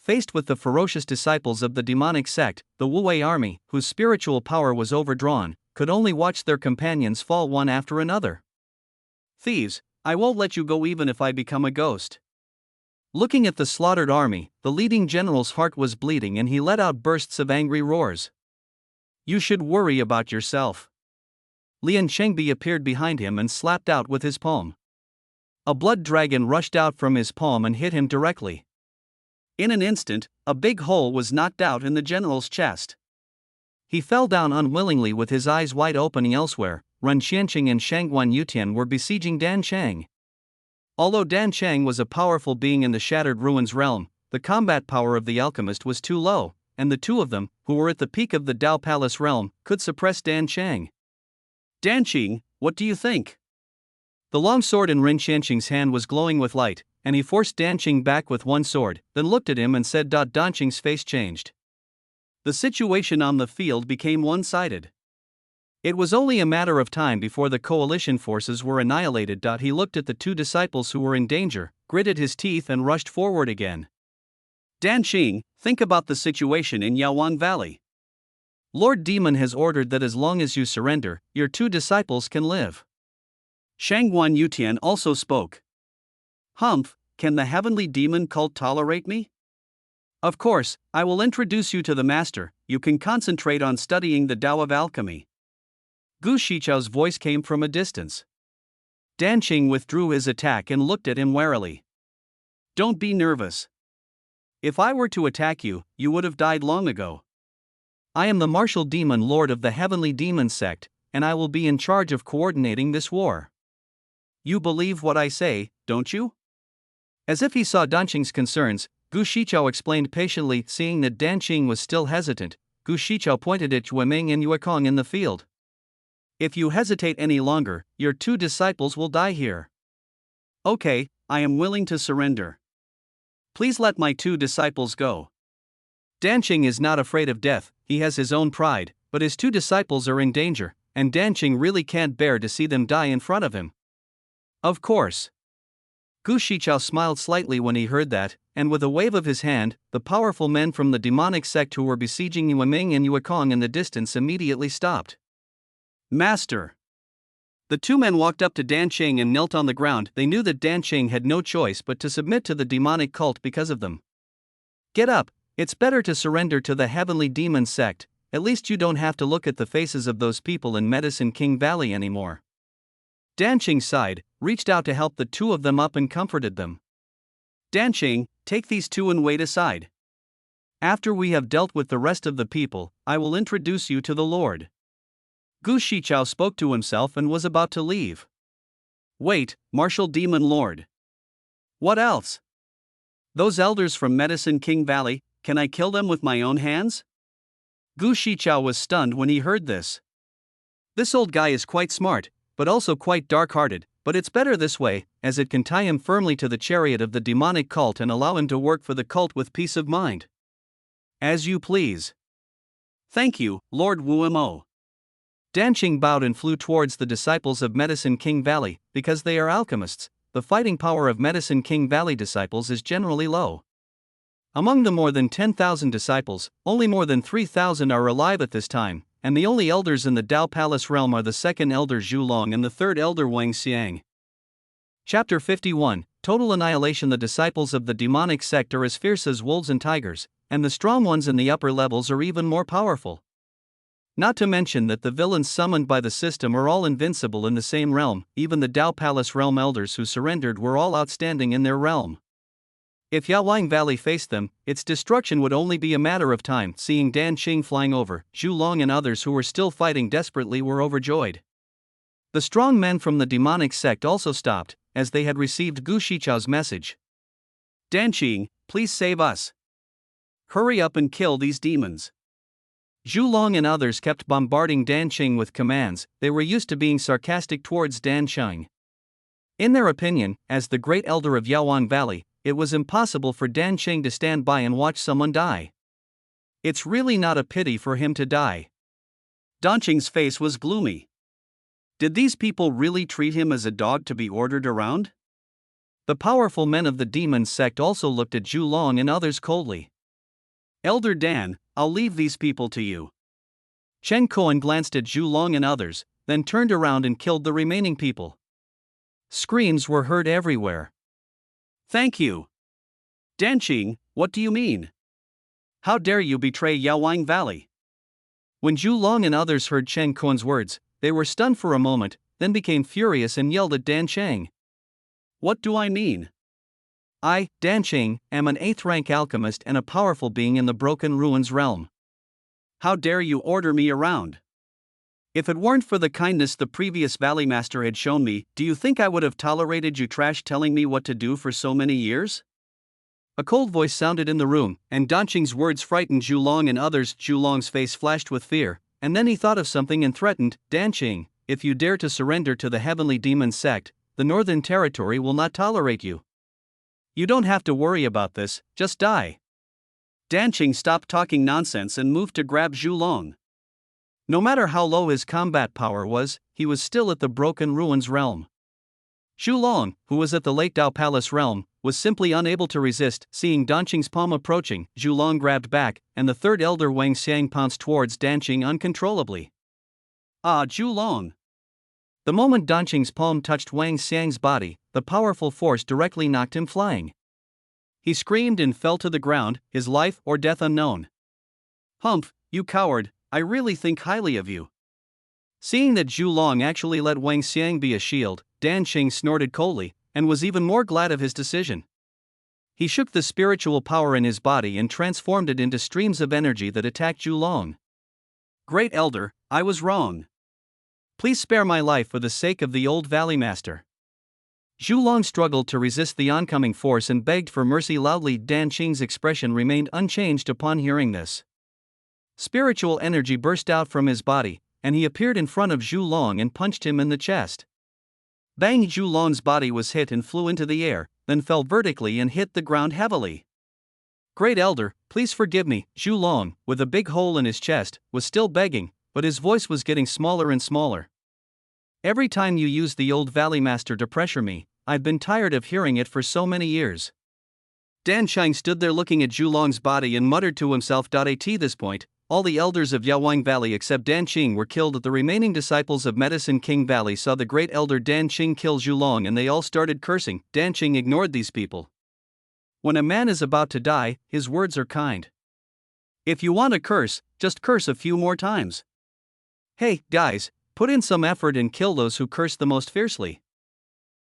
Faced with the ferocious disciples of the demonic sect, the Wu Wei army, whose spiritual power was overdrawn, could only watch their companions fall one after another. Thieves, I won't let you go even if I become a ghost. Looking at the slaughtered army, the leading general's heart was bleeding and he let out bursts of angry roars. You should worry about yourself. Lian Chengbi appeared behind him and slapped out with his palm. A blood dragon rushed out from his palm and hit him directly. In an instant, a big hole was knocked out in the general's chest. He fell down unwillingly with his eyes wide open. Elsewhere, Ren Xianqing and Shangguan Yutian were besieging Dan Chang. Although Dan Chang was a powerful being in the Shattered Ruins realm, the combat power of the alchemist was too low, and the two of them, who were at the peak of the Dao Palace realm, could suppress Dan Chang. Dan Qing, what do you think? The long sword in Ren Xianqing's hand was glowing with light, and he forced Dan Qing back with one sword, then looked at him and said. Dan Qing's face changed. The situation on the field became one-sided. It was only a matter of time before the coalition forces were annihilated. He looked at the two disciples who were in danger, gritted his teeth and rushed forward again. Dan Qing, think about the situation in Yaowang Valley. Lord Demon has ordered that as long as you surrender, your two disciples can live. Shangguan Yutian also spoke. Humph, can the heavenly demon cult tolerate me? Of course, I will introduce you to the master. You can concentrate on studying the Tao of alchemy. Gu Shichao's voice came from a distance. Dan Qing withdrew his attack and looked at him warily. Don't be nervous. If I were to attack you, you would have died long ago. I am the martial demon lord of the Heavenly Demon Sect, and I will be in charge of coordinating this war. You believe what I say, don't you? As if he saw Danqing's concerns, Gu Shichao explained patiently. Seeing that Danqing was still hesitant, Gu Shichao pointed at Yueming and Yuekong in the field. If you hesitate any longer, your 2 disciples will die here. Okay, I am willing to surrender. Please let my 2 disciples go. Danqing is not afraid of death, he has his own pride, but his 2 disciples are in danger, and Danqing really can't bear to see them die in front of him. Of course. Gu Shichao smiled slightly when he heard that, and with a wave of his hand, the powerful men from the demonic sect who were besieging Yueming and Yuekong in the distance immediately stopped. Master. The 2 men walked up to Danqing and knelt on the ground. They knew that Danqing had no choice but to submit to the demonic cult because of them. Get up, it's better to surrender to the Heavenly Demon Sect, at least you don't have to look at the faces of those people in Medicine King Valley anymore. Danqing sighed, reached out to help the 2 of them up and comforted them. Danqing, take these 2 and wait aside. After we have dealt with the rest of the people, I will introduce you to the Lord. Gu Shichao spoke to himself and was about to leave. Wait, Martial Demon Lord. What else? Those elders from Medicine King Valley, can I kill them with my own hands? Gu Shichao was stunned when he heard this. This old guy is quite smart, but also quite dark-hearted, but it's better this way, as it can tie him firmly to the chariot of the demonic cult and allow him to work for the cult with peace of mind. As you please. Thank you, Lord Wuemo. Danqing bowed and flew towards the disciples of Medicine King Valley. Because they are alchemists, the fighting power of Medicine King Valley disciples is generally low. Among the more than 10,000 disciples, only more than 3,000 are alive at this time, and the only elders in the Dao Palace realm are the 2nd Elder Zhu Long and the 3rd Elder Wang Xiang. Chapter 51, Total Annihilation. The disciples of the demonic sect are as fierce as wolves and tigers, and the strong ones in the upper levels are even more powerful. Not to mention that the villains summoned by the system are all invincible in the same realm. Even the Dao Palace realm elders who surrendered were all outstanding in their realm. If Yaoyang Valley faced them, its destruction would only be a matter of time. Seeing Danqing flying over, Zhu Long and others who were still fighting desperately were overjoyed. The strong men from the demonic sect also stopped, as they had received Gu Shichao's message. Danqing, please save us. Hurry up and kill these demons. Zhu Long and others kept bombarding Danqing with commands. They were used to being sarcastic towards Danqing. In their opinion, as the great elder of Yaoyang Valley, it was impossible for Danqing to stand by and watch someone die. It's really not a pity for him to die. Danqing's face was gloomy. Did these people really treat him as a dog to be ordered around? The powerful men of the demon sect also looked at Zhu Long and others coldly. Elder Dan, I'll leave these people to you. Chen Koan glanced at Zhu Long and others, then turned around and killed the remaining people. Screams were heard everywhere. Thank you. Danqing, what do you mean? How dare you betray Yaoyang Valley? When Zhu Long and others heard Chen Koan's words, they were stunned for a moment, then became furious and yelled at Danqing. What do I mean? I, Danqing, am an 8th rank alchemist and a powerful being in the Broken Ruins realm. How dare you order me around? If it weren't for the kindness the previous Valley Master had shown me, do you think I would have tolerated you trash telling me what to do for so many years? A cold voice sounded in the room, and Danqing's words frightened Zhu Long and others. Zhu Long's face flashed with fear, and then he thought of something and threatened, Danqing, if you dare to surrender to the Heavenly Demon Sect, the Northern Territory will not tolerate you. You don't have to worry about this, just die. Danqing stopped talking nonsense and moved to grab Zhu Long. No matter how low his combat power was, he was still at the Broken Ruins realm. Zhu Long, who was at the Lake Dao Palace realm, was simply unable to resist. Seeing Danqing's palm approaching, Zhu Long grabbed back, and the 3rd Elder Wang Xiang pounced towards Danqing uncontrollably. Ah, Zhu Long! The moment Danqing's palm touched Wang Xiang's body, the powerful force directly knocked him flying. He screamed and fell to the ground, his life or death unknown. Humph, you coward, I really think highly of you. Seeing that Zhu Long actually let Wang Xiang be a shield, Danqing snorted coldly, and was even more glad of his decision. He shook the spiritual power in his body and transformed it into streams of energy that attacked Zhu Long. Great Elder, I was wrong. Please spare my life for the sake of the old Valley Master. Zhu Long struggled to resist the oncoming force and begged for mercy loudly. Dan Qing's expression remained unchanged upon hearing this. Spiritual energy burst out from his body, and he appeared in front of Zhu Long and punched him in the chest. Bang! Zhu Long's body was hit and flew into the air, then fell vertically and hit the ground heavily. Great Elder, please forgive me. Zhu Long, with a big hole in his chest, was still begging, but his voice was getting smaller and smaller. Every time you use the old Valley Master to pressure me, I've been tired of hearing it for so many years. Dan Qing stood there looking at Zhu Long's body and muttered to himself. At this point, all the elders of Yaoang Valley except Dan Qing were killed. The remaining disciples of Medicine King Valley saw the great elder Dan Qing kill Zhu Long and they all started cursing. Dan Qing ignored these people. When a man is about to die, his words are kind. If you want to curse, just curse a few more times. Hey, guys, put in some effort and kill those who curse the most fiercely.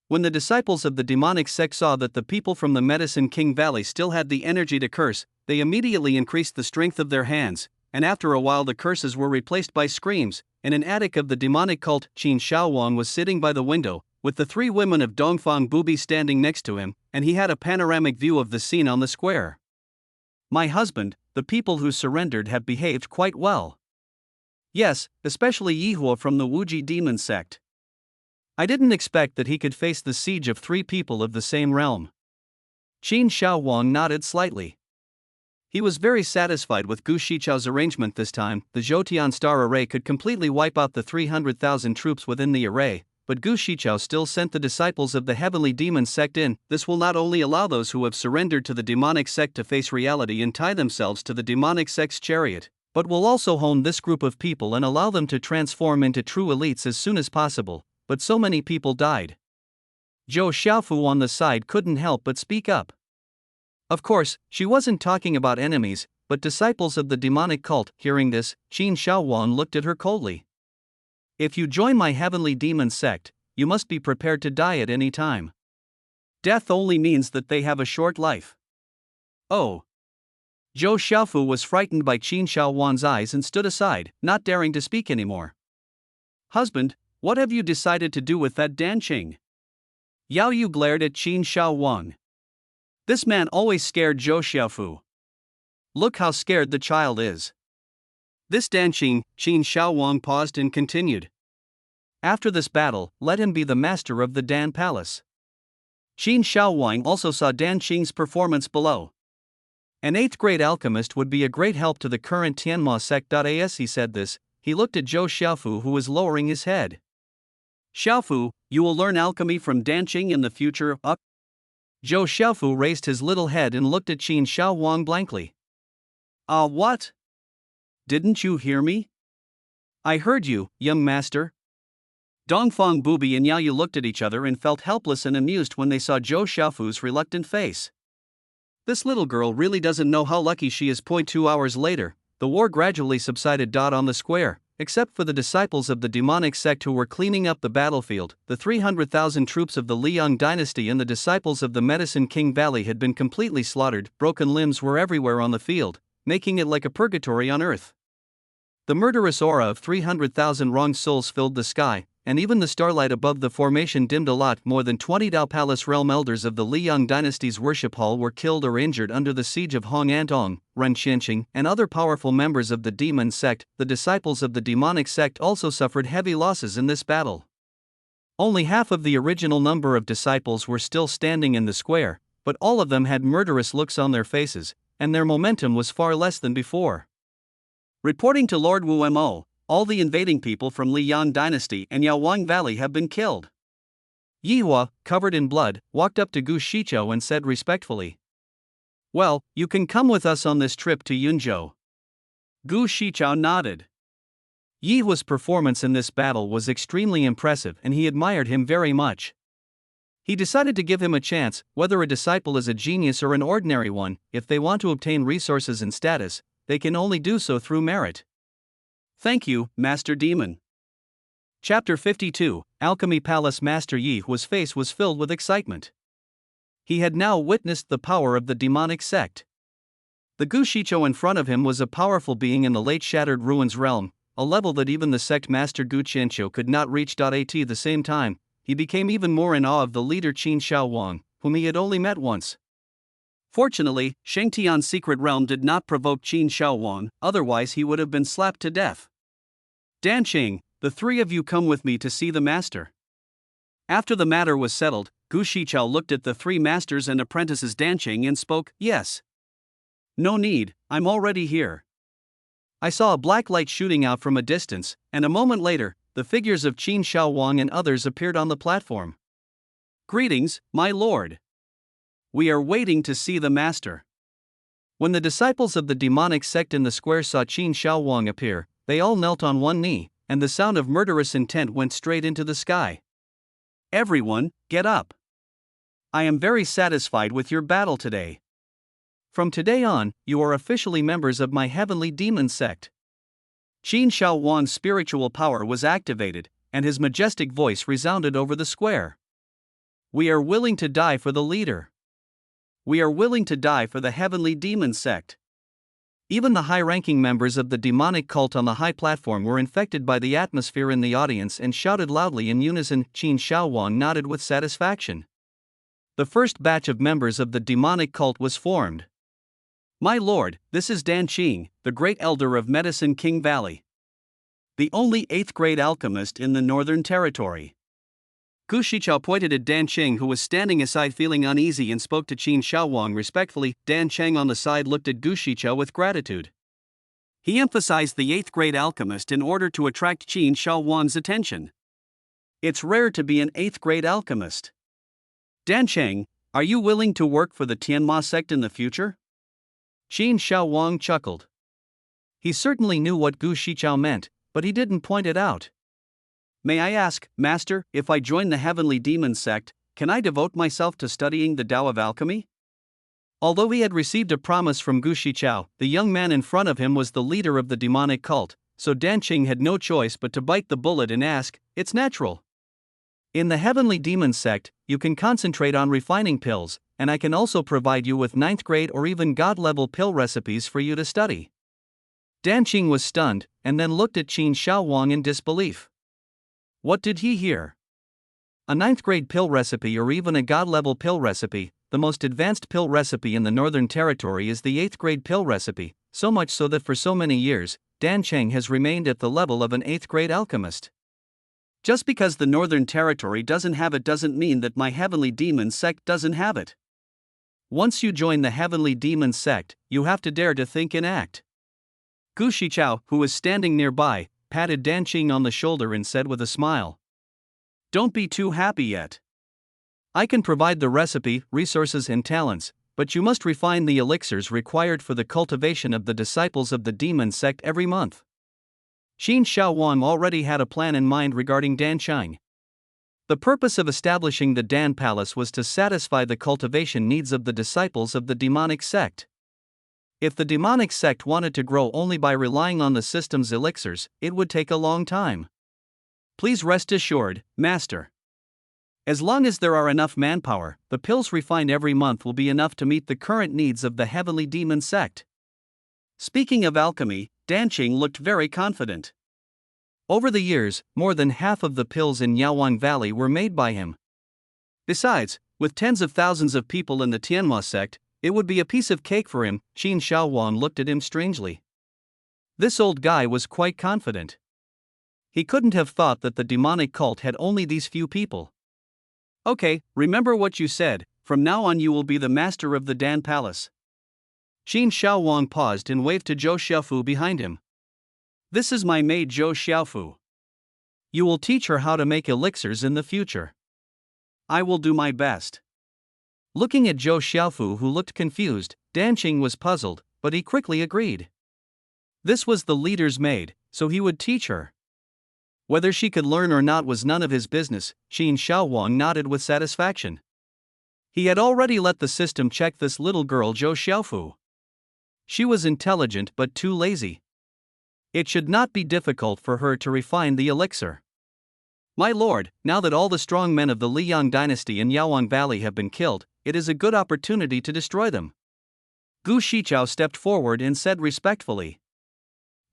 When the disciples of the demonic sect saw that the people from the Medicine King Valley still had the energy to curse, they immediately increased the strength of their hands, and after a while the curses were replaced by screams. In an attic of the demonic cult, Qin Shaowang was sitting by the window, with the three women of Dongfang Bubi standing next to him, and he had a panoramic view of the scene on the square. My husband, the people who surrendered have behaved quite well. Yes, especially Yihua from the Wuji demon sect. I didn't expect that he could face the siege of three people of the same realm. Qin Shaowang nodded slightly. He was very satisfied with Gu Shichao's arrangement this time. The Zhoutian Star Array could completely wipe out the 300,000 troops within the array, but Gu Shichao still sent the disciples of the Heavenly Demon sect in. This will not only allow those who have surrendered to the demonic sect to face reality and tie themselves to the demonic sect's chariot, but will also hone this group of people and allow them to transform into true elites as soon as possible. But so many people died. Zhou Xiaofu on the side couldn't help but speak up. Of course, she wasn't talking about enemies, but disciples of the demonic cult. Hearing this, Qin Shaowang looked at her coldly. If you join my Heavenly Demon sect, you must be prepared to die at any time. Death only means that they have a short life. Oh. Zhou Xiaofu was frightened by Qin Shaowang's eyes and stood aside, not daring to speak anymore. Husband, what have you decided to do with that Dan Qing? Yao Yu glared at Qin Shaowang. This man always scared Zhou Xiaofu. Look how scared the child is. This Dan Qing, Qin Shaowang paused and continued. After this battle, let him be the master of the Dan Palace. Qin Shaowang also saw Dan Qing's performance below. An 8th grade alchemist would be a great help to the current Tianma sect. As he said this, he looked at Zhou Xiaofu who was lowering his head. Xiaofu, you will learn alchemy from Dan Qing in the future. Zhou Xiaofu raised his little head and looked at Qin Shaowang blankly. What? Didn't you hear me? I heard you, young master. Dongfang Bubi and Yao Yu looked at each other and felt helpless and amused when they saw Zhou Xiaofu's reluctant face. This little girl really doesn't know how lucky she is. 2 hours later, the war gradually subsided. On the square, except for the disciples of the demonic sect who were cleaning up the battlefield, the 300,000 troops of the Liang dynasty and the disciples of the Medicine King Valley had been completely slaughtered. Broken limbs were everywhere on the field, making it like a purgatory on earth. The murderous aura of 300,000 wronged souls filled the sky, and even the starlight above the formation dimmed a lot. More than 20 Dao Palace realm elders of the Liang dynasty's worship hall were killed or injured under the siege of Hong Antong, Ren Xianqing, and other powerful members of the demon sect. The disciples of the demonic sect also suffered heavy losses in this battle. Only half of the original number of disciples were still standing in the square, but all of them had murderous looks on their faces, and their momentum was far less than before. Reporting to Lord Wu Mo, all the invading people from Liang dynasty and Yaoang Valley have been killed. Yihua, covered in blood, walked up to Gu Shichao and said respectfully, Well, you can come with us on this trip to Yunzhou. Gu Shichao nodded. Yihua's performance in this battle was extremely impressive and he admired him very much. He decided to give him a chance. Whether a disciple is a genius or an ordinary one, if they want to obtain resources and status, they can only do so through merit. Thank you, Master Demon. Chapter 52, Alchemy Palace. Master Yihua's face was filled with excitement. He had now witnessed the power of the demonic sect. The Gu Shiqiu in front of him was a powerful being in the late Shattered Ruins realm, a level that even the sect master Gu Qianqiu could not reach. At the same time, he became even more in awe of the leader Qin Shaowang, whom he had only met once. Fortunately, Shengtian's secret realm did not provoke Qin Shaowang, otherwise he would have been slapped to death. Dan Qing, the three of you come with me to see the master. After the matter was settled, Gu Shiqiu looked at the three masters and apprentices Dan Qing and spoke, "Yes. No need, I'm already here." I saw a black light shooting out from a distance, and a moment later, the figures of Qin Shaowang and others appeared on the platform. "Greetings, my lord. We are waiting to see the master." When the disciples of the demonic sect in the square saw Qin Shaowang appear, they all knelt on one knee, and the sound of murderous intent went straight into the sky. "Everyone, get up. I am very satisfied with your battle today. From today on, you are officially members of my heavenly demon sect." Qin Shaowang's spiritual power was activated, and his majestic voice resounded over the square. "We are willing to die for the leader. We are willing to die for the heavenly demon sect." Even the high-ranking members of the demonic cult on the high platform were infected by the atmosphere in the audience and shouted loudly in unison. Qin Shaowang nodded with satisfaction. The first batch of members of the demonic cult was formed. "My lord, this is Dan Qing, the great elder of Medicine King Valley. The only 8th grade alchemist in the Northern Territory." Gu Shiqiu pointed at Dan Qing, who was standing aside feeling uneasy, and spoke to Qin Shaowang respectfully. Dan Qing on the side looked at Gu Shiqiu with gratitude. He emphasized the 8th grade alchemist in order to attract Qin Shaowang's attention. "It's rare to be an 8th grade alchemist. Dan Qing, are you willing to work for the Tianma sect in the future?" Qin Shaowang chuckled. He certainly knew what Gu Shiqiu meant, but he didn't point it out. "May I ask, Master, if I join the Heavenly Demon sect, can I devote myself to studying the Tao of Alchemy?" Although he had received a promise from Gu Shiqiu, the young man in front of him was the leader of the demonic cult, so Dan Qing had no choice but to bite the bullet and ask, "It's natural. In the Heavenly Demon sect, you can concentrate on refining pills, and I can also provide you with 9th grade or even God-level pill recipes for you to study." Dan Qing was stunned, and then looked at Qin Shaowang in disbelief. What did he hear? A 9th grade pill recipe or even a God-level pill recipe? The most advanced pill recipe in the Northern Territory is the 8th grade pill recipe, so much so that for so many years, Dan Qing has remained at the level of an 8th grade alchemist. Just because the Northern Territory doesn't have it doesn't mean that my Heavenly Demon sect doesn't have it. Once you join the Heavenly Demon sect, you have to dare to think and act. Gu Shiqiu, who was standing nearby, patted Dan Qing on the shoulder and said with a smile, "Don't be too happy yet. I can provide the recipe, resources and talents, but you must refine the elixirs required for the cultivation of the disciples of the demon sect every month." Qin Shaowang already had a plan in mind regarding Dan Qing. The purpose of establishing the Dan Palace was to satisfy the cultivation needs of the disciples of the demonic sect. If the demonic sect wanted to grow only by relying on the system's elixirs, it would take a long time. Please rest assured, Master. As long as there are enough manpower, the pills refined every month will be enough to meet the current needs of the Heavenly Demon sect. Speaking of alchemy, Dan Qing looked very confident. Over the years, more than half of the pills in Yaowang Valley were made by him. Besides, with tens of thousands of people in the Tianma sect, it would be a piece of cake for him. Qin Shaowang looked at him strangely. This old guy was quite confident. He couldn't have thought that the demonic cult had only these few people. "Okay, remember what you said, from now on you will be the master of the Dan Palace." Qin Shaowang paused and waved to Zhou Xiaofu behind him. "This is my maid Zhou Xiaofu. You will teach her how to make elixirs in the future." "I will do my best." Looking at Zhou Xiaofu, who looked confused, Dan Qing was puzzled, but he quickly agreed. This was the leader's maid, so he would teach her. Whether she could learn or not was none of his business. Qin Shaowang nodded with satisfaction. He had already let the system check this little girl Zhou Xiaofu. She was intelligent but too lazy. It should not be difficult for her to refine the elixir. "My lord, now that all the strong men of the Liyang dynasty in Yaowang Valley have been killed, it is a good opportunity to destroy them. Gu Shichao stepped forward and said respectfully.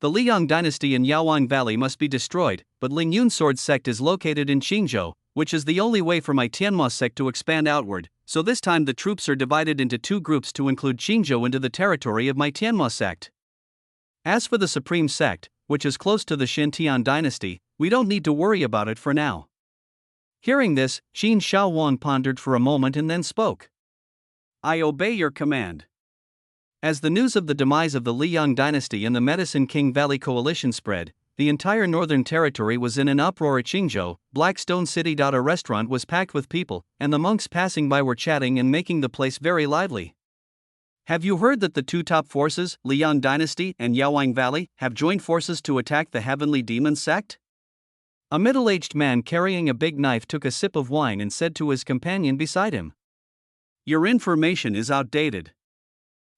The Liang dynasty in Yaowang Valley must be destroyed, but Lingyun Sword sect is located in Qingzhou, which is the only way for my Tianma sect to expand outward, so this time the troops are divided into two groups to include Qingzhou into the territory of my Tianma sect. As for the Supreme Sect, which is close to the Xintian dynasty, we don't need to worry about it for now. Hearing this, Qin Shaowang pondered for a moment and then spoke. I obey your command. As the news of the demise of the Liang dynasty and the Medicine King Valley coalition spread, the entire northern territory was in an uproar at Qingzhou. Blackstone City. A restaurant was packed with people, and the monks passing by were chatting and making the place very lively. Have you heard that the two top forces, Liang dynasty and Yaowang Valley, have joined forces to attack the Heavenly Demon sect? A middle-aged man carrying a big knife took a sip of wine and said to his companion beside him, Your information is outdated.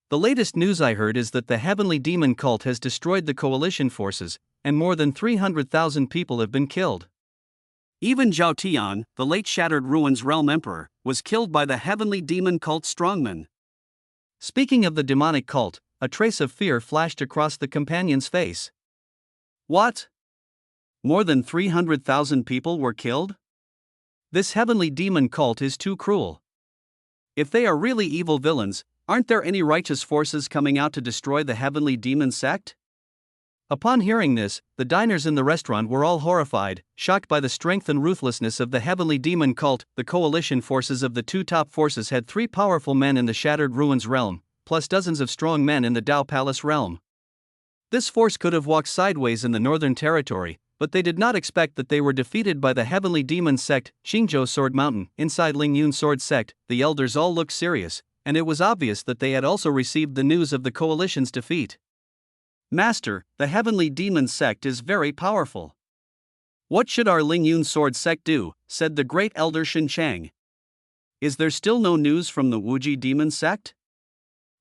The latest news I heard is that the Heavenly Demon cult has destroyed the coalition forces, and more than 300,000 people have been killed. Even Zhao Tian, the late Shattered Ruins Realm Emperor, was killed by the Heavenly Demon cult strongmen. Speaking of the demonic cult, a trace of fear flashed across the companion's face. What? More than 300,000 people were killed? This Heavenly Demon cult is too cruel. If they are really evil villains, aren't there any righteous forces coming out to destroy the Heavenly Demon sect? Upon hearing this, the diners in the restaurant were all horrified, shocked by the strength and ruthlessness of the Heavenly Demon cult. The coalition forces of the two top forces had 3 powerful men in the Shattered Ruins realm, plus dozens of strong men in the Dao Palace realm. This force could have walked sideways in the northern territory, but they did not expect that they were defeated by the Heavenly Demon sect. Qingzhou Sword Mountain, inside Lingyun Sword sect, the elders all looked serious, and it was obvious that they had also received the news of the coalition's defeat. Master, the Heavenly Demon sect is very powerful. What should our Lingyun Sword sect do? Said the great elder Shen Chang. Is there still no news from the Wuji Demon sect?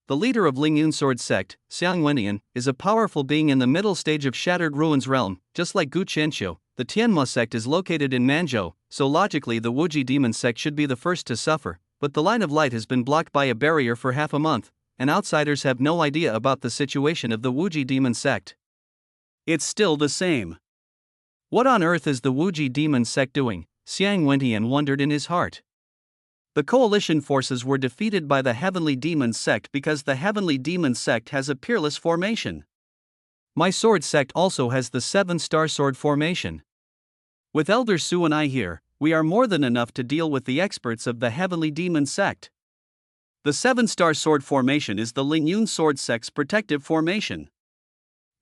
The leader of Lingyun Sword sect, Xiang Wendian, is a powerful being in the middle stage of Shattered Ruins realm. Just like Gu Qianqiu, the Tianma sect is located in Manzhou, so logically the Wuji Demon sect should be the first to suffer, but the line of light has been blocked by a barrier for half a month, and outsiders have no idea about the situation of the Wuji Demon sect. It's still the same. What on earth is the Wuji Demon sect doing? Xiang Wendian wondered in his heart. The coalition forces were defeated by the Heavenly Demon sect because the Heavenly Demon sect has a peerless formation. My sword sect also has the 7-star sword formation. With Elder Su and I here, we are more than enough to deal with the experts of the Heavenly Demon sect. The 7-star sword formation is the Lingyun Sword sect's protective formation.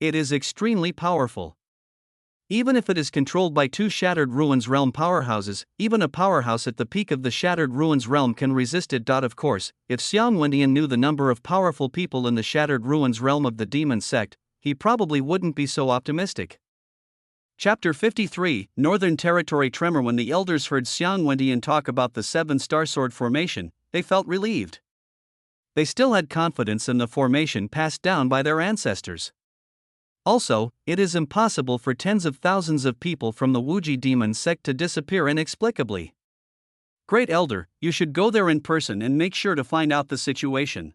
It is extremely powerful. Even if it is controlled by 2 Shattered Ruins realm powerhouses, even a powerhouse at the peak of the Shattered Ruins realm can resist it. Of course, if Xiang Wendian knew the number of powerful people in the Shattered Ruins realm of the Demon sect, he probably wouldn't be so optimistic. Chapter 53, Northern Territory Tremor. When the elders heard Xiang Wendian talk about the 7-star sword formation, they felt relieved. They still had confidence in the formation passed down by their ancestors. Also, it is impossible for tens of thousands of people from the Wuji Demon sect to disappear inexplicably. Great Elder, you should go there in person and make sure to find out the situation.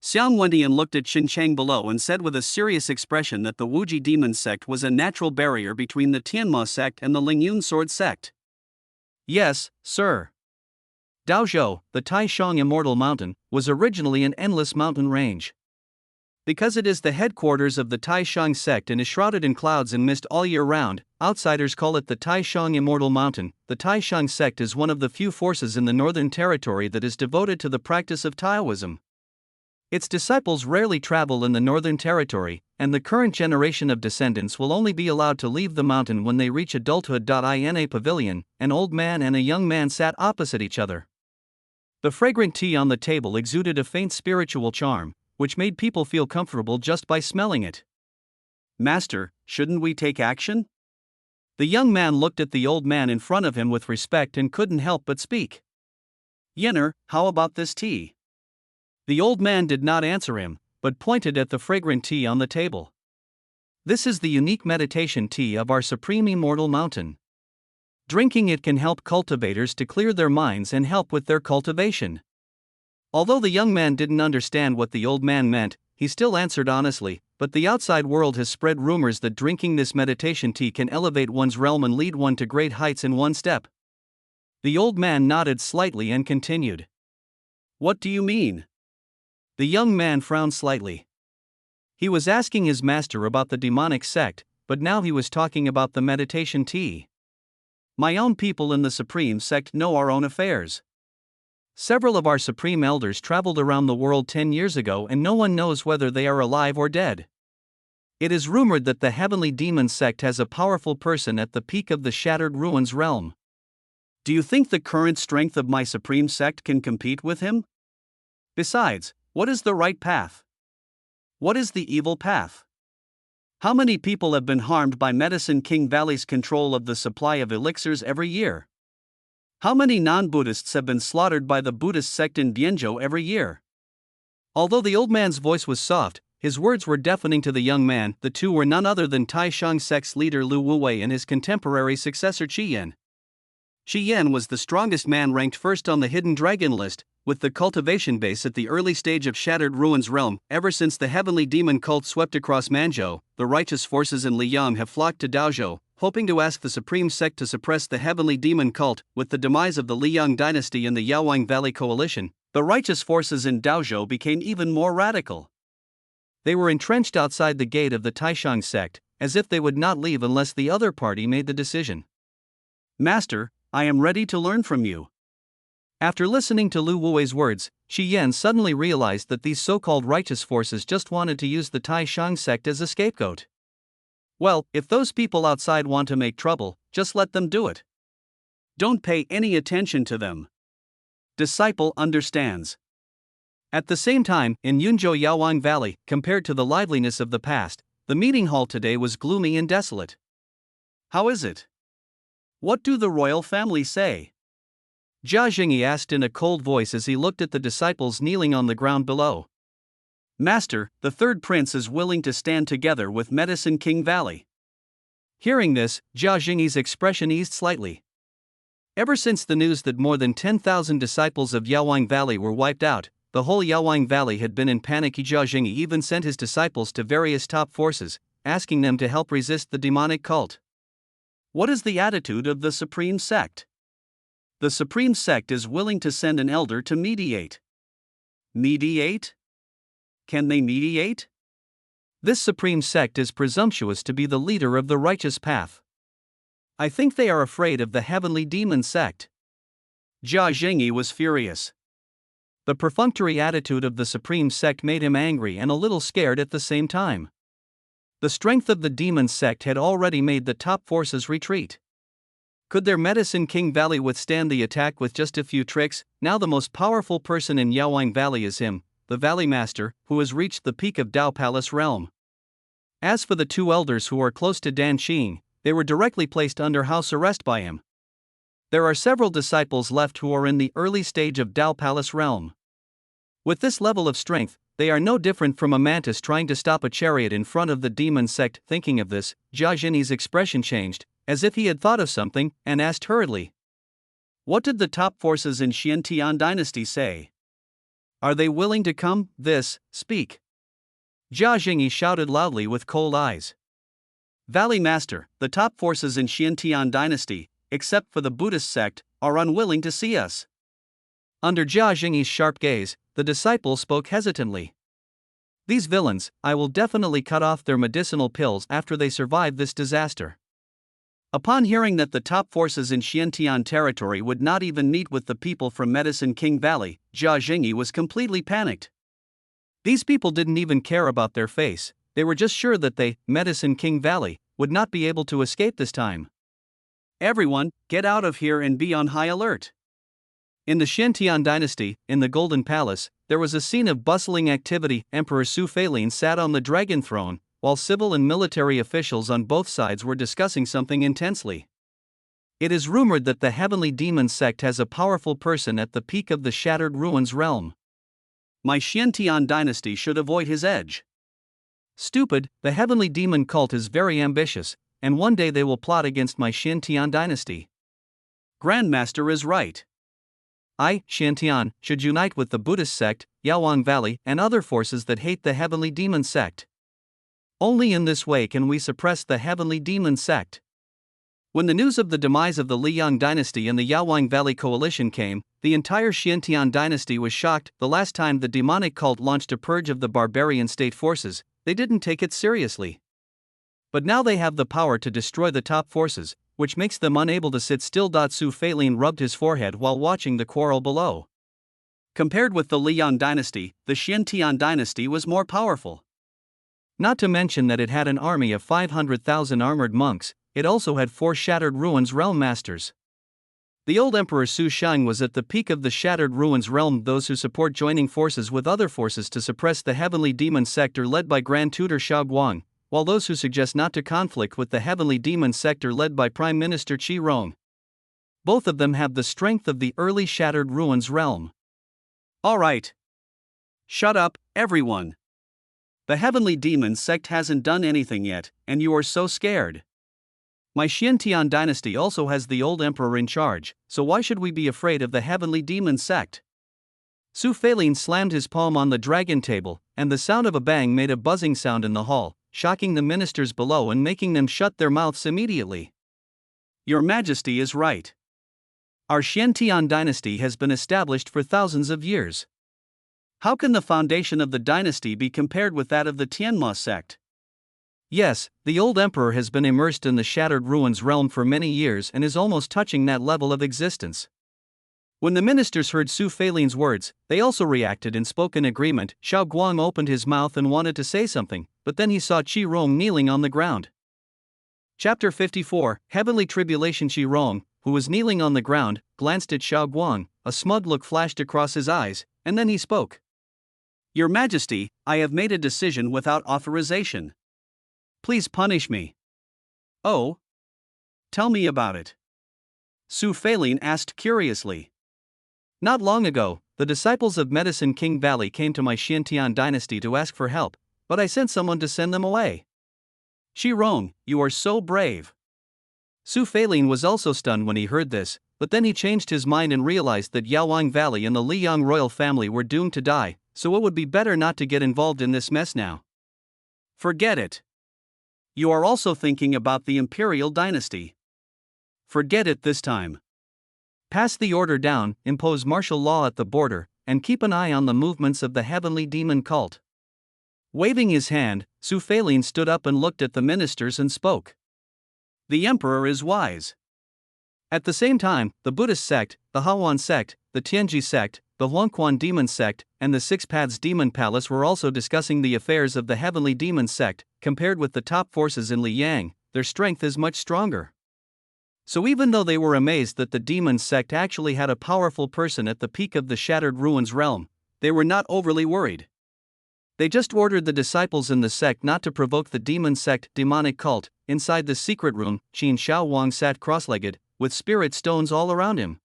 Xiang Wendian looked at Shen Chang below and said with a serious expression that the Wuji Demon sect was a natural barrier between the Tianma sect and the Lingyun Sword sect. Yes, sir. Daozhou, the Taishang Immortal Mountain, was originally an endless mountain range. Because it is the headquarters of the Taishang sect and is shrouded in clouds and mist all year round, outsiders call it the Taishang Immortal Mountain. The Taishang sect is one of the few forces in the Northern Territory that is devoted to the practice of Taoism. Its disciples rarely travel in the Northern Territory, and the current generation of descendants will only be allowed to leave the mountain when they reach adulthood. In a pavilion, an old man and a young man sat opposite each other. The fragrant tea on the table exuded a faint spiritual charm, which made people feel comfortable just by smelling it. Master, shouldn't we take action? The young man looked at the old man in front of him with respect and couldn't help but speak. Yenner, how about this tea? The old man did not answer him, but pointed at the fragrant tea on the table. This is the unique meditation tea of our Supreme Immortal Mountain. Drinking it can help cultivators to clear their minds and help with their cultivation. Although the young man didn't understand what the old man meant, he still answered honestly, "But the outside world has spread rumors that drinking this meditation tea can elevate one's realm and lead one to great heights in one step." The old man nodded slightly and continued. "What do you mean?" The young man frowned slightly. He was asking his master about the demonic sect, but now he was talking about the meditation tea. "My own people in the Supreme sect know our own affairs. Several of our Supreme elders traveled around the world 10 years ago and no one knows whether they are alive or dead. It is rumored that the Heavenly Demon sect has a powerful person at the peak of the Shattered Ruins realm. Do you think the current strength of my Supreme sect can compete with him? Besides, what is the right path? What is the evil path? How many people have been harmed by Medicine King Valley's control of the supply of elixirs every year? How many non-Buddhists have been slaughtered by the Buddhist sect in Bianzhou every year?" Although the old man's voice was soft, his words were deafening to the young man. The two were none other than Taishang sect's leader Lu Wuwei and his contemporary successor Qi Yan. Qi Yan was the strongest man, ranked first on the Hidden Dragon list, with the cultivation base at the early stage of Shattered Ruins realm. Ever since the Heavenly Demon cult swept across Manzhou, the righteous forces in Liang have flocked to Daozhou, hoping to ask the Supreme sect to suppress the Heavenly Demon cult. With the demise of the Liang dynasty and the Yaoang Valley coalition, the righteous forces in Daozhou became even more radical. They were entrenched outside the gate of the Taishang sect, as if they would not leave unless the other party made the decision. "Master, I am ready to learn from you." After listening to Lu Wuwei's words, Qi Yan suddenly realized that these so-called righteous forces just wanted to use the Taishang sect as a scapegoat. Well, if those people outside want to make trouble, just let them do it. Don't pay any attention to them. Disciple understands. At the same time, in Yunzhou Yaoang Valley, compared to the liveliness of the past, the meeting hall today was gloomy and desolate. "How is it? What do the royal family say?" Jia Jingyi asked in a cold voice as he looked at the disciples kneeling on the ground below. "Master, the third prince is willing to stand together with Medicine King Valley." Hearing this, Jia Jingyi's expression eased slightly. Ever since the news that more than 10,000 disciples of Yaoang Valley were wiped out, the whole Yaoang Valley had been in panic. Jia Jingyi even sent his disciples to various top forces, asking them to help resist the demonic cult. What is the attitude of the Supreme sect? The Supreme sect is willing to send an elder to mediate. Mediate? Can they mediate? This Supreme sect is presumptuous to be the leader of the righteous path. I think they are afraid of the Heavenly Demon sect. Jia Jingyi was furious. The perfunctory attitude of the Supreme sect made him angry and a little scared at the same time. The strength of the Demon sect had already made the top forces retreat. Could their Medicine King Valley withstand the attack with just a few tricks? Now the most powerful person in Yaoang Valley is him, the Valley Master, who has reached the peak of Dao Palace realm. As for the two elders who are close to Dan Qing, they were directly placed under house arrest by him. There are several disciples left who are in the early stage of Dao Palace realm. With this level of strength, they are no different from a mantis trying to stop a chariot in front of the demon sect. Thinking of this, Jia Jingyi's expression changed, as if he had thought of something, and asked hurriedly, "What did the top forces in Xiantian dynasty say? Are they willing to come? Speak." Jia Jingyi shouted loudly with cold eyes. "Valley Master, the top forces in Xiantian dynasty, except for the Buddhist sect, are unwilling to see us." Under Jia Jingyi's sharp gaze, the disciple spoke hesitantly. "These villains, I will definitely cut off their medicinal pills after they survive this disaster." Upon hearing that the top forces in Xiantian territory would not even meet with the people from Medicine King Valley, Jia Jingyi was completely panicked. These people didn't even care about their face, they were just sure that they, Medicine King Valley, would not be able to escape this time. "Everyone, get out of here and be on high alert." In the Xiantian dynasty, in the Golden Palace, there was a scene of bustling activity. Emperor Su Feilin sat on the dragon throne, while civil and military officials on both sides were discussing something intensely. It is rumored that the Heavenly Demon sect has a powerful person at the peak of the Shattered Ruins realm. My Xiantian dynasty should avoid his edge. Stupid, the Heavenly Demon cult is very ambitious, and one day they will plot against my Xiantian dynasty. Grandmaster is right. I, Xiantian, should unite with the Buddhist sect, Yaowang Valley, and other forces that hate the Heavenly Demon sect. Only in this way can we suppress the Heavenly Demon sect. When the news of the demise of the Liyang dynasty and the Yaowang Valley coalition came, the entire Xiantian dynasty was shocked. The last time the demonic cult launched a purge of the barbarian state forces, they didn't take it seriously. But now they have the power to destroy the top forces, which makes them unable to sit still. Su Feilin rubbed his forehead while watching the quarrel below. Compared with the Liyang dynasty, the Xiantian dynasty was more powerful. Not to mention that it had an army of 500,000 armored monks. It also had 4 Shattered Ruins realm masters. The old Emperor Su Shang was at the peak of the Shattered Ruins realm. Those who support joining forces with other forces to suppress the Heavenly Demon sect are led by Grand Tutor Xiao Guang, while those who suggest not to conflict with the Heavenly Demon sect are led by Prime Minister Qi Rong. Both of them have the strength of the early Shattered Ruins realm. Alright. Shut up, everyone. The Heavenly Demon sect hasn't done anything yet, and you are so scared. My Xiantian dynasty also has the old emperor in charge, so why should we be afraid of the Heavenly Demon sect? Su Feilin slammed his palm on the dragon table, and the sound of a bang made a buzzing sound in the hall, shocking the ministers below and making them shut their mouths immediately. Your Majesty is right. Our Xiantian dynasty has been established for thousands of years. How can the foundation of the dynasty be compared with that of the Tianma sect? Yes, the old emperor has been immersed in the Shattered Ruins realm for many years and is almost touching that level of existence. When the ministers heard Su Feilin's words, they also reacted and spoke in agreement. Xiao Guang opened his mouth and wanted to say something, but then he saw Qi Rong kneeling on the ground. Chapter 54, Heavenly Tribulation. Qi Rong, who was kneeling on the ground, glanced at Xiao Guang. A smug look flashed across his eyes, and then he spoke. Your Majesty, I have made a decision without authorization. Please punish me. Oh? Tell me about it. Su Feilin asked curiously. Not long ago, the disciples of Medicine King Valley came to my Xiantian dynasty to ask for help, but I sent someone to send them away. Qi Rong, you are so brave. Su Feilin was also stunned when he heard this, but then he changed his mind and realized that Yaowang Valley and the Liyang royal family were doomed to die, so it would be better not to get involved in this mess now. Forget it. You are also thinking about the imperial dynasty. Forget it this time. Pass the order down, impose martial law at the border, and keep an eye on the movements of the Heavenly Demon cult. Waving his hand, Su Feilin stood up and looked at the ministers and spoke. The emperor is wise. At the same time, the Buddhist sect, the Hawan sect, the Tianji sect, the Huangquan Demon sect, and the Six Paths Demon Palace were also discussing the affairs of the Heavenly Demon sect. Compared with the top forces in Liyang, their strength is much stronger. So even though they were amazed that the demon sect actually had a powerful person at the peak of the Shattered Ruins realm, they were not overly worried. They just ordered the disciples in the sect not to provoke the demon sect demonic cult. Inside the secret room, Qin Shaowang sat cross-legged, with spirit stones all around him.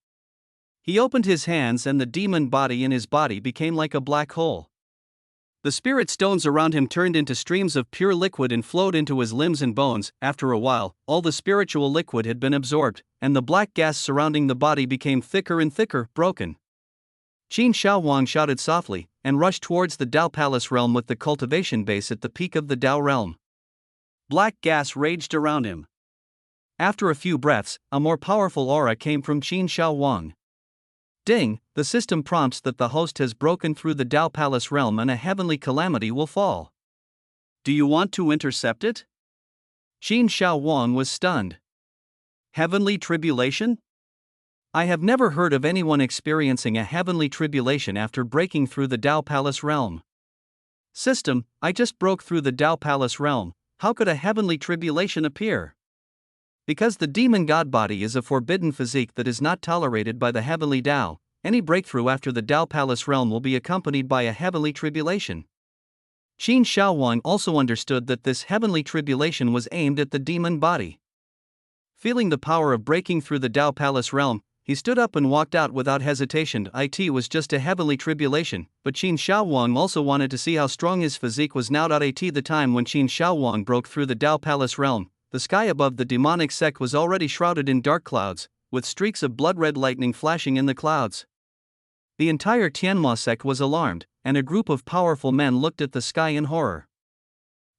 He opened his hands and the demon body in his body became like a black hole. The spirit stones around him turned into streams of pure liquid and flowed into his limbs and bones. After a while, all the spiritual liquid had been absorbed, and the black gas surrounding the body became thicker and thicker, broken. Qin Shaowang shouted softly, and rushed towards the Dao Palace realm with the cultivation base at the peak of the Dao realm. Black gas raged around him. After a few breaths, a more powerful aura came from Qin Shaowang. Ding, the system prompts that the host has broken through the Dao Palace realm and a heavenly calamity will fall. Do you want to intercept it? Qin Shaowang was stunned. Heavenly tribulation? I have never heard of anyone experiencing a heavenly tribulation after breaking through the Dao Palace realm. System, I just broke through the Dao Palace realm, how could a heavenly tribulation appear? Because the demon god body is a forbidden physique that is not tolerated by the heavenly Dao, any breakthrough after the Dao Palace realm will be accompanied by a heavenly tribulation. Qin Shaowang also understood that this heavenly tribulation was aimed at the demon body. Feeling the power of breaking through the Dao Palace realm, he stood up and walked out without hesitation. It was just a heavenly tribulation, but Qin Shaowang also wanted to see how strong his physique was now. At the time when Qin Shaowang broke through the Dao Palace realm, the sky above the demonic sect was already shrouded in dark clouds, with streaks of blood-red lightning flashing in the clouds. The entire Tianma sect was alarmed, and a group of powerful men looked at the sky in horror.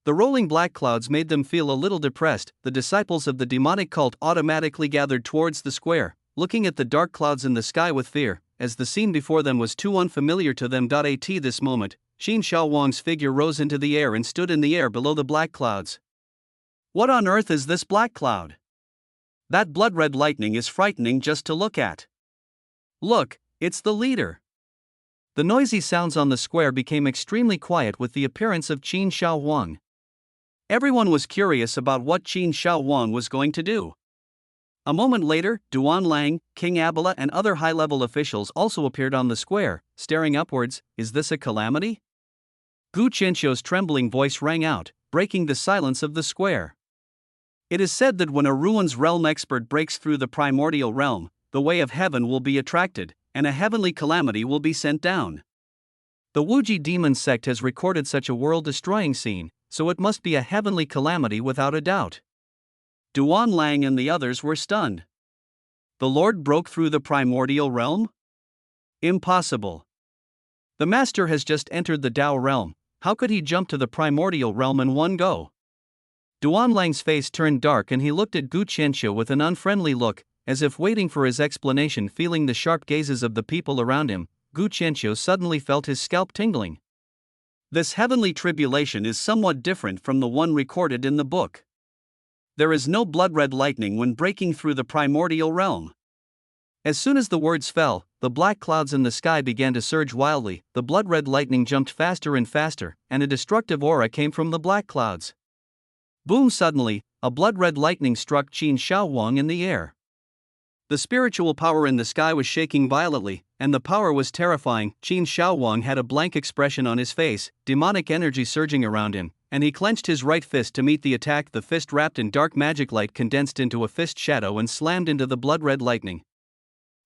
The rolling black clouds made them feel a little depressed. The disciples of the demonic cult automatically gathered towards the square, looking at the dark clouds in the sky with fear, as the scene before them was too unfamiliar to them. At this moment, Qin Shaowang's figure rose into the air and stood in the air below the black clouds. What on earth is this black cloud? That blood-red lightning is frightening just to look at. Look, it's the leader. The noisy sounds on the square became extremely quiet with the appearance of Qin Shaowang. Everyone was curious about what Qin Shaowang was going to do. A moment later, Duan Lang, King Abila and other high-level officials also appeared on the square, staring upwards. Is this a calamity? Gu Qianqiu's trembling voice rang out, breaking the silence of the square. It is said that when a Ruins realm expert breaks through the primordial realm, the way of heaven will be attracted, and a heavenly calamity will be sent down. The Wuji demon sect has recorded such a world-destroying scene, so it must be a heavenly calamity without a doubt. Duan Lang and the others were stunned. The Lord broke through the primordial realm? Impossible. The Master has just entered the Dao realm. How could he jump to the primordial realm in one go? Duan Lang's face turned dark and he looked at Gu Qianqiu with an unfriendly look, as if waiting for his explanation. Feeling the sharp gazes of the people around him, Gu Qianqiu suddenly felt his scalp tingling. This heavenly tribulation is somewhat different from the one recorded in the book. There is no blood-red lightning when breaking through the primordial realm. As soon as the words fell, the black clouds in the sky began to surge wildly. The blood-red lightning jumped faster and faster, and a destructive aura came from the black clouds. Boom! Suddenly, a blood-red lightning struck Qin Shaowang in the air. The spiritual power in the sky was shaking violently, and the power was terrifying. Qin Shaowang had a blank expression on his face, demonic energy surging around him, and he clenched his right fist to meet the attack. The fist wrapped in dark magic light condensed into a fist shadow and slammed into the blood-red lightning.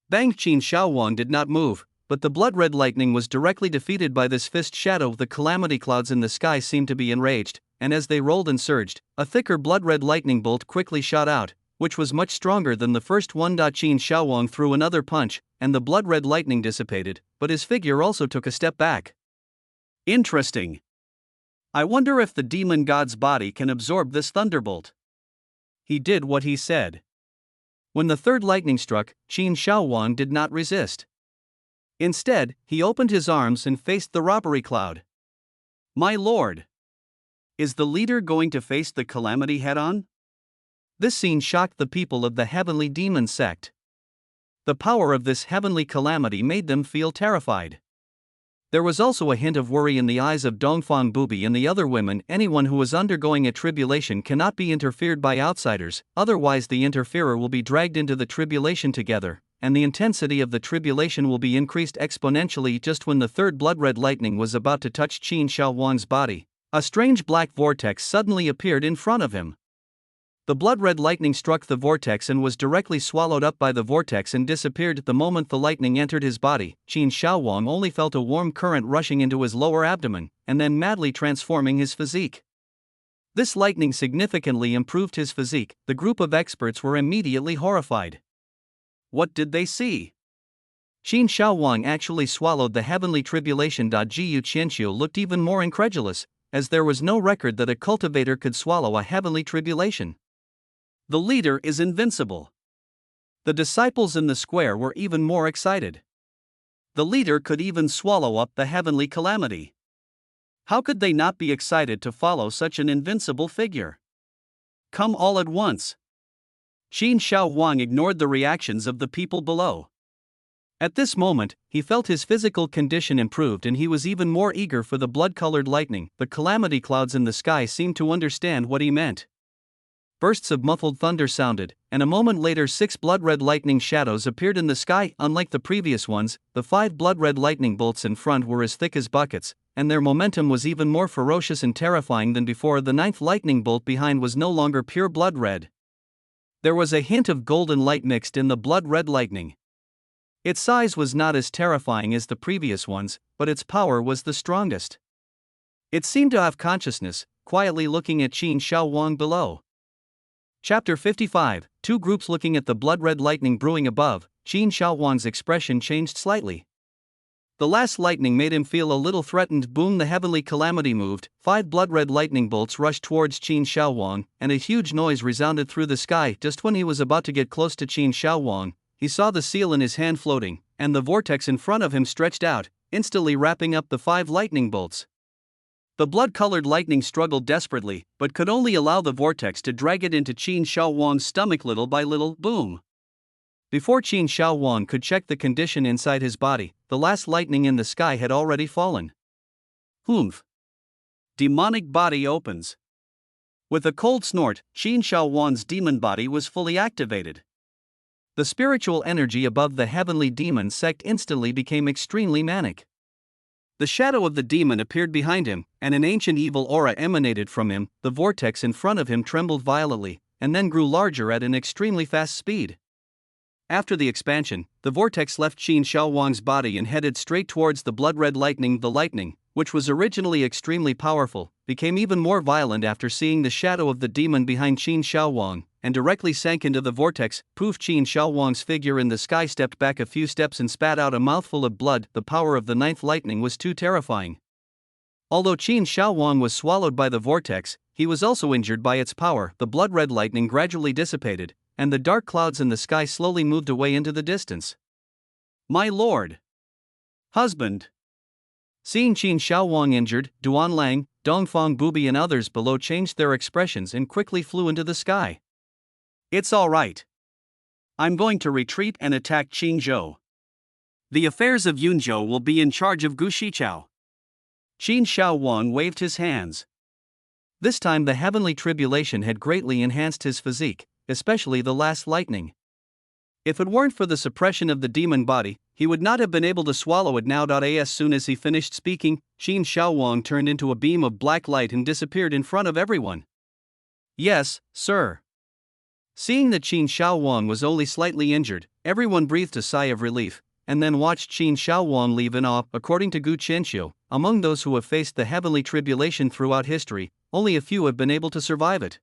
Bang! Qin Shaowang did not move, but the blood-red lightning was directly defeated by this fist shadow. The calamity clouds in the sky seemed to be enraged, and as they rolled and surged, a thicker blood-red lightning bolt quickly shot out, which was much stronger than the first one. Qin Shaowang threw another punch, and the blood-red lightning dissipated, but his figure also took a step back. Interesting. I wonder if the demon god's body can absorb this thunderbolt. He did what he said. When the third lightning struck, Qin Shaowang did not resist. Instead, he opened his arms and faced the robbery cloud. My lord! Is the leader going to face the calamity head-on? This scene shocked the people of the heavenly demon sect. The power of this heavenly calamity made them feel terrified. There was also a hint of worry in the eyes of Dongfang Bubi and the other women. Anyone who is undergoing a tribulation cannot be interfered by outsiders, otherwise the interferer will be dragged into the tribulation together, and the intensity of the tribulation will be increased exponentially. Just when the third blood-red lightning was about to touch Qin Shaowang's body, a strange black vortex suddenly appeared in front of him. The blood-red lightning struck the vortex and was directly swallowed up by the vortex and disappeared. The moment the lightning entered his body, Qin Shaowang only felt a warm current rushing into his lower abdomen, and then madly transforming his physique. This lightning significantly improved his physique. The group of experts were immediately horrified. What did they see? Qin Shaowang actually swallowed the heavenly tribulation. Gu Qianqiu looked even more incredulous, as there was no record that a cultivator could swallow a heavenly tribulation. The leader is invincible. The disciples in the square were even more excited. The leader could even swallow up the heavenly calamity. How could they not be excited to follow such an invincible figure? Come all at once. Qin Shaowang ignored the reactions of the people below. At this moment, he felt his physical condition improved and he was even more eager for the blood-colored lightning. The calamity clouds in the sky seemed to understand what he meant. Bursts of muffled thunder sounded, and a moment later 6 blood-red lightning shadows appeared in the sky. Unlike the previous ones, the 5 blood-red lightning bolts in front were as thick as buckets, and their momentum was even more ferocious and terrifying than before. The 9th lightning bolt behind was no longer pure blood red. There was a hint of golden light mixed in the blood-red lightning. Its size was not as terrifying as the previous ones, but its power was the strongest. It seemed to have consciousness, quietly looking at Qin Shaowang below. Chapter 55, 2 groups looking at the blood-red lightning brewing above. Qin Shaowang's expression changed slightly. The last lightning made him feel a little threatened. Boom! The heavenly calamity moved, 5 blood-red lightning bolts rushed towards Qin Shaowang, and a huge noise resounded through the sky. Just when he was about to get close to Qin Shaowang, he saw the seal in his hand floating, and the vortex in front of him stretched out, instantly wrapping up the 5 lightning bolts. The blood-colored lightning struggled desperately, but could only allow the vortex to drag it into Qin Shaowang's stomach little by little. Boom! Before Qin Shaowang could check the condition inside his body, the last lightning in the sky had already fallen. Humph! Demonic body opens. With a cold snort, Qin Shaowang's demon body was fully activated. The spiritual energy above the heavenly demon sect instantly became extremely manic. The shadow of the demon appeared behind him, and an ancient evil aura emanated from him. The vortex in front of him trembled violently, and then grew larger at an extremely fast speed. After the expansion, the vortex left Qin Shaowang's body and headed straight towards the blood-red lightning. The lightning, which was originally extremely powerful, became even more violent after seeing the shadow of the demon behind Qin Shaowang, and directly sank into the vortex. Poof! Qin Shaowang's figure in the sky stepped back a few steps and spat out a mouthful of blood. The power of the 9th lightning was too terrifying. Although Qin Shaowang was swallowed by the vortex, he was also injured by its power. The blood-red lightning gradually dissipated, and the dark clouds in the sky slowly moved away into the distance. My lord! Husband! Seeing Qin Shaowang injured, Duanlang, Dongfang Bubi and others below changed their expressions and quickly flew into the sky. It's all right. I'm going to retreat and attack Qinzhou. The affairs of Yunzhou will be in charge of Gu Shichao. Qin Shaowang waved his hands. This time the heavenly tribulation had greatly enhanced his physique, especially the last lightning. If it weren't for the suppression of the demon body, he would not have been able to swallow it now. As soon as he finished speaking, Qin Shaowang turned into a beam of black light and disappeared in front of everyone. Yes, sir. Seeing that Qin Shaowang was only slightly injured, everyone breathed a sigh of relief, and then watched Qin Shaowang leave in awe. According to Gu Qianxiu, among those who have faced the heavenly tribulation throughout history, only a few have been able to survive it.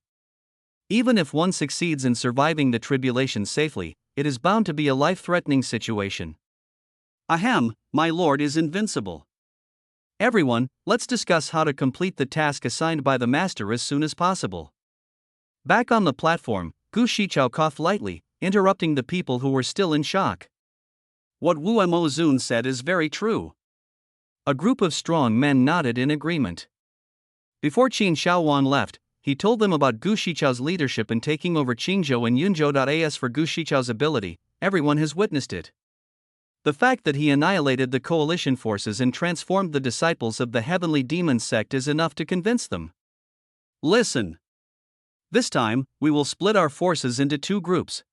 Even if one succeeds in surviving the tribulation safely, it is bound to be a life-threatening situation. Ahem, my lord is invincible. Everyone, let's discuss how to complete the task assigned by the master as soon as possible. Back on the platform, Gu Shichao coughed lightly, interrupting the people who were still in shock. What Wu Mo-zun said is very true. A group of strong men nodded in agreement. Before Qin Shaowang left, he told them about Gu Shichao's leadership in taking over Qingzhou and Yunzhou. As for Gu Shichao's ability, everyone has witnessed it. The fact that he annihilated the coalition forces and transformed the disciples of the heavenly demon sect is enough to convince them. Listen. This time, we will split our forces into 2 groups.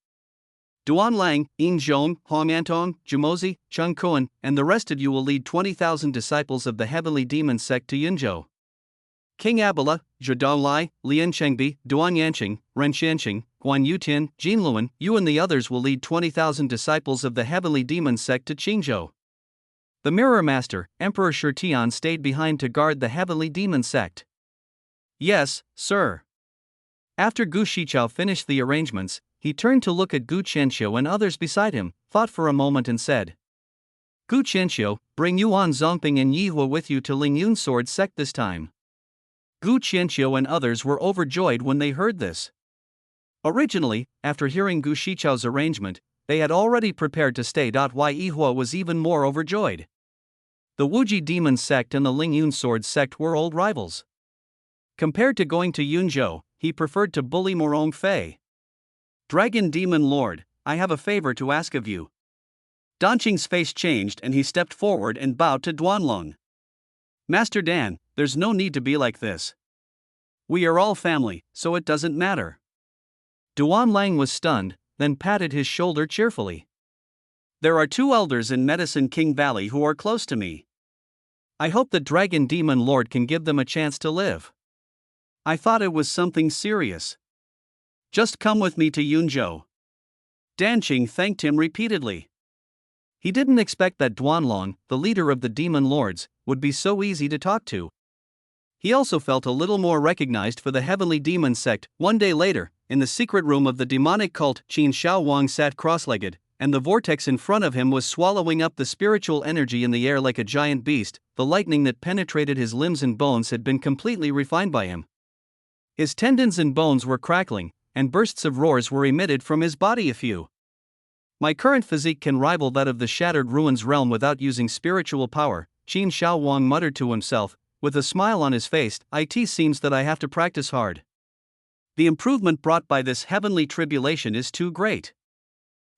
Duanlang, Yin Zhong, Hong Antong, Jumozi, Cheng Kuan, and the rest of you will lead 20,000 disciples of the heavenly demon sect to Yunzhou. King Abila, Zhou Lai, Lian Chengbi, Duan Yanqing, Ren Xianqing, Guan Yutian, Jinluan, you and the others will lead 20,000 disciples of the heavenly demon sect to Qingzhou. The Mirror Master, Emperor Shutian, stayed behind to guard the heavenly demon sect. Yes, sir. After Gu Shichao finished the arrangements, he turned to look at Gu Qianxiu and others beside him, thought for a moment and said, Gu Qianxiu, bring Yuan Zongping and Yihua with you to Lingyun Sword Sect this time. Gu Qianxiu and others were overjoyed when they heard this. Originally, after hearing Gu Shichao's arrangement, they had already prepared to stay. Yihua was even more overjoyed. The Wuji Demon Sect and the Lingyun Sword Sect were old rivals. Compared to going to Yunzhou, he preferred to bully Morong Fei. Dragon Demon Lord, I have a favor to ask of you. Danqing's face changed and he stepped forward and bowed to Duanlang. Master Dan, there's no need to be like this. We are all family, so it doesn't matter. Duanlang was stunned, then patted his shoulder cheerfully. There are 2 elders in Medicine King Valley who are close to me. I hope the Dragon Demon Lord can give them a chance to live. I thought it was something serious. Just come with me to Yunzhou. Danqing thanked him repeatedly. He didn't expect that Duanlang, the leader of the Demon Lords, would be so easy to talk to. He also felt a little more recognized for the heavenly demon sect. One day later, in the secret room of the demonic cult, Qin Shaowang sat cross-legged, and the vortex in front of him was swallowing up the spiritual energy in the air like a giant beast. The lightning that penetrated his limbs and bones had been completely refined by him. His tendons and bones were crackling, and bursts of roars were emitted from his body. My current physique can rival that of the Shattered Ruins realm without using spiritual power, Qin Shaowang muttered to himself, with a smile on his face. It seems that I have to practice hard. The improvement brought by this heavenly tribulation is too great.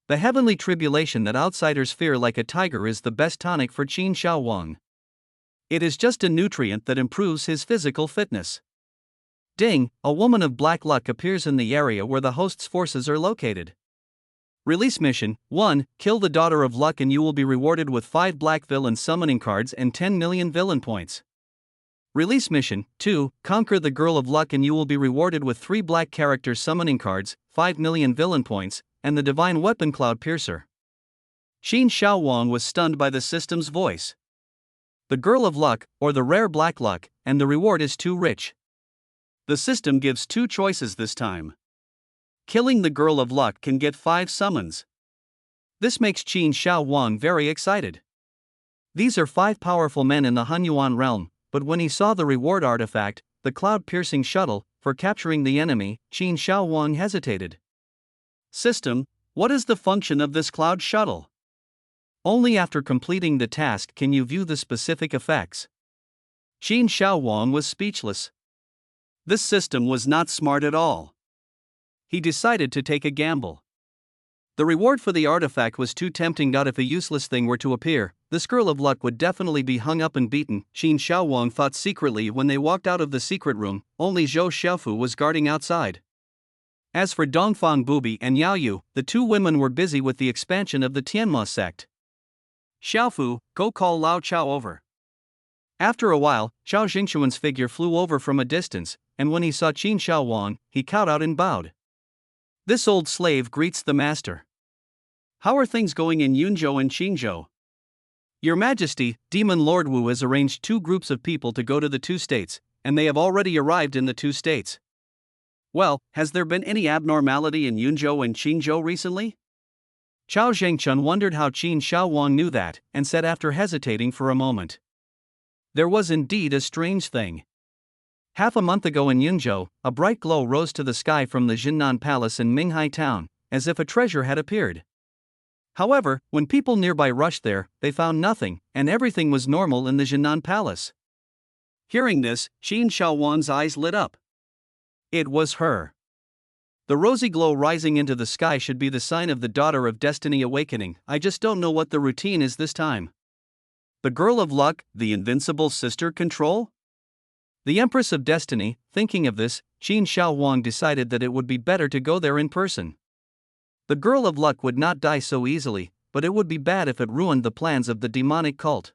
The heavenly tribulation that outsiders fear like a tiger is the best tonic for Qin Shaowang. It is just a nutrient that improves his physical fitness. Ding, a woman of black luck appears in the area where the host's forces are located. Release mission: 1. Kill the Daughter of Luck and you will be rewarded with 5 black villain summoning cards and 10 million villain points. Release mission: 2. Conquer the Girl of Luck and you will be rewarded with 3 black character summoning cards, 5 million villain points, and the divine weapon Cloud Piercer. Qin Shaowang was stunned by the system's voice. The Girl of Luck, or the rare black luck, and the reward is too rich. The system gives 2 choices this time. Killing the Girl of Luck can get 5 summons. This makes Qin Shaowang very excited. These are 5 powerful men in the Hunyuan realm, but when he saw the reward artifact, the cloud-piercing shuttle, for capturing the enemy, Qin Shaowang hesitated. System, what is the function of this cloud shuttle? Only after completing the task can you view the specific effects. Qin Shaowang was speechless. This system was not smart at all. He decided to take a gamble. The reward for the artifact was too tempting. If a useless thing were to appear, this Girl of Luck would definitely be hung up and beaten, Qin Shaowang thought secretly when they walked out of the secret room. Only Zhou Xiaofu was guarding outside. As for Dongfang Bubi and Yao Yu, the 2 women were busy with the expansion of the Tianma sect. Xiaofu, go call Lao Chao over. After a while, Zhao Jingxuan's figure flew over from a distance, and when he saw Qin Shaowang, he kowtowed and bowed. This old slave greets the master. How are things going in Yunzhou and Qingzhou? Your Majesty, Demon Lord Wu has arranged 2 groups of people to go to the 2 states, and they have already arrived in the 2 states. Well, has there been any abnormality in Yunzhou and Qingzhou recently? Chao Zhengchun wondered how Qin Shaowang knew that, and said after hesitating for a moment. There was indeed a strange thing. Half a month ago in Yunzhou, a bright glow rose to the sky from the Jinnan Palace in Minghai Town, as if a treasure had appeared. However, when people nearby rushed there, they found nothing, and everything was normal in the Jinnan Palace. Hearing this, Qin Shaowang's eyes lit up. It was her. The rosy glow rising into the sky should be the sign of the Daughter of Destiny awakening. I just don't know what the routine is this time. The Girl of Luck, the invincible sister control? The Empress of Destiny. Thinking of this, Qin Shaowang decided that it would be better to go there in person. The Girl of Luck would not die so easily, but it would be bad if it ruined the plans of the demonic cult.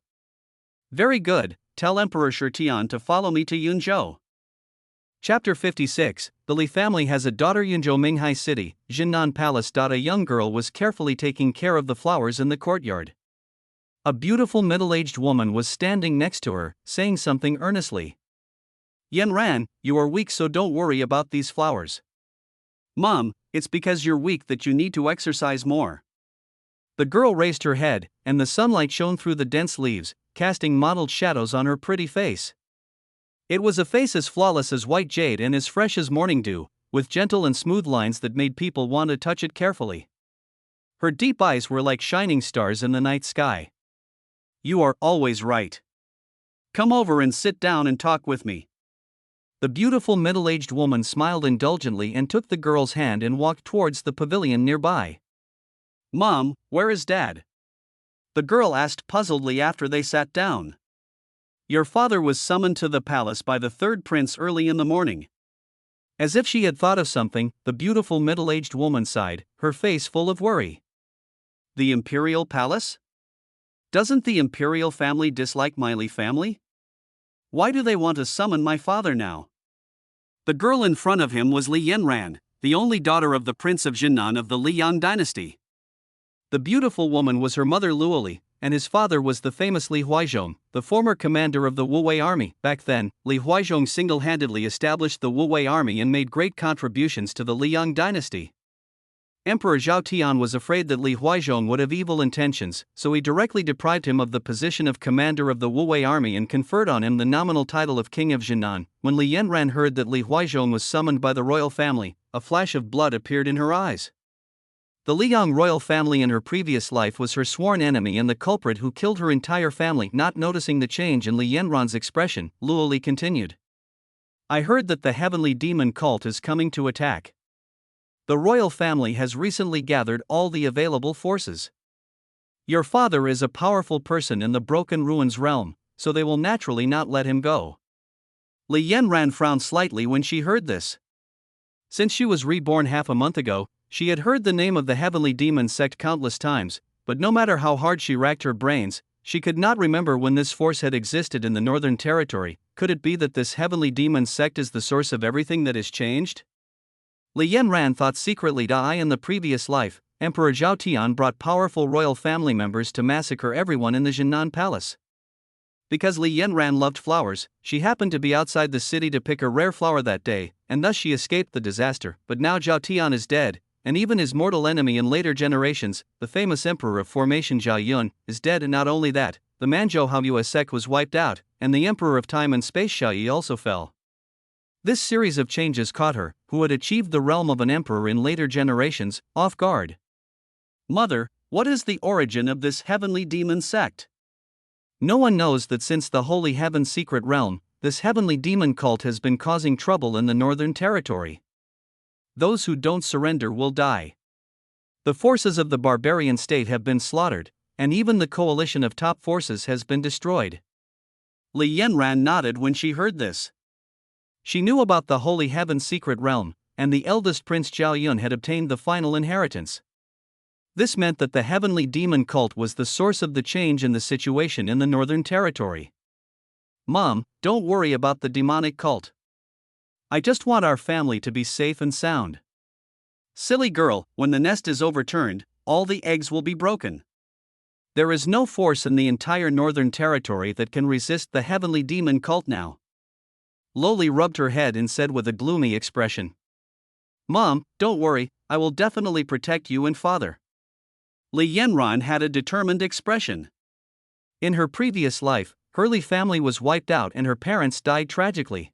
Very good, tell Emperor Shi Tian to follow me to Yunzhou. Chapter 56, The Li family has a daughter. Yunzhou Minghai City, Jinnan Palace. A young girl was carefully taking care of the flowers in the courtyard. A beautiful middle-aged woman was standing next to her, saying something earnestly. Yanran, you are weak, so don't worry about these flowers. Mom, it's because you're weak that you need to exercise more. The girl raised her head, and the sunlight shone through the dense leaves, casting mottled shadows on her pretty face. It was a face as flawless as white jade and as fresh as morning dew, with gentle and smooth lines that made people want to touch it carefully. Her deep eyes were like shining stars in the night sky. You are always right. Come over and sit down and talk with me. The beautiful middle-aged woman smiled indulgently and took the girl's hand and walked towards the pavilion nearby. Mom, where is Dad? The girl asked puzzledly after they sat down. Your father was summoned to the palace by the 3rd prince early in the morning. As if she had thought of something, the beautiful middle-aged woman sighed, her face full of worry. The imperial palace? Doesn't the imperial family dislike my Li family? Why do they want to summon my father now? The girl in front of him was Li Yanran, the only daughter of the Prince of Jinnan of the Liang dynasty. The beautiful woman was her mother Luoli, and his father was the famous Li Huizhong, the former commander of the Wuwei army. Back then, Li Huizhong single-handedly established the Wuwei army and made great contributions to the Liang dynasty. Emperor Zhao Tian was afraid that Li Huizhong would have evil intentions, so he directly deprived him of the position of commander of the Wu Wei army and conferred on him the nominal title of King of Jinan. When Li Yanran heard that Li Huizhong was summoned by the royal family, a flash of blood appeared in her eyes. The Liang royal family in her previous life was her sworn enemy and the culprit who killed her entire family. Not noticing the change in Li Yanran's expression, Luo Li continued. I heard that the heavenly demon cult is coming to attack. The royal family has recently gathered all the available forces. Your father is a powerful person in the Broken Ruins realm, so they will naturally not let him go. Li Yanran frowned slightly when she heard this. Since she was reborn half a month ago, she had heard the name of the heavenly demon sect countless times, but no matter how hard she racked her brains, she could not remember when this force had existed in the Northern Territory. Could it be that this heavenly demon sect is the source of everything that has changed? Li Yanran thought secretly that in the previous life, Emperor Zhao Tian brought powerful royal family members to massacre everyone in the Jinan Palace. Because Li Yanran loved flowers, she happened to be outside the city to pick a rare flower that day, and thus she escaped the disaster. But now Zhao Tian is dead, and even his mortal enemy in later generations, the famous emperor of formation Zhao Yun, is dead. And not only that, the Manzhou Haoyue sect was wiped out, and the emperor of time and space Xiao Yi also fell. This series of changes caught her, who had achieved the realm of an emperor in later generations, off guard. Mother, what is the origin of this heavenly demon sect? No one knows that since the Holy Heaven secret realm, this heavenly demon cult has been causing trouble in the Northern Territory. Those who don't surrender will die. The forces of the barbarian state have been slaughtered, and even the coalition of top forces has been destroyed. Li Yanran nodded when she heard this. She knew about the Holy Heaven secret realm, and the eldest prince Zhao Yun had obtained the final inheritance. This meant that the heavenly demon cult was the source of the change in the situation in the Northern Territory. Mom, don't worry about the demonic cult. I just want our family to be safe and sound. Silly girl, when the nest is overturned, all the eggs will be broken. There is no force in the entire Northern Territory that can resist the heavenly demon cult now. Loli rubbed her head and said with a gloomy expression. Mom, don't worry, I will definitely protect you and father. Li Yanran had a determined expression. In her previous life, her Li family was wiped out and her parents died tragically.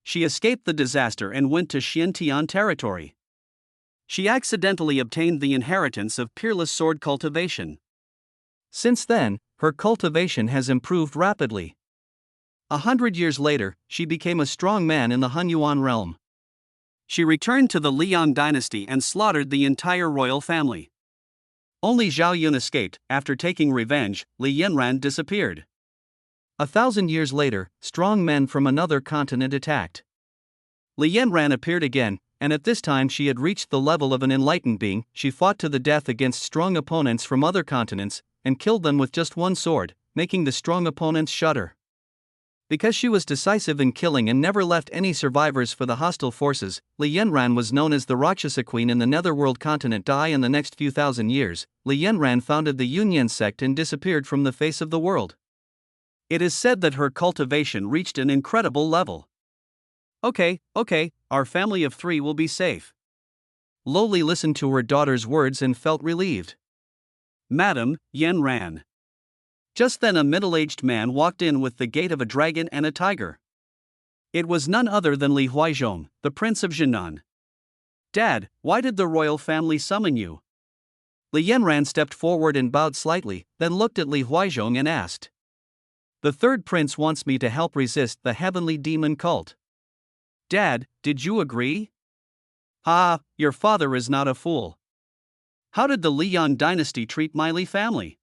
She escaped the disaster and went to Xiantian territory. She accidentally obtained the inheritance of peerless sword cultivation. Since then, her cultivation has improved rapidly. 100 years later, she became a strong man in the Hunyuan realm. She returned to the Liang dynasty and slaughtered the entire royal family. Only Zhao Yun escaped. After taking revenge, Li Yanran disappeared. 1,000 years later, strong men from another continent attacked. Li Yanran appeared again, and at this time she had reached the level of an enlightened being. She fought to the death against strong opponents from other continents, and killed them with just one sword, making the strong opponents shudder. Because she was decisive in killing and never left any survivors for the hostile forces, Li Yanran was known as the Rakshasa Queen in the Netherworld continent. In the next few thousand years, Li Yanran founded the Yunyan sect and disappeared from the face of the world. It is said that her cultivation reached an incredible level. Okay, our family of 3 will be safe. Loli listened to her daughter's words and felt relieved. Madam, Yanran. Just then a middle-aged man walked in with the gait of a dragon and a tiger. It was none other than Li Huizhong, the Prince of Jinan. Dad, why did the royal family summon you? Li Yanran stepped forward and bowed slightly, then looked at Li Huizhong and asked. The third prince wants me to help resist the heavenly demon cult. Dad, did you agree? Your father is not a fool. How did the Liang dynasty treat my Li family?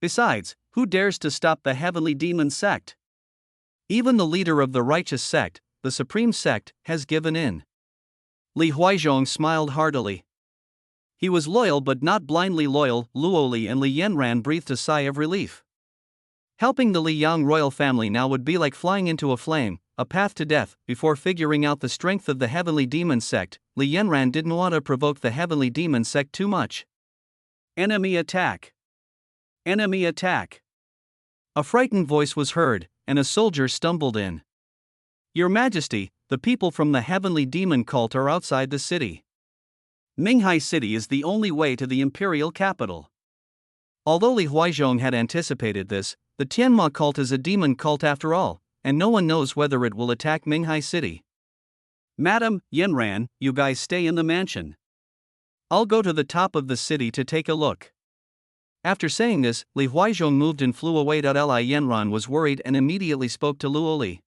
Besides, who dares to stop the heavenly demon sect? Even the leader of the righteous sect, the supreme sect, has given in. Li Huizhong smiled heartily. He was loyal but not blindly loyal. Luo Li and Li Yanran breathed a sigh of relief. Helping the Liang royal family now would be like flying into a flame, a path to death. Before figuring out the strength of the heavenly demon sect, Li Yanran didn't want to provoke the heavenly demon sect too much. Enemy attack! Enemy attack! A frightened voice was heard, and a soldier stumbled in. Your Majesty, the people from the heavenly demon cult are outside the city. Minghai City is the only way to the imperial capital. Although Li Huizhong had anticipated this, the Tianma cult is a demon cult after all, and no one knows whether it will attack Minghai City. Madam, Yanran, you guys stay in the mansion. I'll go to the top of the city to take a look. After saying this, Li Huizhong moved and flew away. Li Yanran was worried and immediately spoke to Luo Li.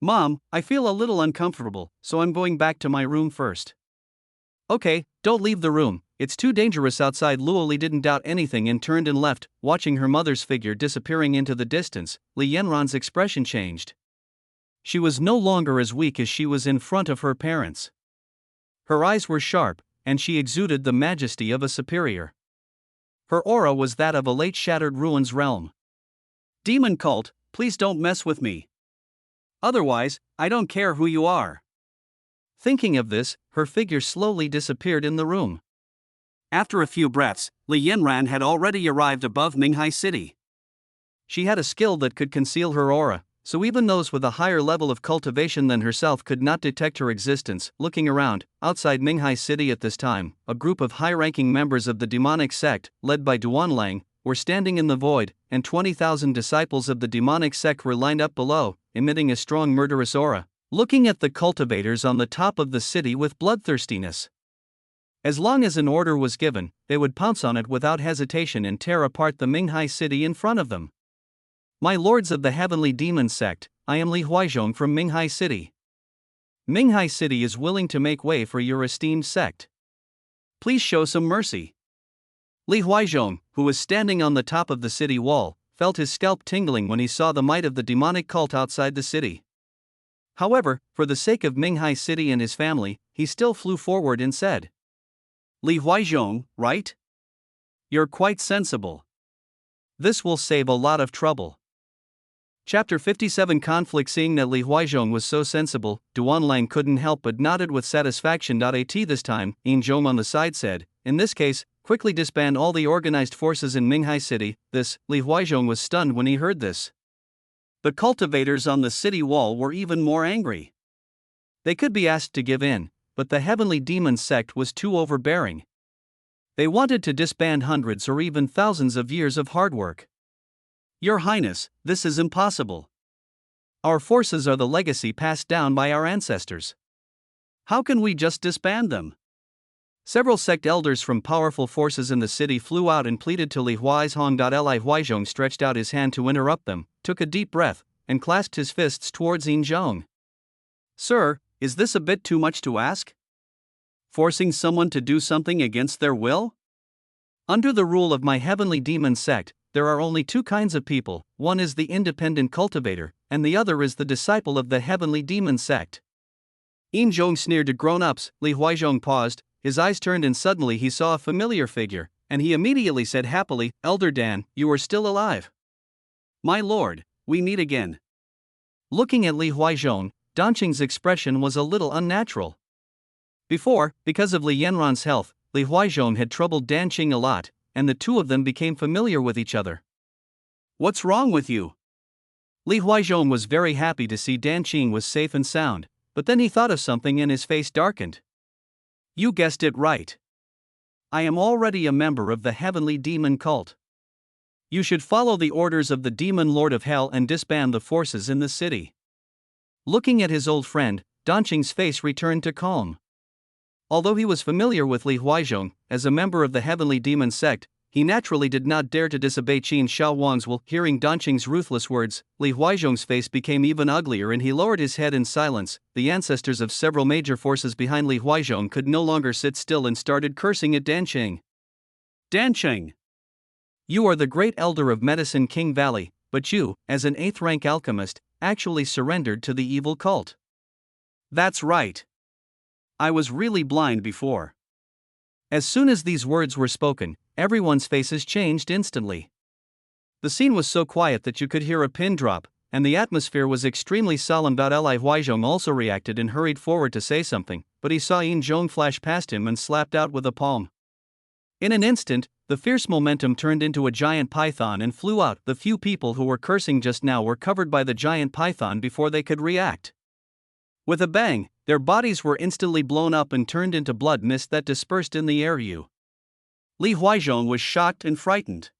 Mom, I feel a little uncomfortable, so I'm going back to my room first. Okay, don't leave the room, it's too dangerous outside. Luo Li didn't doubt anything and turned and left. Watching her mother's figure disappearing into the distance, Li Yanran's expression changed. She was no longer as weak as she was in front of her parents. Her eyes were sharp, and she exuded the majesty of a superior. Her aura was that of a late shattered ruins realm. Demon cult, please don't mess with me. Otherwise, I don't care who you are. Thinking of this, her figure slowly disappeared in the room. After a few breaths, Li Yanran had already arrived above Minghai City. She had a skill that could conceal her aura, so even those with a higher level of cultivation than herself could not detect her existence. Looking around, outside Minghai City at this time, a group of high-ranking members of the demonic sect, led by Duanlang, were standing in the void, and 20,000 disciples of the demonic sect were lined up below, emitting a strong murderous aura, looking at the cultivators on the top of the city with bloodthirstiness. As long as an order was given, they would pounce on it without hesitation and tear apart the Minghai City in front of them. My lords of the Heavenly Demon Sect, I am Li Huizhong from Minghai City. Minghai City is willing to make way for your esteemed sect. Please show some mercy. Li Huizhong, who was standing on the top of the city wall, felt his scalp tingling when he saw the might of the demonic cult outside the city. However, for the sake of Minghai City and his family, he still flew forward and said, Li Huizhong, right? You're quite sensible. This will save a lot of trouble. Chapter 57 Conflict. Seeing that Li Huizhong was so sensible, Duanlang couldn't help but nodded with satisfaction. At this time, Yin Zhong on the side said, in this case, quickly disband all the organized forces in Minghai City. Li Huizhong was stunned when he heard this. The cultivators on the city wall were even more angry. They could be asked to give in, but the Heavenly Demon Sect was too overbearing. They wanted to disband hundreds or even thousands of years of hard work. Your Highness, this is impossible. Our forces are the legacy passed down by our ancestors. How can we just disband them? Several sect elders from powerful forces in the city flew out and pleaded to Li Huizhong. Li Huizhong stretched out his hand to interrupt them, took a deep breath, and clasped his fists towards Yin Zhong. Sir, is this a bit too much to ask? Forcing someone to do something against their will? Under the rule of my Heavenly Demon Sect, there are only two kinds of people, one is the independent cultivator, and the other is the disciple of the Heavenly Demon Sect. Yin Zhong sneered to grown-ups. Li Huizhong paused, his eyes turned and suddenly he saw a familiar figure, and he immediately said happily, Elder Dan, you are still alive. My lord, we meet again. Looking at Li Huizhong, Danqing's expression was a little unnatural. Before, because of Li Yanran's health, Li Huizhong had troubled Danqing a lot, and the two of them became familiar with each other. What's wrong with you? Li Huizhong was very happy to see Danqing was safe and sound, but then he thought of something and his face darkened. You guessed it right. I am already a member of the Heavenly Demon Cult. You should follow the orders of the Demon Lord of Hell and disband the forces in the city. Looking at his old friend, Danqing's face returned to calm. Although he was familiar with Li Huizhong, as a member of the Heavenly Demon Sect, he naturally did not dare to disobey Qin Shaowang's will. Hearing Danqing's ruthless words, Li Huizhong's face became even uglier and he lowered his head in silence. The ancestors of several major forces behind Li Huizhong could no longer sit still and started cursing at Danqing. Danqing! You are the great elder of Medicine King Valley, but you, as an 8th-rank alchemist, actually surrendered to the evil cult. That's right. I was really blind before. As soon as these words were spoken, everyone's faces changed instantly. The scene was so quiet that you could hear a pin drop, and the atmosphere was extremely solemn. Li Huizhong also reacted and hurried forward to say something, but he saw Yin Zhong flash past him and slapped out with a palm. In an instant, the fierce momentum turned into a giant python and flew out. The few people who were cursing just now were covered by the giant python before they could react. With a bang, Their bodies were instantly blown up and turned into blood mist that dispersed in the air. Li Huizhong was shocked and frightened.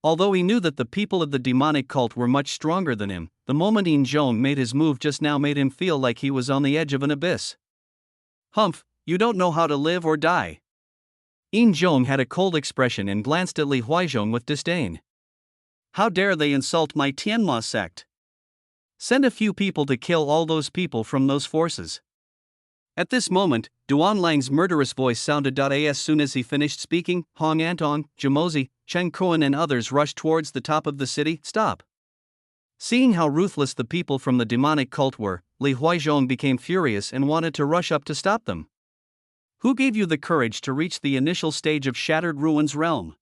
Although he knew that the people of the demonic cult were much stronger than him, the moment Yin Zhong made his move just now made him feel like he was on the edge of an abyss. Humph, you don't know how to live or die. Yin Zhong had a cold expression and glanced at Li Huizhong with disdain. How dare they insult my Tianma sect? Send a few people to kill all those people from those forces. At this moment, Duan Lang's murderous voice sounded. As soon as he finished speaking, Hong Antong, Jamozi, Chen Kuan and others rushed towards the top of the city. Stop! Seeing how ruthless the people from the demonic cult were, Li Huizhong became furious and wanted to rush up to stop them. Who gave you the courage to reach the initial stage of Shattered Ruins realm?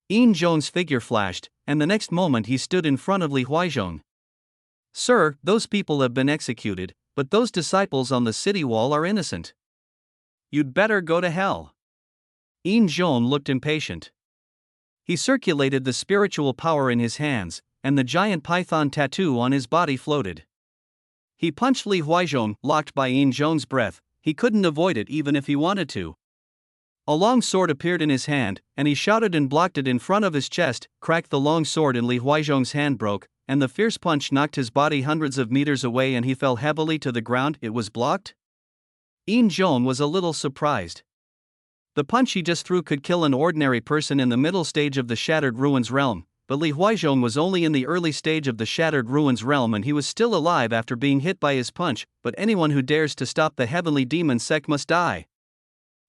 Yin Zhong's figure flashed, and the next moment he stood in front of Li Huizhong. Sir, those people have been executed, but those disciples on the city wall are innocent. You'd better go to hell. Yin Zhong looked impatient. He circulated the spiritual power in his hands, and the giant python tattoo on his body floated. He punched Li Huizhong, locked by Yin Zhong's breath. He couldn't avoid it even if he wanted to. A long sword appeared in his hand, and he shouted and blocked it in front of his chest. Cracked. The long sword in Li Huizhong's hand broke, and the fierce punch knocked his body hundreds of meters away and he fell heavily to the ground. It was blocked? Yin Zhong was a little surprised. The punch he just threw could kill an ordinary person in the middle stage of the Shattered Ruins realm, but Li Huizhong was only in the early stage of the Shattered Ruins realm and he was still alive after being hit by his punch. But anyone who dares to stop the Heavenly Demon sect must die.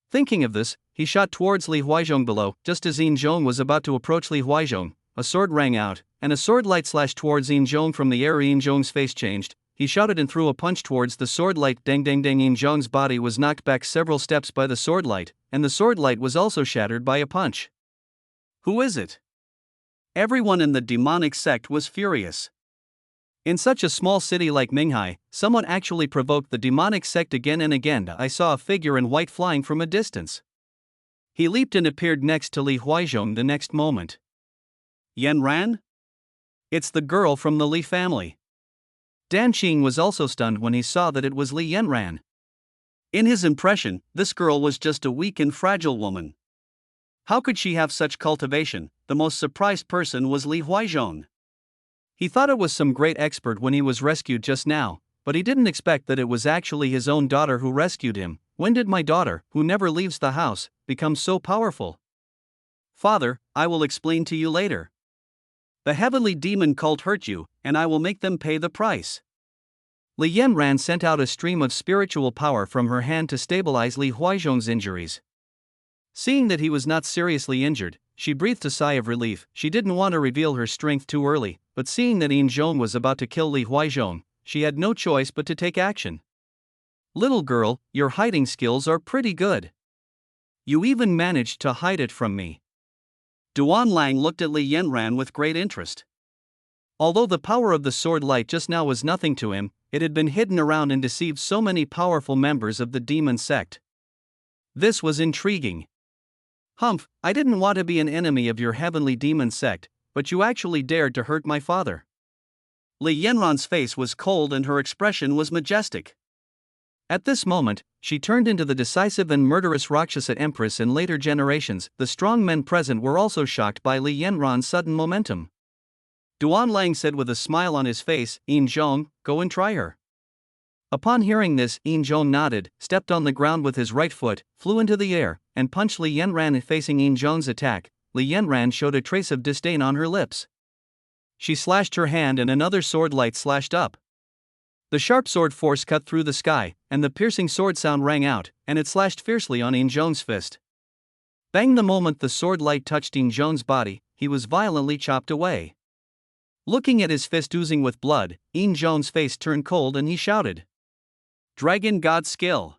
Thinking of this, he shot towards Li Huizhong below. Just as Yin Zhong was about to approach Li Huizhong, a sword rang out, and a sword light slashed towards Yin Zhong from the air. Yin Zhong's face changed. He shouted and threw a punch towards the sword light. Dang dang dang! Yin Zhong's body was knocked back several steps by the sword light, and the sword light was also shattered by a punch. Who is it? Everyone in the demonic sect was furious. In such a small city like Minghai, someone actually provoked the demonic sect again and again. I saw a figure in white flying from a distance. He leaped and appeared next to Li Huizhong the next moment. Yan Ran? It's the girl from the Li family. Dan Qing was also stunned when he saw that it was Li Yanran. In his impression, this girl was just a weak and fragile woman. How could she have such cultivation? The most surprised person was Li Huizhong. He thought it was some great expert when he was rescued just now, but he didn't expect that it was actually his own daughter who rescued him. When did my daughter, who never leaves the house, become so powerful? Father, I will explain to you later. The Heavenly Demon cult hurt you, and I will make them pay the price. Li Yanran sent out a stream of spiritual power from her hand to stabilize Li Huizhong's injuries. Seeing that he was not seriously injured, she breathed a sigh of relief. She didn't want to reveal her strength too early, but seeing that Yin Zhong was about to kill Li Huizhong, she had no choice but to take action. Little girl, your hiding skills are pretty good. You even managed to hide it from me. Duan Lang looked at Li Yanran with great interest. Although the power of the sword light just now was nothing to him, it had been hidden around and deceived so many powerful members of the demon sect. This was intriguing. Humph, I didn't want to be an enemy of your heavenly demon sect, but you actually dared to hurt my father. Li Yanran's face was cold and her expression was majestic. At this moment, she turned into the decisive and murderous Rakshasa Empress. In later generations, the strong men present were also shocked by Li Yanran's sudden momentum. Duan Lang said with a smile on his face, Yin Zhong, go and try her. Upon hearing this, Yin Zhong nodded, stepped on the ground with his right foot, flew into the air, and punched Li Yanran. Facing Yin Zhong's attack, Li Yanran showed a trace of disdain on her lips. She slashed her hand and another sword light slashed up. The sharp sword force cut through the sky, and the piercing sword sound rang out, and it slashed fiercely on Yin Zhong's fist. Bang! The moment the sword light touched Yin Zhong's body, he was violently chopped away. Looking at his fist oozing with blood, Yin Zhong's face turned cold and he shouted, Dragon God skill!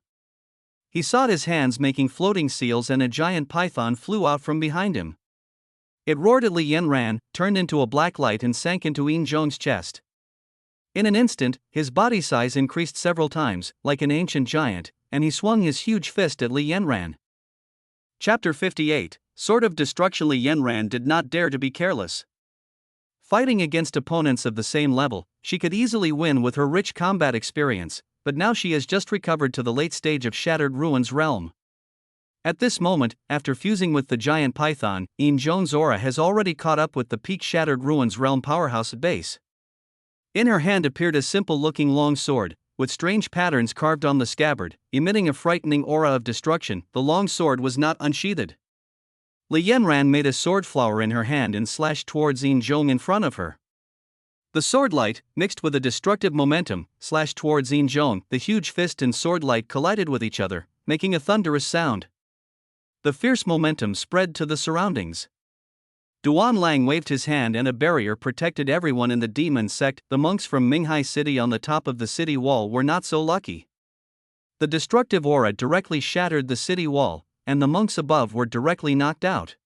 He sawed his hands making floating seals and a giant python flew out from behind him. It roared at Li Yanran, turned into a black light and sank into Yin Zhong's chest. In an instant, his body size increased several times, like an ancient giant, and he swung his huge fist at Li Yanran. Chapter 58, Sword of Destruction. Li Yanran did not dare to be careless. Fighting against opponents of the same level, she could easily win with her rich combat experience, but now she has just recovered to the late stage of Shattered Ruins realm. At this moment, after fusing with the giant python, Ian Joan's aura has already caught up with the peak Shattered Ruins realm powerhouse base. In her hand appeared a simple-looking long sword, with strange patterns carved on the scabbard, emitting a frightening aura of destruction. The long sword was not unsheathed. Li Yanran made a sword flower in her hand and slashed towards Ian Zhong in front of her. The sword light, mixed with a destructive momentum, slashed towards Ian Zhong. The huge fist and sword light collided with each other, making a thunderous sound. The fierce momentum spread to the surroundings. Duan Lang waved his hand and a barrier protected everyone in the demon sect. The monks from Minghai City on the top of the city wall were not so lucky. The destructive aura directly shattered the city wall, and the monks above were directly knocked out.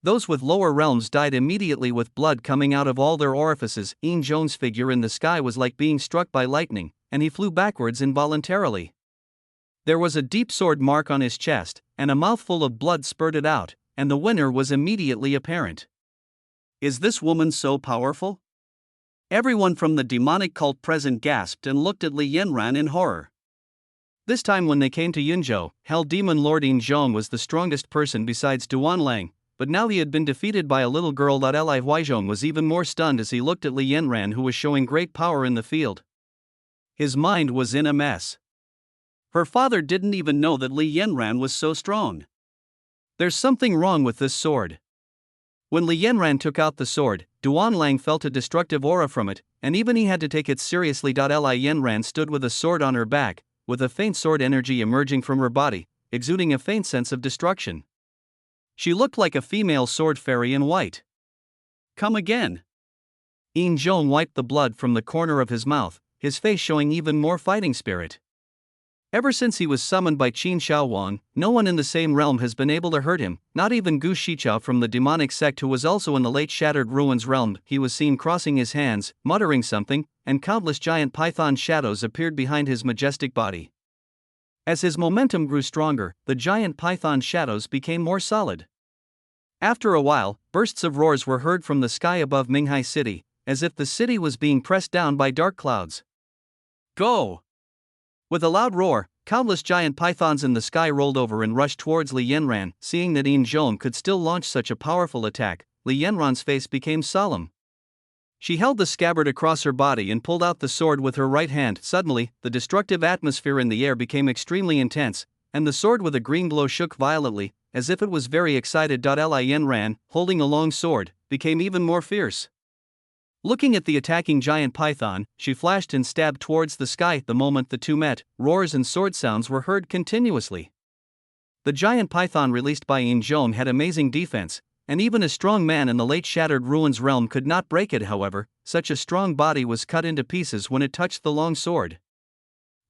Those with lower realms died immediately with blood coming out of all their orifices. Ian Zhong's figure in the sky was like being struck by lightning, and he flew backwards involuntarily. There was a deep sword mark on his chest, and a mouthful of blood spurted out, and the winner was immediately apparent. Is this woman so powerful? Everyone from the demonic cult present gasped and looked at Li Yanran in horror. This time when they came to Yunzhou, Hell Demon Lord Ian Zhong was the strongest person besides Duan Lang, but now he had been defeated by a little girl. Li Huizhong was even more stunned as he looked at Li Yanran, who was showing great power in the field. His mind was in a mess. Her father didn't even know that Li Yanran was so strong. There's something wrong with this sword. When Li Yanran took out the sword, Duan Lang felt a destructive aura from it, and even he had to take it seriously. Li Yanran stood with a sword on her back, with a faint sword energy emerging from her body, exuding a faint sense of destruction. She looked like a female sword fairy in white. Come again. Ian Zhong wiped the blood from the corner of his mouth, his face showing even more fighting spirit. Ever since he was summoned by Qin Shaowang, no one in the same realm has been able to hurt him, not even Gu Shichao from the demonic sect, who was also in the late Shattered Ruins realm. He was seen crossing his hands, muttering something, and countless giant python shadows appeared behind his majestic body. As his momentum grew stronger, the giant python shadows became more solid. After a while, bursts of roars were heard from the sky above Minghai City, as if the city was being pressed down by dark clouds. Go! With a loud roar, countless giant pythons in the sky rolled over and rushed towards Li Yanran. Seeing that Ian Zhong could still launch such a powerful attack, Li Yanran's face became solemn. She held the scabbard across her body and pulled out the sword with her right hand. Suddenly, the destructive atmosphere in the air became extremely intense, and the sword with a green glow shook violently, as if it was very excited. Li Yanran, holding a long sword, became even more fierce. Looking at the attacking giant python, she flashed and stabbed towards the sky. The moment the two met, roars and sword sounds were heard continuously. The giant python released by Ian Zhong had amazing defense, and even a strong man in the late Shattered Ruins realm could not break it. However, such a strong body was cut into pieces when it touched the long sword.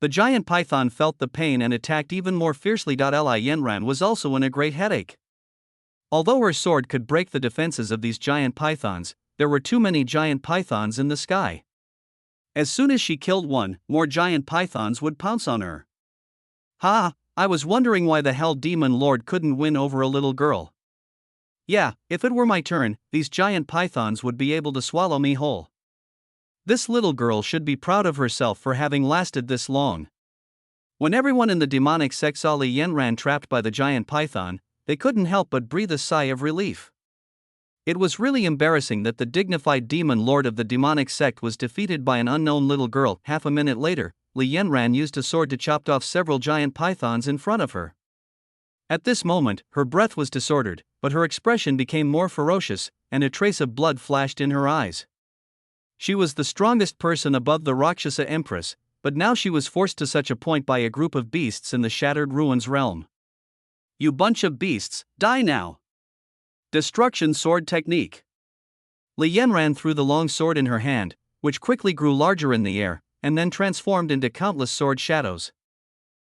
The giant python felt the pain and attacked even more fiercely. Li Yanran was also in a great headache. Although her sword could break the defenses of these giant pythons, there were too many giant pythons in the sky. As soon as she killed one, more giant pythons would pounce on her. Ha! I was wondering why the Hell Demon Lord couldn't win over a little girl. Yeah, if it were my turn, these giant pythons would be able to swallow me whole. This little girl should be proud of herself for having lasted this long. When everyone in the demonic sect saw Li Yanran trapped by the giant python, they couldn't help but breathe a sigh of relief. It was really embarrassing that the dignified demon lord of the demonic sect was defeated by an unknown little girl. Half a minute later, Li Yanran used a sword to chop off several giant pythons in front of her. At this moment, her breath was disordered, but her expression became more ferocious, and a trace of blood flashed in her eyes. She was the strongest person above the Rakshasa Empress, but now she was forced to such a point by a group of beasts in the Shattered Ruins realm. You bunch of beasts, die now! Destruction Sword Technique. Li Yanran threw the long sword in her hand, which quickly grew larger in the air, and then transformed into countless sword shadows.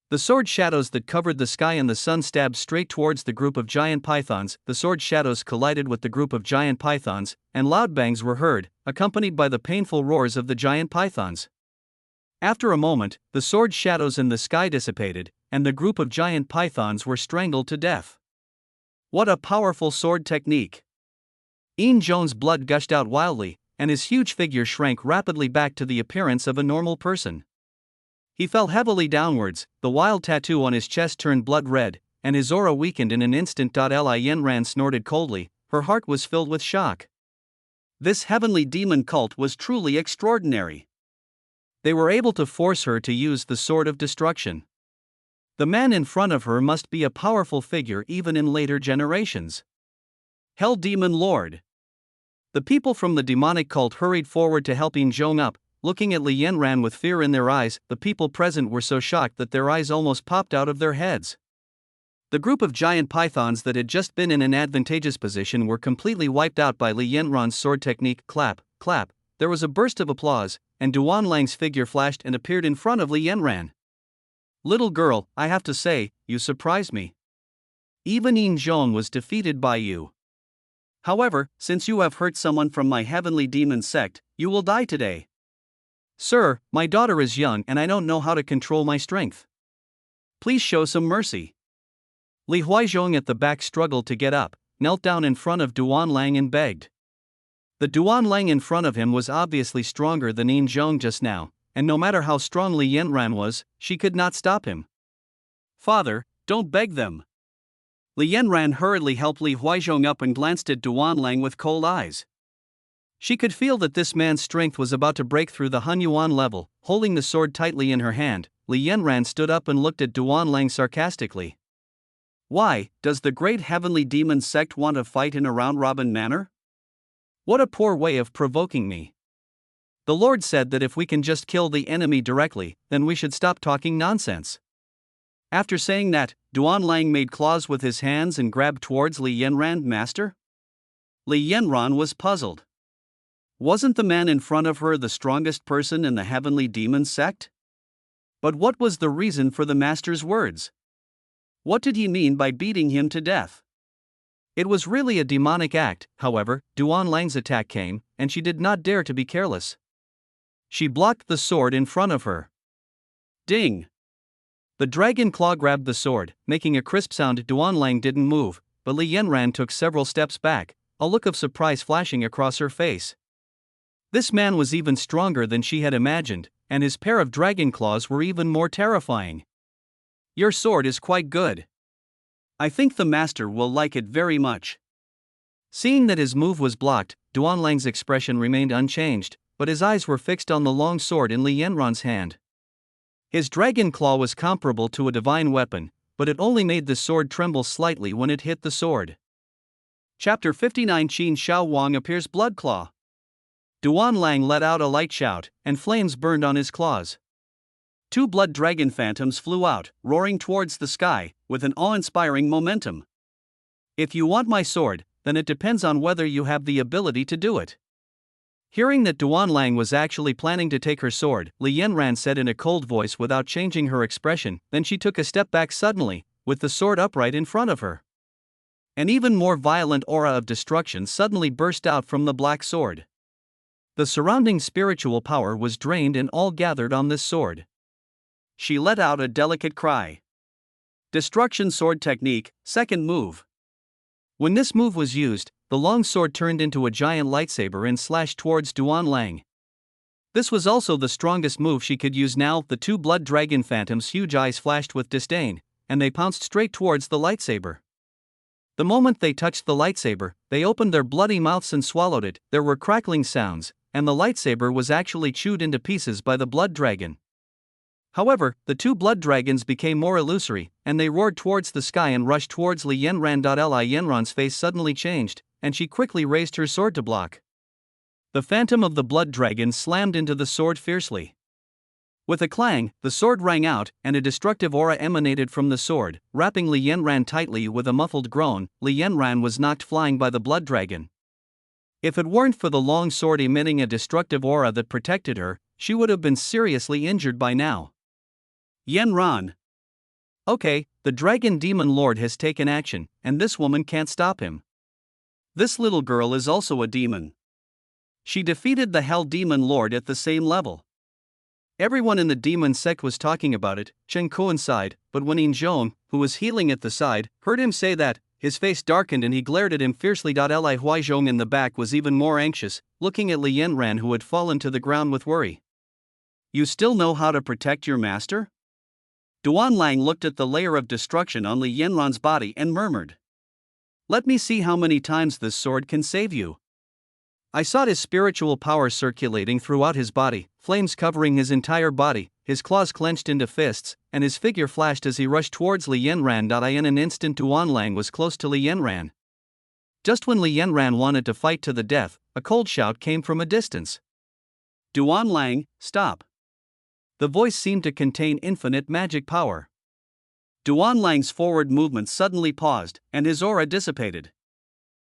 The sword shadows that covered the sky and the sun stabbed straight towards the group of giant pythons. The sword shadows collided with the group of giant pythons, and loud bangs were heard, accompanied by the painful roars of the giant pythons. After a moment, the sword shadows in the sky dissipated, and the group of giant pythons were strangled to death. What a powerful sword technique! Ian Zhong's blood gushed out wildly, and his huge figure shrank rapidly back to the appearance of a normal person. He fell heavily downwards, the wild tattoo on his chest turned blood red, and his aura weakened in an instant. Li Yanran snorted coldly, her heart was filled with shock. This heavenly demon cult was truly extraordinary. They were able to force her to use the sword of destruction. The man in front of her must be a powerful figure even in later generations. Hell Demon Lord. The people from the demonic cult hurried forward to help Yin Zhong up, looking at Li Yanran with fear in their eyes. The people present were so shocked that their eyes almost popped out of their heads. The group of giant pythons that had just been in an advantageous position were completely wiped out by Li Yanran's sword technique. Clap, clap. There was a burst of applause, and Duan Lang's figure flashed and appeared in front of Li Yanran. Little girl, I have to say, you surprised me. Even Yin Zhong was defeated by you. However, since you have hurt someone from my heavenly demon sect, you will die today. Sir, my daughter is young and I don't know how to control my strength. Please show some mercy. Li Huizhong at the back struggled to get up, knelt down in front of Duan Lang and begged. The Duan Lang in front of him was obviously stronger than Yin Zhong just now, and no matter how strong Li Yanran was, she could not stop him. Father, don't beg them. Li Yanran hurriedly helped Li Huizhong up and glanced at Duan Lang with cold eyes. She could feel that this man's strength was about to break through the Hunyuan level. Holding the sword tightly in her hand, Li Yanran stood up and looked at Duan Lang sarcastically. Why, does the great heavenly demon sect want to fight in a round-robin manner? What a poor way of provoking me. The Lord said that if we can just kill the enemy directly, then we should stop talking nonsense. After saying that, Duan Lang made claws with his hands and grabbed towards Li Yanran. Master? Li Yanran was puzzled. Wasn't the man in front of her the strongest person in the heavenly demon sect? But what was the reason for the master's words? What did he mean by beating him to death? It was really a demonic act. However, Duan Lang's attack came, and she did not dare to be careless. She blocked the sword in front of her. Ding! The dragon claw grabbed the sword, making a crisp sound. Duan Lang didn't move, but Li Yanran took several steps back, a look of surprise flashing across her face. This man was even stronger than she had imagined, and his pair of dragon claws were even more terrifying. Your sword is quite good. I think the master will like it very much. Seeing that his move was blocked, Duan Lang's expression remained unchanged, but his eyes were fixed on the long sword in Li Yanran's hand. His dragon claw was comparable to a divine weapon, but it only made the sword tremble slightly when it hit the sword. Chapter 59 Qin Shao Wang appears. Blood Claw. Duan Lang let out a light shout, and flames burned on his claws. Two blood dragon phantoms flew out, roaring towards the sky, with an awe-inspiring momentum. If you want my sword, then it depends on whether you have the ability to do it. Hearing that Duan Lang was actually planning to take her sword, Li Yanran said in a cold voice without changing her expression. Then she took a step back suddenly, with the sword upright in front of her. An even more violent aura of destruction suddenly burst out from the black sword. The surrounding spiritual power was drained and all gathered on this sword. She let out a delicate cry. Destruction Sword Technique, second move. When this move was used, the long sword turned into a giant lightsaber and slashed towards Duan Lang. This was also the strongest move she could use now. The two blood dragon phantoms' huge eyes flashed with disdain, and they pounced straight towards the lightsaber. The moment they touched the lightsaber, they opened their bloody mouths and swallowed it. There were crackling sounds, and the lightsaber was actually chewed into pieces by the blood dragon. However, the two blood dragons became more illusory, and they roared towards the sky and rushed towards Li Yanran. Li Yanran's face suddenly changed, and she quickly raised her sword to block. The phantom of the blood dragon slammed into the sword fiercely. With a clang, the sword rang out, and a destructive aura emanated from the sword, wrapping Li Yanran tightly. With a muffled groan, Li Yanran was knocked flying by the blood dragon. If it weren't for the long sword emitting a destructive aura that protected her, she would have been seriously injured by now. Yanran. Okay, the Dragon Demon Lord has taken action, and this woman can't stop him. This little girl is also a demon. She defeated the Hell Demon Lord at the same level. Everyone in the demon sect was talking about it. Chen coincided, but when Yin Zhong, who was healing at the side, heard him say that, his face darkened and he glared at him fiercely. Li Huizhong in the back was even more anxious, looking at Li Yanran, who had fallen to the ground with worry. You still know how to protect your master? Duan Lang looked at the layer of destruction on Li Yanran's body and murmured. Let me see how many times this sword can save you. I saw his spiritual power circulating throughout his body, flames covering his entire body, his claws clenched into fists, and his figure flashed as he rushed towards Li Yanran. In an instant Duan Lang was close to Li Yanran. Just when Li Yanran wanted to fight to the death, a cold shout came from a distance. Duan Lang, stop. The voice seemed to contain infinite magic power. Duan Lang's forward movement suddenly paused, and his aura dissipated.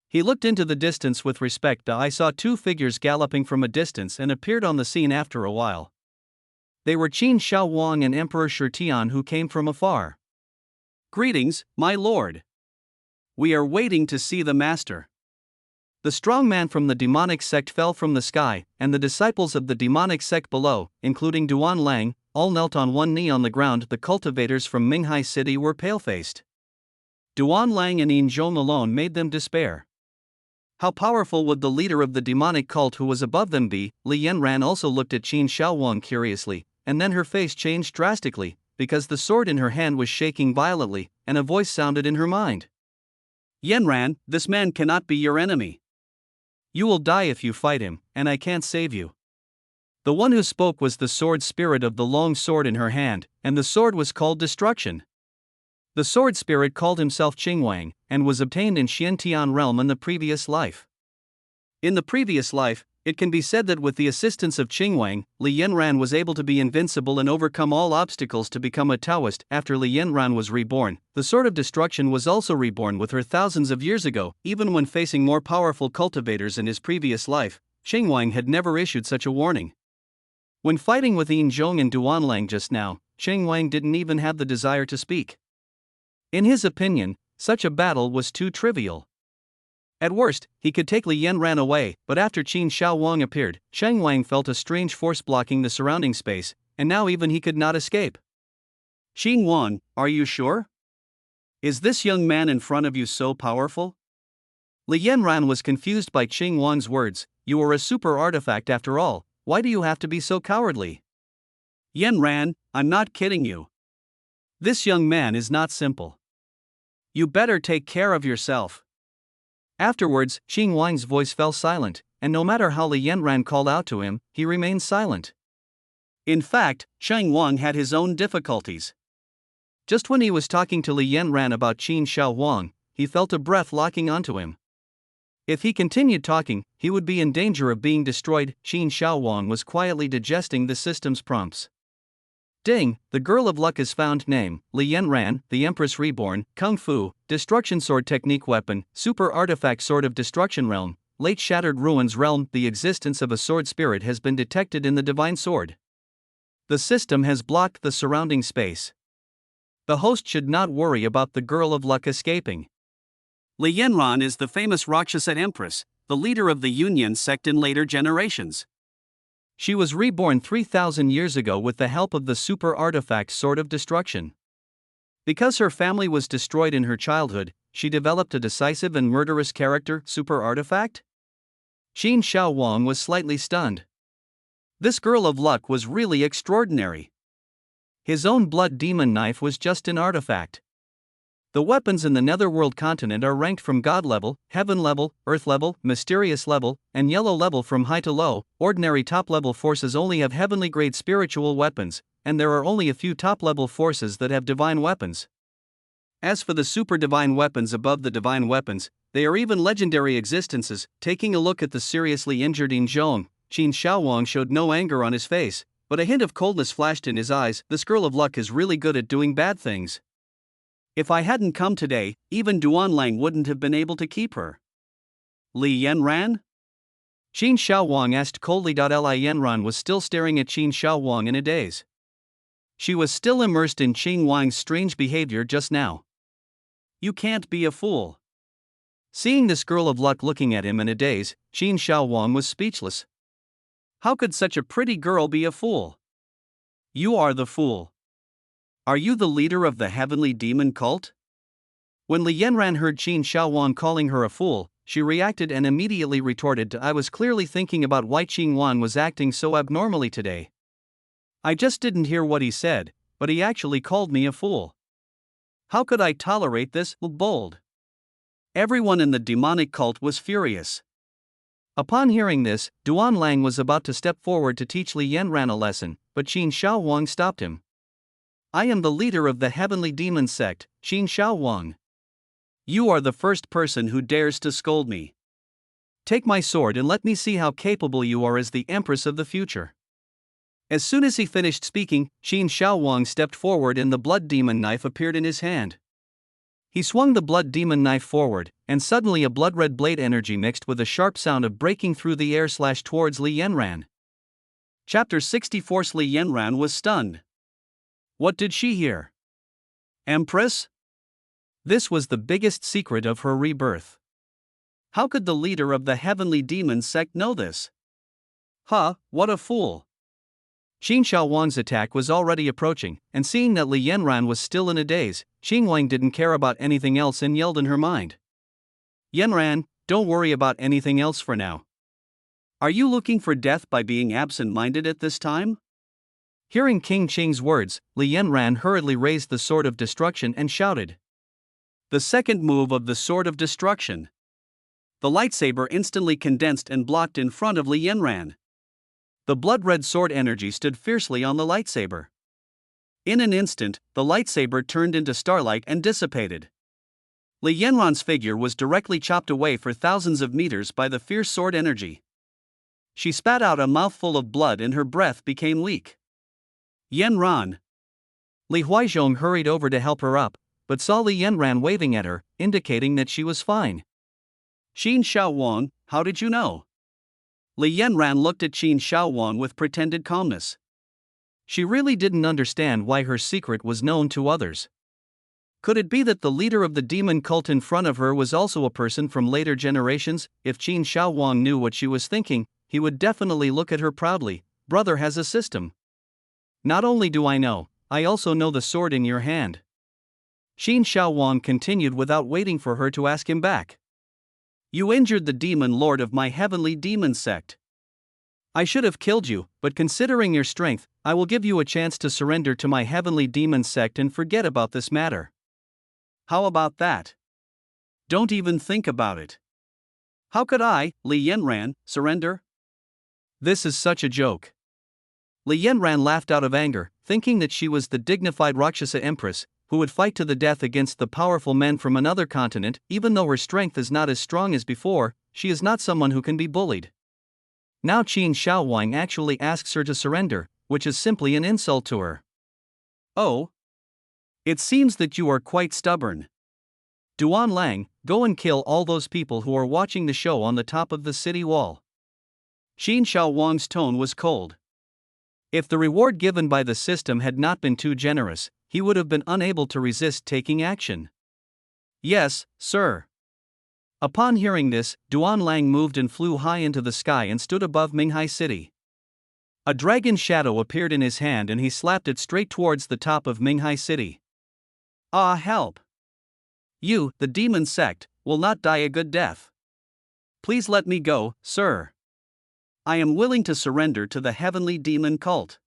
He looked into the distance with respect. I saw two figures galloping from a distance and appeared on the scene after a while. They were Qin Shaowang and Emperor Shitian, who came from afar. Greetings, my lord. We are waiting to see the master. The strong man from the demonic sect fell from the sky, and the disciples of the demonic sect below, including Duan Lang, all knelt on one knee on the ground. The cultivators from Minghai City were pale-faced. Duan Lang and Yin Zhong alone made them despair. How powerful would the leader of the demonic cult who was above them be? Li Yanran also looked at Qin Shaowang curiously, and then her face changed drastically, because the sword in her hand was shaking violently, and a voice sounded in her mind. Yanran, this man cannot be your enemy. You will die if you fight him, and I can't save you. The one who spoke was the sword spirit of the long sword in her hand, and the sword was called Destruction. The sword spirit called himself Qingwang, and was obtained in Xiantian realm in the previous life. In the previous life, it can be said that with the assistance of Qingwang, Li Yanran was able to be invincible and overcome all obstacles to become a Taoist. After Li Yanran was reborn, the Sword of Destruction was also reborn with her thousands of years ago. Even when facing more powerful cultivators in his previous life, Qingwang had never issued such a warning. When fighting with Yin Zhong and Duan Lang just now, Qingwang didn't even have the desire to speak. In his opinion, such a battle was too trivial. At worst, he could take Li Yanran away, but after Qin Shaowang appeared, Qingwang felt a strange force blocking the surrounding space, and now even he could not escape. Qingwang, are you sure? Is this young man in front of you so powerful? Li Yanran was confused by Qingwang's words. You are a super artifact after all, why do you have to be so cowardly? Yanran, I'm not kidding you. This young man is not simple. You better take care of yourself. Afterwards, Qingwang's voice fell silent, and no matter how Li Yanran called out to him, he remained silent. In fact, Qingwang had his own difficulties. Just when he was talking to Li Yanran about Qin Shaowang, he felt a breath locking onto him. If he continued talking, he would be in danger of being destroyed. Qin Shaowang was quietly digesting the system's prompts. Ding, the girl of luck is found. Name, Li Yanran, the Empress Reborn, Kung Fu, Destruction Sword Technique Weapon, Super Artifact Sword of Destruction Realm, Late Shattered Ruins Realm. The existence of a sword spirit has been detected in the Divine Sword. The system has blocked the surrounding space. The host should not worry about the girl of luck escaping. Li Yanran is the famous Rakshasa Empress, the leader of the Yunyan sect in later generations. She was reborn 3,000 years ago with the help of the super artifact Sword of Destruction. Because her family was destroyed in her childhood, she developed a decisive and murderous character, super artifact? Qin Shaowang was slightly stunned. This girl of luck was really extraordinary. His own blood demon knife was just an artifact. The weapons in the Netherworld continent are ranked from God level, Heaven level, Earth level, Mysterious level, and Yellow level from high to low. Ordinary top-level forces only have heavenly-grade spiritual weapons, and there are only a few top-level forces that have divine weapons. As for the super-divine weapons above the divine weapons, they are even legendary existences. Taking a look at the seriously injured Yin Zhong, Qin Shaowang showed no anger on his face, but a hint of coldness flashed in his eyes. This girl of luck is really good at doing bad things. If I hadn't come today, even Duan Lang wouldn't have been able to keep her. Li Yanran? Qin Shaowang asked coldly. Li Yanran was still staring at Qin Shaowang in a daze. She was still immersed in Qingwang's strange behavior just now. You can't be a fool. Seeing this girl of luck looking at him in a daze, Qin Shaowang was speechless. How could such a pretty girl be a fool? You are the fool. Are you the leader of the heavenly demon cult? When Li Yanran heard Qin Shaowang calling her a fool, she reacted and immediately retorted, I was clearly thinking about why Qingwang was acting so abnormally today. I just didn't hear what he said, but he actually called me a fool. How could I tolerate this bold? Everyone in the demonic cult was furious. Upon hearing this, Duan Lang was about to step forward to teach Li Yanran a lesson, but Qin Shaowang stopped him. I am the leader of the heavenly demon sect, Qin Shaowang. You are the first person who dares to scold me. Take my sword and let me see how capable you are as the Empress of the future. As soon as he finished speaking, Qin Shaowang stepped forward and the blood demon knife appeared in his hand. He swung the blood demon knife forward, and suddenly a blood-red blade energy mixed with a sharp sound of breaking through the air slashed towards Li Yanran. Chapter 64. Li Yanran was stunned. What did she hear? Empress? This was the biggest secret of her rebirth. How could the leader of the heavenly demon sect know this? What a fool! Qin Shaowang's attack was already approaching, and seeing that Li Yanran was still in a daze, Qin Wang didn't care about anything else and yelled in her mind. Yanran, don't worry about anything else for now. Are you looking for death by being absent-minded at this time? Hearing King Qing's words, Li Yanran hurriedly raised the Sword of Destruction and shouted. The second move of the Sword of Destruction. The lightsaber instantly condensed and blocked in front of Li Yanran. The blood-red sword energy stood fiercely on the lightsaber. In an instant, the lightsaber turned into starlight and dissipated. Li Yanran's figure was directly chopped away for thousands of meters by the fierce sword energy. She spat out a mouthful of blood and her breath became weak. Yanran. Li Huizhong hurried over to help her up, but saw Li Yanran waving at her, indicating that she was fine. Qin Shaowang, how did you know? Li Yanran looked at Qin Shaowang with pretended calmness. She really didn't understand why her secret was known to others. Could it be that the leader of the demon cult in front of her was also a person from later generations? If Qin Shaowang knew what she was thinking, he would definitely look at her proudly. Brother has a system. Not only do I know, I also know the sword in your hand. Qin Shaowang continued without waiting for her to ask him back. You injured the demon lord of my heavenly demon sect. I should have killed you, but considering your strength, I will give you a chance to surrender to my heavenly demon sect and forget about this matter. How about that? Don't even think about it. How could I, Li Yanran, surrender? This is such a joke. Li Yanran laughed out of anger, thinking that she was the dignified Rakshasa Empress, who would fight to the death against the powerful men from another continent. Even though her strength is not as strong as before, she is not someone who can be bullied. Now Qin Shaowang actually asks her to surrender, which is simply an insult to her. Oh. It seems that you are quite stubborn. Duan Lang, go and kill all those people who are watching the show on the top of the city wall. Qin Shaowang's tone was cold. If the reward given by the system had not been too generous, he would have been unable to resist taking action. Yes, sir. Upon hearing this, Duan Lang moved and flew high into the sky and stood above Minghai City. A dragon's shadow appeared in his hand and he slapped it straight towards the top of Minghai City. Ah, help! You, the demon sect, will not die a good death. Please let me go, sir. I am willing to surrender to the heavenly demon cult.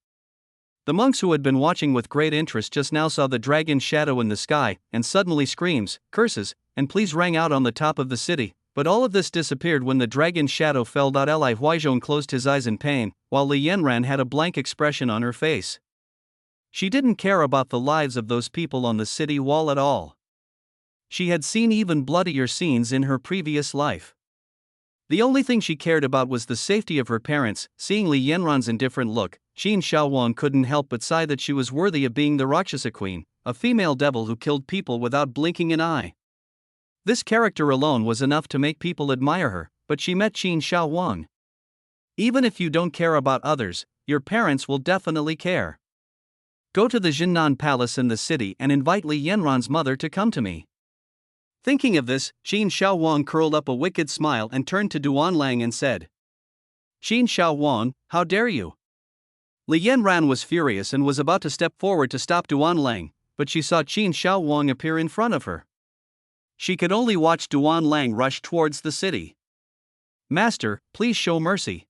The monks who had been watching with great interest just now saw the dragon's shadow in the sky, and suddenly screams, curses, and pleas rang out on the top of the city, but all of this disappeared when the dragon's shadow fell. Li Huizhong closed his eyes in pain, while Li Yanran had a blank expression on her face. She didn't care about the lives of those people on the city wall at all. She had seen even bloodier scenes in her previous life. The only thing she cared about was the safety of her parents. Seeing Li Yanran's indifferent look, Qin Shaowang couldn't help but sigh that she was worthy of being the Rakshasa Queen, a female devil who killed people without blinking an eye. This character alone was enough to make people admire her, but she met Qin Shaowang. Even if you don't care about others, your parents will definitely care. Go to the Jinnan Palace in the city and invite Li Yanran's mother to come to me. Thinking of this, Qin Shaowang curled up a wicked smile and turned to Duan Lang and said, Qin Shaowang, how dare you? Li Yanran was furious and was about to step forward to stop Duan Lang, but she saw Qin Shaowang appear in front of her. She could only watch Duan Lang rush towards the city. Master, please show mercy.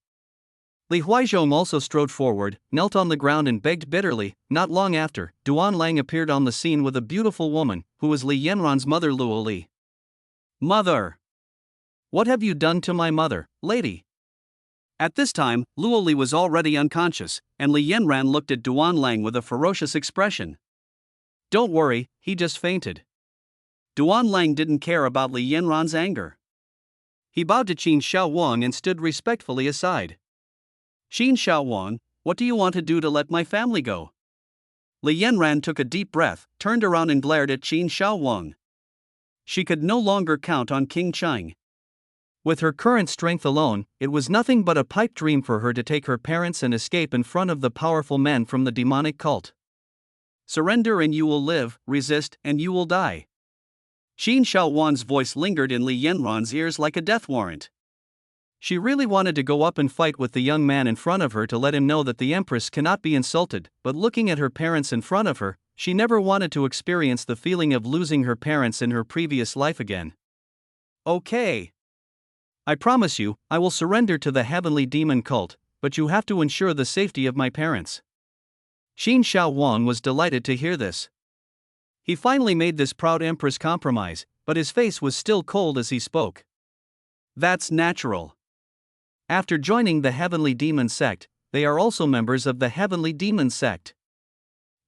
Li Huizhong also strode forward, knelt on the ground and begged bitterly. Not long after, Duan Lang appeared on the scene with a beautiful woman, who was Li Yanran's mother Luo Li. "Mother! What have you done to my mother, lady?" At this time, Luo Li was already unconscious, and Li Yanran looked at Duan Lang with a ferocious expression. "Don't worry, he just fainted." Duan Lang didn't care about Li Yanran's anger. He bowed to Qin Shaowang and stood respectfully aside. "Qin Shaowang, what do you want to do to let my family go?" Li Yanran took a deep breath, turned around and glared at Qin Shaowang. She could no longer count on King Cheng. With her current strength alone, it was nothing but a pipe dream for her to take her parents and escape in front of the powerful men from the demonic cult. "Surrender and you will live, resist and you will die." Qin Shaowang's voice lingered in Li Yanran's ears like a death warrant. She really wanted to go up and fight with the young man in front of her to let him know that the Empress cannot be insulted, but looking at her parents in front of her, she never wanted to experience the feeling of losing her parents in her previous life again. "Okay. I promise you, I will surrender to the heavenly demon cult, but you have to ensure the safety of my parents." Qin Shaowang was delighted to hear this. He finally made this proud empress compromise, but his face was still cold as he spoke. "That's natural. After joining the Heavenly Demon Sect, they are also members of the Heavenly Demon Sect.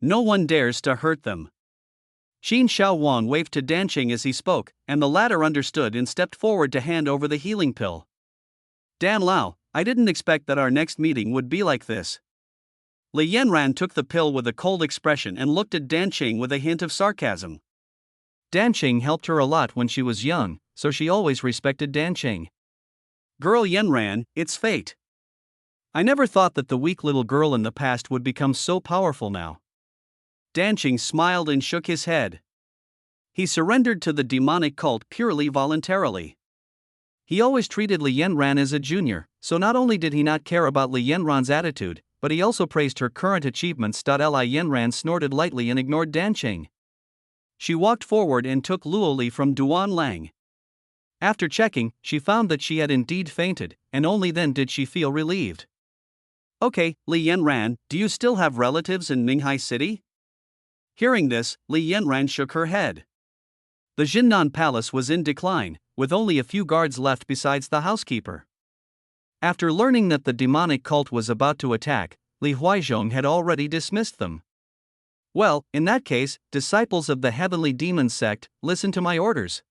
No one dares to hurt them." Qin Shaowang waved to Danqing as he spoke, and the latter understood and stepped forward to hand over the healing pill. "Dan Lao, I didn't expect that our next meeting would be like this." Li Yanran took the pill with a cold expression and looked at Danqing with a hint of sarcasm. Danqing helped her a lot when she was young, so she always respected Danqing. "Girl Yanran, it's fate. I never thought that the weak little girl in the past would become so powerful now." Danqing smiled and shook his head. He surrendered to the demonic cult purely voluntarily. He always treated Li Yanran as a junior, so not only did he not care about Li Yanran's attitude, but he also praised her current achievements. Li Yanran snorted lightly and ignored Danqing. She walked forward and took Luo Li from Duan Lang. After checking, she found that she had indeed fainted, and only then did she feel relieved. "Okay, Li Yanran, do you still have relatives in Minghai City?" Hearing this, Li Yanran shook her head. The Jinnan Palace was in decline, with only a few guards left besides the housekeeper. After learning that the demonic cult was about to attack, Li Huizhong had already dismissed them. "Well, in that case, disciples of the Heavenly Demon Sect, listen to my orders.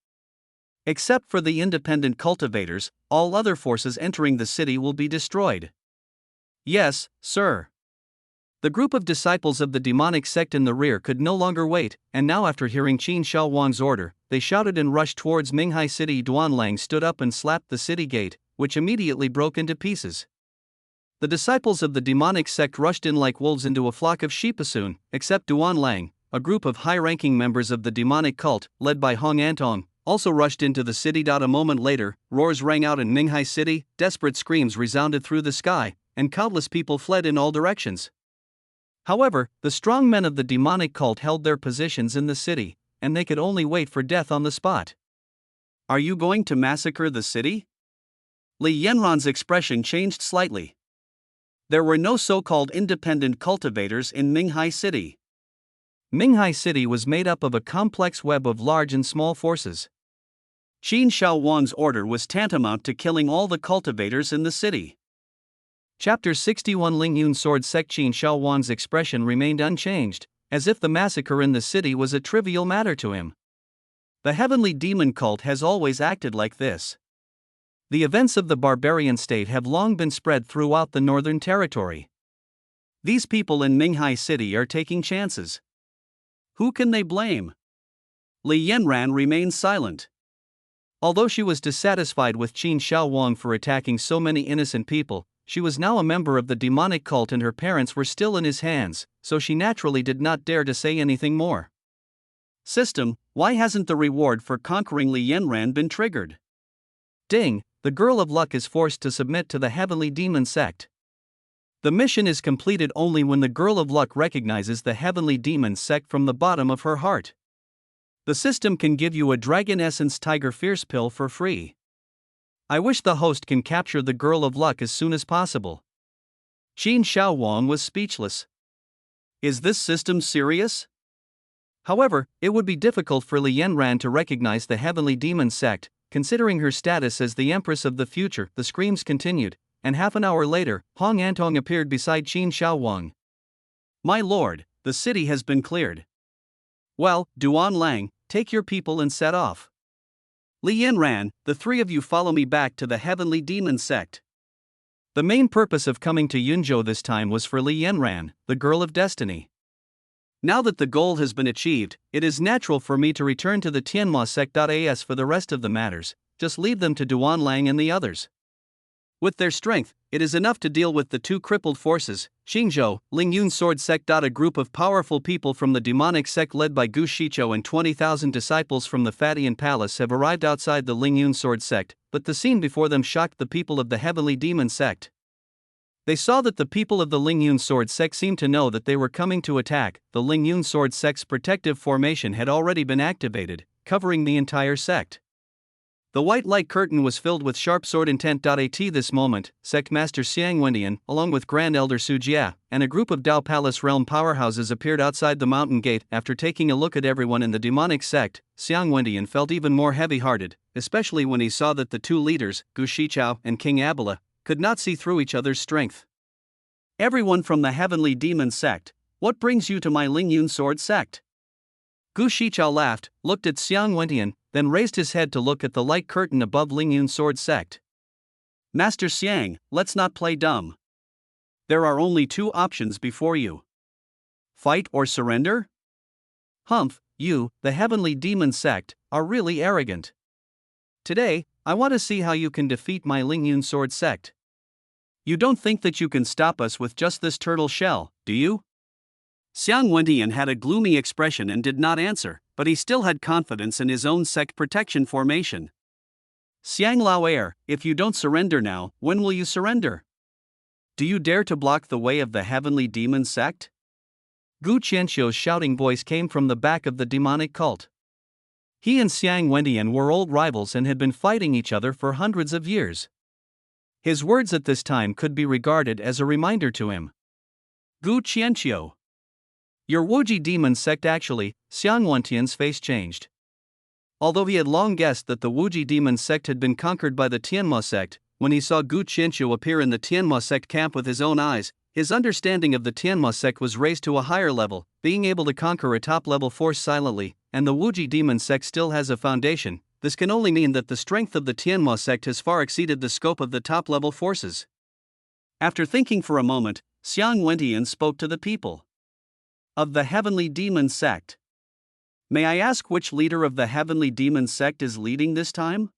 Except for the independent cultivators, all other forces entering the city will be destroyed." "Yes, sir." The group of disciples of the demonic sect in the rear could no longer wait, and now after hearing Qin Shaowang's order, they shouted and rushed towards Minghai City. Duan Lang stood up and slapped the city gate, which immediately broke into pieces. The disciples of the demonic sect rushed in like wolves into a flock of sheep soon, except Duan Lang. A group of high-ranking members of the demonic cult, led by Hong Antong, also rushed into the city. A moment later, roars rang out in Minghai City, desperate screams resounded through the sky, and countless people fled in all directions. However, the strong men of the demonic cult held their positions in the city, and they could only wait for death on the spot. "Are you going to massacre the city?" Li Yanran's expression changed slightly. There were no so-called independent cultivators in Minghai City. Minghai City was made up of a complex web of large and small forces. Qin Shaowang's order was tantamount to killing all the cultivators in the city. Chapter 61 Lingyun Sword Sect. Qin Shaowang's expression remained unchanged, as if the massacre in the city was a trivial matter to him. The Heavenly Demon Cult has always acted like this. The events of the barbarian state have long been spread throughout the Northern Territory. These people in Minghai City are taking chances. Who can they blame? Li Yanran remained silent. Although she was dissatisfied with Qin Shaowang for attacking so many innocent people, she was now a member of the demonic cult and her parents were still in his hands, so she naturally did not dare to say anything more. System, why hasn't the reward for conquering Li Yanran been triggered? Ding, the Girl of Luck is forced to submit to the Heavenly Demon Sect. The mission is completed only when the Girl of Luck recognizes the Heavenly Demon Sect from the bottom of her heart. The system can give you a Dragon Essence Tiger Fierce pill for free. I wish the host can capture the Girl of Luck as soon as possible. Qin Shaowang was speechless. Is this system serious? However, it would be difficult for Li Yanran to recognize the Heavenly Demon Sect, considering her status as the Empress of the Future. The screams continued, and half an hour later, Hong Antong appeared beside Qin Shaowang. My lord, the city has been cleared. Well, Duan Lang, take your people and set off. Li Yanran, the three of you follow me back to the Heavenly Demon Sect. The main purpose of coming to Yunzhou this time was for Li Yanran, the Girl of Destiny. Now that the goal has been achieved, it is natural for me to return to the Tianma Sect.as for the rest of the matters. Just leave them to Duan Lang and the others. With their strength, it is enough to deal with the two crippled forces. Xingzhou, Lingyun Sword Sect. A group of powerful people from the demonic sect led by Gu Shichou and 20,000 disciples from the Fatian Palace have arrived outside the Lingyun Sword Sect, but the scene before them shocked the people of the Heavenly Demon Sect. They saw that the people of the Lingyun Sword Sect seemed to know that they were coming to attack. The Lingyun Sword Sect's protective formation had already been activated, covering the entire sect. The white light curtain was filled with sharp sword intent. At this moment, Sect Master Xiang Wendian, along with Grand Elder Su Jia, and a group of Dao Palace realm powerhouses appeared outside the mountain gate. After taking a look at everyone in the demonic sect, Xiang Wendian felt even more heavy-hearted, especially when he saw that the two leaders, Gu Shichou and King Abila, could not see through each other's strength. Everyone from the Heavenly Demon Sect, what brings you to my Lingyun Sword Sect? Gu Shichou laughed, looked at Xiang Wendian, then raised his head to look at the light curtain above Lingyun Sword Sect. Master Xiang, let's not play dumb. There are only two options before you. Fight or surrender? Humph, you, the Heavenly Demon Sect, are really arrogant. Today, I want to see how you can defeat my Lingyun Sword Sect. You don't think that you can stop us with just this turtle shell, do you? Xiang Wendian had a gloomy expression and did not answer, but he still had confidence in his own sect protection formation. Xiang Laoer, if you don't surrender now, when will you surrender? Do you dare to block the way of the Heavenly Demon Sect? Gu Qianxiu's shouting voice came from the back of the demonic cult. He and Xiang Wendian were old rivals and had been fighting each other for hundreds of years. His words at this time could be regarded as a reminder to him. Gu Qianxiu. Your Wuji Demon Sect. Actually, Xiang Wendian's face changed. Although he had long guessed that the Wuji Demon Sect had been conquered by the Tianma Sect, when he saw Gu Qianxiu appear in the Tianma Sect camp with his own eyes, his understanding of the Tianma Sect was raised to a higher level, being able to conquer a top-level force silently, and the Wuji Demon Sect still has a foundation. This can only mean that the strength of the Tianma Sect has far exceeded the scope of the top-level forces. After thinking for a moment, Xiang Wendian spoke to the people of the Heavenly Demon Sect. May I ask which leader of the Heavenly Demon Sect is leading this time?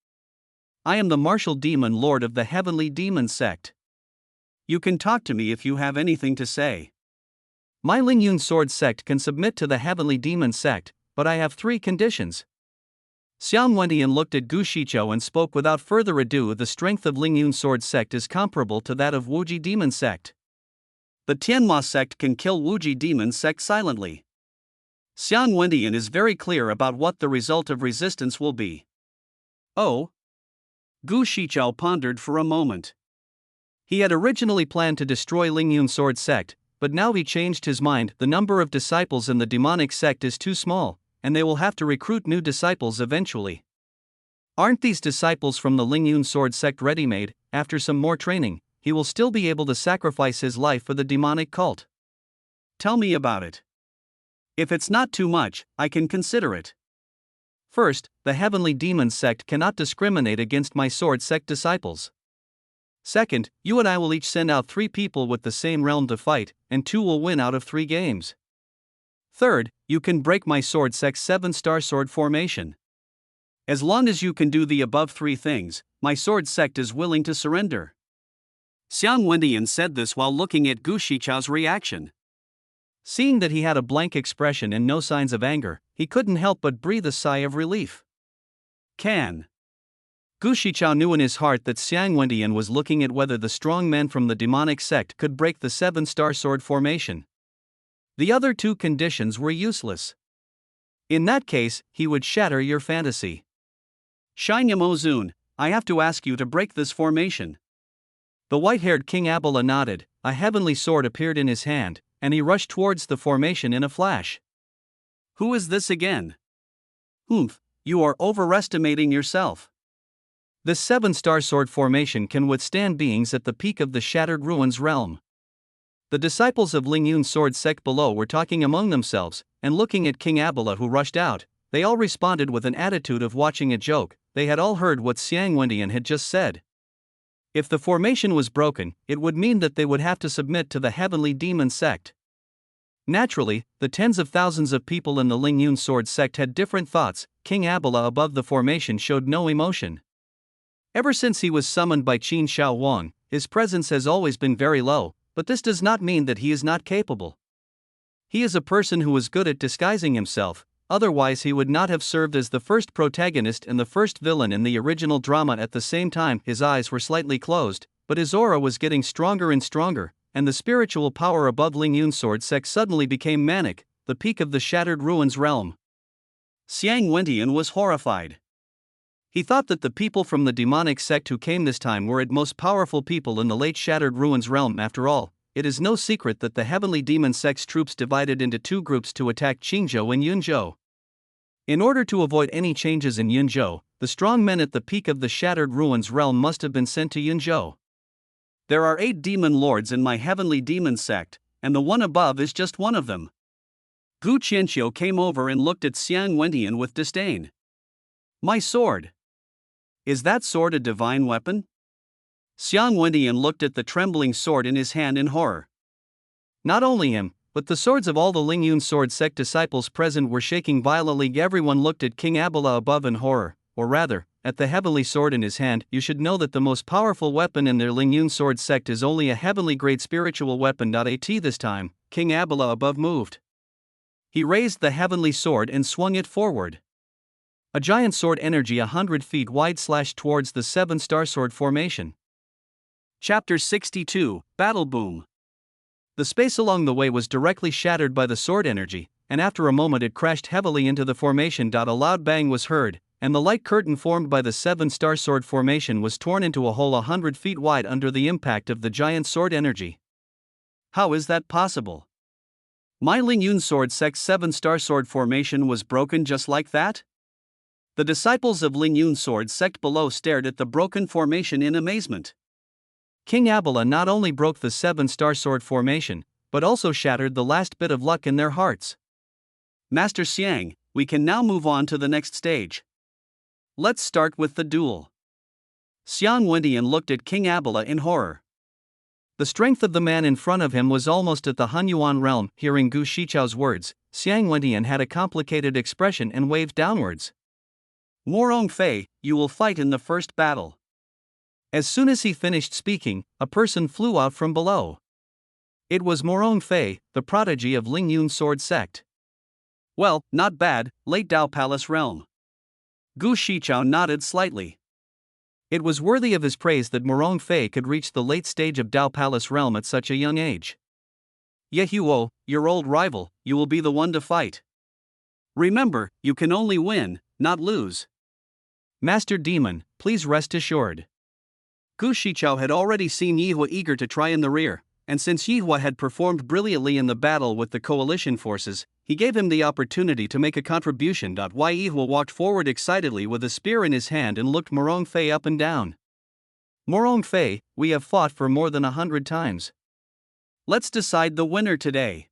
I am the Martial Demon Lord of the Heavenly Demon Sect. You can talk to me if you have anything to say. My Lingyun Sword Sect can submit to the Heavenly Demon Sect, but I have 3 conditions. Xiang Wendian looked at Gu Shichou and spoke without further ado. The strength of Lingyun Sword Sect is comparable to that of Wuji Demon Sect. The Tianma Sect can kill Wuji Demon Sect silently. Xiang Wendian is very clear about what the result of resistance will be. Oh? Gu Shichou pondered for a moment. He had originally planned to destroy Lingyun Sword Sect, but now he changed his mind. The number of disciples in the demonic sect is too small, and they will have to recruit new disciples eventually. Aren't these disciples from the Lingyun Sword Sect ready-made? After some more training, he will still be able to sacrifice his life for the demonic cult. Tell me about it. If it's not too much, I can consider it. First, the Heavenly Demon Sect cannot discriminate against my Sword Sect disciples. Second, you and I will each send out 3 people with the same realm to fight, and 2 will win out of 3 games. Third, you can break my Sword Sect's 7-star sword formation. As long as you can do the above 3 things, my Sword Sect is willing to surrender. Xiang Wendian said this while looking at Gu Shichou's reaction. Seeing that he had a blank expression and no signs of anger, he couldn't help but breathe a sigh of relief. Can. Gu Shichou knew in his heart that Xiang Wendian was looking at whether the strong men from the demonic sect could break the 7-star sword formation. The other 2 conditions were useless. In that case, he would shatter your fantasy. Shinyamozun, I have to ask you to break this formation. The white-haired King Abila nodded, a heavenly sword appeared in his hand, and he rushed towards the formation in a flash. Who is this again? Humph, you are overestimating yourself. This 7-star sword formation can withstand beings at the peak of the Shattered Ruins realm. The disciples of Lingyun's sword sect below were talking among themselves, and looking at King Abala, who rushed out. They all responded with an attitude of watching a joke. They had all heard what Xiang Wendian had just said. If the formation was broken, it would mean that they would have to submit to the heavenly demon sect. Naturally, the tens of thousands of people in the Lingyun sword sect had different thoughts. King Abala above the formation showed no emotion. Ever since he was summoned by Qin Shao Wang, his presence has always been very low, but this does not mean that he is not capable. He is a person who is good at disguising himself, otherwise he would not have served as the first protagonist and the first villain in the original drama at the same time. His eyes were slightly closed, but his aura was getting stronger and stronger, and the spiritual power above Lingyun's sword sect suddenly became manic, the peak of the Shattered Ruins realm. Xiang Wendian was horrified. He thought that the people from the demonic sect who came this time were at most powerful people in the late Shattered Ruins realm. After all, it is no secret that the heavenly demon sect's troops divided into two groups to attack Qingzhou and Yunzhou. In order to avoid any changes in Yunzhou, the strong men at the peak of the Shattered Ruins realm must have been sent to Yunzhou. There are 8 demon lords in my heavenly demon sect, and the one above is just one of them. Gu Qianqiu came over and looked at Xiang Wendian with disdain. My sword. Is that sword a divine weapon? Xiang Wendian looked at the trembling sword in his hand in horror. Not only him, but the swords of all the Lingyun sword sect disciples present were shaking violently. Everyone looked at King Abala above in horror, or rather, at the heavenly sword in his hand. You should know that the most powerful weapon in their Lingyun sword sect is only a heavenly grade spiritual weapon. At this time, King Abala above moved. He raised the heavenly sword and swung it forward. A giant sword energy 100 feet wide slashed towards the 7-star sword formation. Chapter 62, Battle Boom. The space along the way was directly shattered by the sword energy, and after a moment it crashed heavily into the formation. A loud bang was heard, and the light curtain formed by the 7-star sword formation was torn into a hole 100 feet wide under the impact of the giant sword energy. How is that possible? My Lingyun sword sect's 7-star sword formation was broken just like that? The disciples of Lingyun sword sect below stared at the broken formation in amazement. King Abala not only broke the 7-star sword formation, but also shattered the last bit of luck in their hearts. Master Xiang, we can now move on to the next stage. Let's start with the duel. Xiang Wendian looked at King Abala in horror. The strength of the man in front of him was almost at the Hunyuan realm. Hearing Gu Shichao's words, Xiang Wendian had a complicated expression and waved downwards. Morong Fei, you will fight in the first battle. As soon as he finished speaking, a person flew out from below. It was Morong Fei, the prodigy of Lingyun sword sect. Well, not bad, late Dao Palace realm. Gu Shichao nodded slightly. It was worthy of his praise that Morong Fei could reach the late stage of Dao Palace realm at such a young age. Ye Huo, your old rival, you will be the one to fight. Remember, you can only win, not lose. Master Demon, please rest assured. Gu Shichao had already seen Yihua eager to try in the rear, and since Yihua had performed brilliantly in the battle with the coalition forces, he gave him the opportunity to make a contribution. Yihua walked forward excitedly with a spear in his hand and looked Morong Fei up and down. Morong Fei, we have fought for more than 100 times. Let's decide the winner today.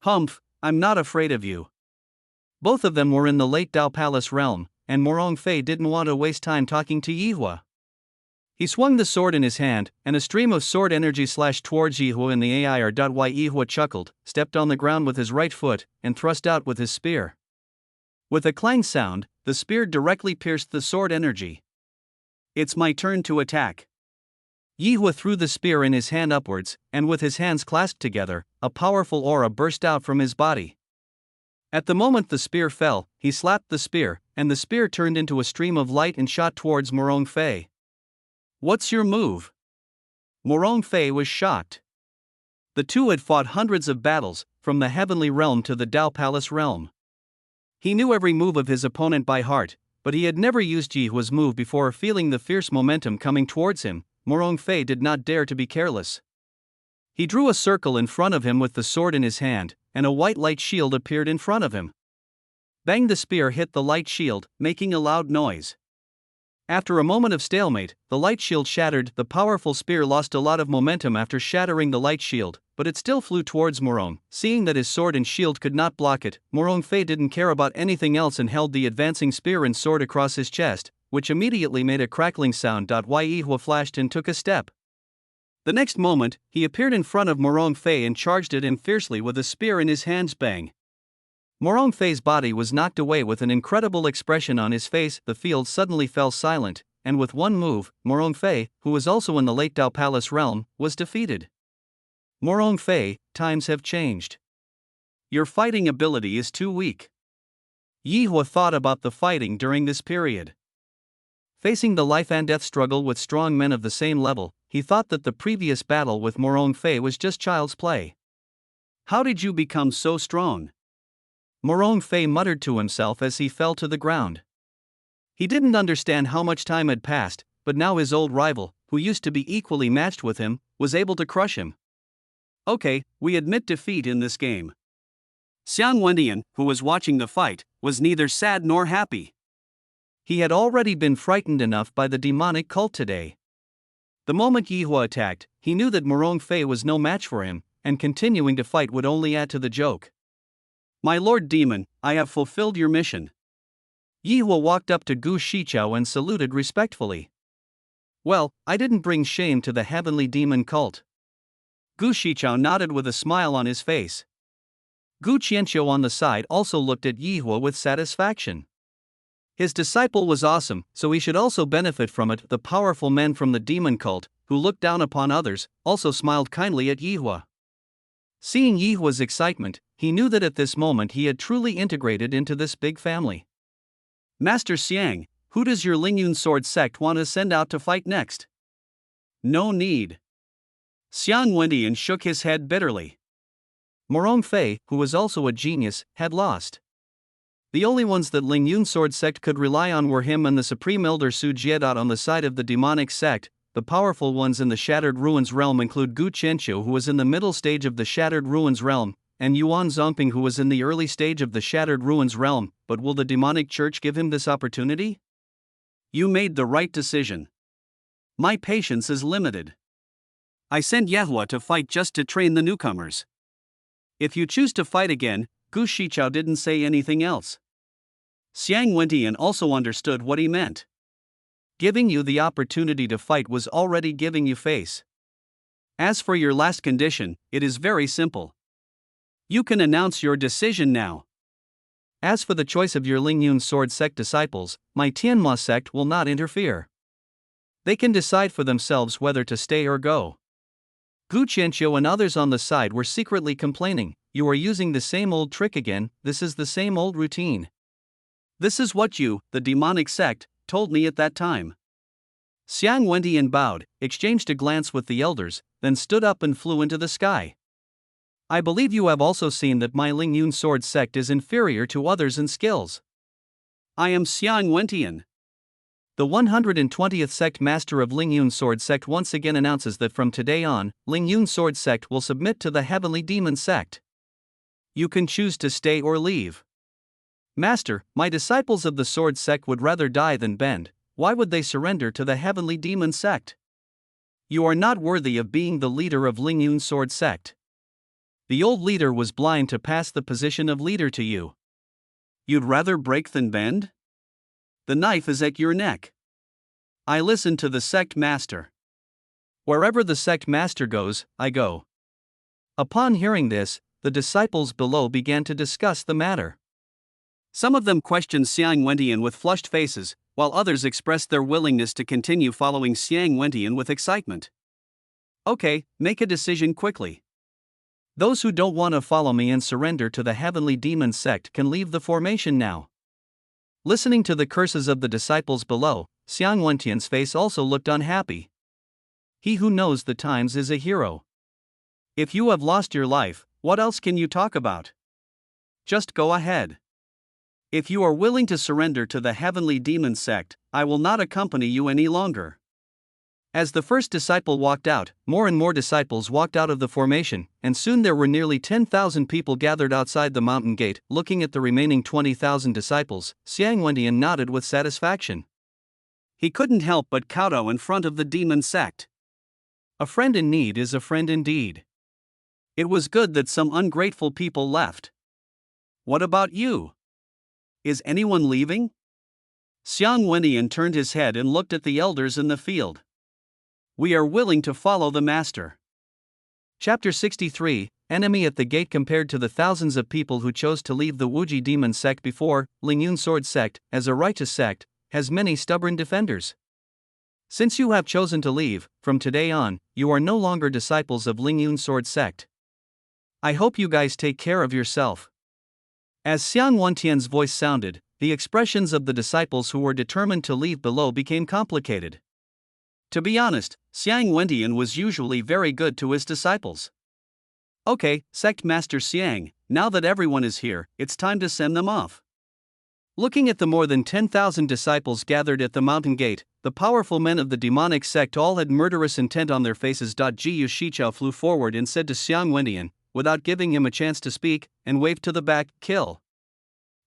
Humph, I'm not afraid of you. Both of them were in the late Dao Palace realm, and Morong Fei didn't want to waste time talking to Yihua. He swung the sword in his hand, and a stream of sword energy slashed towards Yihua in the air. Yihua chuckled, stepped on the ground with his right foot, and thrust out with his spear. With a clang sound, the spear directly pierced the sword energy. It's my turn to attack. Yihua threw the spear in his hand upwards, and with his hands clasped together, a powerful aura burst out from his body. At the moment the spear fell, he slapped the spear, and the spear turned into a stream of light and shot towards Morong Fei. What's your move? Morong Fei was shocked. The two had fought hundreds of battles, from the heavenly realm to the Dao Palace realm. He knew every move of his opponent by heart, but he had never used Yihua's move before. Feeling the fierce momentum coming towards him, Morong Fei did not dare to be careless. He drew a circle in front of him with the sword in his hand, and a white light shield appeared in front of him. Bang! The spear hit the light shield, making a loud noise. After a moment of stalemate, the light shield shattered. The powerful spear lost a lot of momentum after shattering the light shield, but it still flew towards Morong. Seeing that his sword and shield could not block it, Morong Fei didn't care about anything else and held the advancing spear and sword across his chest, which immediately made a crackling sound. Yihua flashed and took a step. The next moment, he appeared in front of Morong Fei and charged at him fiercely with a spear in his hands. Bang! Morong Fei's body was knocked away with an incredible expression on his face. The field suddenly fell silent, and with one move, Morong Fei, who was also in the Lake Dao Palace realm, was defeated. Morong Fei, times have changed. Your fighting ability is too weak. Yihua thought about the fighting during this period. Facing the life and death struggle with strong men of the same level, he thought that the previous battle with Morong Fei was just child's play. How did you become so strong? Morong Fei muttered to himself as he fell to the ground. He didn't understand how much time had passed, but now his old rival, who used to be equally matched with him, was able to crush him. Okay, we admit defeat in this game. Xiang Wendian, who was watching the fight, was neither sad nor happy. He had already been frightened enough by the demonic cult today. The moment Yihua attacked, he knew that Morong Fei was no match for him, and continuing to fight would only add to the joke. My Lord Demon, I have fulfilled your mission. Yihua walked up to Gu Shichao and saluted respectfully. Well, I didn't bring shame to the heavenly demon cult. Gu Shichao nodded with a smile on his face. Gu Qianqiu on the side also looked at Yihua with satisfaction. His disciple was awesome, so he should also benefit from it. The powerful men from the demon cult, who looked down upon others, also smiled kindly at Yihua. Seeing Yihua's excitement, he knew that at this moment he had truly integrated into this big family. Master Xiang, who does your Lingyun sword sect want to send out to fight next? No need. Xiang Wendian shook his head bitterly. Morong Fei, who was also a genius, had lost. The only ones that Lingyun sword sect could rely on were him and the supreme elder Su Jiedat on the side of the demonic sect. The powerful ones in the Shattered Ruins realm include Gu Qianqiu, who was in the middle stage of the Shattered Ruins realm, and Yuan Zongping, who was in the early stage of the Shattered Ruins realm. But will the demonic church give him this opportunity? You made the right decision. My patience is limited. I sent Yihua to fight just to train the newcomers. If you choose to fight again, Gu Shichao didn't say anything else. Xiang Wendian also understood what he meant. Giving you the opportunity to fight was already giving you face. As for your last condition, it is very simple. You can announce your decision now. As for the choice of your Lingyun sword sect disciples, my Tianma sect will not interfere. They can decide for themselves whether to stay or go. Gu Qianqiu and others on the side were secretly complaining, you are using the same old trick again, this is the same old routine. This is what you, the demonic sect, told me at that time. Xiang Wendian bowed, exchanged a glance with the elders, then stood up and flew into the sky. I believe you have also seen that my Lingyun sword sect is inferior to others in skills. I am Xiang Wendian. The 120th sect master of Lingyun sword sect once again announces that from today on, Lingyun sword sect will submit to the heavenly demon sect. You can choose to stay or leave. Master, my disciples of the sword sect would rather die than bend. Why would they surrender to the heavenly demon sect? You are not worthy of being the leader of Lingyun sword sect. The old leader was blind to pass the position of leader to you. You'd rather break than bend? The knife is at your neck. I listen to the sect master. Wherever the sect master goes, I go. Upon hearing this, the disciples below began to discuss the matter. Some of them questioned Xiang Wendian with flushed faces, while others expressed their willingness to continue following Xiang Wendian with excitement. Okay, make a decision quickly. Those who don't want to follow me and surrender to the heavenly demon sect can leave the formation now. Listening to the curses of the disciples below, Xiang Wendian's face also looked unhappy. He who knows the times is a hero. If you have lost your life, what else can you talk about? Just go ahead. If you are willing to surrender to the heavenly demon sect, I will not accompany you any longer. As the first disciple walked out, more and more disciples walked out of the formation, and soon there were nearly 10,000 people gathered outside the mountain gate. Looking at the remaining 20,000 disciples, Xiang Wendian nodded with satisfaction. He couldn't help but kowtow in front of the demon sect. A friend in need is a friend indeed. It was good that some ungrateful people left. What about you? Is anyone leaving? Xiang Wendian turned his head and looked at the elders in the field. We are willing to follow the master. Chapter 63, Enemy at the Gate. Compared to the thousands of people who chose to leave the Wuji demon sect before, Lingyun Sword sect, as a righteous sect, has many stubborn defenders. Since you have chosen to leave, from today on, you are no longer disciples of Lingyun Sword sect. I hope you guys take care of yourself. As Xiang Wentian's voice sounded, the expressions of the disciples who were determined to leave below became complicated. To be honest, Xiang Wentian was usually very good to his disciples. Okay, Sect Master Xiang, now that everyone is here, it's time to send them off. Looking at the more than 10,000 disciples gathered at the mountain gate, the powerful men of the demonic sect all had murderous intent on their faces. Jiu Shichao flew forward and said to Xiang Wendian, without giving him a chance to speak, and waved to the back, kill.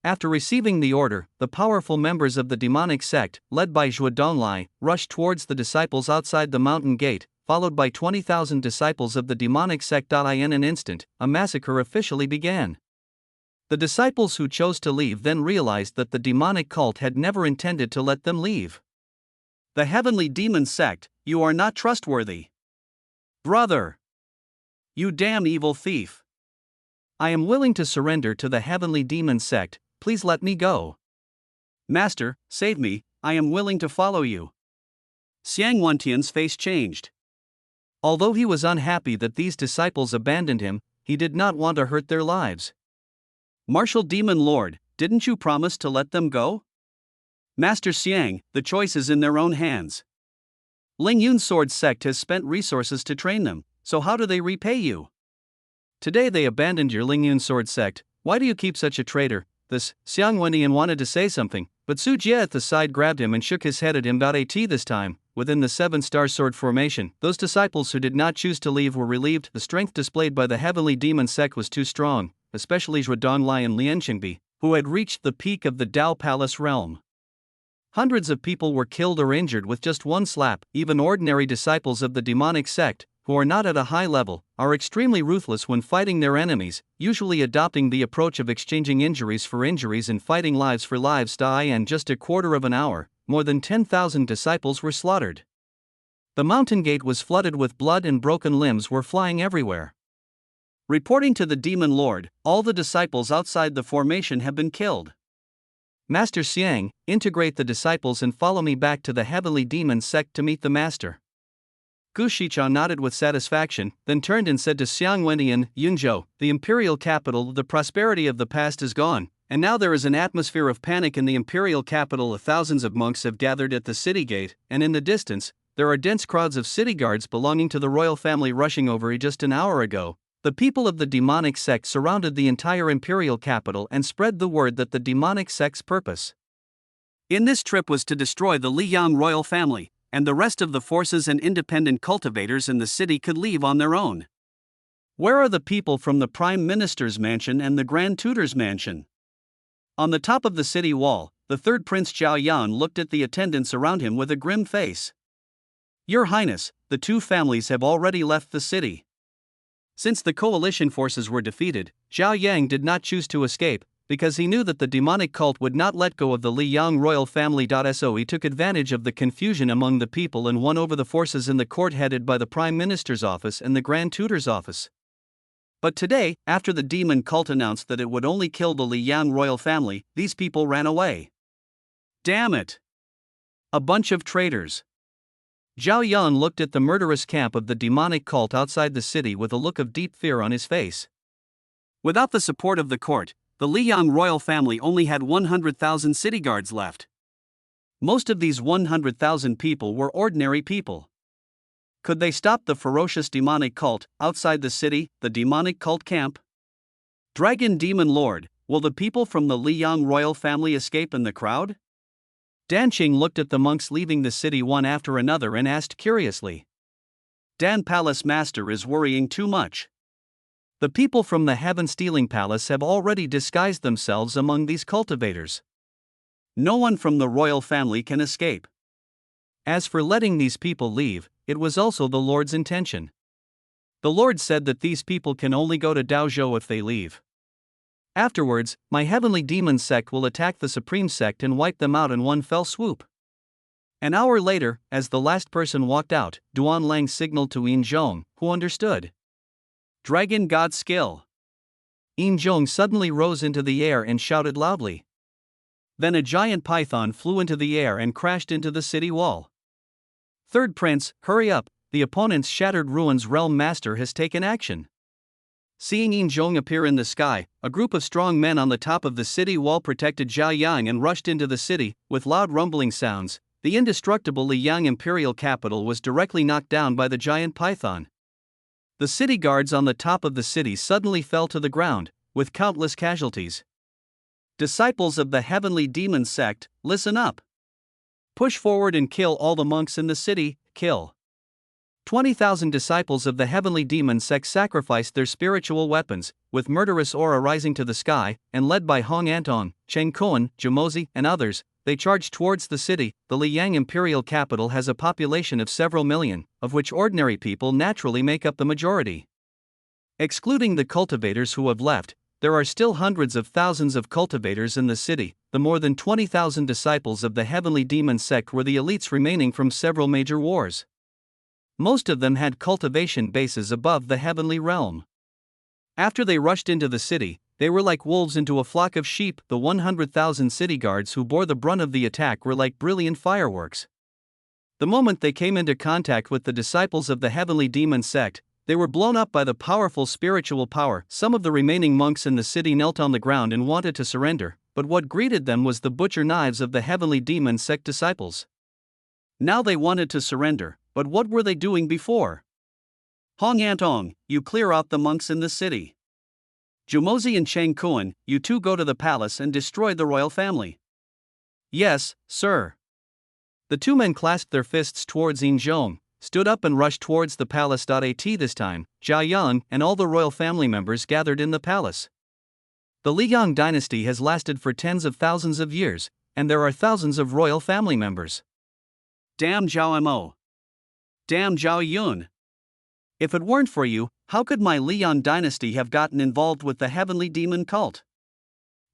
After receiving the order, the powerful members of the demonic sect, led by Zhuo Donglai, rushed towards the disciples outside the mountain gate, followed by 20,000 disciples of the demonic sect. In an instant, a massacre officially began. The disciples who chose to leave then realized that the demonic cult had never intended to let them leave. The heavenly demon sect, you are not trustworthy. Brother! You damn evil thief! I am willing to surrender to the heavenly demon sect. Please let me go. Master, save me, I am willing to follow you. Xiang Wentian's face changed. Although he was unhappy that these disciples abandoned him, he did not want to hurt their lives. Martial Demon Lord, didn't you promise to let them go? Master Xiang, the choice is in their own hands. Lingyun Sword sect has spent resources to train them, so how do they repay you? Today they abandoned your Lingyun Sword sect. Why do you keep such a traitor? This, Xiang Wendian wanted to say something, but Su Jie at the side grabbed him and shook his head at him. At this time, within the 7-star sword formation, those disciples who did not choose to leave were relieved. The strength displayed by the heavenly demon sect was too strong, especially Zhuo Donglai and Lian Qingbi, who had reached the peak of the Dao Palace realm. Hundreds of people were killed or injured with just one slap. Even ordinary disciples of the demonic sect, who are not at a high level, are extremely ruthless when fighting their enemies, usually adopting the approach of exchanging injuries for injuries and fighting lives for lives. In just a quarter of an hour, more than 10,000 disciples were slaughtered. The mountain gate was flooded with blood and broken limbs were flying everywhere. Reporting to the Demon Lord, all the disciples outside the formation have been killed. Master Xiang, integrate the disciples and follow me back to the heavenly demon sect to meet the master. Gu Shichao nodded with satisfaction, then turned and said to Xiang Wendian, Yunzhou, the imperial capital. The prosperity of the past is gone, and now there is an atmosphere of panic in the imperial capital. Thousands of monks have gathered at the city gate, and in the distance, there are dense crowds of city guards belonging to the royal family rushing over. Just an hour ago, the people of the demonic sect surrounded the entire imperial capital and spread the word that the demonic sect's purpose in this trip was to destroy the Liyang royal family, and the rest of the forces and independent cultivators in the city could leave on their own. Where are the people from the Prime Minister's mansion and the Grand Tutor's mansion? On the top of the city wall, the third Prince Zhao Yan looked at the attendants around him with a grim face. Your Highness, the two families have already left the city. Since the coalition forces were defeated, Zhao Yang did not choose to escape, because he knew that the demonic cult would not let go of the Liyang royal family. So he took advantage of the confusion among the people and won over the forces in the court headed by the Prime Minister's office and the Grand Tutor's office. But today, after the demon cult announced that it would only kill the Liyang royal family, these people ran away. Damn it! A bunch of traitors. Zhao Yan looked at the murderous camp of the demonic cult outside the city with a look of deep fear on his face. Without the support of the court, the Liyang royal family only had 100,000 city guards left. Most of these 100,000 people were ordinary people. Could they stop the ferocious demonic cult outside the city, the demonic cult camp? Dragon Demon Lord, will the people from the Liyang royal family escape in the crowd? Dan Qing looked at the monks leaving the city one after another and asked curiously. Dan Palace Master is worrying too much. The people from the Heaven-stealing Palace have already disguised themselves among these cultivators. No one from the royal family can escape. As for letting these people leave, it was also the Lord's intention. The Lord said that these people can only go to Daozhou if they leave. Afterwards, my heavenly demon sect will attack the supreme sect and wipe them out in one fell swoop. An hour later, as the last person walked out, Duan Lang signaled to Yin Zhong, who understood. Dragon God skill. Yin Zhong suddenly rose into the air and shouted loudly. Then a giant python flew into the air and crashed into the city wall. Third Prince, hurry up, the opponent's Shattered Ruins Realm Master has taken action. Seeing Yin Zhong appear in the sky, a group of strong men on the top of the city wall protected Zhao Yang and rushed into the city. With loud rumbling sounds, the indestructible Liyang imperial capital was directly knocked down by the giant python. The city guards on the top of the city suddenly fell to the ground, with countless casualties. Disciples of the heavenly demon sect, listen up. Push forward and kill all the monks in the city, kill. 20,000 disciples of the heavenly demon sect sacrificed their spiritual weapons, with murderous aura rising to the sky, and led by Hong Antong, Cheng Kuan, Jamozi, and others, they charged towards the city. The Liyang imperial capital has a population of several million, of which ordinary people naturally make up the majority. Excluding the cultivators who have left, there are still hundreds of thousands of cultivators in the city. The more than 20,000 disciples of the heavenly demon sect were the elites remaining from several major wars. Most of them had cultivation bases above the heavenly realm. After they rushed into the city, they were like wolves into a flock of sheep. The 100,000 city guards who bore the brunt of the attack were like brilliant fireworks. The moment they came into contact with the disciples of the heavenly demon sect, they were blown up by the powerful spiritual power. Some of the remaining monks in the city knelt on the ground and wanted to surrender, but what greeted them was the butcher knives of the heavenly demon sect disciples. Now they wanted to surrender, but what were they doing before? Hong Antong, you clear out the monks in the city. Jumozi and Cheng Kuan, you two go to the palace and destroy the royal family. Yes, sir. The two men clasped their fists towards Yin Zhong, stood up and rushed towards the palace. At this time, Zhao Yang and all the royal family members gathered in the palace. The Liyang dynasty has lasted for tens of thousands of years, and there are thousands of royal family members. Damn Zhao Mo. Damn Zhao Yun. If it weren't for you, how could my Liyang dynasty have gotten involved with the heavenly demon cult?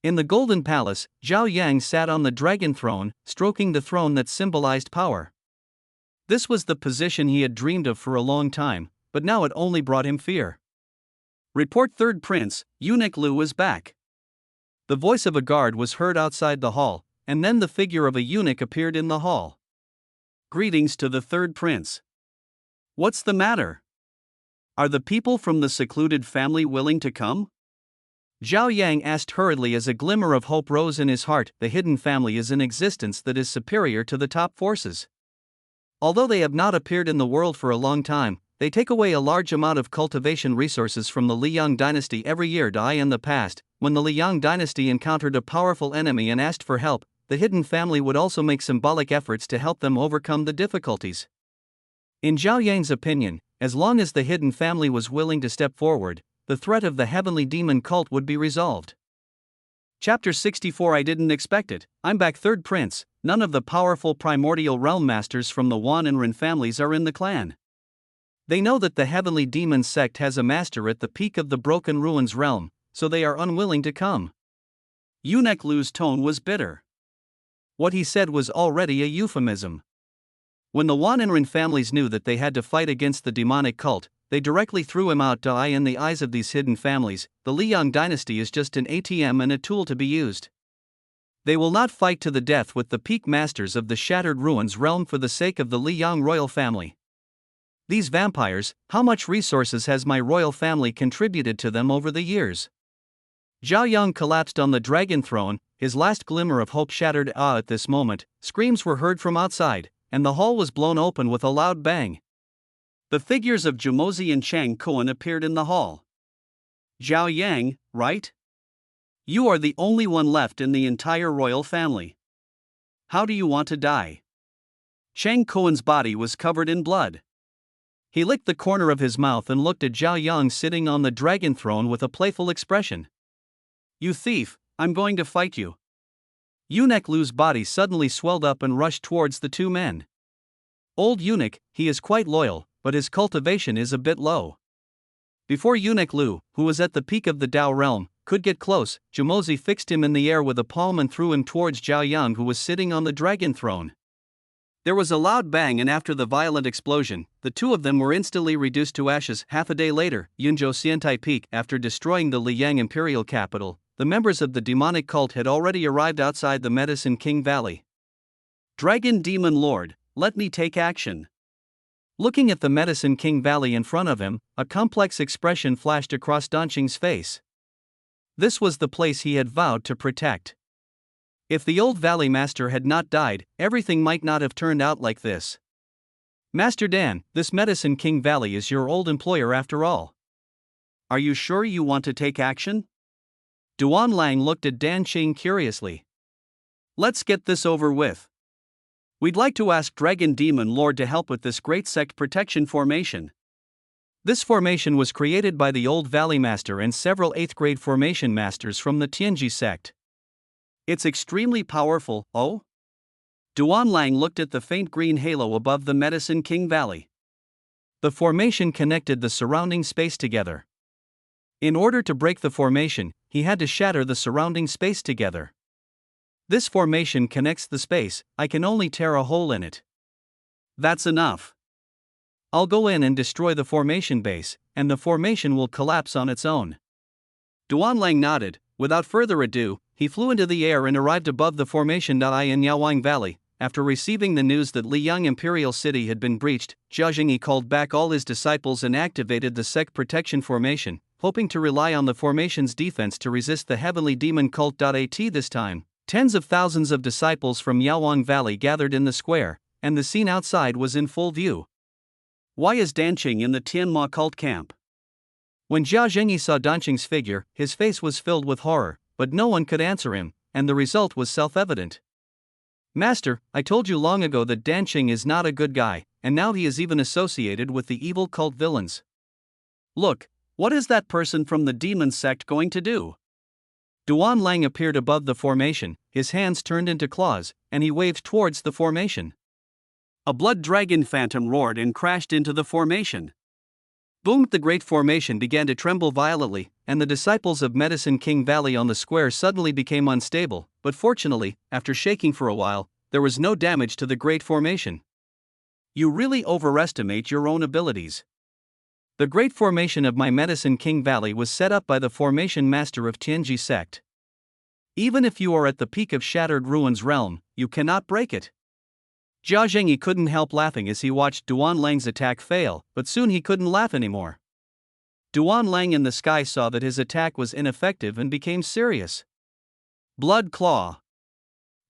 In the Golden Palace, Zhao Yang sat on the dragon throne, stroking the throne that symbolized power. This was the position he had dreamed of for a long time, but now it only brought him fear. Report Third Prince, Eunuch Lu is back. The voice of a guard was heard outside the hall, and then the figure of a eunuch appeared in the hall. Greetings to the Third Prince. What's the matter? Are the people from the secluded family willing to come? Zhao Yang asked hurriedly as a glimmer of hope rose in his heart. The hidden family is an existence that is superior to the top forces. Although they have not appeared in the world for a long time, they take away a large amount of cultivation resources from the Liyang dynasty every year. In the past, when the Liyang dynasty encountered a powerful enemy and asked for help, the hidden family would also make symbolic efforts to help them overcome the difficulties. In Zhao Yang's opinion, as long as the hidden family was willing to step forward, the threat of the heavenly demon cult would be resolved. Chapter 64. I didn't expect it. I'm back. Third Prince. None of the powerful primordial realm masters from the Wan and Ren families are in the clan. They know that the heavenly demon sect has a master at the peak of the Broken Ruins realm, so they are unwilling to come. Eunuch Lu's tone was bitter. What he said was already a euphemism. When the Wan and Ren families knew that they had to fight against the demonic cult, they directly threw him out. In the eyes of these hidden families, the Liyang dynasty is just an ATM and a tool to be used. They will not fight to the death with the peak masters of the Shattered Ruins realm for the sake of the Liyang royal family. These vampires, how much resources has my royal family contributed to them over the years? Zhao Yang collapsed on the dragon throne, his last glimmer of hope shattered. At this moment, screams were heard from outside, and the hall was blown open with a loud bang. The figures of Jumozi and Cheng Kuan appeared in the hall. Zhao Yang, right? You are the only one left in the entire royal family. How do you want to die? Chang Koan's body was covered in blood. He licked the corner of his mouth and looked at Zhao Yang sitting on the dragon throne with a playful expression. You thief, I'm going to fight you. Eunuch Lu's body suddenly swelled up and rushed towards the two men. Old eunuch, he is quite loyal, but his cultivation is a bit low. Before Eunuch Lu, who was at the peak of the Dao realm, could get close, Jamozi fixed him in the air with a palm and threw him towards Zhao Yang, who was sitting on the dragon throne. There was a loud bang, and after the violent explosion, the two of them were instantly reduced to ashes. Half a day later, Yunzhou Xiantai Peak, after destroying the Liang imperial capital, the members of the demonic cult had already arrived outside the Medicine King Valley. Dragon Demon Lord, let me take action. Looking at the Medicine King Valley in front of him, a complex expression flashed across Danqing's face. This was the place he had vowed to protect. If the old Valley Master had not died, everything might not have turned out like this. Master Dan, this Medicine King Valley is your old employer after all. Are you sure you want to take action? Duan Lang looked at Danqing curiously. Let's get this over with. We'd like to ask Dragon Demon Lord to help with this great sect protection formation. This formation was created by the old Valley Master and several 8th grade formation masters from the Tianji sect. It's extremely powerful, oh? Duan Lang looked at the faint green halo above the Medicine King Valley. The formation connected the surrounding space together. In order to break the formation, he had to shatter the surrounding space together. This formation connects the space, I can only tear a hole in it. That's enough. I'll go in and destroy the formation base, and the formation will collapse on its own. Duan Lang nodded. Without further ado, he flew into the air and arrived above the formation in Yaoang Valley. After receiving the news that Liang Imperial City had been breached, Jia Jingyi called back all his disciples and activated the sect protection formation, hoping to rely on the formation's defense to resist the heavenly demon cult. At this time, tens of thousands of disciples from Yaoang Valley gathered in the square, and the scene outside was in full view. Why is Danqing in the Tianma cult camp? When Jia Jingyi saw Danqing's figure, his face was filled with horror, but no one could answer him, and the result was self-evident. Master, I told you long ago that Danqing is not a good guy, and now he is even associated with the evil cult villains. Look, what is that person from the demon sect going to do? Duan Lang appeared above the formation, his hands turned into claws, and he waved towards the formation. A blood dragon phantom roared and crashed into the formation. Boom! The great formation began to tremble violently, and the disciples of Medicine King Valley on the square suddenly became unstable, but fortunately, after shaking for a while, there was no damage to the great formation. You really overestimate your own abilities. The great formation of my Medicine King Valley was set up by the formation master of Tianji sect. Even if you are at the peak of Shattered Ruins realm, you cannot break it. Jia Jingyi couldn't help laughing as he watched Duan Lang's attack fail, but soon he couldn't laugh anymore. Duan Lang in the sky saw that his attack was ineffective and became serious. Blood Claw.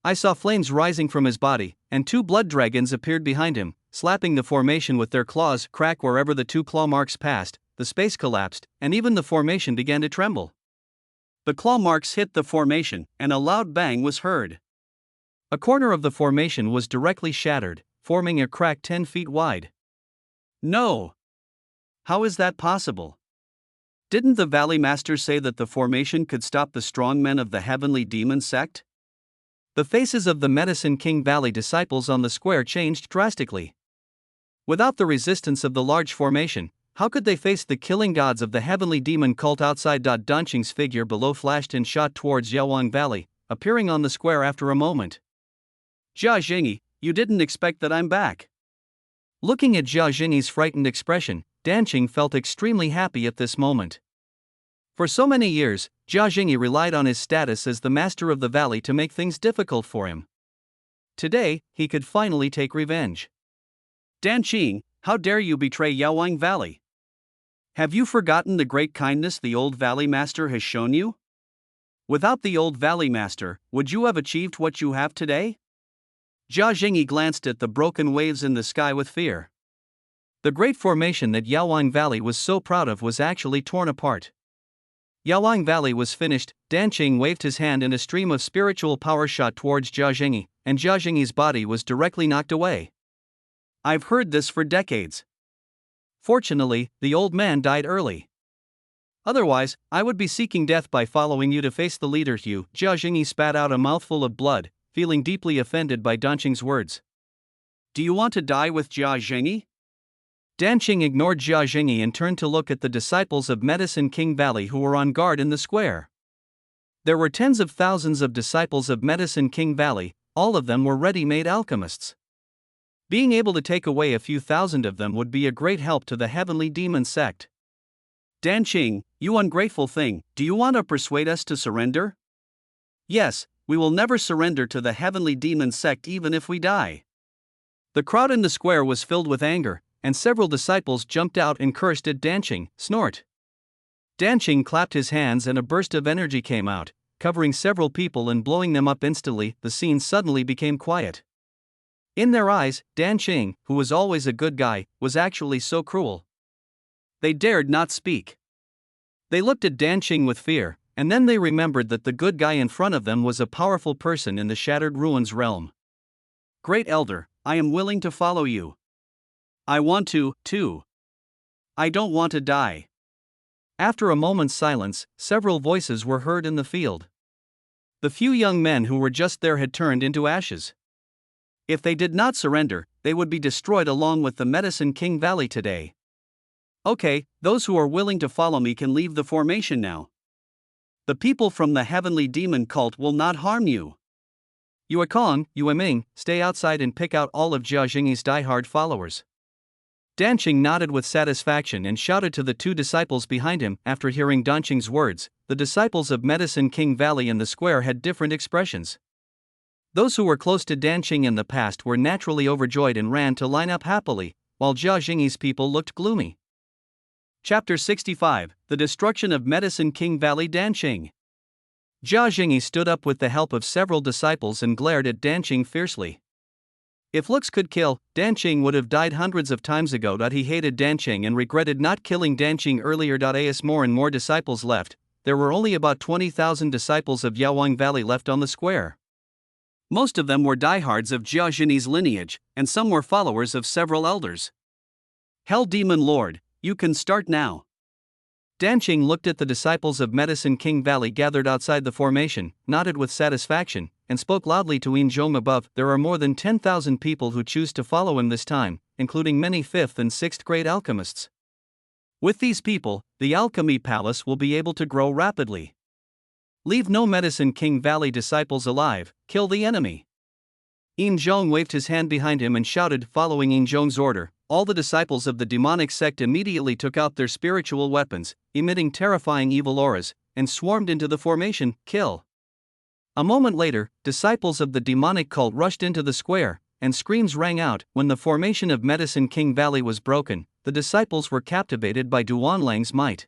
I saw flames rising from his body, and two blood dragons appeared behind him, slapping the formation with their claws. Crack! Wherever the two claw marks passed, the space collapsed, and even the formation began to tremble. The claw marks hit the formation, and a loud bang was heard. A corner of the formation was directly shattered, forming a crack 10 feet wide. No! How is that possible? Didn't the Valley Master say that the formation could stop the strong men of the Heavenly Demon sect? The faces of the Medicine King Valley disciples on the square changed drastically. Without the resistance of the large formation, how could they face the killing gods of the Heavenly Demon cult outside? Danqing's figure below flashed and shot towards Yaoang Valley, appearing on the square after a moment. Jia Jingyi, you didn't expect that I'm back. Looking at Jia Jingyi's frightened expression, Danqing felt extremely happy at this moment. For so many years, Jia Jingyi relied on his status as the master of the valley to make things difficult for him. Today, he could finally take revenge. Danqing, how dare you betray Yaoang Valley? Have you forgotten the great kindness the old Valley Master has shown you? Without the old Valley Master, would you have achieved what you have today? Jia Jingyi glanced at the broken waves in the sky with fear. The great formation that Yaoang Valley was so proud of was actually torn apart. Yaoang Valley was finished. Danqing waved his hand and a stream of spiritual power shot towards Jia Jingyi, and Jia Jingyi's body was directly knocked away. I've heard this for decades. Fortunately, the old man died early. Otherwise, I would be seeking death by following you to face the leader. Jia Jingyi spat out a mouthful of blood, feeling deeply offended by Dan Qing's words. Do you want to die with Jia Jingyi? Dan Qing ignored Jia Jingyi and turned to look at the disciples of Medicine King Valley who were on guard in the square. There were tens of thousands of disciples of Medicine King Valley, all of them were ready-made alchemists. Being able to take away a few thousand of them would be a great help to the Heavenly Demon Sect. Dan Qing, you ungrateful thing, do you want to persuade us to surrender? Yes, we will never surrender to the Heavenly Demon Sect even if we die. The crowd in the square was filled with anger, and several disciples jumped out and cursed at Dan Qing. Snort. Dan Qing clapped his hands and a burst of energy came out, covering several people and blowing them up instantly. The scene suddenly became quiet. In their eyes, Dan Qing, who was always a good guy, was actually so cruel. They dared not speak. They looked at Dan Qing with fear, and then they remembered that the good guy in front of them was a powerful person in the Shattered Ruins realm. Great Elder, I am willing to follow you. I want to, too. I don't want to die. After a moment's silence, several voices were heard in the field. The few young men who were just there had turned into ashes. If they did not surrender, they would be destroyed along with the Medicine King Valley today. Okay, those who are willing to follow me can leave the formation now. The people from the Heavenly Demon Cult will not harm you. Yue Kong, Yue Ming, stay outside and pick out all of Jia Jingyi's die-hard followers. Dan Qing nodded with satisfaction and shouted to the two disciples behind him. After hearing Dan Qing's words, the disciples of Medicine King Valley in the square had different expressions. Those who were close to Dan Qing in the past were naturally overjoyed and ran to line up happily, while Jia Jingyi's people looked gloomy. Chapter 65, The Destruction of Medicine King Valley. Dan Qing. Jia Jingyi stood up with the help of several disciples and glared at Dan Qing fiercely. If looks could kill, Dan Qing would have died hundreds of times ago. He hated Dan Qing and regretted not killing Dan Qing earlier. As more and more disciples left, there were only about 20,000 disciples of Yaowang Valley left on the square. Most of them were diehards of Jia Jingyi's lineage, and some were followers of several elders. Hell Demon Lord, you can start now. Dan Qing looked at the disciples of Medicine King Valley gathered outside the formation, nodded with satisfaction, and spoke loudly to Yin Zhong above. There are more than 10,000 people who choose to follow him this time, including many 5th and 6th grade alchemists. With these people, the Alchemy Palace will be able to grow rapidly. Leave no Medicine King Valley disciples alive, kill the enemy. Yin Zhong waved his hand behind him and shouted. Following Yin Zhong's order, all the disciples of the demonic sect immediately took out their spiritual weapons, emitting terrifying evil auras, and swarmed into the formation. Kill. A moment later, disciples of the demonic cult rushed into the square, and screams rang out. When the formation of Medicine King Valley was broken, the disciples were captivated by Duanlang's might.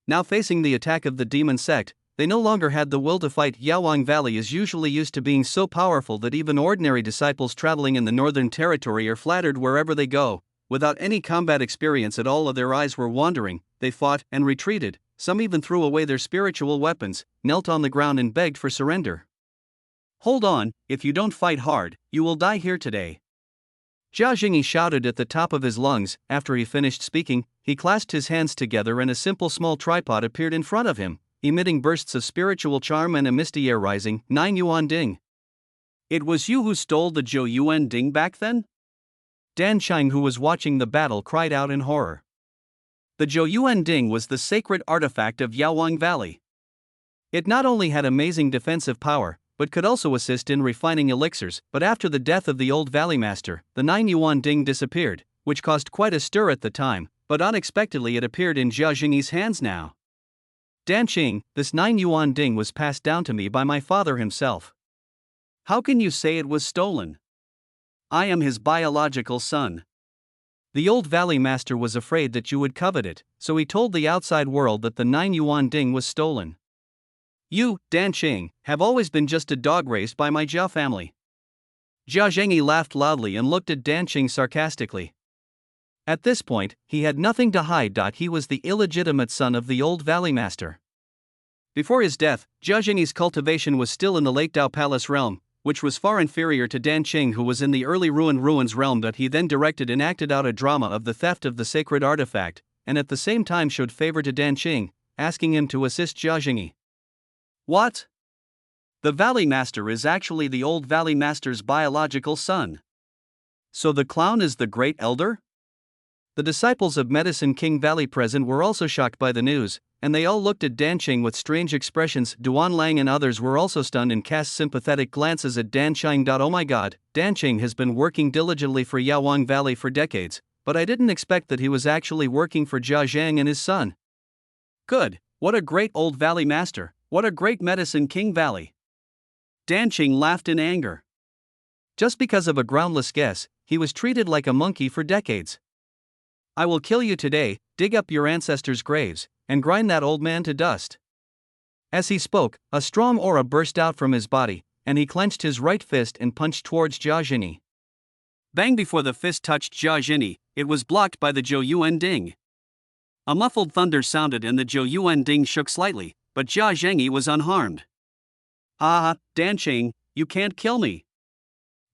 Now facing the attack of the demon sect, they no longer had the will to fight. Yaowang Valley is usually used to being so powerful that even ordinary disciples traveling in the Northern Territory are flattered wherever they go. Without any combat experience at all, their eyes were wandering, they fought and retreated, some even threw away their spiritual weapons, knelt on the ground and begged for surrender. Hold on, if you don't fight hard, you will die here today. Jia Jingyi shouted at the top of his lungs. After he finished speaking, he clasped his hands together and a simple small tripod appeared in front of him, emitting bursts of spiritual charm and a misty air rising. 9 Yuan Ding. It was you who stole the Zhou Yuan Ding back then? Dan Qing, who was watching the battle, cried out in horror. The Zhou Yuan Ding was the sacred artifact of Yaowang Valley. It not only had amazing defensive power, but could also assist in refining elixirs. But after the death of the old Valley Master, the 9 Yuan Ding disappeared, which caused quite a stir at the time, but unexpectedly it appeared in Jia Jingyi's hands now. Dan Qing, this 9 Yuan Ding was passed down to me by my father himself. How can you say it was stolen? I am his biological son. The old Valley Master was afraid that you would covet it, so he told the outside world that the 9 Yuan Ding was stolen. You, Dan Qing, have always been just a dog raised by my Jia family. Jia Jingyi laughed loudly and looked at Dan Qing sarcastically. At this point, he had nothing to hide. He was the illegitimate son of the old Valley Master. Before his death, Jia Jingyi's cultivation was still in the Lake Dao Palace realm, which was far inferior to Dan Qing, who was in the early ruins realm that he then directed and acted out a drama of the theft of the sacred artifact, and at the same time showed favor to Dan Qing, asking him to assist Jia Jingyi. What? The Valley Master is actually the old Valley Master's biological son. So the clown is the great elder? The disciples of Medicine King Valley present were also shocked by the news, and they all looked at Dan Qing with strange expressions. Duan Lang and others were also stunned and cast sympathetic glances at Dan Qing. Oh my god, Dan Qing has been working diligently for Yaowang Valley for decades, but I didn't expect that he was actually working for Jia Zhang and his son. Good, what a great old Valley Master, what a great Medicine King Valley. Dan Qing laughed in anger. Just because of a groundless guess, he was treated like a monkey for decades. I will kill you today, dig up your ancestors' graves, and grind that old man to dust. As he spoke, a strong aura burst out from his body, and he clenched his right fist and punched towards Jia Jingyi. Bang! Before the fist touched Jia Jingyi, it was blocked by the Zhou Yuan Ding. A muffled thunder sounded and the Zhou Yuan Ding shook slightly, but Jia Jingyi was unharmed. Ah, Dan Qing, you can't kill me.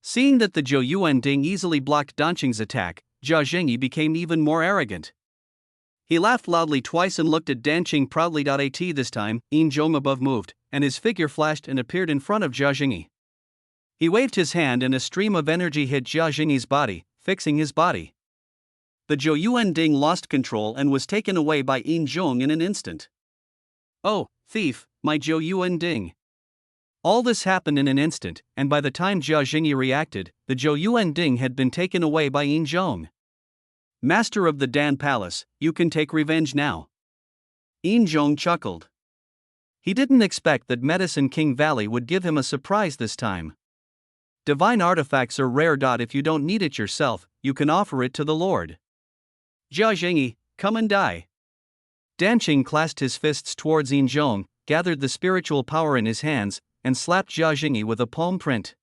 Seeing that the Zhou Yuan Ding easily blocked Dan Qing's attack, Jia Jingyi became even more arrogant. He laughed loudly twice and looked at Dan Qing proudly. At this time, Yin Zhong above moved, and his figure flashed and appeared in front of Jia Jingyi. He waved his hand and a stream of energy hit Jia Jingyi's body, fixing his body. The Zhou Yuan Ding lost control and was taken away by Yin Zhong in an instant. Oh, thief, my Zhou Yuan Ding. All this happened in an instant, and by the time Jia Jingyi reacted, the Zhou Yuan Ding had been taken away by Yin Zhong. Master of the Dan Palace, you can take revenge now. Yin Zhong chuckled. He didn't expect that Medicine King Valley would give him a surprise this time. Divine artifacts are rare. If you don't need it yourself, you can offer it to the Lord. Jia Jingyi, come and die. Dan Qing clasped his fists towards Yin Zhong, gathered the spiritual power in his hands, and slapped Jia Jingyi with a palm print.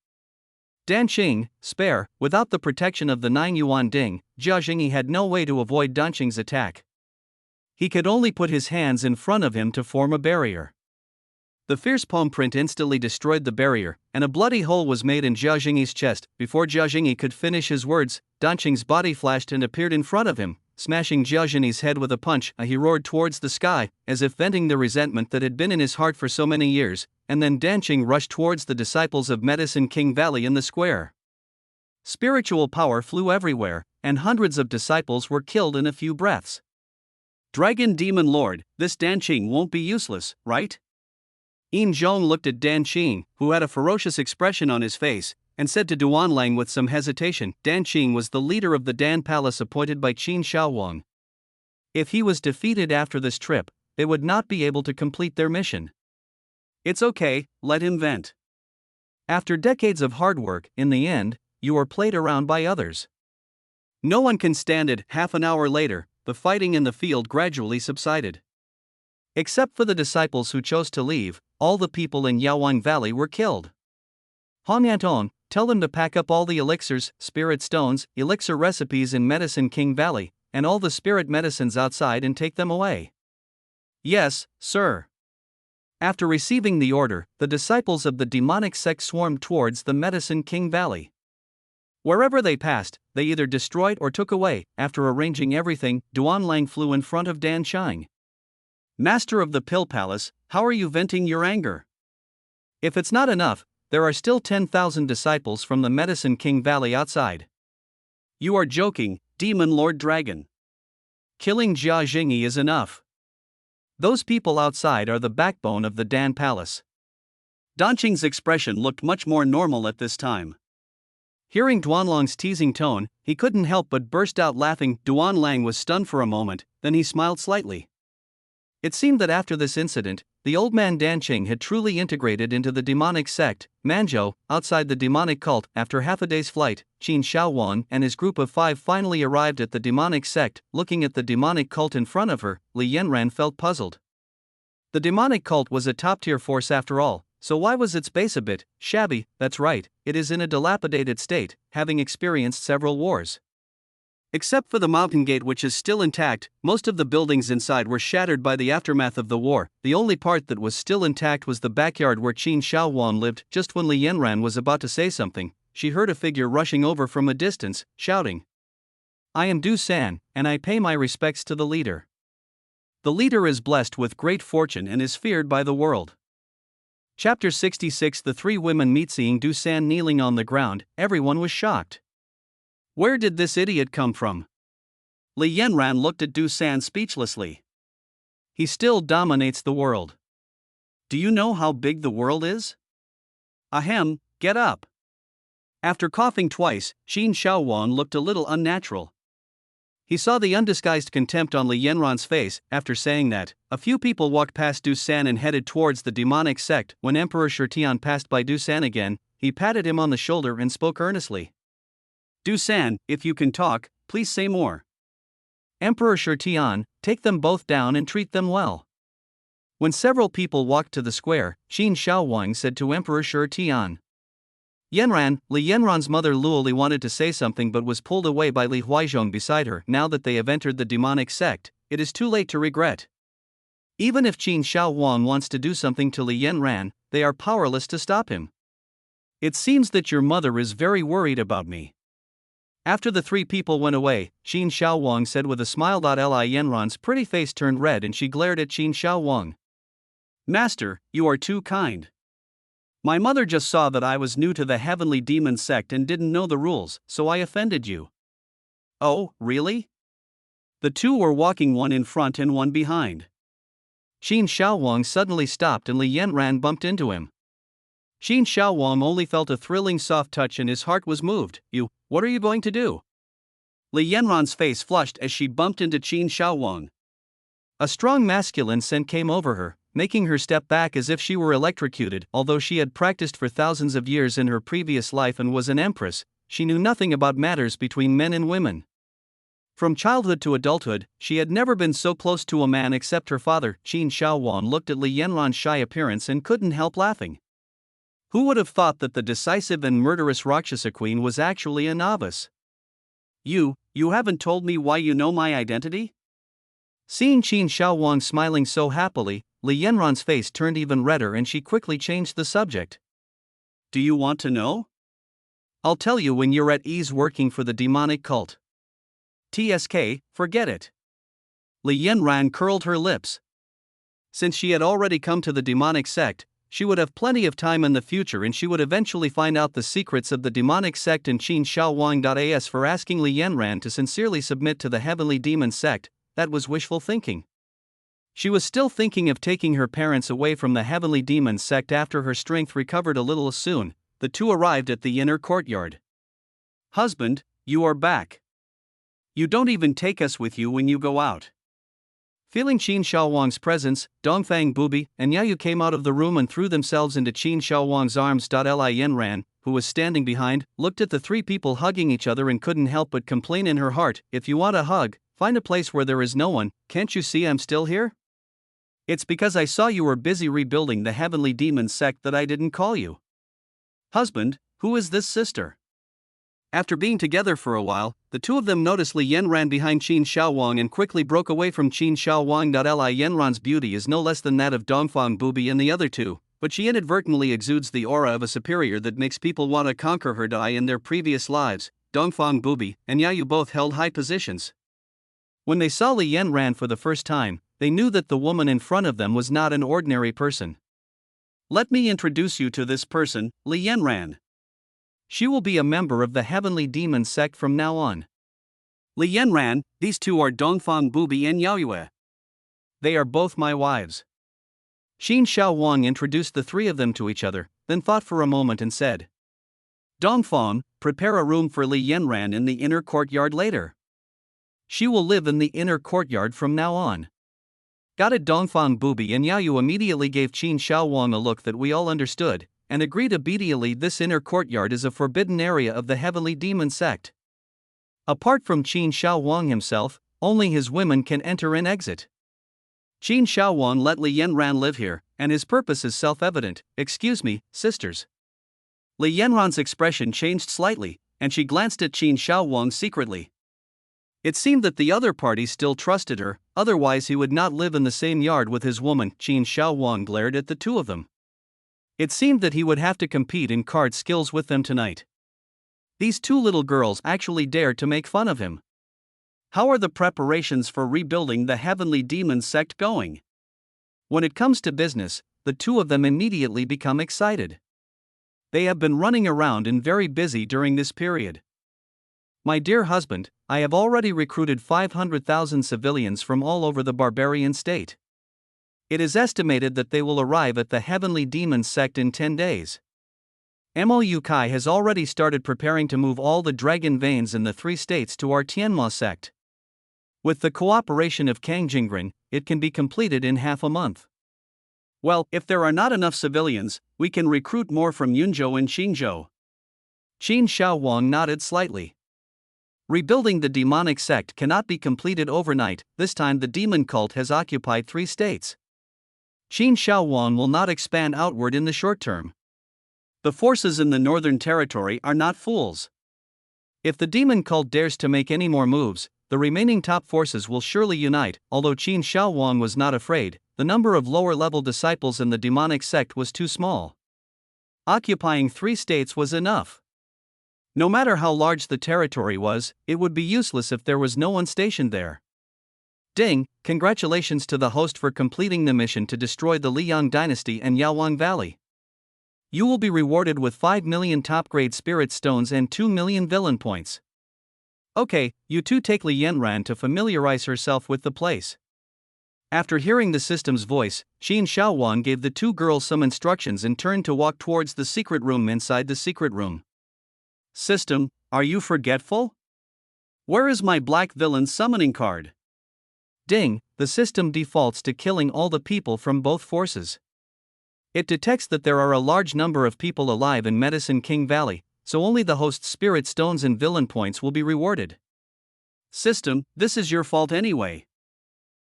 Dan Qing, spare, without the protection of the 9 Yuan Ding, Jia Jingyi had no way to avoid Dan Qing's attack. He could only put his hands in front of him to form a barrier. The fierce palm print instantly destroyed the barrier, and a bloody hole was made in Jia Jingyi's chest. Before Jia Jingyi could finish his words, Dan Qing's body flashed and appeared in front of him, smashing Jia Jingyi's head with a punch. He roared towards the sky, as if venting the resentment that had been in his heart for so many years, and then Dan Qing rushed towards the disciples of Medicine King Valley in the square. Spiritual power flew everywhere, and hundreds of disciples were killed in a few breaths. Dragon Demon Lord, this Dan Qing won't be useless, right? Yin Zhong looked at Dan Qing, who had a ferocious expression on his face, and said to Duan Lang with some hesitation, Dan Qing was the leader of the Dan Palace appointed by Qin Shaowang. If he was defeated after this trip, they would not be able to complete their mission. It's okay, let him vent. After decades of hard work, in the end, you are played around by others. No one can stand it. Half an hour later, the fighting in the field gradually subsided. Except for the disciples who chose to leave, all the people in Yaowang Valley were killed. Han Anton, tell them to pack up all the elixirs, spirit stones, elixir recipes in Medicine King Valley, and all the spirit medicines outside and take them away. Yes, sir. After receiving the order, the disciples of the demonic sect swarmed towards the Medicine King Valley. Wherever they passed, they either destroyed or took away. After arranging everything, Duan Lang flew in front of Dan Qing. Master of the Pill Palace, how are you venting your anger? If it's not enough, there are still 10,000 disciples from the Medicine King Valley outside. You are joking, Demon Lord Dragon. Killing Jia Jingyi is enough. Those people outside are the backbone of the Dan Palace. Dan Qing's expression looked much more normal at this time. Hearing Duan Lang's teasing tone, he couldn't help but burst out laughing. Duan Lang was stunned for a moment, then he smiled slightly. It seemed that after this incident, the old man Dan Qing had truly integrated into the demonic sect, Manzhou, outside the demonic cult. After half a day's flight, Qin Shaowan and his group of 5 finally arrived at the demonic sect. Looking at the demonic cult in front of her, Li Yanran felt puzzled. The demonic cult was a top-tier force after all, so why was its base a bit shabby? That's right, it is in a dilapidated state, having experienced several wars. Except for the mountain gate, which is still intact, most of the buildings inside were shattered by the aftermath of the war. The only part that was still intact was the backyard where Qin Shaohuang lived. Just when Li Yanran was about to say something, she heard a figure rushing over from a distance, shouting, "I am Du San, and I pay my respects to the leader." The leader is blessed with great fortune and is feared by the world. Chapter 66. The three women meet. Seeing Du San kneeling on the ground, everyone was shocked. Where did this idiot come from? Li Yanran looked at Du San speechlessly. He still dominates the world. Do you know how big the world is? Ahem, get up. After coughing twice, Qin Shaohuang looked a little unnatural. He saw the undisguised contempt on Li Yanran's face. After saying that, a few people walked past Du San and headed towards the demonic sect. When Emperor Shirtian passed by Du San again, he patted him on the shoulder and spoke earnestly. Du San, if you can talk, please say more. Emperor Shirtian, take them both down and treat them well. When several people walked to the square, Qin Shaohuang said to Emperor Shirtian. Yanran, Li Yanran's mother Luoli wanted to say something but was pulled away by Li Huizhong beside her. Now that they have entered the demonic sect, it is too late to regret. Even if Qin Shaohuang wants to do something to Li Yanran, they are powerless to stop him. It seems that your mother is very worried about me. After the three people went away, Qin Shaohuang said with a smile. Li Yanran's pretty face turned red and she glared at Qin Shaohuang. Master, you are too kind. My mother just saw that I was new to the heavenly demon sect and didn't know the rules, so I offended you. Oh, really? The two were walking, one in front and one behind. Qin Shaohuang suddenly stopped and Li Yanran bumped into him. Qin Shaohuang only felt a thrilling soft touch and his heart was moved. What are you going to do? Li Yanran's face flushed as she bumped into Qin Shaohuang. A strong masculine scent came over her, making her step back as if she were electrocuted. Although she had practiced for thousands of years in her previous life and was an empress, she knew nothing about matters between men and women. From childhood to adulthood, she had never been so close to a man except her father. Qin Shaohuang looked at Li Yanran's shy appearance and couldn't help laughing. Who would have thought that the decisive and murderous Rakshasa queen was actually a novice? You haven't told me why you know my identity? Seeing Qin Shaohuang smiling so happily, Li Yanran's face turned even redder and she quickly changed the subject. Do you want to know? I'll tell you when you're at ease working for the demonic cult. TSK, forget it. Li Yanran curled her lips. Since she had already come to the demonic sect, she would have plenty of time in the future and she would eventually find out the secrets of the demonic sect. And Qin Shaohuang. As for asking Li Yanran to sincerely submit to the heavenly demon sect, that was wishful thinking. She was still thinking of taking her parents away from the heavenly demon sect. After her strength recovered a little soon, the two arrived at the inner courtyard. Husband, you are back. You don't even take us with you when you go out. Feeling Qin Shaohuang's presence, Dongfang Bubi and Yayu came out of the room and threw themselves into Qin Shaohuang's arms. Li Yanran, who was standing behind, looked at the three people hugging each other and couldn't help but complain in her heart, if you want a hug, find a place where there is no one. Can't you see I'm still here? It's because I saw you were busy rebuilding the heavenly demon sect that I didn't call you. Husband, who is this sister? After being together for a while, the two of them noticed Li Yanran behind Qin Shaohuang and quickly broke away from Qin Shaohuang. Li Yanran's beauty is no less than that of Dongfang Bubi and the other two, but she inadvertently exudes the aura of a superior that makes people want to conquer her. In their previous lives, Dongfang Bubi and Yayu both held high positions. When they saw Li Yanran for the first time, they knew that the woman in front of them was not an ordinary person. Let me introduce you to this person, Li Yanran. She will be a member of the heavenly demon sect from now on. Li Yanran, these two are Dongfang Bubi and Yaoyue. They are both my wives. Qin Shaohuang introduced the three of them to each other, then thought for a moment and said, Dongfang, prepare a room for Li Yanran in the inner courtyard later. She will live in the inner courtyard from now on. Got it. Dongfang Bubi and Yaoyu immediately gave Qin Shaohuang a look that we all understood, and agreed obediently. This inner courtyard is a forbidden area of the heavenly demon sect. Apart from Qin Shaohuang himself, only his women can enter and exit. Qin Shaohuang let Li Yanran live here, and his purpose is self-evident. Excuse me, sisters. Li Yanran's expression changed slightly, and she glanced at Qin Shaohuang secretly. It seemed that the other party still trusted her, otherwise he would not live in the same yard with his woman. Qin Shaowang glared at the two of them. It seemed that he would have to compete in card skills with them tonight. These two little girls actually dared to make fun of him. How are the preparations for rebuilding the Heavenly Demon sect going? When it comes to business, the two of them immediately become excited. They have been running around and very busy during this period. My dear husband, I have already recruited 500,000 civilians from all over the barbarian state. It is estimated that they will arrive at the Heavenly Demon sect in 10 days. Mo Kai has already started preparing to move all the dragon veins in the 3 states to our Tianma sect. With the cooperation of Kang Jingren, it can be completed in half a month. Well, if there are not enough civilians, we can recruit more from Yunzhou and Xingzhou. Qin Shaowang nodded slightly. Rebuilding the demonic sect cannot be completed overnight. This time the demon cult has occupied 3 states. Qin Shaowang will not expand outward in the short term. The forces in the northern territory are not fools. If the demon cult dares to make any more moves, the remaining top forces will surely unite. Although Qin Shaowang was not afraid, the number of lower-level disciples in the demonic sect was too small. Occupying 3 states was enough. No matter how large the territory was, it would be useless if there was no one stationed there. Ding, congratulations to the host for completing the mission to destroy the Liang dynasty and Yaowang Valley. You will be rewarded with 5 million top-grade spirit stones and 2 million villain points. Okay, you two take Li Yanran to familiarize herself with the place. After hearing the system's voice, Qin Shaowang gave the 2 girls some instructions and turned to walk towards the secret room inside the secret room. System, are you forgetful? Where is my black villain summoning card? Ding, the system defaults to killing all the people from both forces. It detects that there are a large number of people alive in Medicine King Valley, so only the host's spirit stones and villain points will be rewarded. System, this is your fault anyway.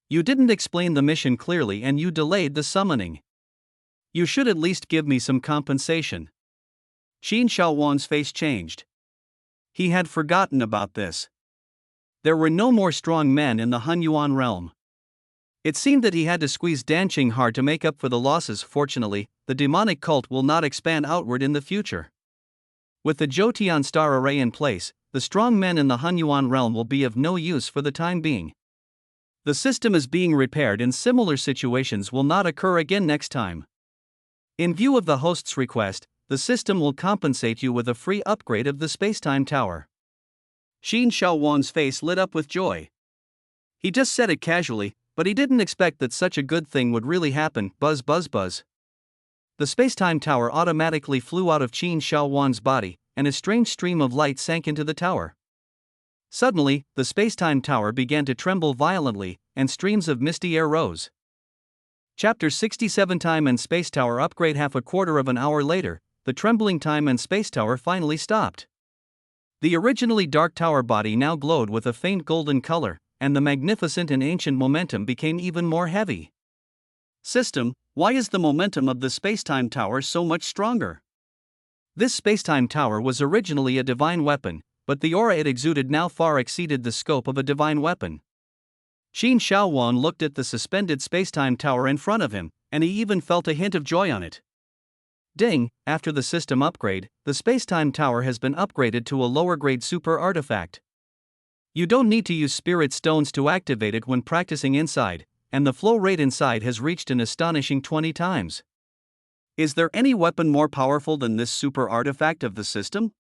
You didn't explain the mission clearly and you delayed the summoning. You should at least give me some compensation. Qin Shaowang's face changed. He had forgotten about this. There were no more strong men in the Hunyuan realm. It seemed that he had to squeeze Danqing hard to make up for the losses. Fortunately, the demonic cult will not expand outward in the future. With the Zhoutian star array in place, the strong men in the Hunyuan realm will be of no use for the time being. The system is being repaired and similar situations will not occur again next time. In view of the host's request, the system will compensate you with a free upgrade of the Spacetime Tower. Qin Shaowang's face lit up with joy. He just said it casually, but he didn't expect that such a good thing would really happen. Buzz buzz buzz. The Spacetime Tower automatically flew out of Qin Shaowang's body, and a strange stream of light sank into the tower. Suddenly, the Spacetime Tower began to tremble violently, and streams of misty air rose. Chapter 67 Time and Space Tower Upgrade. Half a quarter of an hour later, the trembling Time and Space Tower finally stopped. The originally dark tower body now glowed with a faint golden color, and the magnificent and ancient momentum became even more heavy. System, why is the momentum of the Spacetime Tower so much stronger? This Spacetime Tower was originally a divine weapon, but the aura it exuded now far exceeded the scope of a divine weapon. Qin Shaowang looked at the suspended Spacetime Tower in front of him, and he even felt a hint of joy on it. Ding, after the system upgrade, the Spacetime Tower has been upgraded to a lower-grade super artifact. You don't need to use spirit stones to activate it when practicing inside, and the flow rate inside has reached an astonishing 20 times. Is there any weapon more powerful than this super artifact of the system?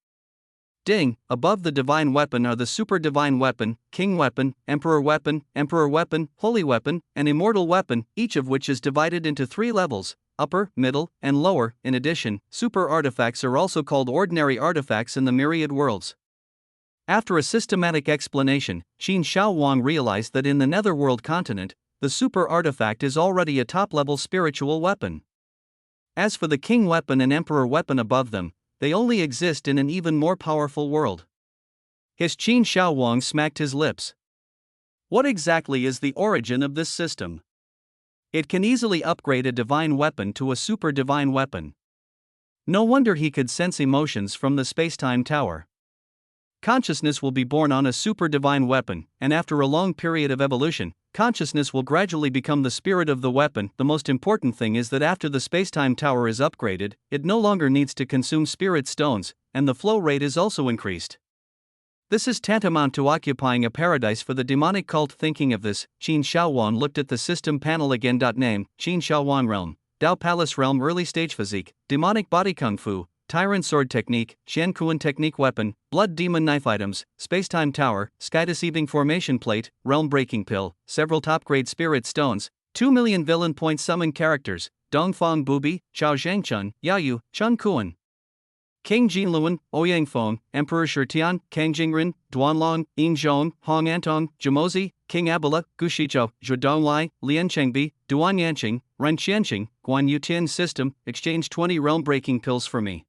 Ding, above the divine weapon are the super divine weapon, king weapon, emperor weapon, holy weapon, and immortal weapon, each of which is divided into 3 levels, upper, middle, and lower. In addition, super artifacts are also called ordinary artifacts in the myriad worlds. After a systematic explanation, Qin Shaowang realized that in the Netherworld continent, the super artifact is already a top-level spiritual weapon. As for the king weapon and emperor weapon above them, they only exist in an even more powerful world. His Qin Shaowang smacked his lips. What exactly is the origin of this system? It can easily upgrade a divine weapon to a super divine weapon. No wonder he could sense emotions from the Spacetime Tower. consciousness will be born on a super divine weapon, and after a long period of evolution, consciousness will gradually become the spirit of the weapon. The most important thing is that after the spacetime tower is upgraded, it no longer needs to consume spirit stones, and the flow rate is also increased. This is tantamount to occupying a paradise for the demonic cult. Thinking of this, Qin Shaohuang looked at the system panel again. Name: Qin Shaohuang Realm, Dao Palace Realm. Early stage physique, demonic body kung fu, tyrant sword technique, Qian Kuan technique weapon, blood demon knife items, spacetime tower, sky deceiving formation plate, realm breaking pill, several top grade spirit stones, 2 million villain point summon characters, Dongfang Bubi, Chao Zhangchun, Yaoyu, Chun Kuan, King Jinluan, Ouyang Feng, Emperor Shitian, Kang Jingren, Duanlong, Yin Zhong, Hong Antong, Jamozi, King Abila, Gushizhou, Zhudonglai, Lian Chengbi, Duan Yanqing, Ren Qianqing, Guan Yutian system. Exchange 20 realm breaking pills for me.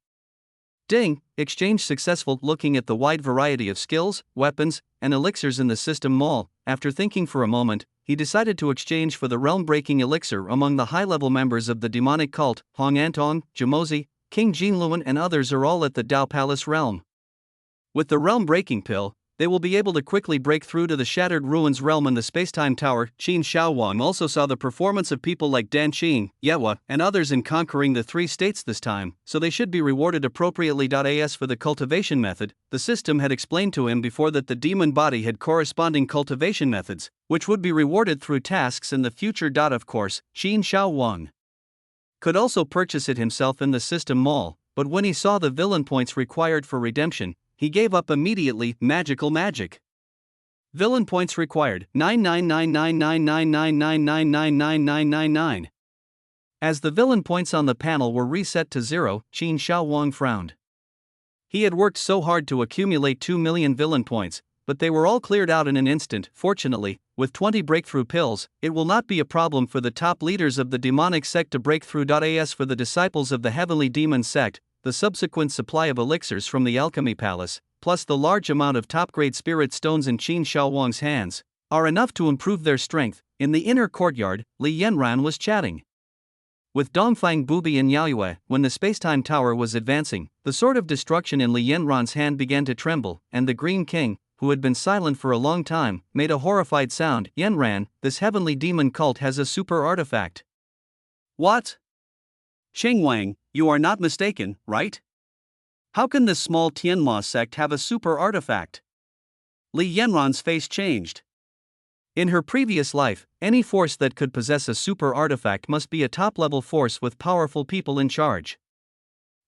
Ding, exchange successful. Looking at the wide variety of skills, weapons, and elixirs in the system mall, after thinking for a moment, he decided to exchange for the realm-breaking elixir among the high-level members of the demonic cult. Hong Antong, Jamozi, King Jinluan and others are all at the Dao Palace realm. With the realm-breaking pill, they will be able to quickly break through to the Shattered Ruins realm and the Spacetime Tower. Qin Shaohuang also saw the performance of people like Dan Qing, Yewa, and others in conquering the 3 states this time, so they should be rewarded appropriately. As for the cultivation method, the system had explained to him before that the demon body had corresponding cultivation methods, which would be rewarded through tasks in the future. Of course, Qin Shaohuang could also purchase it himself in the system mall, but when he saw the villain points required for redemption, he gave up immediately. Magical magic. Villain points required 9999999999999. As the villain points on the panel were reset to 0, Qin Shaohuang frowned. He had worked so hard to accumulate 2 million villain points, but they were all cleared out in an instant. Fortunately, with 20 breakthrough pills, it will not be a problem for the top leaders of the demonic sect to break through. As for the disciples of the heavenly demon sect, the subsequent supply of elixirs from the alchemy palace, plus the large amount of top-grade spirit stones in Qin Shaohuang's hands, are enough to improve their strength. In the inner courtyard, Li Yanran was chatting with Dongfang Bubi and Yaoyue. When the spacetime tower was advancing, the sword of destruction in Li Yanran's hand began to tremble, and the Green King, who had been silent for a long time, made a horrified sound. Yanran, this heavenly demon cult has a super artifact. What? Qingwang, you are not mistaken, right? How can this small Tianma sect have a super artifact? Li Yanran's face changed. In her previous life, any force that could possess a super artifact must be a top-level force with powerful people in charge.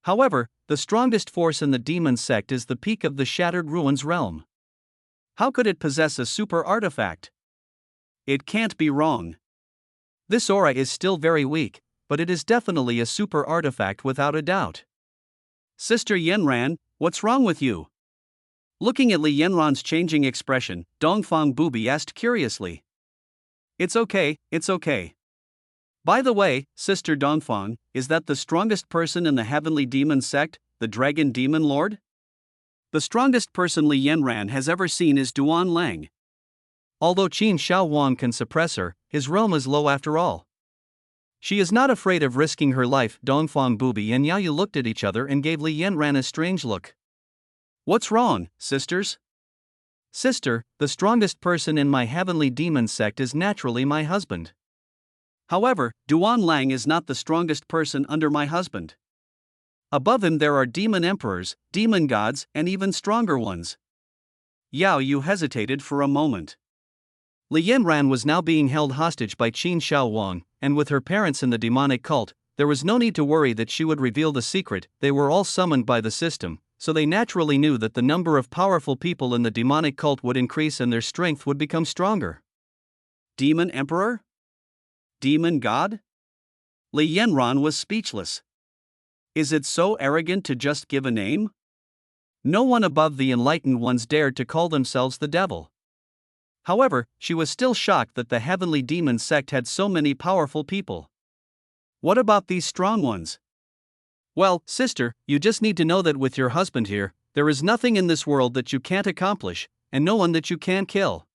However, the strongest force in the demon sect is the peak of the Shattered Ruins realm. How could it possess a super artifact? It can't be wrong. This aura is still very weak, but it is definitely a super artifact without a doubt. Sister Yanran, what's wrong with you? Looking at Li Yanran's changing expression, Dongfang Bubi asked curiously. It's okay, it's okay. By the way, Sister Dongfang, is that the strongest person in the heavenly demon sect, the Dragon Demon Lord? The strongest person Li Yanran has ever seen is Duan Lang. Although Qin Shaohuang can suppress her, his realm is low after all. She is not afraid of risking her life. Dongfang Bubi and Yaoyu looked at each other and gave Li Yanran a strange look. What's wrong, sisters? Sister, the strongest person in my heavenly demon sect is naturally my husband. However, Duan Lang is not the strongest person under my husband. Above him there are demon emperors, demon gods, and even stronger ones. Yaoyu hesitated for a moment. Li Yanran was now being held hostage by Qin Shaohuang, and with her parents in the demonic cult, there was no need to worry that she would reveal the secret. They were all summoned by the system, so they naturally knew that the number of powerful people in the demonic cult would increase and their strength would become stronger. Demon Emperor? Demon God? Li Yanran was speechless. Is it so arrogant to just give a name? No one above the enlightened ones dared to call themselves the devil. However, she was still shocked that the heavenly demon sect had so many powerful people. What about these strong ones? Well, sister, you just need to know that with your husband here, there is nothing in this world that you can't accomplish, and no one that you can't kill.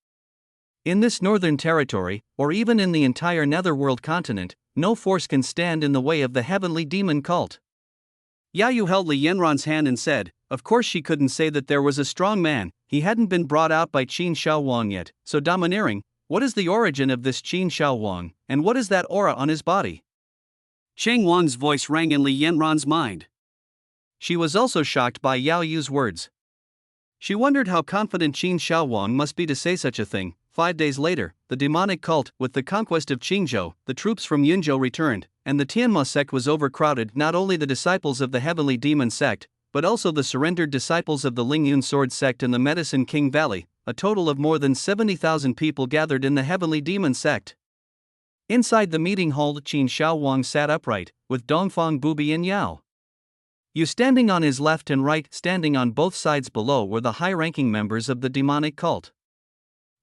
In this northern territory, or even in the entire netherworld continent, no force can stand in the way of the heavenly demon cult. Yao Yu held Li Yanran's hand and said, of course she couldn't say that there was a strong man, he hadn't been brought out by Qin Shaowang yet, so domineering. What is the origin of this Qin Shaowang, and what is that aura on his body? Cheng Wang's voice rang in Li Yanran's mind. She was also shocked by Yao Yu's words. She wondered how confident Qin Shaowang must be to say such a thing. 5 days later, the demonic cult, with the conquest of Qingzhou, the troops from Yunzhou returned, and the Tianma sect was overcrowded. Not only the disciples of the Heavenly Demon sect, but also the surrendered disciples of the Lingyun Sword sect and the Medicine King Valley. A total of more than 70,000 people gathered in the Heavenly Demon sect. Inside the meeting hall, Qin Shaowang sat upright, with Dongfang, Bubi and Yao Yu standing on his left and right. Standing on both sides below were the high-ranking members of the demonic cult.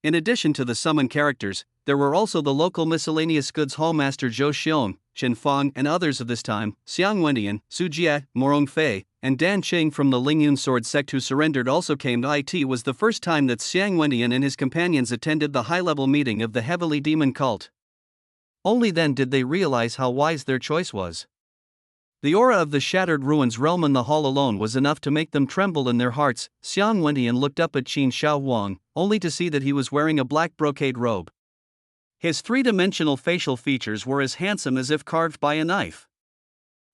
In addition to the summoned characters, there were also the local miscellaneous goods hallmaster Zhou Xiong, Chen Fang and others of this time, Xiang Wendian, Su Jie, Morong Fei, and Dan Qing from the Lingyun Sword sect who surrendered also came. It was the first time that Xiang Wendian and his companions attended the high-level meeting of the Heavenly Demon cult. Only then did they realize how wise their choice was. The aura of the Shattered Ruins realm in the hall alone was enough to make them tremble in their hearts. Xiang Wendian looked up at Qin Shaowang, only to see that he was wearing a black brocade robe. His three-dimensional facial features were as handsome as if carved by a knife.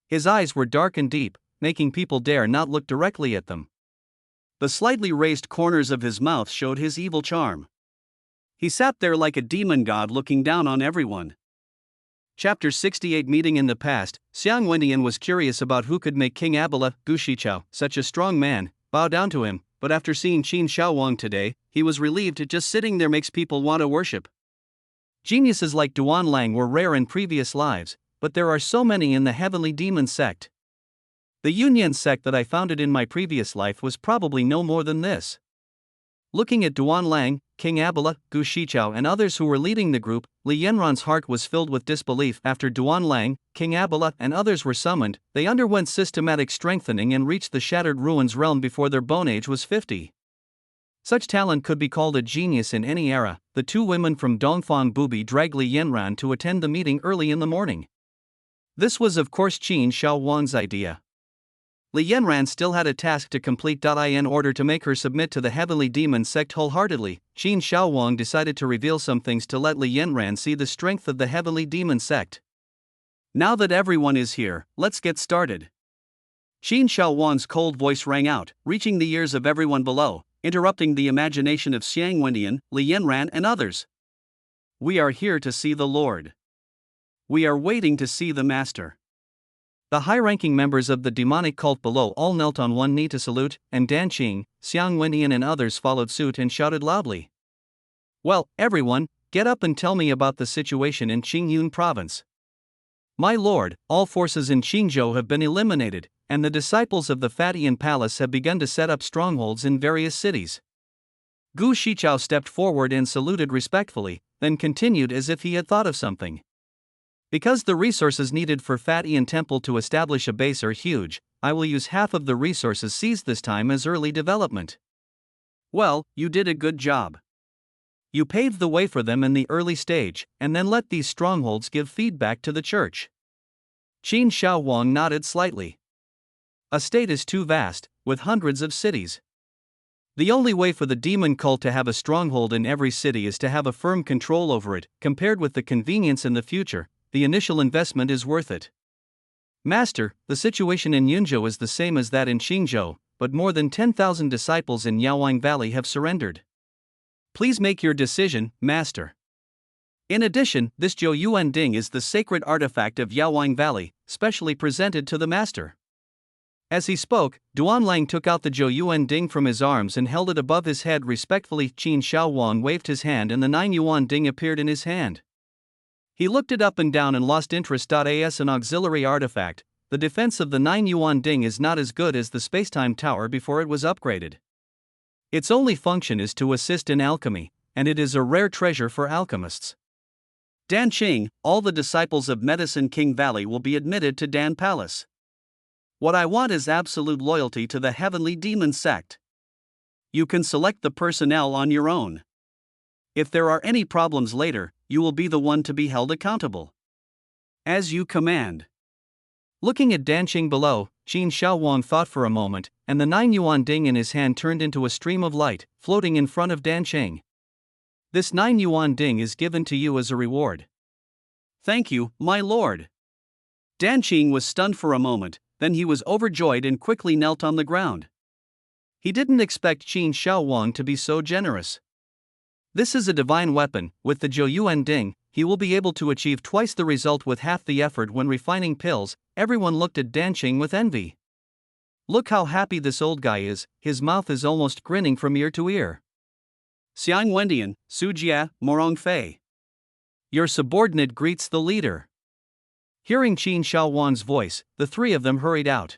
His eyes were dark and deep, making people dare not look directly at them. The slightly raised corners of his mouth showed his evil charm. He sat there like a demon god looking down on everyone. Chapter 68. Meeting in the past, Xiang Wendian was curious about who could make King Abela, Gu Shichao, such a strong man, bow down to him, but after seeing Qin Shaowang today, he was relieved. Just sitting there makes people want to worship. Geniuses like Duan Lang were rare in previous lives, but there are so many in the Heavenly Demon sect. The Yunyan sect that I founded in my previous life was probably no more than this. Looking at Duan Lang, King Abela, Gu Shichao and others who were leading the group, Li Yanran's heart was filled with disbelief. After Duan Lang, King Abela and others were summoned, they underwent systematic strengthening and reached the Shattered Ruins realm before their bone age was 50. Such talent could be called a genius in any era. The two women from Dongfang Bubi dragged Li Yanran to attend the meeting early in the morning. This was of course Qin Shaowang's idea. Li Yanran still had a task to complete. In order to make her submit to the Heavenly Demon sect wholeheartedly, Qin Shaowang decided to reveal some things to let Li Yanran see the strength of the Heavenly Demon sect. Now that everyone is here, let's get started. Qin Shaowang's cold voice rang out, reaching the ears of everyone below, interrupting the imagination of Xiang Wendian, Li Yanran and others. We are here to see the Lord. We are waiting to see the Master. The high-ranking members of the demonic cult below all knelt on one knee to salute, and Dan Qing, Xiang Wendian and others followed suit and shouted loudly. Well, everyone, get up and tell me about the situation in Qingyun province. My lord, all forces in Qingzhou have been eliminated, and the disciples of the Fatian Palace have begun to set up strongholds in various cities. Gu Shichao stepped forward and saluted respectfully, then continued as if he had thought of something. Because the resources needed for Fatian Temple to establish a base are huge, I will use half of the resources seized this time as early development. Well, you did a good job. You paved the way for them in the early stage, and then let these strongholds give feedback to the church. Qin Shaowang nodded slightly. A state is too vast, with hundreds of cities. The only way for the demon cult to have a stronghold in every city is to have a firm control over it. Compared with the convenience in the future, the initial investment is worth it. Master, the situation in Yunzhou is the same as that in Qingzhou, but more than 10,000 disciples in Yaoang Valley have surrendered. Please make your decision, Master. In addition, this Zhou Yuan Ding is the sacred artifact of Yaoang Valley, specially presented to the Master. As he spoke, Duan Lang took out the Zhou Yuan Ding from his arms and held it above his head respectfully. Qin Shaowang waved his hand and the 9 Yuan Ding appeared in his hand. He looked it up and down and lost interest. As an auxiliary artifact, the defense of the 9 Yuan Ding is not as good as the Spacetime Tower before it was upgraded. Its only function is to assist in alchemy, and it is a rare treasure for alchemists. Dan Qing, all the disciples of Medicine King Valley will be admitted to Dan Palace. What I want is absolute loyalty to the Heavenly Demon sect. You can select the personnel on your own. If there are any problems later, you will be the one to be held accountable. As you command. Looking at Dan Qing below, Qin Shaowang thought for a moment, and the 9 yuan ding in his hand turned into a stream of light, floating in front of Dan Cheng. This 9 yuan ding is given to you as a reward. Thank you, my lord. Dan Cheng was stunned for a moment, then he was overjoyed and quickly knelt on the ground. He didn't expect Qin Shaowang to be so generous. This is a divine weapon. With the Zhou Yuan Ding, he will be able to achieve twice the result with half the effort when refining pills. Everyone looked at Dan Cheng with envy. Look how happy this old guy is, his mouth is almost grinning from ear to ear. Xiang Wendian, Su Jia, Morong Fei. Your subordinate greets the leader. Hearing Qin Shaowang's voice, the three of them hurried out.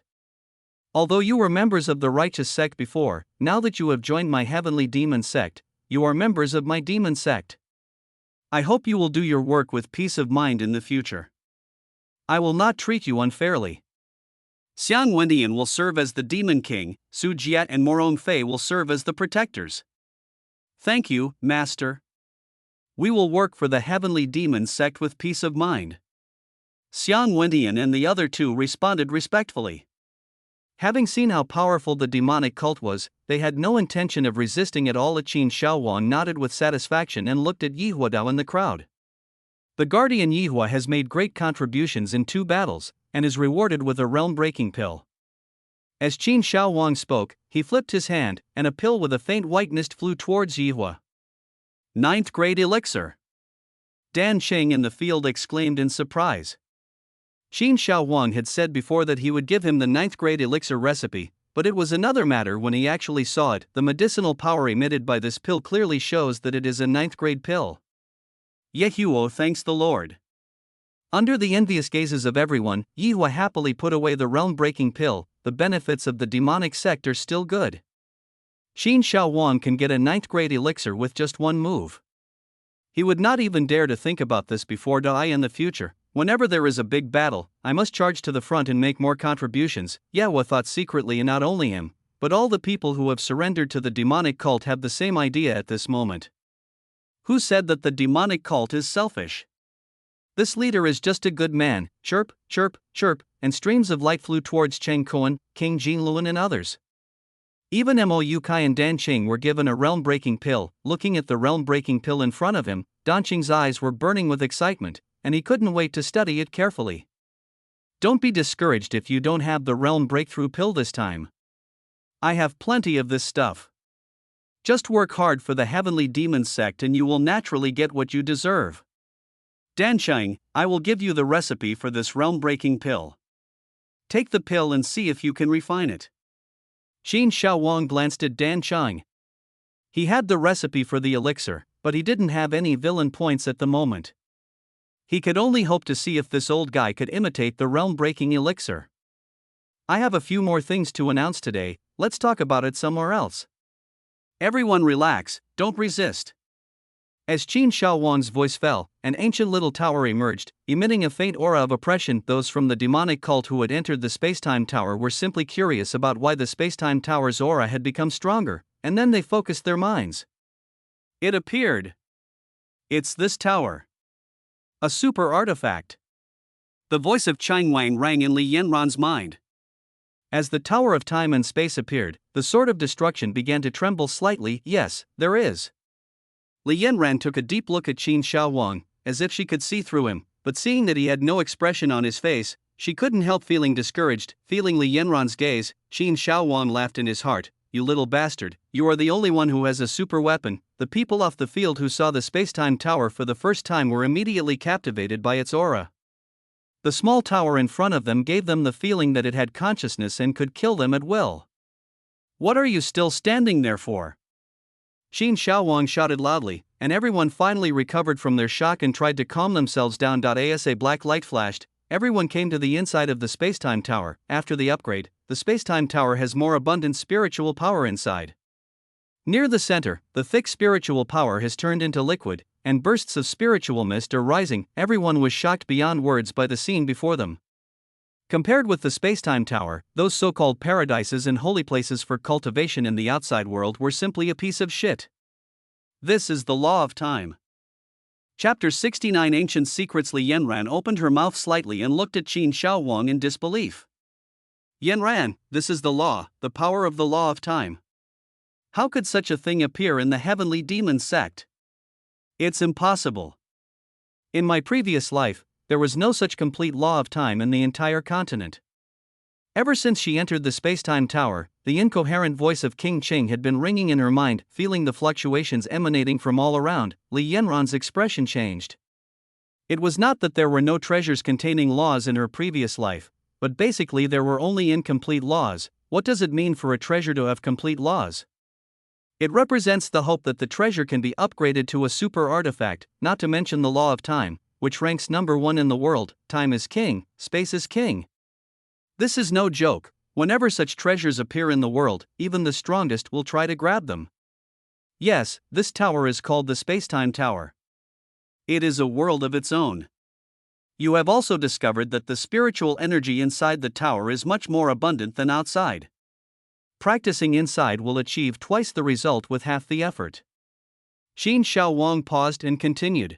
Although you were members of the righteous sect before, now that you have joined my heavenly demon sect, you are members of my demon sect. I hope you will do your work with peace of mind in the future. I will not treat you unfairly. Xiang Wendian will serve as the Demon King, Su Jia and Morong Fei will serve as the protectors. Thank you, Master. We will work for the heavenly demon sect with peace of mind. Xiang Wendian and the other two responded respectfully. Having seen how powerful the demonic cult was, they had no intention of resisting at all. Qin Shaowang nodded with satisfaction and looked at Yihua Dao in the crowd. The guardian Yihua has made great contributions in 2 battles, and is rewarded with a realm-breaking pill. As Qin Shaowang spoke, he flipped his hand, and a pill with a faint white mist flew towards Yihua. 9th grade elixir. Dan Cheng in the field exclaimed in surprise. Qin Shaowang had said before that he would give him the 9th grade elixir recipe, but it was another matter when he actually saw it. The medicinal power emitted by this pill clearly shows that it is a 9th grade pill. Yehuo thanks the Lord. Under the envious gazes of everyone, Yihua happily put away the realm-breaking pill. The benefits of the demonic sect are still good. Qin Shaowang can get a 9th grade elixir with just one move. He would not even dare to think about this before Dai in the future. Whenever there is a big battle, I must charge to the front and make more contributions. Yehua thought secretly, and not only him, but all the people who have surrendered to the demonic cult have the same idea at this moment. Who said that the demonic cult is selfish? This leader is just a good man. Chirp, chirp, chirp, and streams of light flew towards Cheng Kuan, King Jinluan and others. Even Mou Kai and Dan Cheng were given a realm-breaking pill. Looking at the realm-breaking pill in front of him, Dan Cheng's eyes were burning with excitement, and he couldn't wait to study it carefully. Don't be discouraged if you don't have the realm breakthrough pill this time. I have plenty of this stuff. Just work hard for the heavenly demon sect and you will naturally get what you deserve. Dan Cheng, I will give you the recipe for this realm-breaking pill. Take the pill and see if you can refine it. Qin Shaowang glanced at Dan Cheng. He had the recipe for the elixir, but he didn't have any villain points at the moment. He could only hope to see if this old guy could imitate the realm-breaking elixir. I have a few more things to announce today, let's talk about it somewhere else. Everyone relax, don't resist. As Qin Shaowang's voice fell, an ancient little tower emerged, emitting a faint aura of oppression. Those from the demonic cult who had entered the Spacetime Tower were simply curious about why the Spacetime Tower's aura had become stronger, and then they focused their minds. It appeared. It's this tower. A super artifact. The voice of Chang Wang rang in Li Yanran's mind. As the Tower of Time and Space appeared, the Sword of Destruction began to tremble slightly. Yes, there is. Li Yanran took a deep look at Qin Shaowang, as if she could see through him, but seeing that he had no expression on his face, she couldn't help feeling discouraged. Feeling Li Yanran's gaze, Qin Shaowang laughed in his heart. You little bastard, you are the only one who has a super weapon. The people off the field who saw the Spacetime Tower for the first time were immediately captivated by its aura. The small tower in front of them gave them the feeling that it had consciousness and could kill them at will. What are you still standing there for? Qin Shaowang shouted loudly, and everyone finally recovered from their shock and tried to calm themselves down. As a black light flashed, everyone came to the inside of the Spacetime Tower. After the upgrade, the Spacetime Tower has more abundant spiritual power inside. Near the center, the thick spiritual power has turned into liquid, and bursts of spiritual mist are rising. Everyone was shocked beyond words by the scene before them. Compared with the Spacetime Tower, those so-called paradises and holy places for cultivation in the outside world were simply a piece of shit. This is the law of time. Chapter 69 Ancient Secrets. Li Yanran opened her mouth slightly and looked at Qin Shaowang in disbelief. Yanran, this is the law, the power of the law of time. How could such a thing appear in the heavenly demon sect? It's impossible. In my previous life, there was no such complete law of time in the entire continent. Ever since she entered the space-time tower, the incoherent voice of King Ching had been ringing in her mind. Feeling the fluctuations emanating from all around, Li Yanran's expression changed. It was not that there were no treasures containing laws in her previous life, but basically there were only incomplete laws. What does it mean for a treasure to have complete laws? It represents the hope that the treasure can be upgraded to a super artifact, not to mention the law of time, which ranks number 1 in the world. Time is king, space is king. This is no joke. Whenever such treasures appear in the world, even the strongest will try to grab them. Yes, this tower is called the Spacetime Tower. It is a world of its own. You have also discovered that the spiritual energy inside the tower is much more abundant than outside. Practicing inside will achieve twice the result with half the effort. Qin Xiaowang paused and continued.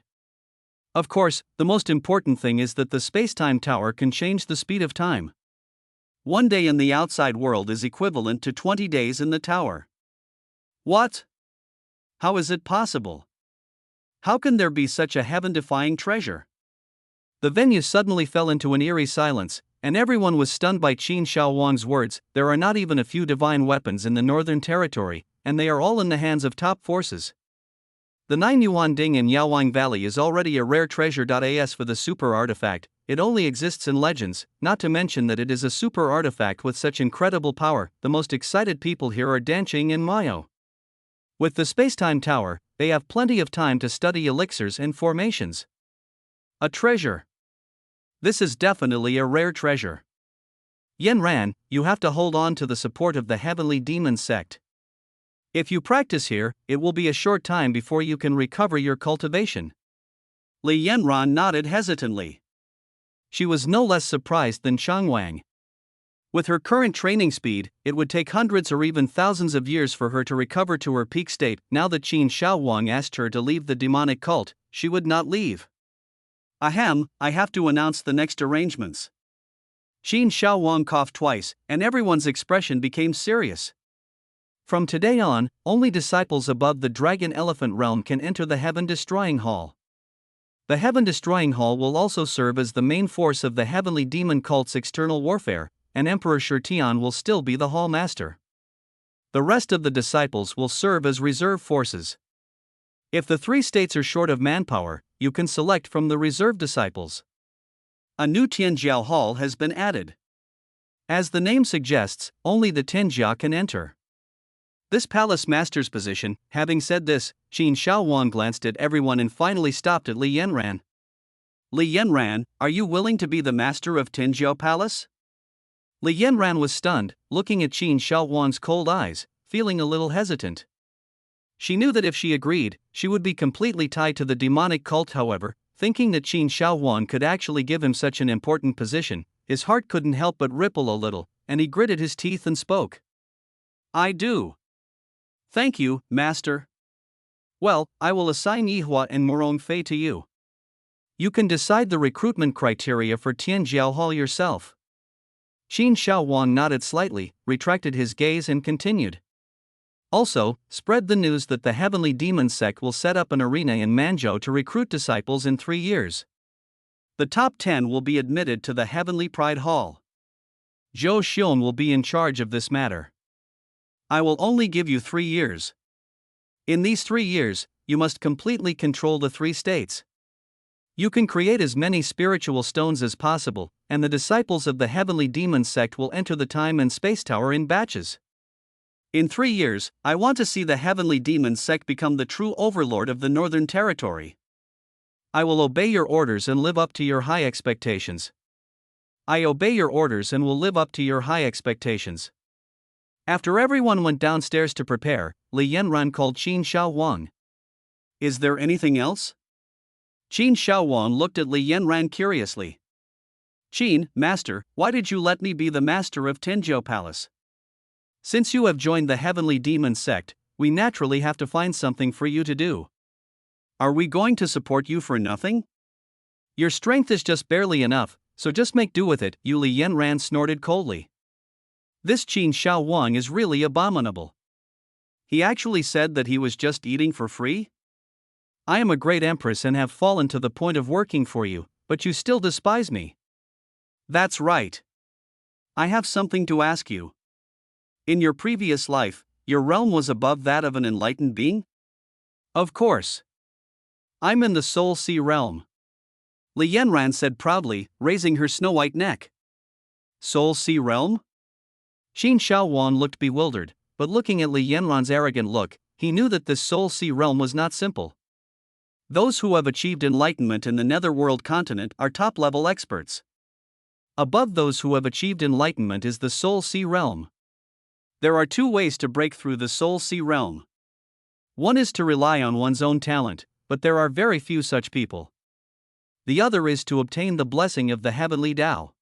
Of course, the most important thing is that the Spacetime Tower can change the speed of time. 1 day in the outside world is equivalent to 20 days in the tower. What? How is it possible? How can there be such a heaven-defying treasure? The venue suddenly fell into an eerie silence, and everyone was stunned by Qin Xiaowang's words. There are not even a few divine weapons in the Northern Territory, and they are all in the hands of top forces. The Nine Yuan Ding in Yaowang Valley is already a rare treasure. As for the super artifact, it only exists in legends, not to mention that it is a super artifact with such incredible power. The most excited people here are Danqing and Mayo. With the Spacetime Tower, they have plenty of time to study elixirs and formations. A treasure. This is definitely a rare treasure. Yanran, you have to hold on to the support of the Heavenly Demon Sect. If you practice here, it will be a short time before you can recover your cultivation. Li Yanran nodded hesitantly. She was no less surprised than Changwang. With her current training speed, it would take hundreds or even thousands of years for her to recover to her peak state. Now that Qin Xiaowang asked her to leave the demonic cult, she would not leave. Ahem, I have to announce the next arrangements. Qin Xiaowang coughed twice, and everyone's expression became serious. From today on, only disciples above the Dragon Elephant realm can enter the Heaven Destroying Hall. The Heaven Destroying Hall will also serve as the main force of the Heavenly Demon Cult's external warfare, and Emperor Shirtian will still be the Hall Master. The rest of the disciples will serve as reserve forces. If the 3 states are short of manpower, you can select from the reserve disciples. A new Tianjiao Hall has been added. As the name suggests, only the Tianjia can enter this palace master's position. Having said this, Qin Xiaowang glanced at everyone and finally stopped at Li Yanran. Li Yanran, are you willing to be the master of Tianjiao Palace? Li Yanran was stunned, looking at Qin Xiaowang's cold eyes, feeling a little hesitant. She knew that if she agreed, she would be completely tied to the demonic cult. However, thinking that Qin Xiaowang could actually give him such an important position, his heart couldn't help but ripple a little, and he gritted his teeth and spoke. I do. Thank you, Master. Well, I will assign Yihua and Morong Fei to you. You can decide the recruitment criteria for Tianjiao Hall yourself. Qin Xiaowang nodded slightly, retracted his gaze and continued. Also, spread the news that the Heavenly Demon Sect will set up an arena in Manzhou to recruit disciples in 3 years. The top 10 will be admitted to the Heavenly Pride Hall. Zhou Xiong will be in charge of this matter. I will only give you 3 years. In these 3 years, you must completely control the 3 states. You can create as many spiritual stones as possible, and the disciples of the Heavenly Demon Sect will enter the Time and Space Tower in batches. In 3 years, I want to see the Heavenly Demon Sect become the true overlord of the Northern Territory. I will obey your orders and live up to your high expectations. I obey your orders and will live up to your high expectations. After everyone went downstairs to prepare, Li Yanran called Qin Xiaowang. Is there anything else? Qin Xiaowang looked at Li Yanran curiously. Qin, Master, why did you let me be the master of Tianjiao Palace? Since you have joined the Heavenly Demon Sect, we naturally have to find something for you to do. Are we going to support you for nothing? Your strength is just barely enough, so just make do with it, Li Yanran snorted coldly. This Qin Shao Wang is really abominable. He actually said that he was just eating for free? I am a great empress and have fallen to the point of working for you, but you still despise me. That's right. I have something to ask you. In your previous life, your realm was above that of an enlightened being? Of course. I'm in the Soul Sea realm. Li Yanran said proudly, raising her snow-white neck. Soul Sea realm? Qin Shao Wang looked bewildered, but looking at Li Yanran's arrogant look, he knew that this Soul Sea realm was not simple. Those who have achieved enlightenment in the Netherworld continent are top-level experts. Above those who have achieved enlightenment is the Soul Sea realm. There are two ways to break through the Soul Sea realm. One is to rely on one's own talent, but there are very few such people. The other is to obtain the blessing of the Heavenly Tao.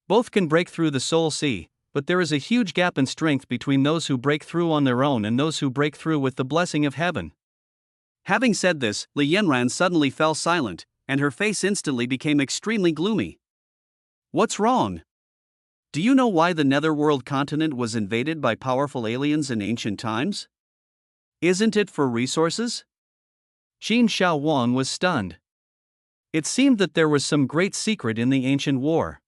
Both can break through the Soul Sea, but there is a huge gap in strength between those who break through on their own and those who break through with the blessing of heaven. Having said this, Li Yanran suddenly fell silent, and her face instantly became extremely gloomy. What's wrong? Do you know why the Netherworld continent was invaded by powerful aliens in ancient times? Isn't it for resources? Qin Shao Wang was stunned. It seemed that there was some great secret in the ancient war.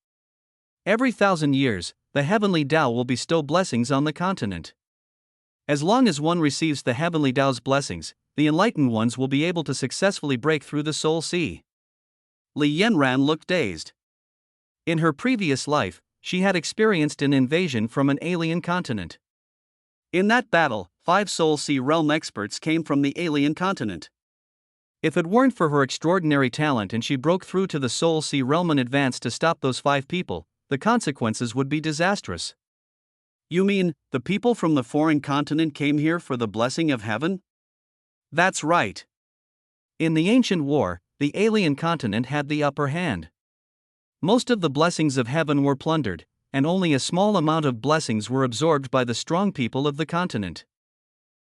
Every 1,000 years, the Heavenly Tao will bestow blessings on the continent. As long as one receives the Heavenly Tao's blessings, the enlightened ones will be able to successfully break through the Soul Sea. Li Yanran looked dazed. In her previous life, she had experienced an invasion from an alien continent. In that battle, 5 Soul Sea realm experts came from the alien continent. If it weren't for her extraordinary talent and she broke through to the Soul Sea realm in advance to stop those 5 people, the consequences would be disastrous. You mean, the people from the foreign continent came here for the blessing of heaven? That's right. In the ancient war, the alien continent had the upper hand. Most of the blessings of heaven were plundered, and only a small amount of blessings were absorbed by the strong people of the continent.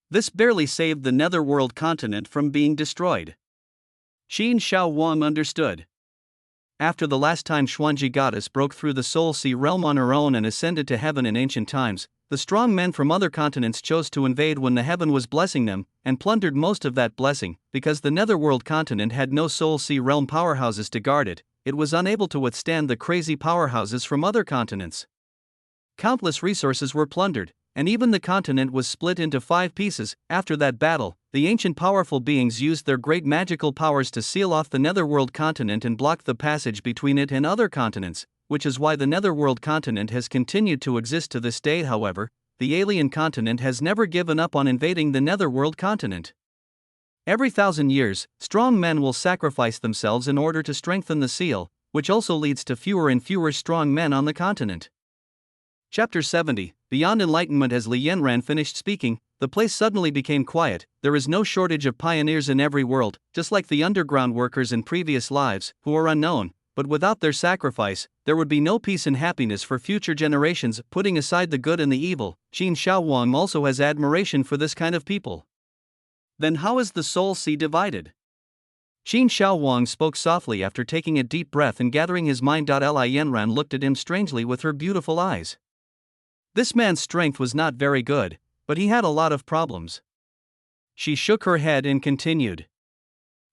This barely saved the Netherworld continent from being destroyed. Qin Shao Wang understood. After the last time Xuanji goddess broke through the Soul Sea realm on her own and ascended to heaven in ancient times, the strong men from other continents chose to invade when the heaven was blessing them, and plundered most of that blessing. Because the Netherworld continent had no Soul Sea realm powerhouses to guard it, it was unable to withstand the crazy powerhouses from other continents. Countless resources were plundered, and even the continent was split into 5 pieces. After that battle, the ancient powerful beings used their great magical powers to seal off the Netherworld continent and block the passage between it and other continents, which is why the Netherworld continent has continued to exist to this day. However, the alien continent has never given up on invading the Netherworld continent. Every 1,000 years, strong men will sacrifice themselves in order to strengthen the seal, which also leads to fewer and fewer strong men on the continent. Chapter 70, Beyond Enlightenment. As Li Yanran finished speaking, the place suddenly became quiet. There is no shortage of pioneers in every world, just like the underground workers in previous lives, who are unknown, but without their sacrifice, there would be no peace and happiness for future generations. Putting aside the good and the evil, Qin Shao Wang also has admiration for this kind of people. Then how is the Soul Sea divided? Qin Shao Wang spoke softly after taking a deep breath and gathering his mind. Li Yanran looked at him strangely with her beautiful eyes. This man's strength was not very good, but he had a lot of problems. She shook her head and continued.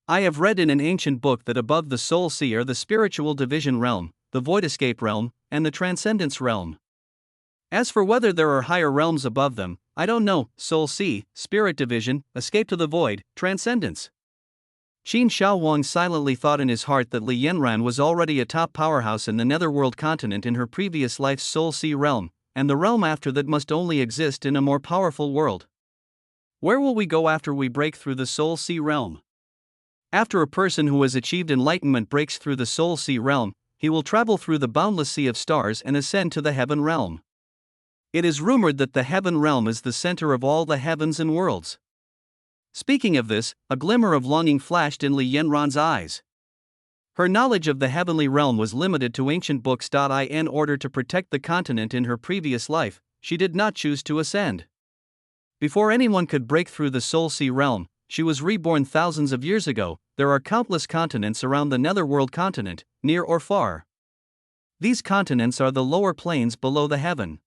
I have read in an ancient book that above the Soul Sea are the spiritual division realm, the void escape realm, and the transcendence realm. As for whether there are higher realms above them, I don't know. Soul Sea, spirit division, escape to the void, transcendence. Qin Shao Wang silently thought in his heart that Li Yanran was already a top powerhouse in the Netherworld continent in her previous life's Soul Sea realm, and the realm after that must only exist in a more powerful world. Where will we go after we break through the Soul Sea realm? After a person who has achieved enlightenment breaks through the Soul Sea realm, he will travel through the boundless sea of stars and ascend to the heaven realm. It is rumored that the heaven realm is the center of all the heavens and worlds. Speaking of this, a glimmer of longing flashed in Li Yanran's eyes. Her knowledge of the heavenly realm was limited to ancient books. In order to protect the continent in her previous life, she did not choose to ascend. Before anyone could break through the Soul Sea realm, she was reborn thousands of years ago. There are countless continents around the Netherworld continent, near or far. These continents are the lower planes below the heaven.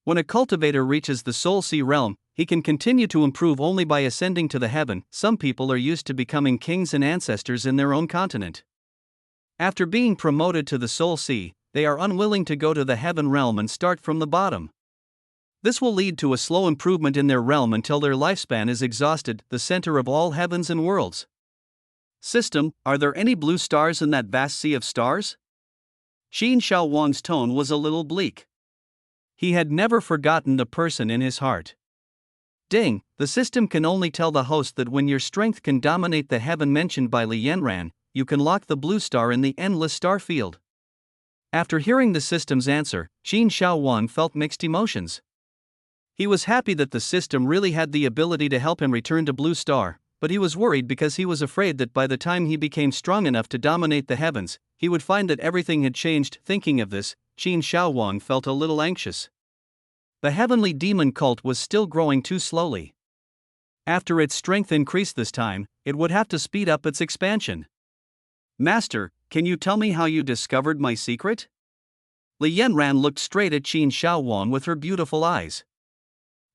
When a cultivator reaches the Soul Sea realm, he can continue to improve only by ascending to the heaven. Some people are used to becoming kings and ancestors in their own continent. After being promoted to the Soul Sea, they are unwilling to go to the heaven realm and start from the bottom. This will lead to a slow improvement in their realm until their lifespan is exhausted, the center of all heavens and worlds. System, are there any blue stars in that vast sea of stars? Qin Shao Wang's tone was a little bleak. He had never forgotten the person in his heart. Ding, the system can only tell the host that when your strength can dominate the heaven mentioned by Li Yanran, you can lock the blue star in the endless star field. After hearing the system's answer, Qin Shao Wang felt mixed emotions. He was happy that the system really had the ability to help him return to Blue Star, but he was worried because he was afraid that by the time he became strong enough to dominate the heavens, he would find that everything had changed. Thinking of this, Qin Shao Wang felt a little anxious. The heavenly demon cult was still growing too slowly. After its strength increased this time, it would have to speed up its expansion. Master, can you tell me how you discovered my secret? Li Yanran looked straight at Qin Shao Wang with her beautiful eyes.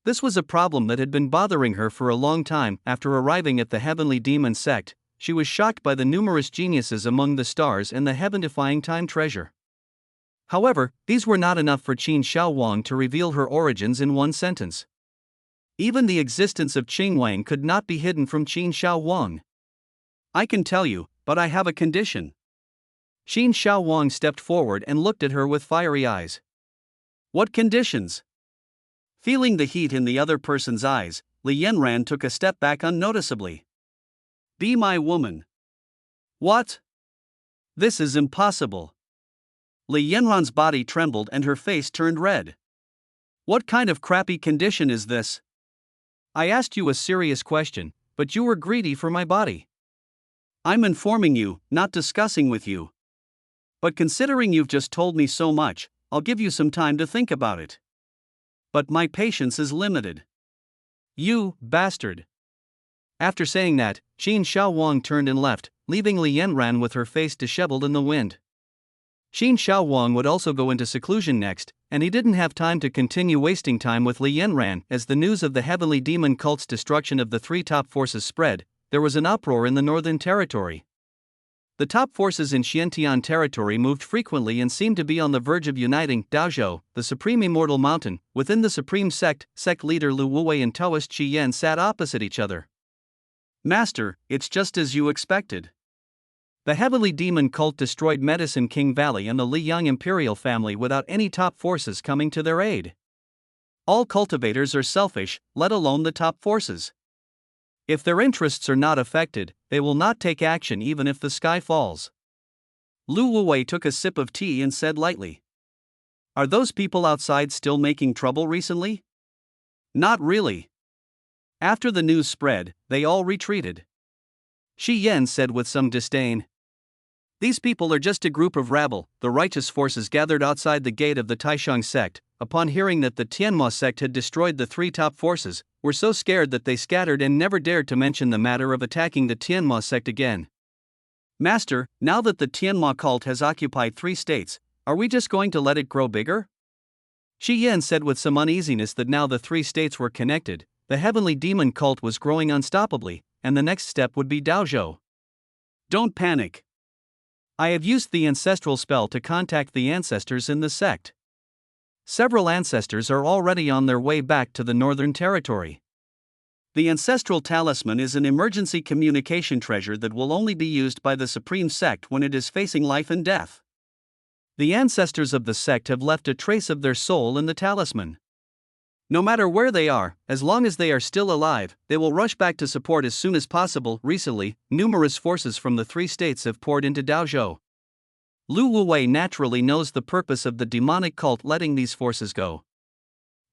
This was a problem that had been bothering her for a long time. After arriving at the heavenly demon sect, she was shocked by the numerous geniuses among the stars and the heaven-defying time treasure. However, these were not enough for Qin Shao Wang to reveal her origins in one sentence. Even the existence of Qing Wang could not be hidden from Qin Shao Wang. I can tell you, but I have a condition. Qin Shao Wang stepped forward and looked at her with fiery eyes. What conditions? Feeling the heat in the other person's eyes, Li Yanran took a step back unnoticeably. Be my woman. What? This is impossible. Li Yanran's body trembled and her face turned red. What kind of crappy condition is this? I asked you a serious question, but you were greedy for my body. I'm informing you, not discussing with you. But considering you've just told me so much, I'll give you some time to think about it. But my patience is limited. You, bastard. After saying that, Qin Shao Wang turned and left, leaving Li Yanran with her face disheveled in the wind. Qin Shao Wang would also go into seclusion next, and he didn't have time to continue wasting time with Li Yanran. As the news of the heavenly demon cult's destruction of the three top forces spread, there was an uproar in the Northern Territory. The top forces in Xiantian territory moved frequently and seemed to be on the verge of uniting. Daozhou, the supreme immortal mountain, within the supreme sect leader Lu Wuwei and Taoist Qi Yan sat opposite each other. Master, it's just as you expected. The heavenly demon cult destroyed Medicine King Valley and the Liyang imperial family without any top forces coming to their aid. All cultivators are selfish, let alone the top forces. If their interests are not affected, they will not take action even if the sky falls. Lu Wuwei took a sip of tea and said lightly. Are those people outside still making trouble recently? Not really. After the news spread, they all retreated. Xi Yan said with some disdain. These people are just a group of rabble. The righteous forces gathered outside the gate of the Taishang sect, upon hearing that the Tianma sect had destroyed the three top forces, were so scared that they scattered and never dared to mention the matter of attacking the Tianma sect again. Master, now that the Tianma cult has occupied 3 states, are we just going to let it grow bigger? Xi Yan said with some uneasiness that now the 3 states were connected, the heavenly demon cult was growing unstoppably, and the next step would be Daozhou. Don't panic. I have used the ancestral spell to contact the ancestors in the sect. Several ancestors are already on their way back to the Northern Territory. The ancestral talisman is an emergency communication treasure that will only be used by the Supreme Sect when it is facing life and death. The ancestors of the sect have left a trace of their soul in the talisman. No matter where they are, as long as they are still alive, they will rush back to support as soon as possible. Recently, numerous forces from the 3 states have poured into Daozhou. Lu Wuwei naturally knows the purpose of the demonic cult letting these forces go.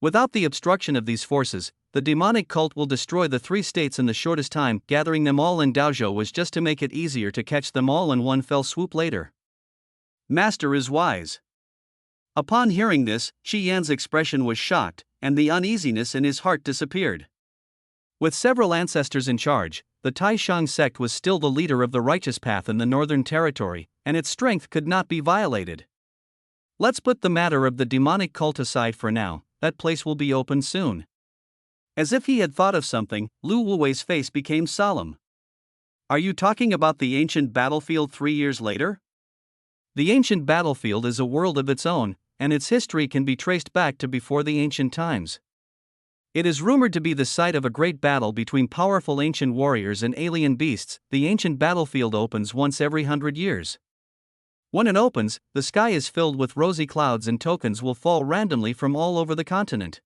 Without the obstruction of these forces, the demonic cult will destroy the 3 states in the shortest time. Gathering them all in Daozhou was just to make it easier to catch them all in one fell swoop later. Master is wise. Upon hearing this, Qi Yan's expression was shocked, and the uneasiness in his heart disappeared. With several ancestors in charge, the Taishang sect was still the leader of the righteous path in the Northern Territory, and its strength could not be violated. Let's put the matter of the demonic cult aside for now. that place will be open soon. As if he had thought of something, Lu Wuwei's face became solemn. Are you talking about the ancient battlefield 3 years later? The ancient battlefield is a world of its own, and its history can be traced back to before the ancient times. It is rumored to be the site of a great battle between powerful ancient warriors and alien beasts. The ancient battlefield opens once every 100 years. When it opens, the sky is filled with rosy clouds and tokens will fall randomly from all over the continent.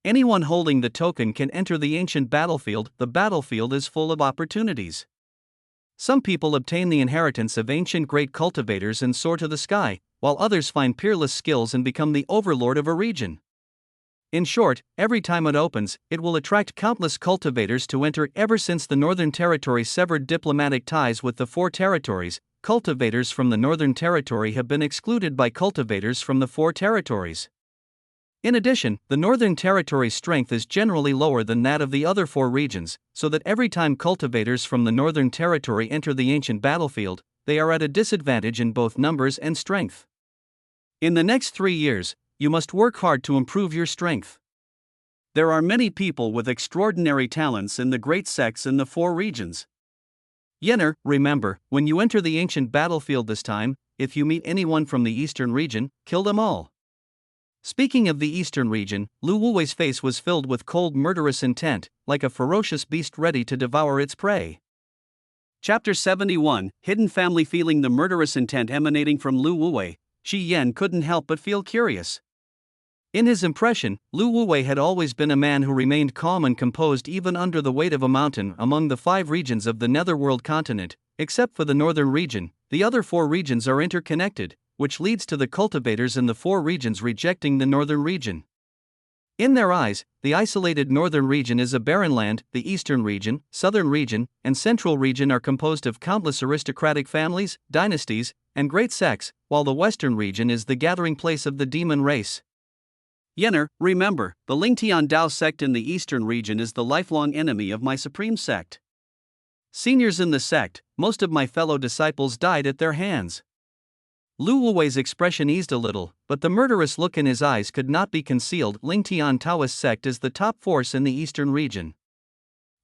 Anyone holding the token can enter the ancient battlefield. The battlefield is full of opportunities. Some people obtain the inheritance of ancient great cultivators and soar to the sky, while others find peerless skills and become the overlord of a region. In short, every time it opens, it will attract countless cultivators to enter. Ever since the Northern Territory severed diplomatic ties with the 4 territories, cultivators from the Northern Territory have been excluded by cultivators from the 4 territories. In addition, the Northern Territory's strength is generally lower than that of the other 4 regions, so that every time cultivators from the Northern Territory enter the ancient battlefield, they are at a disadvantage in both numbers and strength. In the next 3 years, you must work hard to improve your strength. There are many people with extraordinary talents in the great sects in the 4 regions. Yenner, remember, when you enter the ancient battlefield this time, if you meet anyone from the eastern region, kill them all. Speaking of the eastern region, Lu Wuwei's face was filled with cold murderous intent, like a ferocious beast ready to devour its prey. Chapter 71, Hidden Family. Feeling the murderous intent emanating from Lu Wuwei, Shi Yan couldn't help but feel curious. In his impression, Lu Wuwei had always been a man who remained calm and composed even under the weight of a mountain. Among the 5 regions of the Netherworld continent, except for the northern region, the other 4 regions are interconnected, which leads to the cultivators in the 4 regions rejecting the northern region. In their eyes, the isolated northern region is a barren land. The eastern region, southern region, and central region are composed of countless aristocratic families, dynasties, and great sects, while the western region is the gathering place of the demon race. Yenner, remember, the Lingtian Dao sect in the eastern region is the lifelong enemy of my supreme sect. Seniors in the sect, most of my fellow disciples died at their hands. Lu Wuwei's expression eased a little, but the murderous look in his eyes could not be concealed. Lingtian Taoist sect is the top force in the eastern region.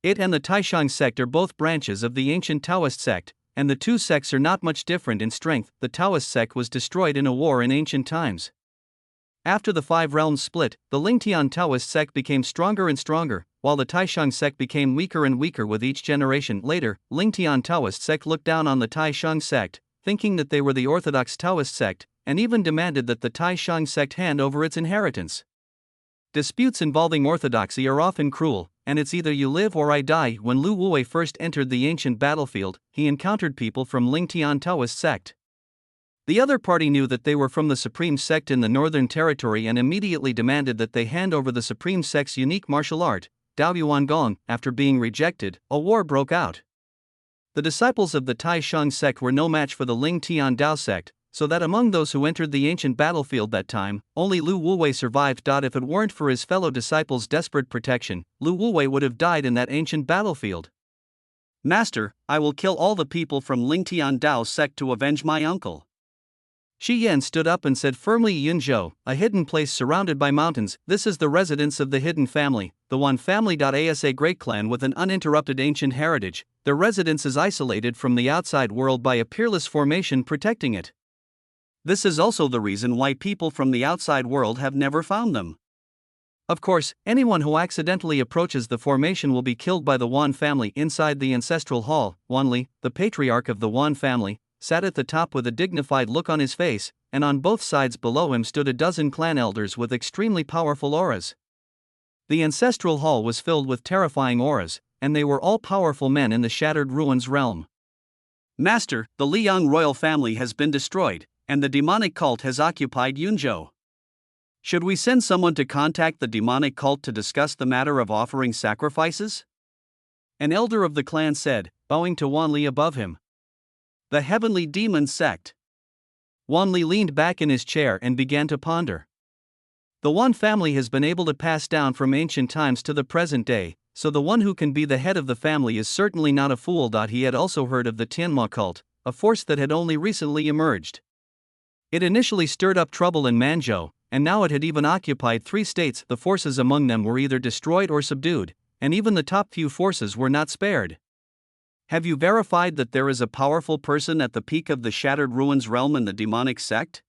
It and the Taishang sect are both branches of the ancient Taoist sect, and the 2 sects are not much different in strength. The Taoist sect was destroyed in a war in ancient times. After the 5 realms split, the Lingtian Taoist sect became stronger and stronger, while the Taishang sect became weaker and weaker with each generation. Later, Lingtian Taoist sect looked down on the Taishang sect, thinking that they were the orthodox Taoist sect, and even demanded that the Taishang sect hand over its inheritance. Disputes involving orthodoxy are often cruel, and it's either you live or I die. When Lu Wuwei first entered the ancient battlefield, he encountered people from Lingtian Taoist sect. The other party knew that they were from the Supreme Sect in the Northern Territory and immediately demanded that they hand over the Supreme Sect's unique martial art, Daoyuan Gong. After being rejected, a war broke out. The disciples of the Taishang sect were no match for the Lingtian Dao sect, so that among those who entered the ancient battlefield that time, only Lu Wuwei survived. If it weren't for his fellow disciples' desperate protection, Lu Wuwei would have died in that ancient battlefield. Master, I will kill all the people from Lingtian Dao sect to avenge my uncle. Shi Yan stood up and said firmly. Yunzhou, a hidden place surrounded by mountains, this is the residence of the hidden family, the Wan family. As a great clan with an uninterrupted ancient heritage, their residence is isolated from the outside world by a peerless formation protecting it. This is also the reason why people from the outside world have never found them. Of course, anyone who accidentally approaches the formation will be killed by the Wan family. Inside the ancestral hall, Wanli, the patriarch of the Wan family, sat at the top with a dignified look on his face, and on both sides below him stood a dozen clan elders with extremely powerful auras. The ancestral hall was filled with terrifying auras, and they were all powerful men in the Shattered Ruins realm. Master, the Liang royal family has been destroyed, and the demonic cult has occupied Yunzhou. Should we send someone to contact the demonic cult to discuss the matter of offering sacrifices? An elder of the clan said, bowing to Wanli above him. The Heavenly Demon Sect. Wanli leaned back in his chair and began to ponder. The Wan family has been able to pass down from ancient times to the present day, so the one who can be the head of the family is certainly not a fool. He had also heard of the Tianma cult, a force that had only recently emerged. It initially stirred up trouble in Manzhou, and now it had even occupied 3 states. The forces among them were either destroyed or subdued, and even the top few forces were not spared. Have you verified that there is a powerful person at the peak of the Shattered Ruins realm in the demonic sect?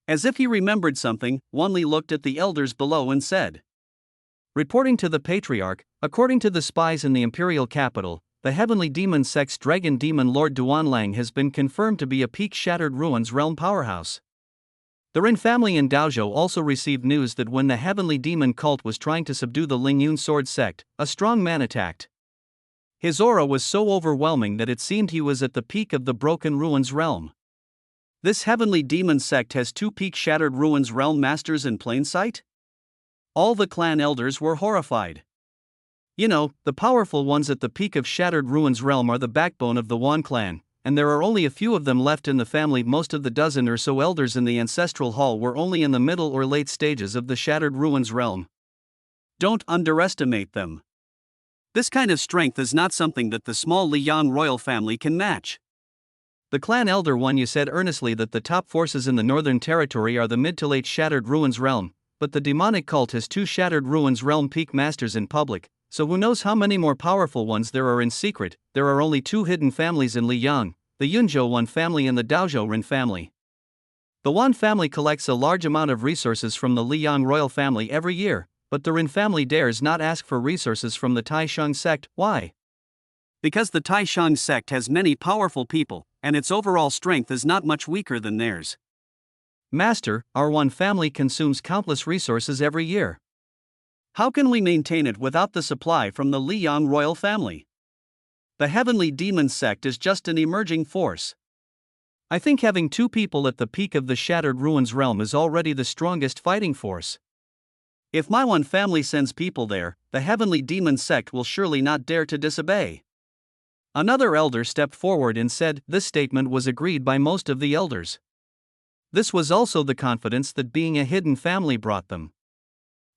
As if he remembered something, Wanli looked at the elders below and said. Reporting to the Patriarch, according to the spies in the Imperial capital, the Heavenly Demon Sect's Dragon Demon Lord Duanlang has been confirmed to be a peak Shattered Ruins realm powerhouse. The Ren family in Daozhou also received news that when the Heavenly Demon cult was trying to subdue the Lingyun Sword sect, a strong man attacked. His aura was so overwhelming that it seemed he was at the peak of the Broken Ruins realm. This Heavenly Demon sect has 2 peak Shattered Ruins realm masters in plain sight? All the clan elders were horrified. You know, the powerful ones at the peak of Shattered Ruins realm are the backbone of the Wan clan, and there are only a few of them left in the family. Most of the dozen or so elders in the Ancestral Hall were only in the middle or late stages of the Shattered Ruins realm. Don't underestimate them. This kind of strength is not something that the small Liang royal family can match. The clan elder Wanyu said earnestly that the top forces in the Northern Territory are the mid to late Shattered Ruins realm, but the demonic cult has 2 Shattered Ruins realm peak masters in public, so who knows how many more powerful ones there are in secret. There are only 2 hidden families in Liyang, the Yunzhou Wan family and the Daozhou Ren family. The Wan family collects a large amount of resources from the Liang royal family every year, but the Ren family dares not ask for resources from the Taishang sect. Why? Because the Taishang sect has many powerful people, and its overall strength is not much weaker than theirs. Master, our Wan family consumes countless resources every year. How can we maintain it without the supply from the Liang royal family? The Heavenly Demon sect is just an emerging force. I think having 2 people at the peak of the Shattered Ruins realm is already the strongest fighting force. If my Wan family sends people there, the Heavenly Demon sect will surely not dare to disobey. Another elder stepped forward and said this statement was agreed by most of the elders. This was also the confidence that being a hidden family brought them.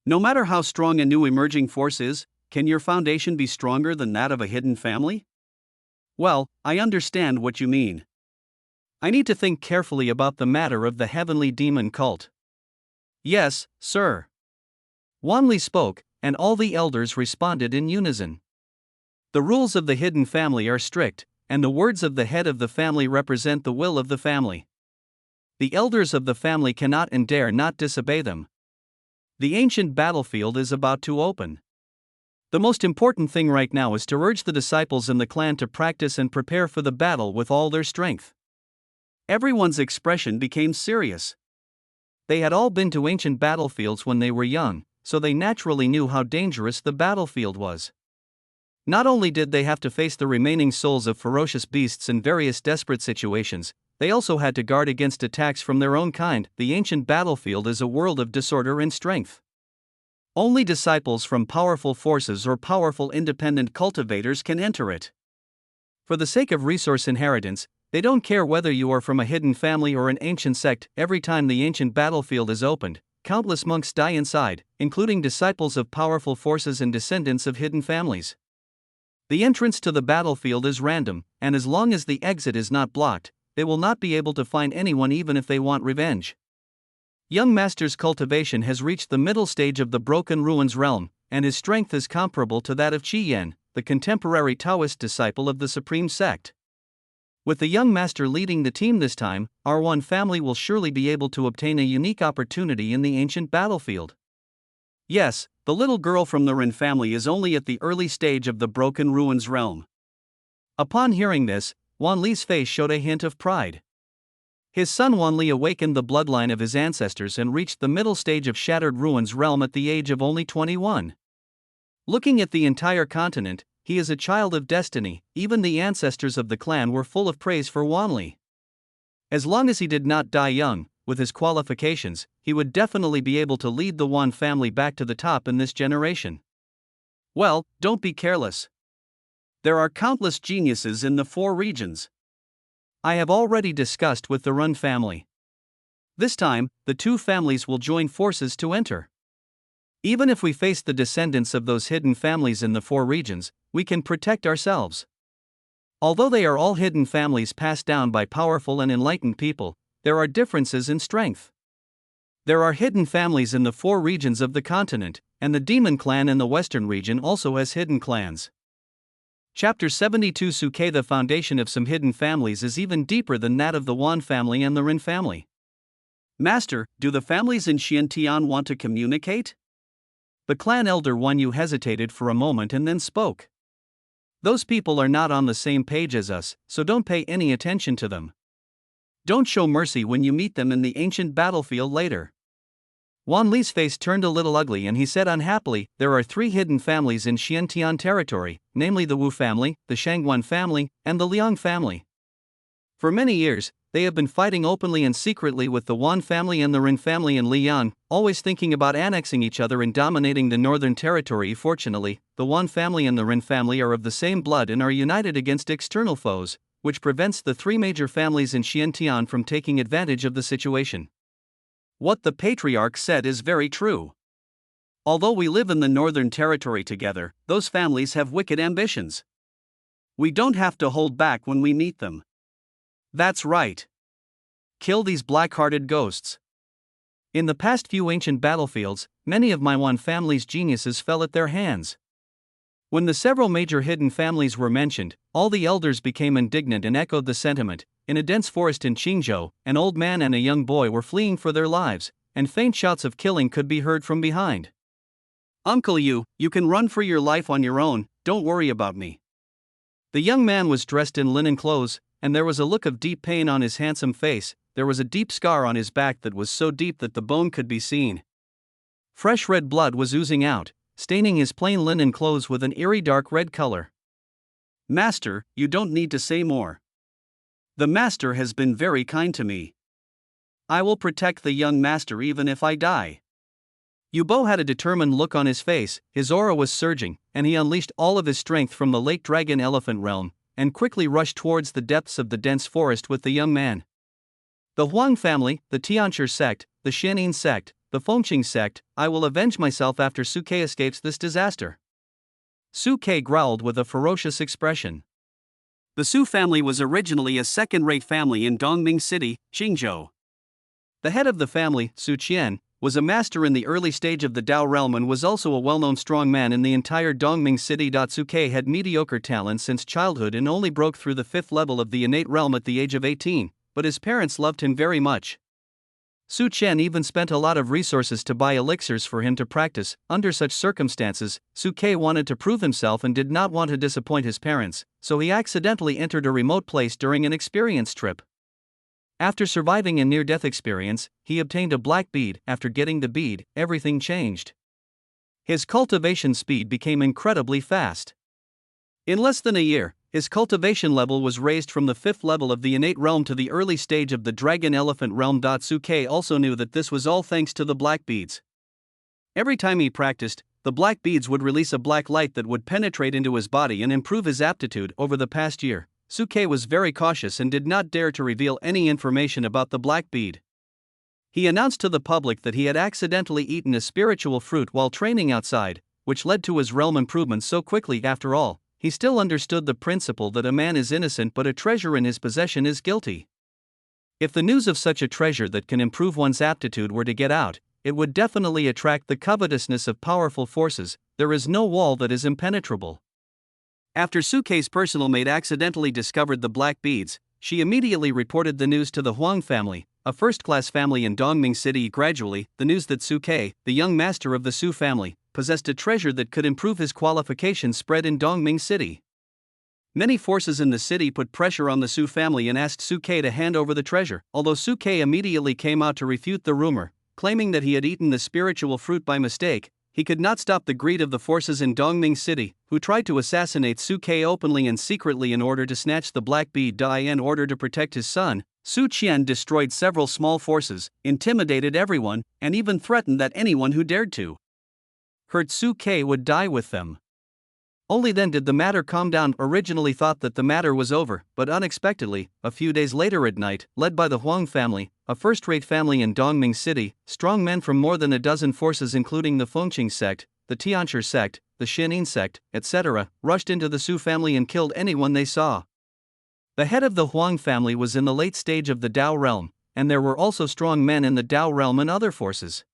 No matter how strong a new emerging force is, can your foundation be stronger than that of a hidden family? Well, I understand what you mean. I need to think carefully about the matter of the Heavenly Demon cult. Yes, sir. Wanli spoke, and all the elders responded in unison. The rules of the hidden family are strict, and the words of the head of the family represent the will of the family. The elders of the family cannot and dare not disobey them. The ancient battlefield is about to open. The most important thing right now is to urge the disciples in the clan to practice and prepare for the battle with all their strength. Everyone's expression became serious. They had all been to ancient battlefields when they were young, so they naturally knew how dangerous the battlefield was. Not only did they have to face the remaining souls of ferocious beasts in various desperate situations, they also had to guard against attacks from their own kind. The ancient battlefield is a world of disorder and strength. Only disciples from powerful forces or powerful independent cultivators can enter it. For the sake of resource inheritance, they don't care whether you are from a hidden family or an ancient sect. Every time the ancient battlefield is opened, countless monks die inside, including disciples of powerful forces and descendants of hidden families. The entrance to the battlefield is random, and as long as the exit is not blocked, they will not be able to find anyone even if they want revenge. Young Master's cultivation has reached the middle stage of the Broken Ruins realm, and his strength is comparable to that of Qi Yan, the contemporary Taoist disciple of the Supreme Sect. With the young master leading the team this time, our Wan family will surely be able to obtain a unique opportunity in the ancient battlefield. Yes, the little girl from the Ren family is only at the early stage of the Broken Ruins realm. Upon hearing this, Wanli's face showed a hint of pride. His son Wanli awakened the bloodline of his ancestors and reached the middle stage of Shattered Ruins realm at the age of only 21. Looking at the entire continent, he is a child of destiny. Even the ancestors of the clan were full of praise for Wanli. As long as he did not die young, with his qualifications, he would definitely be able to lead the Wan family back to the top in this generation. Well, don't be careless. There are countless geniuses in the 4 regions. I have already discussed with the Run family. This time, the 2 families will join forces to enter. Even if we face the descendants of those hidden families in the 4 regions, we can protect ourselves. Although they are all hidden families passed down by powerful and enlightened people, there are differences in strength. There are hidden families in the 4 regions of the continent, and the Demon Clan in the western region also has hidden clans. Chapter 72 Suke. The foundation of some hidden families is even deeper than that of the Wan family and the Rin family. Master, do the families in Xiantian want to communicate? The clan elder Wan Yu hesitated for a moment and then spoke. Those people are not on the same page as us, so don't pay any attention to them. Don't show mercy when you meet them in the ancient battlefield later. Wan Li's face turned a little ugly and he said unhappily, there are 3 hidden families in Xiantian territory, namely the Wu family, the Shangguan family, and the Liang family. For many years, they have been fighting openly and secretly with the Wan family and the Rin family in Liang, always thinking about annexing each other and dominating the northern territory. Fortunately, the Wan family and the Rin family are of the same blood and are united against external foes, which prevents the 3 major families in Xiantian from taking advantage of the situation. What the patriarch said is very true. Although we live in the northern territory together, those families have wicked ambitions. We don't have to hold back when we meet them. That's right. Kill these black-hearted ghosts. In the past few ancient battlefields, many of my Wan family's geniuses fell at their hands. When the several major hidden families were mentioned, all the elders became indignant and echoed the sentiment. In a dense forest in Qingzhou, an old man and a young boy were fleeing for their lives, and faint shouts of killing could be heard from behind. Uncle Yu, you can run for your life on your own, don't worry about me. The young man was dressed in linen clothes, and there was a look of deep pain on his handsome face. There was a deep scar on his back that was so deep that the bone could be seen. Fresh red blood was oozing out, staining his plain linen clothes with an eerie dark red color. Master, you don't need to say more. The master has been very kind to me. I will protect the young master even if I die. Yu Bo had a determined look on his face, his aura was surging, and he unleashed all of his strength from the lake dragon elephant realm, and quickly rushed towards the depths of the dense forest with the young man. The Huang family, the Tianchi sect, the Xianin sect, the Fengqing sect, I will avenge myself after Suke escapes this disaster. Suke growled with a ferocious expression. The Su family was originally a second-rate family in Dongming City, Qingzhou. The head of the family, Su Qian, was a master in the early stage of the Dao realm and was also a well-known strong man in the entire Dongming City. Suke had mediocre talent since childhood and only broke through the 5th level of the innate realm at the age of 18, but his parents loved him very much. Su Qian even spent a lot of resources to buy elixirs for him to practice. Under such circumstances, Suke wanted to prove himself and did not want to disappoint his parents, so he accidentally entered a remote place during an experience trip. After surviving a near-death experience, he obtained a black bead. After getting the bead, everything changed. His cultivation speed became incredibly fast. In less than a year, his cultivation level was raised from the 5th level of the innate realm to the early stage of the dragon elephant realm. Suke also knew that this was all thanks to the black beads. Every time he practiced, the black beads would release a black light that would penetrate into his body and improve his aptitude. Over the past year, Suke was very cautious and did not dare to reveal any information about the black bead. He announced to the public that he had accidentally eaten a spiritual fruit while training outside, which led to his realm improvements so quickly. After all, he still understood the principle that a man is innocent but a treasure in his possession is guilty. If the news of such a treasure that can improve one's aptitude were to get out, it would definitely attract the covetousness of powerful forces. There is no wall that is impenetrable. After Suke's personal maid accidentally discovered the black beads, she immediately reported the news to the Huang family, a first-class family in Dongming City. Gradually, the news that Suke, the young master of the Su family, possessed a treasure that could improve his qualifications spread in Dongming City. Many forces in the city put pressure on the Su family and asked Suke to hand over the treasure, although Suke immediately came out to refute the rumor, claiming that he had eaten the spiritual fruit by mistake. He could not stop the greed of the forces in Dongming City, who tried to assassinate Suke openly and secretly in order to snatch the black bead. In order to protect his son, Su Qian destroyed several small forces, intimidated everyone, and even threatened that anyone who dared to hurt Suke would die with them. Only then did the matter calm down. Originally thought that the matter was over, but unexpectedly, a few days later at night, led by the Huang family, a first-rate family in Dongming City, strong men from more than a dozen forces including the Fengqing sect, the Tianchi sect, the Xianin sect, etc., rushed into the Su family and killed anyone they saw. The head of the Huang family was in the late stage of the Dao realm, and there were also strong men in the Dao realm and other forces.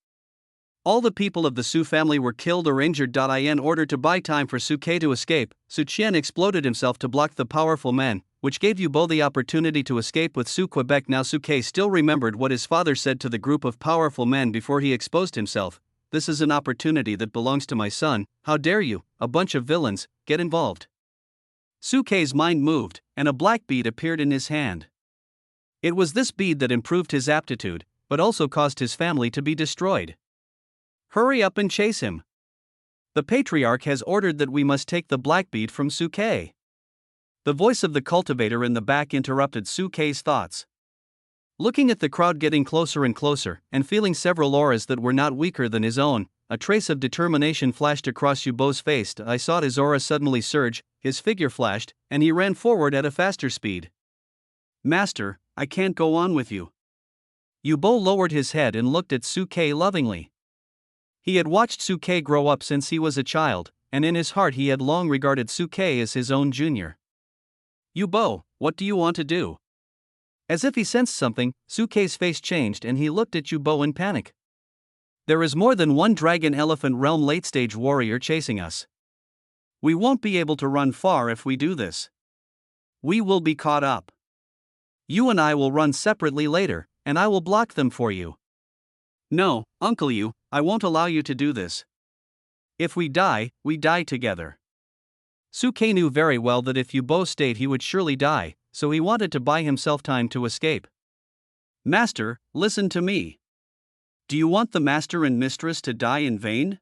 All the people of the Su family were killed or injured. In order to buy time for Su Ke to escape, Su Qian exploded himself to block the powerful men, which gave Yu Bo the opportunity to escape with Su Quebec. Now Su Ke still remembered what his father said to the group of powerful men before he exposed himself. This is an opportunity that belongs to my son. How dare you, a bunch of villains, get involved. Su Ke's mind moved, and a black bead appeared in his hand. It was this bead that improved his aptitude, but also caused his family to be destroyed. Hurry up and chase him. The patriarch has ordered that we must take the black bead from Su Ke. The voice of the cultivator in the back interrupted Su Ke's thoughts. Looking at the crowd getting closer and closer, and feeling several auras that were not weaker than his own, a trace of determination flashed across Yu Bo's face. I saw his aura suddenly surge, his figure flashed, and he ran forward at a faster speed. Master, I can't go on with you. Yu Bo lowered his head and looked at Su Ke lovingly. He had watched Su Ke grow up since he was a child, and in his heart he had long regarded Su Ke as his own junior. Yu Bo, what do you want to do? As if he sensed something, Su Ke's face changed and he looked at Yu Bo in panic. There is more than one Dragon Elephant Realm late-stage warrior chasing us. We won't be able to run far if we do this. We will be caught up. You and I will run separately later, and I will block them for you. No, Uncle Yu, I won't allow you to do this. If we die together. Su Ke knew very well that if Yu Bo stayed he would surely die, so he wanted to buy himself time to escape. Master, listen to me. Do you want the master and mistress to die in vain?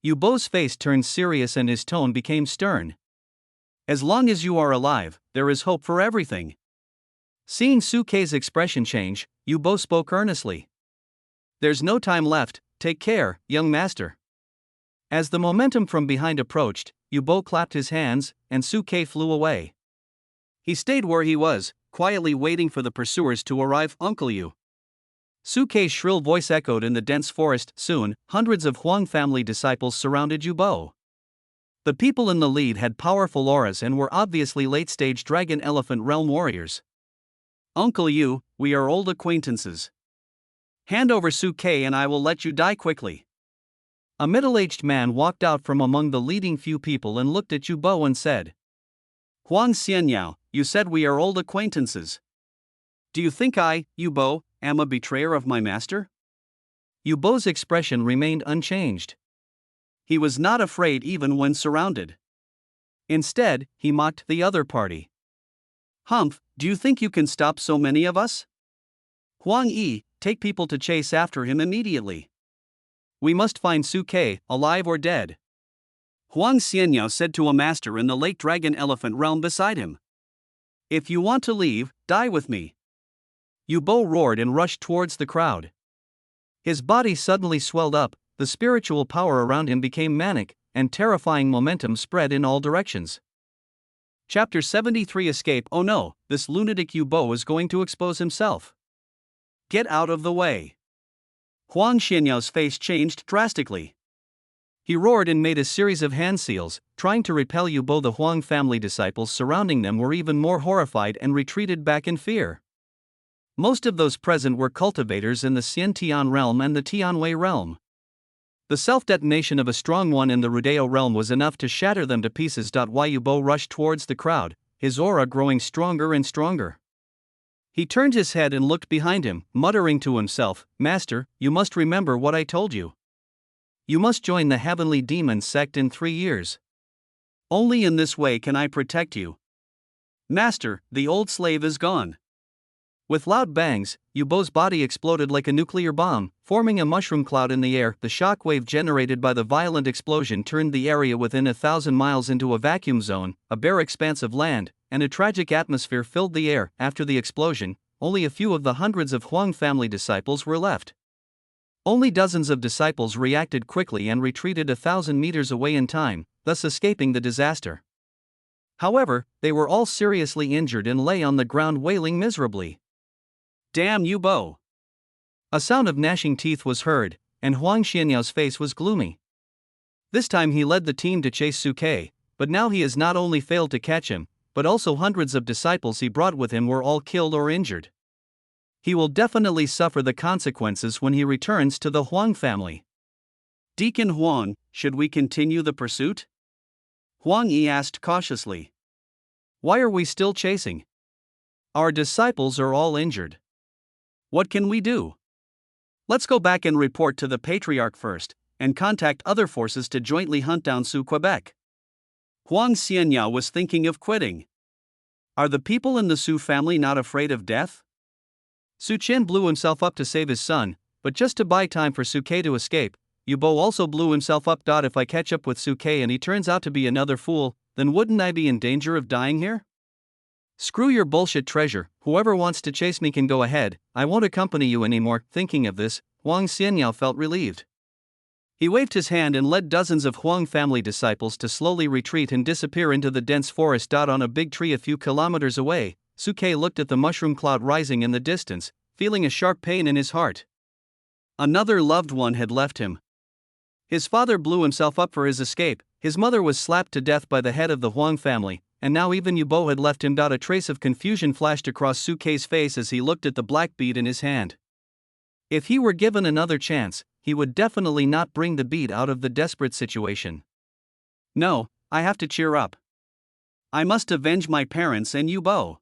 Yu Bo's face turned serious and his tone became stern. As long as you are alive, there is hope for everything. Seeing Su Ke's expression change, Yu Bo spoke earnestly. There's no time left, take care, young master. As the momentum from behind approached, Yu Bo clapped his hands, and Su Ke flew away. He stayed where he was, quietly waiting for the pursuers to arrive. Uncle Yu. Su Ke's shrill voice echoed in the dense forest. Soon, hundreds of Huang family disciples surrounded Yu Bo. The people in the lead had powerful auras and were obviously late-stage Dragon Elephant Realm warriors. Uncle Yu, we are old acquaintances. Hand over Su Ke and I will let you die quickly. A middle-aged man walked out from among the leading few people and looked at Yu Bo and said, Huang Xianyao, you said we are old acquaintances. Do you think I, Yu Bo, am a betrayer of my master? Yu Bo's expression remained unchanged. He was not afraid even when surrounded. Instead, he mocked the other party. Humph, do you think you can stop so many of us? Huang Yi, take people to chase after him immediately. We must find Su Ke, alive or dead. Huang Xianyao said to a master in the late Dragon Elephant Realm beside him. If you want to leave, die with me. Yu Bo roared and rushed towards the crowd. His body suddenly swelled up, the spiritual power around him became manic, and terrifying momentum spread in all directions. Chapter 73 Escape. Oh no, this lunatic Yu Bo is going to expose himself. Get out of the way. Huang Xianyao's face changed drastically. He roared and made a series of hand seals, trying to repel Yu Bo. The Huang family disciples surrounding them were even more horrified and retreated back in fear. Most of those present were cultivators in the Xian Tian realm and the Tianwei realm. The self-detonation of a strong one in the Rudeo realm was enough to shatter them to pieces. Yu Bo rushed towards the crowd, his aura growing stronger and stronger. He turned his head and looked behind him, muttering to himself, Master, you must remember what I told you. You must join the Heavenly Demon sect in 3 years. Only in this way can I protect you. Master, the old slave is gone. With loud bangs, Yu Bo's body exploded like a nuclear bomb, forming a mushroom cloud in the air. The shock wave generated by the violent explosion turned the area within 1,000 miles into a vacuum zone, a bare expanse of land, and a tragic atmosphere filled the air. After the explosion, only a few of the hundreds of Huang family disciples were left. Only dozens of disciples reacted quickly and retreated 1,000 meters away in time, thus escaping the disaster. However, they were all seriously injured and lay on the ground wailing miserably. Damn Yu Bo! A sound of gnashing teeth was heard, and Huang Xianyao's face was gloomy. This time he led the team to chase Su Ke, but now he has not only failed to catch him, but also hundreds of disciples he brought with him were all killed or injured. He will definitely suffer the consequences when he returns to the Huang family. Deacon Huang, should we continue the pursuit? Huang Yi asked cautiously. Why are we still chasing? Our disciples are all injured. What can we do? Let's go back and report to the Patriarch first, and contact other forces to jointly hunt down Su Quebec. Huang Xianyao was thinking of quitting. Are the people in the Su family not afraid of death? Su Qian blew himself up to save his son, but just to buy time for Su Ke to escape, Yu Bo also blew himself up. If I catch up with Su Ke and he turns out to be another fool, then wouldn't I be in danger of dying here? Screw your bullshit treasure, whoever wants to chase me can go ahead, I won't accompany you anymore. Thinking of this, Huang Xianyao felt relieved. He waved his hand and led dozens of Huang family disciples to slowly retreat and disappear into the dense forest. On a big tree a few kilometers away, Su Ke looked at the mushroom cloud rising in the distance, feeling a sharp pain in his heart. Another loved one had left him. His father blew himself up for his escape, his mother was slapped to death by the head of the Huang family, and now even Yu Bo had left him. A trace of confusion flashed across Su Ke's face as he looked at the black bead in his hand. If he were given another chance, he would definitely not bring the bead out of the desperate situation. No, I have to cheer up. I must avenge my parents and Yu Bo.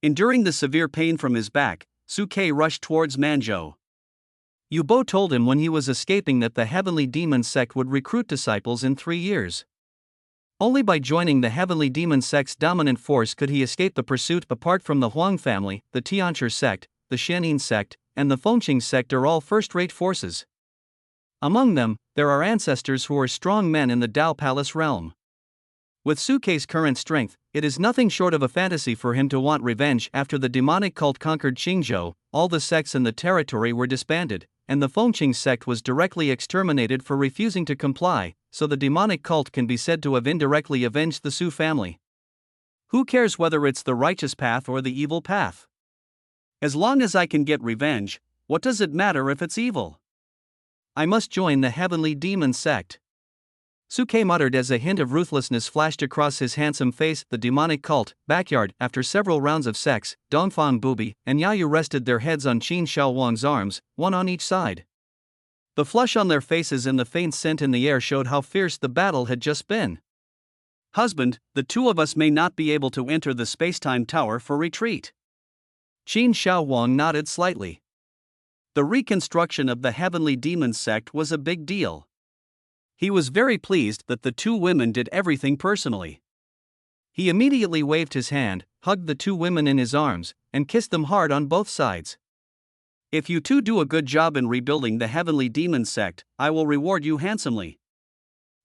Enduring the severe pain from his back, Su Ke rushed towards Manzhou. Yu Bo told him when he was escaping that the Heavenly Demon Sect would recruit disciples in 3 years. Only by joining the Heavenly Demon Sect's dominant force could he escape the pursuit. Apart from the Huang family, the Tianchi sect, the Xianin sect, and the Fengqing sect are all first-rate forces. Among them, there are ancestors who are strong men in the Dao Palace realm. With Su Ke's current strength, it is nothing short of a fantasy for him to want revenge. After the demonic cult conquered Qingzhou, all the sects in the territory were disbanded, and the Fengqing sect was directly exterminated for refusing to comply, so the demonic cult can be said to have indirectly avenged the Su family. Who cares whether it's the righteous path or the evil path? As long as I can get revenge, what does it matter if it's evil? I must join the Heavenly Demon Sect. Su Ke muttered as a hint of ruthlessness flashed across his handsome face. The demonic cult backyard. After several rounds of sex, Dongfang Bubi and Yayu rested their heads on Qin Shaowang's arms, one on each side. The flush on their faces and the faint scent in the air showed how fierce the battle had just been. Husband, the two of us may not be able to enter the space-time tower for retreat. Qin Shaowang nodded slightly. The reconstruction of the Heavenly Demon Sect was a big deal. He was very pleased that the two women did everything personally. He immediately waved his hand, hugged the two women in his arms, and kissed them hard on both sides. If you two do a good job in rebuilding the Heavenly Demon Sect, I will reward you handsomely.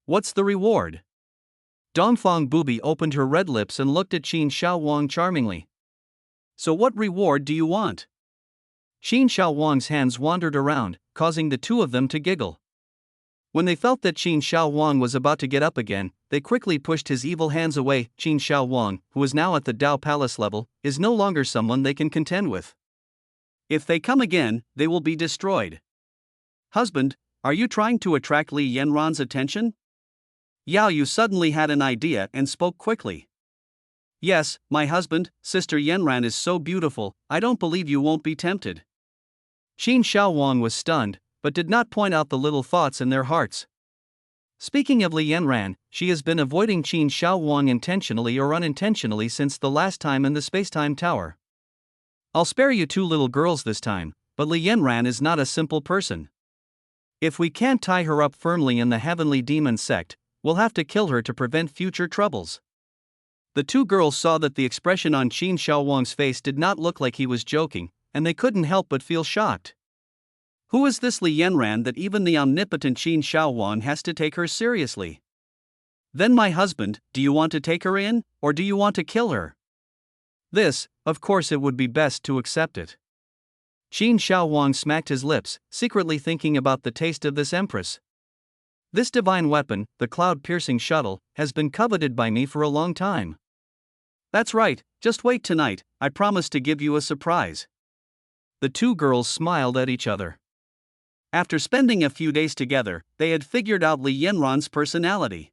What's the reward? Dongfang Bubi opened her red lips and looked at Qin Shaowang charmingly. So what reward do you want? Qin Shaowang's hands wandered around, causing the two of them to giggle. When they felt that Qin Shaowang was about to get up again, they quickly pushed his evil hands away. Qin Shaowang, who is now at the Dao Palace level, is no longer someone they can contend with. If they come again, they will be destroyed. Husband, are you trying to attract Li Yanran's attention? Yao Yu suddenly had an idea and spoke quickly. Yes, my husband, Sister Yanran is so beautiful, I don't believe you won't be tempted. Qin Shaowang was stunned, but did not point out the little thoughts in their hearts. Speaking of Li Yanran, she has been avoiding Qin Shaowang intentionally or unintentionally since the last time in the Spacetime Tower. I'll spare you two little girls this time, but Li Yanran is not a simple person. If we can't tie her up firmly in the Heavenly Demon Sect, we'll have to kill her to prevent future troubles. The two girls saw that the expression on Qin Shaowang's face did not look like he was joking, and they couldn't help but feel shocked. Who is this Li Yanran that even the omnipotent Qin Shaowang has to take her seriously? Then my husband, do you want to take her in, or do you want to kill her? This, of course it would be best to accept it. Qin Shaowang smacked his lips, secretly thinking about the taste of this empress. This divine weapon, the cloud-piercing shuttle, has been coveted by me for a long time. That's right, just wait tonight, I promise to give you a surprise. The two girls smiled at each other. After spending a few days together, they had figured out Li Yanran's personality.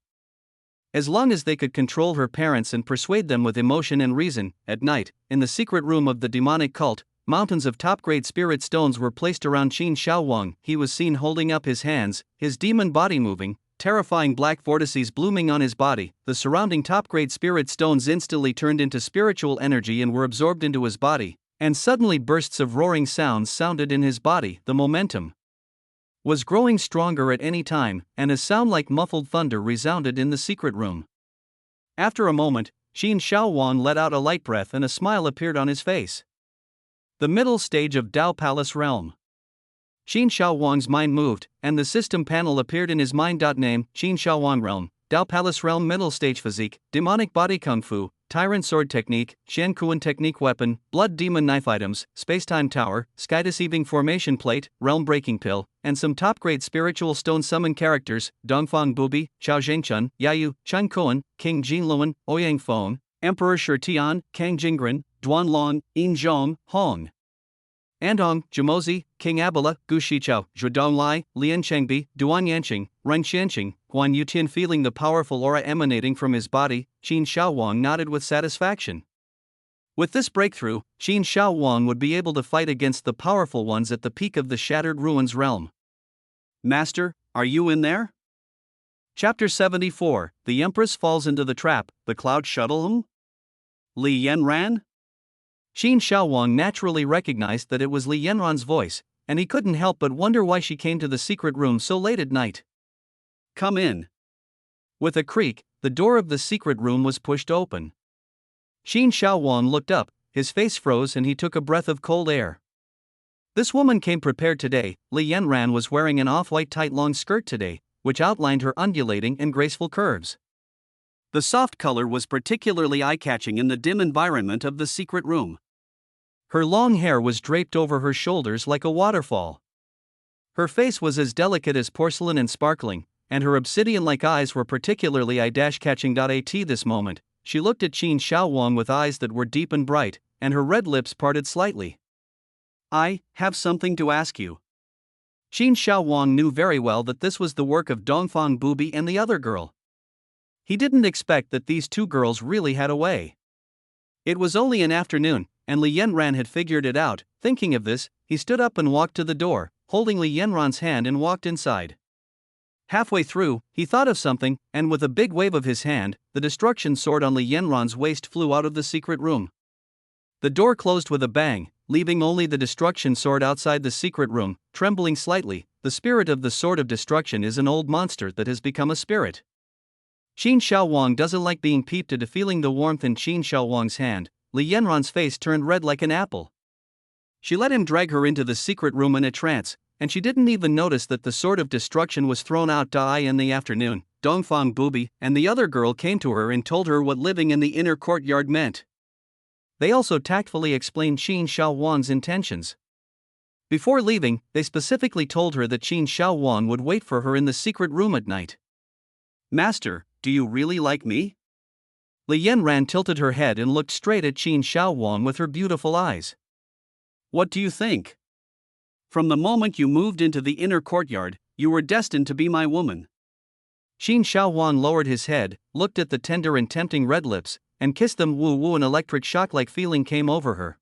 As long as they could control her parents and persuade them with emotion and reason, at night, in the secret room of the demonic cult, mountains of top-grade spirit stones were placed around Qin Shaowang. He was seen holding up his hands, his demon body moving, terrifying black vortices blooming on his body. The surrounding top-grade spirit stones instantly turned into spiritual energy and were absorbed into his body, and suddenly bursts of roaring sounds sounded in his body. The momentum was growing stronger at any time, and a sound like muffled thunder resounded in the secret room. After a moment, Qin Shaowang let out a light breath and a smile appeared on his face. The middle stage of Dao Palace Realm. Qin Shaowang's mind moved, and the system panel appeared in his mind. Name: Qin Shaowang Realm, Dao Palace Realm. Middle stage physique: demonic body kung fu, tyrant sword technique, Shen Kuan technique weapon, blood demon knife items, spacetime tower, sky deceiving formation plate, realm breaking pill, and some top-grade spiritual stone summon characters: Dongfang Bubi, Chao Zhengchun, Yayu, Chen Kuan, King Jinluan, Ouyang Feng, Emperor Shi Tian, Kang Jingren, Duan Long, Yin Zhong, Hong Andong, Jamozi, King Abala, Gu Shichao, Zhudong Lai, Lian Chengbi, Duan Yanqing, Ren Xianqing, Guan Yutian. Feeling the powerful aura emanating from his body, Qin Shaowang nodded with satisfaction. With this breakthrough, Qin Shaowang would be able to fight against the powerful ones at the peak of the Shattered Ruins realm. Master, are you in there? Chapter 74, The Empress Falls into the Trap, the Cloud Shuttle. Li Yanran? Qin Shaowang naturally recognized that it was Li Yanran's voice, and he couldn't help but wonder why she came to the secret room so late at night. Come in. With a creak, the door of the secret room was pushed open. Qin Shaowang looked up, his face froze and he took a breath of cold air. This woman came prepared today. Li Yanran was wearing an off-white tight long skirt today, which outlined her undulating and graceful curves. The soft color was particularly eye-catching in the dim environment of the secret room. Her long hair was draped over her shoulders like a waterfall. Her face was as delicate as porcelain and sparkling, and her obsidian-like eyes were particularly eye-catching. At this moment, she looked at Qin Shaowang with eyes that were deep and bright, and her red lips parted slightly. I have something to ask you. Qin Shaowang knew very well that this was the work of Dongfang Bubi and the other girl. He didn't expect that these two girls really had a way. It was only an afternoon, and Li Yanran had figured it out. Thinking of this, he stood up and walked to the door, holding Li Yanran's hand and walked inside. Halfway through, he thought of something, and with a big wave of his hand, the destruction sword on Li Yanran's waist flew out of the secret room. The door closed with a bang, leaving only the destruction sword outside the secret room, trembling slightly. The spirit of the Sword of Destruction is an old monster that has become a spirit. Qin Shaowang doesn't like being peeped at. Feeling the warmth in Qin Shaowang's hand, Li Yanran's face turned red like an apple. She let him drag her into the secret room in a trance, and she didn't even notice that the Sword of Destruction was thrown out. In the afternoon, Dongfang Bubi and the other girl came to her and told her what living in the inner courtyard meant. They also tactfully explained Qin Shaowang's intentions. Before leaving, they specifically told her that Qin Shaowang would wait for her in the secret room at night. Master, do you really like me? Li Yanran tilted her head and looked straight at Qin Shaowang with her beautiful eyes. What do you think? From the moment you moved into the inner courtyard, you were destined to be my woman. Qin Shaowang lowered his head, looked at the tender and tempting red lips, and kissed them. Woo. An electric shock-like feeling came over her.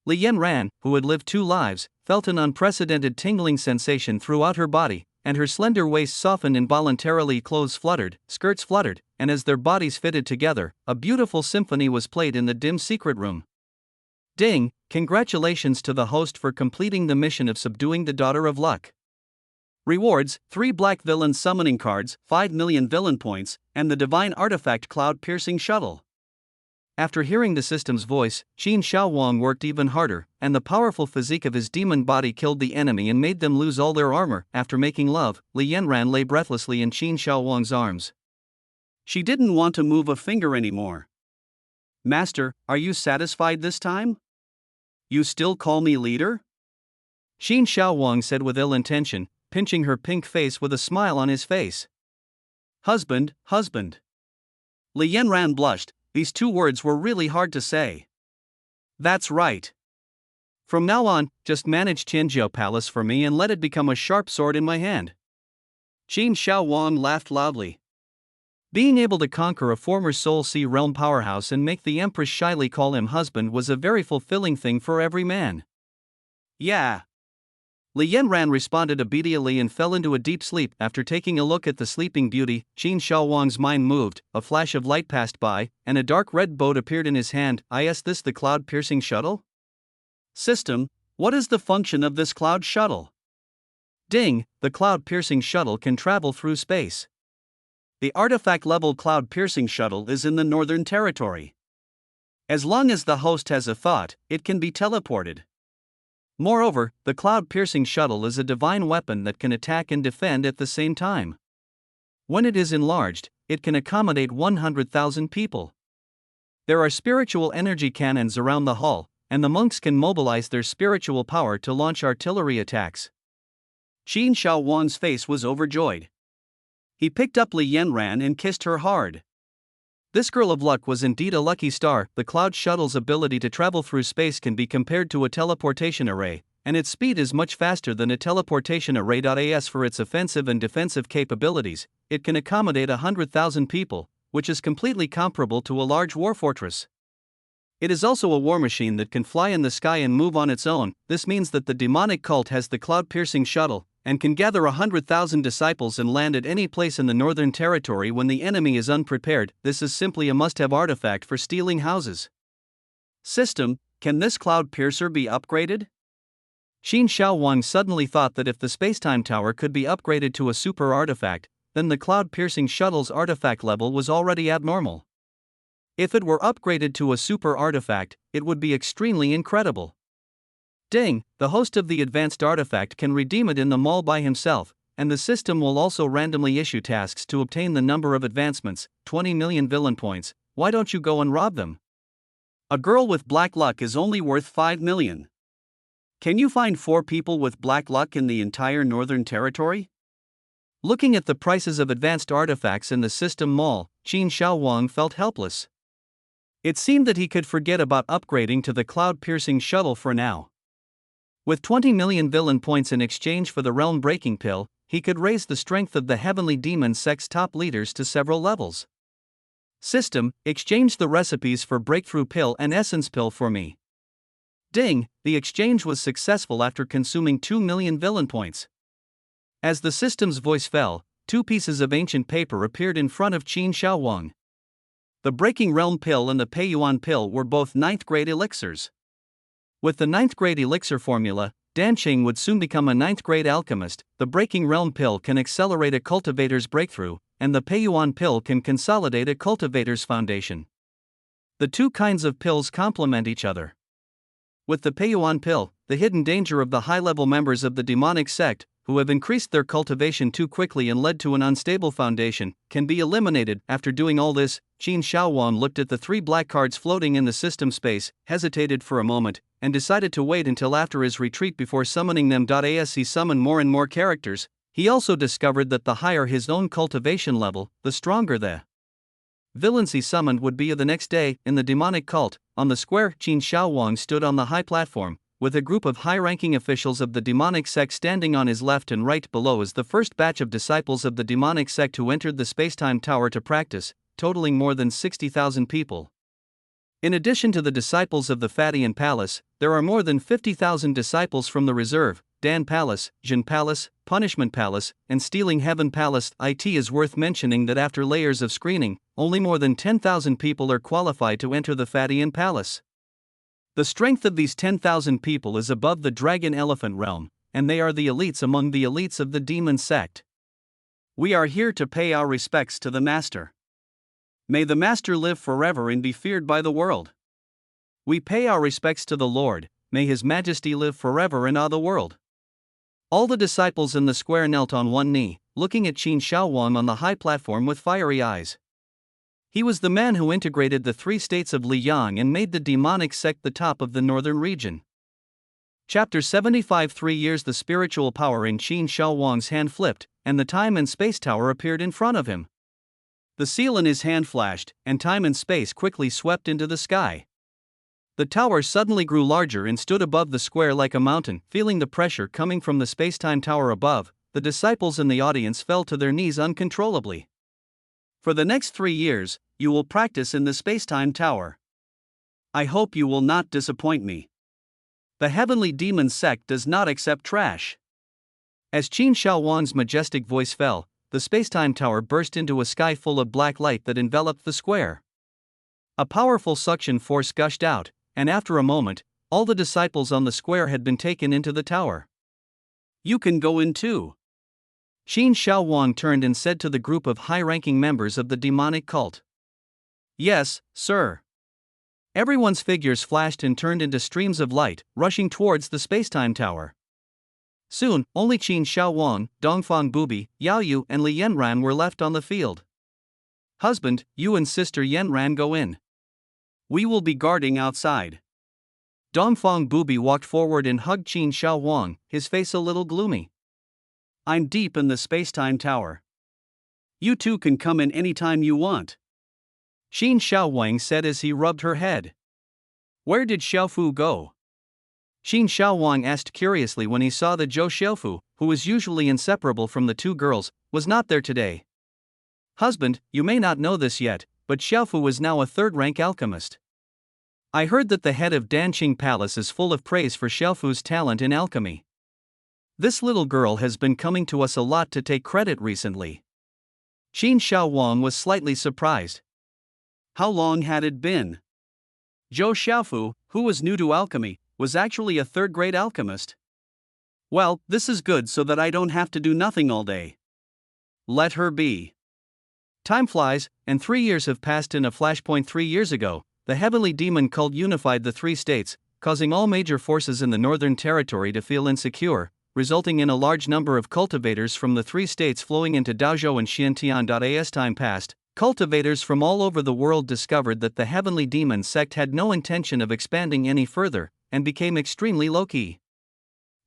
Li Yanran, who had lived 2 lives, felt an unprecedented tingling sensation throughout her body, and her slender waist softened involuntarily. Clothes fluttered, skirts fluttered, and as their bodies fitted together, a beautiful symphony was played in the dim secret room. Ding! Congratulations to the host for completing the mission of subduing the Daughter of Luck. Rewards: 3 Black Villain Summoning Cards, 5 million Villain Points, and the Divine Artifact Cloud-Piercing Shuttle. After hearing the system's voice, Qin Shaowang worked even harder, and the powerful physique of his demon body killed the enemy and made them lose all their armor. After making love, Li Yanran lay breathlessly in Qin Shaowang's arms. She didn't want to move a finger anymore. Master, are you satisfied this time? You still call me leader? Qin Shaowang said with ill intention, pinching her pink face with a smile on his face. Husband, husband. Li Yanran blushed. These 2 words were really hard to say. That's right. From now on, just manage Tianjiao Palace for me and let it become a sharp sword in my hand. Qin Shaowang laughed loudly. Being able to conquer a former Soul Sea realm powerhouse and make the Empress shyly call him husband was a very fulfilling thing for every man. Yeah. Li Yanran responded obediently and fell into a deep sleep. After taking a look at the sleeping beauty, Qin Shaowang's mind moved, a flash of light passed by, and a dark red boat appeared in his hand. Is this the cloud-piercing shuttle? System, what is the function of this cloud shuttle? Ding, the cloud-piercing shuttle can travel through space. The artifact-level cloud-piercing shuttle is in the Northern Territory. As long as the host has a thought, it can be teleported. Moreover, the cloud-piercing shuttle is a divine weapon that can attack and defend at the same time. When it is enlarged, it can accommodate 100,000 people. There are spiritual energy cannons around the hull, and the monks can mobilize their spiritual power to launch artillery attacks. Qin Shaowang's face was overjoyed. He picked up Li Yanran and kissed her hard. This girl of luck was indeed a lucky star. The cloud shuttle's ability to travel through space can be compared to a teleportation array, and its speed is much faster than a teleportation array. As for its offensive and defensive capabilities, it can accommodate 100,000 people, which is completely comparable to a large war fortress. It is also a war machine that can fly in the sky and move on its own. This means that the demonic cult has the cloud-piercing shuttle, and can gather 100,000 disciples and land at any place in the Northern Territory when the enemy is unprepared. This is simply a must-have artifact for stealing houses. System, can this cloud piercer be upgraded? Qin Shaowang suddenly thought that if the spacetime tower could be upgraded to a super artifact, then the cloud-piercing shuttle's artifact level was already abnormal. If it were upgraded to a super artifact, it would be extremely incredible. Ding, the host of the advanced artifact can redeem it in the mall by himself, and the system will also randomly issue tasks to obtain the number of advancements, 20 million villain points. Why don't you go and rob them? A girl with black luck is only worth 5 million. Can you find 4 people with black luck in the entire Northern Territory? Looking at the prices of advanced artifacts in the system mall, Qin Shaowang felt helpless. It seemed that he could forget about upgrading to the cloud-piercing shuttle for now. With 20 million villain points in exchange for the realm-breaking pill, he could raise the strength of the heavenly demon sect's top leaders to several levels. System, exchange the recipes for breakthrough pill and essence pill for me. Ding, the exchange was successful after consuming 2 million villain points. As the system's voice fell, 2 pieces of ancient paper appeared in front of Qin Shaowang. The Breaking Realm pill and the Peiyuan pill were both 9th grade elixirs. With the 9th grade elixir formula, Danqing would soon become a 9th grade alchemist. The Breaking Realm pill can accelerate a cultivator's breakthrough, and the Peiyuan pill can consolidate a cultivator's foundation. The 2 kinds of pills complement each other. With the Peiyuan pill, the hidden danger of the high-level members of the demonic sect, who have increased their cultivation too quickly and led to an unstable foundation, can be eliminated. After doing all this, Qin Shaowang looked at the 3 black cards floating in the system space, hesitated for a moment, and decided to wait until after his retreat before summoning them. As he summoned more and more characters, he also discovered that the higher his own cultivation level, the stronger the villains he summoned would be. The next day, in the demonic cult, on the square, Qin Shaowang stood on the high platform, with a group of high-ranking officials of the demonic sect standing on his left and right. Below is the first batch of disciples of the demonic sect who entered the spacetime tower to practice, totaling more than 60,000 people. In addition to the disciples of the Fatian Palace, there are more than 50,000 disciples from the Reserve, Dan Palace, Jin Palace, Punishment Palace, and Stealing Heaven Palace. It is worth mentioning that after layers of screening, only more than 10,000 people are qualified to enter the Fatian Palace. The strength of these 10,000 people is above the Dragon Elephant realm, and they are the elites among the elites of the demon sect. We are here to pay our respects to the Master. May the Master live forever and be feared by the world. We pay our respects to the Lord, may His Majesty live forever and awe the world. All the disciples in the square knelt on one knee, looking at Qin Shaowang on the high platform with fiery eyes. He was the man who integrated the 3 states of Liyang and made the demonic sect the top of the northern region. Chapter 75. 3 years. The spiritual power in Qin Shaowang's hand flipped, and the time and space tower appeared in front of him. The seal in his hand flashed, and time and space quickly swept into the sky. The tower suddenly grew larger and stood above the square like a mountain. Feeling the pressure coming from the spacetime tower above, the disciples in the audience fell to their knees uncontrollably. For the next 3 years, you will practice in the Spacetime Tower. I hope you will not disappoint me. The Heavenly Demon Sect does not accept trash. As Qin Shaowang's majestic voice fell, the Spacetime Tower burst into a sky full of black light that enveloped the square. A powerful suction force gushed out, and after a moment, all the disciples on the square had been taken into the tower. You can go in too. Qin Shaowang turned and said to the group of high-ranking members of the demonic cult. Yes, sir. Everyone's figures flashed and turned into streams of light, rushing towards the Spacetime Tower. Soon, only Qin Shaowang, Dongfang Bubi, Yao Yu and Li Yanran were left on the field. Husband, you and sister Yanran go in. We will be guarding outside. Dongfang Bubi walked forward and hugged Qin Shaowang, his face a little gloomy. I'm deep in the Spacetime Tower. You two can come in anytime you want. Qin Shaowang said as he rubbed her head. Where did Xiaofu go? Qin Shaowang asked curiously when he saw that Zhou Xiaofu, who was usually inseparable from the two girls, was not there today. Husband, you may not know this yet, but Xiaofu is now a third-rank alchemist. I heard that the head of Danqing Palace is full of praise for Xiaofu's talent in alchemy. This little girl has been coming to us a lot to take credit recently. Qin Shaowang was slightly surprised. How long had it been? Zhou Xiaofu, who was new to alchemy, was actually a third-grade alchemist. Well, this is good so that I don't have to do nothing all day. Let her be. Time flies, and 3 years have passed in a flashpoint. 3 years ago, the Heavenly Demon Cult unified the 3 states, causing all major forces in the Northern Territory to feel insecure, resulting in a large number of cultivators from the 3 states flowing into Daozhou and Xiantian. As time passed, cultivators from all over the world discovered that the Heavenly Demon Sect had no intention of expanding any further, and became extremely low-key.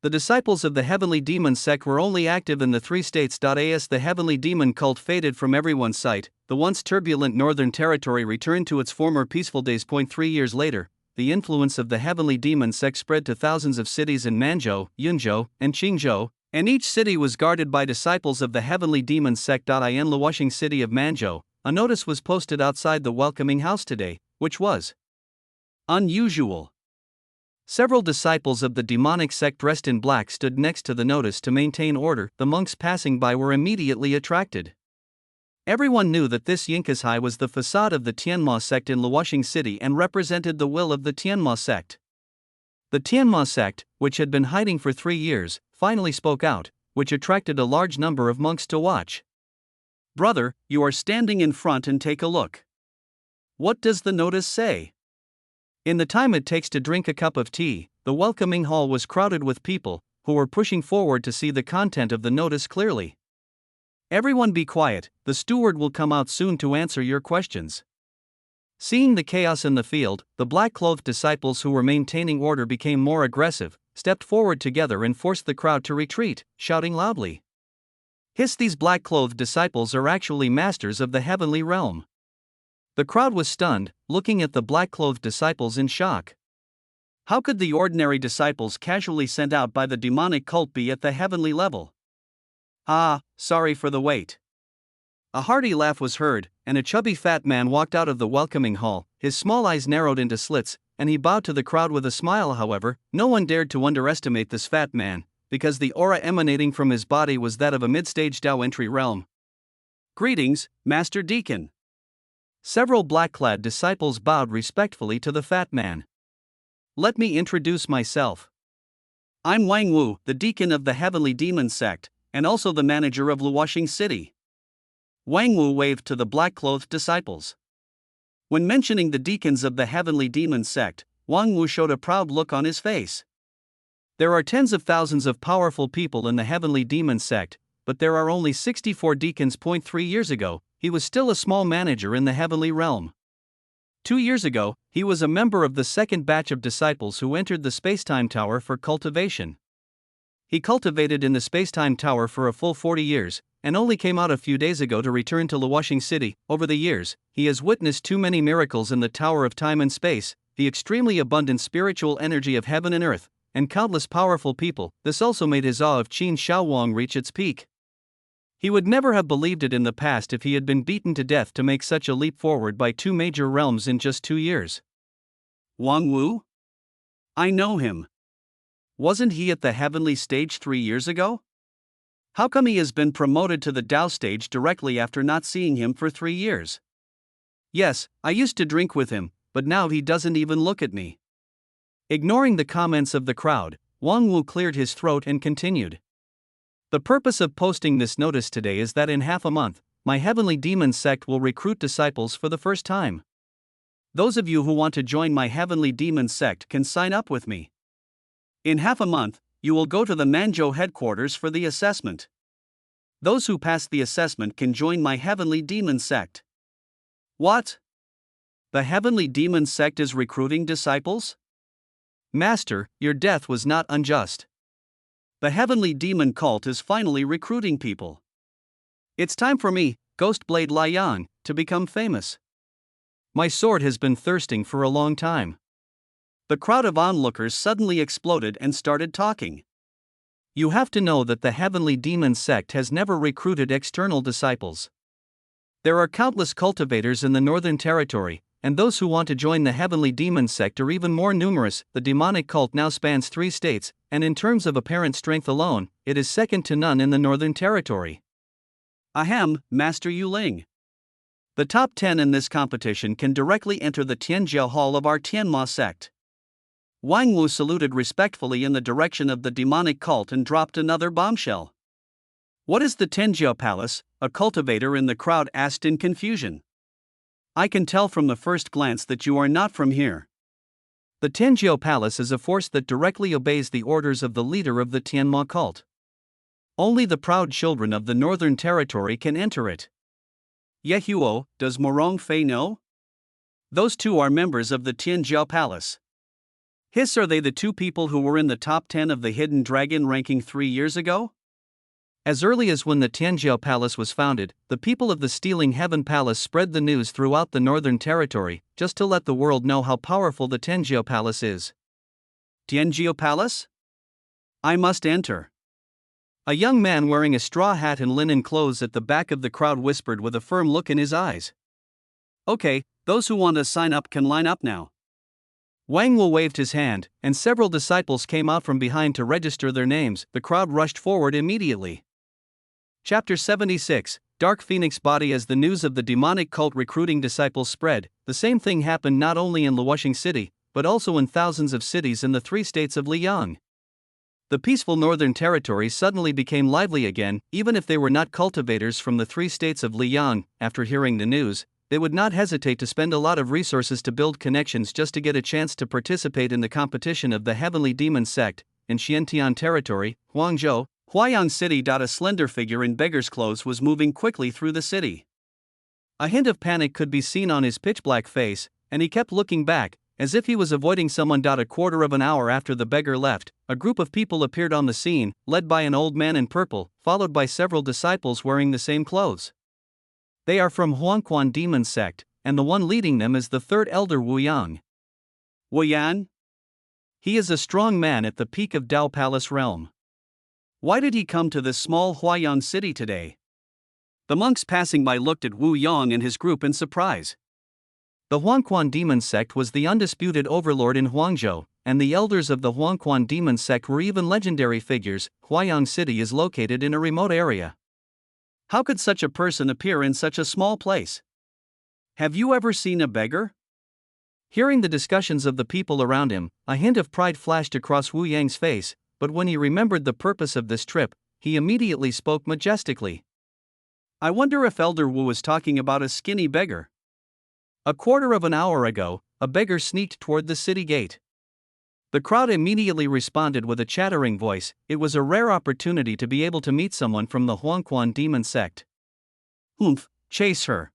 The disciples of the Heavenly Demon Sect were only active in the 3 states. As the Heavenly Demon Cult faded from everyone's sight, the once turbulent Northern Territory returned to its former peaceful days. 3 years later, the influence of the Heavenly Demon Sect spread to thousands of cities in Manzhou, Yunzhou, and Qingzhou, and each city was guarded by disciples of the Heavenly Demon Sect. In Luoxing city of Manzhou, a notice was posted outside the welcoming house today, which was unusual. Several disciples of the demonic sect dressed in black stood next to the notice to maintain order. The monks passing by were immediately attracted. Everyone knew that this Yinkazhai was the facade of the Tianma sect in Luoxing city and represented the will of the Tianma sect. The Tianma sect, which had been hiding for 3 years, finally spoke out, which attracted a large number of monks to watch. Brother, you are standing in front and take a look. What does the notice say? In the time it takes to drink a cup of tea, the welcoming hall was crowded with people, who were pushing forward to see the content of the notice clearly. Everyone be quiet, the steward will come out soon to answer your questions. Seeing the chaos in the field, the black-clothed disciples who were maintaining order became more aggressive, stepped forward together and forced the crowd to retreat, shouting loudly. Hiss, these black-clothed disciples are actually masters of the heavenly realm. The crowd was stunned, looking at the black-clothed disciples in shock. How could the ordinary disciples casually sent out by the demonic cult be at the heavenly level? Ah, sorry for the wait. A hearty laugh was heard, and a chubby fat man walked out of the welcoming hall, his small eyes narrowed into slits, and he bowed to the crowd with a smile. However, no one dared to underestimate this fat man, because the aura emanating from his body was that of a mid-stage Dao entry realm. Greetings, Master Deacon. Several black-clad disciples bowed respectfully to the fat man. Let me introduce myself. I'm Wang Wu, the deacon of the Heavenly Demon Sect, and also the manager of Luoxing City. Wang Wu waved to the black-clothed disciples. When mentioning the deacons of the Heavenly Demon Sect, Wang Wu showed a proud look on his face. There are tens of thousands of powerful people in the Heavenly Demon Sect, but there are only 64 deacons. 3 years ago, he was still a small manager in the heavenly realm. 2 years ago, he was a member of the second batch of disciples who entered the Spacetime Tower for cultivation. He cultivated in the Spacetime Tower for a full 40 years, and only came out a few days ago to return to Luoxing City. Over the years, he has witnessed too many miracles in the Tower of Time and Space, the extremely abundant spiritual energy of heaven and earth, and countless powerful people. This also made his awe of Qin Shaowang reach its peak. He would never have believed it in the past if he had been beaten to death to make such a leap forward by two major realms in just 2 years. Wang Wu? I know him. Wasn't he at the heavenly stage 3 years ago? How come he has been promoted to the Dao stage directly after not seeing him for 3 years? Yes, I used to drink with him, but now he doesn't even look at me. Ignoring the comments of the crowd, Wang Wu cleared his throat and continued. The purpose of posting this notice today is that in half a month, my Heavenly Demon sect will recruit disciples for the first time. Those of you who want to join my Heavenly Demon sect can sign up with me. In half a month, you will go to the Manzhou headquarters for the assessment. Those who pass the assessment can join my Heavenly Demon sect. What? The Heavenly Demon sect is recruiting disciples? Master, your death was not unjust. The Heavenly Demon cult is finally recruiting people. It's time for me, Ghostblade Liang, to become famous. My sword has been thirsting for a long time. The crowd of onlookers suddenly exploded and started talking. You have to know that the Heavenly Demon sect has never recruited external disciples. There are countless cultivators in the Northern Territory, and those who want to join the Heavenly Demon sect are even more numerous. The demonic cult now spans 3 states, and in terms of apparent strength alone, it is second to none in the Northern Territory. Ahem, Master Yuling. The top 10 in this competition can directly enter the Tianjiao Hall of our Tianma sect. Wang Wu saluted respectfully in the direction of the demonic cult and dropped another bombshell. What is the Tianjiao Palace? A cultivator in the crowd asked in confusion. I can tell from the first glance that you are not from here. The Tianjiao Palace is a force that directly obeys the orders of the leader of the Tianma cult. Only the proud children of the Northern Territory can enter it. Yehuo, does Morong Fei know? Those two are members of the Tianjiao Palace. Are they the 2 people who were in the top 10 of the Hidden Dragon ranking 3 years ago? As early as when the Tianjiao Palace was founded, the people of the Stealing Heaven Palace spread the news throughout the Northern Territory, just to let the world know how powerful the Tianjiao Palace is. Tianjiao Palace? I must enter. A young man wearing a straw hat and linen clothes at the back of the crowd whispered with a firm look in his eyes. Okay, those who want to sign up can line up now. Wang Wu waved his hand, and several disciples came out from behind to register their names. The crowd rushed forward immediately. Chapter 76, Dark Phoenix Body. As the news of the demonic cult recruiting disciples spread, the same thing happened not only in Luoxing City, but also in thousands of cities in the 3 states of Liang. The peaceful Northern Territory suddenly became lively again. Even if they were not cultivators from the 3 states of Liang, after hearing the news, they would not hesitate to spend a lot of resources to build connections just to get a chance to participate in the competition of the Heavenly Demon sect. In Xiantian Territory, Huangzhou, Huayang City. A slender figure in beggar's clothes was moving quickly through the city. A hint of panic could be seen on his pitch-black face, and he kept looking back, as if he was avoiding someone. A quarter of an hour after the beggar left, a group of people appeared on the scene, led by an old man in purple, followed by several disciples wearing the same clothes. They are from Huangquan Demon sect, and the one leading them is the 3rd elder Wu Yang. Wu Yan? He is a strong man at the peak of Dao Palace realm. Why did he come to this small Huayang city today? The monks passing by looked at Wu Yang and his group in surprise. The Huangquan Demon sect was the undisputed overlord in Huangzhou, and the elders of the Huangquan Demon sect were even legendary figures. Huayang City is located in a remote area. How could such a person appear in such a small place? Have you ever seen a beggar? Hearing the discussions of the people around him, a hint of pride flashed across Wu Yang's face, but when he remembered the purpose of this trip, he immediately spoke majestically. I wonder if Elder Wu was talking about a skinny beggar. A quarter of an hour ago, a beggar sneaked toward the city gate. The crowd immediately responded with a chattering voice. It was a rare opportunity to be able to meet someone from the Huangquan Demon sect. Chase her.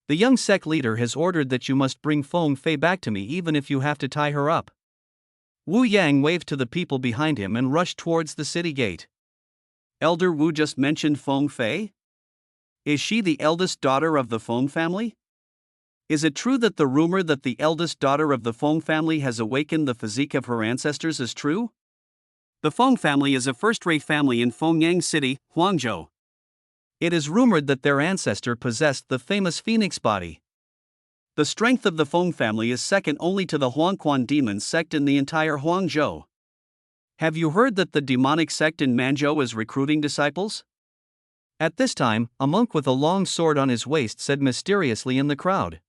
The young sect leader has ordered that you must bring Feng Fei back to me even if you have to tie her up. Wu Yang waved to the people behind him and rushed towards the city gate. Elder Wu just mentioned Feng Fei? Is she the eldest daughter of the Feng family? Is it true that the rumor that the eldest daughter of the Feng family has awakened the physique of her ancestors is true? The Feng family is a first-rate family in Fengyang City, Huangzhou. It is rumored that their ancestor possessed the famous phoenix body. The strength of the Feng family is second only to the Huangquan demon sect in the entire Huangzhou. Have you heard that the demonic sect in Manzhou is recruiting disciples? At this time, a monk with a long sword on his waist said mysteriously in the crowd.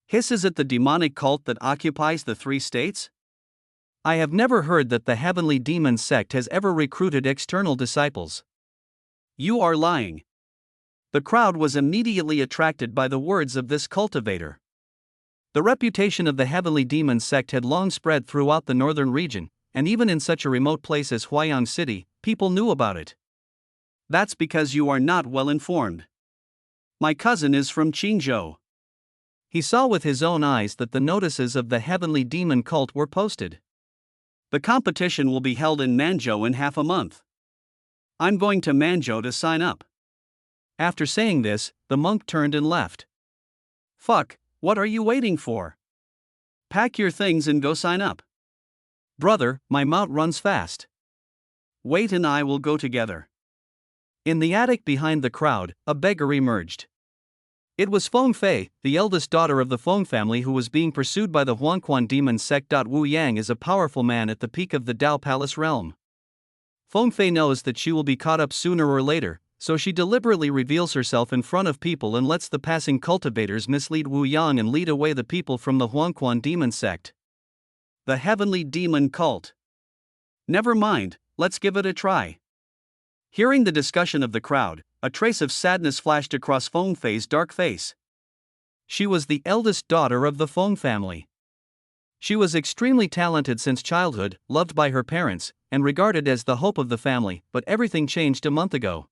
Hiss, is it the demonic cult that occupies the three states? I have never heard that the heavenly demon sect has ever recruited external disciples. You are lying. The crowd was immediately attracted by the words of this cultivator. The reputation of the heavenly demon sect had long spread throughout the northern region, and even in such a remote place as Huayang City, people knew about it. That's because you are not well informed. My cousin is from Qingzhou. He saw with his own eyes that the notices of the heavenly demon cult were posted. The competition will be held in Manzhou in half a month. I'm going to Manzhou to sign up. After saying this, the monk turned and left. Fuck, what are you waiting for? Pack your things and go sign up. Brother, my mount runs fast. Wait and I will go together. In the attic behind the crowd, a beggar emerged. It was Feng Fei, the eldest daughter of the Feng family who was being pursued by the Huangquan demon sect. Wu Yang is a powerful man at the peak of the Dao Palace realm. Feng Fei knows that she will be caught up sooner or later, so she deliberately reveals herself in front of people and lets the passing cultivators mislead Wu Yang and lead away the people from the Huangquan demon sect. The heavenly demon cult. Never mind, let's give it a try. Hearing the discussion of the crowd, a trace of sadness flashed across Feng Fei's dark face. She was the eldest daughter of the Feng family. She was extremely talented since childhood, loved by her parents, and regarded as the hope of the family, but everything changed a month ago.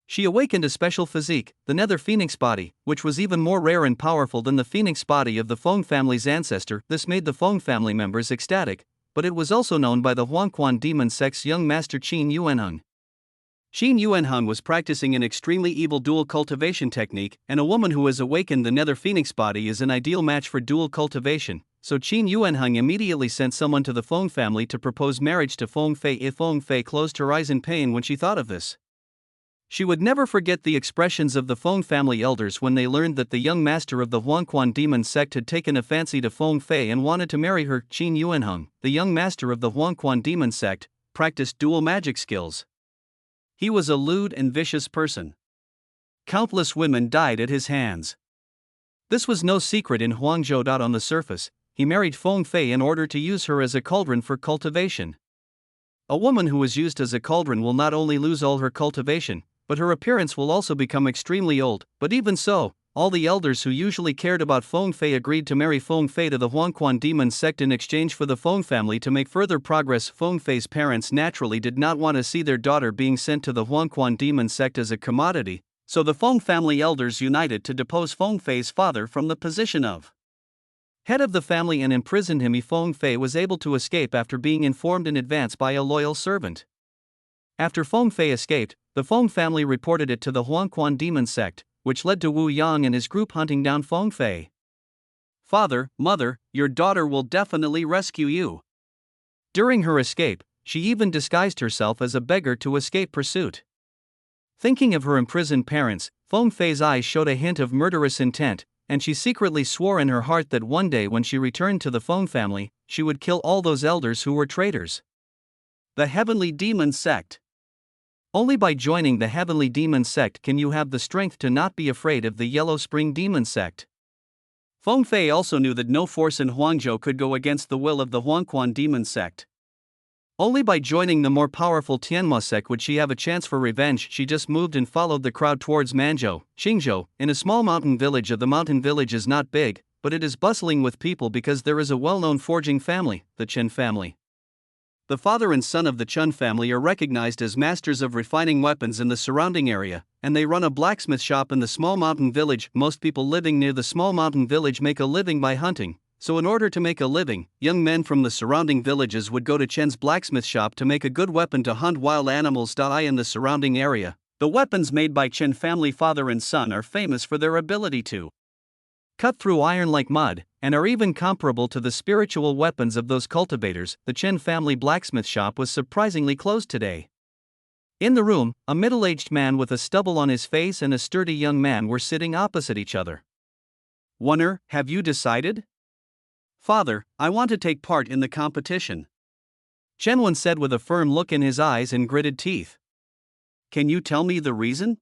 She awakened a special physique, the Nether Phoenix body, which was even more rare and powerful than the Phoenix body of the Feng family's ancestor. This made the Feng family members ecstatic, but it was also known by the Huangquan demon sect's young master Qin Yuanheng. Qin Yuanheng was practicing an extremely evil dual cultivation technique, and a woman who has awakened the Nether Phoenix body is an ideal match for dual cultivation, so Qin Yuanheng immediately sent someone to the Feng family to propose marriage to Feng Fei. Feng Fei closed her eyes in pain when she thought of this. She would never forget the expressions of the Feng family elders when they learned that the young master of the Huangquan demon sect had taken a fancy to Feng Fei and wanted to marry her. Qin Yuanheng, the young master of the Huangquan demon sect, practiced dual magic skills. He was a lewd and vicious person. Countless women died at his hands. This was no secret in Huangzhou. On the surface, he married Feng Fei in order to use her as a cauldron for cultivation. A woman who is used as a cauldron will not only lose all her cultivation, but her appearance will also become extremely old. But even so, all the elders who usually cared about Feng Fei agreed to marry Feng Fei to the Huangquan demon sect in exchange for the Feng family to make further progress. Feng Fei's parents naturally did not want to see their daughter being sent to the Huangquan demon sect as a commodity, so the Feng family elders united to depose Feng Fei's father from the position of head of the family and imprisoned him. Feng Fei was able to escape after being informed in advance by a loyal servant. After Feng Fei escaped, the Feng family reported it to the Huangquan demon sect, which led to Wu Yang and his group hunting down Feng Fei. Father, mother, your daughter will definitely rescue you. During her escape, she even disguised herself as a beggar to escape pursuit. Thinking of her imprisoned parents, Feng Fei's eyes showed a hint of murderous intent, and she secretly swore in her heart that one day when she returned to the Feng family, she would kill all those elders who were traitors. The Heavenly Demon Sect. Only by joining the Heavenly Demon Sect can you have the strength to not be afraid of the Yellow Spring Demon Sect. Feng Fei also knew that no force in Huangzhou could go against the will of the Huangquan Demon Sect. Only by joining the more powerful Tianma sect would she have a chance for revenge. She just moved and followed the crowd towards Manzhou, Qingzhou, in a small mountain village. The mountain village is not big, but it is bustling with people because there is a well-known forging family, the Chen family. The father and son of the Chun family are recognized as masters of refining weapons in the surrounding area, and they run a blacksmith shop in the small mountain village. Most people living near the small mountain village make a living by hunting, so in order to make a living, young men from the surrounding villages would go to Chen's blacksmith shop to make a good weapon to hunt wild animals. In the surrounding area, the weapons made by Chen family father and son are famous for their ability to cut through iron like mud, and are even comparable to the spiritual weapons of those cultivators. The Chen family blacksmith shop was surprisingly closed today. In the room, a middle-aged man with a stubble on his face and a sturdy young man were sitting opposite each other. "Wunner, have you decided?" "Father, I want to take part in the competition," Chen said with a firm look in his eyes and gritted teeth. "Can you tell me the reason?"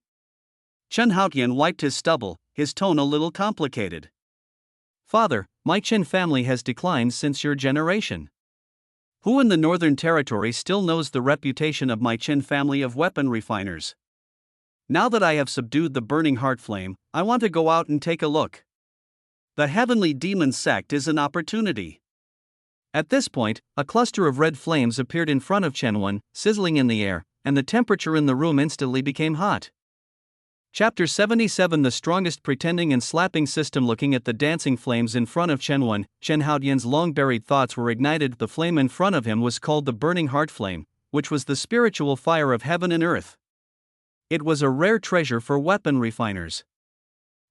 Chen Haotian wiped his stubble, his tone a little complicated. "Father, my Chen family has declined since your generation. Who in the Northern Territory still knows the reputation of my Chen family of weapon refiners? Now that I have subdued the burning heart flame, I want to go out and take a look. The Heavenly Demon Sect is an opportunity." At this point, a cluster of red flames appeared in front of Chen, sizzling in the air, and the temperature in the room instantly became hot. Chapter 77 The strongest pretending and slapping system. Looking at the dancing flames in front of Chen Haotian's long-buried thoughts were ignited. The flame in front of him was called the Burning Heart Flame, which was the spiritual fire of heaven and earth. It was a rare treasure for weapon refiners.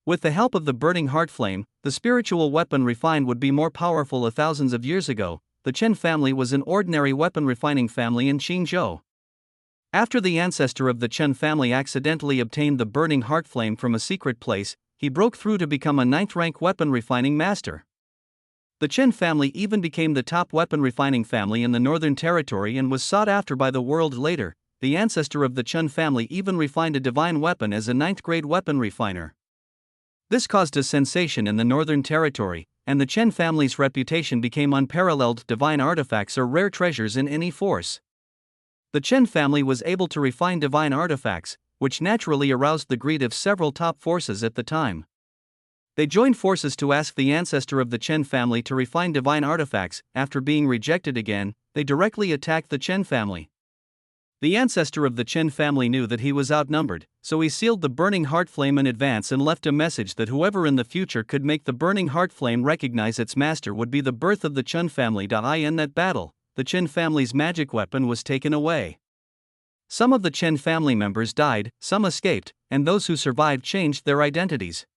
With the help of the Burning Heart Flame, the spiritual weapon refined would be more powerful. Thousands of years ago, the Chen family was an ordinary weapon refining family in Qingzhou. After the ancestor of the Chen family accidentally obtained the Burning Heart Flame from a secret place, he broke through to become a 9th-rank weapon refining master. The Chen family even became the top weapon refining family in the Northern Territory and was sought after by the world. Later, the ancestor of the Chen family even refined a divine weapon as a 9th-grade weapon refiner. This caused a sensation in the Northern Territory, and the Chen family's reputation became unparalleled. Divine artifacts are rare treasures in any force. The Chen family was able to refine divine artifacts, which naturally aroused the greed of several top forces at the time. They joined forces to ask the ancestor of the Chen family to refine divine artifacts. After being rejected again, they directly attacked the Chen family. The ancestor of the Chen family knew that he was outnumbered, so he sealed the Burning Heart Flame in advance and left a message that whoever in the future could make the Burning Heart Flame recognize its master would be the birth of the Chen family. In that battle, the Chen family's magic weapon was taken away. Some of the Chen family members died, some escaped, and those who survived changed their identities.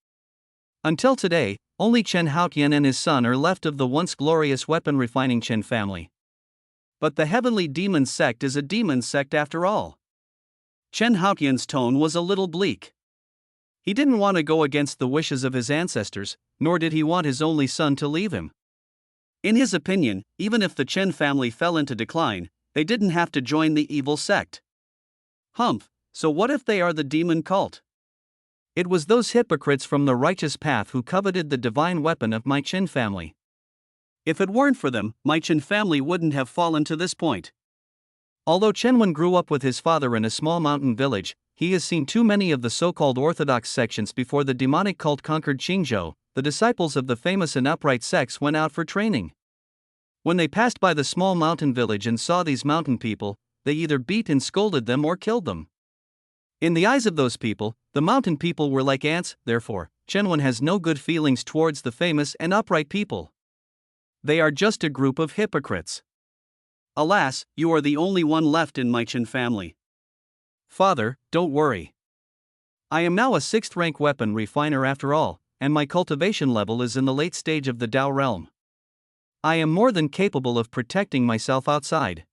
Until today, only Chen Haotian and his son are left of the once glorious weapon refining Chen family. But the Heavenly Demon Sect is a demon sect after all. Chen Haotian's tone was a little bleak. He didn't want to go against the wishes of his ancestors, nor did he want his only son to leave him. In his opinion, even if the Chen family fell into decline, they didn't have to join the evil sect. Humph, so what if they are the demon cult? It was those hypocrites from the righteous path who coveted the divine weapon of my Chen family. If it weren't for them, my Chen family wouldn't have fallen to this point. Although Chen grew up with his father in a small mountain village, he has seen too many of the so-called orthodox sections before the demonic cult conquered Qingzhou. The disciples of the famous and upright sects went out for training. When they passed by the small mountain village and saw these mountain people, they either beat and scolded them or killed them. In the eyes of those people, the mountain people were like ants. Therefore, Chen has no good feelings towards the famous and upright people. They are just a group of hypocrites. Alas, you are the only one left in my Chen family. Father, don't worry. I am now a 6th-rank weapon refiner after all, and my cultivation level is in the late stage of the Dao realm. I am more than capable of protecting myself outside.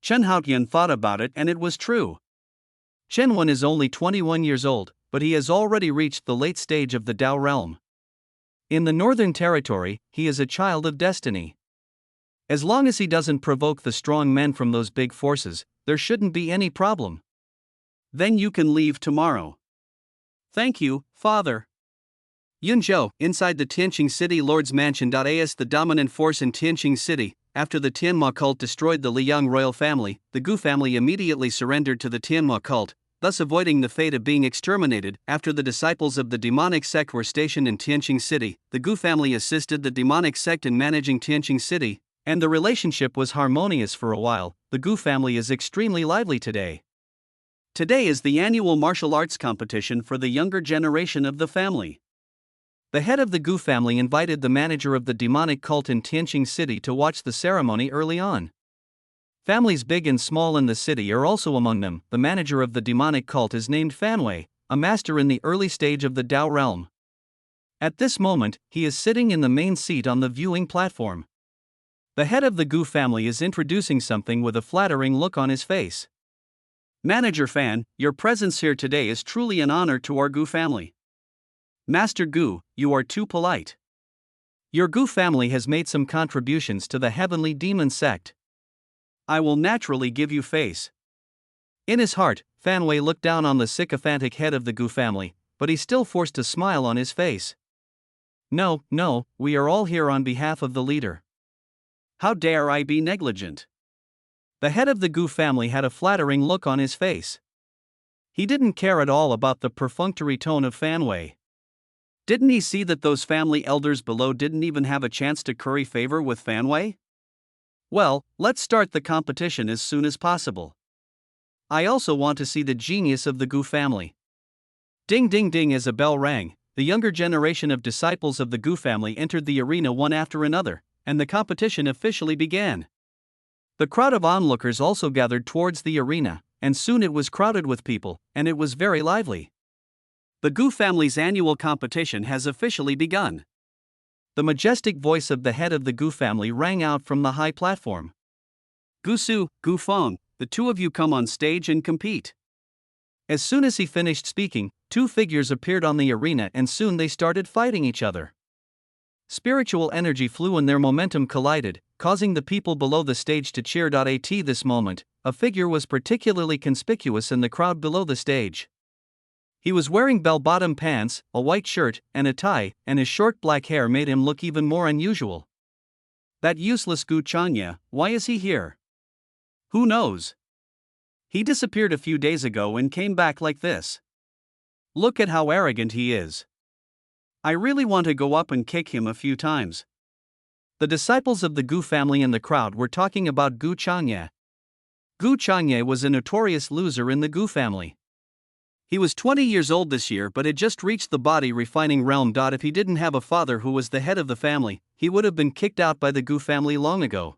Chen Haotian thought about it and it was true. Chen is only 21 years old, but he has already reached the late stage of the Dao realm. In the Northern Territory, he is a child of destiny. As long as he doesn't provoke the strong men from those big forces, there shouldn't be any problem. Then you can leave tomorrow. Thank you, Father. Yunzhou, inside the Tianqing City Lord's Mansion. As the dominant force in Tianqing City, after the Tianma cult destroyed the Liang royal family, the Gu family immediately surrendered to the Tianma cult, thus avoiding the fate of being exterminated. After the disciples of the demonic sect were stationed in Tianqing City, the Gu family assisted the demonic sect in managing Tianqing City, and the relationship was harmonious for a while. The Gu family is extremely lively today. Today is the annual martial arts competition for the younger generation of the family. The head of the Gu family invited the manager of the demonic cult in Tianqing City to watch the ceremony early on. Families big and small in the city are also among them. The manager of the demonic cult is named Fanwei, a master in the early stage of the Dao realm. At this moment, he is sitting in the main seat on the viewing platform. The head of the Gu family is introducing something with a flattering look on his face. Manager Fan, your presence here today is truly an honor to our Gu family. Master Gu, you are too polite. Your Gu family has made some contributions to the heavenly demon sect. I will naturally give you face. In his heart, Fan Wei looked down on the sycophantic head of the Gu family, but he still forced a smile on his face. No, we are all here on behalf of the leader. How dare I be negligent? The head of the Gu family had a flattering look on his face. He didn't care at all about the perfunctory tone of Fan Wei. Didn't he see that those family elders below didn't even have a chance to curry favor with Fan Wei? Well, let's start the competition as soon as possible. I also want to see the genius of the Gu family. Ding ding ding as a bell rang, the younger generation of disciples of the Gu family entered the arena one after another, and the competition officially began. The crowd of onlookers also gathered towards the arena, and soon it was crowded with people, and it was very lively. The Gu family's annual competition has officially begun. The majestic voice of the head of the Gu family rang out from the high platform. Gu Su, Gu Feng, the two of you come on stage and compete. As soon as he finished speaking, two figures appeared on the arena and soon they started fighting each other. Spiritual energy flew and their momentum collided, causing the people below the stage to cheer. At this moment, a figure was particularly conspicuous in the crowd below the stage. He was wearing bell-bottom pants, a white shirt, and a tie, and his short black hair made him look even more unusual. That useless Gu Changye, why is he here? Who knows? He disappeared a few days ago and came back like this. Look at how arrogant he is. I really want to go up and kick him a few times. The disciples of the Gu family in the crowd were talking about Gu Changye. Gu Changye was a notorious loser in the Gu family. He was 20 years old this year but had just reached the body refining realm. If he didn't have a father who was the head of the family, he would have been kicked out by the Gu family long ago.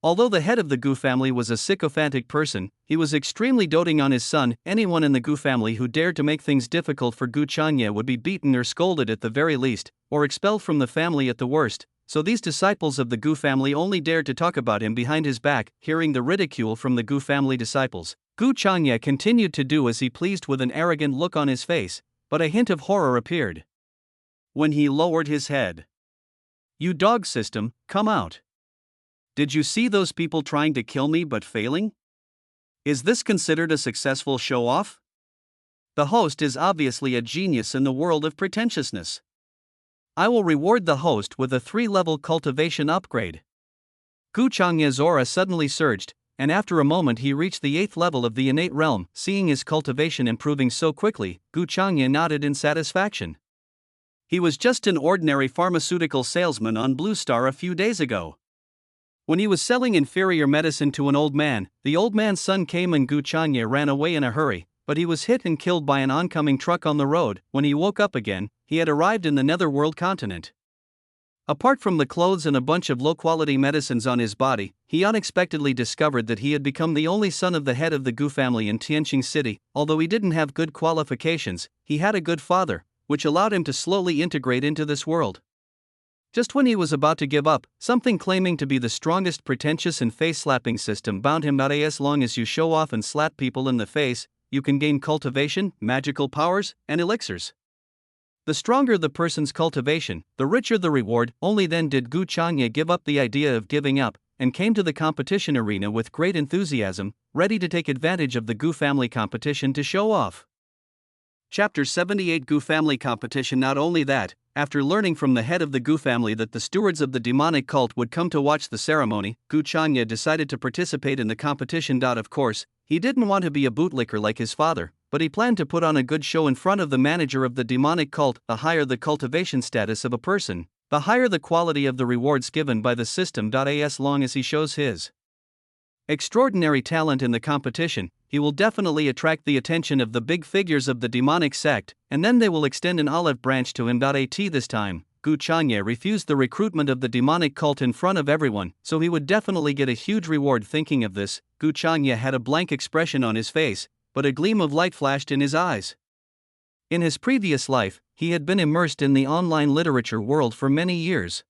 Although the head of the Gu family was a sycophantic person, he was extremely doting on his son. Anyone in the Gu family who dared to make things difficult for Gu Changye would be beaten or scolded at the very least, or expelled from the family at the worst, so these disciples of the Gu family only dared to talk about him behind his back. Hearing the ridicule from the Gu family disciples, Gu Changye continued to do as he pleased with an arrogant look on his face, but a hint of horror appeared when he lowered his head. You dog system, come out. Did you see those people trying to kill me but failing? Is this considered a successful show-off? The host is obviously a genius in the world of pretentiousness. I will reward the host with a 3-level cultivation upgrade. Gu Changye's aura suddenly surged, and after a moment he reached the 8th level of the innate realm. Seeing his cultivation improving so quickly, Gu Changye nodded in satisfaction. He was just an ordinary pharmaceutical salesman on Blue Star a few days ago. When he was selling inferior medicine to an old man, the old man's son came and Gu Changye ran away in a hurry, but he was hit and killed by an oncoming truck on the road. When he woke up again, he had arrived in the netherworld continent. Apart from the clothes and a bunch of low-quality medicines on his body, he unexpectedly discovered that he had become the only son of the head of the Gu family in Tianqing City. Although he didn't have good qualifications, he had a good father, which allowed him to slowly integrate into this world. Just when he was about to give up, something claiming to be the strongest pretentious and face-slapping system bound him. As long as you show off and slap people in the face, you can gain cultivation, magical powers, and elixirs. The stronger the person's cultivation, the richer the reward. Only then did Gu Changye give up the idea of giving up, and came to the competition arena with great enthusiasm, ready to take advantage of the Gu family competition to show off. Chapter 78 Gu Family Competition. Not only that, after learning from the head of the Gu family that the stewards of the demonic cult would come to watch the ceremony, Gu Changye decided to participate in the competition. Of course, he didn't want to be a bootlicker like his father, but he planned to put on a good show in front of the manager of the demonic cult. The higher the cultivation status of a person, the higher the quality of the rewards given by the system. As long as he shows his extraordinary talent in the competition, he will definitely attract the attention of the big figures of the demonic sect, and then they will extend an olive branch to him. This time, Gu Changye refused the recruitment of the demonic cult in front of everyone, so he would definitely get a huge reward. Thinking of this, Gu Changye had a blank expression on his face, but a gleam of light flashed in his eyes. In his previous life, he had been immersed in the online literature world for many years.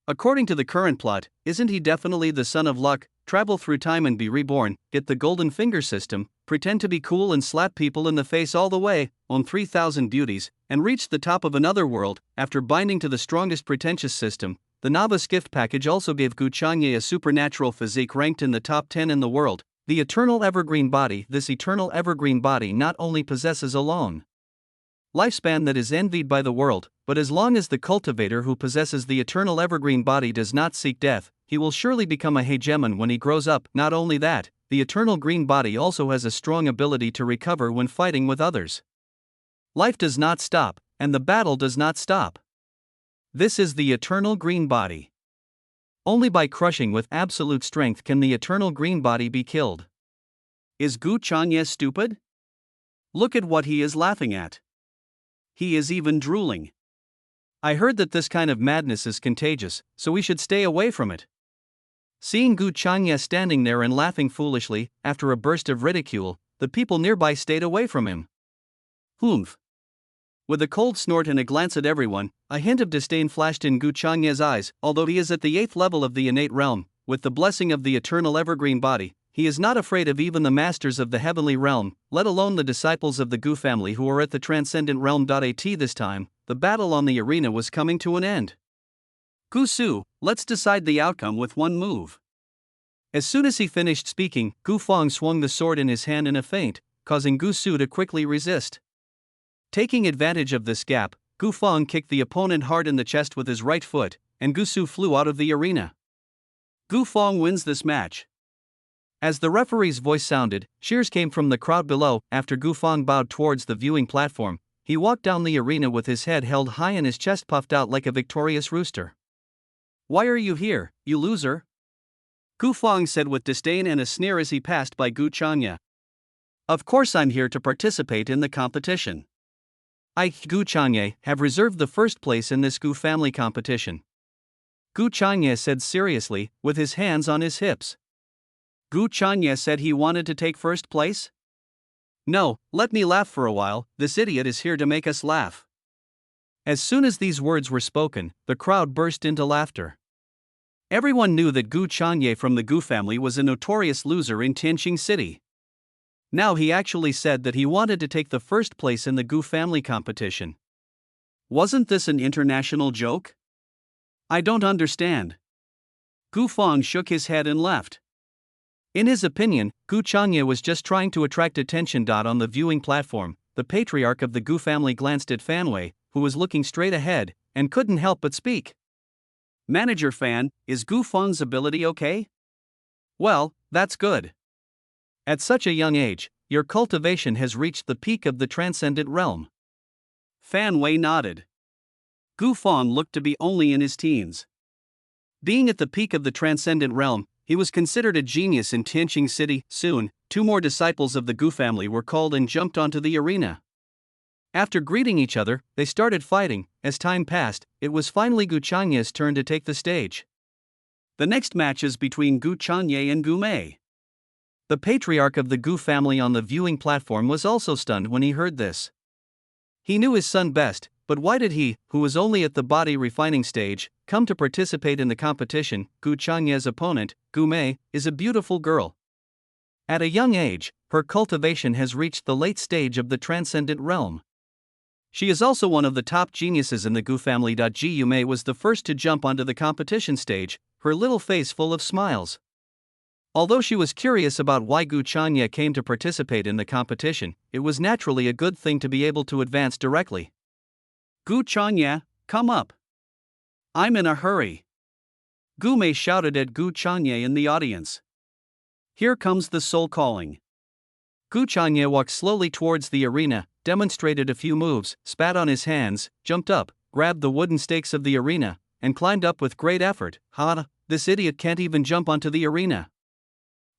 According to the current plot, isn't he definitely the son of luck, travel through time and be reborn, get the golden finger system, pretend to be cool and slap people in the face all the way, own 3,000 beauties, and reach the top of another world. After binding to the strongest pretentious system, the novice gift package also gave Gu Changye a supernatural physique ranked in the top 10 in the world, the eternal evergreen body. This eternal evergreen body not only possesses a long lifespan that is envied by the world, but as long as the cultivator who possesses the eternal evergreen body does not seek death, he will surely become a hegemon when he grows up. Not only that, the eternal green body also has a strong ability to recover when fighting with others. Life does not stop, and the battle does not stop. This is the eternal green body. Only by crushing with absolute strength can the eternal green body be killed. Is Gu Changye stupid? Look at what he is laughing at. He is even drooling. I heard that this kind of madness is contagious, so we should stay away from it. Seeing Gu Changye standing there and laughing foolishly, after a burst of ridicule, the people nearby stayed away from him. Humph. With a cold snort and a glance at everyone, a hint of disdain flashed in Gu Changye's eyes. Although he is at the 8th level of the innate realm, with the blessing of the eternal evergreen body, he is not afraid of even the masters of the heavenly realm, let alone the disciples of the Gu family who are at the transcendent realm. At this time, the battle on the arena was coming to an end. Gu Su, let's decide the outcome with one move. As soon as he finished speaking, Gu Feng swung the sword in his hand in a feint, causing Gu Su to quickly resist. Taking advantage of this gap, Gu Feng kicked the opponent hard in the chest with his right foot, and Gu Su flew out of the arena. Gu Feng wins this match. As the referee's voice sounded, cheers came from the crowd below. After Gu Feng bowed towards the viewing platform, he walked down the arena with his head held high and his chest puffed out like a victorious rooster. Why are you here, you loser? Gu Feng said with disdain and a sneer as he passed by Gu Changye. Of course I'm here to participate in the competition. I, Gu Changye, have reserved the first place in this Gu family competition. Gu Changye said seriously, with his hands on his hips. Gu Changye said he wanted to take first place? No, let me laugh for a while, this idiot is here to make us laugh. As soon as these words were spoken, the crowd burst into laughter. Everyone knew that Gu Changye from the Gu family was a notorious loser in Tianqing City. Now he actually said that he wanted to take the first place in the Gu family competition. Wasn't this an international joke? I don't understand. Gu Feng shook his head and left. In his opinion, Gu Changye was just trying to attract attention. On the viewing platform, the patriarch of the Gu family glanced at Fan Wei, who was looking straight ahead, and couldn't help but speak. Manager Fan, is Gu Feng's ability okay? Well, that's good. At such a young age, your cultivation has reached the peak of the transcendent realm. Fan Wei nodded. Gu Feng looked to be only in his teens. Being at the peak of the transcendent realm, he was considered a genius in Tianqing City. Soon, 2 more disciples of the Gu family were called and jumped onto the arena. After greeting each other, they started fighting. As time passed, it was finally Gu Changye's turn to take the stage. The next match is between Gu Changye and Gu Mei. The patriarch of the Gu family on the viewing platform was also stunned when he heard this. He knew his son best, but why did he, who was only at the body refining stage, come to participate in the competition? Gu Changye's opponent, Gu Mei, is a beautiful girl. At a young age, her cultivation has reached the late stage of the transcendent realm. She is also one of the top geniuses in the Gu family. Gu Mei was the first to jump onto the competition stage, her little face full of smiles. Although she was curious about why Gu Changye came to participate in the competition, it was naturally a good thing to be able to advance directly. Gu Changye, come up. I'm in a hurry. Gu Mei shouted at Gu Changye in the audience. Here comes the soul calling. Gu Changye walked slowly towards the arena, demonstrated a few moves, spat on his hands, jumped up, grabbed the wooden stakes of the arena, and climbed up with great effort. This idiot can't even jump onto the arena.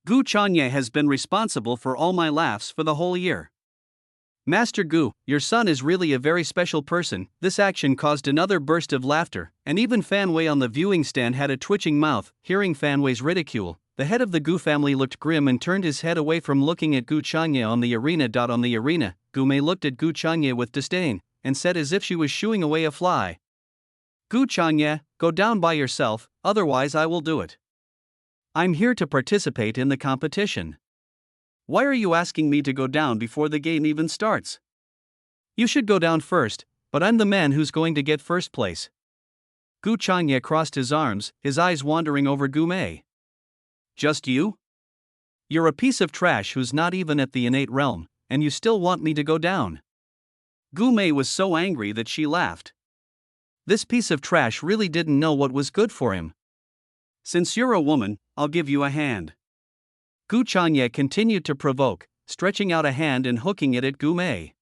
Gu Changye has been responsible for all my laughs for the whole year. Master Gu, your son is really a very special person. This action caused another burst of laughter, and even Fan Wei on the viewing stand had a twitching mouth. Hearing Fan Wei's ridicule, the head of the Gu family looked grim and turned his head away from looking at Gu Changye on the arena. On the arena, Gu Mei looked at Gu Changye with disdain, and said as if she was shooing away a fly. Gu Changye, go down by yourself, otherwise I will do it. I'm here to participate in the competition. Why are you asking me to go down before the game even starts? You should go down first, but I'm the man who's going to get first place. Gu Changye crossed his arms, his eyes wandering over Gu Mei. Just you? You're a piece of trash who's not even at the innate realm, and you still want me to go down. Gu Mei was so angry that she laughed. This piece of trash really didn't know what was good for him. Since you're a woman, I'll give you a hand. Gu Changye continued to provoke, stretching out a hand and hooking it at Gu Mei.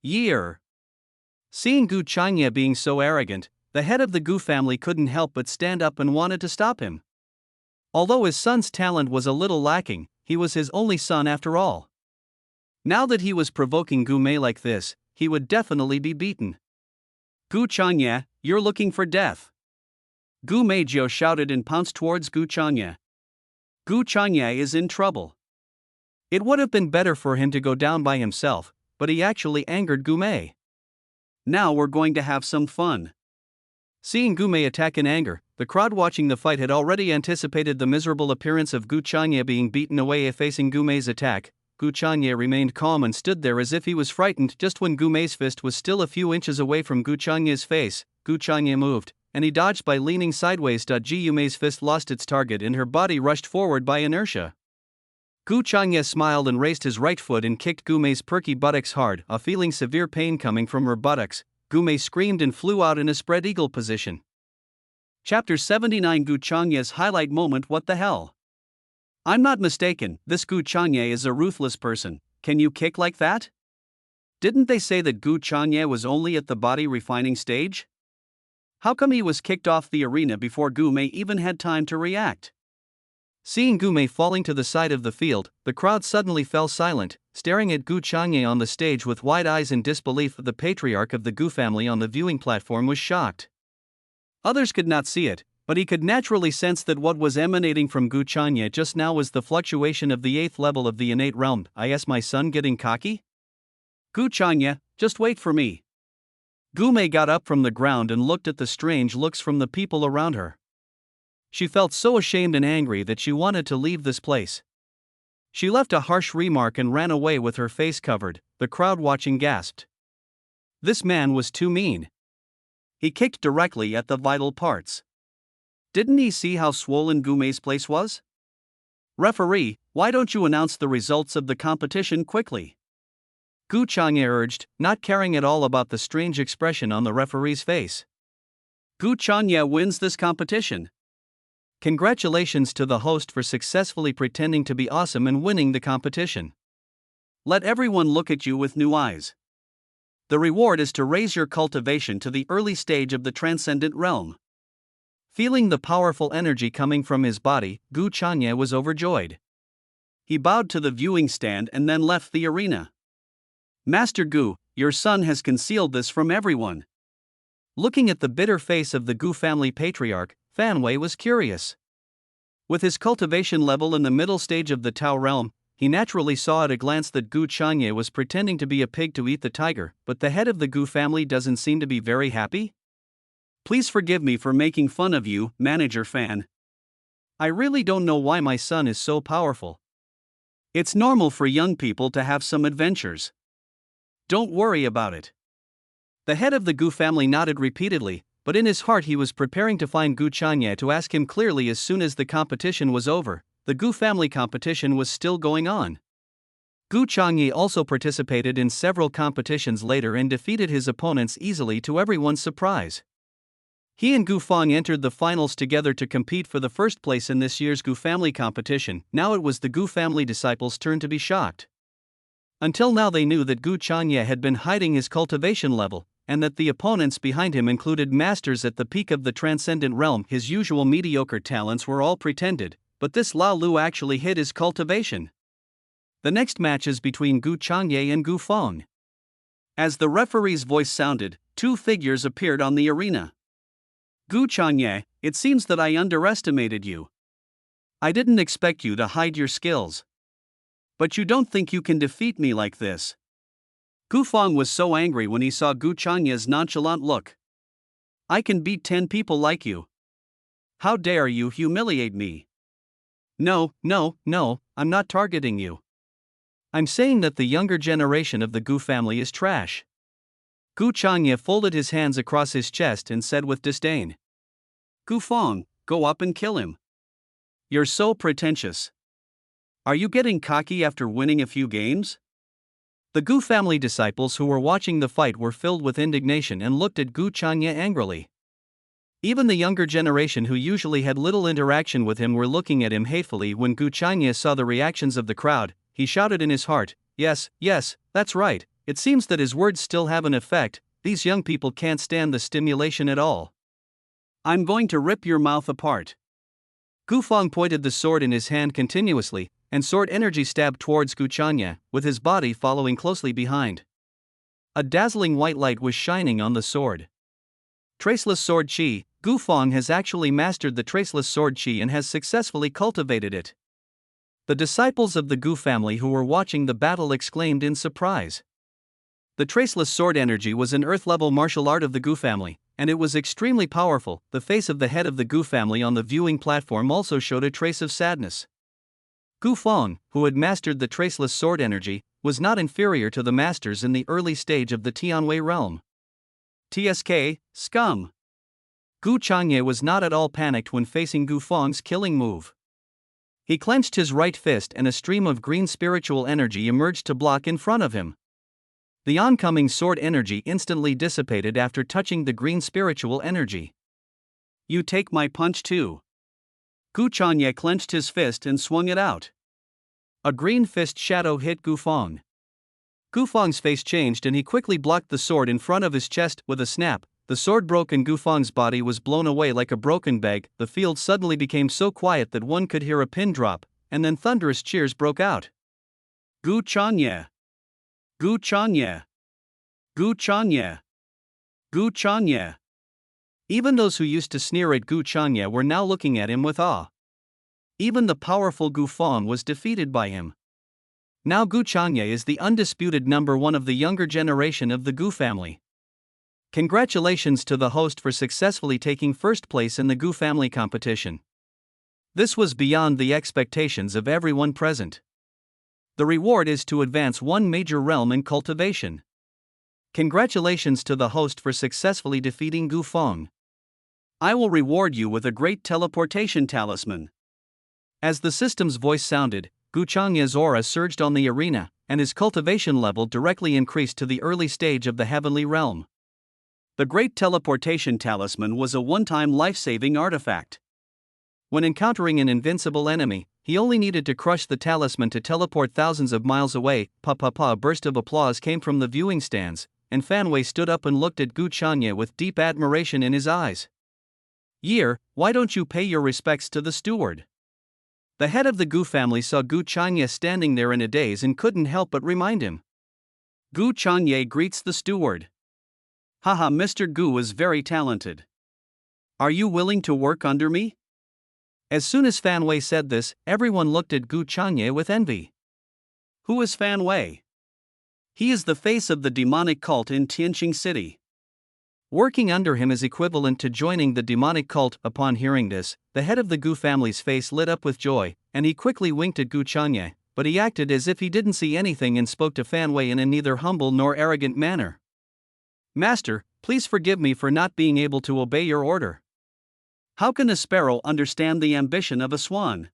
Year. Seeing Gu Changye being so arrogant, the head of the Gu family couldn't help but stand up and wanted to stop him. Although his son's talent was a little lacking, he was his only son after all. Now that he was provoking Gu Mei like this, he would definitely be beaten. Gu Changye, you're looking for death. Gu Meijio shouted and pounced towards Gu Changye. Gu Changye is in trouble. It would have been better for him to go down by himself, but he actually angered Gu Mei. Now we're going to have some fun. Seeing Gu Mei attack in anger, the crowd watching the fight had already anticipated the miserable appearance of Gu Changye being beaten away facing Gu Mei's attack. Gu Changye remained calm and stood there as if he was frightened. Just when Gu Mei's fist was still a few inches away from Gu Changye's face, Gu Changye moved, and he dodged by leaning sideways. Gu Mei's fist lost its target and her body rushed forward by inertia. Gu Changye smiled and raised his right foot and kicked Gu Mei's perky buttocks hard. Feeling severe pain coming from her buttocks, Gu Mei screamed and flew out in a spread eagle position. Chapter 79 Gu Changye's highlight moment. What the hell? I'm not mistaken, this Gu Changye is a ruthless person. Can you kick like that? Didn't they say that Gu Changye was only at the body refining stage? How come he was kicked off the arena before Gu Mei even had time to react? Seeing Gu Mei falling to the side of the field, the crowd suddenly fell silent, staring at Gu Changye on the stage with wide eyes in disbelief. The patriarch of the Gu family on the viewing platform was shocked. Others could not see it, but he could naturally sense that what was emanating from Gu Changye just now was the fluctuation of the 8th level of the innate realm. Is my son getting cocky? Gu Changye, just wait for me. Gu Mei got up from the ground and looked at the strange looks from the people around her. She felt so ashamed and angry that she wanted to leave this place. She left a harsh remark and ran away with her face covered. The crowd watching gasped. This man was too mean. He kicked directly at the vital parts. Didn't he see how swollen Gu Mei's place was? Referee, why don't you announce the results of the competition quickly? Gu Changye urged, not caring at all about the strange expression on the referee's face. Gu Changye wins this competition. Congratulations to the host for successfully pretending to be awesome and winning the competition. Let everyone look at you with new eyes. The reward is to raise your cultivation to the early stage of the transcendent realm. Feeling the powerful energy coming from his body, Gu Changye was overjoyed. He bowed to the viewing stand and then left the arena. Master Gu, your son has concealed this from everyone. Looking at the bitter face of the Gu family patriarch, Fan Wei was curious. With his cultivation level in the middle stage of the Tao realm, he naturally saw at a glance that Gu Changye was pretending to be a pig to eat the tiger, but the head of the Gu family doesn't seem to be very happy? Please forgive me for making fun of you, Manager Fan. I really don't know why my son is so powerful. It's normal for young people to have some adventures. Don't worry about it. The head of the Gu family nodded repeatedly, but in his heart he was preparing to find Gu Changye to ask him clearly as soon as the competition was over. The Gu family competition was still going on. Gu Changye also participated in several competitions later and defeated his opponents easily to everyone's surprise. He and Gu Feng entered the finals together to compete for the first place in this year's Gu family competition. Now it was the Gu family disciples' turn to be shocked. Until now they knew that Gu Changye had been hiding his cultivation level, and that the opponents behind him included masters at the peak of the transcendent realm. His usual mediocre talents were all pretended, but this Lao Lu actually hid his cultivation. The next match is between Gu Changye and Gu Feng. As the referee's voice sounded, two figures appeared on the arena. Gu Changye, it seems that I underestimated you. I didn't expect you to hide your skills. But you don't think you can defeat me like this? Gu Feng was so angry when he saw Gu Changye's nonchalant look. I can beat 10 people like you. How dare you humiliate me? No, no, no, I'm not targeting you. I'm saying that the younger generation of the Gu family is trash. Gu Changye folded his hands across his chest and said with disdain. Gu Feng, go up and kill him. You're so pretentious. Are you getting cocky after winning a few games? The Gu family disciples who were watching the fight were filled with indignation and looked at Gu Changye angrily. Even the younger generation who usually had little interaction with him were looking at him hatefully when Gu Changye saw the reactions of the crowd. He shouted in his heart, yes, yes, that's right, it seems that his words still have an effect, these young people can't stand the stimulation at all. I'm going to rip your mouth apart. Gu Feng pointed the sword in his hand continuously, and sword energy stabbed towards Gu Changye, with his body following closely behind. A dazzling white light was shining on the sword. Traceless Sword Qi. Gu Feng has actually mastered the Traceless Sword Qi and has successfully cultivated it. The disciples of the Gu family who were watching the battle exclaimed in surprise. The Traceless Sword energy was an earth-level martial art of the Gu family, and it was extremely powerful. The face of the head of the Gu family on the viewing platform also showed a trace of sadness. Gu Feng, who had mastered the Traceless Sword energy, was not inferior to the masters in the early stage of the Tianwei realm. TSK, scum! Gu Changye was not at all panicked when facing Gu Feng's killing move. He clenched his right fist and a stream of green spiritual energy emerged to block in front of him. The oncoming sword energy instantly dissipated after touching the green spiritual energy. You take my punch too. Gu Changye clenched his fist and swung it out. A green fist shadow hit Gu Feng. Gu Feng's face changed and he quickly blocked the sword in front of his chest with a snap. The sword broke and Gu Feng's body was blown away like a broken bag. The field suddenly became so quiet that one could hear a pin drop, and then thunderous cheers broke out. Gu Changye! Gu Changye! Gu Changye! Gu Changye! Even those who used to sneer at Gu Changye were now looking at him with awe. Even the powerful Gu Feng was defeated by him. Now Gu Changye is the undisputed number one of the younger generation of the Gu family. Congratulations to the host for successfully taking first place in the Gu family competition. This was beyond the expectations of everyone present. The reward is to advance one major realm in cultivation. Congratulations to the host for successfully defeating Gu Feng. I will reward you with a great teleportation talisman. As the system's voice sounded, Gu Changye's aura surged on the arena, and his cultivation level directly increased to the early stage of the heavenly realm. The Great Teleportation Talisman was a one-time life-saving artifact. When encountering an invincible enemy, he only needed to crush the talisman to teleport thousands of miles away. A burst of applause came from the viewing stands, and Fan Wei stood up and looked at Gu Changye with deep admiration in his eyes. Year, why don't you pay your respects to the steward? The head of the Gu family saw Gu Changye standing there in a daze and couldn't help but remind him. Gu Changye greets the steward. Haha, Mr. Gu is very talented. Are you willing to work under me? As soon as Fan Wei said this, everyone looked at Gu Changye with envy. Who is Fan Wei? He is the face of the demonic cult in Tianqing City. Working under him is equivalent to joining the demonic cult. Upon hearing this, the head of the Gu family's face lit up with joy, and he quickly winked at Gu Changye, but he acted as if he didn't see anything and spoke to Fan Wei in a neither humble nor arrogant manner. Master, please forgive me for not being able to obey your order. How can a sparrow understand the ambition of a swan?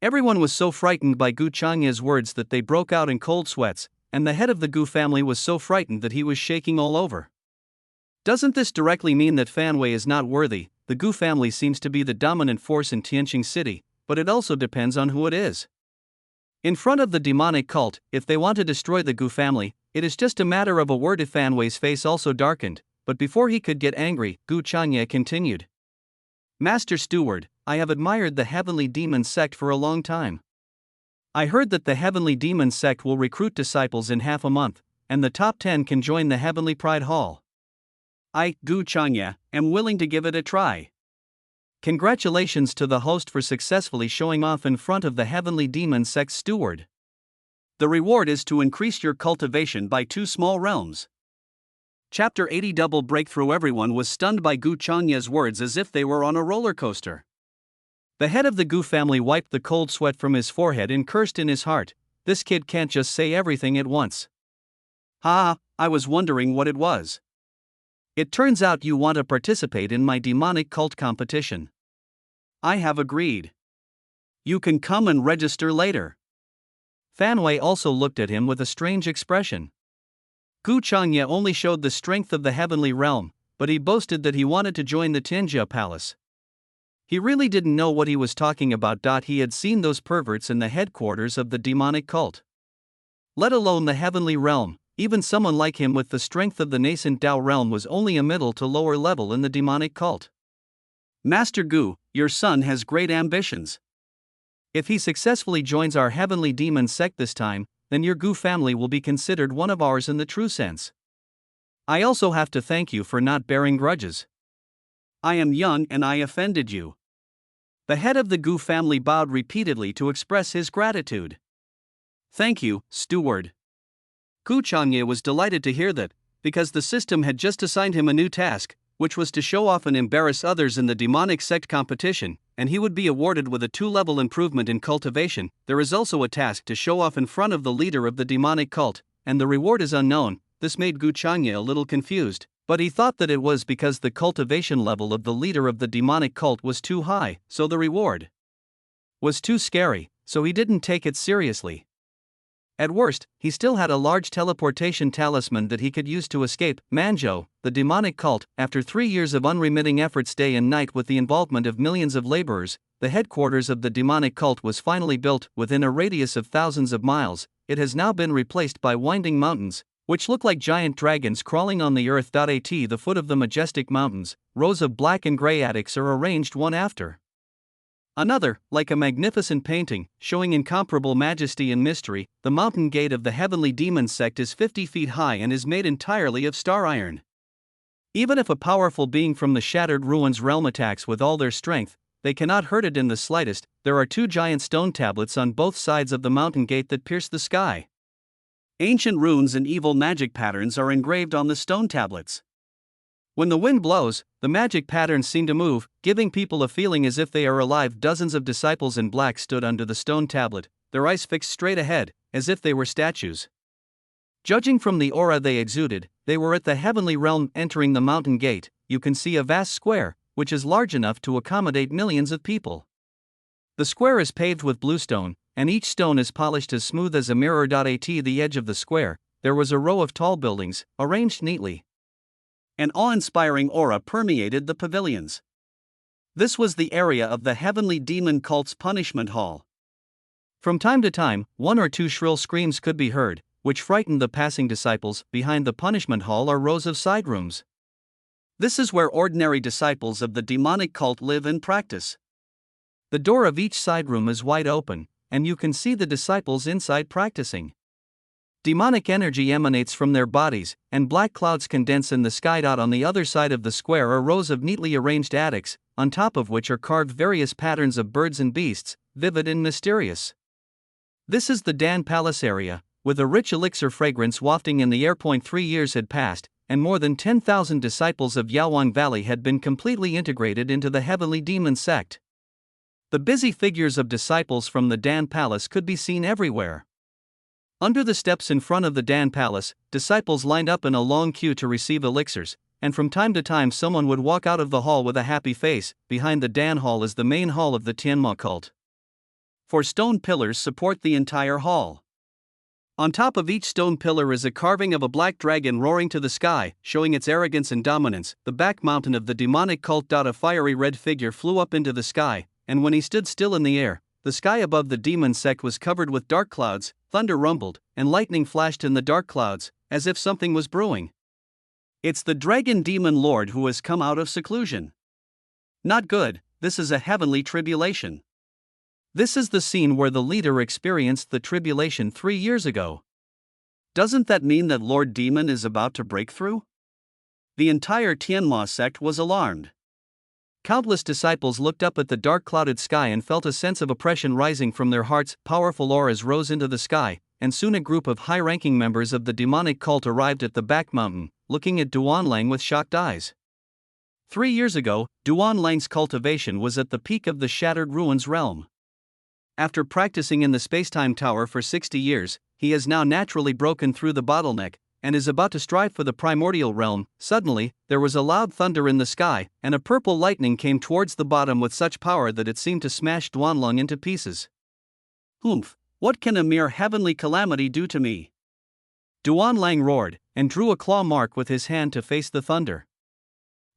Everyone was so frightened by Gu Changye's words that they broke out in cold sweats, and the head of the Gu family was so frightened that he was shaking all over. Doesn't this directly mean that Fan Wei is not worthy? The Gu family seems to be the dominant force in Tianqing City, but it also depends on who it is. In front of the demonic cult, if they want to destroy the Gu family, it is just a matter of a word. If Fan Wei's face also darkened, but before he could get angry, Gu Changye continued. Master Steward, I have admired the Heavenly Demon Sect for a long time. I heard that the Heavenly Demon Sect will recruit disciples in half a month, and the top 10 can join the Heavenly Pride Hall. I, Gu Changye, am willing to give it a try. Congratulations to the host for successfully showing off in front of the Heavenly Demon Sect Steward. The reward is to increase your cultivation by 2 small realms. Chapter 80 Double Breakthrough. Everyone was stunned by Gu Changye's words as if they were on a roller coaster. The head of the Gu family wiped the cold sweat from his forehead and cursed in his heart, "This kid can't just say everything at once." "Ha, I was wondering what it was. It turns out you want to participate in my demonic cult competition. I have agreed. You can come and register later." Fan Wei also looked at him with a strange expression. Gu Changye only showed the strength of the heavenly realm, but he boasted that he wanted to join the Tianjia Palace. He really didn't know what he was talking about. He had seen those perverts in the headquarters of the demonic cult. Let alone the heavenly realm, even someone like him with the strength of the nascent Dao realm was only a middle to lower level in the demonic cult. "Master Gu, your son has great ambitions. If he successfully joins our heavenly demon sect this time, then your Gu family will be considered one of ours in the true sense. I also have to thank you for not bearing grudges. I am young and I offended you." The head of the Gu family bowed repeatedly to express his gratitude. "Thank you, steward." Gu Changye was delighted to hear that, because the system had just assigned him a new task, which was to show off and embarrass others in the demonic sect competition, and he would be awarded with a 2-level improvement in cultivation. There is also a task to show off in front of the leader of the demonic cult, and the reward is unknown. This made Gu Changye a little confused, but he thought that it was because the cultivation level of the leader of the demonic cult was too high, so the reward was too scary, so he didn't take it seriously. At worst, he still had a large teleportation talisman that he could use to escape. Manzhou, the demonic cult, after 3 years of unremitting efforts day and night with the involvement of millions of laborers, the headquarters of the demonic cult was finally built within a radius of thousands of miles. It has now been replaced by winding mountains, which look like giant dragons crawling on the earth. At the foot of the majestic mountains, rows of black and gray attics are arranged one after another, like a magnificent painting, showing incomparable majesty and mystery. The mountain gate of the heavenly demon sect is 50 feet high and is made entirely of star iron. Even if a powerful being from the Shattered Ruins realm attacks with all their strength, they cannot hurt it in the slightest. There are 2 giant stone tablets on both sides of the mountain gate that pierce the sky. Ancient runes and evil magic patterns are engraved on the stone tablets. When the wind blows, the magic patterns seem to move, giving people a feeling as if they are alive. Dozens of disciples in black stood under the stone tablet, their eyes fixed straight ahead, as if they were statues. Judging from the aura they exuded, they were at the heavenly realm. Entering the mountain gate, you can see a vast square, which is large enough to accommodate millions of people. The square is paved with blue stone, and each stone is polished as smooth as a mirror. At the edge of the square, there was a row of tall buildings, arranged neatly. An awe-inspiring aura permeated the pavilions. This was the area of the heavenly demon cult's punishment hall. From time to time, 1 or 2 shrill screams could be heard, which frightened the passing disciples. Behind the punishment hall are rows of side rooms. This is where ordinary disciples of the demonic cult live and practice. The door of each side room is wide open, and you can see the disciples inside practicing. Demonic energy emanates from their bodies, and black clouds condense in the sky. On the other side of the square are rows of neatly arranged attics, on top of which are carved various patterns of birds and beasts, vivid and mysterious. This is the Dan Palace area, with a rich elixir fragrance wafting in the air. 3 years had passed, and more than 10,000 disciples of Yaowang Valley had been completely integrated into the heavenly demon sect. The busy figures of disciples from the Dan Palace could be seen everywhere. Under the steps in front of the Dan Palace, disciples lined up in a long queue to receive elixirs, and from time to time someone would walk out of the hall with a happy face. Behind the Dan Hall is the main hall of the Tianma cult. 4 stone pillars support the entire hall. On top of each stone pillar is a carving of a black dragon roaring to the sky, showing its arrogance and dominance. The back mountain of the demonic cult. A fiery red figure flew up into the sky, and when he stood still in the air, the sky above the demon sect was covered with dark clouds. Thunder rumbled, and lightning flashed in the dark clouds, as if something was brewing. It's the dragon demon lord who has come out of seclusion. Not good, this is a heavenly tribulation. This is the scene where the leader experienced the tribulation 3 years ago. Doesn't that mean that Lord Demon is about to break through? The entire Tianma sect was alarmed. Countless disciples looked up at the dark clouded sky and felt a sense of oppression rising from their hearts. Powerful auras rose into the sky, and soon a group of high-ranking members of the demonic cult arrived at the back mountain, looking at Duanlang with shocked eyes. 3 years ago, Duan Lang's cultivation was at the peak of the Shattered Ruins realm. After practicing in the Spacetime Tower for 60 years, he has now naturally broken through the bottleneck and is about to strive for the primordial realm. Suddenly, there was a loud thunder in the sky, and a purple lightning came towards the bottom with such power that it seemed to smash Duanlang into pieces. "Humph, what can a mere heavenly calamity do to me?" Duanlang roared, and drew a claw mark with his hand to face the thunder.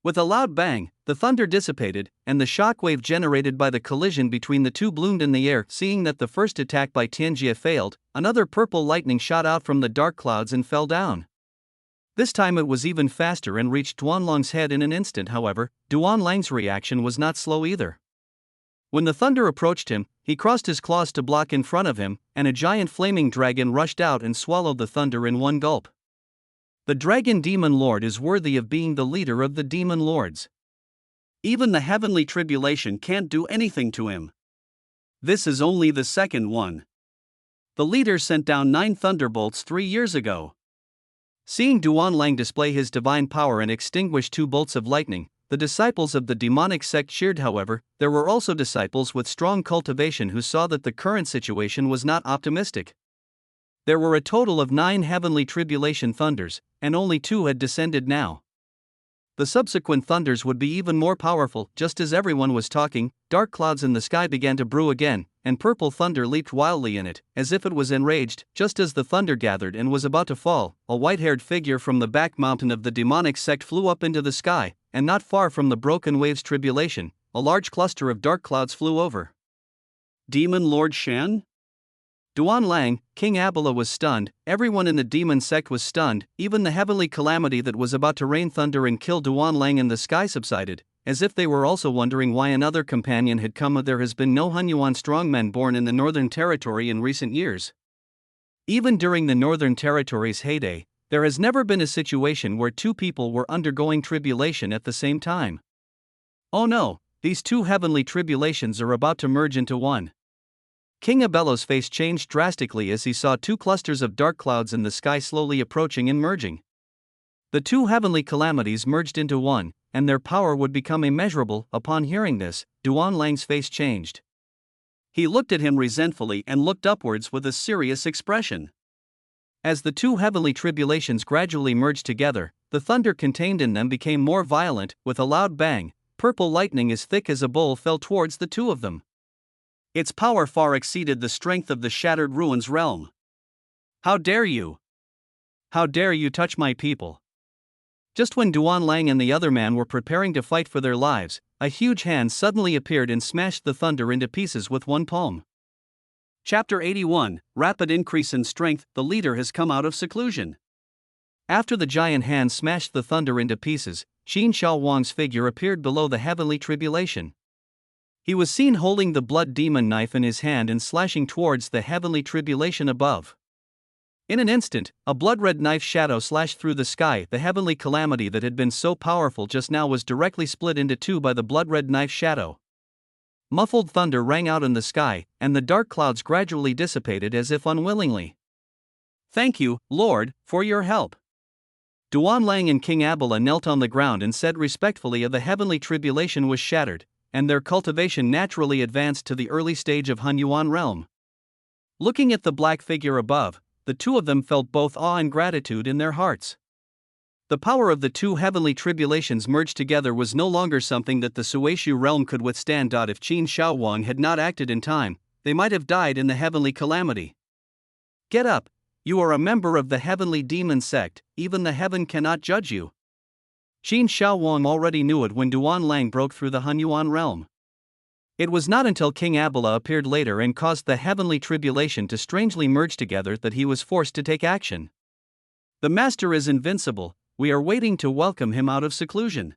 With a loud bang, the thunder dissipated, and the shockwave generated by the collision between the two bloomed in the air. Seeing that the first attack by Tianjie failed, another purple lightning shot out from the dark clouds and fell down. This time it was even faster and reached Duanlang's head in an instant. However, Duanlang's reaction was not slow either. When the thunder approached him, he crossed his claws to block in front of him, and a giant flaming dragon rushed out and swallowed the thunder in one gulp. The Dragon Demon Lord is worthy of being the leader of the Demon Lords. Even the heavenly tribulation can't do anything to him. This is only the second one. The leader sent down 9 thunderbolts 3 years ago. Seeing Duanlang display his divine power and extinguish 2 bolts of lightning, the disciples of the demonic sect cheered. However, there were also disciples with strong cultivation who saw that the current situation was not optimistic. There were a total of 9 heavenly tribulation thunders, and only 2 had descended now. The subsequent thunders would be even more powerful. Just as everyone was talking, dark clouds in the sky began to brew again, and purple thunder leaped wildly in it, as if it was enraged. Just as the thunder gathered and was about to fall, a white-haired figure from the back mountain of the demonic sect flew up into the sky, and not far from the broken waves tribulation, a large cluster of dark clouds flew over. Demon Lord Shan? Duanlang, King Abila was stunned, everyone in the demon sect was stunned, even the heavenly calamity that was about to rain thunder and kill Duanlang in the sky subsided, as if they were also wondering why another companion had come. There has been no Hunyuan strongmen born in the Northern Territory in recent years. Even during the Northern Territory's heyday, there has never been a situation where 2 people were undergoing tribulation at the same time. Oh no, these 2 heavenly tribulations are about to merge into one. King Abelo's face changed drastically as he saw 2 clusters of dark clouds in the sky slowly approaching and merging. The 2 heavenly calamities merged into one, and their power would become immeasurable. Upon hearing this, Duanlang's face changed. He looked at him resentfully and looked upwards with a serious expression. As the 2 heavenly tribulations gradually merged together, the thunder contained in them became more violent. With a loud bang, purple lightning as thick as a bowl fell towards the 2 of them. Its power far exceeded the strength of the Shattered Ruins realm. "How dare you? How dare you touch my people?" Just when Duanlang and the other man were preparing to fight for their lives, a huge hand suddenly appeared and smashed the thunder into pieces with one palm. Chapter 81, Rapid Increase in Strength. The leader has come out of seclusion. After the giant hand smashed the thunder into pieces, Qin Shaowang's figure appeared below the heavenly tribulation. He was seen holding the blood demon knife in his hand and slashing towards the heavenly tribulation above. In an instant, a blood-red knife shadow slashed through the sky. The heavenly calamity that had been so powerful just now was directly split into 2 by the blood-red knife shadow. Muffled thunder rang out in the sky, and the dark clouds gradually dissipated as if unwillingly. "Thank you, Lord, for your help." Duanlang and King Abila knelt on the ground and said respectfully the heavenly tribulation was shattered, and their cultivation naturally advanced to the early stage of Hunyuan realm. Looking at the black figure above, the 2 of them felt both awe and gratitude in their hearts. The power of the 2 heavenly tribulations merged together was no longer something that the Suishu realm could withstand. If Qin Shaowang had not acted in time, they might have died in the heavenly calamity. "Get up, you are a member of the heavenly demon sect, even the heaven cannot judge you." Qin Shaowang already knew it when Duanlang broke through the Hunyuan realm. It was not until King Abila appeared later and caused the heavenly tribulation to strangely merge together that he was forced to take action. "The Master is invincible, we are waiting to welcome him out of seclusion."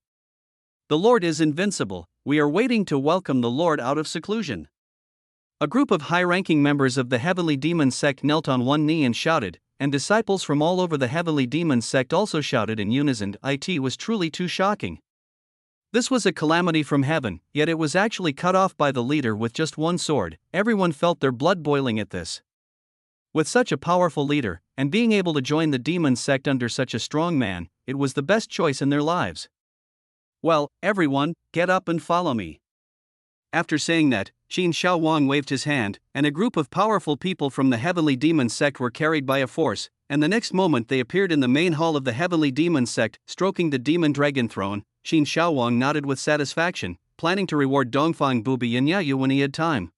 "The Lord is invincible, we are waiting to welcome the Lord out of seclusion." A group of high-ranking members of the heavenly demon sect knelt on one knee and shouted, and disciples from all over the heavenly demon sect also shouted in unison. It was truly too shocking. This was a calamity from heaven, yet it was actually cut off by the leader with just one sword. Everyone felt their blood boiling at this. With such a powerful leader, and being able to join the demon sect under such a strong man, it was the best choice in their lives. Well, everyone, get up and follow me. After saying that, Qin Shao Wang waved his hand, and a group of powerful people from the Heavenly Demon Sect were carried by a force, and the next moment they appeared in the main hall of the Heavenly Demon Sect, stroking the Demon Dragon Throne. Qin Shao Wang nodded with satisfaction, planning to reward Dongfang Bubi and Yayu when he had time.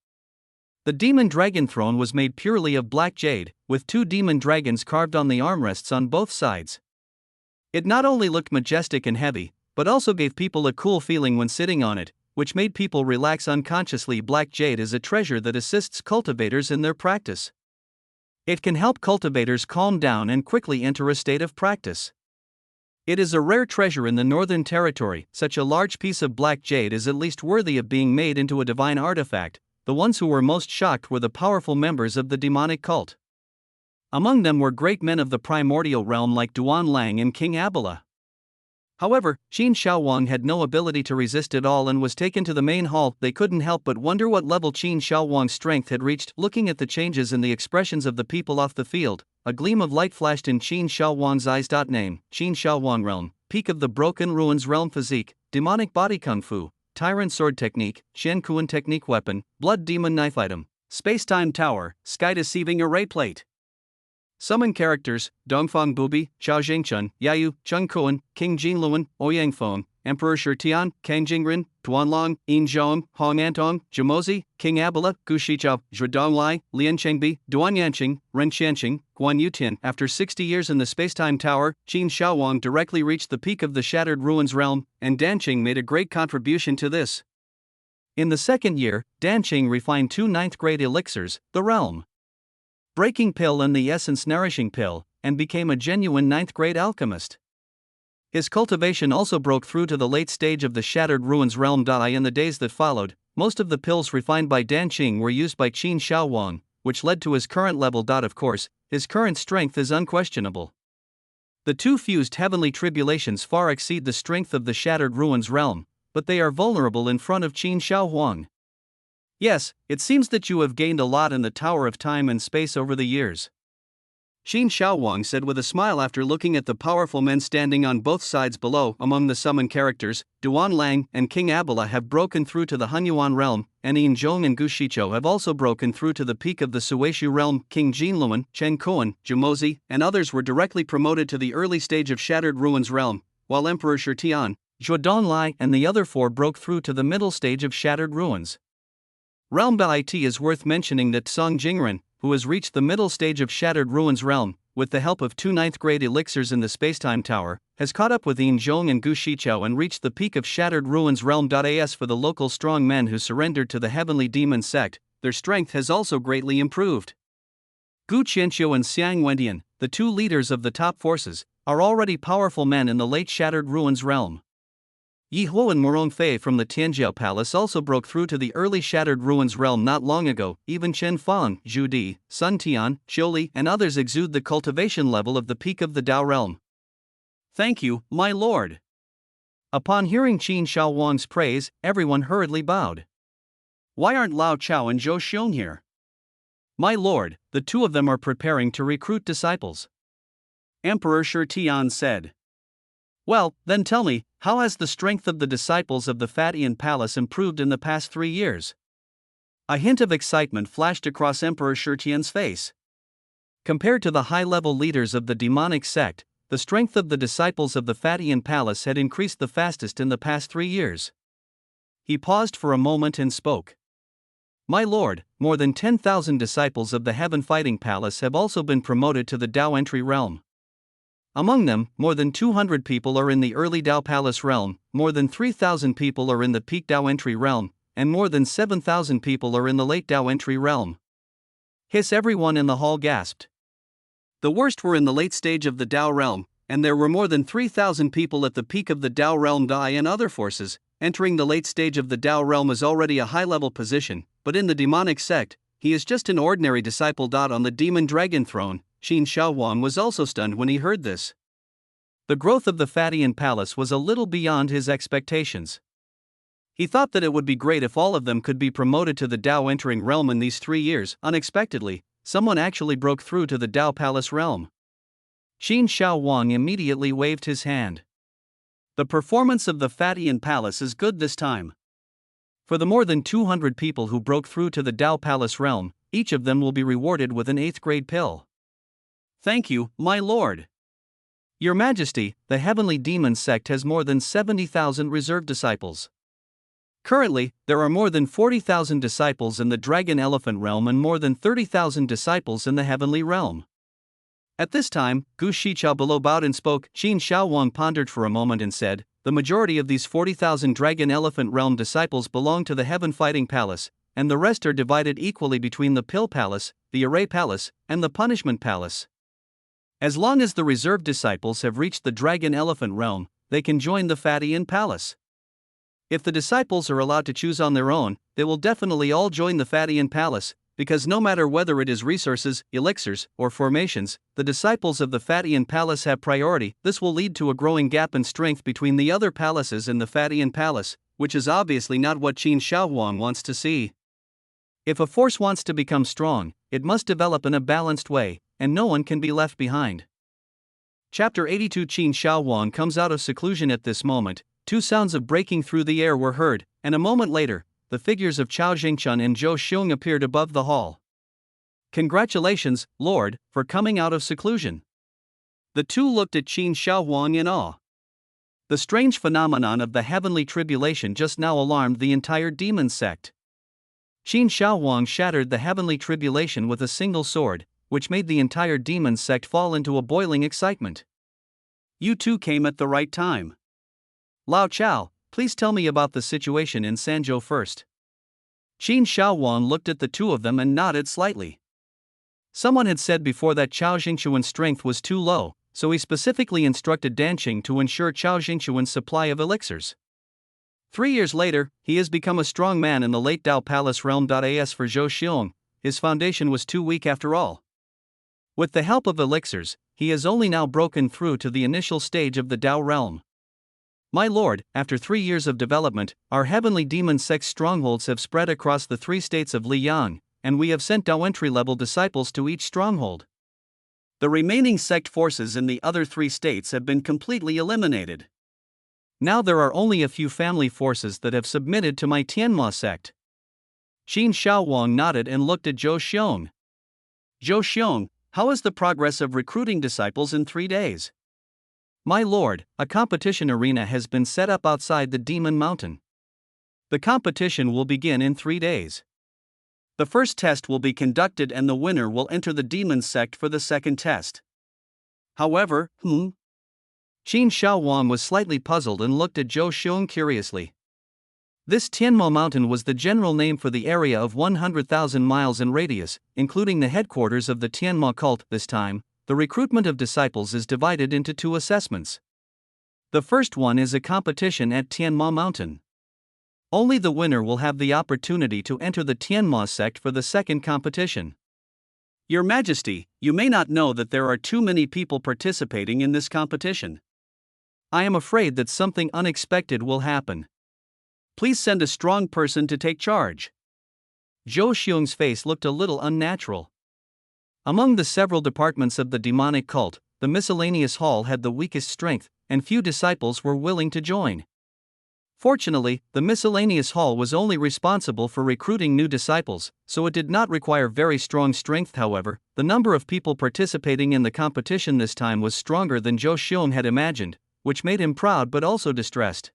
The Demon Dragon Throne was made purely of black jade, with 2 demon dragons carved on the armrests on both sides. It not only looked majestic and heavy, but also gave people a cool feeling when sitting on it, which made people relax unconsciously. Black jade is a treasure that assists cultivators in their practice. It can help cultivators calm down and quickly enter a state of practice. It is a rare treasure in the Northern Territory. Such a large piece of black jade is at least worthy of being made into a divine artifact. The ones who were most shocked were the powerful members of the demonic cult. Among them were great men of the primordial realm like Duan Lang and King Abala. However, Qin Shao Wang had no ability to resist it all and was taken to the main hall. They couldn't help but wonder what level Qin Shao Wang's strength had reached. Looking at the changes in the expressions of the people off the field, a gleam of light flashed in Qin Shao Wang's eyes. Name: Qin Shao Wang Realm, Peak of the Broken Ruins Realm. Physique: Demonic Body Kung Fu, Tyrant Sword Technique, Shen Kuan Technique. Weapon: Blood Demon Knife. Item: Space-Time Tower, Sky Deceiving Array Plate. Summon characters: Dongfang Bubi, Chao Jingchun, Yayu, Cheng Kuan, King Jinluan, Ouyang Feng, Emperor Shitian, Kang Jingren, Tuanlong, Yin Zhong, Hong Antong, Jamozi, King Abala, Gu Shichao, Zhidong Lai, Lian Chengbi, Duan Yanqing, Ren Qianqing, Guan Yutian. After 60 years in the Spacetime Tower, Qin Shao Wang directly reached the peak of the Shattered Ruins realm, and Danqing made a great contribution to this. In the second year, Danqing refined 2 9th-grade elixirs, the Realm Breaking Pill and the Essence Nourishing Pill, and became a genuine 9th-grade alchemist. His cultivation also broke through to the late stage of the Shattered Ruins realm. In the days that followed, most of the pills refined by Danqing were used by Qin Shao Wang, which led to his current level. Of course, his current strength is unquestionable. The 2 fused heavenly tribulations far exceed the strength of the Shattered Ruins realm, but they are vulnerable in front of Qin Shao Wang. Yes, it seems that you have gained a lot in the Tower of Time and Space over the years, Qin Shao Wang said with a smile after looking at the powerful men standing on both sides below. Among the summoned characters, Duan Lang and King Abala have broken through to the Hunyuan realm, and Yin Zhong and Gu Shichou have also broken through to the peak of the Suishu realm. King Jinluan, Chen Kuan, Jamozi, and others were directly promoted to the early stage of Shattered Ruins realm, while Emperor Shitian, Zhuodong Lai, and the other 4 broke through to the middle stage of Shattered Ruins realm. It is worth mentioning that Song Jingren, who has reached the middle stage of Shattered Ruins realm, with the help of 2 9th-grade elixirs in the Spacetime Tower, has caught up with Yin Zhong and Gu Shichou and reached the peak of Shattered Ruins realm. As for the local strong men who surrendered to the Heavenly Demon Sect, their strength has also greatly improved. Gu Qianqiu and Xiang Wendian, the 2 leaders of the top forces, are already powerful men in the late Shattered Ruins realm. Yi Huo and Murong Fei from the Tianjiao Palace also broke through to the early Shattered Ruins realm not long ago. Even Chen Fang, Zhu Di, Sun Tian, Qiu Li, and others exude the cultivation level of the peak of the Dao realm. Thank you, my lord. Upon hearing Qin Shao Wang's praise, everyone hurriedly bowed. Why aren't Lao Chao and Zhou Xiong here? My lord, the 2 of them are preparing to recruit disciples, Emperor Shi Tian said. Well, then tell me, how has the strength of the disciples of the Fatian Palace improved in the past 3 years? A hint of excitement flashed across Emperor Shi Tian's face. Compared to the high-level leaders of the demonic sect, the strength of the disciples of the Fatian Palace had increased the fastest in the past 3 years. He paused for a moment and spoke. My lord, more than 10,000 disciples of the Heaven Fighting Palace have also been promoted to the Dao Entry realm. Among them, more than 200 people are in the early Dao Palace realm, more than 3,000 people are in the peak Dao Entry realm, and more than 7,000 people are in the late Dao Entry realm. Hiss! Everyone in the hall gasped. The worst were in the late stage of the Dao realm, and there were more than 3,000 people at the peak of the Dao realm. Dai and other forces, entering the late stage of the Dao realm is already a high-level position, but in the demonic sect, he is just an ordinary disciple. On the Demon Dragon Throne, Qin Shao Wang was also stunned when he heard this. The growth of the Fatian Palace was a little beyond his expectations. He thought that it would be great if all of them could be promoted to the Dao Entering realm in these 3 years. Unexpectedly, someone actually broke through to the Dao Palace realm. Qin Shao Wang immediately waved his hand. The performance of the Fatian Palace is good this time. For the more than 200 people who broke through to the Dao Palace realm, each of them will be rewarded with an 8th grade pill. Thank you, my lord. Your Majesty, the Heavenly Demon Sect has more than 70,000 reserve disciples. Currently, there are more than 40,000 disciples in the Dragon Elephant realm and more than 30,000 disciples in the Heavenly realm. At this time, Gu Shichao below bowed and spoke. Qin Shaowang pondered for a moment and said, the majority of these 40,000 Dragon Elephant realm disciples belong to the Heaven Fighting Palace, and the rest are divided equally between the Pill Palace, the Array Palace, and the Punishment Palace. As long as the reserve disciples have reached the Dragon Elephant realm, they can join the Fatian Palace. If the disciples are allowed to choose on their own, they will definitely all join the Fatian Palace, because no matter whether it is resources, elixirs, or formations, the disciples of the Fatian Palace have priority. This will lead to a growing gap in strength between the other palaces and the Fatian Palace, which is obviously not what Qin Shaowang wants to see. If a force wants to become strong, it must develop in a balanced way, and no one can be left behind. Chapter 82. Qin Shaowang comes out of seclusion at this moment. Two sounds of breaking through the air were heard, and a moment later, the figures of Chao Jingchun and Zhou Xiong appeared above the hall. Congratulations, Lord, for coming out of seclusion. The two looked at Qin Shaowang in awe. The strange phenomenon of the heavenly tribulation just now alarmed the entire demon sect. Qin Shaowang shattered the heavenly tribulation with a single sword, which made the entire demon sect fall into a boiling excitement. You two came at the right time. Lao Chao, please tell me about the situation in Sanzhou first. Qin Shaowang looked at the two of them and nodded slightly. Someone had said before that Chao Jingchuan's strength was too low, so he specifically instructed Danqing to ensure Chao Jingchuan's supply of elixirs. 3 years later, he has become a strong man in the late Dao Palace realm. As for Zhou Xiong, his foundation was too weak after all. With the help of elixirs, he has only now broken through to the initial stage of the Dao realm. My lord, after 3 years of development, our heavenly demon sect strongholds have spread across the 3 states of Liang, and we have sent Dao entry-level disciples to each stronghold. The remaining sect forces in the other 3 states have been completely eliminated. Now there are only a few family forces that have submitted to my Tianma sect. Qin Shaowang nodded and looked at Zhou Xiong. Zhou Xiong, how is the progress of recruiting disciples in 3 days? My lord, a competition arena has been set up outside the Demon Mountain. The competition will begin in 3 days. The first test will be conducted and the winner will enter the demon sect for the second test. However, Qin Shaowang was slightly puzzled and looked at Zhou Xiong curiously. This Tianmo Mountain was the general name for the area of 100,000 miles in radius, including the headquarters of the Tianmo cult. This time, the recruitment of disciples is divided into 2 assessments. The first one is a competition at Tianmo Mountain. Only the winner will have the opportunity to enter the Tianmo sect for the second competition. Your Majesty, you may not know that there are too many people participating in this competition. I am afraid that something unexpected will happen. Please send a strong person to take charge. Zhou Xiong's face looked a little unnatural. Among the several departments of the demonic cult, the miscellaneous hall had the weakest strength, and few disciples were willing to join. Fortunately, the miscellaneous hall was only responsible for recruiting new disciples, so it did not require very strong strength. However, the number of people participating in the competition this time was stronger than Zhou Xiong had imagined, which made him proud but also distressed.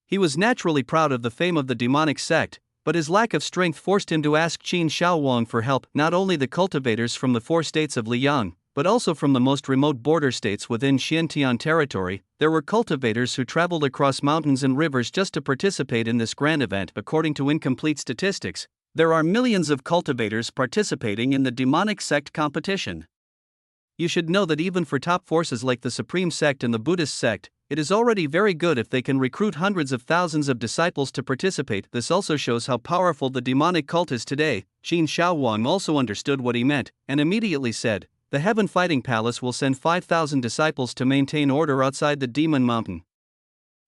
He was naturally proud of the fame of the demonic sect, but his lack of strength forced him to ask Qin Shaowang for help. Not only the cultivators from the 4 states of Liang, but also from the most remote border states within Xiantian territory, there were cultivators who traveled across mountains and rivers just to participate in this grand event. According to incomplete statistics, there are millions of cultivators participating in the demonic sect competition. You should know that even for top forces like the Supreme Sect and the Buddhist sect, it is already very good if they can recruit hundreds of thousands of disciples to participate. This also shows how powerful the demonic cult is today. Qin Shaowang also understood what he meant, and immediately said, the Heaven Fighting Palace will send 5,000 disciples to maintain order outside the Demon Mountain.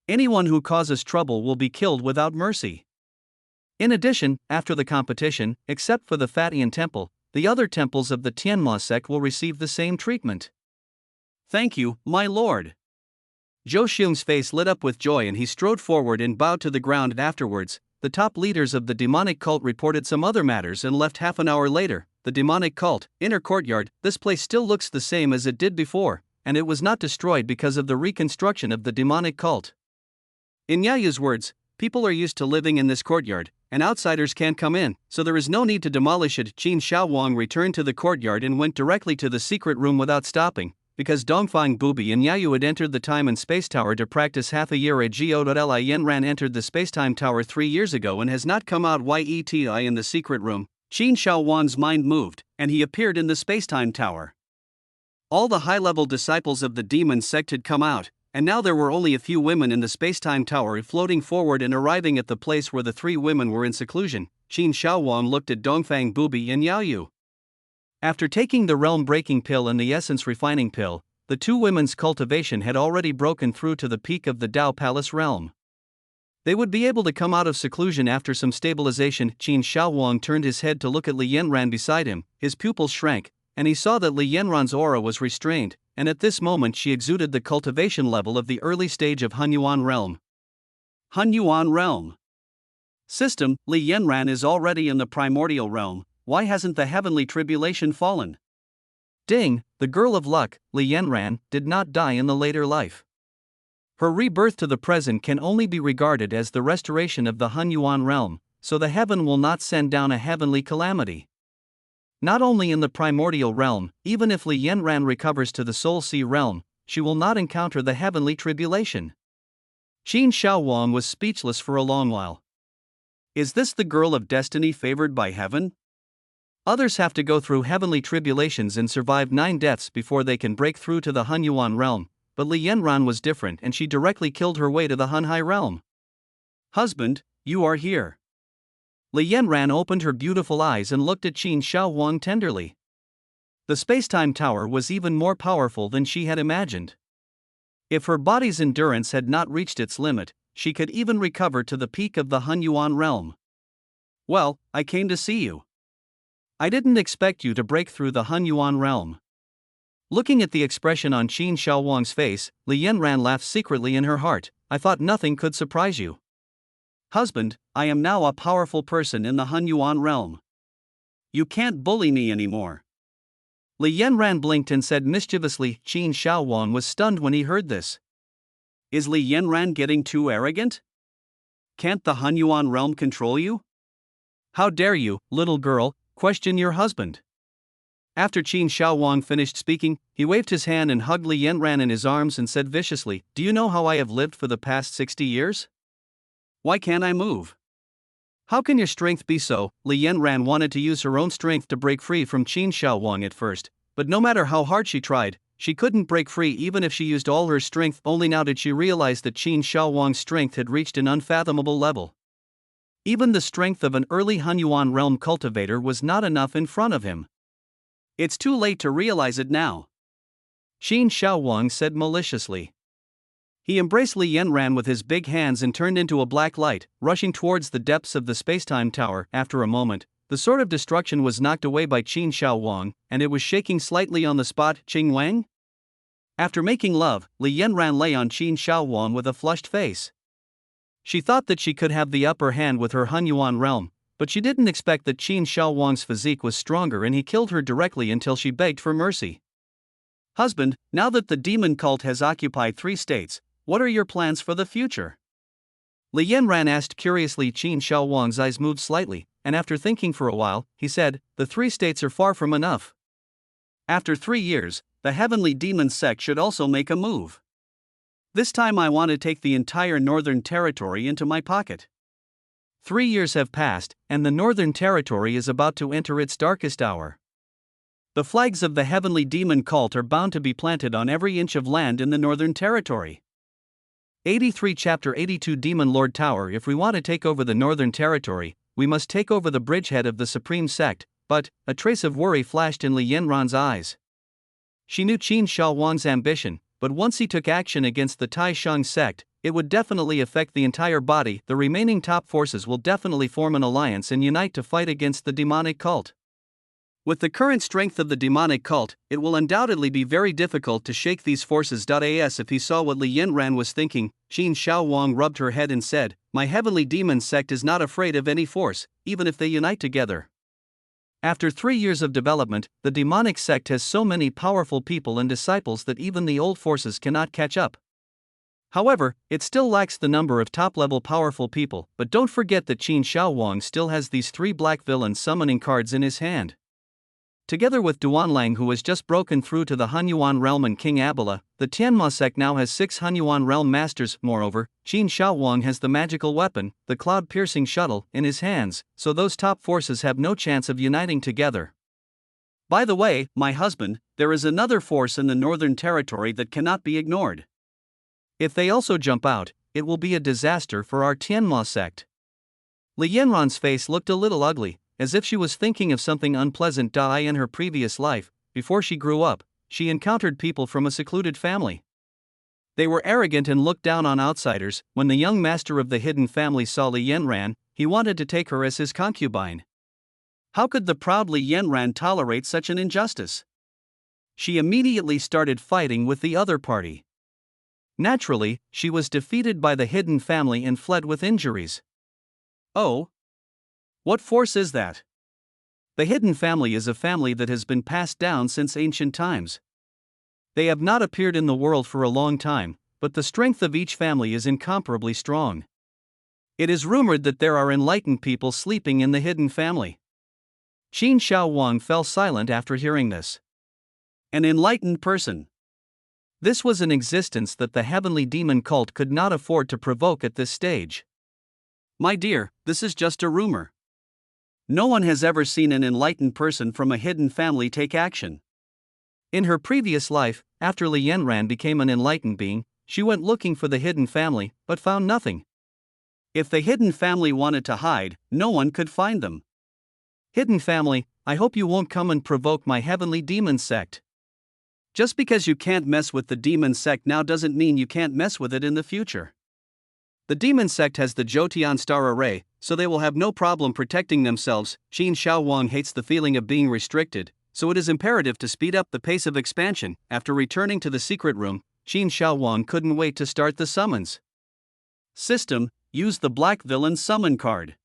Anyone who causes trouble will be killed without mercy. In addition, after the competition, except for the Fatian Temple, the other temples of the Tianma sect will receive the same treatment. Thank you, my lord. Zhou Xiong's face lit up with joy and he strode forward and bowed to the ground. Afterwards, the top leaders of the demonic cult reported some other matters and left. Half an hour later, the demonic cult, inner courtyard. This place still looks the same as it did before, and it was not destroyed because of the reconstruction of the demonic cult. In Yaoyu's words, people are used to living in this courtyard, and outsiders can't come in, so there is no need to demolish it. Qin Shaowang returned to the courtyard and went directly to the secret room without stopping, because Dongfang Bubi and Yaoyu had entered the time and space tower to practice half a year ago. Li Yanran entered the spacetime tower 3 years ago and has not come out yet in the secret room. Qin Shaowang's mind moved, and he appeared in the spacetime tower. All the high-level disciples of the demon sect had come out, and now there were only a few women in the spacetime tower floating forward and arriving at the place where the 3 women were in seclusion. Qin Shaowang looked at Dongfang Bubi and Yaoyu. After taking the realm-breaking pill and the essence-refining pill, the 2 women's cultivation had already broken through to the peak of the Dao Palace realm. They would be able to come out of seclusion after some stabilization. Qin Shaowang turned his head to look at Li Yanran beside him. His pupils shrank, and he saw that Li Yanran's aura was restrained, and at this moment she exuded the cultivation level of the early stage of Hunyuan realm. Hunyuan realm. System, Li Yanran is already in the primordial realm. Why hasn't the heavenly tribulation fallen? Ding, the girl of luck, Li Yanran, did not die in the later life. Her rebirth to the present can only be regarded as the restoration of the Hunyuan realm, so the heaven will not send down a heavenly calamity. Not only in the primordial realm, even if Li Yanran recovers to the Soul Sea realm, she will not encounter the heavenly tribulation. Qin Shaowang was speechless for a long while. Is this the girl of destiny favored by heaven? Others have to go through heavenly tribulations and survive 9 deaths before they can break through to the Hunyuan realm, but Li Yanran was different and she directly killed her way to the Hunhai realm. Husband, you are here. Li Yanran opened her beautiful eyes and looked at Qin Shaowang tenderly. The spacetime tower was even more powerful than she had imagined. If her body's endurance had not reached its limit, she could even recover to the peak of the Hunyuan realm. Well, I came to see you. I didn't expect you to break through the Hunyuan realm. Looking at the expression on Qin Shaowang's face, Li Yanran laughed secretly in her heart. I thought nothing could surprise you. Husband, I am now a powerful person in the Hunyuan realm. You can't bully me anymore. Li Yanran blinked and said mischievously. Qin Shaowang was stunned when he heard this. Is Li Yanran getting too arrogant? Can't the Hunyuan realm control you? How dare you, little girl, question your husband? After Qin Shaowang finished speaking, he waved his hand and hugged Li Yanran in his arms and said viciously, Do you know how I have lived for the past 60 years? Why can't I move? How can your strength be so? Li Yanran wanted to use her own strength to break free from Qin Shaowang at first, but no matter how hard she tried, she couldn't break free even if she used all her strength. Only now did she realize that Qin Shaowang's strength had reached an unfathomable level. Even the strength of an early Hunyuan realm cultivator was not enough in front of him. It's too late to realize it now, Qin Shaowang said maliciously. He embraced Li Yanran with his big hands and turned into a black light, rushing towards the depths of the spacetime tower. After a moment, the sword of destruction was knocked away by Qin Shaowang, and it was shaking slightly on the spot. Qing Wang? After making love, Li Yanran lay on Qin Shaowang with a flushed face. She thought that she could have the upper hand with her Hunyuan realm, but she didn't expect that Qin Shaowang's physique was stronger and he killed her directly until she begged for mercy. Husband, now that the demon cult has occupied 3 states, what are your plans for the future? Li Yanran asked curiously. Qin Shaowang's eyes moved slightly, and after thinking for a while, he said, The 3 states are far from enough. After 3 years, the heavenly demon sect should also make a move. This time I want to take the entire Northern Territory into my pocket. 3 years have passed, and the Northern Territory is about to enter its darkest hour. The flags of the heavenly demon cult are bound to be planted on every inch of land in the Northern Territory. 83 Chapter 82 Demon Lord Tower. If we want to take over the Northern Territory, we must take over the bridgehead of the Supreme Sect. But a trace of worry flashed in Li Yanran's eyes. She knew Qin Shaowang's ambition, but once he took action against the Tai Sheng sect, it would definitely affect the entire body. The remaining top forces will definitely form an alliance and unite to fight against the demonic cult. With the current strength of the demonic cult, it will undoubtedly be very difficult to shake these forces. As if he saw what Li Yanran was thinking, Qin Shaowang rubbed her head and said, "My heavenly demon sect is not afraid of any force, even if they unite together." After 3 years of development, the demonic sect has so many powerful people and disciples that even the old forces cannot catch up. However, it still lacks the number of top-level powerful people, but don't forget that Qin Shaowang still has these 3 black villain summoning cards in his hand. Together with Duanlang, who has just broken through to the Hunyuan realm, and King Abila, the Tianma sect now has 6 Hunyuan realm masters. Moreover, Qin Shaowang has the magical weapon, the cloud-piercing shuttle, in his hands, so those top forces have no chance of uniting together. By the way, my husband, there is another force in the Northern Territory that cannot be ignored. If they also jump out, it will be a disaster for our Tianma sect. Li Yanran's face looked a little ugly, as if she was thinking of something unpleasant. In her previous life, before she grew up, she encountered people from a secluded family. They were arrogant and looked down on outsiders. When the young master of the hidden family saw Li Yanran, he wanted to take her as his concubine. How could the proud Li Yanran tolerate such an injustice? She immediately started fighting with the other party. Naturally, she was defeated by the hidden family and fled with injuries. Oh? What force is that? The hidden family is a family that has been passed down since ancient times. They have not appeared in the world for a long time, but the strength of each family is incomparably strong. It is rumored that there are enlightened people sleeping in the hidden family. Qin Shaowang fell silent after hearing this. An enlightened person. This was an existence that the heavenly demon cult could not afford to provoke at this stage. My dear, this is just a rumor. No one has ever seen an enlightened person from a hidden family take action. In her previous life, after Li Yanran became an enlightened being, she went looking for the hidden family, but found nothing. If the hidden family wanted to hide, no one could find them. Hidden family, I hope you won't come and provoke my heavenly demon sect. Just because you can't mess with the demon sect now doesn't mean you can't mess with it in the future. The demon sect has the Jotian star array, so they will have no problem protecting themselves. Qin Shaowang hates the feeling of being restricted, so it is imperative to speed up the pace of expansion. After returning to the secret room, Qin Shaowang couldn't wait to start the summons. System: use the Black Villain Summon card.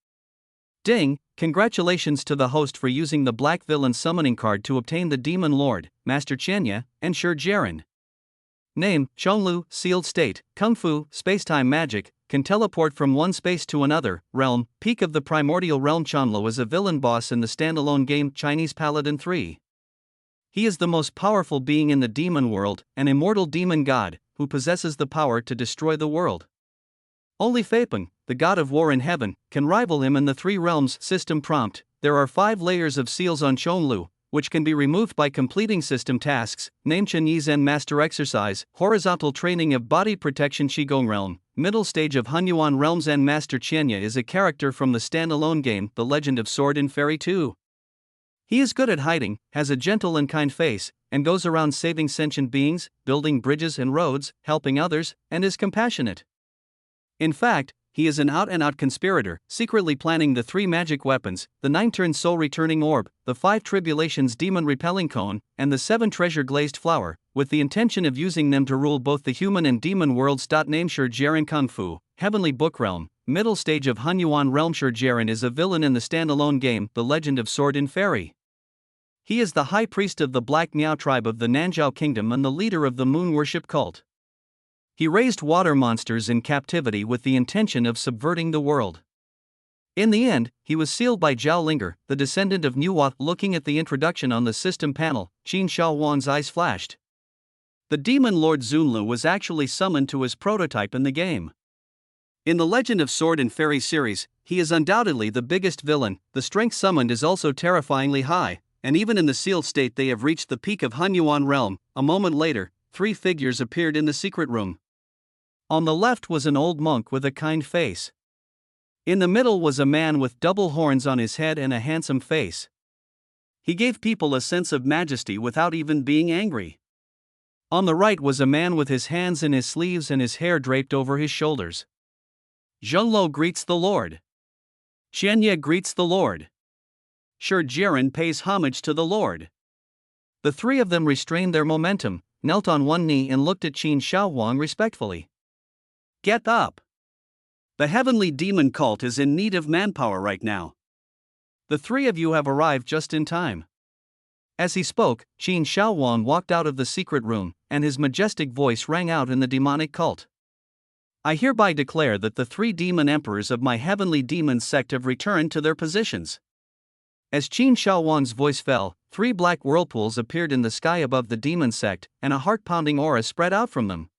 Ding! Congratulations to the host for using the Black Villain Summoning card to obtain the Demon Lord, Master Qianya, and Shi Jiren. Name: Chonglu, Sealed State, Kung Fu, Spacetime Magic, can teleport from one space to another. Realm: Peak of the Primordial Realm. Chonglu is a villain boss in the standalone game Chinese Paladin 3. He is the most powerful being in the demon world, an immortal demon god, who possesses the power to destroy the world. Only Feipeng, the god of war in heaven, can rival him in the 3 realms. System prompt: there are 5 layers of seals on Chonglu, which can be removed by completing system tasks. Name: Chen Yi Zen Master Exercise, Horizontal Training of Body Protection. Qigong Realm, Middle Stage of Hunyuan Realms. And Master Qianya is a character from the standalone game The Legend of Sword and Fairy 2. He is good at hiding, has a gentle and kind face, and goes around saving sentient beings, building bridges and roads, helping others, and is compassionate. In fact, he is an out-and-out conspirator, secretly planning the 3 magic weapons, the 9-turn soul-returning orb, the 5 tribulations demon-repelling cone, and the 7 treasure-glazed flower, with the intention of using them to rule both the human and demon worlds. Name: Shi Jiren. Kung Fu, Heavenly Book Realm, Middle Stage of Hunyuan Realm. Shi Jiren is a villain in the standalone game The Legend of Sword and Fairy. He is the high priest of the Black Miao tribe of the Nanzhao Kingdom and the leader of the moon worship cult. He raised water monsters in captivity with the intention of subverting the world. In the end, he was sealed by Zhao Linger, the descendant of Nuwa. Looking at the introduction on the system panel, Qin Shaowang's eyes flashed. The demon lord Zunlu was actually summoned to his prototype in the game. In the Legend of Sword and Fairy series, he is undoubtedly the biggest villain. The strength summoned is also terrifyingly high, and even in the sealed state they have reached the peak of Hunyuan Realm. A moment later, 3 figures appeared in the secret room. On the left was an old monk with a kind face. In the middle was a man with double horns on his head and a handsome face. He gave people a sense of majesty without even being angry. On the right was a man with his hands in his sleeves and his hair draped over his shoulders. Zhenglo greets the Lord. Qianya greets the Lord. Sure, Jiren pays homage to the Lord. The three of them restrained their momentum, knelt on one knee and looked at Qin Shaohuang respectfully. Get up. The heavenly demon cult is in need of manpower right now. The three of you have arrived just in time. As he spoke, Qin Shaohuang walked out of the secret room, and his majestic voice rang out in the demonic cult. I hereby declare that the three demon emperors of my heavenly demon sect have returned to their positions. As Qin Shaohuang's voice fell, three black whirlpools appeared in the sky above the demon sect, and a heart-pounding aura spread out from them.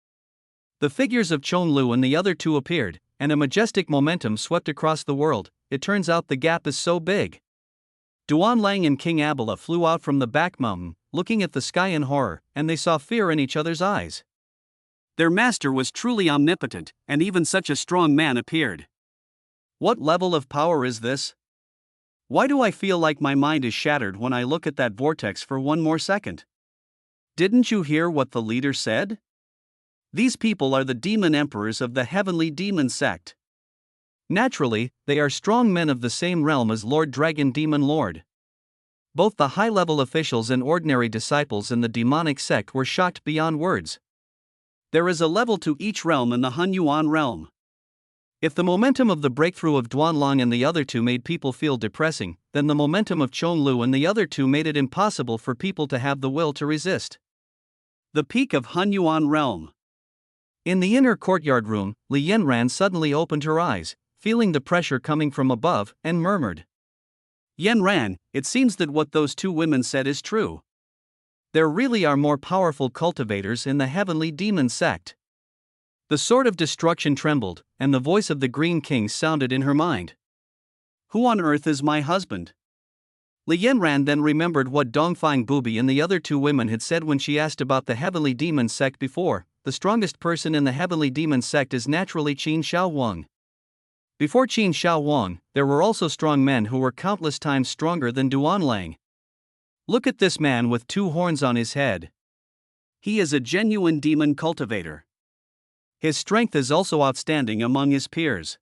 The figures of Chonlu and the other two appeared, and a majestic momentum swept across the world. It turns out the gap is so big. Duanlang and King Abila flew out from the back mountain, looking at the sky in horror, and they saw fear in each other's eyes. Their master was truly omnipotent, and even such a strong man appeared. What level of power is this? Why do I feel like my mind is shattered when I look at that vortex for one more second? Didn't you hear what the leader said? These people are the demon emperors of the heavenly demon sect. Naturally, they are strong men of the same realm as Lord Dragon Demon Lord. Both the high-level officials and ordinary disciples in the demonic sect were shocked beyond words. There is a level to each realm in the Hunyuan realm. If the momentum of the breakthrough of Duanlang and the other two made people feel depressing, then the momentum of Chonlu and the other two made it impossible for people to have the will to resist. The peak of Hunyuan realm. In the inner courtyard room, Li Yanran suddenly opened her eyes, feeling the pressure coming from above, and murmured. Yanran, it seems that what those two women said is true. There really are more powerful cultivators in the heavenly demon sect. The sword of destruction trembled, and the voice of the Green King sounded in her mind. Who on earth is my husband? Li Yanran then remembered what Dongfang Bubi and the other two women had said when she asked about the heavenly demon sect before. The strongest person in the heavenly demon sect is naturally Qin Shaohuang. Before Qin Shaohuang, there were also strong men who were countless times stronger than Duanlang. Look at this man with two horns on his head. He is a genuine demon cultivator. His strength is also outstanding among his peers.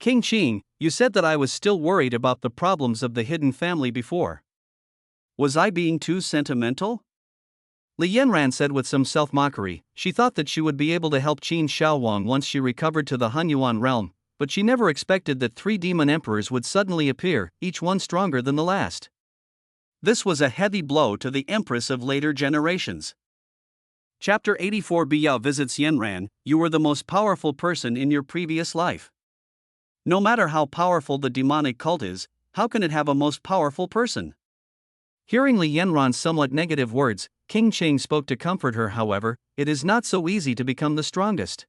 King Qin, you said that I was still worried about the problems of the hidden family before. Was I being too sentimental? Li Yanran said with some self-mockery. She thought that she would be able to help Qin Shaohuang once she recovered to the Hunyuan realm, but she never expected that three demon emperors would suddenly appear, each one stronger than the last. This was a heavy blow to the empress of later generations. Chapter 84. Biyao visits Yanran. You were the most powerful person in your previous life. No matter how powerful the demonic cult is, how can it have a most powerful person? Hearing Li Yanran's somewhat negative words, King Qing spoke to comfort her. However, it is not so easy to become the strongest.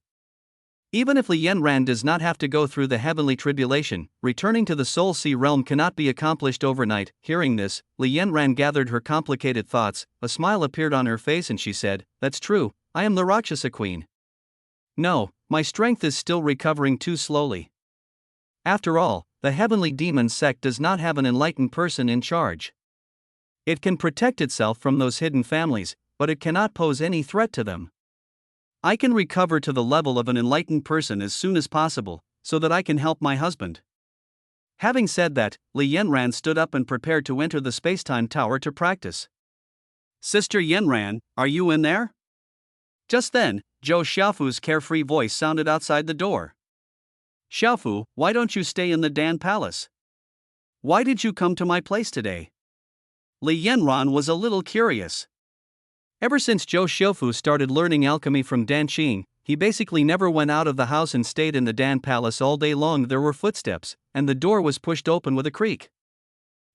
Even if Li Yanran does not have to go through the heavenly tribulation, returning to the Soul Sea realm cannot be accomplished overnight. Hearing this, Li Yanran gathered her complicated thoughts, a smile appeared on her face and she said, "That's true, I am the Rakshasa Queen. No, my strength is still recovering too slowly. After all, the heavenly demon sect does not have an enlightened person in charge. It can protect itself from those hidden families, but it cannot pose any threat to them. I can recover to the level of an enlightened person as soon as possible, so that I can help my husband." Having said that, Li Yanran stood up and prepared to enter the Spacetime Tower to practice. Sister Yanran, are you in there? Just then, Zhou Xiaofu's carefree voice sounded outside the door. Xiaofu, why don't you stay in the Dan Palace? Why did you come to my place today? Li Yanran was a little curious. Ever since Zhou Xiaofu started learning alchemy from Dan Qing, he basically never went out of the house and stayed in the Dan Palace all day long. There were footsteps, and the door was pushed open with a creak.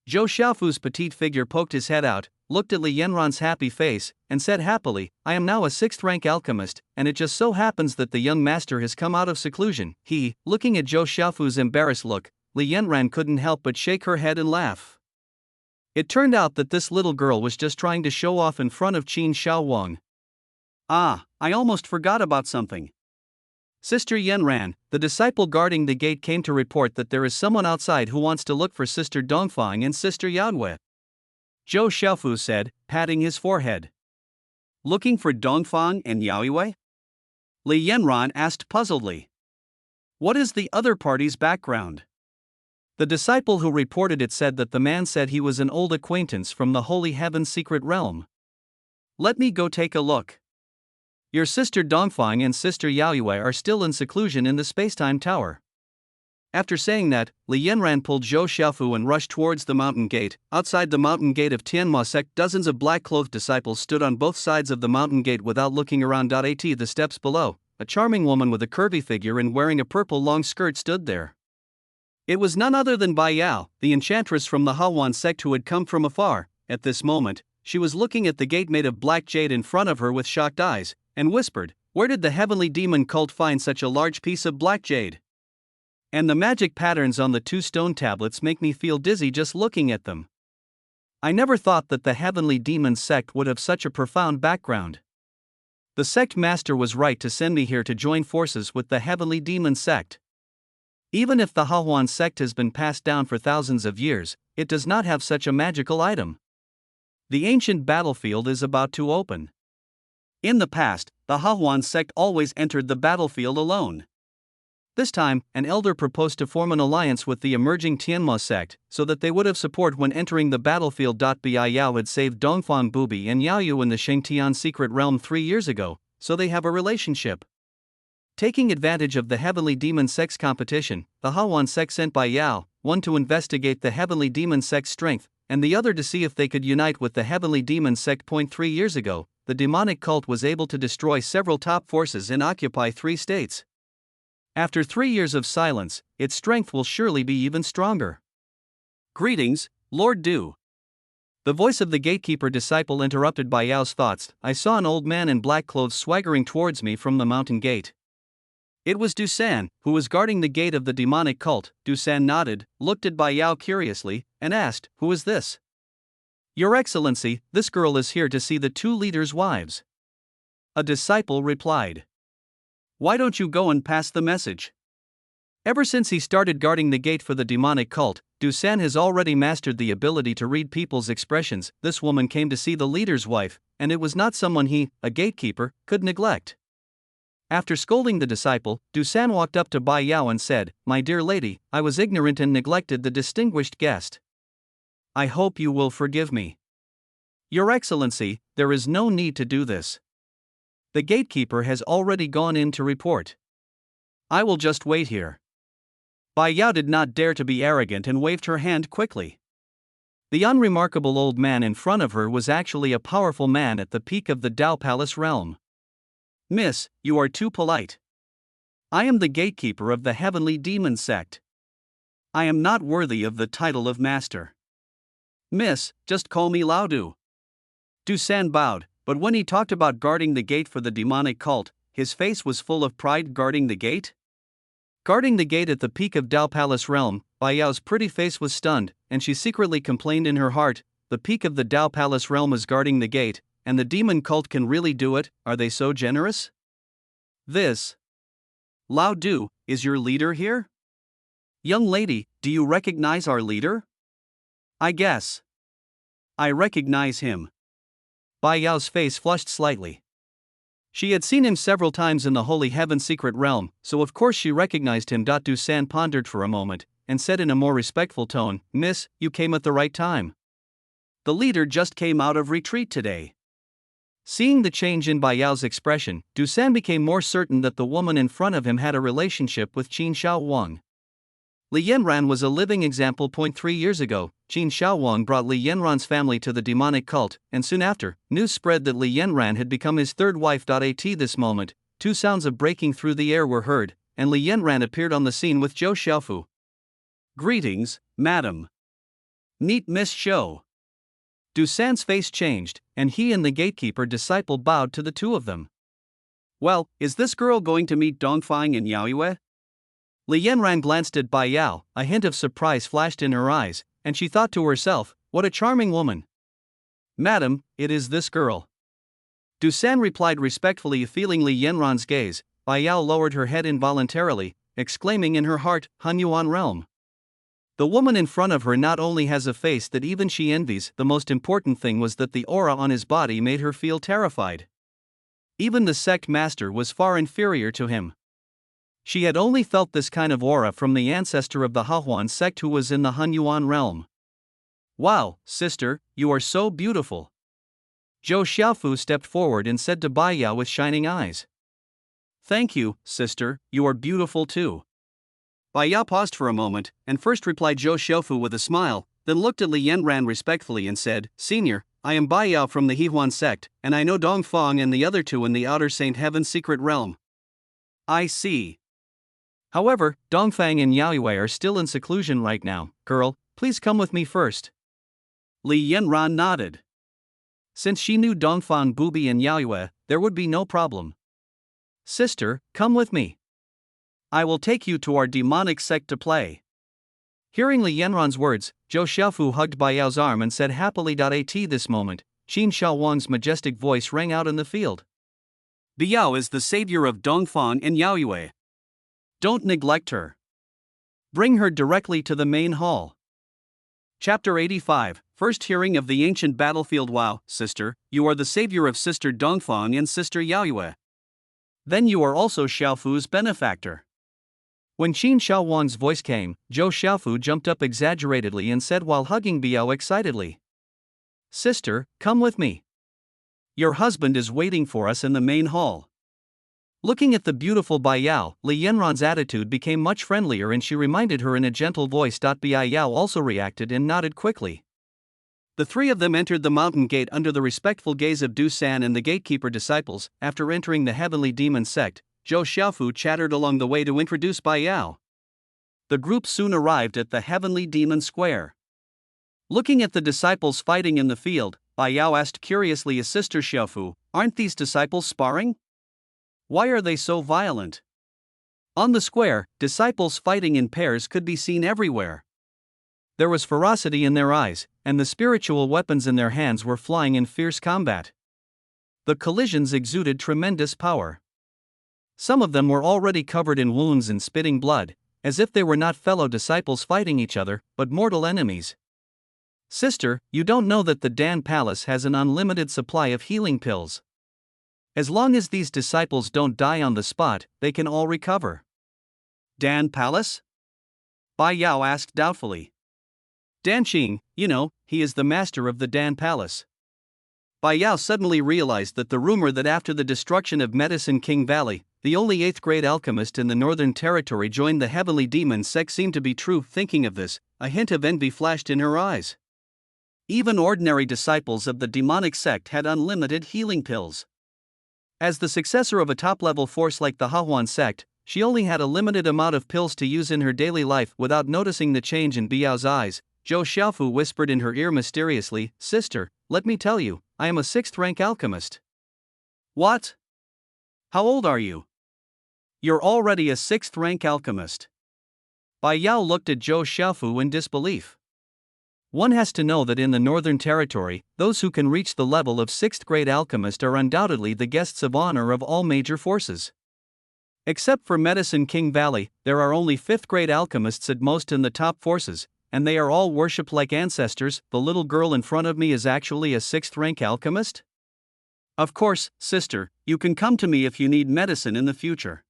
Zhou Xiaofu's petite figure poked his head out, looked at Li Yanran's happy face, and said happily, "I am now a 6th-rank alchemist, and it just so happens that the young master has come out of seclusion." Looking at Zhou Xiaofu's embarrassed look, Li Yanran couldn't help but shake her head and laugh. It turned out that this little girl was just trying to show off in front of Qin Shaohuang. Ah, I almost forgot about something. Sister Yanran, the disciple guarding the gate, came to report that there is someone outside who wants to look for Sister Dongfang and Sister Yaodue. Zhou Xiaofu said, patting his forehead. Looking for Dongfang and Yaodue? Li Yanran asked puzzledly. What is the other party's background? The disciple who reported it said that the man said he was an old acquaintance from the Holy Heaven's secret realm. Let me go take a look. Your sister Dongfang and sister Yaoyue are still in seclusion in the Spacetime Tower. After saying that, Li Yanran pulled Zhou Xiaofu and rushed towards the mountain gate. Outside the mountain gate of Tianma sect, dozens of black-clothed disciples stood on both sides of the mountain gate without looking around. At the steps below, a charming woman with a curvy figure and wearing a purple long skirt stood there. It was none other than Bai Yao, the enchantress from the Hawan sect who had come from afar. At this moment, she was looking at the gate made of black jade in front of her with shocked eyes, and whispered, "Where did the heavenly demon cult find such a large piece of black jade? And the magic patterns on the 2 stone tablets make me feel dizzy just looking at them. I never thought that the heavenly demon sect would have such a profound background. The sect master was right to send me here to join forces with the heavenly demon sect. Even if the Hahuan sect has been passed down for thousands of years, it does not have such a magical item. The ancient battlefield is about to open. In the past, the Hahuan sect always entered the battlefield alone. This time, an elder proposed to form an alliance with the emerging Tianma sect, so that they would have support when entering the battlefield. Bai Yao had saved Dongfang Bubi and Yaoyu in the Shengtian secret realm 3 years ago, so they have a relationship. Taking advantage of the heavenly demon sect's competition, the Hawan sect sent Bai Yao, one to investigate the heavenly demon sect's strength, and the other to see if they could unite with the heavenly demon sect. 3 years ago, the demonic cult was able to destroy several top forces and occupy 3 states. After 3 years of silence, its strength will surely be even stronger. Greetings, Lord Du. The voice of the gatekeeper disciple interrupted Bai Yao's thoughts. I saw an old man in black clothes swaggering towards me from the mountain gate. It was Dusan, who was guarding the gate of the demonic cult. Dusan nodded, looked at Bai Yao curiously, and asked, "Who is this?" "Your Excellency, this girl is here to see the 2 leaders' wives." A disciple replied. "Why don't you go and pass the message?" Ever since he started guarding the gate for the demonic cult, Dusan has already mastered the ability to read people's expressions. This woman came to see the leader's wife, and it was not someone he, a gatekeeper, could neglect. After scolding the disciple, Dusan walked up to Bai Yao and said, "My dear lady, I was ignorant and neglected the distinguished guest. I hope you will forgive me." "Your Excellency, there is no need to do this. The gatekeeper has already gone in to report. I will just wait here." Bai Yao did not dare to be arrogant and waved her hand quickly. The unremarkable old man in front of her was actually a powerful man at the peak of the Dao Palace realm. "Miss, you are too polite. I am the gatekeeper of the heavenly demon sect. I am not worthy of the title of master. Miss, just call me Lao Du." Dusan bowed, but when he talked about guarding the gate for the demonic cult, his face was full of pride. Guarding the gate? Guarding the gate at the peak of Dao Palace realm, Bai Yao's pretty face was stunned, and she secretly complained in her heart, "The peak of the Dao Palace realm is guarding the gate, and the demon cult can really do it? Are they so generous?" "This Lao Du, is your leader here? Young lady, do you recognize our leader?" "I guess I recognize him." Bai Yao's face flushed slightly. She had seen him several times in the Holy Heaven secret realm, so of course she recognized him. Dusan pondered for a moment, and said in a more respectful tone, "Miss, you came at the right time. The leader just came out of retreat today." Seeing the change in Bai Yao's expression, Dusan became more certain that the woman in front of him had a relationship with Qin Shaowang. Li Yanran was a living example. 3 years ago, Qin Shaowang brought Li Yanran's family to the demonic cult, and soon after, news spread that Li Yanran had become his 3rd wife. At this moment, 2 sounds of breaking through the air were heard, and Li Yanran appeared on the scene with Zhou Xiaofu. "Greetings, madam. Meet Miss Shou." Dusan's face changed, and he and the gatekeeper disciple bowed to the 2 of them. "Well, is this girl going to meet Dongfang and Yaoyue?" Li Yanran glanced at Bai Yao, a hint of surprise flashed in her eyes, and she thought to herself, "What a charming woman." "Madam, it is this girl." Dusan replied respectfully. Feeling Li Yanran's gaze, Bai Yao lowered her head involuntarily, exclaiming in her heart, "Hunyuan realm." The woman in front of her not only has a face that even she envies, the most important thing was that the aura on his body made her feel terrified. Even the sect master was far inferior to him. She had only felt this kind of aura from the ancestor of the Hahuan sect who was in the Hunyuan realm. Wow, sister, you are so beautiful. Zhou Xiaofu stepped forward and said to Bai Yao with shining eyes. Thank you, sister, you are beautiful too. Bai Yao paused for a moment, and first replied Zhou Xiaofu with a smile, then looked at Li Yanran respectfully and said, Senior, I am Bai Yao from the Hehuan sect, and I know Dong Fang and the other two in the Outer Saint Heaven's secret realm. I see. However, Dongfang and Yao Yue are still in seclusion right now. Girl, please come with me first. Li Yanran nodded. Since she knew Dongfang, Bubi and Yao Yue, there would be no problem. Sister, come with me. I will take you to our demonic sect to play. Hearing Li Yanran's words, Zhou Xiaofu hugged Bai Yao's arm and said happily. At this moment, Qin Shaowang's majestic voice rang out in the field. Biao is the savior of Dongfang and Yao Yue. Don't neglect her. Bring her directly to the main hall. Chapter 85, First Hearing of the Ancient Battlefield. Wow, sister, you are the savior of Sister Dongfang and Sister Yao Yue. Then you are also Xiaofu's benefactor. When Qin Shaowang's voice came, Zhou Xiaofu jumped up exaggeratedly and said while hugging Biao excitedly. Sister, come with me. Your husband is waiting for us in the main hall. Looking at the beautiful Bai Yao, Li Yanran's attitude became much friendlier and she reminded her in a gentle voice. Bai Yao also reacted and nodded quickly. The three of them entered the mountain gate under the respectful gaze of Du San and the gatekeeper disciples. After entering the heavenly demon sect, Zhou Xiaofu chattered along the way to introduce Bai Yao. The group soon arrived at the heavenly demon square. Looking at the disciples fighting in the field, Bai Yao asked curiously his sister Xiaofu, aren't these disciples sparring? Why are they so violent? On the square, disciples fighting in pairs could be seen everywhere. There was ferocity in their eyes, and the spiritual weapons in their hands were flying in fierce combat. The collisions exuded tremendous power. Some of them were already covered in wounds and spitting blood, as if they were not fellow disciples fighting each other, but mortal enemies. Sister, you don't know that the Dan Palace has an unlimited supply of healing pills. As long as these disciples don't die on the spot, they can all recover. Dan Palace? Bai Yao asked doubtfully. Dan Qing, you know, he is the master of the Dan Palace. Bai Yao suddenly realized that the rumor that after the destruction of Medicine King Valley, the only 8th grade alchemist in the Northern Territory joined the heavenly demon sect seemed to be true. Thinking of this, a hint of envy flashed in her eyes. Even ordinary disciples of the demonic sect had unlimited healing pills. As the successor of a top-level force like the Hahuan sect, she only had a limited amount of pills to use in her daily life. Without noticing the change in Biao's eyes, Zhou Xiaofu whispered in her ear mysteriously, Sister, let me tell you, I am a 6th-rank alchemist. What? How old are you? You're already a 6th-rank alchemist. Bai Yao looked at Zhou Xiaofu in disbelief. One has to know that in the Northern Territory, those who can reach the level of 6th grade alchemist are undoubtedly the guests of honor of all major forces. Except for Medicine King Valley, there are only 5th grade alchemists at most in the top forces, and they are all worshipped like ancestors. The little girl in front of me is actually a 6th rank alchemist? Of course, sister, you can come to me if you need medicine in the future.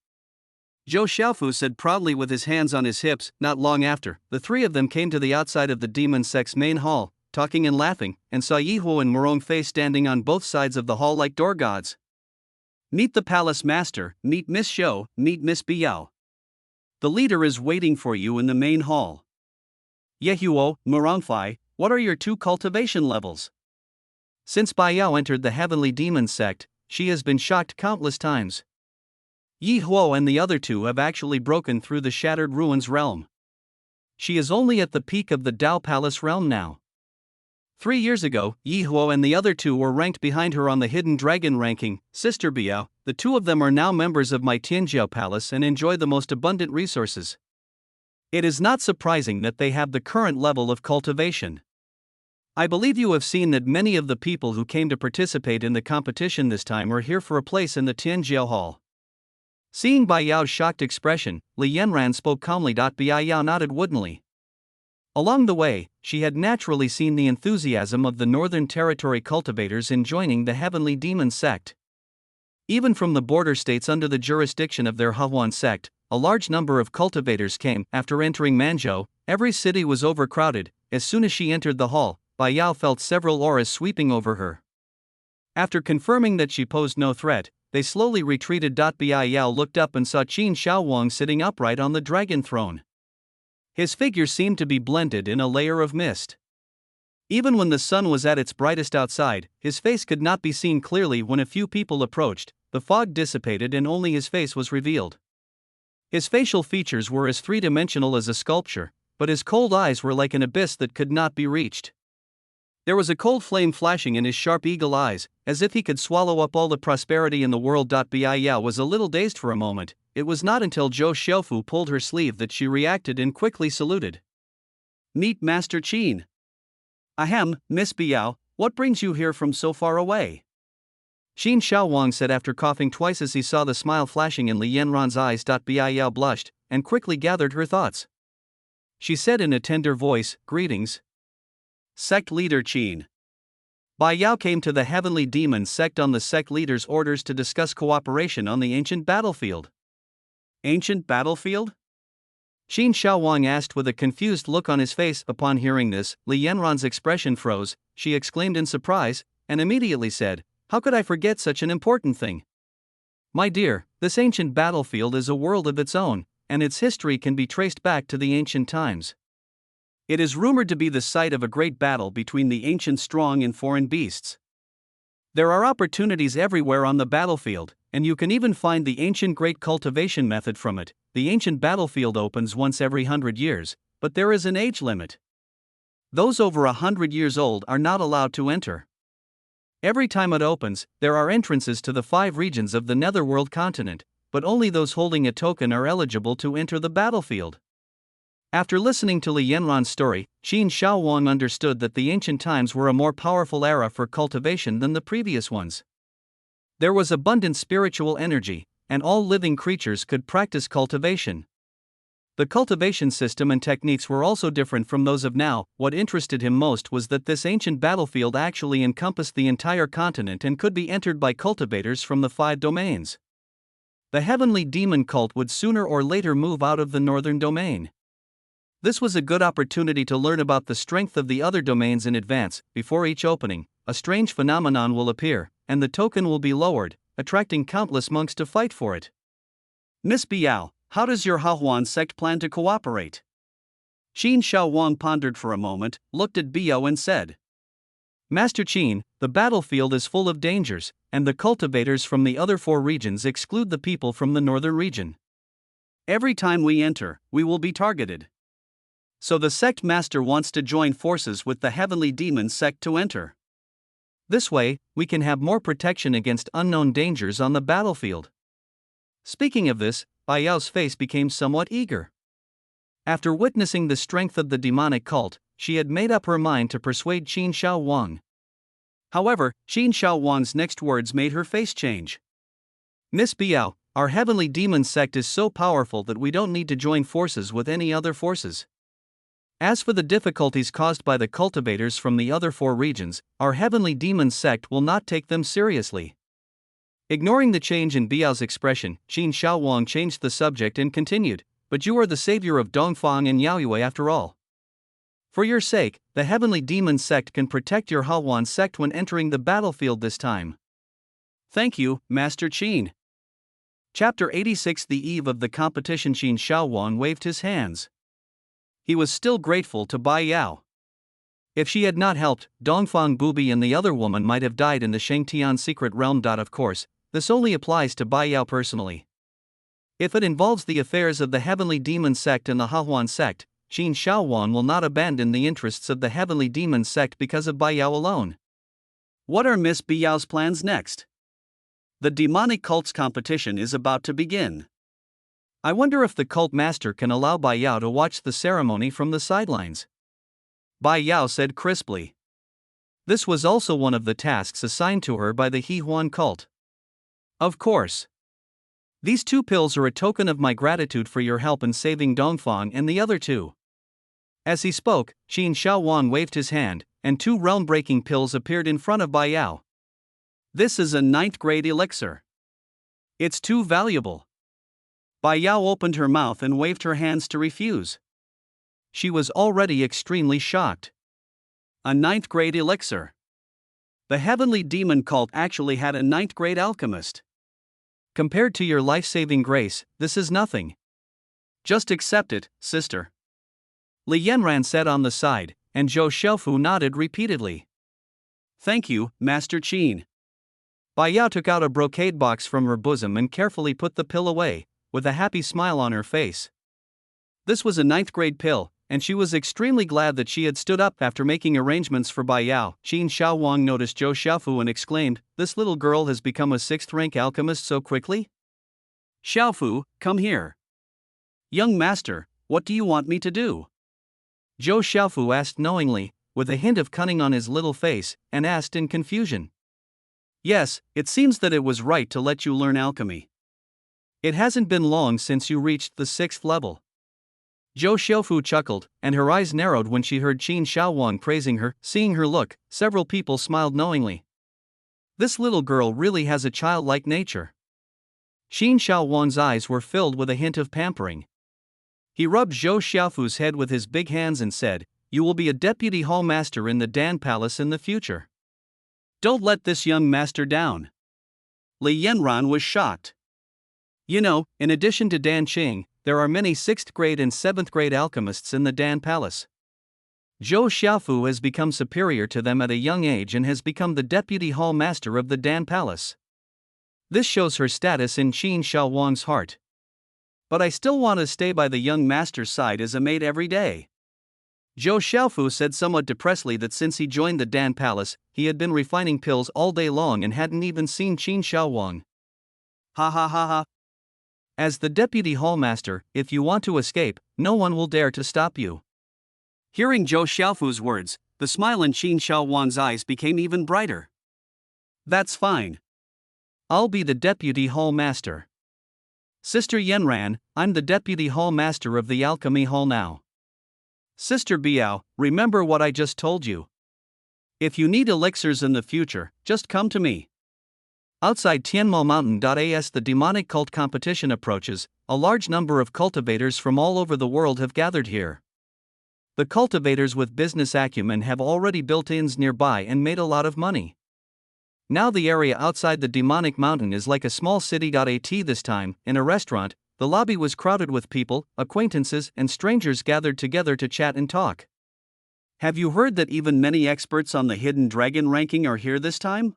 Zhou Xiaofu said proudly with his hands on his hips. Not long after, the three of them came to the outside of the demon sect's main hall, talking and laughing, and saw Yihuo and Morong Fei standing on both sides of the hall like door gods. Meet the palace master, meet Miss Shou, meet Miss Biao. The leader is waiting for you in the main hall. Yehuo, Morong Fei, what are your 2 cultivation levels? Since Bai Yao entered the heavenly demon sect, she has been shocked countless times. Yi Huo and the other 2 have actually broken through the Shattered Ruins realm. She is only at the peak of the Dao Palace realm now. 3 years ago, Yi Huo and the other 2 were ranked behind her on the Hidden Dragon ranking. Sister Biao, the 2 of them are now members of my Tianjiao Palace and enjoy the most abundant resources. It is not surprising that they have the current level of cultivation. I believe you have seen that many of the people who came to participate in the competition this time are here for a place in the Tianjiao Hall. Seeing Bai Yao's shocked expression, Li Yanran spoke calmly. Bai Yao nodded woodenly. Along the way, she had naturally seen the enthusiasm of the Northern Territory cultivators in joining the Heavenly Demon sect. Even from the border states under the jurisdiction of their Hahuan sect, a large number of cultivators came. After entering Manzhou, every city was overcrowded. As soon as she entered the hall, Bai Yao felt several auras sweeping over her. After confirming that she posed no threat, they slowly retreated. Bai Yao looked up and saw Qin Shaowang sitting upright on the dragon throne. His figure seemed to be blended in a layer of mist. Even when the sun was at its brightest outside, his face could not be seen clearly. When a few people approached, the fog dissipated and only his face was revealed. His facial features were as three-dimensional as a sculpture, but his cold eyes were like an abyss that could not be reached. There was a cold flame flashing in his sharp eagle eyes, as if he could swallow up all the prosperity in the world. Bai Yao was a little dazed for a moment. It was not until Zhou Xiaofu pulled her sleeve that she reacted and quickly saluted. "Meet Master Qin." "Ahem, Miss Biao, what brings you here from so far away?" Qin Shaowang said after coughing twice as he saw the smile flashing in Li Yanran's eyes. Bai Yao blushed, and quickly gathered her thoughts. She said in a tender voice, "Greetings." Sect Leader Qin. Bai Yao came to the Heavenly Demon Sect on the sect leader's orders to discuss cooperation on the ancient battlefield. Ancient battlefield? Qin Shaowang asked with a confused look on his face. Upon hearing this, Li Yanran's expression froze. She exclaimed in surprise, and immediately said, "How could I forget such an important thing? My dear, this ancient battlefield is a world of its own, and its history can be traced back to the ancient times. It is rumored to be the site of a great battle between the ancient strong and foreign beasts. There are opportunities everywhere on the battlefield, and you can even find the ancient great cultivation method from it. The ancient battlefield opens once every 100 years, but there is an age limit. Those over 100 years old are not allowed to enter. Every time it opens, there are entrances to the 5 regions of the Netherworld continent, but only those holding a token are eligible to enter the battlefield." After listening to Li Yanran's story, Qin Shaowang understood that the ancient times were a more powerful era for cultivation than the previous ones. There was abundant spiritual energy, and all living creatures could practice cultivation. The cultivation system and techniques were also different from those of now. What interested him most was that this ancient battlefield actually encompassed the entire continent and could be entered by cultivators from the 5 domains. The Heavenly Demon cult would sooner or later move out of the northern domain. This was a good opportunity to learn about the strength of the other domains in advance. Before each opening, a strange phenomenon will appear, and the token will be lowered, attracting countless monks to fight for it. "Miss Biao, how does your Haohuan sect plan to cooperate?" Qin Shaowang pondered for a moment, looked at Biao and said, "Master Qin, the battlefield is full of dangers, and the cultivators from the other 4 regions exclude the people from the northern region. Every time we enter, we will be targeted. So the sect master wants to join forces with the Heavenly Demon Sect to enter. This way, we can have more protection against unknown dangers on the battlefield." Speaking of this, Bai Yao's face became somewhat eager. After witnessing the strength of the demonic cult, she had made up her mind to persuade Qin Shaowang. However, Qin Shaowang's next words made her face change. "Miss Biao, our Heavenly Demon Sect is so powerful that we don't need to join forces with any other forces. As for the difficulties caused by the cultivators from the other 4 regions, our Heavenly Demon Sect will not take them seriously." Ignoring the change in Biao's expression, Qin Shaowang changed the subject and continued, "But you are the savior of Dongfang and Yaoyue after all. For your sake, the Heavenly Demon Sect can protect your Haohuan sect when entering the battlefield this time." "Thank you, Master Qin." Chapter 86. The eve of the competition. Qin Shaowang waved his hands. He was still grateful to Bai Yao. If she had not helped, Dongfang Bubi and the other woman might have died in the Shengtian secret realm. Of course, this only applies to Bai Yao personally. If it involves the affairs of the Heavenly Demon Sect and the Haohuan sect, Qin Shaowang will not abandon the interests of the Heavenly Demon Sect because of Bai Yao alone. What are Miss Biao's plans next? The demonic cult's competition is about to begin. I wonder if the cult master can allow Bai Yao to watch the ceremony from the sidelines. Bai Yao said crisply. This was also one of the tasks assigned to her by the Hehuan cult. Of course. These 2 pills are a token of my gratitude for your help in saving Dongfang and the other 2. As he spoke, Qin Shaowang waved his hand, and 2 realm-breaking pills appeared in front of Bai Yao. This is a 9th grade elixir. It's too valuable. Bai Yao opened her mouth and waved her hands to refuse. She was already extremely shocked. A 9th grade elixir. The heavenly demon cult actually had a 9th grade alchemist. Compared to your life-saving grace, this is nothing. Just accept it, sister. Li Yanran said on the side, and Zhou Xiaofu nodded repeatedly. Thank you, Master Qin. Bai Yao took out a brocade box from her bosom and carefully put the pill away, with a happy smile on her face. This was a 9th grade pill, and she was extremely glad that she had stood up after making arrangements for Bai Yao. Qin Shaowang noticed Zhou Xiaofu and exclaimed, "This little girl has become a 6th rank alchemist so quickly? Xiaofu, come here. Young master, what do you want me to do?" Zhou Xiaofu asked knowingly, with a hint of cunning on his little face, and asked in confusion. Yes, it seems that it was right to let you learn alchemy. It hasn't been long since you reached the 6th level. Zhou Xiaofu chuckled, and her eyes narrowed when she heard Qin Shaowang praising her. Seeing her look, several people smiled knowingly. This little girl really has a childlike nature. Qin Shaowang's eyes were filled with a hint of pampering. He rubbed Zhou Xiaofu's head with his big hands and said, "You will be a deputy hall master in the Dan Palace in the future. Don't let this young master down." Li Yanran was shocked. You know, in addition to Dan Qing, there are many 6th grade and 7th grade alchemists in the Dan Palace. Zhou Xiaofu has become superior to them at a young age and has become the deputy hall master of the Dan Palace. This shows her status in Qin Shaowang's heart. But I still want to stay by the young master's side as a maid every day. Zhou Xiaofu said somewhat depressedly that since he joined the Dan Palace, he had been refining pills all day long and hadn't even seen Qin Shaowang. Ha ha ha ha. As the deputy hallmaster, if you want to escape, no one will dare to stop you. Hearing Zhou Xiaofu's words, the smile in Qin Shaowang's eyes became even brighter. That's fine. I'll be the deputy hallmaster. Sister Yanran, I'm the deputy hallmaster of the alchemy hall now. Sister Biao, remember what I just told you. If you need elixirs in the future, just come to me. Outside Tianmo Mountain. As the demonic cult competition approaches, a large number of cultivators from all over the world have gathered here. The cultivators with business acumen have already built inns nearby and made a lot of money. Now the area outside the demonic mountain is like a small city. This time, in a restaurant, the lobby was crowded with people, acquaintances, and strangers gathered together to chat and talk. Have you heard that even many experts on the hidden dragon ranking are here this time?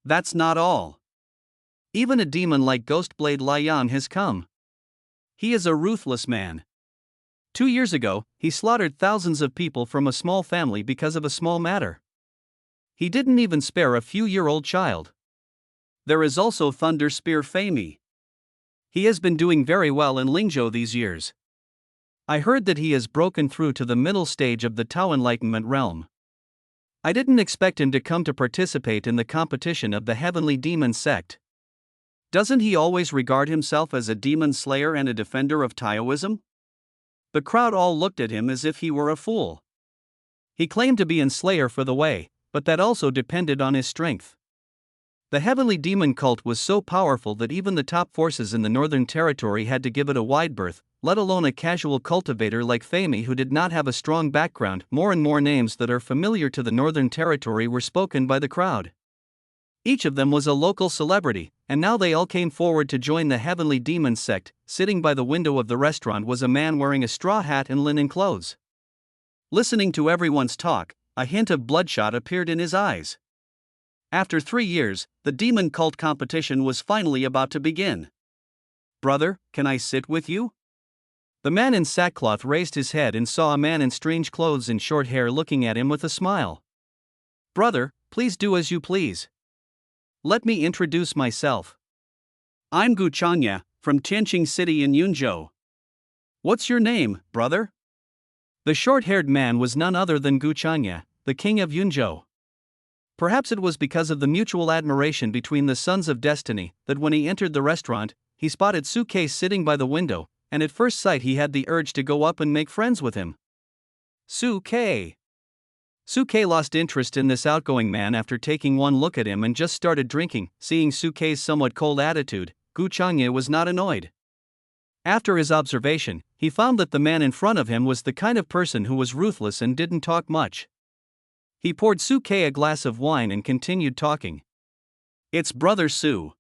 That's not all. Even a demon like Ghostblade Lian has come. He is a ruthless man. 2 years ago, he slaughtered thousands of people from a small family because of a small matter. He didn't even spare a few-year-old child. There is also Thunder Spear Fei. He has been doing very well in Lingzhou these years. I heard that he has broken through to the middle stage of the Tao Enlightenment realm. I didn't expect him to come to participate in the competition of the Heavenly Demon Sect. Doesn't he always regard himself as a demon slayer and a defender of Taoism? The crowd all looked at him as if he were a fool. He claimed to be an slayer for the way, but that also depended on his strength. The Heavenly Demon cult was so powerful that even the top forces in the Northern Territory had to give it a wide berth, let alone a casual cultivator like Fei who did not have a strong background. More and more names that are familiar to the Northern Territory were spoken by the crowd. Each of them was a local celebrity, and now they all came forward to join the Heavenly Demon Sect. Sitting by the window of the restaurant was a man wearing a straw hat and linen clothes. Listening to everyone's talk, a hint of bloodshot appeared in his eyes. After 3 years, the demon cult competition was finally about to begin. "Brother, can I sit with you?" The man in sackcloth raised his head and saw a man in strange clothes and short hair looking at him with a smile. "Brother, please do as you please. Let me introduce myself. I'm Gu Changya, from Tianqing City in Yunzhou. What's your name, brother?" The short-haired man was none other than Gu Changya, the king of Yunzhou. Perhaps it was because of the mutual admiration between the Sons of Destiny that when he entered the restaurant, he spotted Su Ke sitting by the window, and at first sight he had the urge to go up and make friends with him. Su Ke. Su Ke lost interest in this outgoing man after taking one look at him and just started drinking. Seeing Su Ke's somewhat cold attitude, Gu Changye was not annoyed. After his observation, he found that the man in front of him was the kind of person who was ruthless and didn't talk much. He poured Suke a glass of wine and continued talking. "It's Brother Su.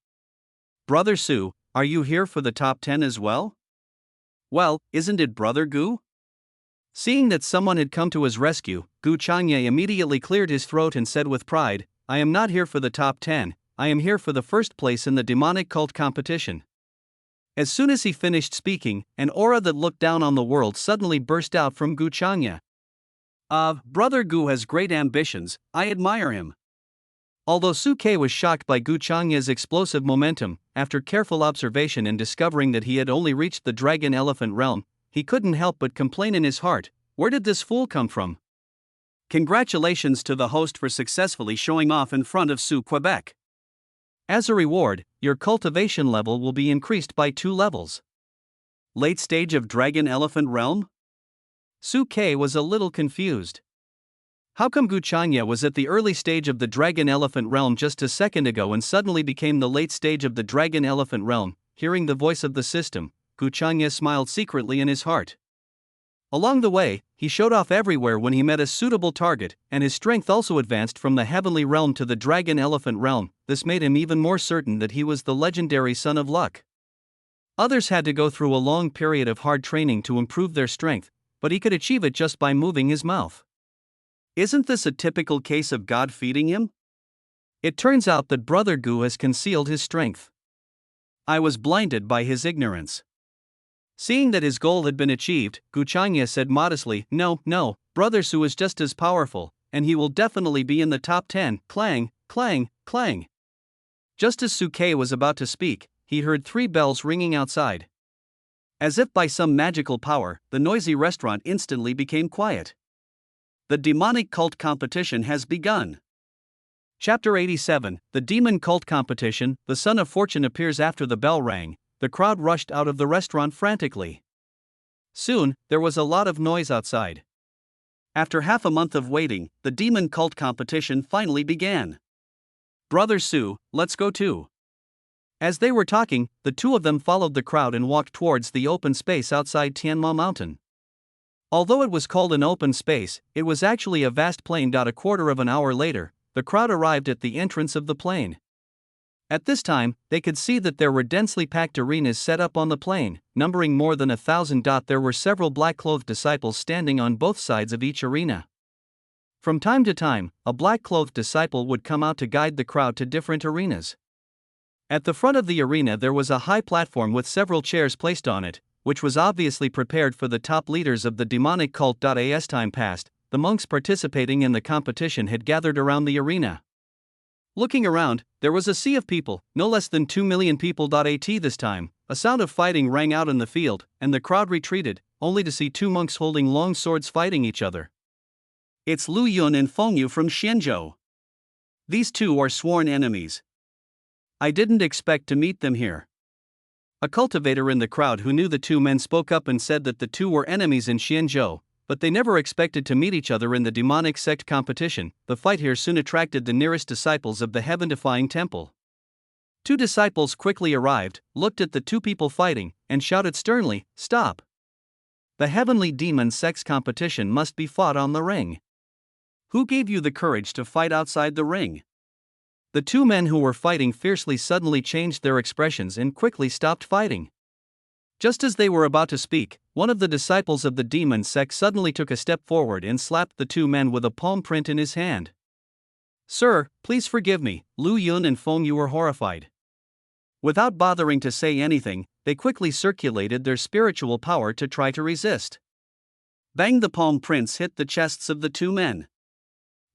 Brother Su, are you here for the top 10 as well?" "Well, isn't it Brother Gu?" Seeing that someone had come to his rescue, Gu Changye immediately cleared his throat and said with pride, "I am not here for the top 10, I am here for the first place in the demonic cult competition." As soon as he finished speaking, an aura that looked down on the world suddenly burst out from Gu Changye. Brother Gu has great ambitions, I admire him." Although Suke was shocked by Gu Changye's explosive momentum, after careful observation and discovering that he had only reached the dragon elephant realm, he couldn't help but complain in his heart, "Where did this fool come from?" Congratulations to the host for successfully showing off in front of Su Quebec. As a reward, your cultivation level will be increased by 2 levels. Late stage of Dragon Elephant Realm? Suke was a little confused. How come Gu Changye was at the early stage of the Dragon Elephant Realm just a second ago and suddenly became the late stage of the Dragon Elephant Realm? Hearing the voice of the system, Gu Changye smiled secretly in his heart. Along the way, he showed off everywhere when he met a suitable target, and his strength also advanced from the heavenly realm to the Dragon Elephant Realm. This made him even more certain that he was the legendary Son of Luck. Others had to go through a long period of hard training to improve their strength, but he could achieve it just by moving his mouth. Isn't this a typical case of God feeding him? It turns out that Brother Gu has concealed his strength. I was blinded by his ignorance. Seeing that his goal had been achieved, Gu Changye said modestly, No, Brother Su is just as powerful, and he will definitely be in the top 10, clang, clang, clang. Just as Suke was about to speak, he heard 3 bells ringing outside. As if by some magical power, the noisy restaurant instantly became quiet. The demonic cult competition has begun. Chapter 87, The Demon Cult Competition. The Son of Fortune appears after the bell rang. The crowd rushed out of the restaurant frantically. Soon, there was a lot of noise outside. After half a month of waiting, the demon cult competition finally began. "Brother Su, let's go too." As they were talking, the 2 of them followed the crowd and walked towards the open space outside Tianma Mountain. Although it was called an open space, it was actually a vast plain. A quarter of an hour later, the crowd arrived at the entrance of the plain. At this time, they could see that there were densely packed arenas set up on the plain, numbering more than 1,000. There were several black-clothed disciples standing on both sides of each arena. From time to time, a black-clothed disciple would come out to guide the crowd to different arenas. At the front of the arena there was a high platform with several chairs placed on it, which was obviously prepared for the top leaders of the demonic cult. As time passed, the monks participating in the competition had gathered around the arena. Looking around, there was a sea of people, no less than 2 million people. This time, a sound of fighting rang out in the field, and the crowd retreated, only to see 2 monks holding long swords fighting each other. It's Lu Yun and Feng Yu from Xianzhou. These 2 are sworn enemies. I didn't expect to meet them here. A cultivator in the crowd who knew the 2 men spoke up and said that the 2 were enemies in Xianzhou, but they never expected to meet each other in the demonic sect competition. The fight here soon attracted the nearest disciples of the heaven-defying temple. 2 disciples quickly arrived, looked at the 2 people fighting, and shouted sternly, "Stop! The heavenly demon sex competition must be fought on the ring. Who gave you the courage to fight outside the ring?" The 2 men who were fighting fiercely suddenly changed their expressions and quickly stopped fighting. Just as they were about to speak, one of the disciples of the demon sect suddenly took a step forward and slapped the 2 men with a palm print in his hand. "Sir, please forgive me." Lu Yun and Feng Yu were horrified. Without bothering to say anything, they quickly circulated their spiritual power to try to resist. Bang! The palm prints hit the chests of the 2 men.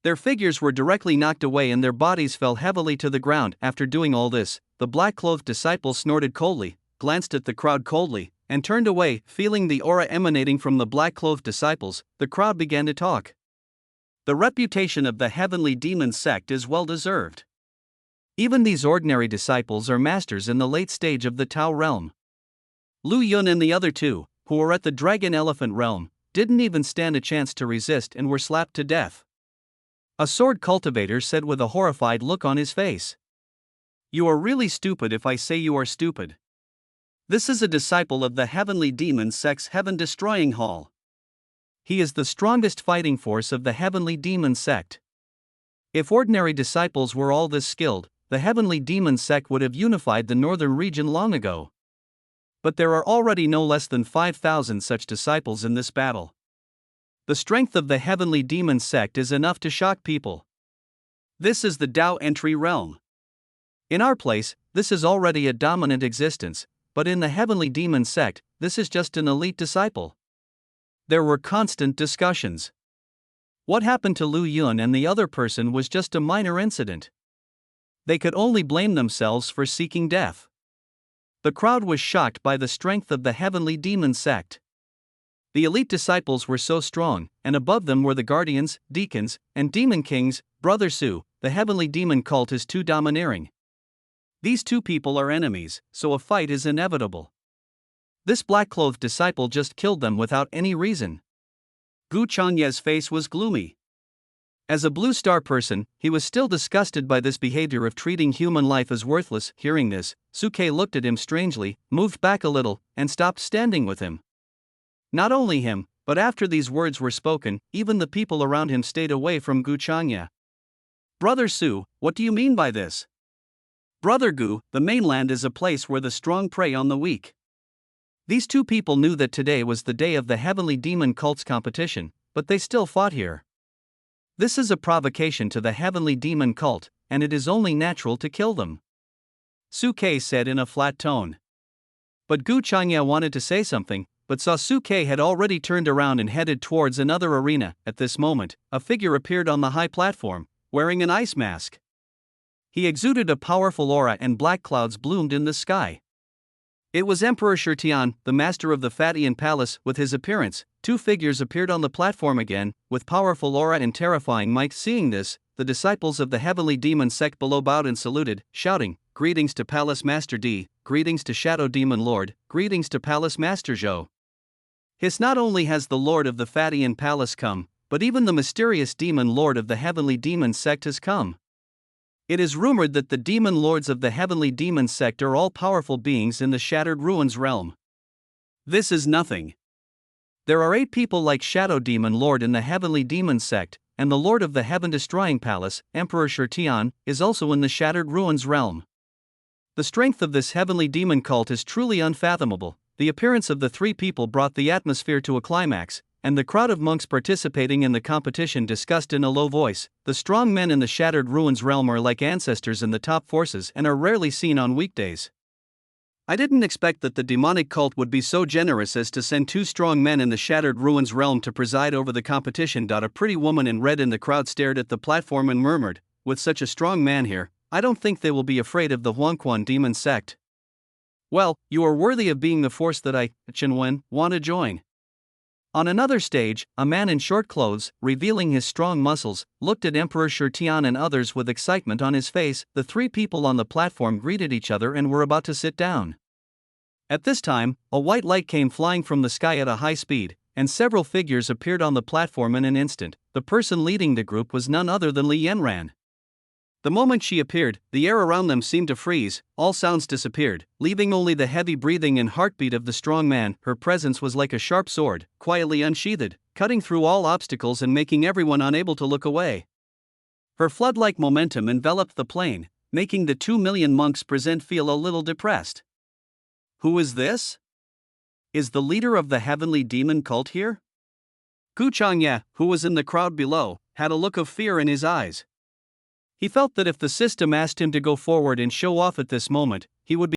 Their figures were directly knocked away and their bodies fell heavily to the ground. After doing all this, the black-clothed disciple snorted coldly, glanced at the crowd coldly, and turned away. Feeling the aura emanating from the black-clothed disciples, the crowd began to talk. The reputation of the heavenly demon sect is well deserved. Even these ordinary disciples are masters in the late stage of the Tao realm. Lu Yun and the other 2, who were at the Dragon Elephant realm, didn't even stand a chance to resist and were slapped to death. A sword cultivator said with a horrified look on his face, "You are really stupid if I say you are stupid. This is a disciple of the heavenly demon sect's heaven-destroying hall. He is the strongest fighting force of the heavenly demon sect. If ordinary disciples were all this skilled, the heavenly demon sect would have unified the northern region long ago. But there are already no less than 5,000 such disciples in this battle. The strength of the heavenly demon sect is enough to shock people. This is the Tao entry realm. In our place, this is already a dominant existence, but in the heavenly demon sect, this is just an elite disciple. There were constant discussions. What happened to Lu Yun and the other person was just a minor incident. They could only blame themselves for seeking death. The crowd was shocked by the strength of the heavenly demon sect. The elite disciples were so strong, and above them were the guardians, deacons, and demon kings. Brother Su, the heavenly demon cult is too domineering. These two people are enemies, so a fight is inevitable. This black-clothed disciple just killed them without any reason. Gu Changye's face was gloomy. As a Blue Star person, he was still disgusted by this behavior of treating human life as worthless. Hearing this, Suke looked at him strangely, moved back a little, and stopped standing with him. Not only him, but after these words were spoken, even the people around him stayed away from Gu Changye. Brother Su, what do you mean by this? Brother Gu, the mainland is a place where the strong prey on the weak. These two people knew that today was the day of the heavenly demon cult's competition, but they still fought here. This is a provocation to the heavenly demon cult, and it is only natural to kill them, Suke said in a flat tone. But Gu Changye wanted to say something, but saw Suke had already turned around and headed towards another arena. At this moment, a figure appeared on the high platform, wearing an ice mask. He exuded a powerful aura and black clouds bloomed in the sky. It was Emperor Shirtian, the master of the Fatian Palace. With his appearance, two figures appeared on the platform again, with powerful aura and terrifying might. Seeing this, the disciples of the heavenly demon sect below bowed and saluted, shouting, "Greetings to Palace Master D, greetings to Shadow Demon Lord, greetings to Palace Master Zhou." His not only has the Lord of the Fatian Palace come, but even the mysterious demon lord of the heavenly demon sect has come. It is rumored that the demon lords of the heavenly demon sect are all powerful beings in the Shattered Ruins realm. This is nothing. There are 8 people like Shadow Demon Lord in the heavenly demon sect, and the Lord of the Heaven Destroying Palace, Emperor Shirtian, is also in the Shattered Ruins realm. The strength of this heavenly demon cult is truly unfathomable. The appearance of the 3 people brought the atmosphere to a climax, and the crowd of monks participating in the competition discussed in a low voice. The strong men in the Shattered Ruins realm are like ancestors in the top forces and are rarely seen on weekdays. I didn't expect that the demonic cult would be so generous as to send 2 strong men in the Shattered Ruins realm to preside over the competition. A pretty woman in red in the crowd stared at the platform and murmured, "With such a strong man here, I don't think they will be afraid of the Huangquan demon sect." Well, you are worthy of being the force that I, Chen Wen, want to join. On another stage, a man in short clothes, revealing his strong muscles, looked at Emperor Shirtian and others with excitement on his face. The 3 people on the platform greeted each other and were about to sit down. At this time, a white light came flying from the sky at a high speed, and several figures appeared on the platform in an instant. The person leading the group was none other than Li Yanran. The moment she appeared, the air around them seemed to freeze, all sounds disappeared, leaving only the heavy breathing and heartbeat of the strong man. Her presence was like a sharp sword, quietly unsheathed, cutting through all obstacles and making everyone unable to look away. Her flood-like momentum enveloped the plain, making the 2 million monks present feel a little depressed. Who is this? Is the leader of the heavenly demon cult here? Gu Changye, who was in the crowd below, had a look of fear in his eyes. He felt that if the system asked him to go forward and show off at this moment, he would be